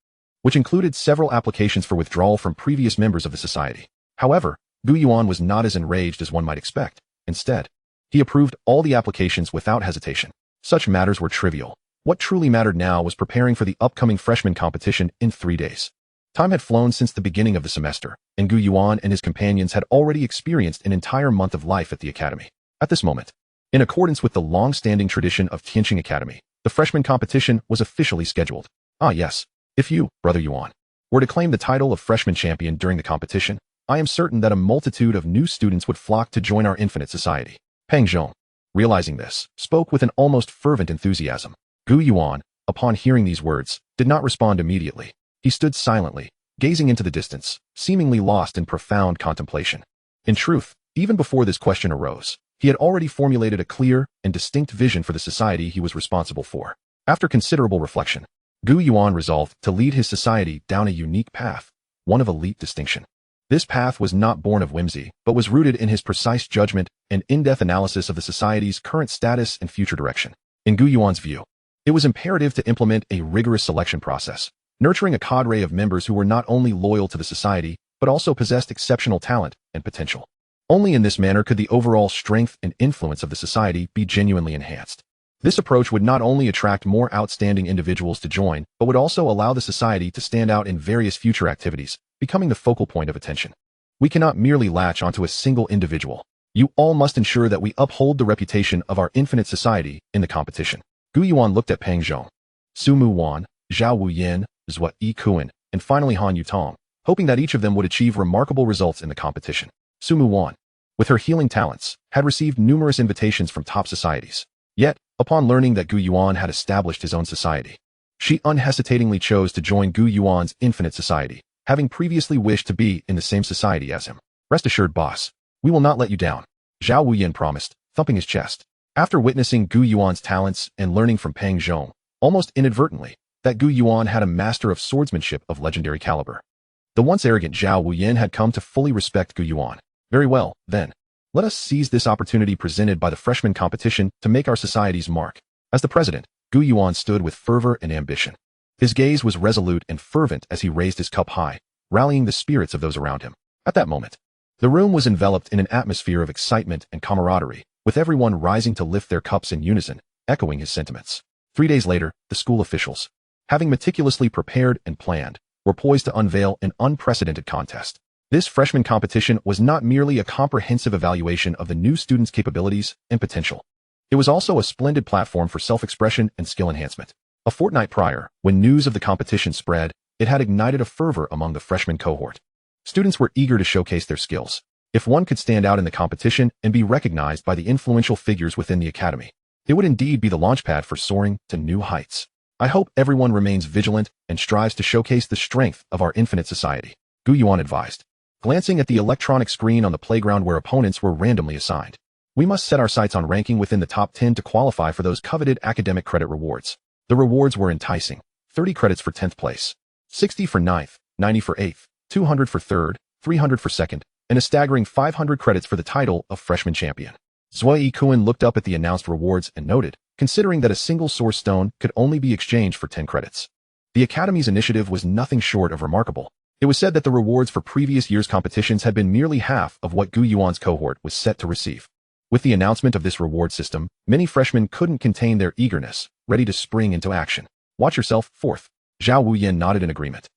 which included several applications for withdrawal from previous members of the society. However, Gu Yuan was not as enraged as one might expect. Instead, he approved all the applications without hesitation. Such matters were trivial. What truly mattered now was preparing for the upcoming freshman competition in 3 days. Time had flown since the beginning of the semester, and Gu Yuan and his companions had already experienced an entire month of life at the academy. At this moment, in accordance with the long-standing tradition of Tianqing Academy, the freshman competition was officially scheduled. Ah yes, if you, Brother Yuan, were to claim the title of freshman champion during the competition, I am certain that a multitude of new students would flock to join our infinite society. Pang Zhong, realizing this, spoke with an almost fervent enthusiasm. Gu Yuan, upon hearing these words, did not respond immediately. He stood silently, gazing into the distance, seemingly lost in profound contemplation. In truth, even before this question arose, he had already formulated a clear and distinct vision for the society he was responsible for. After considerable reflection, Gu Yuan resolved to lead his society down a unique path, one of elite distinction. This path was not born of whimsy, but was rooted in his precise judgment and in-depth analysis of the society's current status and future direction. In Gu Yuan's view, it was imperative to implement a rigorous selection process, nurturing a cadre of members who were not only loyal to the society, but also possessed exceptional talent and potential. Only in this manner could the overall strength and influence of the society be genuinely enhanced. This approach would not only attract more outstanding individuals to join, but would also allow the society to stand out in various future activities, becoming the focal point of attention. We cannot merely latch onto a single individual. You all must ensure that we uphold the reputation of our infinite society in the competition. Gu Yuan looked at Pang Zhong, Su Mu Wan, Zhao Wuyin, Zhua Yikuan, and finally Han Yutong, hoping that each of them would achieve remarkable results in the competition. Su Mu Wan, with her healing talents, had received numerous invitations from top societies. Yet, upon learning that Gu Yuan had established his own society, she unhesitatingly chose to join Gu Yuan's infinite society, having previously wished to be in the same society as him. "Rest assured, boss, we will not let you down," Zhao Wuyin promised, thumping his chest. After witnessing Gu Yuan's talents and learning from Pang Zhong, almost inadvertently, that Gu Yuan had a master of swordsmanship of legendary caliber, the once arrogant Zhao Wuyin had come to fully respect Gu Yuan. "Very well, then. Let us seize this opportunity presented by the freshman competition to make our society's mark." As the president, Gu Yuan stood with fervor and ambition. His gaze was resolute and fervent as he raised his cup high, rallying the spirits of those around him. At that moment, the room was enveloped in an atmosphere of excitement and camaraderie, with everyone rising to lift their cups in unison, echoing his sentiments. 3 days later, the school officials, having meticulously prepared and planned, were poised to unveil an unprecedented contest. This freshman competition was not merely a comprehensive evaluation of the new students' capabilities and potential. It was also a splendid platform for self-expression and skill enhancement. A fortnight prior, when news of the competition spread, it had ignited a fervor among the freshman cohort. Students were eager to showcase their skills. If one could stand out in the competition and be recognized by the influential figures within the academy, it would indeed be the launchpad for soaring to new heights. "I hope everyone remains vigilant and strives to showcase the strength of our infinite society," Gu Yuan advised, glancing at the electronic screen on the playground where opponents were randomly assigned. "We must set our sights on ranking within the top 10 to qualify for those coveted academic credit rewards." The rewards were enticing: 30 credits for 10th place, 60 for 9th, 90 for 8th, 200 for 3rd, 300 for 2nd, and a staggering 500 credits for the title of freshman champion. Zhua Yikuan looked up at the announced rewards and noted, considering that a single source stone could only be exchanged for 10 credits. The Academy's initiative was nothing short of remarkable. It was said that the rewards for previous year's competitions had been merely half of what Gu Yuan's cohort was set to receive. With the announcement of this reward system, many freshmen couldn't contain their eagerness, ready to spring into action. "Watch yourself, 4th. Zhao Wuyin nodded in agreement,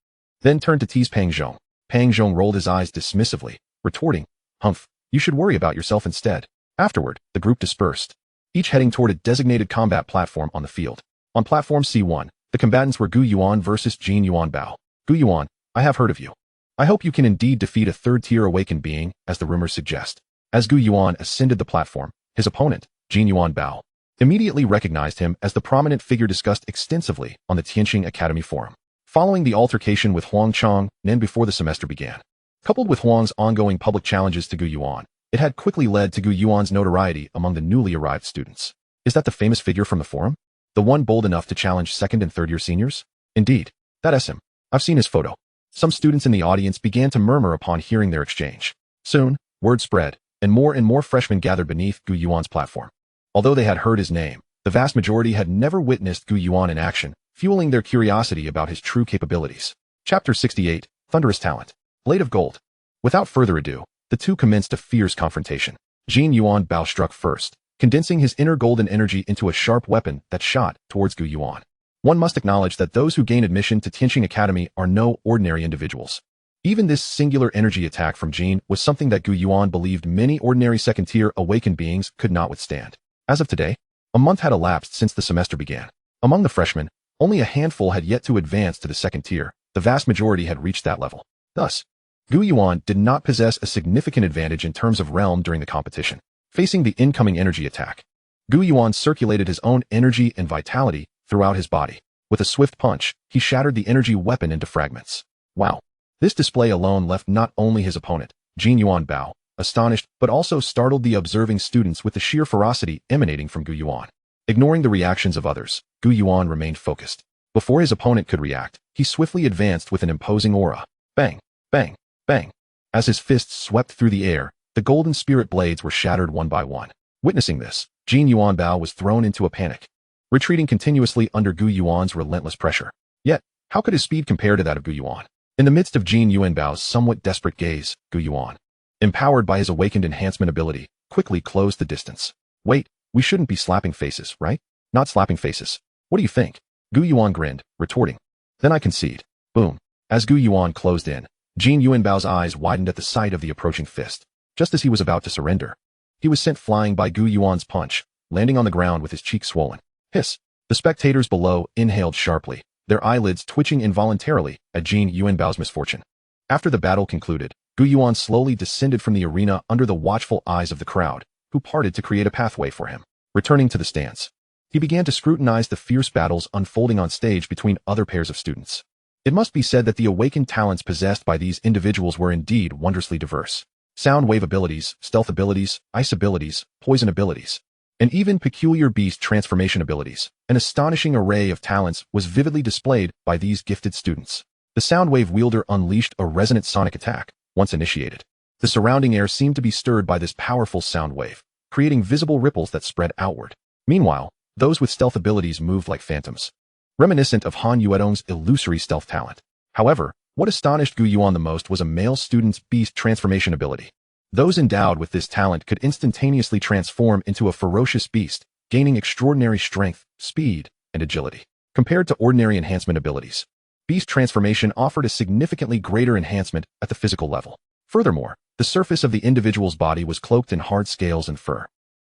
then turned to tease Pang Zhong. Pang Zhong rolled his eyes dismissively, retorting, "Humph, you should worry about yourself instead." Afterward, the group dispersed, each heading toward a designated combat platform on the field. On platform C1, the combatants were Gu Yuan versus Jin Yuan Bao. "Gu Yuan, I have heard of you. I hope you can indeed defeat a third-tier awakened being, as the rumors suggest." As Gu Yuan ascended the platform, his opponent, Jin Yuan Bao, immediately recognized him as the prominent figure discussed extensively on the Tianqing Academy forum. following the altercation with Huang Chang and before the semester began. Coupled with Huang's ongoing public challenges to Gu Yuan, it had quickly led to Gu Yuan's notoriety among the newly arrived students. Is that the famous figure from the forum? The one bold enough to challenge second and third year seniors? Indeed, that's him. I've seen his photo. Some students in the audience began to murmur upon hearing their exchange. Soon, word spread, and more freshmen gathered beneath Gu Yuan's platform. Although they had heard his name, the vast majority had never witnessed Gu Yuan in action, fueling their curiosity about his true capabilities. Chapter 68, Thunderous Talent. Blade of Gold. Without further ado, the two commenced a fierce confrontation. Jin Yuan Bao struck first, condensing his inner golden energy into a sharp weapon that shot towards Gu Yuan. One must acknowledge that those who gain admission to Tianqing Academy are no ordinary individuals. Even this singular energy attack from Jin was something that Gu Yuan believed many ordinary second-tier awakened beings could not withstand. As of today, a month had elapsed since the semester began. Among the freshmen, only a handful had yet to advance to the second tier. The vast majority had reached that level. Thus, Gu Yuan did not possess a significant advantage in terms of realm during the competition. Facing the incoming energy attack, Gu Yuan circulated his own energy and vitality throughout his body. With a swift punch, he shattered the energy weapon into fragments. Wow. This display alone left not only his opponent, Jin Yuan Bao, astonished, but also startled the observing students with the sheer ferocity emanating from Gu Yuan. Ignoring the reactions of others, Gu Yuan remained focused. Before his opponent could react, he swiftly advanced with an imposing aura. Bang, bang, bang. As his fists swept through the air, the golden spirit blades were shattered one by one. Witnessing this, Jin Yuan Bao was thrown into a panic, retreating continuously under Gu Yuan's relentless pressure. Yet, how could his speed compare to that of Gu Yuan? In the midst of Jin Yuan Bao's somewhat desperate gaze, Gu Yuan, empowered by his awakened enhancement ability, quickly closed the distance. Wait, we shouldn't be slapping faces, right? Not slapping faces. What do you think? Gu Yuan grinned, retorting. Then I concede. Boom. As Gu Yuan closed in, Jin Yuan Bao's eyes widened at the sight of the approaching fist. Just as he was about to surrender, he was sent flying by Gu Yuan's punch, landing on the ground with his cheek swollen. Hiss. The spectators below inhaled sharply, their eyelids twitching involuntarily at Jin Yuan Bao's misfortune. After the battle concluded, Gu Yuan slowly descended from the arena under the watchful eyes of the crowd, who parted to create a pathway for him. Returning to the stands, he began to scrutinize the fierce battles unfolding on stage between other pairs of students. It must be said that the awakened talents possessed by these individuals were indeed wondrously diverse. Sound wave abilities, stealth abilities, ice abilities, poison abilities, and even peculiar beast transformation abilities. An astonishing array of talents was vividly displayed by these gifted students. The sound wave wielder unleashed a resonant sonic attack. Once initiated, the surrounding air seemed to be stirred by this powerful sound wave, creating visible ripples that spread outward. Meanwhile, those with stealth abilities moved like phantoms, reminiscent of Han Yuedong's illusory stealth talent. However, what astonished Gu Yuan the most was a male student's beast transformation ability. Those endowed with this talent could instantaneously transform into a ferocious beast, gaining extraordinary strength, speed, and agility. Compared to ordinary enhancement abilities, beast transformation offered a significantly greater enhancement at the physical level. Furthermore, the surface of the individual's body was cloaked in hard scales and fur,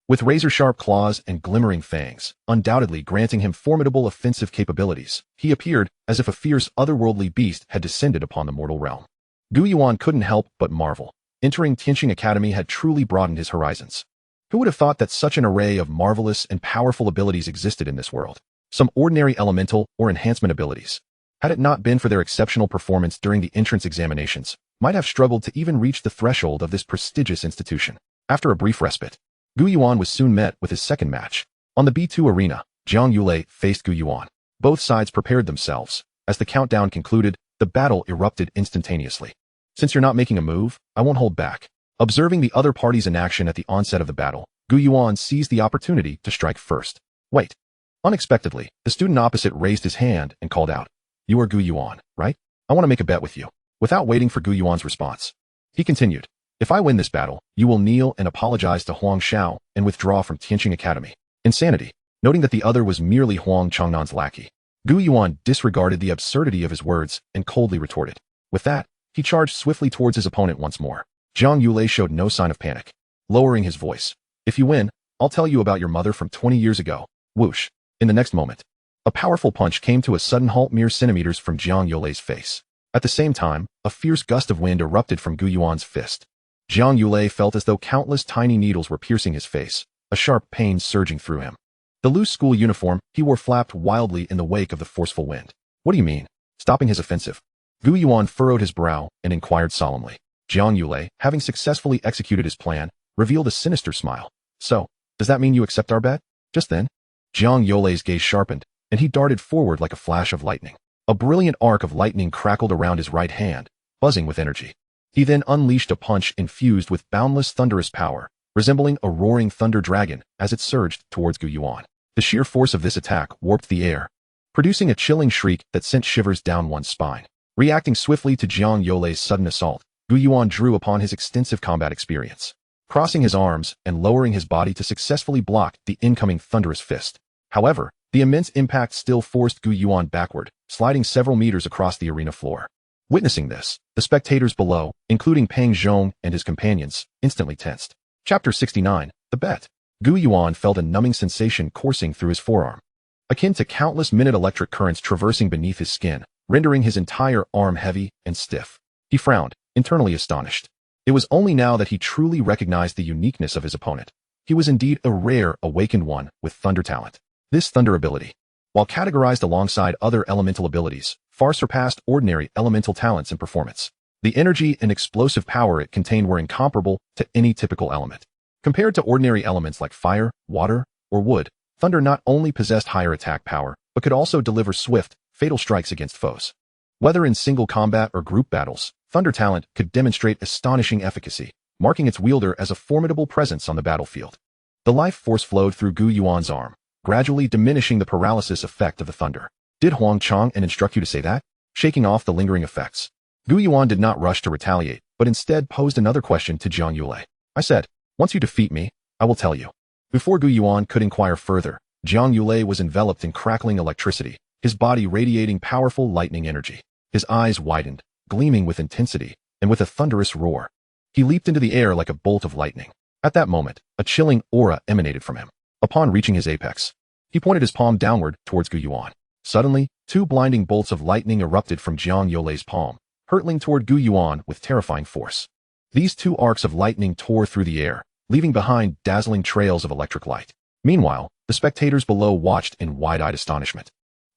with razor-sharp claws and glimmering fangs, undoubtedly granting him formidable offensive capabilities. He appeared as if a fierce otherworldly beast had descended upon the mortal realm. Gu Yuan couldn't help but marvel. Entering Tianqing Academy had truly broadened his horizons. Who would have thought that such an array of marvelous and powerful abilities existed in this world? Some ordinary elemental or enhancement abilities, had it not been for their exceptional performance during the entrance examinations, might have struggled to even reach the threshold of this prestigious institution. After a brief respite, Gu Yuan was soon met with his second match. On the B2 arena, Jiang Yulei faced Gu Yuan. Both sides prepared themselves. As the countdown concluded, the battle erupted instantaneously. Since you're not making a move, I won't hold back. Observing the other parties in action at the onset of the battle, Gu Yuan seized the opportunity to strike first. Wait. Unexpectedly, the student opposite raised his hand and called out, "You are Gu Yuan, right? I want to make a bet with you." Without waiting for Gu Yuan's response, he continued, "If I win this battle, you will kneel and apologize to Huang Xiao and withdraw from Tianqing Academy." Insanity. Noting that the other was merely Huang Changnan's lackey, Gu Yuan disregarded the absurdity of his words and coldly retorted. With that, he charged swiftly towards his opponent once more. Jiang Yulei showed no sign of panic, lowering his voice. "If you win, I'll tell you about your mother from 20 years ago." Whoosh. In the next moment, a powerful punch came to a sudden halt mere centimeters from Jiang Yulei's face. At the same time, a fierce gust of wind erupted from Gu Yuan's fist. Jiang Yulei felt as though countless tiny needles were piercing his face, a sharp pain surging through him. The loose school uniform he wore flapped wildly in the wake of the forceful wind. "What do you mean?" Stopping his offensive, Gu Yuan furrowed his brow and inquired solemnly. Jiang Yulei, having successfully executed his plan, revealed a sinister smile. So, does that mean you accept our bet? Just then, Jiang Yulei's gaze sharpened, and he darted forward like a flash of lightning. A brilliant arc of lightning crackled around his right hand, buzzing with energy. He then unleashed a punch infused with boundless thunderous power, resembling a roaring thunder dragon as it surged towards Gu Yuan. The sheer force of this attack warped the air, producing a chilling shriek that sent shivers down one's spine. Reacting swiftly to Jiang Yulei's sudden assault, Gu Yuan drew upon his extensive combat experience, crossing his arms and lowering his body to successfully block the incoming thunderous fist. However, the immense impact still forced Gu Yuan backward, sliding several meters across the arena floor. Witnessing this, the spectators below, including Peng Zhong and his companions, instantly tensed. Chapter 69, The Bet. Gu Yuan felt a numbing sensation coursing through his forearm, akin to countless minute electric currents traversing beneath his skin, rendering his entire arm heavy and stiff. He frowned, internally astonished. It was only now that he truly recognized the uniqueness of his opponent. He was indeed a rare, awakened one with thunder talent. This thunder ability, while categorized alongside other elemental abilities, far surpassed ordinary elemental talents and performance. The energy and explosive power it contained were incomparable to any typical element. Compared to ordinary elements like fire, water, or wood, thunder not only possessed higher attack power, but could also deliver swift, fatal strikes against foes. Whether in single combat or group battles, thunder talent could demonstrate astonishing efficacy, marking its wielder as a formidable presence on the battlefield. The life force flowed through Gu Yuan's arm, gradually diminishing the paralysis effect of the thunder. Did Huang Chang instruct you to say that? Shaking off the lingering effects, Gu Yuan did not rush to retaliate, but instead posed another question to Jiang Yulei. I said, once you defeat me, I will tell you. Before Gu Yuan could inquire further, Jiang Yulei was enveloped in crackling electricity, his body radiating powerful lightning energy. His eyes widened, gleaming with intensity, and with a thunderous roar, he leaped into the air like a bolt of lightning. At that moment, a chilling aura emanated from him. Upon reaching his apex, he pointed his palm downward towards Gu Yuan. Suddenly, two blinding bolts of lightning erupted from Jiang Yulei's palm, hurtling toward Gu Yuan with terrifying force. These two arcs of lightning tore through the air, leaving behind dazzling trails of electric light. Meanwhile, the spectators below watched in wide-eyed astonishment,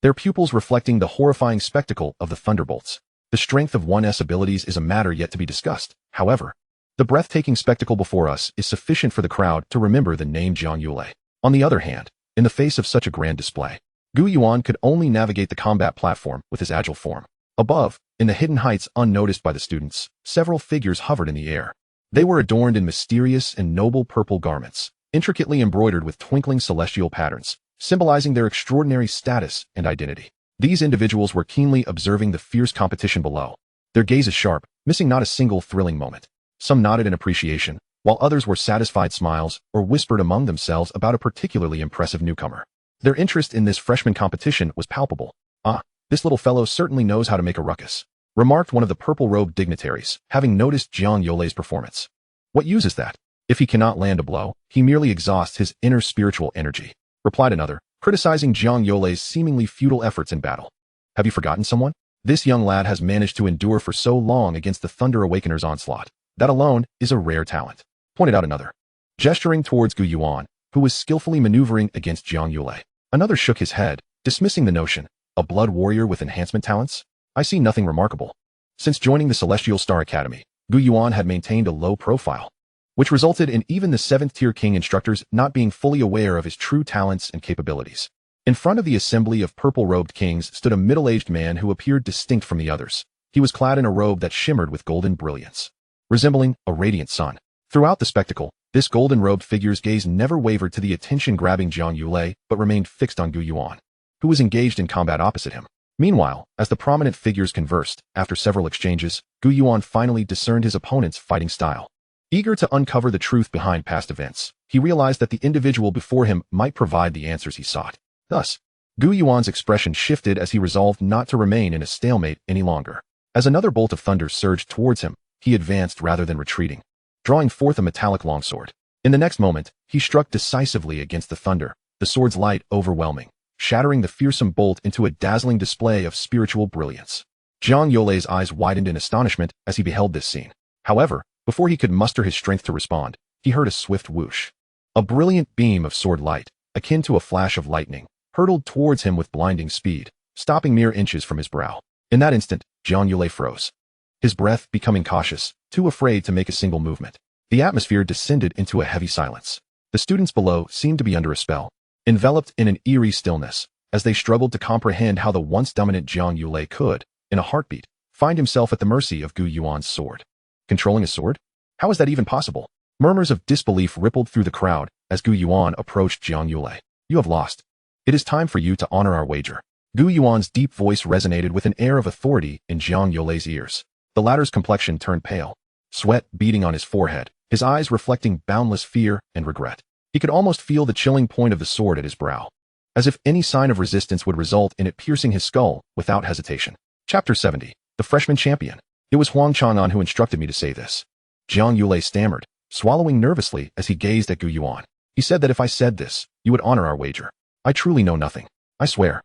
their pupils reflecting the horrifying spectacle of the thunderbolts. The strength of one's abilities is a matter yet to be discussed. However, the breathtaking spectacle before us is sufficient for the crowd to remember the name Jiang Yulei. On the other hand, in the face of such a grand display, Gu Yuan could only navigate the combat platform with his agile form. Above, in the hidden heights unnoticed by the students, several figures hovered in the air. They were adorned in mysterious and noble purple garments, intricately embroidered with twinkling celestial patterns, symbolizing their extraordinary status and identity. These individuals were keenly observing the fierce competition below, their gazes sharp, missing not a single thrilling moment. Some nodded in appreciation, while others were satisfied smiles or whispered among themselves about a particularly impressive newcomer. Their interest in this freshman competition was palpable. Ah, this little fellow certainly knows how to make a ruckus, remarked one of the purple-robed dignitaries, having noticed Jiang Yulei's performance. What use is that? If he cannot land a blow, he merely exhausts his inner spiritual energy, replied another, criticizing Jiang Yulei's seemingly futile efforts in battle. Have you forgotten someone? This young lad has managed to endure for so long against the Thunder Awakener's onslaught. That alone is a rare talent, pointed out another, gesturing towards Gu Yuan, who was skillfully maneuvering against Jiang Yulei. Another shook his head, dismissing the notion. A blood warrior with enhancement talents? I see nothing remarkable. Since joining the Celestial Star Academy, Gu Yuan had maintained a low profile, which resulted in even the 7th-tier king instructors not being fully aware of his true talents and capabilities. In front of the assembly of purple-robed kings stood a middle-aged man who appeared distinct from the others. He was clad in a robe that shimmered with golden brilliance, resembling a radiant sun. Throughout the spectacle, this golden-robed figure's gaze never wavered to the attention-grabbing Jiang Yulei, but remained fixed on Gu Yuan, who was engaged in combat opposite him. Meanwhile, as the prominent figures conversed, after several exchanges, Gu Yuan finally discerned his opponent's fighting style. Eager to uncover the truth behind past events, he realized that the individual before him might provide the answers he sought. Thus, Gu Yuan's expression shifted as he resolved not to remain in a stalemate any longer. As another bolt of thunder surged towards him, he advanced rather than retreating, drawing forth a metallic longsword. In the next moment, he struck decisively against the thunder, the sword's light overwhelming, shattering the fearsome bolt into a dazzling display of spiritual brilliance. Jiang Yulei's eyes widened in astonishment as he beheld this scene. However, before he could muster his strength to respond, he heard a swift whoosh. A brilliant beam of sword light, akin to a flash of lightning, hurtled towards him with blinding speed, stopping mere inches from his brow. In that instant, Jiang Yulei froze, his breath becoming cautious, too afraid to make a single movement. The atmosphere descended into a heavy silence. The students below seemed to be under a spell, enveloped in an eerie stillness, as they struggled to comprehend how the once dominant Jiang Yulei could, in a heartbeat, find himself at the mercy of Gu Yuan's sword. Controlling a sword? How is that even possible? Murmurs of disbelief rippled through the crowd as Gu Yuan approached Jiang Yulei. You have lost. It is time for you to honor our wager. Gu Yuan's deep voice resonated with an air of authority in Jiang Yulei's ears. The latter's complexion turned pale, sweat beading on his forehead, his eyes reflecting boundless fear and regret. He could almost feel the chilling point of the sword at his brow, as if any sign of resistance would result in it piercing his skull without hesitation. Chapter 70. The Freshman Champion. It was Huang Chang'an who instructed me to say this. Jiang Yulei stammered, swallowing nervously as he gazed at Gu Yuan. He said that if I said this, you would honor our wager. I truly know nothing. I swear.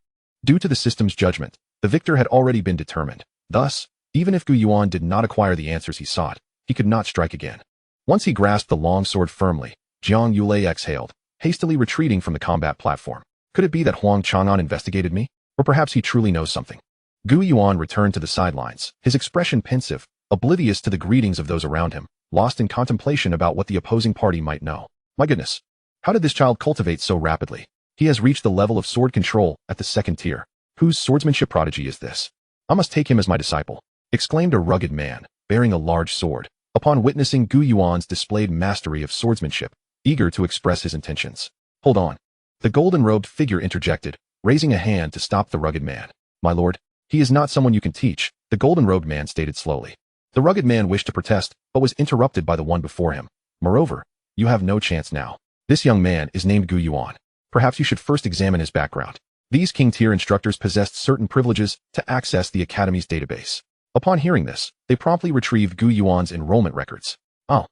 Due to the system's judgment, the victor had already been determined. Thus, even if Gu Yuan did not acquire the answers he sought, he could not strike again. Once he grasped the long sword firmly, Jiang Yulei exhaled, hastily retreating from the combat platform. Could it be that Huang Chang'an investigated me? Or perhaps he truly knows something? Gu Yuan returned to the sidelines, his expression pensive, oblivious to the greetings of those around him, lost in contemplation about what the opposing party might know. My goodness. How did this child cultivate so rapidly? He has reached the level of sword control at the second tier. Whose swordsmanship prodigy is this? I must take him as my disciple, exclaimed a rugged man, bearing a large sword, upon witnessing Gu Yuan's displayed mastery of swordsmanship, eager to express his intentions. Hold on. The golden-robed figure interjected, raising a hand to stop the rugged man. My lord, he is not someone you can teach, the golden-robed man stated slowly. The rugged man wished to protest, but was interrupted by the one before him. Moreover, you have no chance now. This young man is named Gu Yuan. Perhaps you should first examine his background. These king-tier instructors possessed certain privileges to access the academy's database. Upon hearing this, they promptly retrieved Gu Yuan's enrollment records. Oh.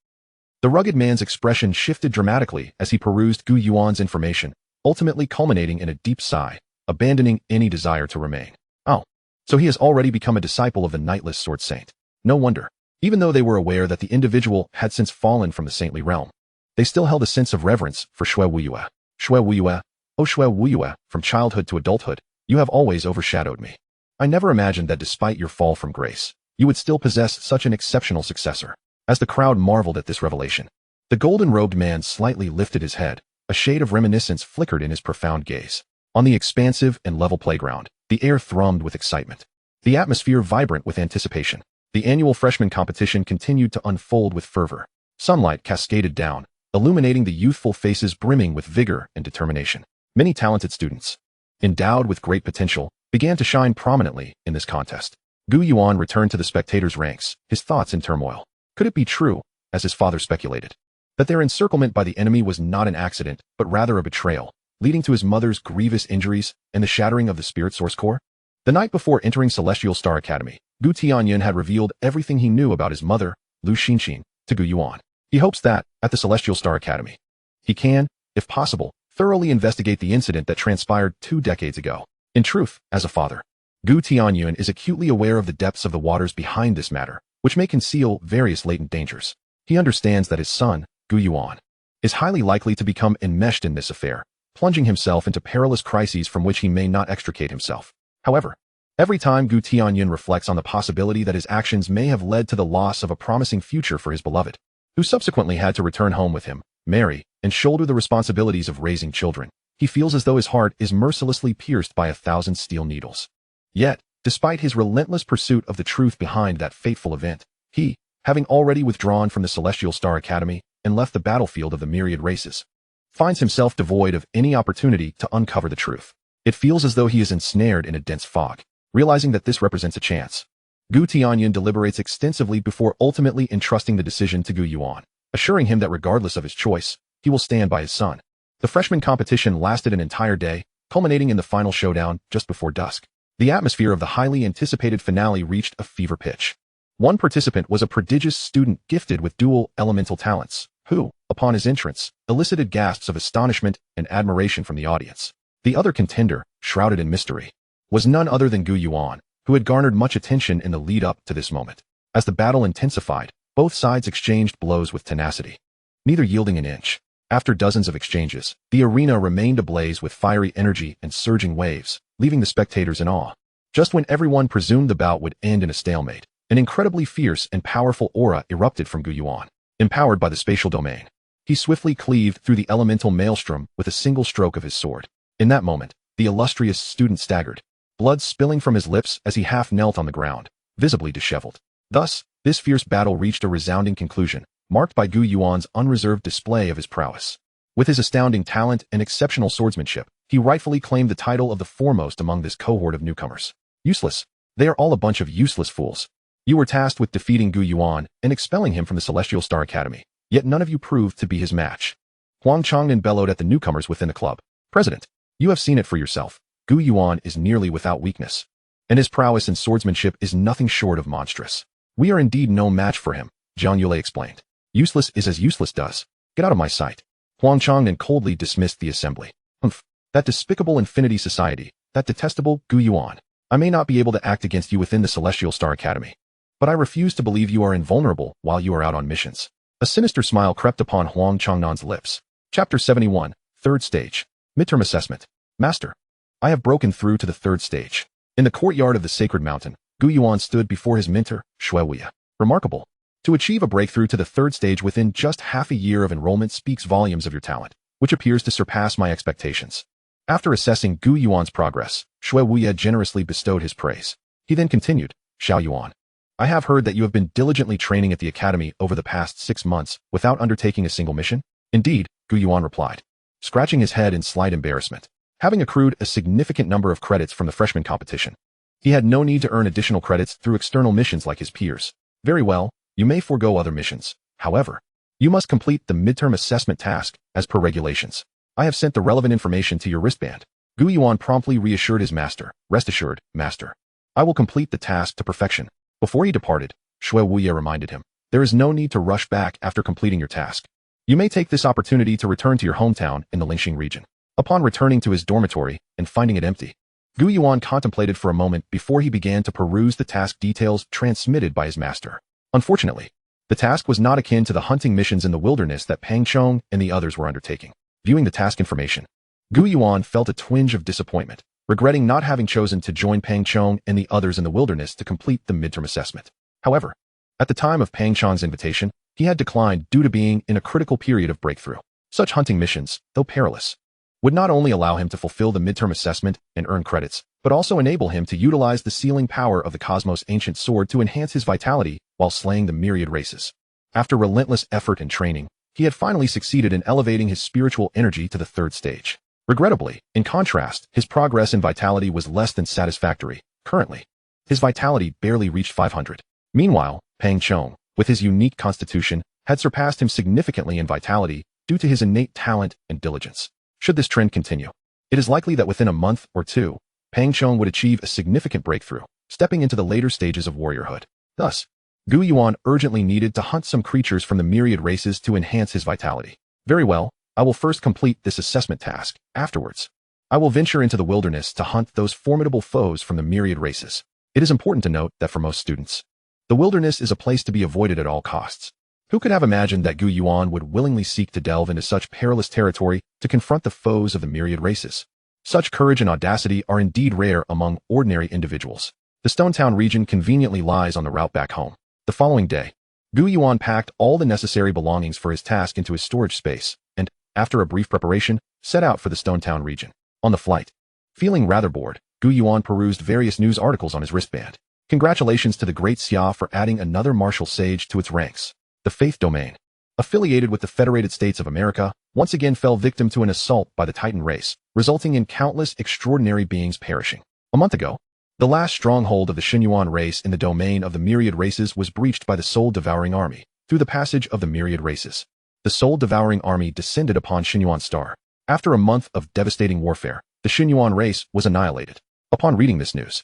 The rugged man's expression shifted dramatically as he perused Gu Yuan's information, ultimately culminating in a deep sigh, abandoning any desire to remain. Oh. So he has already become a disciple of the knightless sword saint. No wonder. Even though they were aware that the individual had since fallen from the saintly realm, they still held a sense of reverence for Shui Wuyue. Shui Wuyue, oh Shui Wuyue, from childhood to adulthood, you have always overshadowed me. I never imagined that despite your fall from grace, you would still possess such an exceptional successor. As the crowd marveled at this revelation, the golden-robed man slightly lifted his head, a shade of reminiscence flickered in his profound gaze. On the expansive and level playground, the air thrummed with excitement, the atmosphere vibrant with anticipation. The annual freshman competition continued to unfold with fervor. Sunlight cascaded down, illuminating the youthful faces brimming with vigor and determination. Many talented students, endowed with great potential, began to shine prominently in this contest. Gu Yuan returned to the spectators' ranks, his thoughts in turmoil. Could it be true, as his father speculated, that their encirclement by the enemy was not an accident, but rather a betrayal, leading to his mother's grievous injuries and the shattering of the spirit source core? The night before entering Celestial Star Academy, Gu Tianyun had revealed everything he knew about his mother, Lu Xinxin, to Gu Yuan. He hopes that, at the Celestial Star Academy, he can, if possible, thoroughly investigate the incident that transpired 2 decades ago. In truth, as a father, Gu Tianyun is acutely aware of the depths of the waters behind this matter, which may conceal various latent dangers. He understands that his son, Gu Yuan, is highly likely to become enmeshed in this affair, plunging himself into perilous crises from which he may not extricate himself. However, every time Gu Tianyun reflects on the possibility that his actions may have led to the loss of a promising future for his beloved, who subsequently had to return home with him, marry, and shoulder the responsibilities of raising children, he feels as though his heart is mercilessly pierced by 1,000 steel needles. Yet, despite his relentless pursuit of the truth behind that fateful event, he, having already withdrawn from the Celestial Star Academy and left the battlefield of the myriad races, finds himself devoid of any opportunity to uncover the truth. It feels as though he is ensnared in a dense fog. Realizing that this represents a chance, Gu Tianyun deliberates extensively before ultimately entrusting the decision to Gu Yuan, assuring him that regardless of his choice, he will stand by his son. The freshman competition lasted an entire day, culminating in the final showdown just before dusk. The atmosphere of the highly anticipated finale reached a fever pitch. One participant was a prodigious student gifted with dual elemental talents, who, upon his entrance, elicited gasps of astonishment and admiration from the audience. The other contender, shrouded in mystery, was none other than Gu Yuan, who had garnered much attention in the lead-up to this moment. As the battle intensified, both sides exchanged blows with tenacity, neither yielding an inch. After dozens of exchanges, the arena remained ablaze with fiery energy and surging waves, leaving the spectators in awe. Just when everyone presumed the bout would end in a stalemate, an incredibly fierce and powerful aura erupted from Gu Yuan. Empowered by the spatial domain, he swiftly cleaved through the elemental maelstrom with a single stroke of his sword. In that moment, the illustrious student staggered, blood spilling from his lips as he half knelt on the ground, visibly disheveled. Thus, this fierce battle reached a resounding conclusion, marked by Gu Yuan's unreserved display of his prowess. With his astounding talent and exceptional swordsmanship, he rightfully claimed the title of the foremost among this cohort of newcomers. Useless. They are all a bunch of useless fools. You were tasked with defeating Gu Yuan and expelling him from the Celestial Star Academy, yet none of you proved to be his match. Huang Changnan bellowed at the newcomers within the club. President, you have seen it for yourself. Gu Yuan is nearly without weakness, and his prowess and swordsmanship is nothing short of monstrous. We are indeed no match for him, Zhang Yulei explained. Useless is as useless does. Get out of my sight. Huang Changnan coldly dismissed the assembly. Humph. That despicable Infinity Society, that detestable Gu Yuan. I may not be able to act against you within the Celestial Star Academy, but I refuse to believe you are invulnerable while you are out on missions. A sinister smile crept upon Huang Changnan's lips. Chapter 71, Third Stage. Midterm Assessment. Master, I have broken through to the third stage. In the courtyard of the Sacred Mountain, Gu Yuan stood before his mentor, Shui Wuya. Remarkable. To achieve a breakthrough to the third stage within just half a year of enrollment speaks volumes of your talent, which appears to surpass my expectations. After assessing Gu Yuan's progress, Shui Wuya generously bestowed his praise. He then continued, Xiao Yuan, I have heard that you have been diligently training at the academy over the past 6 months without undertaking a single mission. Indeed, Gu Yuan replied, scratching his head in slight embarrassment. Having accrued a significant number of credits from the freshman competition, he had no need to earn additional credits through external missions like his peers. Very well, you may forego other missions. However, you must complete the midterm assessment task as per regulations. I have sent the relevant information to your wristband. Gu Yuan promptly reassured his master. Rest assured, master, I will complete the task to perfection. Before he departed, Shui Wuya reminded him, there is no need to rush back after completing your task. You may take this opportunity to return to your hometown in the Lingxing region. Upon returning to his dormitory and finding it empty, Gu Yuan contemplated for a moment before he began to peruse the task details transmitted by his master. Unfortunately, the task was not akin to the hunting missions in the wilderness that Pang Chong and the others were undertaking. Viewing the task information, Gu Yuan felt a twinge of disappointment, regretting not having chosen to join Pang Chong and the others in the wilderness to complete the midterm assessment. However, at the time of Pang Chong's invitation, he had declined due to being in a critical period of breakthrough. Such hunting missions, though perilous, would not only allow him to fulfill the midterm assessment and earn credits, but also enable him to utilize the sealing power of the Cosmos' ancient sword to enhance his vitality while slaying the myriad races. After relentless effort and training, he had finally succeeded in elevating his spiritual energy to the third stage. Regrettably, in contrast, his progress in vitality was less than satisfactory. Currently, his vitality barely reached 500. Meanwhile, Pang Chong, with his unique constitution, had surpassed him significantly in vitality due to his innate talent and diligence. Should this trend continue, it is likely that within a month or two, Pang Chong would achieve a significant breakthrough, stepping into the later stages of warriorhood. Thus, Gu Yuan urgently needed to hunt some creatures from the myriad races to enhance his vitality. Very well, I will first complete this assessment task. Afterwards, I will venture into the wilderness to hunt those formidable foes from the myriad races. It is important to note that for most students, the wilderness is a place to be avoided at all costs. Who could have imagined that Gu Yuan would willingly seek to delve into such perilous territory to confront the foes of the myriad races? Such courage and audacity are indeed rare among ordinary individuals. The Stone Town region conveniently lies on the route back home. The following day, Gu Yuan packed all the necessary belongings for his task into his storage space, and, after a brief preparation, set out for the Stone Town region. On the flight, feeling rather bored, Gu Yuan perused various news articles on his wristband. Congratulations to the Great Xia for adding another martial sage to its ranks. The Faith Domain, affiliated with the Federated States of America, once again fell victim to an assault by the Titan race, resulting in countless extraordinary beings perishing. A month ago, the last stronghold of the Xinyuan race in the domain of the myriad races was breached by the soul-devouring army, through the passage of the myriad races. The soul-devouring army descended upon Xinyuan Star. After a month of devastating warfare, the Xinyuan race was annihilated. Upon reading this news,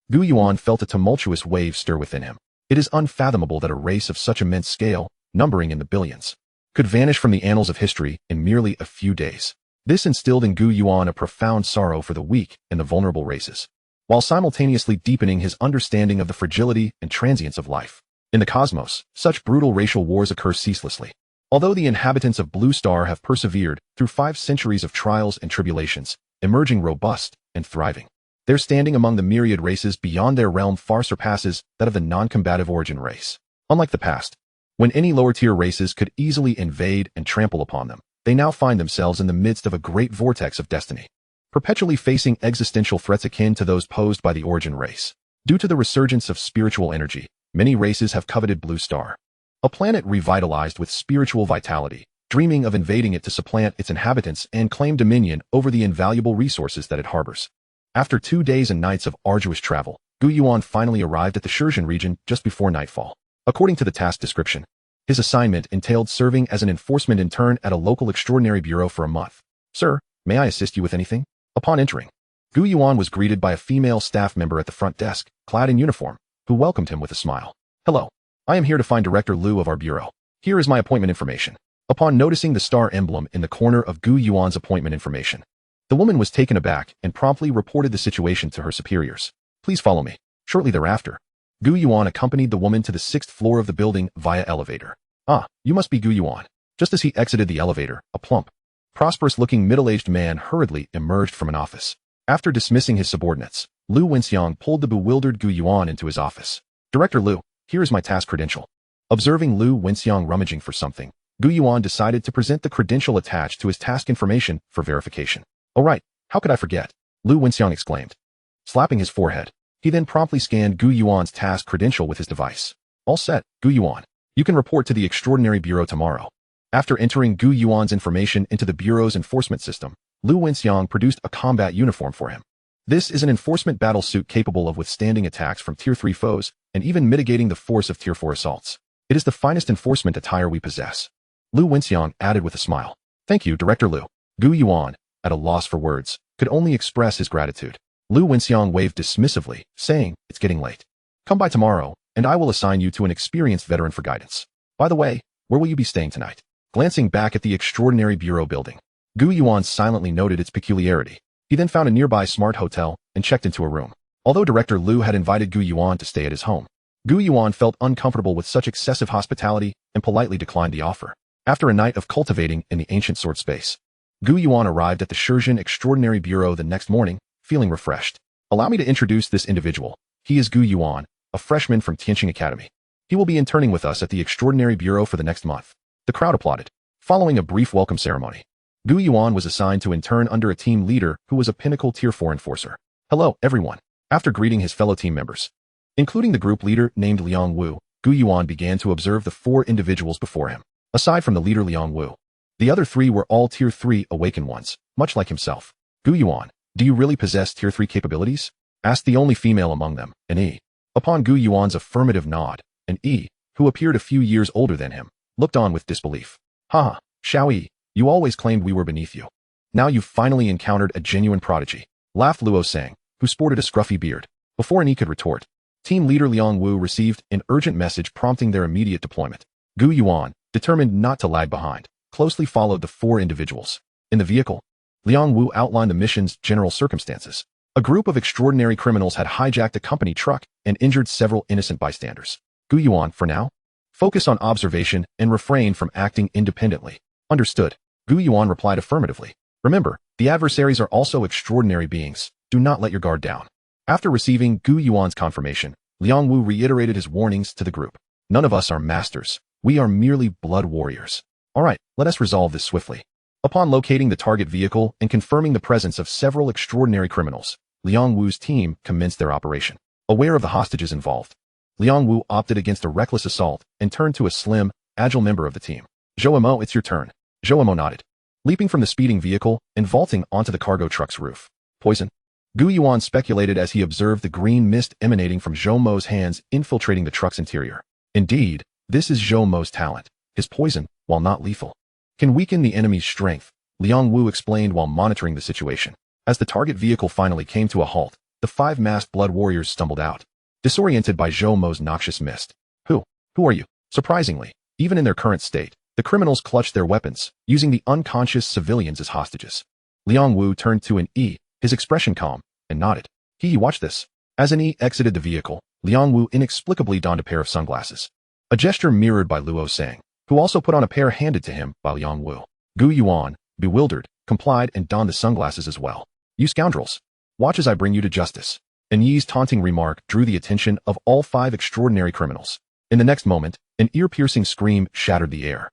Gu Yuan felt a tumultuous wave stir within him. It is unfathomable that a race of such immense scale, numbering in the billions, could vanish from the annals of history in merely a few days. This instilled in Gu Yuan a profound sorrow for the weak and the vulnerable races, while simultaneously deepening his understanding of the fragility and transience of life. In the cosmos, such brutal racial wars occur ceaselessly. Although the inhabitants of Blue Star have persevered through 5 centuries of trials and tribulations, emerging robust and thriving, Their standing among the myriad races beyond their realm far surpasses that of the non-combative origin race. Unlike the past, when any lower-tier races could easily invade and trample upon them, they now find themselves in the midst of a great vortex of destiny, perpetually facing existential threats akin to those posed by the origin race. Due to the resurgence of spiritual energy, many races have coveted Blue Star, a planet revitalized with spiritual vitality, dreaming of invading it to supplant its inhabitants and claim dominion over the invaluable resources that it harbors. After 2 days and nights of arduous travel, Gu Yuan finally arrived at the Shenzhen region just before nightfall. According to the task description, his assignment entailed serving as an enforcement intern at a local extraordinary bureau for a month. Sir, may I assist you with anything? Upon entering, Gu Yuan was greeted by a female staff member at the front desk, clad in uniform, who welcomed him with a smile. Hello. I am here to find Director Liu of our bureau. Here is my appointment information. Upon noticing the star emblem in the corner of Gu Yuan's appointment information, the woman was taken aback and promptly reported the situation to her superiors. Please follow me. Shortly thereafter, Gu Yuan accompanied the woman to the 6th floor of the building via elevator. Ah, you must be Gu Yuan. Just as he exited the elevator, a plump, prosperous-looking middle-aged man hurriedly emerged from an office. After dismissing his subordinates, Lu Wenxiang pulled the bewildered Gu Yuan into his office. Director Lu, here is my task credential. Observing Lu Wenxiang rummaging for something, Gu Yuan decided to present the credential attached to his task information for verification. Oh right, how could I forget? Lu Wenxiang exclaimed. Slapping his forehead, he then promptly scanned Gu Yuan's task credential with his device. All set, Gu Yuan. You can report to the Extraordinary Bureau tomorrow. After entering Gu Yuan's information into the Bureau's enforcement system, Lu Wenxiang produced a combat uniform for him. This is an enforcement battle suit capable of withstanding attacks from Tier 3 foes and even mitigating the force of Tier 4 assaults. It is the finest enforcement attire we possess. Lu Wenxiang added with a smile. Thank you, Director Lu. Gu Yuan, at a loss for words, could only express his gratitude. Lu Wenxiang waved dismissively, saying, It's getting late. Come by tomorrow, and I will assign you to an experienced veteran for guidance. By the way, where will you be staying tonight? Glancing back at the Extraordinary Bureau building, Gu Yuan silently noted its peculiarity. He then found a nearby smart hotel and checked into a room. Although Director Lu had invited Gu Yuan to stay at his home, Gu Yuan felt uncomfortable with such excessive hospitality and politely declined the offer. After a night of cultivating in the ancient sword space, Gu Yuan arrived at the Shenzhen Extraordinary Bureau the next morning, feeling refreshed. Allow me to introduce this individual. He is Gu Yuan, a freshman from Tianqing Academy. He will be interning with us at the Extraordinary Bureau for the next month. The crowd applauded. Following a brief welcome ceremony, Gu Yuan was assigned to intern under a team leader who was a pinnacle Tier 4 enforcer. Hello, everyone. After greeting his fellow team members, including the group leader named Liang Wu, Gu Yuan began to observe the 4 individuals before him. Aside from the leader Liang Wu, the other 3 were all Tier 3 awakened ones, much like himself. Gu Yuan, do you really possess Tier 3 capabilities? Asked the only female among them, an E. Upon Gu Yuan's affirmative nod, an E, who appeared a few years older than him, looked on with disbelief. Haha, Xiao Yi, you always claimed we were beneath you. Now you've finally encountered a genuine prodigy, laughed Luo Sang, who sported a scruffy beard. Before an E could retort, team leader Liang Wu received an urgent message prompting their immediate deployment. Gu Yuan, determined not to lag behind, closely followed the 4 individuals. In the vehicle, Liang Wu outlined the mission's general circumstances. A group of extraordinary criminals had hijacked a company truck and injured several innocent bystanders. Gu Yuan, for now, focus on observation and refrain from acting independently. Understood. Gu Yuan replied affirmatively. Remember, the adversaries are also extraordinary beings. Do not let your guard down. After receiving Gu Yuan's confirmation, Liang Wu reiterated his warnings to the group. None of us are masters. We are merely blood warriors. All right, let us resolve this swiftly. Upon locating the target vehicle and confirming the presence of several extraordinary criminals, Liang Wu's team commenced their operation. Aware of the hostages involved, Liang Wu opted against a reckless assault and turned to a slim, agile member of the team. Zhou Mo, it's your turn. Zhou Mo nodded, leaping from the speeding vehicle and vaulting onto the cargo truck's roof. Poison? Gu Yuan speculated as he observed the green mist emanating from Zhou Mo's hands infiltrating the truck's interior. Indeed, this is Zhou Mo's talent. His poison, while not lethal, can weaken the enemy's strength, Liang Wu explained while monitoring the situation. As the target vehicle finally came to a halt, the 5 masked blood warriors stumbled out, disoriented by Zhou Mo's noxious mist. Who are you? Surprisingly, even in their current state, the criminals clutched their weapons, using the unconscious civilians as hostages. Liang Wu turned to an E, his expression calm, and nodded. Watch this. As an E exited the vehicle, Liang Wu inexplicably donned a pair of sunglasses, a gesture mirrored by Luo Sang, who also put on a pair handed to him by Liang Wu. Gu Yuan, bewildered, complied and donned the sunglasses as well. You scoundrels! Watch as I bring you to justice. And Yi's taunting remark drew the attention of all 5 extraordinary criminals. In the next moment, an ear-piercing scream shattered the air.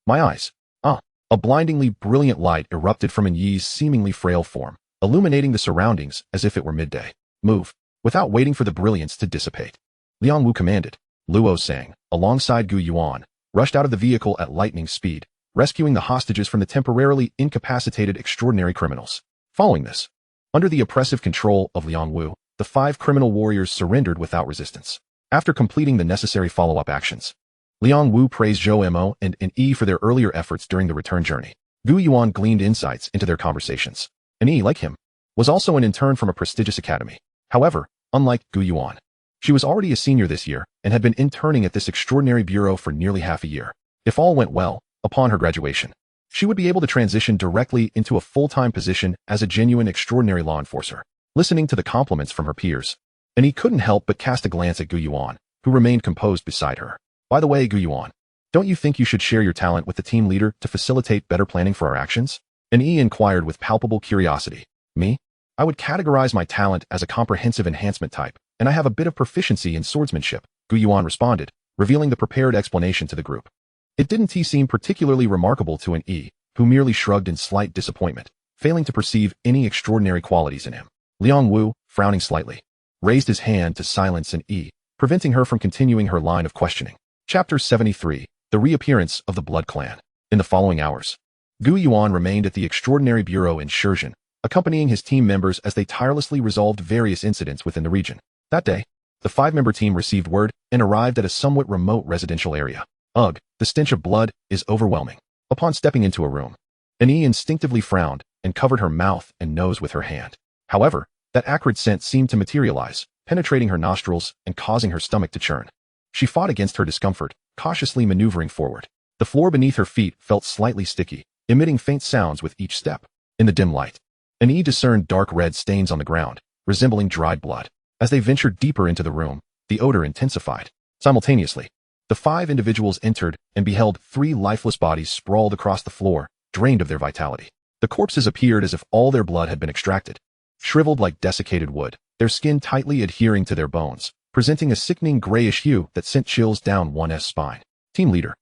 My eyes. A blindingly brilliant light erupted from Yi's seemingly frail form, illuminating the surroundings as if it were midday. Move. Without waiting for the brilliance to dissipate, Liang Wu commanded. Luo Sang, alongside Gu Yuan, rushed out of the vehicle at lightning speed, rescuing the hostages from the temporarily incapacitated extraordinary criminals. Following this, under the oppressive control of Liang Wu, the 5 criminal warriors surrendered without resistance. After completing the necessary follow-up actions, Liang Wu praised Zhou Mo and Yi for their earlier efforts during the return journey. Gu Yuan gleaned insights into their conversations. Yi, like him, was also an intern from a prestigious academy. However, unlike Gu Yuan, she was already a senior this year and had been interning at this extraordinary bureau for nearly half a year. If all went well, upon her graduation, she would be able to transition directly into a full-time position as a genuine extraordinary law enforcer. Listening to the compliments from her peers, Yi couldn't help but cast a glance at Gu Yuan, who remained composed beside her. By the way, Gu Yuan, don't you think you should share your talent with the team leader to facilitate better planning for our actions? Yi inquired with palpable curiosity. Me? I would categorize my talent as a comprehensive enhancement type, and I have a bit of proficiency in swordsmanship, Gu Yuan responded, revealing the prepared explanation to the group. It didn't seem particularly remarkable to Yi, who merely shrugged in slight disappointment, failing to perceive any extraordinary qualities in him. Liang Wu, frowning slightly, raised his hand to silence Yi, preventing her from continuing her line of questioning. Chapter 73, The Reappearance of the Blood Clan. In the following hours, Gu Yuan remained at the Extraordinary Bureau in Shenzhen, accompanying his team members as they tirelessly resolved various incidents within the region. That day, the 5-member team received word and arrived at a somewhat remote residential area. Ugh, the stench of blood is overwhelming. Upon stepping into a room, Yi instinctively frowned and covered her mouth and nose with her hand. However, that acrid scent seemed to materialize, penetrating her nostrils and causing her stomach to churn. She fought against her discomfort, cautiously maneuvering forward. The floor beneath her feet felt slightly sticky, emitting faint sounds with each step. In the dim light, Yi discerned dark red stains on the ground, resembling dried blood. As they ventured deeper into the room, the odor intensified. Simultaneously, the 5 individuals entered and beheld 3 lifeless bodies sprawled across the floor, drained of their vitality. The corpses appeared as if all their blood had been extracted. Shriveled like desiccated wood, their skin tightly adhering to their bones, presenting a sickening grayish hue that sent chills down one's spine. Team leader,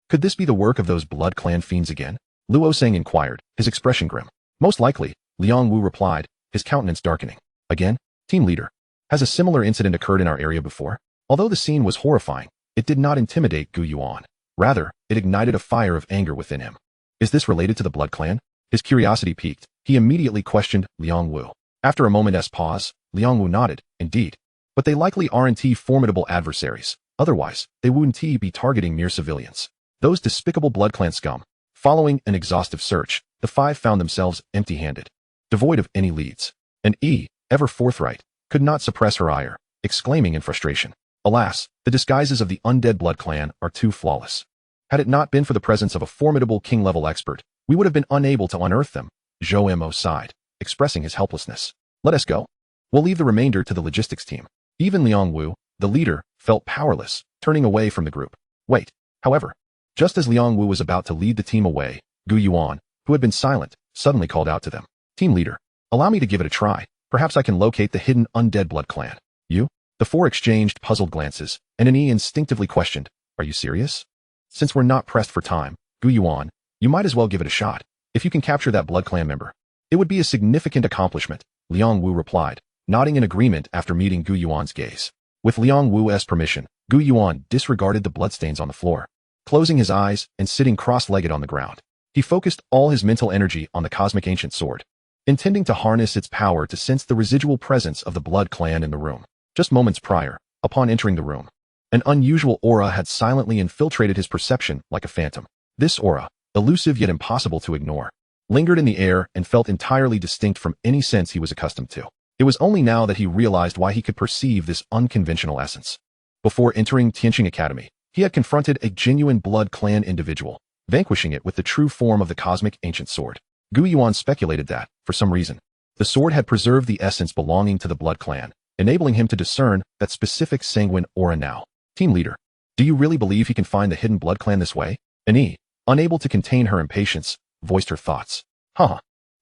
could this be the work of those Blood Clan fiends again? Luo Sang inquired, his expression grim. Most likely, Liang Wu replied, his countenance darkening. Again? Team leader, has a similar incident occurred in our area before? Although the scene was horrifying, it did not intimidate Gu Yuan. Rather, it ignited a fire of anger within him. Is this related to the Blood Clan? His curiosity piqued. He immediately questioned Liang Wu. After a moment's pause, Liang Wu nodded. Indeed. But they likely aren't formidable adversaries. Otherwise, they wouldn't be targeting mere civilians. Those despicable Blood Clan scum. Following an exhaustive search, the 5 found themselves empty-handed, devoid of any leads. Yi, ever forthright, could not suppress her ire, exclaiming in frustration. Alas, the disguises of the undead Blood Clan are too flawless. Had it not been for the presence of a formidable king-level expert, we would have been unable to unearth them. Zhou Mo sighed, expressing his helplessness. Let us go. We'll leave the remainder to the logistics team. Even Liang Wu, the leader, felt powerless, turning away from the group. Wait. However, just as Liang Wu was about to lead the team away, Gu Yuan, who had been silent, suddenly called out to them. Team leader, allow me to give it a try. Perhaps I can locate the hidden undead Blood Clan. You? The 4 exchanged puzzled glances, and Yi instinctively questioned, are you serious? Since we're not pressed for time, Gu Yuan, you might as well give it a shot. If you can capture that Blood Clan member, it would be a significant accomplishment, Liang Wu replied, nodding in agreement after meeting Gu Yuan's gaze. With Liang Wu's permission, Gu Yuan disregarded the bloodstains on the floor. Closing his eyes and sitting cross-legged on the ground, he focused all his mental energy on the cosmic ancient sword, intending to harness its power to sense the residual presence of the Blood Clan in the room. Just moments prior, upon entering the room, an unusual aura had silently infiltrated his perception like a phantom. This aura, elusive yet impossible to ignore, lingered in the air and felt entirely distinct from any sense he was accustomed to. It was only now that he realized why he could perceive this unconventional essence. Before entering Tianqing Academy, he had confronted a genuine Blood Clan individual, vanquishing it with the true form of the cosmic ancient sword. Gu Yuan speculated that, for some reason, the sword had preserved the essence belonging to the Blood Clan, enabling him to discern that specific sanguine aura now. Team leader, do you really believe he can find the hidden Blood Clan this way? Yi, unable to contain her impatience, voiced her thoughts.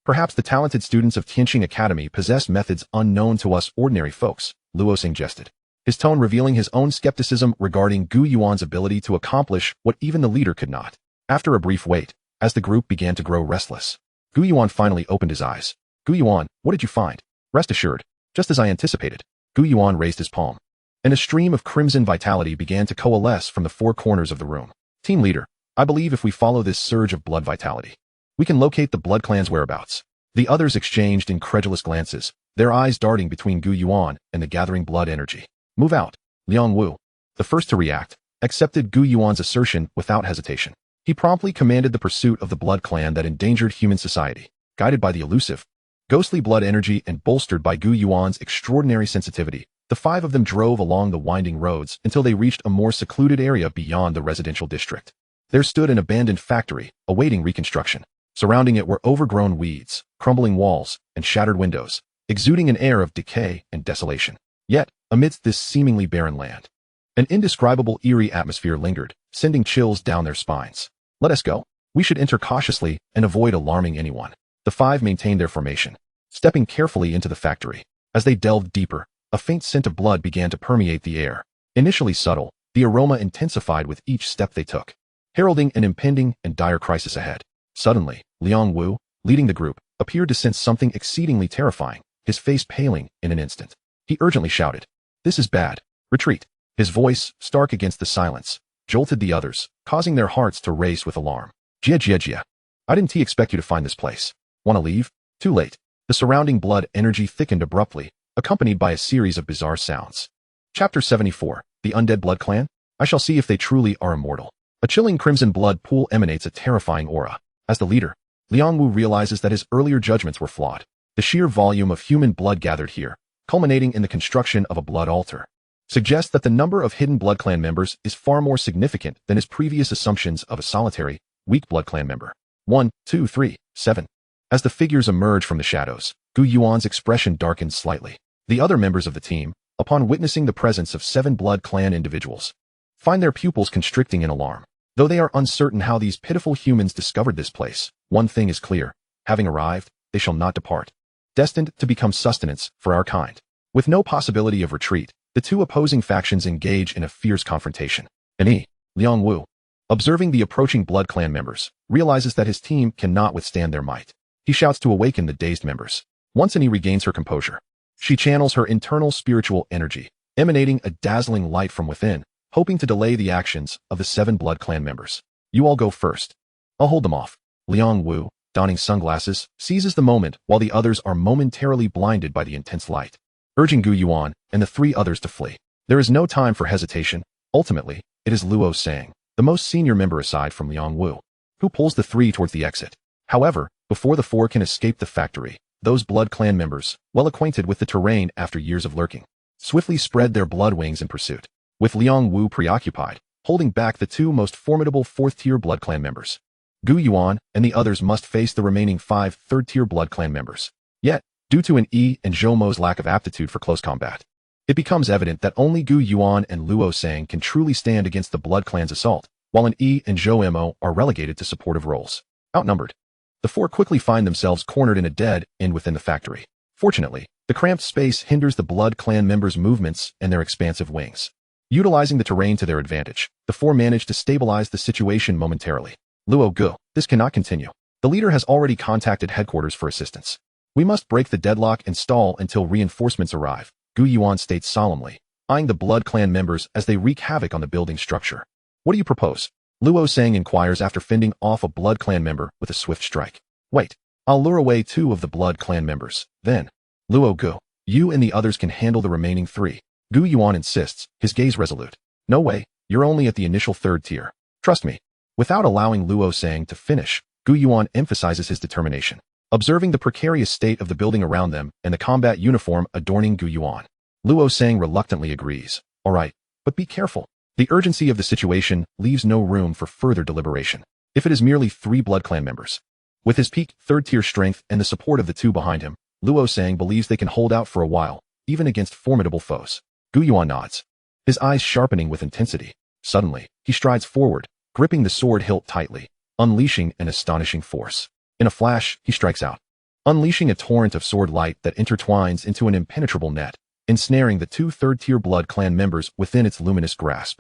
Perhaps the talented students of Tianqing Academy possess methods unknown to us ordinary folks, Luo suggested, his tone revealing his own skepticism regarding Gu Yuan's ability to accomplish what even the leader could not. After a brief wait, as the group began to grow restless, Gu Yuan finally opened his eyes. Gu Yuan, what did you find? Rest assured, just as I anticipated. Gu Yuan raised his palm, and a stream of crimson vitality began to coalesce from the four corners of the room. Team leader, I believe if we follow this surge of blood vitality, we can locate the blood clan's whereabouts. The others exchanged incredulous glances, their eyes darting between Gu Yuan and the gathering blood energy. Move out. Liang Wu, the first to react, accepted Gu Yuan's assertion without hesitation. He promptly commanded the pursuit of the blood clan that endangered human society. Guided by the elusive, ghostly blood energy and bolstered by Gu Yuan's extraordinary sensitivity, the five of them drove along the winding roads until they reached a more secluded area beyond the residential district. There stood an abandoned factory, awaiting reconstruction. Surrounding it were overgrown weeds, crumbling walls, and shattered windows, exuding an air of decay and desolation. Yet, amidst this seemingly barren land, an indescribable eerie atmosphere lingered, sending chills down their spines. Let us go. We should enter cautiously and avoid alarming anyone. The five maintained their formation, stepping carefully into the factory. As they delved deeper, a faint scent of blood began to permeate the air. Initially subtle, the aroma intensified with each step they took, heralding an impending and dire crisis ahead. Suddenly, Liang Wu, leading the group, appeared to sense something exceedingly terrifying, his face paling in an instant. He urgently shouted, "This is bad. Retreat." His voice, stark against the silence, jolted the others, causing their hearts to race with alarm. Jia Jia Jia. I didn't expect you to find this place. Want to leave? Too late. The surrounding blood energy thickened abruptly, accompanied by a series of bizarre sounds. Chapter 74, The Undead Blood Clan? I shall see if they truly are immortal. A chilling crimson blood pool emanates a terrifying aura. As the leader, Liang Wu realizes that his earlier judgments were flawed. The sheer volume of human blood gathered here, culminating in the construction of a blood altar, suggests that the number of hidden blood clan members is far more significant than his previous assumptions of a solitary, weak blood clan member. 1, 2, 3, 7. As the figures emerge from the shadows, Gu Yuan's expression darkened slightly. The other members of the team, upon witnessing the presence of 7 blood clan individuals, find their pupils constricting in alarm. Though they are uncertain how these pitiful humans discovered this place, one thing is clear. Having arrived, they shall not depart, destined to become sustenance for our kind. With no possibility of retreat, the two opposing factions engage in a fierce confrontation. Liang Wu, observing the approaching blood clan members, realizes that his team cannot withstand their might. He shouts to awaken the dazed members. Once Annie regains her composure, she channels her internal spiritual energy, emanating a dazzling light from within, hoping to delay the actions of the 7 blood clan members. You all go first. I'll hold them off. Liang Wu, donning sunglasses, seizes the moment while the others are momentarily blinded by the intense light, urging Gu Yuan and the 3 others to flee. There is no time for hesitation. Ultimately, it is Luo Sang, the most senior member aside from Liang Wu, who pulls the 3 towards the exit. However, before the 4 can escape the factory, those blood clan members, well acquainted with the terrain after years of lurking, swiftly spread their blood wings in pursuit. With Liang Wu preoccupied, holding back the 2 most formidable 4th-tier blood clan members, Gu Yuan and the others must face the remaining 5 3rd-tier blood clan members. Yet, due to an Yi and Zhou Mo's lack of aptitude for close combat, it becomes evident that only Gu Yuan and Luo Sang can truly stand against the blood clan's assault, while an Yi and Zhou Mo are relegated to supportive roles. Outnumbered, the 4 quickly find themselves cornered in a dead end within the factory. Fortunately, the cramped space hinders the blood clan members' movements and their expansive wings. Utilizing the terrain to their advantage, the 4 manage to stabilize the situation momentarily. Luo Gu, this cannot continue. The leader has already contacted headquarters for assistance. We must break the deadlock and stall until reinforcements arrive, Gu Yuan states solemnly, eyeing the blood clan members as they wreak havoc on the building structure. What do you propose? Luo Sang inquires after fending off a blood clan member with a swift strike. Wait, I'll lure away 2 of the blood clan members, then. Luo Gu, you and the others can handle the remaining 3. Gu Yuan insists, his gaze resolute. No way, you're only at the initial 3rd tier. Trust me. Without allowing Luo Sang to finish, Gu Yuan emphasizes his determination, observing the precarious state of the building around them and the combat uniform adorning Gu Yuan. Luo Sang reluctantly agrees. All right, but be careful. The urgency of the situation leaves no room for further deliberation. If it is merely 3 blood clan members, with his peak 3rd-tier strength and the support of the 2 behind him, Luo Sang believes they can hold out for a while, even against formidable foes. Gu Yuan nods, his eyes sharpening with intensity. Suddenly, he strides forward, gripping the sword hilt tightly, unleashing an astonishing force. In a flash, he strikes out, unleashing a torrent of sword light that intertwines into an impenetrable net, ensnaring the two third-tier Blood Clan members within its luminous grasp.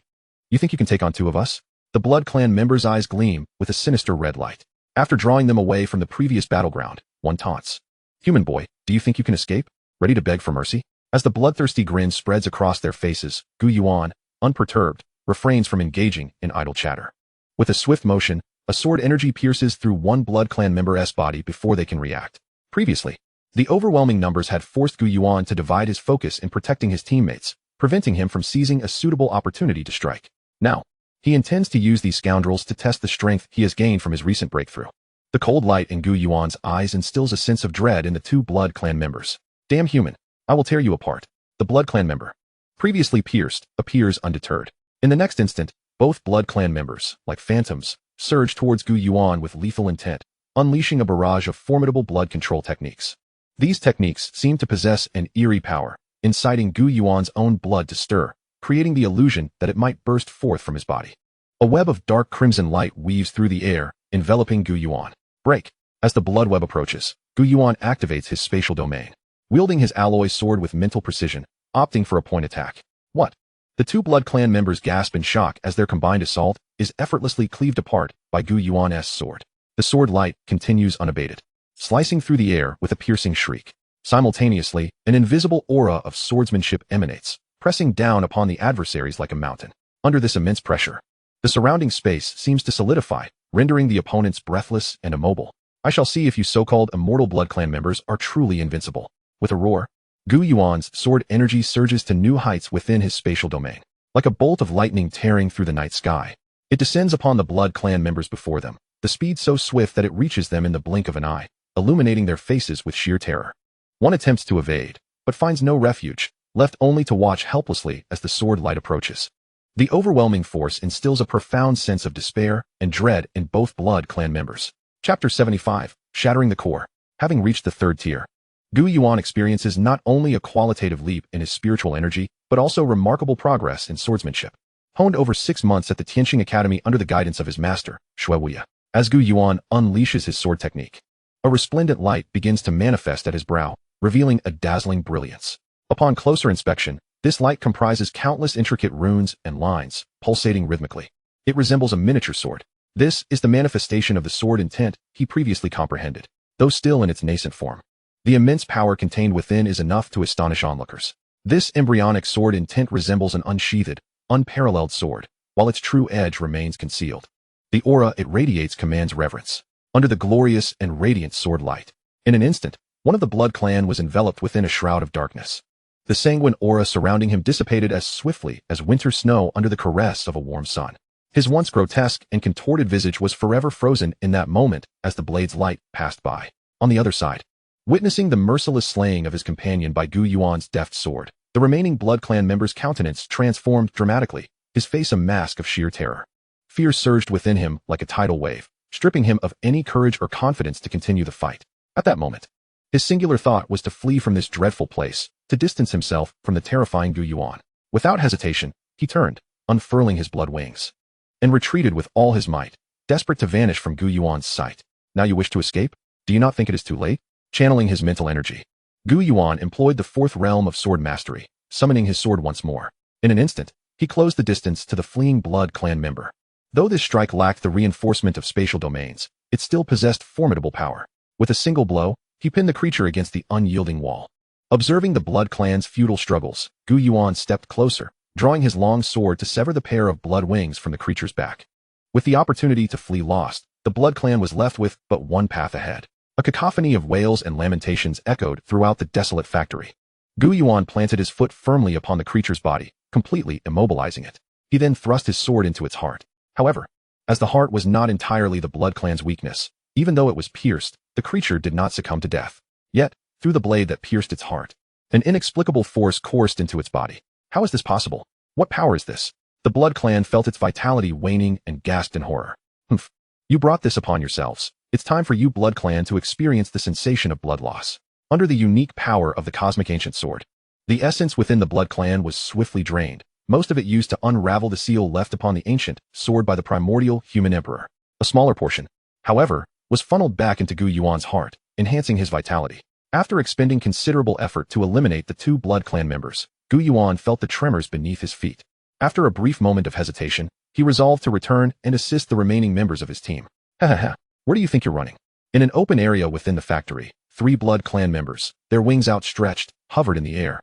You think you can take on two of us? The Blood Clan members' eyes gleam with a sinister red light. After drawing them away from the previous battleground, one taunts. Human boy, do you think you can escape? Ready to beg for mercy? As the bloodthirsty grin spreads across their faces, Gu Yuan, unperturbed, refrains from engaging in idle chatter. With a swift motion, a sword energy pierces through one Blood Clan member's body before they can react. Previously, the overwhelming numbers had forced Gu Yuan to divide his focus in protecting his teammates, preventing him from seizing a suitable opportunity to strike. Now, he intends to use these scoundrels to test the strength he has gained from his recent breakthrough. The cold light in Gu Yuan's eyes instills a sense of dread in the two Blood Clan members. Damn human, I will tear you apart. The Blood Clan member, previously pierced, appears undeterred. In the next instant, both Blood Clan members, like phantoms, surge towards Gu Yuan with lethal intent, unleashing a barrage of formidable blood control techniques. These techniques seem to possess an eerie power, inciting Gu Yuan's own blood to stir, creating the illusion that it might burst forth from his body. A web of dark crimson light weaves through the air, enveloping Gu Yuan. Break. As the blood web approaches, Gu Yuan activates his spatial domain, wielding his alloy sword with mental precision, opting for a point attack. What? The two Blood Clan members gasp in shock as their combined assault is effortlessly cleaved apart by Gu Yuan's sword. The sword light continues unabated, slicing through the air with a piercing shriek. Simultaneously, an invisible aura of swordsmanship emanates, pressing down upon the adversaries like a mountain. Under this immense pressure, the surrounding space seems to solidify, rendering the opponents breathless and immobile. I shall see if you so-called immortal Blood Clan members are truly invincible. With a roar, Gu Yuan's sword energy surges to new heights within his spatial domain. Like a bolt of lightning tearing through the night sky, it descends upon the Blood Clan members before them, the speed so swift that it reaches them in the blink of an eye, illuminating their faces with sheer terror. One attempts to evade, but finds no refuge, left only to watch helplessly as the sword light approaches. The overwhelming force instills a profound sense of despair and dread in both Blood Clan members. Chapter 75, Shattering the Core. Having reached the third tier, Gu Yuan experiences not only a qualitative leap in his spiritual energy, but also remarkable progress in swordsmanship. Honed over 6 months at the Tianqing Academy under the guidance of his master, Shui Wuya, as Gu Yuan unleashes his sword technique, a resplendent light begins to manifest at his brow, revealing a dazzling brilliance. Upon closer inspection, this light comprises countless intricate runes and lines, pulsating rhythmically. It resembles a miniature sword. This is the manifestation of the sword intent he previously comprehended, though still in its nascent form. The immense power contained within is enough to astonish onlookers. This embryonic sword intent resembles an unsheathed, unparalleled sword, while its true edge remains concealed. The aura it radiates commands reverence. Under the glorious and radiant sword light, in an instant, one of the Blood Clan was enveloped within a shroud of darkness. The sanguine aura surrounding him dissipated as swiftly as winter snow under the caress of a warm sun. His once grotesque and contorted visage was forever frozen in that moment as the blade's light passed by. On the other side, witnessing the merciless slaying of his companion by Gu Yuan's deft sword, the remaining Blood Clan member's countenance transformed dramatically, his face a mask of sheer terror. Fear surged within him like a tidal wave, stripping him of any courage or confidence to continue the fight. At that moment, his singular thought was to flee from this dreadful place, to distance himself from the terrifying Gu Yuan. Without hesitation, he turned, unfurling his blood wings, and retreated with all his might, desperate to vanish from Gu Yuan's sight. Now you wish to escape? Do you not think it is too late? Channeling his mental energy, Gu Yuan employed the fourth realm of sword mastery, summoning his sword once more. In an instant, he closed the distance to the fleeing Blood Clan member. Though this strike lacked the reinforcement of spatial domains, it still possessed formidable power. With a single blow, he pinned the creature against the unyielding wall. Observing the Blood Clan's futile struggles, Gu Yuan stepped closer, drawing his long sword to sever the pair of blood wings from the creature's back. With the opportunity to flee lost, the Blood Clan was left with but one path ahead. A cacophony of wails and lamentations echoed throughout the desolate factory. Gu Yuan planted his foot firmly upon the creature's body, completely immobilizing it. He then thrust his sword into its heart. However, as the heart was not entirely the Blood Clan's weakness, even though it was pierced, the creature did not succumb to death. Yet, through the blade that pierced its heart, an inexplicable force coursed into its body. How is this possible? What power is this? The Blood Clan felt its vitality waning and gasped in horror. Humph. You brought this upon yourselves. It's time for you Blood Clan to experience the sensation of blood loss. Under the unique power of the cosmic ancient sword, the essence within the Blood Clan was swiftly drained, most of it used to unravel the seal left upon the ancient sword by the primordial human emperor. A smaller portion, however, was funneled back into Gu Yuan's heart, enhancing his vitality. After expending considerable effort to eliminate the 2 blood clan members, Gu Yuan felt the tremors beneath his feet. After a brief moment of hesitation, he resolved to return and assist the remaining members of his team. Hahaha, where do you think you're running? In an open area within the factory, 3 blood clan members, their wings outstretched, hovered in the air,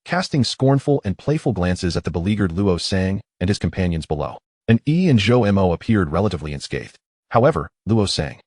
casting scornful and playful glances at the beleaguered Luo Sang and his companions below. An E and Zhou Mo appeared relatively unscathed. However, Luo Sang,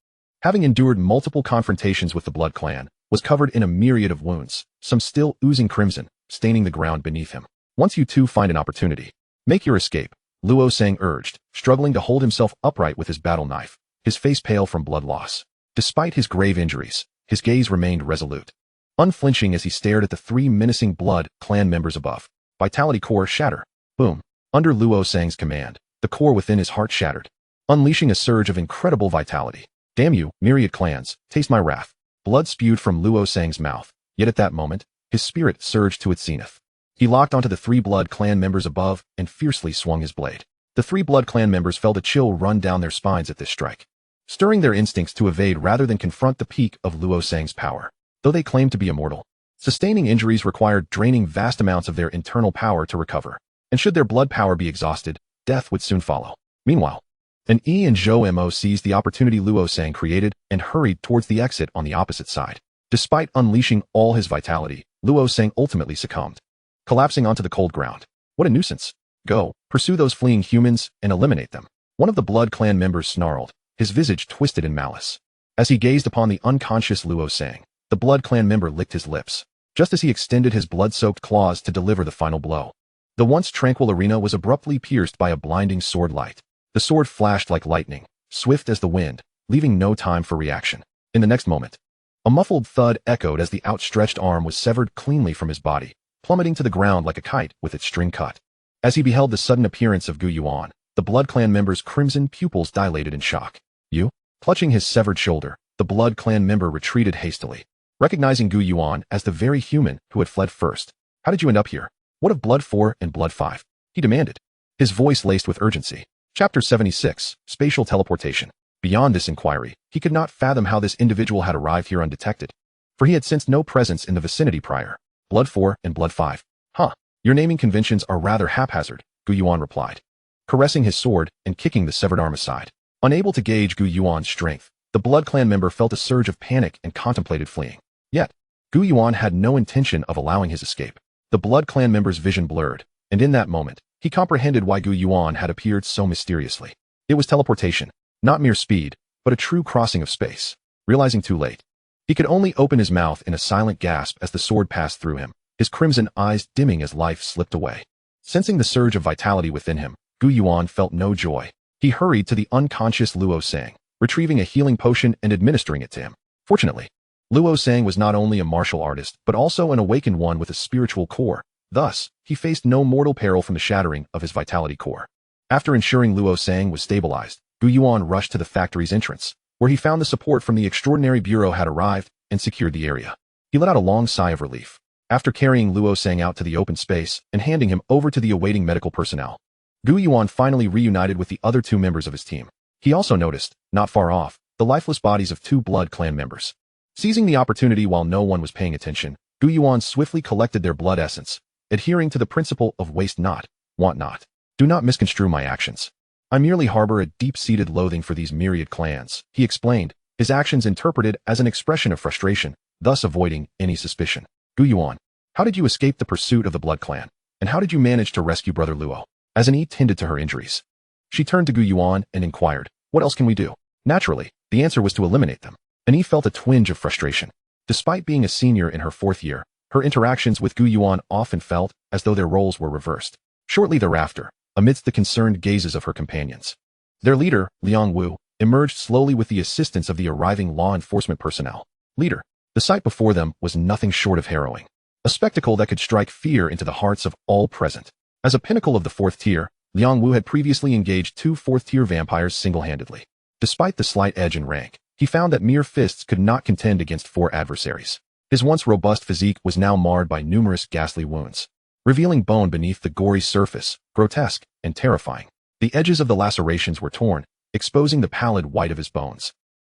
having endured multiple confrontations with the blood clan, was covered in a myriad of wounds, some still oozing crimson, staining the ground beneath him. Once you two find an opportunity, make your escape, Luo Sang urged, struggling to hold himself upright with his battle knife, his face pale from blood loss. Despite his grave injuries, his gaze remained resolute, unflinching as he stared at the 3 menacing blood clan members above. Vitality core shatter. Boom. Under Luo Sang's command, the core within his heart shattered, unleashing a surge of incredible vitality. Damn you, myriad clans, taste my wrath. Blood spewed from Luo Sang's mouth, yet at that moment, his spirit surged to its zenith. He locked onto the 3 blood clan members above and fiercely swung his blade. The 3 blood clan members felt a chill run down their spines at this strike, stirring their instincts to evade rather than confront the peak of Luo Sang's power. Though they claimed to be immortal, sustaining injuries required draining vast amounts of their internal power to recover, and should their blood power be exhausted, death would soon follow. Meanwhile, an E and Zhou Mo seized the opportunity Luo Sang created and hurried towards the exit on the opposite side. Despite unleashing all his vitality, Luo Sang ultimately succumbed, collapsing onto the cold ground. What a nuisance. Go, pursue those fleeing humans and eliminate them. One of the blood clan members snarled, his visage twisted in malice. As he gazed upon the unconscious Luo Sang, the blood clan member licked his lips, just as he extended his blood-soaked claws to deliver the final blow. The once tranquil arena was abruptly pierced by a blinding sword light. The sword flashed like lightning, swift as the wind, leaving no time for reaction. In the next moment, a muffled thud echoed as the outstretched arm was severed cleanly from his body, plummeting to the ground like a kite with its string cut. As he beheld the sudden appearance of Gu Yuan, the blood clan member's crimson pupils dilated in shock. You? Clutching his severed shoulder, the blood clan member retreated hastily, recognizing Gu Yuan as the very human who had fled first. How did you end up here? What of Blood 4 and Blood 5? He demanded, his voice laced with urgency. Chapter 76, Spatial Teleportation. Beyond this inquiry, he could not fathom how this individual had arrived here undetected, for he had sensed no presence in the vicinity prior. Blood 4 and Blood 5. Huh. Your naming conventions are rather haphazard, Gu Yuan replied, caressing his sword and kicking the severed arm aside. Unable to gauge Gu Yuan's strength, the blood clan member felt a surge of panic and contemplated fleeing. Yet, Gu Yuan had no intention of allowing his escape. The blood clan member's vision blurred, and in that moment, he comprehended why Gu Yuan had appeared so mysteriously. It was teleportation, not mere speed, but a true crossing of space. Realizing too late, he could only open his mouth in a silent gasp as the sword passed through him, his crimson eyes dimming as life slipped away. Sensing the surge of vitality within him, Gu Yuan felt no joy. He hurried to the unconscious Luo Sang, retrieving a healing potion and administering it to him. Fortunately, Luo Sang was not only a martial artist, but also an awakened one with a spiritual core. Thus, he faced no mortal peril from the shattering of his vitality core. After ensuring Luo Sang was stabilized, Gu Yuan rushed to the factory's entrance, where he found the support from the Extraordinary Bureau had arrived and secured the area. He let out a long sigh of relief, after carrying Luo Sang out to the open space and handing him over to the awaiting medical personnel. Gu Yuan finally reunited with the other 2 members of his team. He also noticed, not far off, the lifeless bodies of 2 blood clan members. Seizing the opportunity while no one was paying attention, Gu Yuan swiftly collected their blood essence, adhering to the principle of waste not, want not. Do not misconstrue my actions. I merely harbor a deep-seated loathing for these myriad clans, he explained, his actions interpreted as an expression of frustration, thus avoiding any suspicion. Gu Yuan, how did you escape the pursuit of the blood clan? And how did you manage to rescue Brother Luo? As An Yi tended to her injuries, she turned to Gu Yuan and inquired, what else can we do? Naturally, the answer was to eliminate them. An Yi felt a twinge of frustration. Despite being a senior in her 4th year, her interactions with Gu Yuan often felt as though their roles were reversed. Shortly thereafter, amidst the concerned gazes of her companions, their leader, Liang Wu, emerged slowly with the assistance of the arriving law enforcement personnel. Leader, the sight before them was nothing short of harrowing, a spectacle that could strike fear into the hearts of all present. As a pinnacle of the 4th tier, Liang Wu had previously engaged 2 4th-tier vampires single-handedly. Despite the slight edge in rank, he found that mere fists could not contend against 4 adversaries. His once robust physique was now marred by numerous ghastly wounds, revealing bone beneath the gory surface, grotesque and terrifying. The edges of the lacerations were torn, exposing the pallid white of his bones.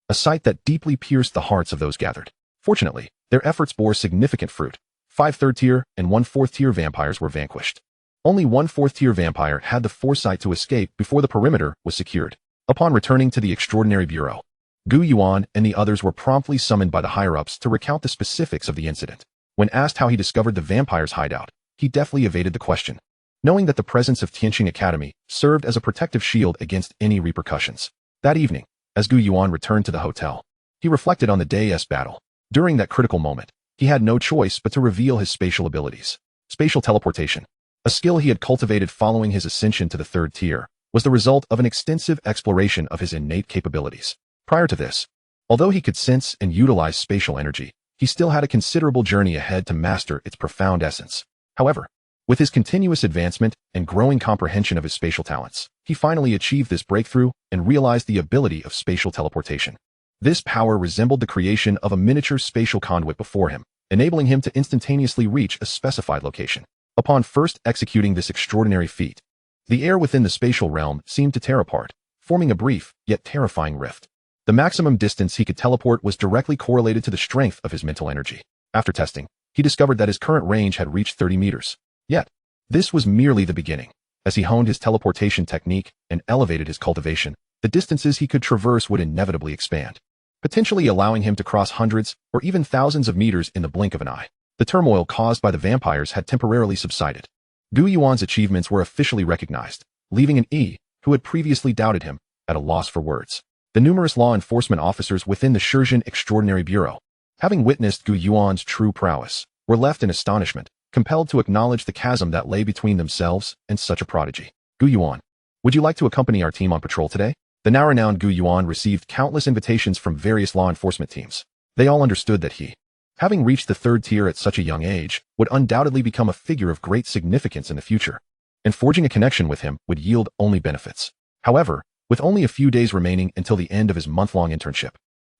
a sight that deeply pierced the hearts of those gathered. Fortunately, their efforts bore significant fruit. 5 third-tier and 1 fourth-tier vampires were vanquished. Only 1 fourth-tier vampire had the foresight to escape before the perimeter was secured. Upon returning to the Extraordinary Bureau, Gu Yuan and the others were promptly summoned by the higher-ups to recount the specifics of the incident. When asked how he discovered the vampire's hideout, he deftly evaded the question, knowing that the presence of Tianqing Academy served as a protective shield against any repercussions. That evening, as Gu Yuan returned to the hotel, he reflected on the day's battle. During that critical moment, he had no choice but to reveal his spatial abilities. Spatial teleportation, a skill he had cultivated following his ascension to the 3rd tier, was the result of an extensive exploration of his innate capabilities. Prior to this, although he could sense and utilize spatial energy, he still had a considerable journey ahead to master its profound essence. However, with his continuous advancement and growing comprehension of his spatial talents, he finally achieved this breakthrough and realized the ability of spatial teleportation. This power resembled the creation of a miniature spatial conduit before him, enabling him to instantaneously reach a specified location. Upon first executing this extraordinary feat, the air within the spatial realm seemed to tear apart, forming a brief yet terrifying rift. The maximum distance he could teleport was directly correlated to the strength of his mental energy. After testing, he discovered that his current range had reached 30 meters. Yet, this was merely the beginning. As he honed his teleportation technique and elevated his cultivation, the distances he could traverse would inevitably expand, potentially allowing him to cross hundreds or even thousands of meters in the blink of an eye. The turmoil caused by the vampires had temporarily subsided. Gu Yuan's achievements were officially recognized, leaving an E, who had previously doubted him, at a loss for words. The numerous law enforcement officers within the Shenzhen Extraordinary Bureau, having witnessed Gu Yuan's true prowess, were left in astonishment, compelled to acknowledge the chasm that lay between themselves and such a prodigy. Gu Yuan, would you like to accompany our team on patrol today? The now renowned Gu Yuan received countless invitations from various law enforcement teams. They all understood that he, having reached the 3rd tier at such a young age, would undoubtedly become a figure of great significance in the future, and forging a connection with him would yield only benefits. However, with only a few days remaining until the end of his month-long internship,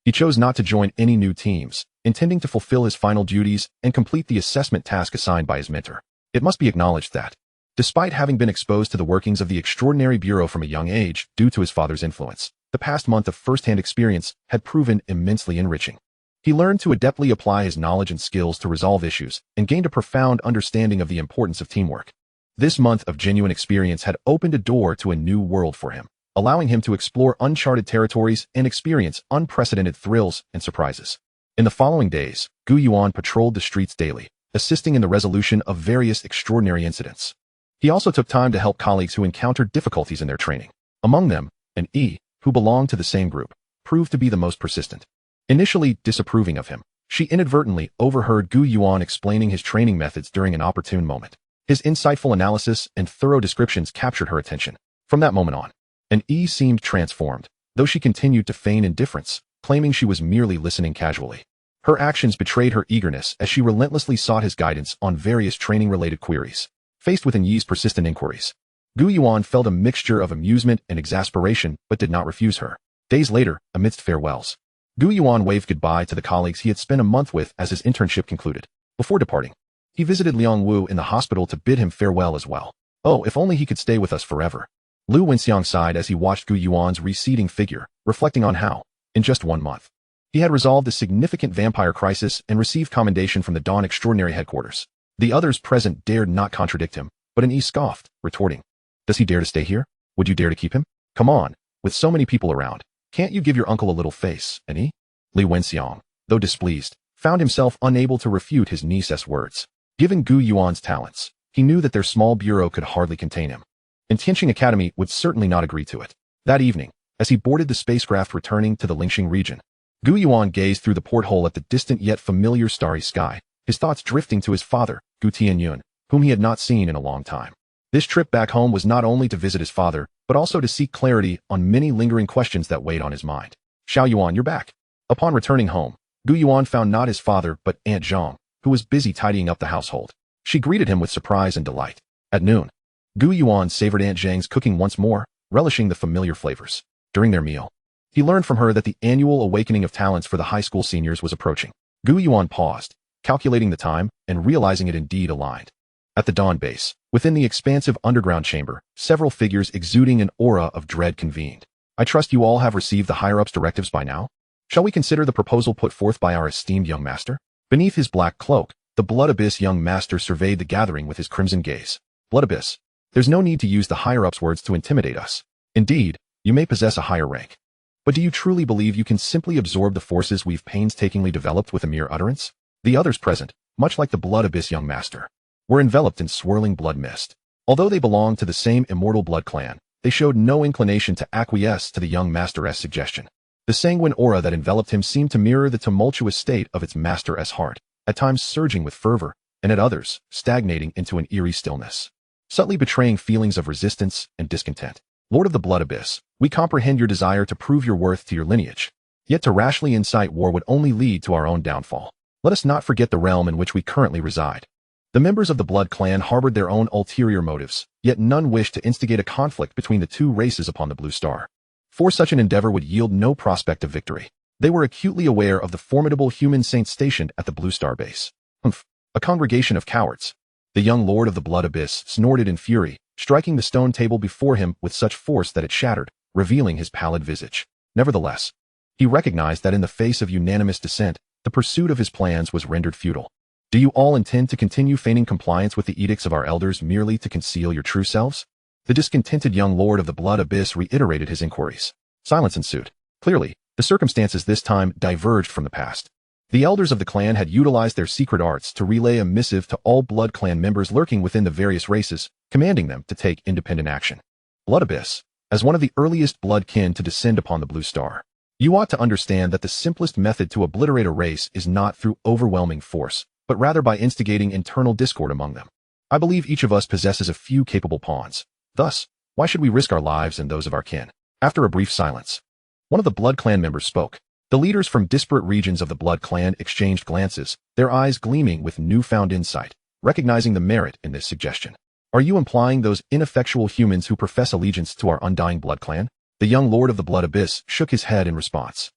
he chose not to join any new teams, intending to fulfill his final duties and complete the assessment task assigned by his mentor. It must be acknowledged that, despite having been exposed to the workings of the Extraordinary Bureau from a young age due to his father's influence, the past month of first-hand experience had proven immensely enriching. He learned to adeptly apply his knowledge and skills to resolve issues and gained a profound understanding of the importance of teamwork. This month of genuine experience had opened a door to a new world for him, allowing him to explore uncharted territories and experience unprecedented thrills and surprises. In the following days, Gu Yuan patrolled the streets daily, assisting in the resolution of various extraordinary incidents. He also took time to help colleagues who encountered difficulties in their training. Among them, an E, who belonged to the same group, proved to be the most persistent. Initially disapproving of him, she inadvertently overheard Gu Yuan explaining his training methods during an opportune moment. His insightful analysis and thorough descriptions captured her attention. From that moment on, an E seemed transformed, though she continued to feign indifference, claiming she was merely listening casually. Her actions betrayed her eagerness as she relentlessly sought his guidance on various training-related queries. Faced with An Yi's persistent inquiries, Gu Yuan felt a mixture of amusement and exasperation but did not refuse her. Days later, amidst farewells, Gu Yuan waved goodbye to the colleagues he had spent a month with as his internship concluded. Before departing, he visited Liang Wu in the hospital to bid him farewell as well. Oh, if only he could stay with us forever. Lu Wenxiang sighed as he watched Gu Yuan's receding figure, reflecting on how, in just 1 month, he had resolved a significant vampire crisis and received commendation from the Dawn Extraordinary headquarters. The others present dared not contradict him, but An Yi scoffed, retorting, "Does he dare to stay here? Would you dare to keep him? Come on, with so many people around, can't you give your uncle a little face, An Yi?" Li Wenxiang, though displeased, found himself unable to refute his niece's words. Given Gu Yuan's talents, he knew that their small bureau could hardly contain him, and Tianqing Academy would certainly not agree to it. That evening, as he boarded the spacecraft returning to the Lingxing region, Gu Yuan gazed through the porthole at the distant yet familiar starry sky, his thoughts drifting to his father, Gu Tianyun, whom he had not seen in a long time. This trip back home was not only to visit his father, but also to seek clarity on many lingering questions that weighed on his mind. "Xiao Yuan, you're back." Upon returning home, Gu Yuan found not his father but Aunt Zhang, who was busy tidying up the household. She greeted him with surprise and delight. At noon, Gu Yuan savored Aunt Zhang's cooking once more, relishing the familiar flavors. During their meal, he learned from her that the annual awakening of talents for the high school seniors was approaching. Gu Yuan paused, calculating the time and realizing it indeed aligned. At the Dawn base, within the expansive underground chamber, several figures exuding an aura of dread convened. "I trust you all have received the higher-ups' directives by now?" Shall we consider the proposal put forth by our esteemed young master? Beneath his black cloak, the Blood Abyss young master surveyed the gathering with his crimson gaze. Blood Abyss. There's no need to use the higher-ups' words to intimidate us. Indeed, you may possess a higher rank. But do you truly believe you can simply absorb the forces we've painstakingly developed with a mere utterance? The others present, much like the Blood Abyss young master, were enveloped in swirling blood mist. Although they belonged to the same immortal blood clan, they showed no inclination to acquiesce to the young master's suggestion. The sanguine aura that enveloped him seemed to mirror the tumultuous state of its master's heart, at times surging with fervor, and at others, stagnating into an eerie stillness, subtly betraying feelings of resistance and discontent. Lord of the Blood Abyss, we comprehend your desire to prove your worth to your lineage. Yet to rashly incite war would only lead to our own downfall. Let us not forget the realm in which we currently reside. The members of the Blood Clan harbored their own ulterior motives, yet none wished to instigate a conflict between the two races upon the Blue Star. For such an endeavor would yield no prospect of victory. They were acutely aware of the formidable human saints stationed at the Blue Star base. Humph! A congregation of cowards. The young Lord of the Blood Abyss snorted in fury, striking the stone table before him with such force that it shattered, revealing his pallid visage. Nevertheless, he recognized that in the face of unanimous dissent, the pursuit of his plans was rendered futile. Do you all intend to continue feigning compliance with the edicts of our elders merely to conceal your true selves? The discontented young Lord of the Blood Abyss reiterated his inquiries. Silence ensued. Clearly, the circumstances this time diverged from the past. The elders of the clan had utilized their secret arts to relay a missive to all Blood Clan members lurking within the various races, commanding them to take independent action. Blood Abyss, as one of the earliest blood kin to descend upon the Blue Star, you ought to understand that the simplest method to obliterate a race is not through overwhelming force, but rather by instigating internal discord among them. I believe each of us possesses a few capable pawns. Thus, why should we risk our lives and those of our kin? After a brief silence, one of the Blood Clan members spoke. The leaders from disparate regions of the Blood Clan exchanged glances, their eyes gleaming with newfound insight, recognizing the merit in this suggestion. Are you implying those ineffectual humans who profess allegiance to our undying Blood Clan? The young Lord of the Blood Abyss shook his head in response.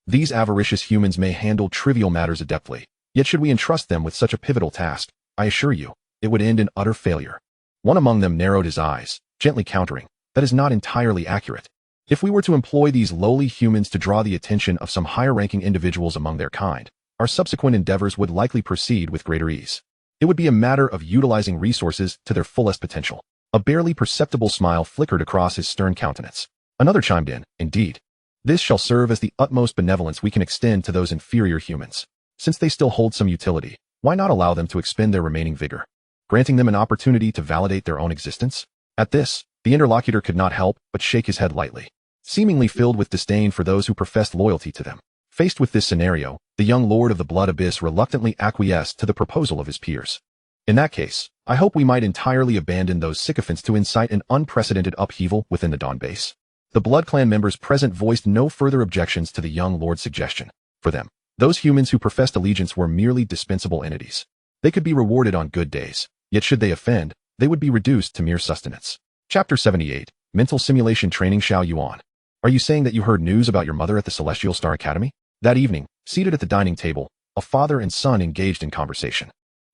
These avaricious humans may handle trivial matters adeptly, yet should we entrust them with such a pivotal task, I assure you, it would end in utter failure. One among them narrowed his eyes, gently countering, that is not entirely accurate. If we were to employ these lowly humans to draw the attention of some higher-ranking individuals among their kind, our subsequent endeavors would likely proceed with greater ease. It would be a matter of utilizing resources to their fullest potential. A barely perceptible smile flickered across his stern countenance. Another chimed in, indeed. This shall serve as the utmost benevolence we can extend to those inferior humans. Since they still hold some utility, why not allow them to expend their remaining vigor, granting them an opportunity to validate their own existence? At this, the interlocutor could not help but shake his head lightly, seemingly filled with disdain for those who professed loyalty to them. Faced with this scenario, the young Lord of the Blood Abyss reluctantly acquiesced to the proposal of his peers. In that case, I hope we might entirely abandon those sycophants to incite an unprecedented upheaval within the Dawn base. The Blood Clan members present voiced no further objections to the young Lord's suggestion. For them, those humans who professed allegiance were merely dispensable entities. They could be rewarded on good days, yet should they offend, they would be reduced to mere sustenance. Chapter 78, Mental Simulation Training Gu Yuan. Are you saying that you heard news about your mother at the Celestial Star Academy? That evening, seated at the dining table, a father and son engaged in conversation.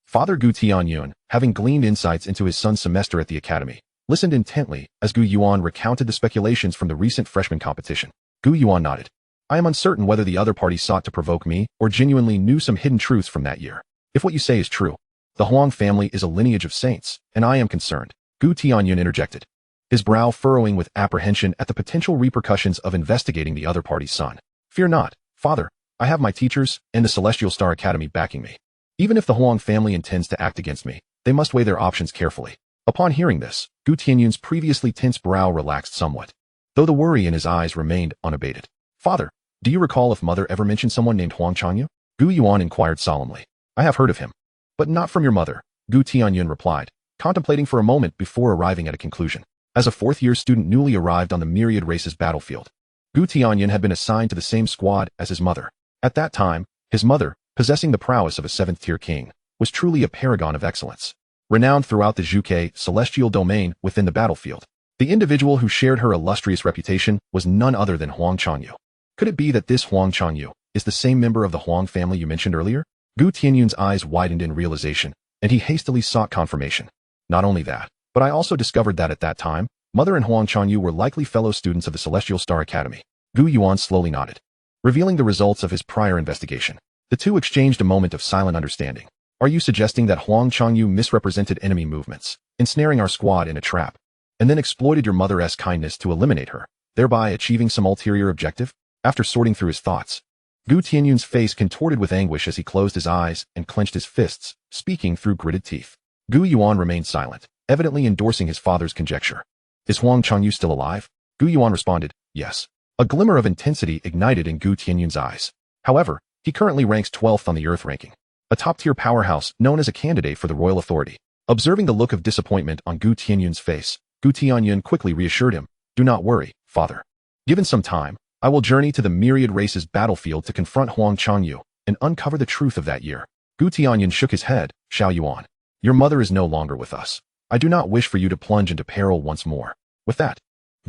Father Gu Yuan, having gleaned insights into his son's semester at the academy, listened intently as Gu Yuan recounted the speculations from the recent freshman competition. Gu Yuan nodded. I am uncertain whether the other party sought to provoke me or genuinely knew some hidden truths from that year. If what you say is true, the Huang family is a lineage of saints, and I am concerned. Gu Yuan interjected, his brow furrowing with apprehension at the potential repercussions of investigating the other party's son. Fear not, father, I have my teachers and the Celestial Star Academy backing me. Even if the Huang family intends to act against me, they must weigh their options carefully. Upon hearing this, Gu Tianyun's previously tense brow relaxed somewhat, though the worry in his eyes remained unabated. Father, do you recall if mother ever mentioned someone named Huang Changyu? Gu Yuan inquired solemnly. I have heard of him. But not from your mother, Gu Tianyun replied, contemplating for a moment before arriving at a conclusion. As a fourth-year student newly arrived on the Myriad Races battlefield, Gu Tianyun had been assigned to the same squad as his mother. At that time, his mother, possessing the prowess of a seventh-tier king, was truly a paragon of excellence, renowned throughout the Zhuke celestial domain within the battlefield. The individual who shared her illustrious reputation was none other than Huang Changyu. Could it be that this Huang Changyu is the same member of the Huang family you mentioned earlier? Gu Tianyun's eyes widened in realization, and he hastily sought confirmation. Not only that, but I also discovered that at that time, Mother and Huang Changyu were likely fellow students of the Celestial Star Academy. Gu Yuan slowly nodded. revealing the results of his prior investigation. The two exchanged a moment of silent understanding. Are you suggesting that Huang Changyu misrepresented enemy movements, ensnaring our squad in a trap, and then exploited your mother's kindness to eliminate her, thereby achieving some ulterior objective? After sorting through his thoughts, Gu Tianyun's face contorted with anguish as he closed his eyes and clenched his fists, speaking through gritted teeth. Gu Yuan remained silent, evidently endorsing his father's conjecture. Is Huang Changyu still alive? Gu Yuan responded, yes. A glimmer of intensity ignited in Gu Tianyun's eyes. However, he currently ranks 12th on the Earth ranking, a top-tier powerhouse known as a candidate for the royal authority. Observing the look of disappointment on Gu Tianyun's face, Gu Tianyun quickly reassured him, do not worry, father. Given some time, I will journey to the myriad races battlefield to confront Huang Changyu and uncover the truth of that year. Gu Tianyun shook his head, Xiao Yuan. Your mother is no longer with us. I do not wish for you to plunge into peril once more. With that,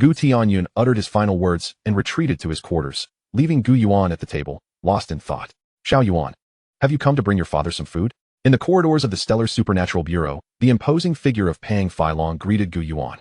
Gu Tianyun uttered his final words and retreated to his quarters, leaving Gu Yuan at the table, lost in thought. Xiao Yuan, have you come to bring your father some food? In the corridors of the Stellar Supernatural Bureau, the imposing figure of Pang Feilong greeted Gu Yuan.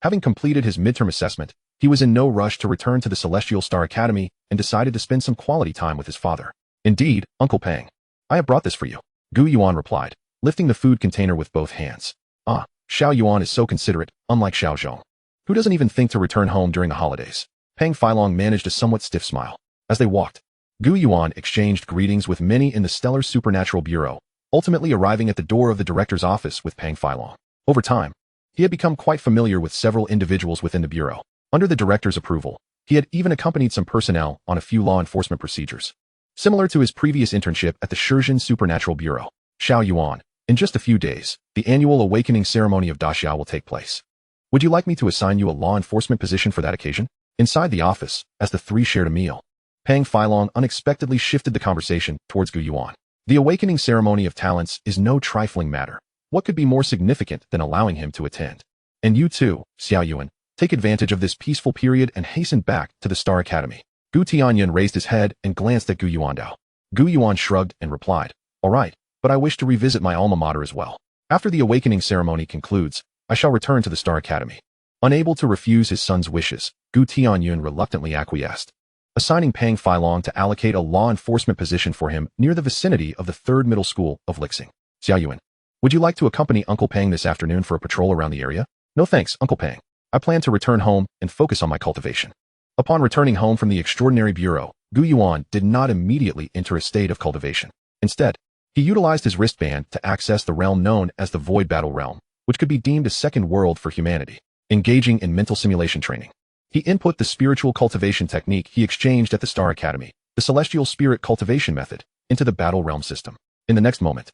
Having completed his midterm assessment, he was in no rush to return to the Celestial Star Academy and decided to spend some quality time with his father. Indeed, Uncle Pang. I have brought this for you, Gu Yuan replied, lifting the food container with both hands. Ah, Xiao Yuan is so considerate, unlike Xiao Zhong, who doesn't even think to return home during the holidays. Pang Feilong managed a somewhat stiff smile. As they walked, Gu Yuan exchanged greetings with many in the Stellar Supernatural Bureau, ultimately arriving at the door of the director's office with Pang Feilong. Over time, he had become quite familiar with several individuals within the bureau. Under the director's approval, he had even accompanied some personnel on a few law enforcement procedures. Similar to his previous internship at the Shenzhen Supernatural Bureau, Xiao Yuan, in just a few days, the annual awakening ceremony of Daxia will take place. Would you like me to assign you a law enforcement position for that occasion? Inside the office, as the three shared a meal, Pang Feilong unexpectedly shifted the conversation towards Gu Yuan. The awakening ceremony of talents is no trifling matter. What could be more significant than allowing him to attend? And you too, Xiao Yuan, take advantage of this peaceful period and hasten back to the Star Academy. Gu Tianyun raised his head and glanced at Gu Yuandao. Gu Yuan shrugged and replied, all right, but I wish to revisit my alma mater as well. After the awakening ceremony concludes, I shall return to the Star Academy. Unable to refuse his son's wishes, Gu Tianyun reluctantly acquiesced, assigning Pang Feilong to allocate a law enforcement position for him near the vicinity of the 3rd Middle School of Lixing. Xiao Yuan, would you like to accompany Uncle Pang this afternoon for a patrol around the area? No thanks, Uncle Pang. I plan to return home and focus on my cultivation. Upon returning home from the Extraordinary Bureau, Gu Yuan did not immediately enter a state of cultivation. Instead, he utilized his wristband to access the realm known as the Void Battle Realm, which could be deemed a second world for humanity. Engaging in mental simulation training, he input the spiritual cultivation technique he exchanged at the Star Academy, the Celestial Spirit Cultivation Method, into the Battle Realm system. In the next moment,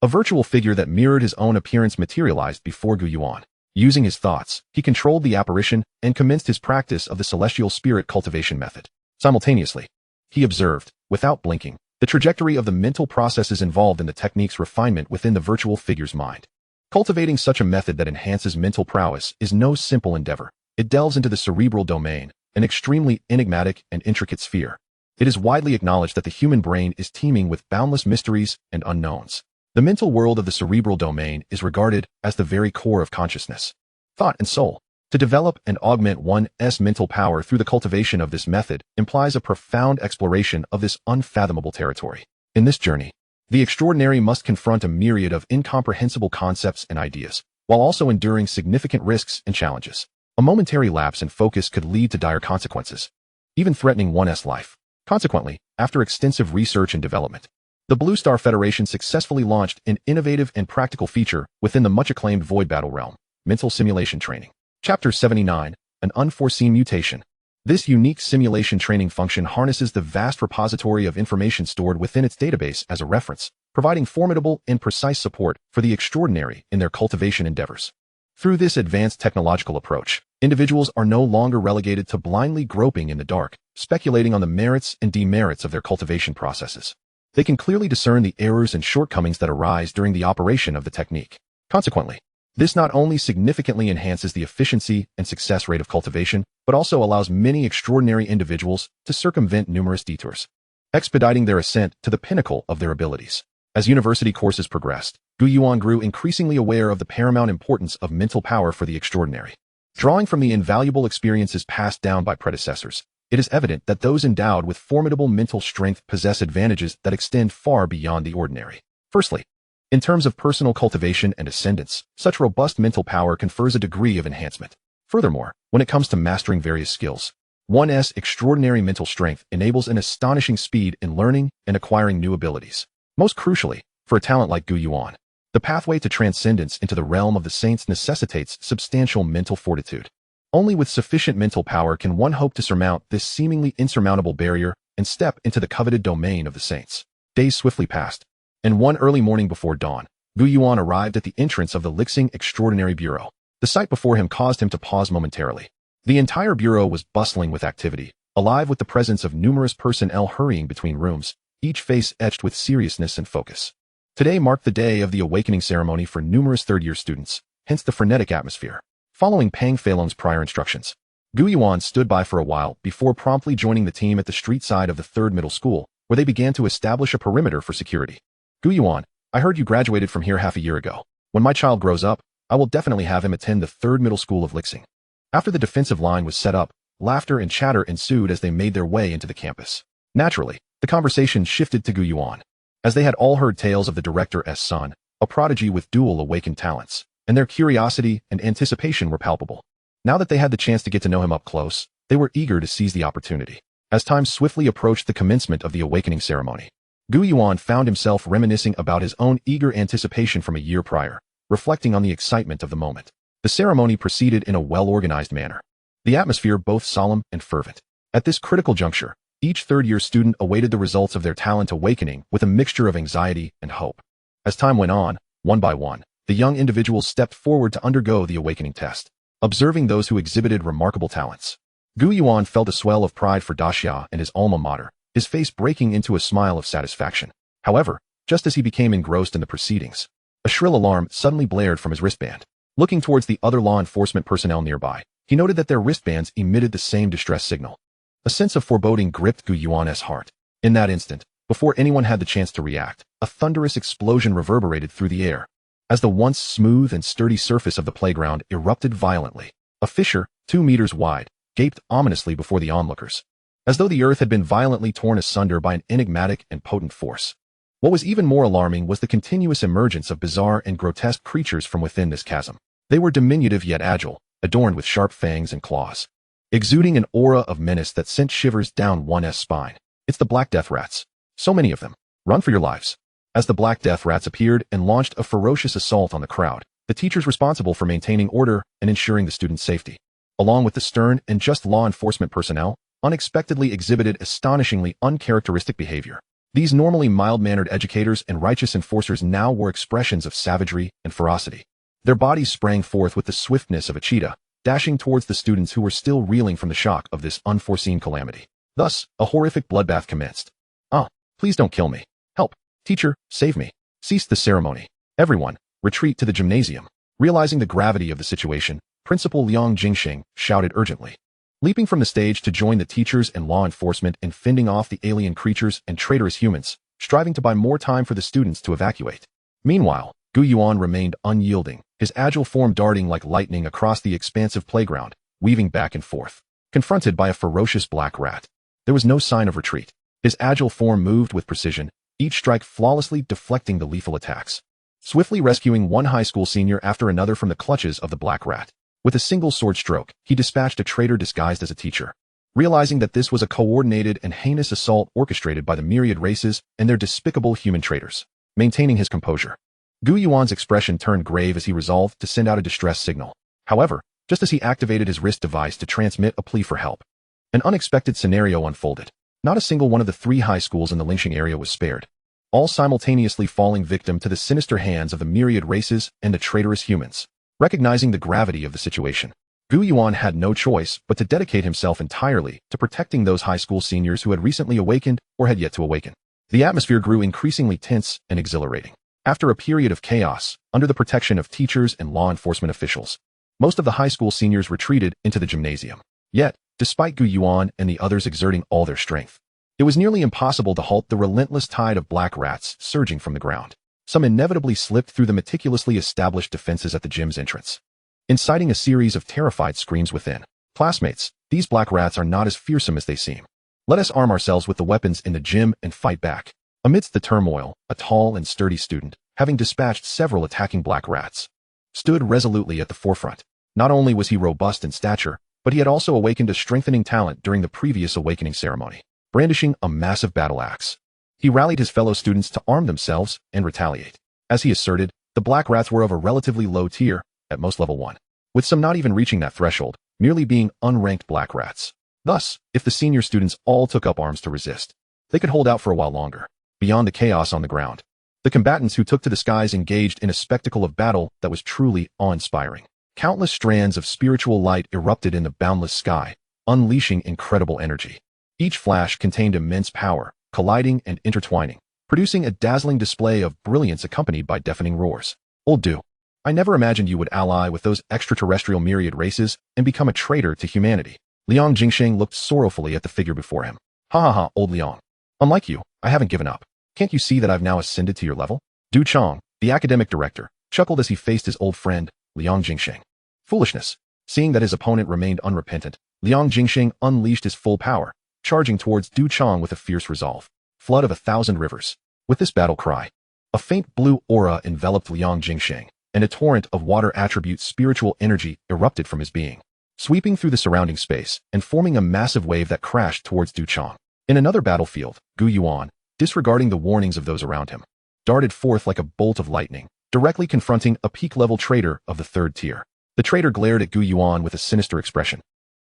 a virtual figure that mirrored his own appearance materialized before Gu Yuan. Using his thoughts, he controlled the apparition and commenced his practice of the Celestial Spirit Cultivation Method. Simultaneously, he observed, without blinking, the trajectory of the mental processes involved in the technique's refinement within the virtual figure's mind. Cultivating such a method that enhances mental prowess is no simple endeavor. It delves into the cerebral domain, an extremely enigmatic and intricate sphere. It is widely acknowledged that the human brain is teeming with boundless mysteries and unknowns. The mental world of the cerebral domain is regarded as the very core of consciousness, thought, and soul. To develop and augment one's mental power through the cultivation of this method implies a profound exploration of this unfathomable territory. In this journey, the extraordinary must confront a myriad of incomprehensible concepts and ideas, while also enduring significant risks and challenges. A momentary lapse in focus could lead to dire consequences, even threatening one's life. Consequently, after extensive research and development, the Blue Star Federation successfully launched an innovative and practical feature within the much-acclaimed Void Battle Realm, Mental Simulation Training. Chapter 79, An Unforeseen Mutation. This unique simulation training function harnesses the vast repository of information stored within its database as a reference, providing formidable and precise support for the extraordinary in their cultivation endeavors. Through this advanced technological approach, individuals are no longer relegated to blindly groping in the dark, speculating on the merits and demerits of their cultivation processes. They can clearly discern the errors and shortcomings that arise during the operation of the technique. Consequently, this not only significantly enhances the efficiency and success rate of cultivation, but also allows many extraordinary individuals to circumvent numerous detours, expediting their ascent to the pinnacle of their abilities. As university courses progressed, Gu Yuan grew increasingly aware of the paramount importance of mental power for the extraordinary. Drawing from the invaluable experiences passed down by predecessors, it is evident that those endowed with formidable mental strength possess advantages that extend far beyond the ordinary. Firstly, in terms of personal cultivation and ascendance, such robust mental power confers a degree of enhancement. Furthermore, when it comes to mastering various skills, one's extraordinary mental strength enables an astonishing speed in learning and acquiring new abilities. Most crucially, for a talent like Gu Yuan, the pathway to transcendence into the realm of the saints necessitates substantial mental fortitude. Only with sufficient mental power can one hope to surmount this seemingly insurmountable barrier and step into the coveted domain of the saints. Days swiftly passed, and one early morning before dawn, Gu Yuan arrived at the entrance of the Lixing Extraordinary Bureau. The sight before him caused him to pause momentarily. The entire bureau was bustling with activity, alive with the presence of numerous personnel hurrying between rooms, each face etched with seriousness and focus. Today marked the day of the awakening ceremony for numerous third-year students, hence the frenetic atmosphere. Following Pang Feilong's prior instructions, Gu Yuan stood by for a while before promptly joining the team at the street side of the third middle school, where they began to establish a perimeter for security. Gu Yuan, I heard you graduated from here half a year ago. When my child grows up, I will definitely have him attend the third middle school of Lixing. After the defensive line was set up, laughter and chatter ensued as they made their way into the campus. Naturally, the conversation shifted to Gu Yuan, as they had all heard tales of the director's son, a prodigy with dual awakened talents, and their curiosity and anticipation were palpable. Now that they had the chance to get to know him up close, they were eager to seize the opportunity. As time swiftly approached the commencement of the awakening ceremony, Gu Yuan found himself reminiscing about his own eager anticipation from a year prior, reflecting on the excitement of the moment. The ceremony proceeded in a well-organized manner, the atmosphere both solemn and fervent. At this critical juncture, each third-year student awaited the results of their talent awakening with a mixture of anxiety and hope. As time went on, one by one, the young individuals stepped forward to undergo the awakening test. Observing those who exhibited remarkable talents, Gu Yuan felt a swell of pride for Daxia and his alma mater, his face breaking into a smile of satisfaction. However, just as he became engrossed in the proceedings, a shrill alarm suddenly blared from his wristband. Looking towards the other law enforcement personnel nearby, he noted that their wristbands emitted the same distress signal. A sense of foreboding gripped Gu Yuan's heart. In that instant, before anyone had the chance to react, a thunderous explosion reverberated through the air. As the once smooth and sturdy surface of the playground erupted violently, a fissure, 2 meters wide, gaped ominously before the onlookers, as though the earth had been violently torn asunder by an enigmatic and potent force. What was even more alarming was the continuous emergence of bizarre and grotesque creatures from within this chasm. They were diminutive yet agile, adorned with sharp fangs and claws, exuding an aura of menace that sent shivers down one's spine. It's the Black Death Rats. So many of them. Run for your lives. As the Black Death Rats appeared and launched a ferocious assault on the crowd, the teachers responsible for maintaining order and ensuring the students' safety, along with the stern and just law enforcement personnel, unexpectedly exhibited astonishingly uncharacteristic behavior. These normally mild-mannered educators and righteous enforcers now wore expressions of savagery and ferocity. Their bodies sprang forth with the swiftness of a cheetah, dashing towards the students who were still reeling from the shock of this unforeseen calamity. Thus, a horrific bloodbath commenced. "Ah, please don't kill me. Help. Teacher, save me." Ceased the ceremony. "Everyone, retreat to the gymnasium." Realizing the gravity of the situation, Principal Liang Jingxing shouted urgently. Leaping from the stage to join the teachers and law enforcement in fending off the alien creatures and traitorous humans, striving to buy more time for the students to evacuate. Meanwhile, Gu Yuan remained unyielding, his agile form darting like lightning across the expansive playground, weaving back and forth. Confronted by a ferocious black rat, there was no sign of retreat. His agile form moved with precision, each strike flawlessly deflecting the lethal attacks, swiftly rescuing one high school senior after another from the clutches of the black rat. With a single sword stroke, he dispatched a traitor disguised as a teacher. Realizing that this was a coordinated and heinous assault orchestrated by the myriad races and their despicable human traitors. Maintaining his composure, Gu Yuan's expression turned grave as he resolved to send out a distress signal. However, just as he activated his wrist device to transmit a plea for help, an unexpected scenario unfolded. Not a single one of the 3 high schools in the lynching area was spared, all simultaneously falling victim to the sinister hands of the myriad races and the traitorous humans. Recognizing the gravity of the situation, Gu Yuan had no choice but to dedicate himself entirely to protecting those high school seniors who had recently awakened or had yet to awaken. The atmosphere grew increasingly tense and exhilarating. After a period of chaos, under the protection of teachers and law enforcement officials, most of the high school seniors retreated into the gymnasium. Yet, despite Gu Yuan and the others exerting all their strength, it was nearly impossible to halt the relentless tide of black rats surging from the ground. Some inevitably slipped through the meticulously established defenses at the gym's entrance, inciting a series of terrified screams within. Classmates, these black rats are not as fearsome as they seem. Let us arm ourselves with the weapons in the gym and fight back. Amidst the turmoil, a tall and sturdy student, having dispatched several attacking black rats, stood resolutely at the forefront. Not only was he robust in stature, but he had also awakened a strengthening talent during the previous awakening ceremony. Brandishing a massive battle axe, he rallied his fellow students to arm themselves and retaliate. As he asserted, the black rats were of a relatively low tier, at most level 1, with some not even reaching that threshold, merely being unranked black rats. Thus, if the senior students all took up arms to resist, they could hold out for a while longer. Beyond the chaos on the ground, the combatants who took to the skies engaged in a spectacle of battle that was truly awe-inspiring. Countless strands of spiritual light erupted in the boundless sky, unleashing incredible energy. Each flash contained immense power, colliding and intertwining, producing a dazzling display of brilliance accompanied by deafening roars. Old Du, I never imagined you would ally with those extraterrestrial myriad races and become a traitor to humanity. Liang Jingsheng looked sorrowfully at the figure before him. Ha ha ha, old Liang. Unlike you, I haven't given up. Can't you see that I've now ascended to your level? Du Chong, the academic director, chuckled as he faced his old friend, Liang Jingsheng. Foolishness. Seeing that his opponent remained unrepentant, Liang Jingsheng unleashed his full power, charging towards Du Chong with a fierce resolve. Flood of 1,000 rivers. With this battle cry, a faint blue aura enveloped Liang Jingsheng, and a torrent of water attribute spiritual energy erupted from his being, sweeping through the surrounding space and forming a massive wave that crashed towards Du Chong. In another battlefield, Gu Yuan, disregarding the warnings of those around him, darted forth like a bolt of lightning, directly confronting a peak-level traitor of the 3rd tier. The traitor glared at Gu Yuan with a sinister expression,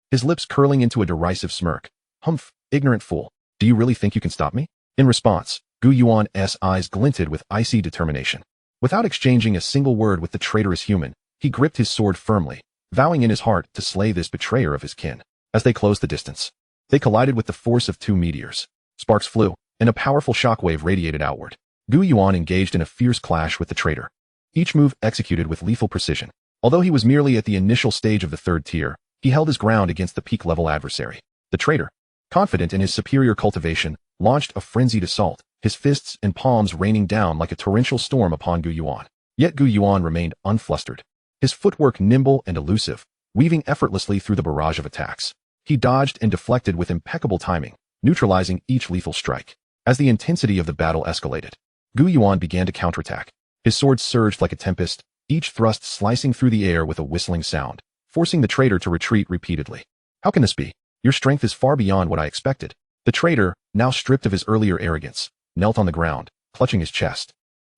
his lips curling into a derisive smirk. Humph, ignorant fool, do you really think you can stop me? In response, Gu Yuan's eyes glinted with icy determination. Without exchanging a single word with the traitorous human, he gripped his sword firmly, vowing in his heart to slay this betrayer of his kin. As they closed the distance, they collided with the force of 2 meteors. Sparks flew, and a powerful shockwave radiated outward. Gu Yuan engaged in a fierce clash with the traitor, each move executed with lethal precision. Although he was merely at the initial stage of the 3rd tier, he held his ground against the peak-level adversary. The traitor, confident in his superior cultivation, launched a frenzied assault, his fists and palms raining down like a torrential storm upon Gu Yuan. Yet Gu Yuan remained unflustered, his footwork nimble and elusive, weaving effortlessly through the barrage of attacks. He dodged and deflected with impeccable timing, neutralizing each lethal strike. As the intensity of the battle escalated, Gu Yuan began to counterattack. His sword surged like a tempest, each thrust slicing through the air with a whistling sound, forcing the traitor to retreat repeatedly. How can this be? Your strength is far beyond what I expected. The traitor, now stripped of his earlier arrogance, knelt on the ground, clutching his chest.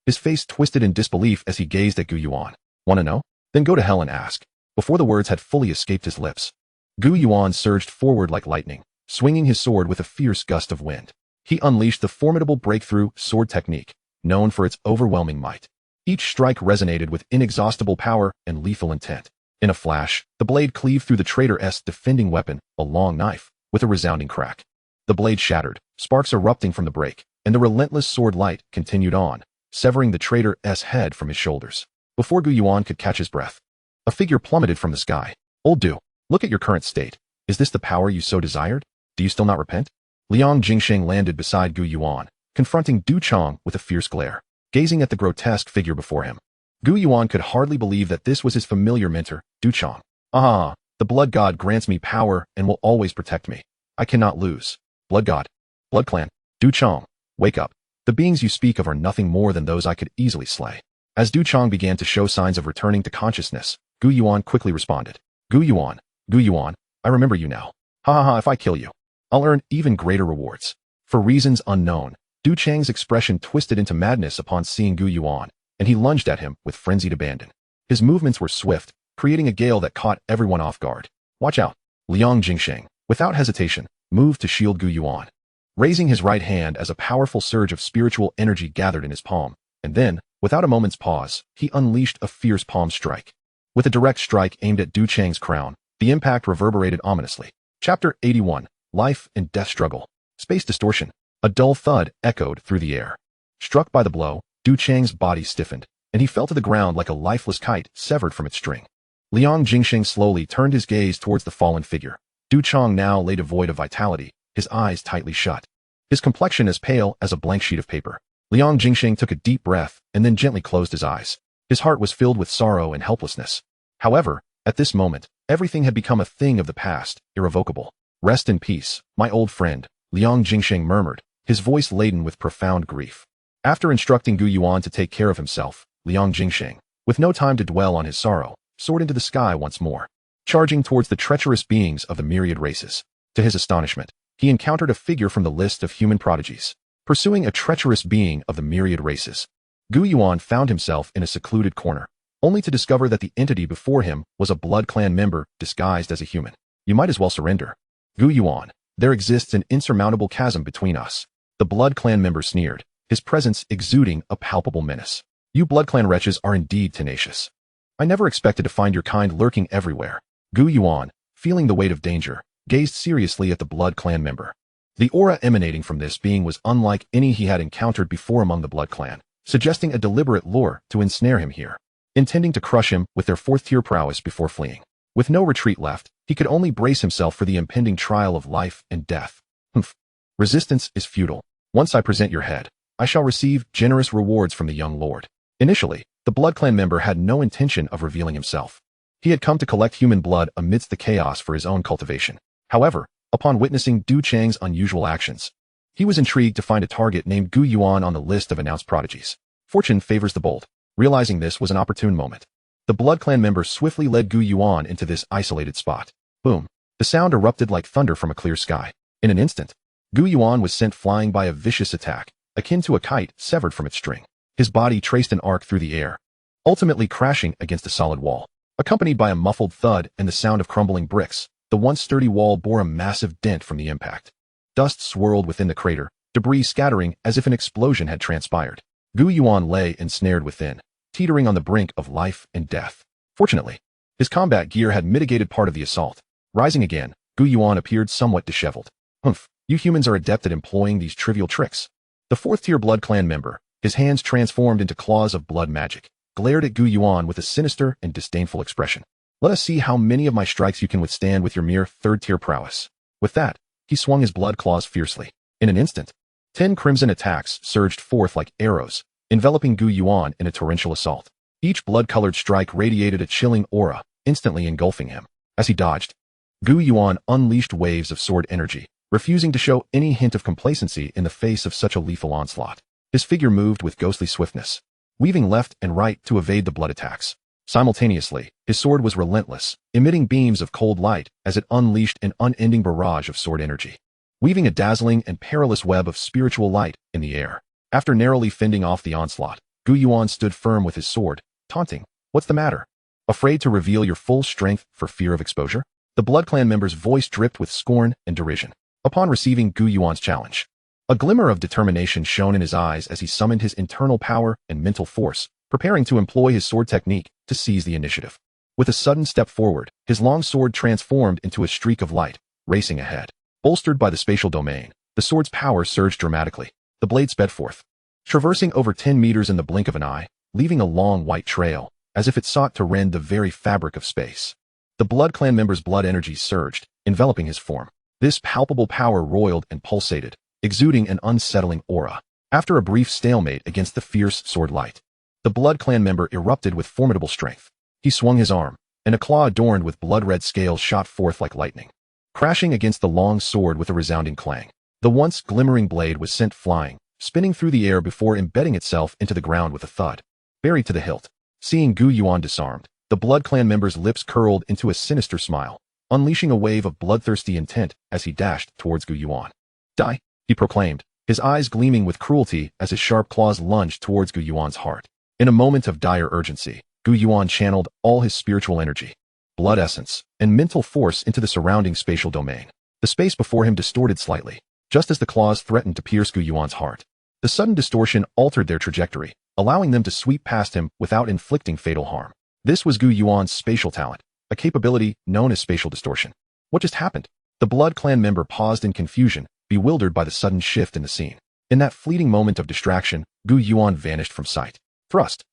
His face twisted in disbelief as he gazed at Gu Yuan. Want to know? Then go to hell and ask. Before the words had fully escaped his lips, Gu Yuan surged forward like lightning, swinging his sword with a fierce gust of wind. He unleashed the formidable breakthrough sword technique, known for its overwhelming might. Each strike resonated with inexhaustible power and lethal intent. In a flash, the blade cleaved through the traitor's defending weapon, a long knife, with a resounding crack. The blade shattered, sparks erupting from the break, and the relentless sword light continued on, severing the traitor's head from his shoulders. Before Gu Yuan could catch his breath, a figure plummeted from the sky. Old Du, look at your current state. Is this the power you so desired? Do you still not repent? Liang Jingsheng landed beside Gu Yuan, confronting Du Chong with a fierce glare. Gazing at the grotesque figure before him, Gu Yuan could hardly believe that this was his familiar mentor, Du Chong. Ah, the blood god grants me power and will always protect me. I cannot lose. Blood god. Blood clan. Du Chong, wake up. The beings you speak of are nothing more than those I could easily slay. As Du Chong began to show signs of returning to consciousness, Gu Yuan quickly responded. Gu Yuan, I remember you now. Ha ha ha, if I kill you, I'll earn even greater rewards. For reasons unknown, Du Chang's expression twisted into madness upon seeing Gu Yuan, and he lunged at him with frenzied abandon. His movements were swift, creating a gale that caught everyone off guard. Watch out. Liang Jingsheng, without hesitation, moved to shield Gu Yuan, raising his right hand as a powerful surge of spiritual energy gathered in his palm, and then, without a moment's pause, he unleashed a fierce palm strike. With a direct strike aimed at Du Chang's crown, the impact reverberated ominously. Chapter 81, Life and Death Struggle. Space Distortion. A dull thud echoed through the air. Struck by the blow, Du Chang's body stiffened, and he fell to the ground like a lifeless kite severed from its string. Liang Jingsheng slowly turned his gaze towards the fallen figure. Du Chong now lay devoid of vitality, his eyes tightly shut, his complexion as pale as a blank sheet of paper. Liang Jingsheng took a deep breath and then gently closed his eyes. His heart was filled with sorrow and helplessness. However, at this moment, Everything had become a thing of the past, irrevocable. Rest in peace, my old friend, Liang Jingsheng murmured, his voice laden with profound grief. After instructing Gu Yuan to take care of himself, Liang Jingsheng, with no time to dwell on his sorrow, soared into the sky once more, charging towards the treacherous beings of the myriad races. To his astonishment, he encountered a figure from the list of human prodigies, pursuing a treacherous being of the myriad races. Gu Yuan found himself in a secluded corner, only to discover that the entity before him was a blood clan member disguised as a human. You might as well surrender. Gu Yuan, there exists an insurmountable chasm between us. The blood clan member sneered, his presence exuding a palpable menace. You blood clan wretches are indeed tenacious. I never expected to find your kind lurking everywhere. Gu Yuan, feeling the weight of danger, gazed seriously at the blood clan member. The aura emanating from this being was unlike any he had encountered before among the blood clan, suggesting a deliberate lure to ensnare him here, intending to crush him with their fourth-tier prowess before fleeing. With no retreat left, he could only brace himself for the impending trial of life and death. Resistance is futile. Once I present your head, I shall receive generous rewards from the young lord. Initially, the blood clan member had no intention of revealing himself. He had come to collect human blood amidst the chaos for his own cultivation. However, upon witnessing Du Chang's unusual actions, he was intrigued to find a target named Gu Yuan on the list of announced prodigies. Fortune favors the bold. Realizing this was an opportune moment, the blood clan member swiftly led Gu Yuan into this isolated spot. Boom! The sound erupted like thunder from a clear sky. In an instant, Gu Yuan was sent flying by a vicious attack, akin to a kite severed from its string. His body traced an arc through the air, ultimately crashing against a solid wall. Accompanied by a muffled thud and the sound of crumbling bricks, the once sturdy wall bore a massive dent from the impact. Dust swirled within the crater, debris scattering as if an explosion had transpired. Gu Yuan lay ensnared within, teetering on the brink of life and death. Fortunately, his combat gear had mitigated part of the assault. Rising again, Gu Yuan appeared somewhat disheveled. You humans are adept at employing these trivial tricks. The fourth-tier blood clan member, his hands transformed into claws of blood magic, glared at Gu Yuan with a sinister and disdainful expression. Let us see how many of my strikes you can withstand with your mere third-tier prowess. With that, he swung his blood claws fiercely. In an instant, 10 crimson attacks surged forth like arrows, enveloping Gu Yuan in a torrential assault. Each blood-colored strike radiated a chilling aura, instantly engulfing him. As he dodged, Gu Yuan unleashed waves of sword energy, refusing to show any hint of complacency in the face of such a lethal onslaught. His figure moved with ghostly swiftness, weaving left and right to evade the blood attacks. Simultaneously, his sword was relentless, emitting beams of cold light as it unleashed an unending barrage of sword energy, weaving a dazzling and perilous web of spiritual light in the air. After narrowly fending off the onslaught, Gu Yuan stood firm with his sword, taunting, "What's the matter? Afraid to reveal your full strength for fear of exposure?" The blood clan member's voice dripped with scorn and derision. Upon receiving Gu Yuan's challenge, a glimmer of determination shone in his eyes as he summoned his internal power and mental force, preparing to employ his sword technique to seize the initiative. With a sudden step forward, his long sword transformed into a streak of light, racing ahead. Bolstered by the spatial domain, the sword's power surged dramatically. The blade sped forth, traversing over 10 meters in the blink of an eye, leaving a long white trail, as if it sought to rend the very fabric of space. The blood clan member's blood energy surged, enveloping his form. This palpable power roiled and pulsated, exuding an unsettling aura. After a brief stalemate against the fierce sword light, the blood clan member erupted with formidable strength. He swung his arm, and a claw adorned with blood-red scales shot forth like lightning, crashing against the long sword with a resounding clang. The once glimmering blade was sent flying, spinning through the air before embedding itself into the ground with a thud, buried to the hilt. Seeing Gu Yuan disarmed, the blood clan member's lips curled into a sinister smile, unleashing a wave of bloodthirsty intent as he dashed towards Gu Yuan. "Die!" he proclaimed, his eyes gleaming with cruelty as his sharp claws lunged towards Gu Yuan's heart. In a moment of dire urgency, Gu Yuan channeled all his spiritual energy, blood essence, and mental force into the surrounding spatial domain. The space before him distorted slightly, just as the claws threatened to pierce Gu Yuan's heart. The sudden distortion altered their trajectory, allowing them to sweep past him without inflicting fatal harm. This was Gu Yuan's spatial talent, a capability known as spatial distortion. What just happened? The blood clan member paused in confusion, bewildered by the sudden shift in the scene. In that fleeting moment of distraction, Gu Yuan vanished from sight. Thrust.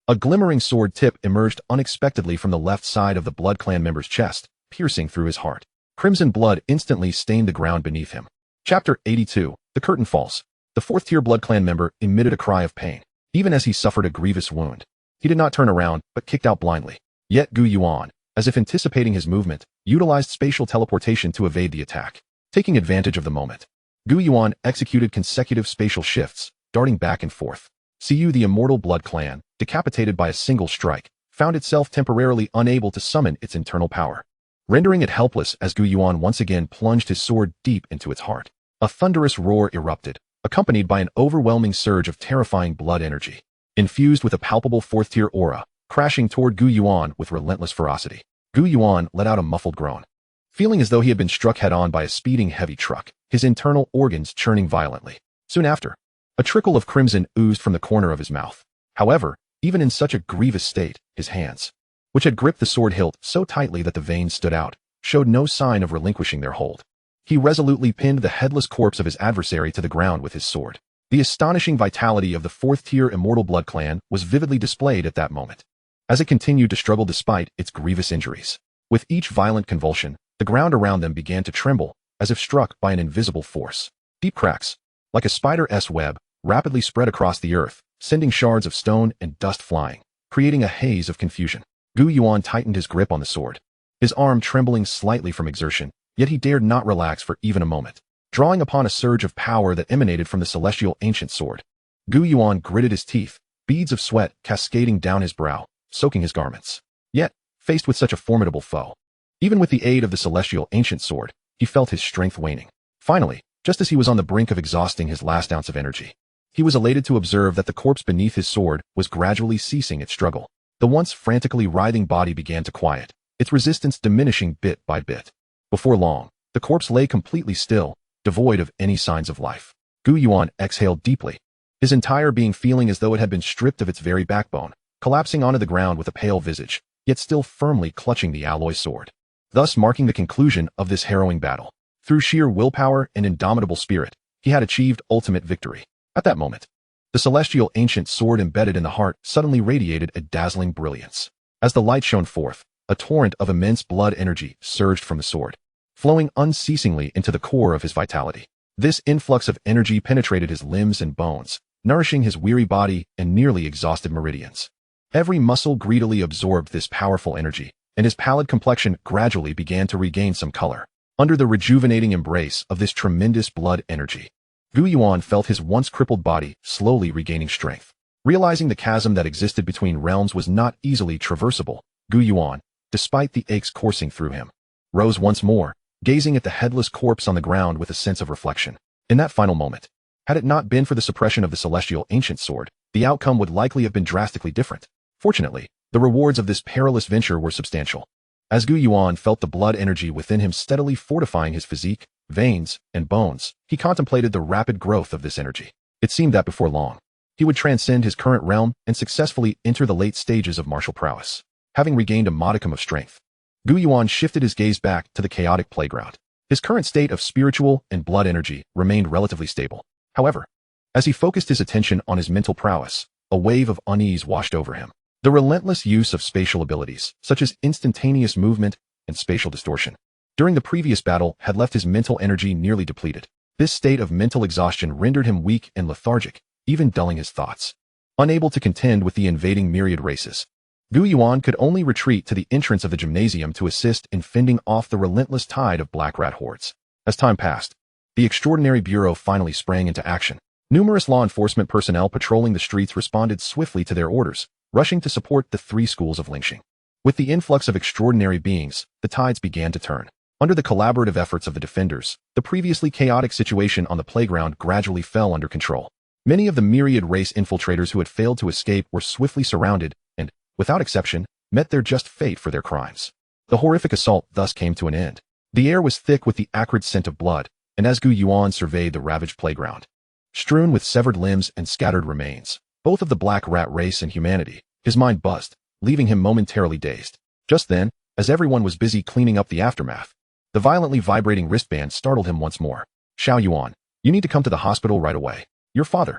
A glimmering sword tip emerged unexpectedly from the left side of the blood clan member's chest, piercing through his heart. Crimson blood instantly stained the ground beneath him. Chapter 82. The Curtain Falls. The fourth-tier blood clan member emitted a cry of pain, even as he suffered a grievous wound. He did not turn around, but kicked out blindly. Yet Gu Yuan, as if anticipating his movement, utilized spatial teleportation to evade the attack. Taking advantage of the moment, Gu Yuan executed consecutive spatial shifts, darting back and forth. Cu, the immortal blood clan, decapitated by a single strike, found itself temporarily unable to summon its internal power, rendering it helpless as Gu Yuan once again plunged his sword deep into its heart. A thunderous roar erupted, accompanied by an overwhelming surge of terrifying blood energy, infused with a palpable fourth-tier aura, crashing toward Gu Yuan with relentless ferocity. Gu Yuan let out a muffled groan, feeling as though he had been struck head-on by a speeding heavy truck, his internal organs churning violently. Soon after, a trickle of crimson oozed from the corner of his mouth. However, even in such a grievous state, his hands, which had gripped the sword hilt so tightly that the veins stood out, showed no sign of relinquishing their hold. He resolutely pinned the headless corpse of his adversary to the ground with his sword. The astonishing vitality of the fourth-tier immortal blood clan was vividly displayed at that moment, as it continued to struggle despite its grievous injuries. With each violent convulsion, the ground around them began to tremble, as if struck by an invisible force. Deep cracks, like a spider's web, rapidly spread across the earth, sending shards of stone and dust flying, creating a haze of confusion. Gu Yuan tightened his grip on the sword, his arm trembling slightly from exertion, yet he dared not relax for even a moment. Drawing upon a surge of power that emanated from the celestial ancient sword, Gu Yuan gritted his teeth, beads of sweat cascading down his brow, soaking his garments. Yet, faced with such a formidable foe, even with the aid of the celestial ancient sword, he felt his strength waning. Finally, just as he was on the brink of exhausting his last ounce of energy, he was elated to observe that the corpse beneath his sword was gradually ceasing its struggle. The once frantically writhing body began to quiet, its resistance diminishing bit by bit. Before long, the corpse lay completely still, devoid of any signs of life. Gu Yuan exhaled deeply, his entire being feeling as though it had been stripped of its very backbone, collapsing onto the ground with a pale visage, yet still firmly clutching the alloy sword, thus marking the conclusion of this harrowing battle. Through sheer willpower and indomitable spirit, he had achieved ultimate victory. At that moment, the celestial ancient sword embedded in the heart suddenly radiated a dazzling brilliance. As the light shone forth, a torrent of immense blood energy surged from the sword, flowing unceasingly into the core of his vitality. This influx of energy penetrated his limbs and bones, nourishing his weary body and nearly exhausted meridians. Every muscle greedily absorbed this powerful energy, and his pallid complexion gradually began to regain some color. Under the rejuvenating embrace of this tremendous blood energy, Gu Yuan felt his once crippled body slowly regaining strength. Realizing the chasm that existed between realms was not easily traversable, Gu Yuan, despite the aches coursing through him, rose once more, gazing at the headless corpse on the ground with a sense of reflection. In that final moment, had it not been for the suppression of the celestial ancient sword, the outcome would likely have been drastically different. Fortunately, the rewards of this perilous venture were substantial. As Gu Yuan felt the blood energy within him steadily fortifying his physique, veins, and bones, he contemplated the rapid growth of this energy. It seemed that before long, he would transcend his current realm and successfully enter the late stages of martial prowess. Having regained a modicum of strength, Gu Yuan shifted his gaze back to the chaotic playground. His current state of spiritual and blood energy remained relatively stable. However, as he focused his attention on his mental prowess, a wave of unease washed over him. The relentless use of spatial abilities, such as instantaneous movement and spatial distortion, during the previous battle had left his mental energy nearly depleted. This state of mental exhaustion rendered him weak and lethargic, even dulling his thoughts. Unable to contend with the invading myriad races, Gu Yuan could only retreat to the entrance of the gymnasium to assist in fending off the relentless tide of black rat hordes. As time passed, the Extraordinary Bureau finally sprang into action. Numerous law enforcement personnel patrolling the streets responded swiftly to their orders, rushing to support the 3 schools of lynching. With the influx of extraordinary beings, the tides began to turn. Under the collaborative efforts of the defenders, the previously chaotic situation on the playground gradually fell under control. Many of the myriad race infiltrators who had failed to escape were swiftly surrounded and, without exception, met their just fate for their crimes. The horrific assault thus came to an end. The air was thick with the acrid scent of blood, and as Gu Yuan surveyed the ravaged playground, strewn with severed limbs and scattered remains, both of the black rat race and humanity, his mind buzzed, leaving him momentarily dazed. Just then, as everyone was busy cleaning up the aftermath, the violently vibrating wristband startled him once more. Xiao Yuan, you need to come to the hospital right away. Your father.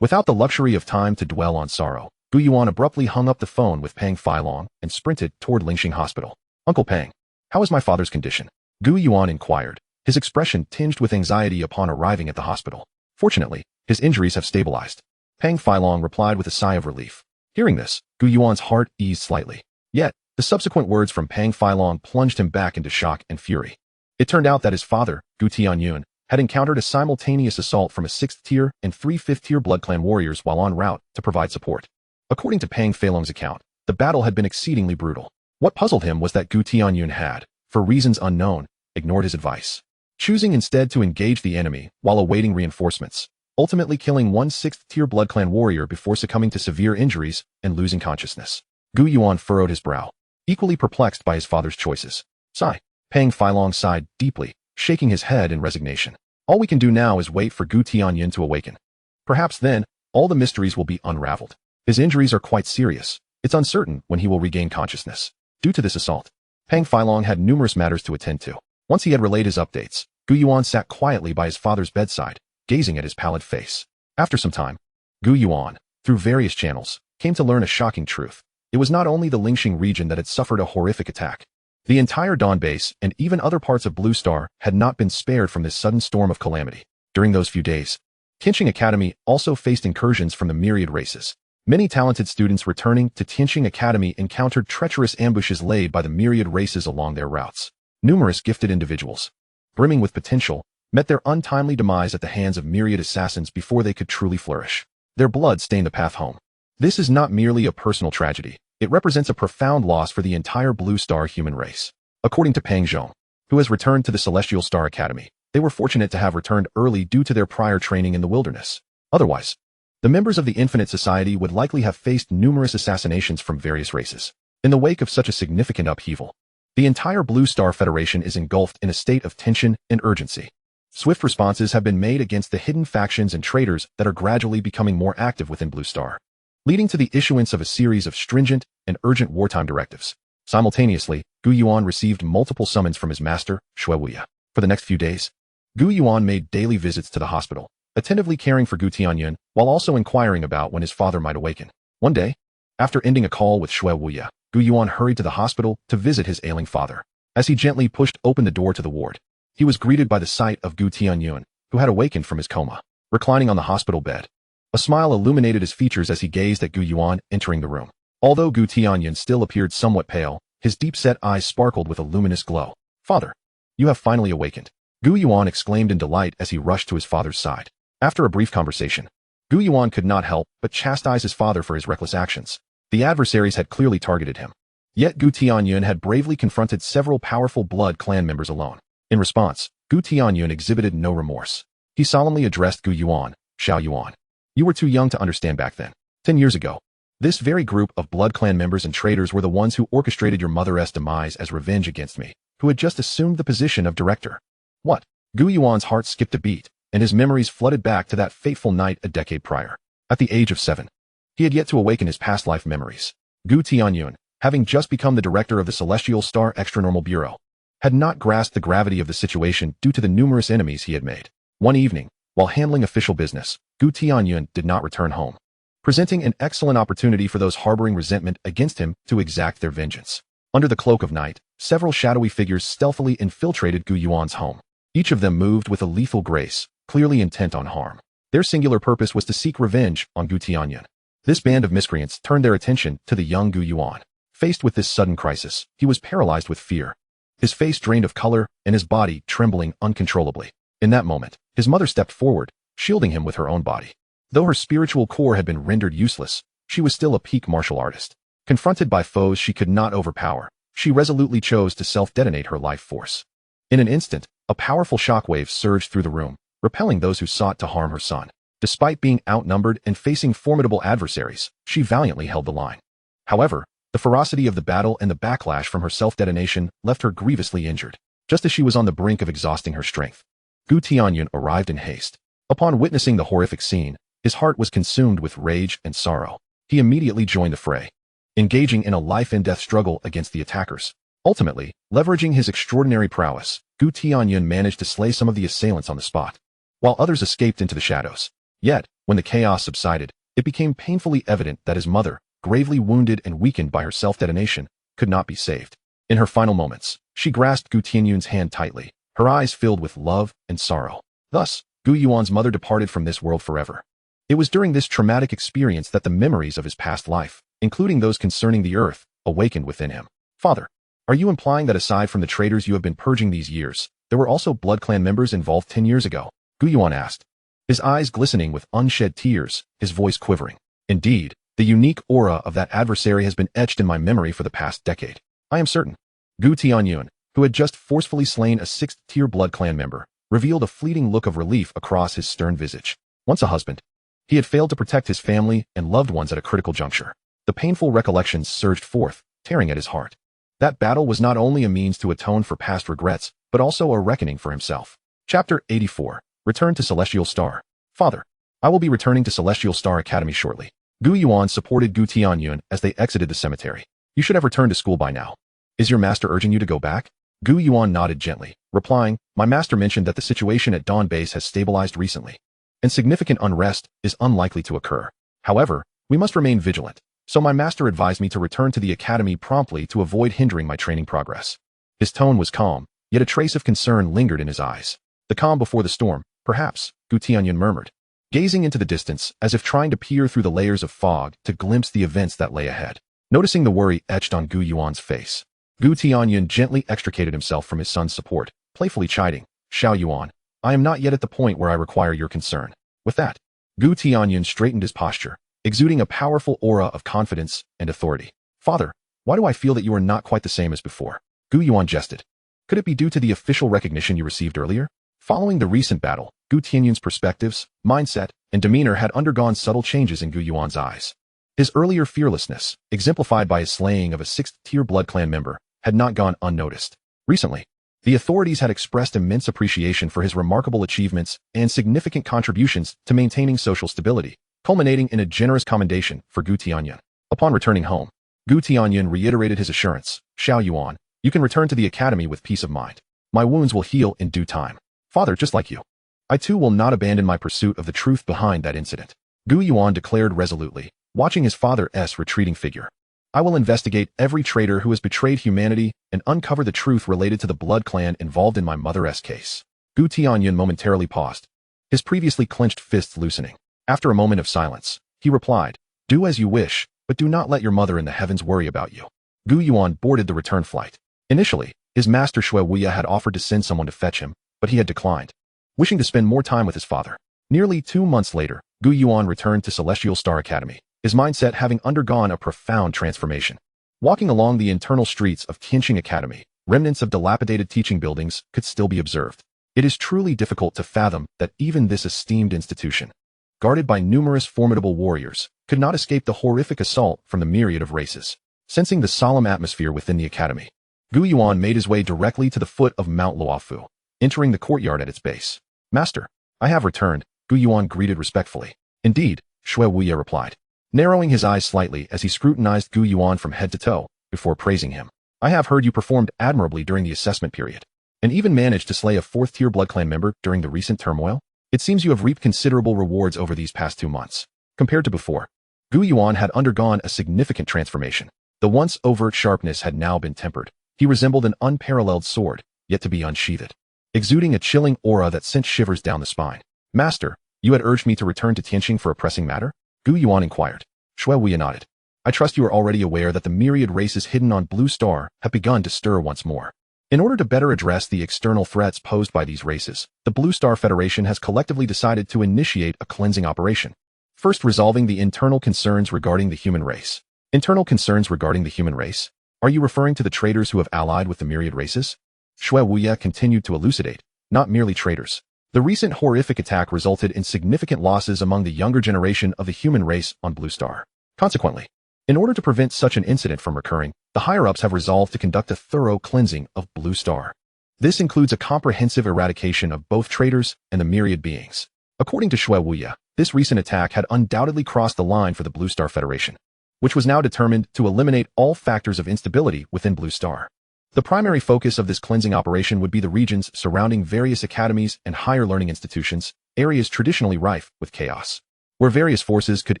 Without the luxury of time to dwell on sorrow, Gu Yuan abruptly hung up the phone with Pang Feilong and sprinted toward Lingxing Hospital. Uncle Pang, how is my father's condition? Gu Yuan inquired, his expression tinged with anxiety upon arriving at the hospital. Fortunately, his injuries have stabilized. Pang Feilong replied with a sigh of relief. Hearing this, Gu Yuan's heart eased slightly. Yet, The subsequent words from Pang Feilong plunged him back into shock and fury. It turned out that his father, Gu Tianyun, had encountered a simultaneous assault from a 6th-tier and 3 5th-tier Blood Clan warriors while en route to provide support. According to Pang Feilong's account, the battle had been exceedingly brutal. What puzzled him was that Gu Tianyun had, for reasons unknown, ignored his advice, choosing instead to engage the enemy while awaiting reinforcements, ultimately killing one 6th-tier Blood Clan warrior before succumbing to severe injuries and losing consciousness. Gu Yuan furrowed his brow, equally perplexed by his father's choices. Sigh. Pang Feilong sighed deeply, shaking his head in resignation. All we can do now is wait for Gu Tianyun to awaken. Perhaps then, all the mysteries will be unraveled. His injuries are quite serious. It's uncertain when he will regain consciousness. Due to this assault, Pang Feilong had numerous matters to attend to. Once he had relayed his updates, Gu Yuan sat quietly by his father's bedside, gazing at his pallid face. After some time, Gu Yuan, through various channels, came to learn a shocking truth. It was not only the Lingxing region that had suffered a horrific attack. The entire Dawn base and even other parts of Blue Star had not been spared from this sudden storm of calamity. During those few days, Tianqing Academy also faced incursions from the myriad races. Many talented students returning to Tianqing Academy encountered treacherous ambushes laid by the myriad races along their routes. Numerous gifted individuals, brimming with potential, met their untimely demise at the hands of myriad assassins before they could truly flourish. Their blood stained the path home. This is not merely a personal tragedy. It represents a profound loss for the entire Blue Star human race. According to Pang Zhong, who has returned to the Celestial Star Academy, they were fortunate to have returned early due to their prior training in the wilderness. Otherwise, the members of the Infinite Society would likely have faced numerous assassinations from various races. In the wake of such a significant upheaval, the entire Blue Star Federation is engulfed in a state of tension and urgency. Swift responses have been made against the hidden factions and traitors that are gradually becoming more active within Blue Star, leading to the issuance of a series of stringent and urgent wartime directives. Simultaneously, Gu Yuan received multiple summons from his master, Shui Wuya. For the next few days, Gu Yuan made daily visits to the hospital, attentively caring for Gu Tianyun while also inquiring about when his father might awaken. One day, after ending a call with Shui Wuya, Gu Yuan hurried to the hospital to visit his ailing father. As he gently pushed open the door to the ward, he was greeted by the sight of Gu Tianyun, who had awakened from his coma. Reclining on the hospital bed, a smile illuminated his features as he gazed at Gu Yuan entering the room. Although Gu Tianyun still appeared somewhat pale, his deep-set eyes sparkled with a luminous glow. "Father, you have finally awakened," Gu Yuan exclaimed in delight as he rushed to his father's side. After a brief conversation, Gu Yuan could not help but chastise his father for his reckless actions. The adversaries had clearly targeted him. Yet Gu Tianyun had bravely confronted several powerful Blood Clan members alone. In response, Gu Tianyun exhibited no remorse. He solemnly addressed Gu Yuan, "Xiao Yuan. You were too young to understand back then. 10 years ago, this very group of Blood Clan members and traitors were the ones who orchestrated your mother's demise as revenge against me, who had just assumed the position of director." What? Gu Yuan's heart skipped a beat, and his memories flooded back to that fateful night a decade prior. At the age of 7, he had yet to awaken his past life memories. Gu Tianyun, having just become the director of the Celestial Star Extranormal Bureau, had not grasped the gravity of the situation due to the numerous enemies he had made. One evening, while handling official business, Gu Tianyun did not return home, presenting an excellent opportunity for those harboring resentment against him to exact their vengeance. Under the cloak of night, several shadowy figures stealthily infiltrated Gu Yuan's home. Each of them moved with a lethal grace, clearly intent on harm. Their singular purpose was to seek revenge on Gu Tianyun. This band of miscreants turned their attention to the young Gu Yuan. Faced with this sudden crisis, he was paralyzed with fear, his face drained of color and his body trembling uncontrollably. In that moment, his mother stepped forward, shielding him with her own body. Though her spiritual core had been rendered useless, she was still a peak martial artist. Confronted by foes she could not overpower, she resolutely chose to self-detonate her life force. In an instant, a powerful shockwave surged through the room, repelling those who sought to harm her son. Despite being outnumbered and facing formidable adversaries, she valiantly held the line. However, the ferocity of the battle and the backlash from her self-detonation left her grievously injured. Just as she was on the brink of exhausting her strength, Gu Tianyun arrived in haste. Upon witnessing the horrific scene, his heart was consumed with rage and sorrow. He immediately joined the fray, engaging in a life-and-death struggle against the attackers. Ultimately, leveraging his extraordinary prowess, Gu Tianyun managed to slay some of the assailants on the spot, while others escaped into the shadows. Yet, when the chaos subsided, it became painfully evident that his mother, gravely wounded and weakened by her self-detonation, could not be saved. In her final moments, she grasped Gu Tianyun's hand tightly, her eyes filled with love and sorrow. Thus, Gu Yuan's mother departed from this world forever. It was during this traumatic experience that the memories of his past life, including those concerning the earth, awakened within him. Father, are you implying that aside from the traitors you have been purging these years, there were also Blood Clan members involved 10 years ago? Gu Yuan asked, his eyes glistening with unshed tears, his voice quivering. Indeed, the unique aura of that adversary has been etched in my memory for the past decade. I am certain. Gu Tianyun, who had just forcefully slain a 6th-tier Blood Clan member, revealed a fleeting look of relief across his stern visage. Once a husband, he had failed to protect his family and loved ones at a critical juncture. The painful recollections surged forth, tearing at his heart. That battle was not only a means to atone for past regrets, but also a reckoning for himself. Chapter 84. Return to Celestial Star. Father, I will be returning to Celestial Star Academy shortly. Gu Yuan supported Gu Tianyun as they exited the cemetery. You should have returned to school by now. Is your master urging you to go back? Gu Yuan nodded gently, replying, my master mentioned that the situation at Dawn Base has stabilized recently, and significant unrest is unlikely to occur. However, we must remain vigilant, so my master advised me to return to the academy promptly to avoid hindering my training progress. His tone was calm, yet a trace of concern lingered in his eyes. The calm before the storm, perhaps, Gu Tianyun murmured, gazing into the distance as if trying to peer through the layers of fog to glimpse the events that lay ahead. Noticing the worry etched on Gu Yuan's face, Gu Tianyun gently extricated himself from his son's support, playfully chiding, Xiao Yuan, I am not yet at the point where I require your concern. With that, Gu Tianyun straightened his posture, exuding a powerful aura of confidence and authority. Father, why do I feel that you are not quite the same as before? Gu Yuan jested. Could it be due to the official recognition you received earlier? Following the recent battle, Gu Tianyun's perspectives, mindset, and demeanor had undergone subtle changes in Gu Yuan's eyes. His earlier fearlessness, exemplified by his slaying of a 6th-tier Blood Clan member, had not gone unnoticed. Recently, the authorities had expressed immense appreciation for his remarkable achievements and significant contributions to maintaining social stability, culminating in a generous commendation for Gu Tianyun. Upon returning home, Gu Tianyun reiterated his assurance, Xiao Yuan, you can return to the academy with peace of mind. My wounds will heal in due time. Father, just like you, I too will not abandon my pursuit of the truth behind that incident. Gu Yuan declared resolutely, watching his father's retreating figure. I will investigate every traitor who has betrayed humanity and uncover the truth related to the Blood Clan involved in my mother's case. Gu Tianyun momentarily paused, his previously clenched fists loosening. After a moment of silence, he replied, do as you wish, but do not let your mother in the heavens worry about you. Gu Yuan boarded the return flight. Initially, his master Xue Wuya had offered to send someone to fetch him, but he had declined, wishing to spend more time with his father. Nearly 2 months later, Gu Yuan returned to Celestial Star Academy, his mindset having undergone a profound transformation. Walking along the internal streets of Tianqing Academy, remnants of dilapidated teaching buildings could still be observed. It is truly difficult to fathom that even this esteemed institution, guarded by numerous formidable warriors, could not escape the horrific assault from the myriad of races. Sensing the solemn atmosphere within the academy, Gu Yuan made his way directly to the foot of Mount Luofu, entering the courtyard at its base. Master, I have returned, Gu Yuan greeted respectfully. Indeed, Xue Wuya replied, narrowing his eyes slightly as he scrutinized Gu Yuan from head to toe, before praising him. I have heard you performed admirably during the assessment period, and even managed to slay a 4th-tier Blood Clan member during the recent turmoil. It seems you have reaped considerable rewards over these past 2 months. Compared to before, Gu Yuan had undergone a significant transformation. The once overt sharpness had now been tempered. He resembled an unparalleled sword, yet to be unsheathed, exuding a chilling aura that sent shivers down the spine. Master, you had urged me to return to Tianqing for a pressing matter? Gu Yuan inquired. Xue Wuya nodded. I trust you are already aware that the myriad races hidden on Blue Star have begun to stir once more. In order to better address the external threats posed by these races, the Blue Star Federation has collectively decided to initiate a cleansing operation. First, resolving the internal concerns regarding the human race. Internal concerns regarding the human race? Are you referring to the traitors who have allied with the myriad races? Xue Wuya continued to elucidate, not merely traitors. The recent horrific attack resulted in significant losses among the younger generation of the human race on Blue Star. Consequently, in order to prevent such an incident from recurring, the higher-ups have resolved to conduct a thorough cleansing of Blue Star. This includes a comprehensive eradication of both traitors and the myriad beings. According to Xue Wuya, this recent attack had undoubtedly crossed the line for the Blue Star Federation, which was now determined to eliminate all factors of instability within Blue Star. The primary focus of this cleansing operation would be the regions surrounding various academies and higher learning institutions, areas traditionally rife with chaos, where various forces could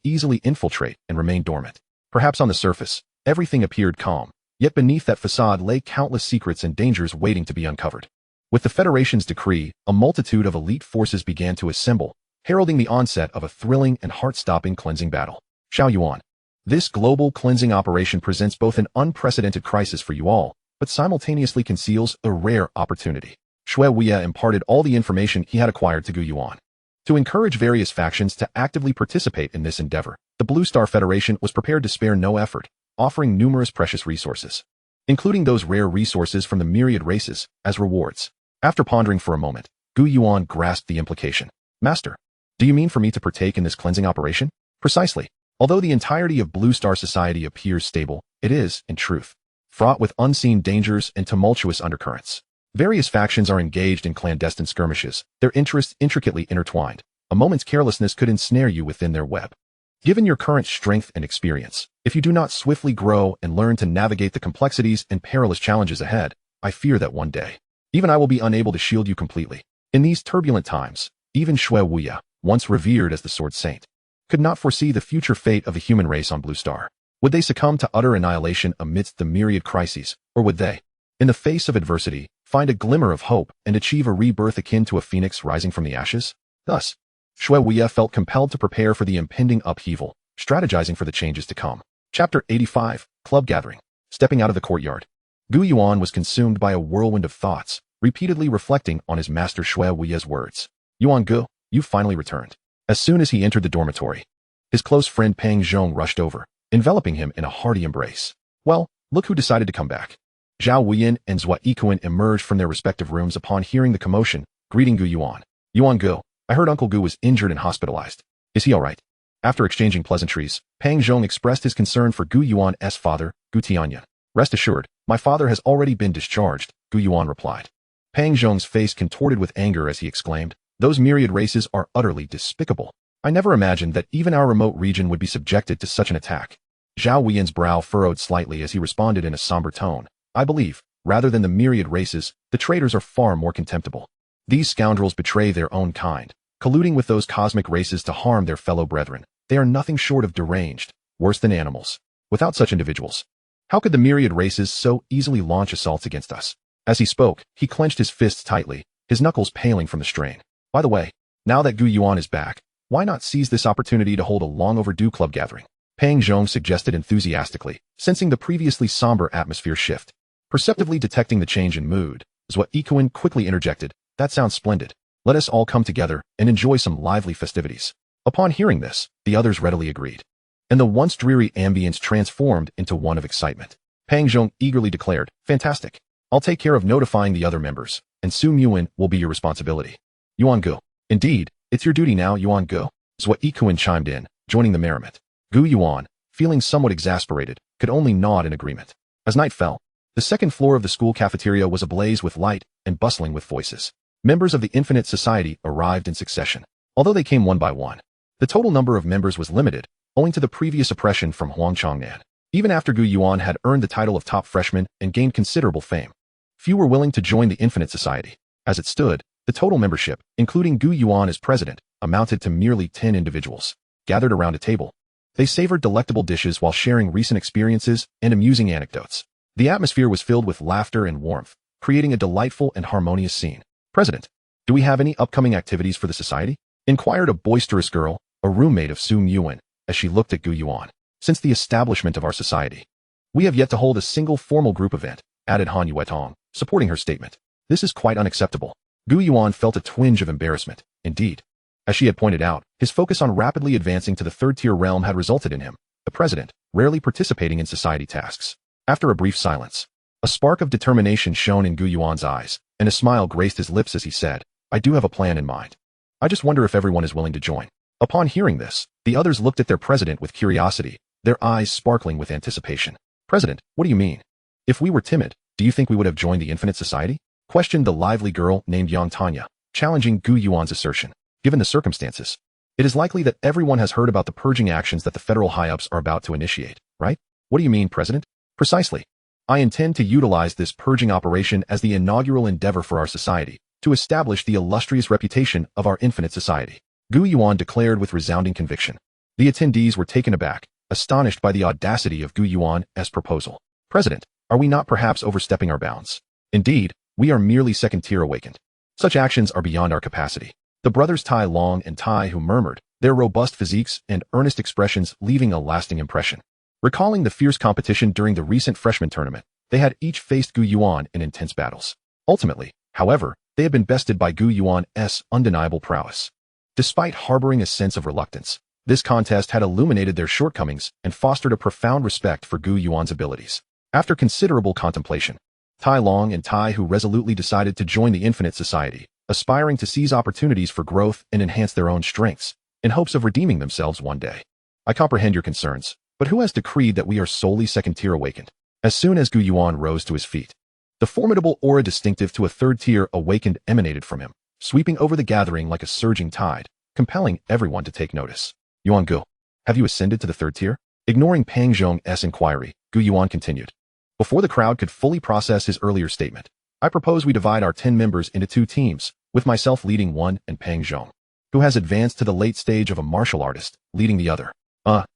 easily infiltrate and remain dormant. Perhaps on the surface, everything appeared calm, yet beneath that facade lay countless secrets and dangers waiting to be uncovered. With the Federation's decree, a multitude of elite forces began to assemble, heralding the onset of a thrilling and heart-stopping cleansing battle. Xiao Yuan, This global cleansing operation presents both an unprecedented crisis for you all, but simultaneously conceals a rare opportunity. Shui Wuya imparted all the information he had acquired to Gu Yuan. To encourage various factions to actively participate in this endeavor, the Blue Star Federation was prepared to spare no effort, offering numerous precious resources, including those rare resources from the myriad races, as rewards. After pondering for a moment, Gu Yuan grasped the implication. Master, do you mean for me to partake in this cleansing operation? Precisely. Although the entirety of Blue Star society appears stable, it is, in truth, fraught with unseen dangers and tumultuous undercurrents. Various factions are engaged in clandestine skirmishes, their interests intricately intertwined. A moment's carelessness could ensnare you within their web. Given your current strength and experience, if you do not swiftly grow and learn to navigate the complexities and perilous challenges ahead, I fear that one day, even I will be unable to shield you completely. In these turbulent times, even Shui Wuya, once revered as the Sword Saint, could not foresee the future fate of the human race on Blue Star. Would they succumb to utter annihilation amidst the myriad crises, or would they, in the face of adversity, find a glimmer of hope and achieve a rebirth akin to a phoenix rising from the ashes? Thus, Shui Wuya felt compelled to prepare for the impending upheaval, strategizing for the changes to come. Chapter 85, Club Gathering. Stepping out of the courtyard, Gu Yuan was consumed by a whirlwind of thoughts, repeatedly reflecting on his master Shui Wuya's words. Yuan Gu, you've finally returned. As soon as he entered the dormitory, his close friend Pang Zhong rushed over, enveloping him in a hearty embrace. Well, look who decided to come back. Zhao Wuyan and Zhua Yikuan emerged from their respective rooms upon hearing the commotion, greeting Gu Yuan. Yuan Gu, I heard Uncle Gu was injured and hospitalized. Is he all right? After exchanging pleasantries, Pang Zhong expressed his concern for Gu Yuan's father, Gu Tianyan. Rest assured, my father has already been discharged, Gu Yuan replied. Pang Zhong's face contorted with anger as he exclaimed, those myriad races are utterly despicable. I never imagined that even our remote region would be subjected to such an attack. Zhao Wuyan's brow furrowed slightly as he responded in a somber tone. I believe, rather than the myriad races, the traitors are far more contemptible. These scoundrels betray their own kind, colluding with those cosmic races to harm their fellow brethren. They are nothing short of deranged, worse than animals. Without such individuals, how could the myriad races so easily launch assaults against us? As he spoke, he clenched his fists tightly, his knuckles paling from the strain. By the way, now that Gu Yuan is back, why not seize this opportunity to hold a long-overdue club gathering? Pang Zhong suggested enthusiastically, sensing the previously somber atmosphere shift. Perceptively detecting the change in mood, Zhua Yikuan quickly interjected, that sounds splendid. Let us all come together and enjoy some lively festivities. Upon hearing this, the others readily agreed, and the once dreary ambience transformed into one of excitement. Pang Zhong eagerly declared, fantastic. I'll take care of notifying the other members, and Su Yuan will be your responsibility. Yuan Gu. Indeed, it's your duty now, Yuan Gu. Zhua Yikuan chimed in, joining the merriment. Gu Yuan, feeling somewhat exasperated, could only nod in agreement. As night fell, the second floor of the school cafeteria was ablaze with light and bustling with voices. Members of the Infinite Society arrived in succession. Although they came one by one, the total number of members was limited, owing to the previous oppression from Huang Changnan. Even after Gu Yuan had earned the title of top freshman and gained considerable fame, few were willing to join the Infinite Society. As it stood, the total membership, including Gu Yuan as president, amounted to merely 10 individuals. Gathered around a table, they savored delectable dishes while sharing recent experiences and amusing anecdotes. The atmosphere was filled with laughter and warmth, creating a delightful and harmonious scene. President, do we have any upcoming activities for the society? Inquired a boisterous girl, a roommate of Su Yuan, as she looked at Gu Yuan. Since the establishment of our society, we have yet to hold a single formal group event, added Han Yuetong, supporting her statement. This is quite unacceptable. Gu Yuan felt a twinge of embarrassment. Indeed, as she had pointed out, his focus on rapidly advancing to the third-tier realm had resulted in him, the president, rarely participating in society tasks. After a brief silence, a spark of determination shone in Gu Yuan's eyes, and a smile graced his lips as he said, I do have a plan in mind. I just wonder if everyone is willing to join. Upon hearing this, the others looked at their president with curiosity, their eyes sparkling with anticipation. President, what do you mean? If we were timid, do you think we would have joined the Infinite Society? Questioned the lively girl named Yang Tanya, challenging Gu Yuan's assertion. Given the circumstances, it is likely that everyone has heard about the purging actions that the federal high-ups are about to initiate, right? What do you mean, President? Precisely. I intend to utilize this purging operation as the inaugural endeavor for our society, to establish the illustrious reputation of our Infinite Society. Gu Yuan declared with resounding conviction. The attendees were taken aback, astonished by the audacity of Gu Yuan's proposal. President, are we not perhaps overstepping our bounds? Indeed, we are merely second-tier awakened. Such actions are beyond our capacity. The brothers Tai Long and Tai Hu murmured, their robust physiques and earnest expressions leaving a lasting impression. Recalling the fierce competition during the recent freshman tournament, they had each faced Gu Yuan in intense battles. Ultimately, however, they had been bested by Gu Yuan's undeniable prowess. Despite harboring a sense of reluctance, this contest had illuminated their shortcomings and fostered a profound respect for Gu Yuan's abilities. After considerable contemplation, Tai Long and Tai Hu resolutely decided to join the Infinite Society, aspiring to seize opportunities for growth and enhance their own strengths, in hopes of redeeming themselves one day. I comprehend your concerns, but who has decreed that we are solely second-tier awakened? As soon as Gu Yuan rose to his feet, the formidable aura distinctive to a third-tier awakened emanated from him, sweeping over the gathering like a surging tide, compelling everyone to take notice. Yuan Gu, have you ascended to the third tier? Ignoring Pang Zhong's inquiry, Gu Yuan continued. Before the crowd could fully process his earlier statement, I propose we divide our 10 members into 2 teams, with myself leading one and Pang Zhong, who has advanced to the late stage of a martial artist, leading the other.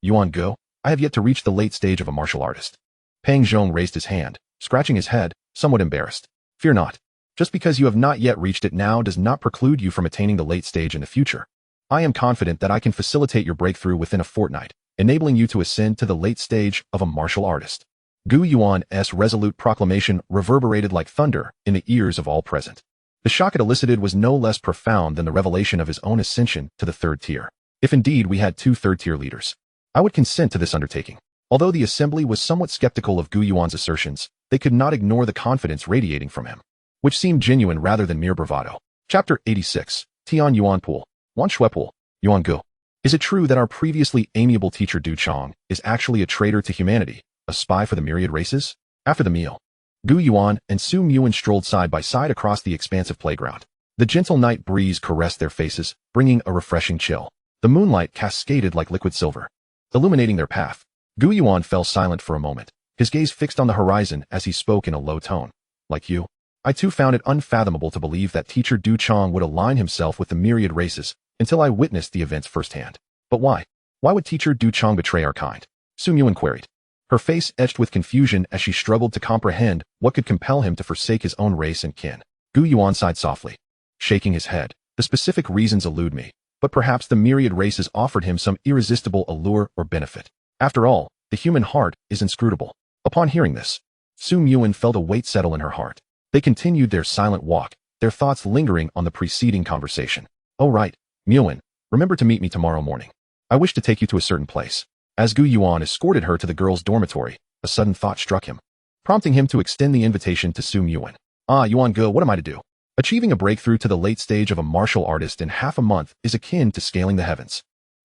Yuan Gu, I have yet to reach the late stage of a martial artist. Pang Zhong raised his hand, scratching his head, somewhat embarrassed. Fear not. Just because you have not yet reached it now does not preclude you from attaining the late stage in the future. I am confident that I can facilitate your breakthrough within a fortnight, enabling you to ascend to the late stage of a martial artist. Gu Yuan's resolute proclamation reverberated like thunder in the ears of all present. The shock it elicited was no less profound than the revelation of his own ascension to the third tier. If indeed we had 2 third-tier leaders, I would consent to this undertaking. Although the assembly was somewhat skeptical of Gu Yuan's assertions, they could not ignore the confidence radiating from him, which seemed genuine rather than mere bravado. Chapter 86. Tian Yuan Pool. Wan Shui Pool. Yuan Gu. Is it true that our previously amiable teacher Du Chong is actually a traitor to humanity, a spy for the myriad races? After the meal, Gu Yuan and Su Yuan strolled side by side across the expansive playground. The gentle night breeze caressed their faces, bringing a refreshing chill. The moonlight cascaded like liquid silver, illuminating their path. Gu Yuan fell silent for a moment, his gaze fixed on the horizon as he spoke in a low tone. Like you, I too found it unfathomable to believe that teacher Du Chong would align himself with the myriad races until I witnessed the events firsthand. But why? Why would teacher Du Chong betray our kind? Su Yuan queried, her face etched with confusion as she struggled to comprehend what could compel him to forsake his own race and kin. Gu Yuan sighed softly, shaking his head. The specific reasons elude me, but perhaps the myriad races offered him some irresistible allure or benefit. After all, the human heart is inscrutable. Upon hearing this, Su Yuan felt a weight settle in her heart. They continued their silent walk, their thoughts lingering on the preceding conversation. Oh right, Yuan, remember to meet me tomorrow morning. I wish to take you to a certain place. As Gu Yuan escorted her to the girls' dormitory, a sudden thought struck him, prompting him to extend the invitation to Su Yuan. Yuan Gu, what am I to do? Achieving a breakthrough to the late stage of a martial artist in half a month is akin to scaling the heavens.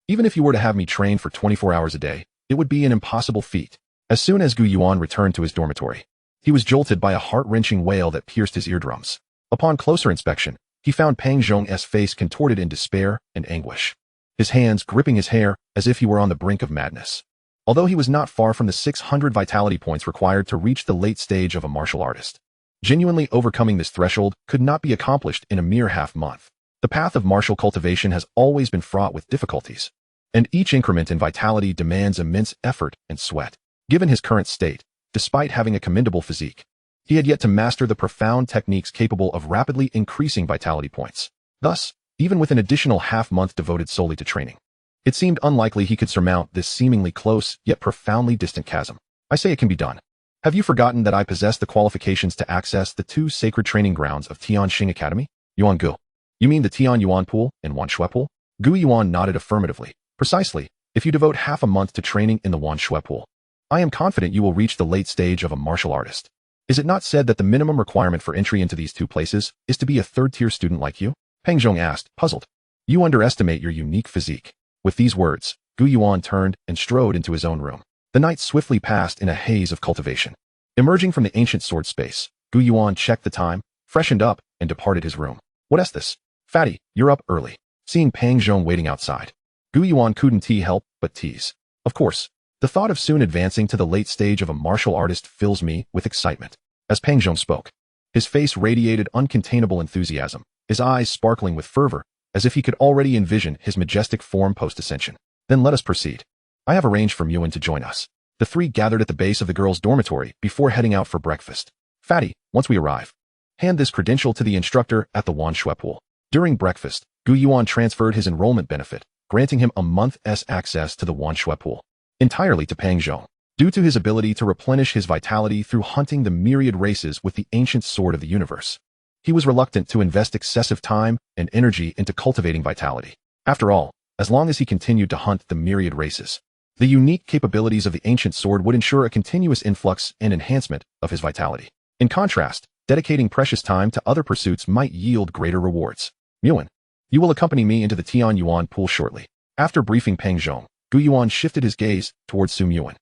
Even if you were to have me train for 24 hours a day, it would be an impossible feat. As soon as Gu Yuan returned to his dormitory, he was jolted by a heart-wrenching wail that pierced his eardrums. Upon closer inspection, he found Pang Zhong's face contorted in despair and anguish, his hands gripping his hair as if he were on the brink of madness. Although he was not far from the 600 vitality points required to reach the late stage of a martial artist, genuinely overcoming this threshold could not be accomplished in a mere half-month. The path of martial cultivation has always been fraught with difficulties, and each increment in vitality demands immense effort and sweat. Given his current state, despite having a commendable physique, he had yet to master the profound techniques capable of rapidly increasing vitality points. Thus, even with an additional half-month devoted solely to training, it seemed unlikely he could surmount this seemingly close yet profoundly distant chasm. I say it can be done. Have you forgotten that I possess the qualifications to access the 2 sacred training grounds of Tianxing Academy? Yuan Gu. You mean the Tian Yuan Pool and Wan Shui Pool? Gu Yuan nodded affirmatively. Precisely. If you devote half a month to training in the Wan Shui Pool, I am confident you will reach the late stage of a martial artist. Is it not said that the minimum requirement for entry into these 2 places is to be a third-tier student like you? Pang Zhong asked, puzzled. You underestimate your unique physique. With these words, Gu Yuan turned and strode into his own room. The night swiftly passed in a haze of cultivation. Emerging from the ancient sword space, Gu Yuan checked the time, freshened up, and departed his room. What's this? Fatty, you're up early. Seeing Pang Zhong waiting outside, Gu Yuan couldn't help but tease. Of course, the thought of soon advancing to the late stage of a martial artist fills me with excitement. As Pang Zhong spoke, his face radiated uncontainable enthusiasm, his eyes sparkling with fervor, as if he could already envision his majestic form post-ascension. Then let us proceed. I have arranged for Yuan to join us. The 3 gathered at the base of the girls' dormitory before heading out for breakfast. Fatty, once we arrive, hand this credential to the instructor at the Wan Shui Pool. During breakfast, Gu Yuan transferred his enrollment benefit, granting him a month's access to the Wan Shui Pool, entirely to Pang Zhong. due to his ability to replenish his vitality through hunting the myriad races with the ancient sword of the universe. He was reluctant to invest excessive time and energy into cultivating vitality. After all, as long as he continued to hunt the myriad races, the unique capabilities of the ancient sword would ensure a continuous influx and enhancement of his vitality. In contrast, dedicating precious time to other pursuits might yield greater rewards. Yuan, you will accompany me into the Tian Yuan pool shortly. After briefing Peng Zhong, Gu Yuan shifted his gaze towards Sum Yuan.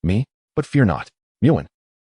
Me? But fear not. Yuan,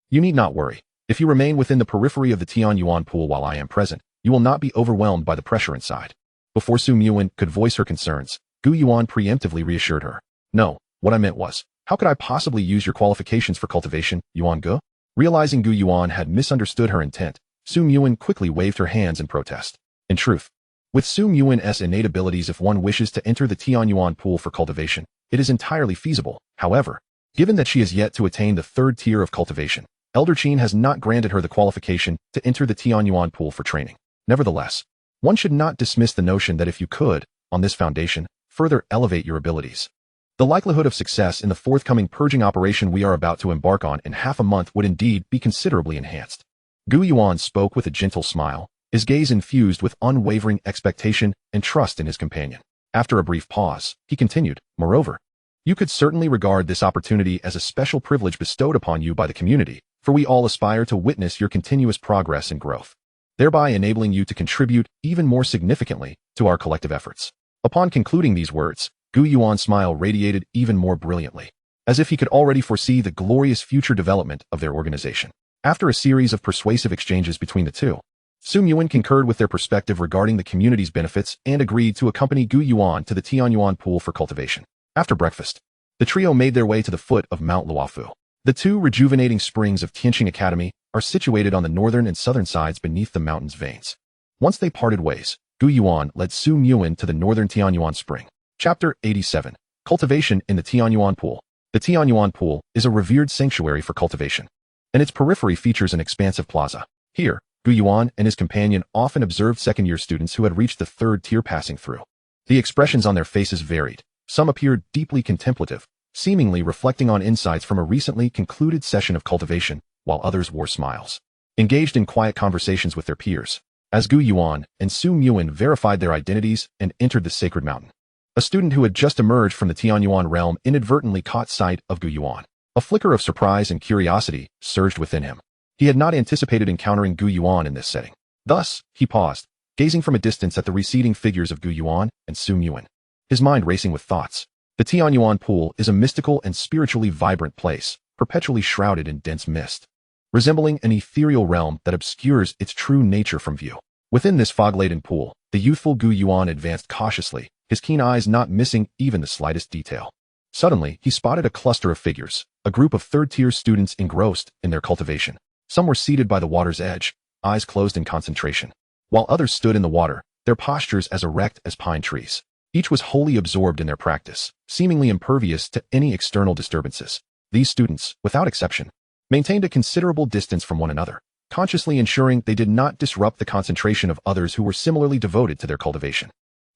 you need not worry. If you remain within the periphery of the Tian Yuan pool while I am present, you will not be overwhelmed by the pressure inside. Before Sum Yuan could voice her concerns, Gu Yuan preemptively reassured her. No, what I meant was, how could I possibly use your qualifications for cultivation, Yuan Gu? Realizing Gu Yuan had misunderstood her intent, Sum Yuan quickly waved her hands in protest. In truth, with Sum Yuan's innate abilities, if one wishes to enter the Tian Yuan pool for cultivation, it is entirely feasible. However, given that she has yet to attain the third tier of cultivation, Elder Qin has not granted her the qualification to enter the Tian Yuan pool for training. Nevertheless, one should not dismiss the notion that if you could, on this foundation, further elevate your abilities, the likelihood of success in the forthcoming purging operation we are about to embark on in half a month would indeed be considerably enhanced. Gu Yuan spoke with a gentle smile, his gaze infused with unwavering expectation and trust in his companion. After a brief pause, he continued, moreover, you could certainly regard this opportunity as a special privilege bestowed upon you by the community, for we all aspire to witness your continuous progress and growth, thereby enabling you to contribute even more significantly to our collective efforts. Upon concluding these words, Gu Yuan's smile radiated even more brilliantly, as if he could already foresee the glorious future development of their organization. After a series of persuasive exchanges between the two, Sum Yuan concurred with their perspective regarding the community's benefits and agreed to accompany Gu Yuan to the Tian Yuan pool for cultivation. After breakfast, the trio made their way to the foot of Mount Luofu. The two rejuvenating springs of Tianqing Academy are situated on the northern and southern sides beneath the mountain's veins. Once they parted ways, Gu Yuan led Sum Yuan to the northern Tian Yuan spring. Chapter 87. Cultivation in the Tian Yuan pool. The Tian Yuan pool is a revered sanctuary for cultivation, and its periphery features an expansive plaza. Here, Gu Yuan and his companion often observed second-year students who had reached the third tier passing through. The expressions on their faces varied. Some appeared deeply contemplative, seemingly reflecting on insights from a recently concluded session of cultivation, while others wore smiles, engaged in quiet conversations with their peers. As Gu Yuan and Sum Yuan verified their identities and entered the sacred mountain, a student who had just emerged from the Tian Yuan realm inadvertently caught sight of Gu Yuan. A flicker of surprise and curiosity surged within him. He had not anticipated encountering Gu Yuan in this setting. Thus, he paused, gazing from a distance at the receding figures of Gu Yuan and Sum Yuan, his mind racing with thoughts. The Tian Yuan pool is a mystical and spiritually vibrant place, perpetually shrouded in dense mist, resembling an ethereal realm that obscures its true nature from view. Within this fog-laden pool, the youthful Gu Yuan advanced cautiously, his keen eyes not missing even the slightest detail. Suddenly, he spotted a cluster of figures, a group of third-tier students engrossed in their cultivation. Some were seated by the water's edge, eyes closed in concentration, while others stood in the water, their postures as erect as pine trees. Each was wholly absorbed in their practice, seemingly impervious to any external disturbances. These students, without exception, maintained a considerable distance from one another, consciously ensuring they did not disrupt the concentration of others who were similarly devoted to their cultivation.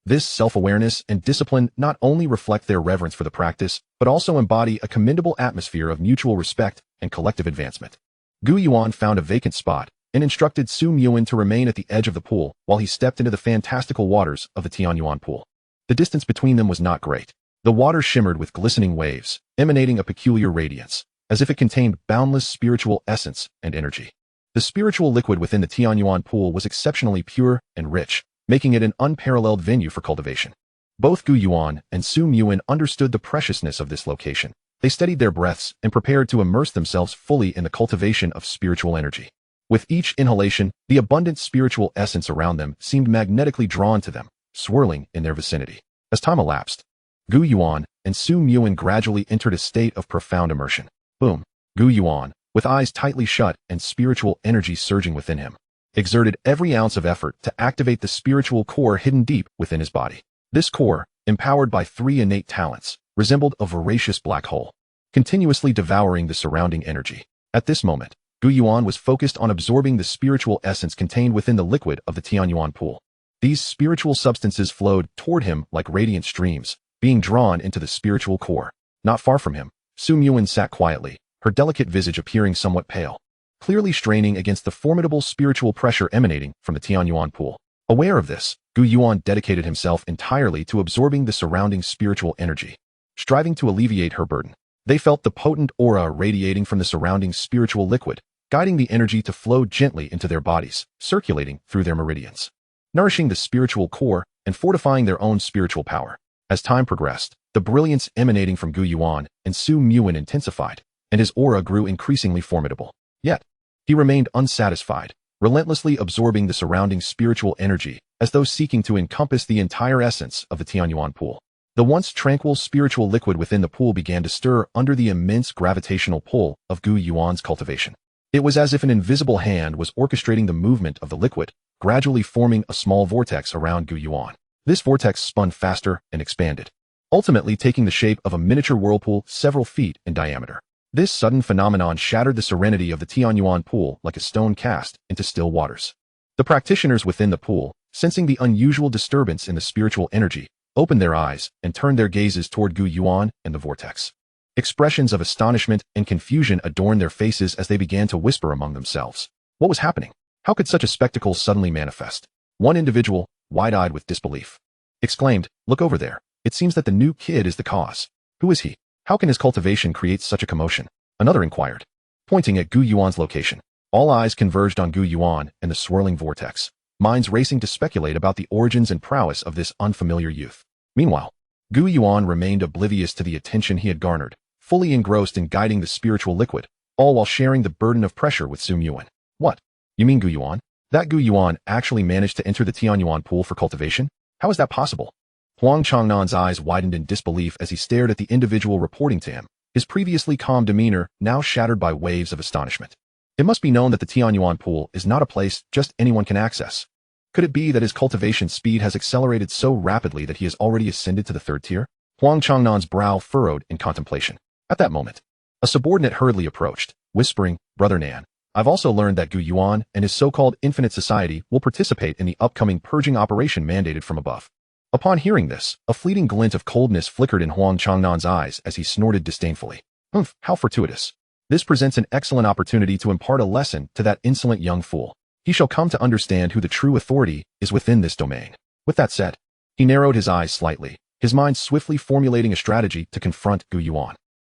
This self-awareness and discipline not only reflect their reverence for the practice, but also embody a commendable atmosphere of mutual respect and collective advancement. Gu Yuan found a vacant spot and instructed Sum Yuan to remain at the edge of the pool while he stepped into the fantastical waters of the Tian Yuan pool. The distance between them was not great. The water shimmered with glistening waves, emanating a peculiar radiance, as if it contained boundless spiritual essence and energy. The spiritual liquid within the Tian Yuan pool was exceptionally pure and rich, making it an unparalleled venue for cultivation. Both Gu Yuan and Sum Yuan understood the preciousness of this location. They steadied their breaths and prepared to immerse themselves fully in the cultivation of spiritual energy. With each inhalation, the abundant spiritual essence around them seemed magnetically drawn to them, swirling in their vicinity. As time elapsed, Gu Yuan and Sum Yuan gradually entered a state of profound immersion. Boom! Gu Yuan, with eyes tightly shut and spiritual energy surging within him, exerted every ounce of effort to activate the spiritual core hidden deep within his body. This core, empowered by 3 innate talents, resembled a voracious black hole, continuously devouring the surrounding energy. At this moment, Gu Yuan was focused on absorbing the spiritual essence contained within the liquid of the Tian Yuan pool. These spiritual substances flowed toward him like radiant streams, being drawn into the spiritual core. Not far from him, Su Yuan sat quietly, her delicate visage appearing somewhat pale, clearly straining against the formidable spiritual pressure emanating from the Tianyuan pool. Aware of this, Gu Yuan dedicated himself entirely to absorbing the surrounding spiritual energy, striving to alleviate her burden. They felt the potent aura radiating from the surrounding spiritual liquid, guiding the energy to flow gently into their bodies, circulating through their meridians, nourishing the spiritual core and fortifying their own spiritual power. As time progressed, the brilliance emanating from Gu Yuan and Su Yuan intensified, and his aura grew increasingly formidable. Yet, he remained unsatisfied, relentlessly absorbing the surrounding spiritual energy as though seeking to encompass the entire essence of the Tianyuan pool. The once tranquil spiritual liquid within the pool began to stir under the immense gravitational pull of Gu Yuan's cultivation. It was as if an invisible hand was orchestrating the movement of the liquid, gradually forming a small vortex around Gu Yuan. This vortex spun faster and expanded, ultimately taking the shape of a miniature whirlpool several feet in diameter. This sudden phenomenon shattered the serenity of the Tianyuan pool like a stone cast into still waters. The practitioners within the pool, sensing the unusual disturbance in the spiritual energy, opened their eyes and turned their gazes toward Gu Yuan and the vortex. Expressions of astonishment and confusion adorned their faces as they began to whisper among themselves. What was happening? How could such a spectacle suddenly manifest? One individual, wide-eyed with disbelief, exclaimed, "Look over there. It seems that the new kid is the cause. Who is he? How can his cultivation create such a commotion?" Another inquired, pointing at Gu Yuan's location. All eyes converged on Gu Yuan and the swirling vortex, minds racing to speculate about the origins and prowess of this unfamiliar youth. Meanwhile, Gu Yuan remained oblivious to the attention he had garnered, fully engrossed in guiding the spiritual liquid, all while sharing the burden of pressure with Su Yuan. "What? You mean Gu Yuan? That Gu Yuan actually managed to enter the Tianyuan pool for cultivation? How is that possible?" Huang Changnan's eyes widened in disbelief as he stared at the individual reporting to him, his previously calm demeanor now shattered by waves of astonishment. It must be known that the Tianyuan pool is not a place just anyone can access. Could it be that his cultivation speed has accelerated so rapidly that he has already ascended to the third tier? Huang Changnan's brow furrowed in contemplation. At that moment, a subordinate hurriedly approached, whispering, "Brother Nan, I've also learned that Gu Yuan and his so-called Infinite Society will participate in the upcoming purging operation mandated from above." Upon hearing this, a fleeting glint of coldness flickered in Huang Changnan's eyes as he snorted disdainfully. "Humph, how fortuitous. This presents an excellent opportunity to impart a lesson to that insolent young fool. He shall come to understand who the true authority is within this domain." With that said, he narrowed his eyes slightly, his mind swiftly formulating a strategy to confront Gu Yuan.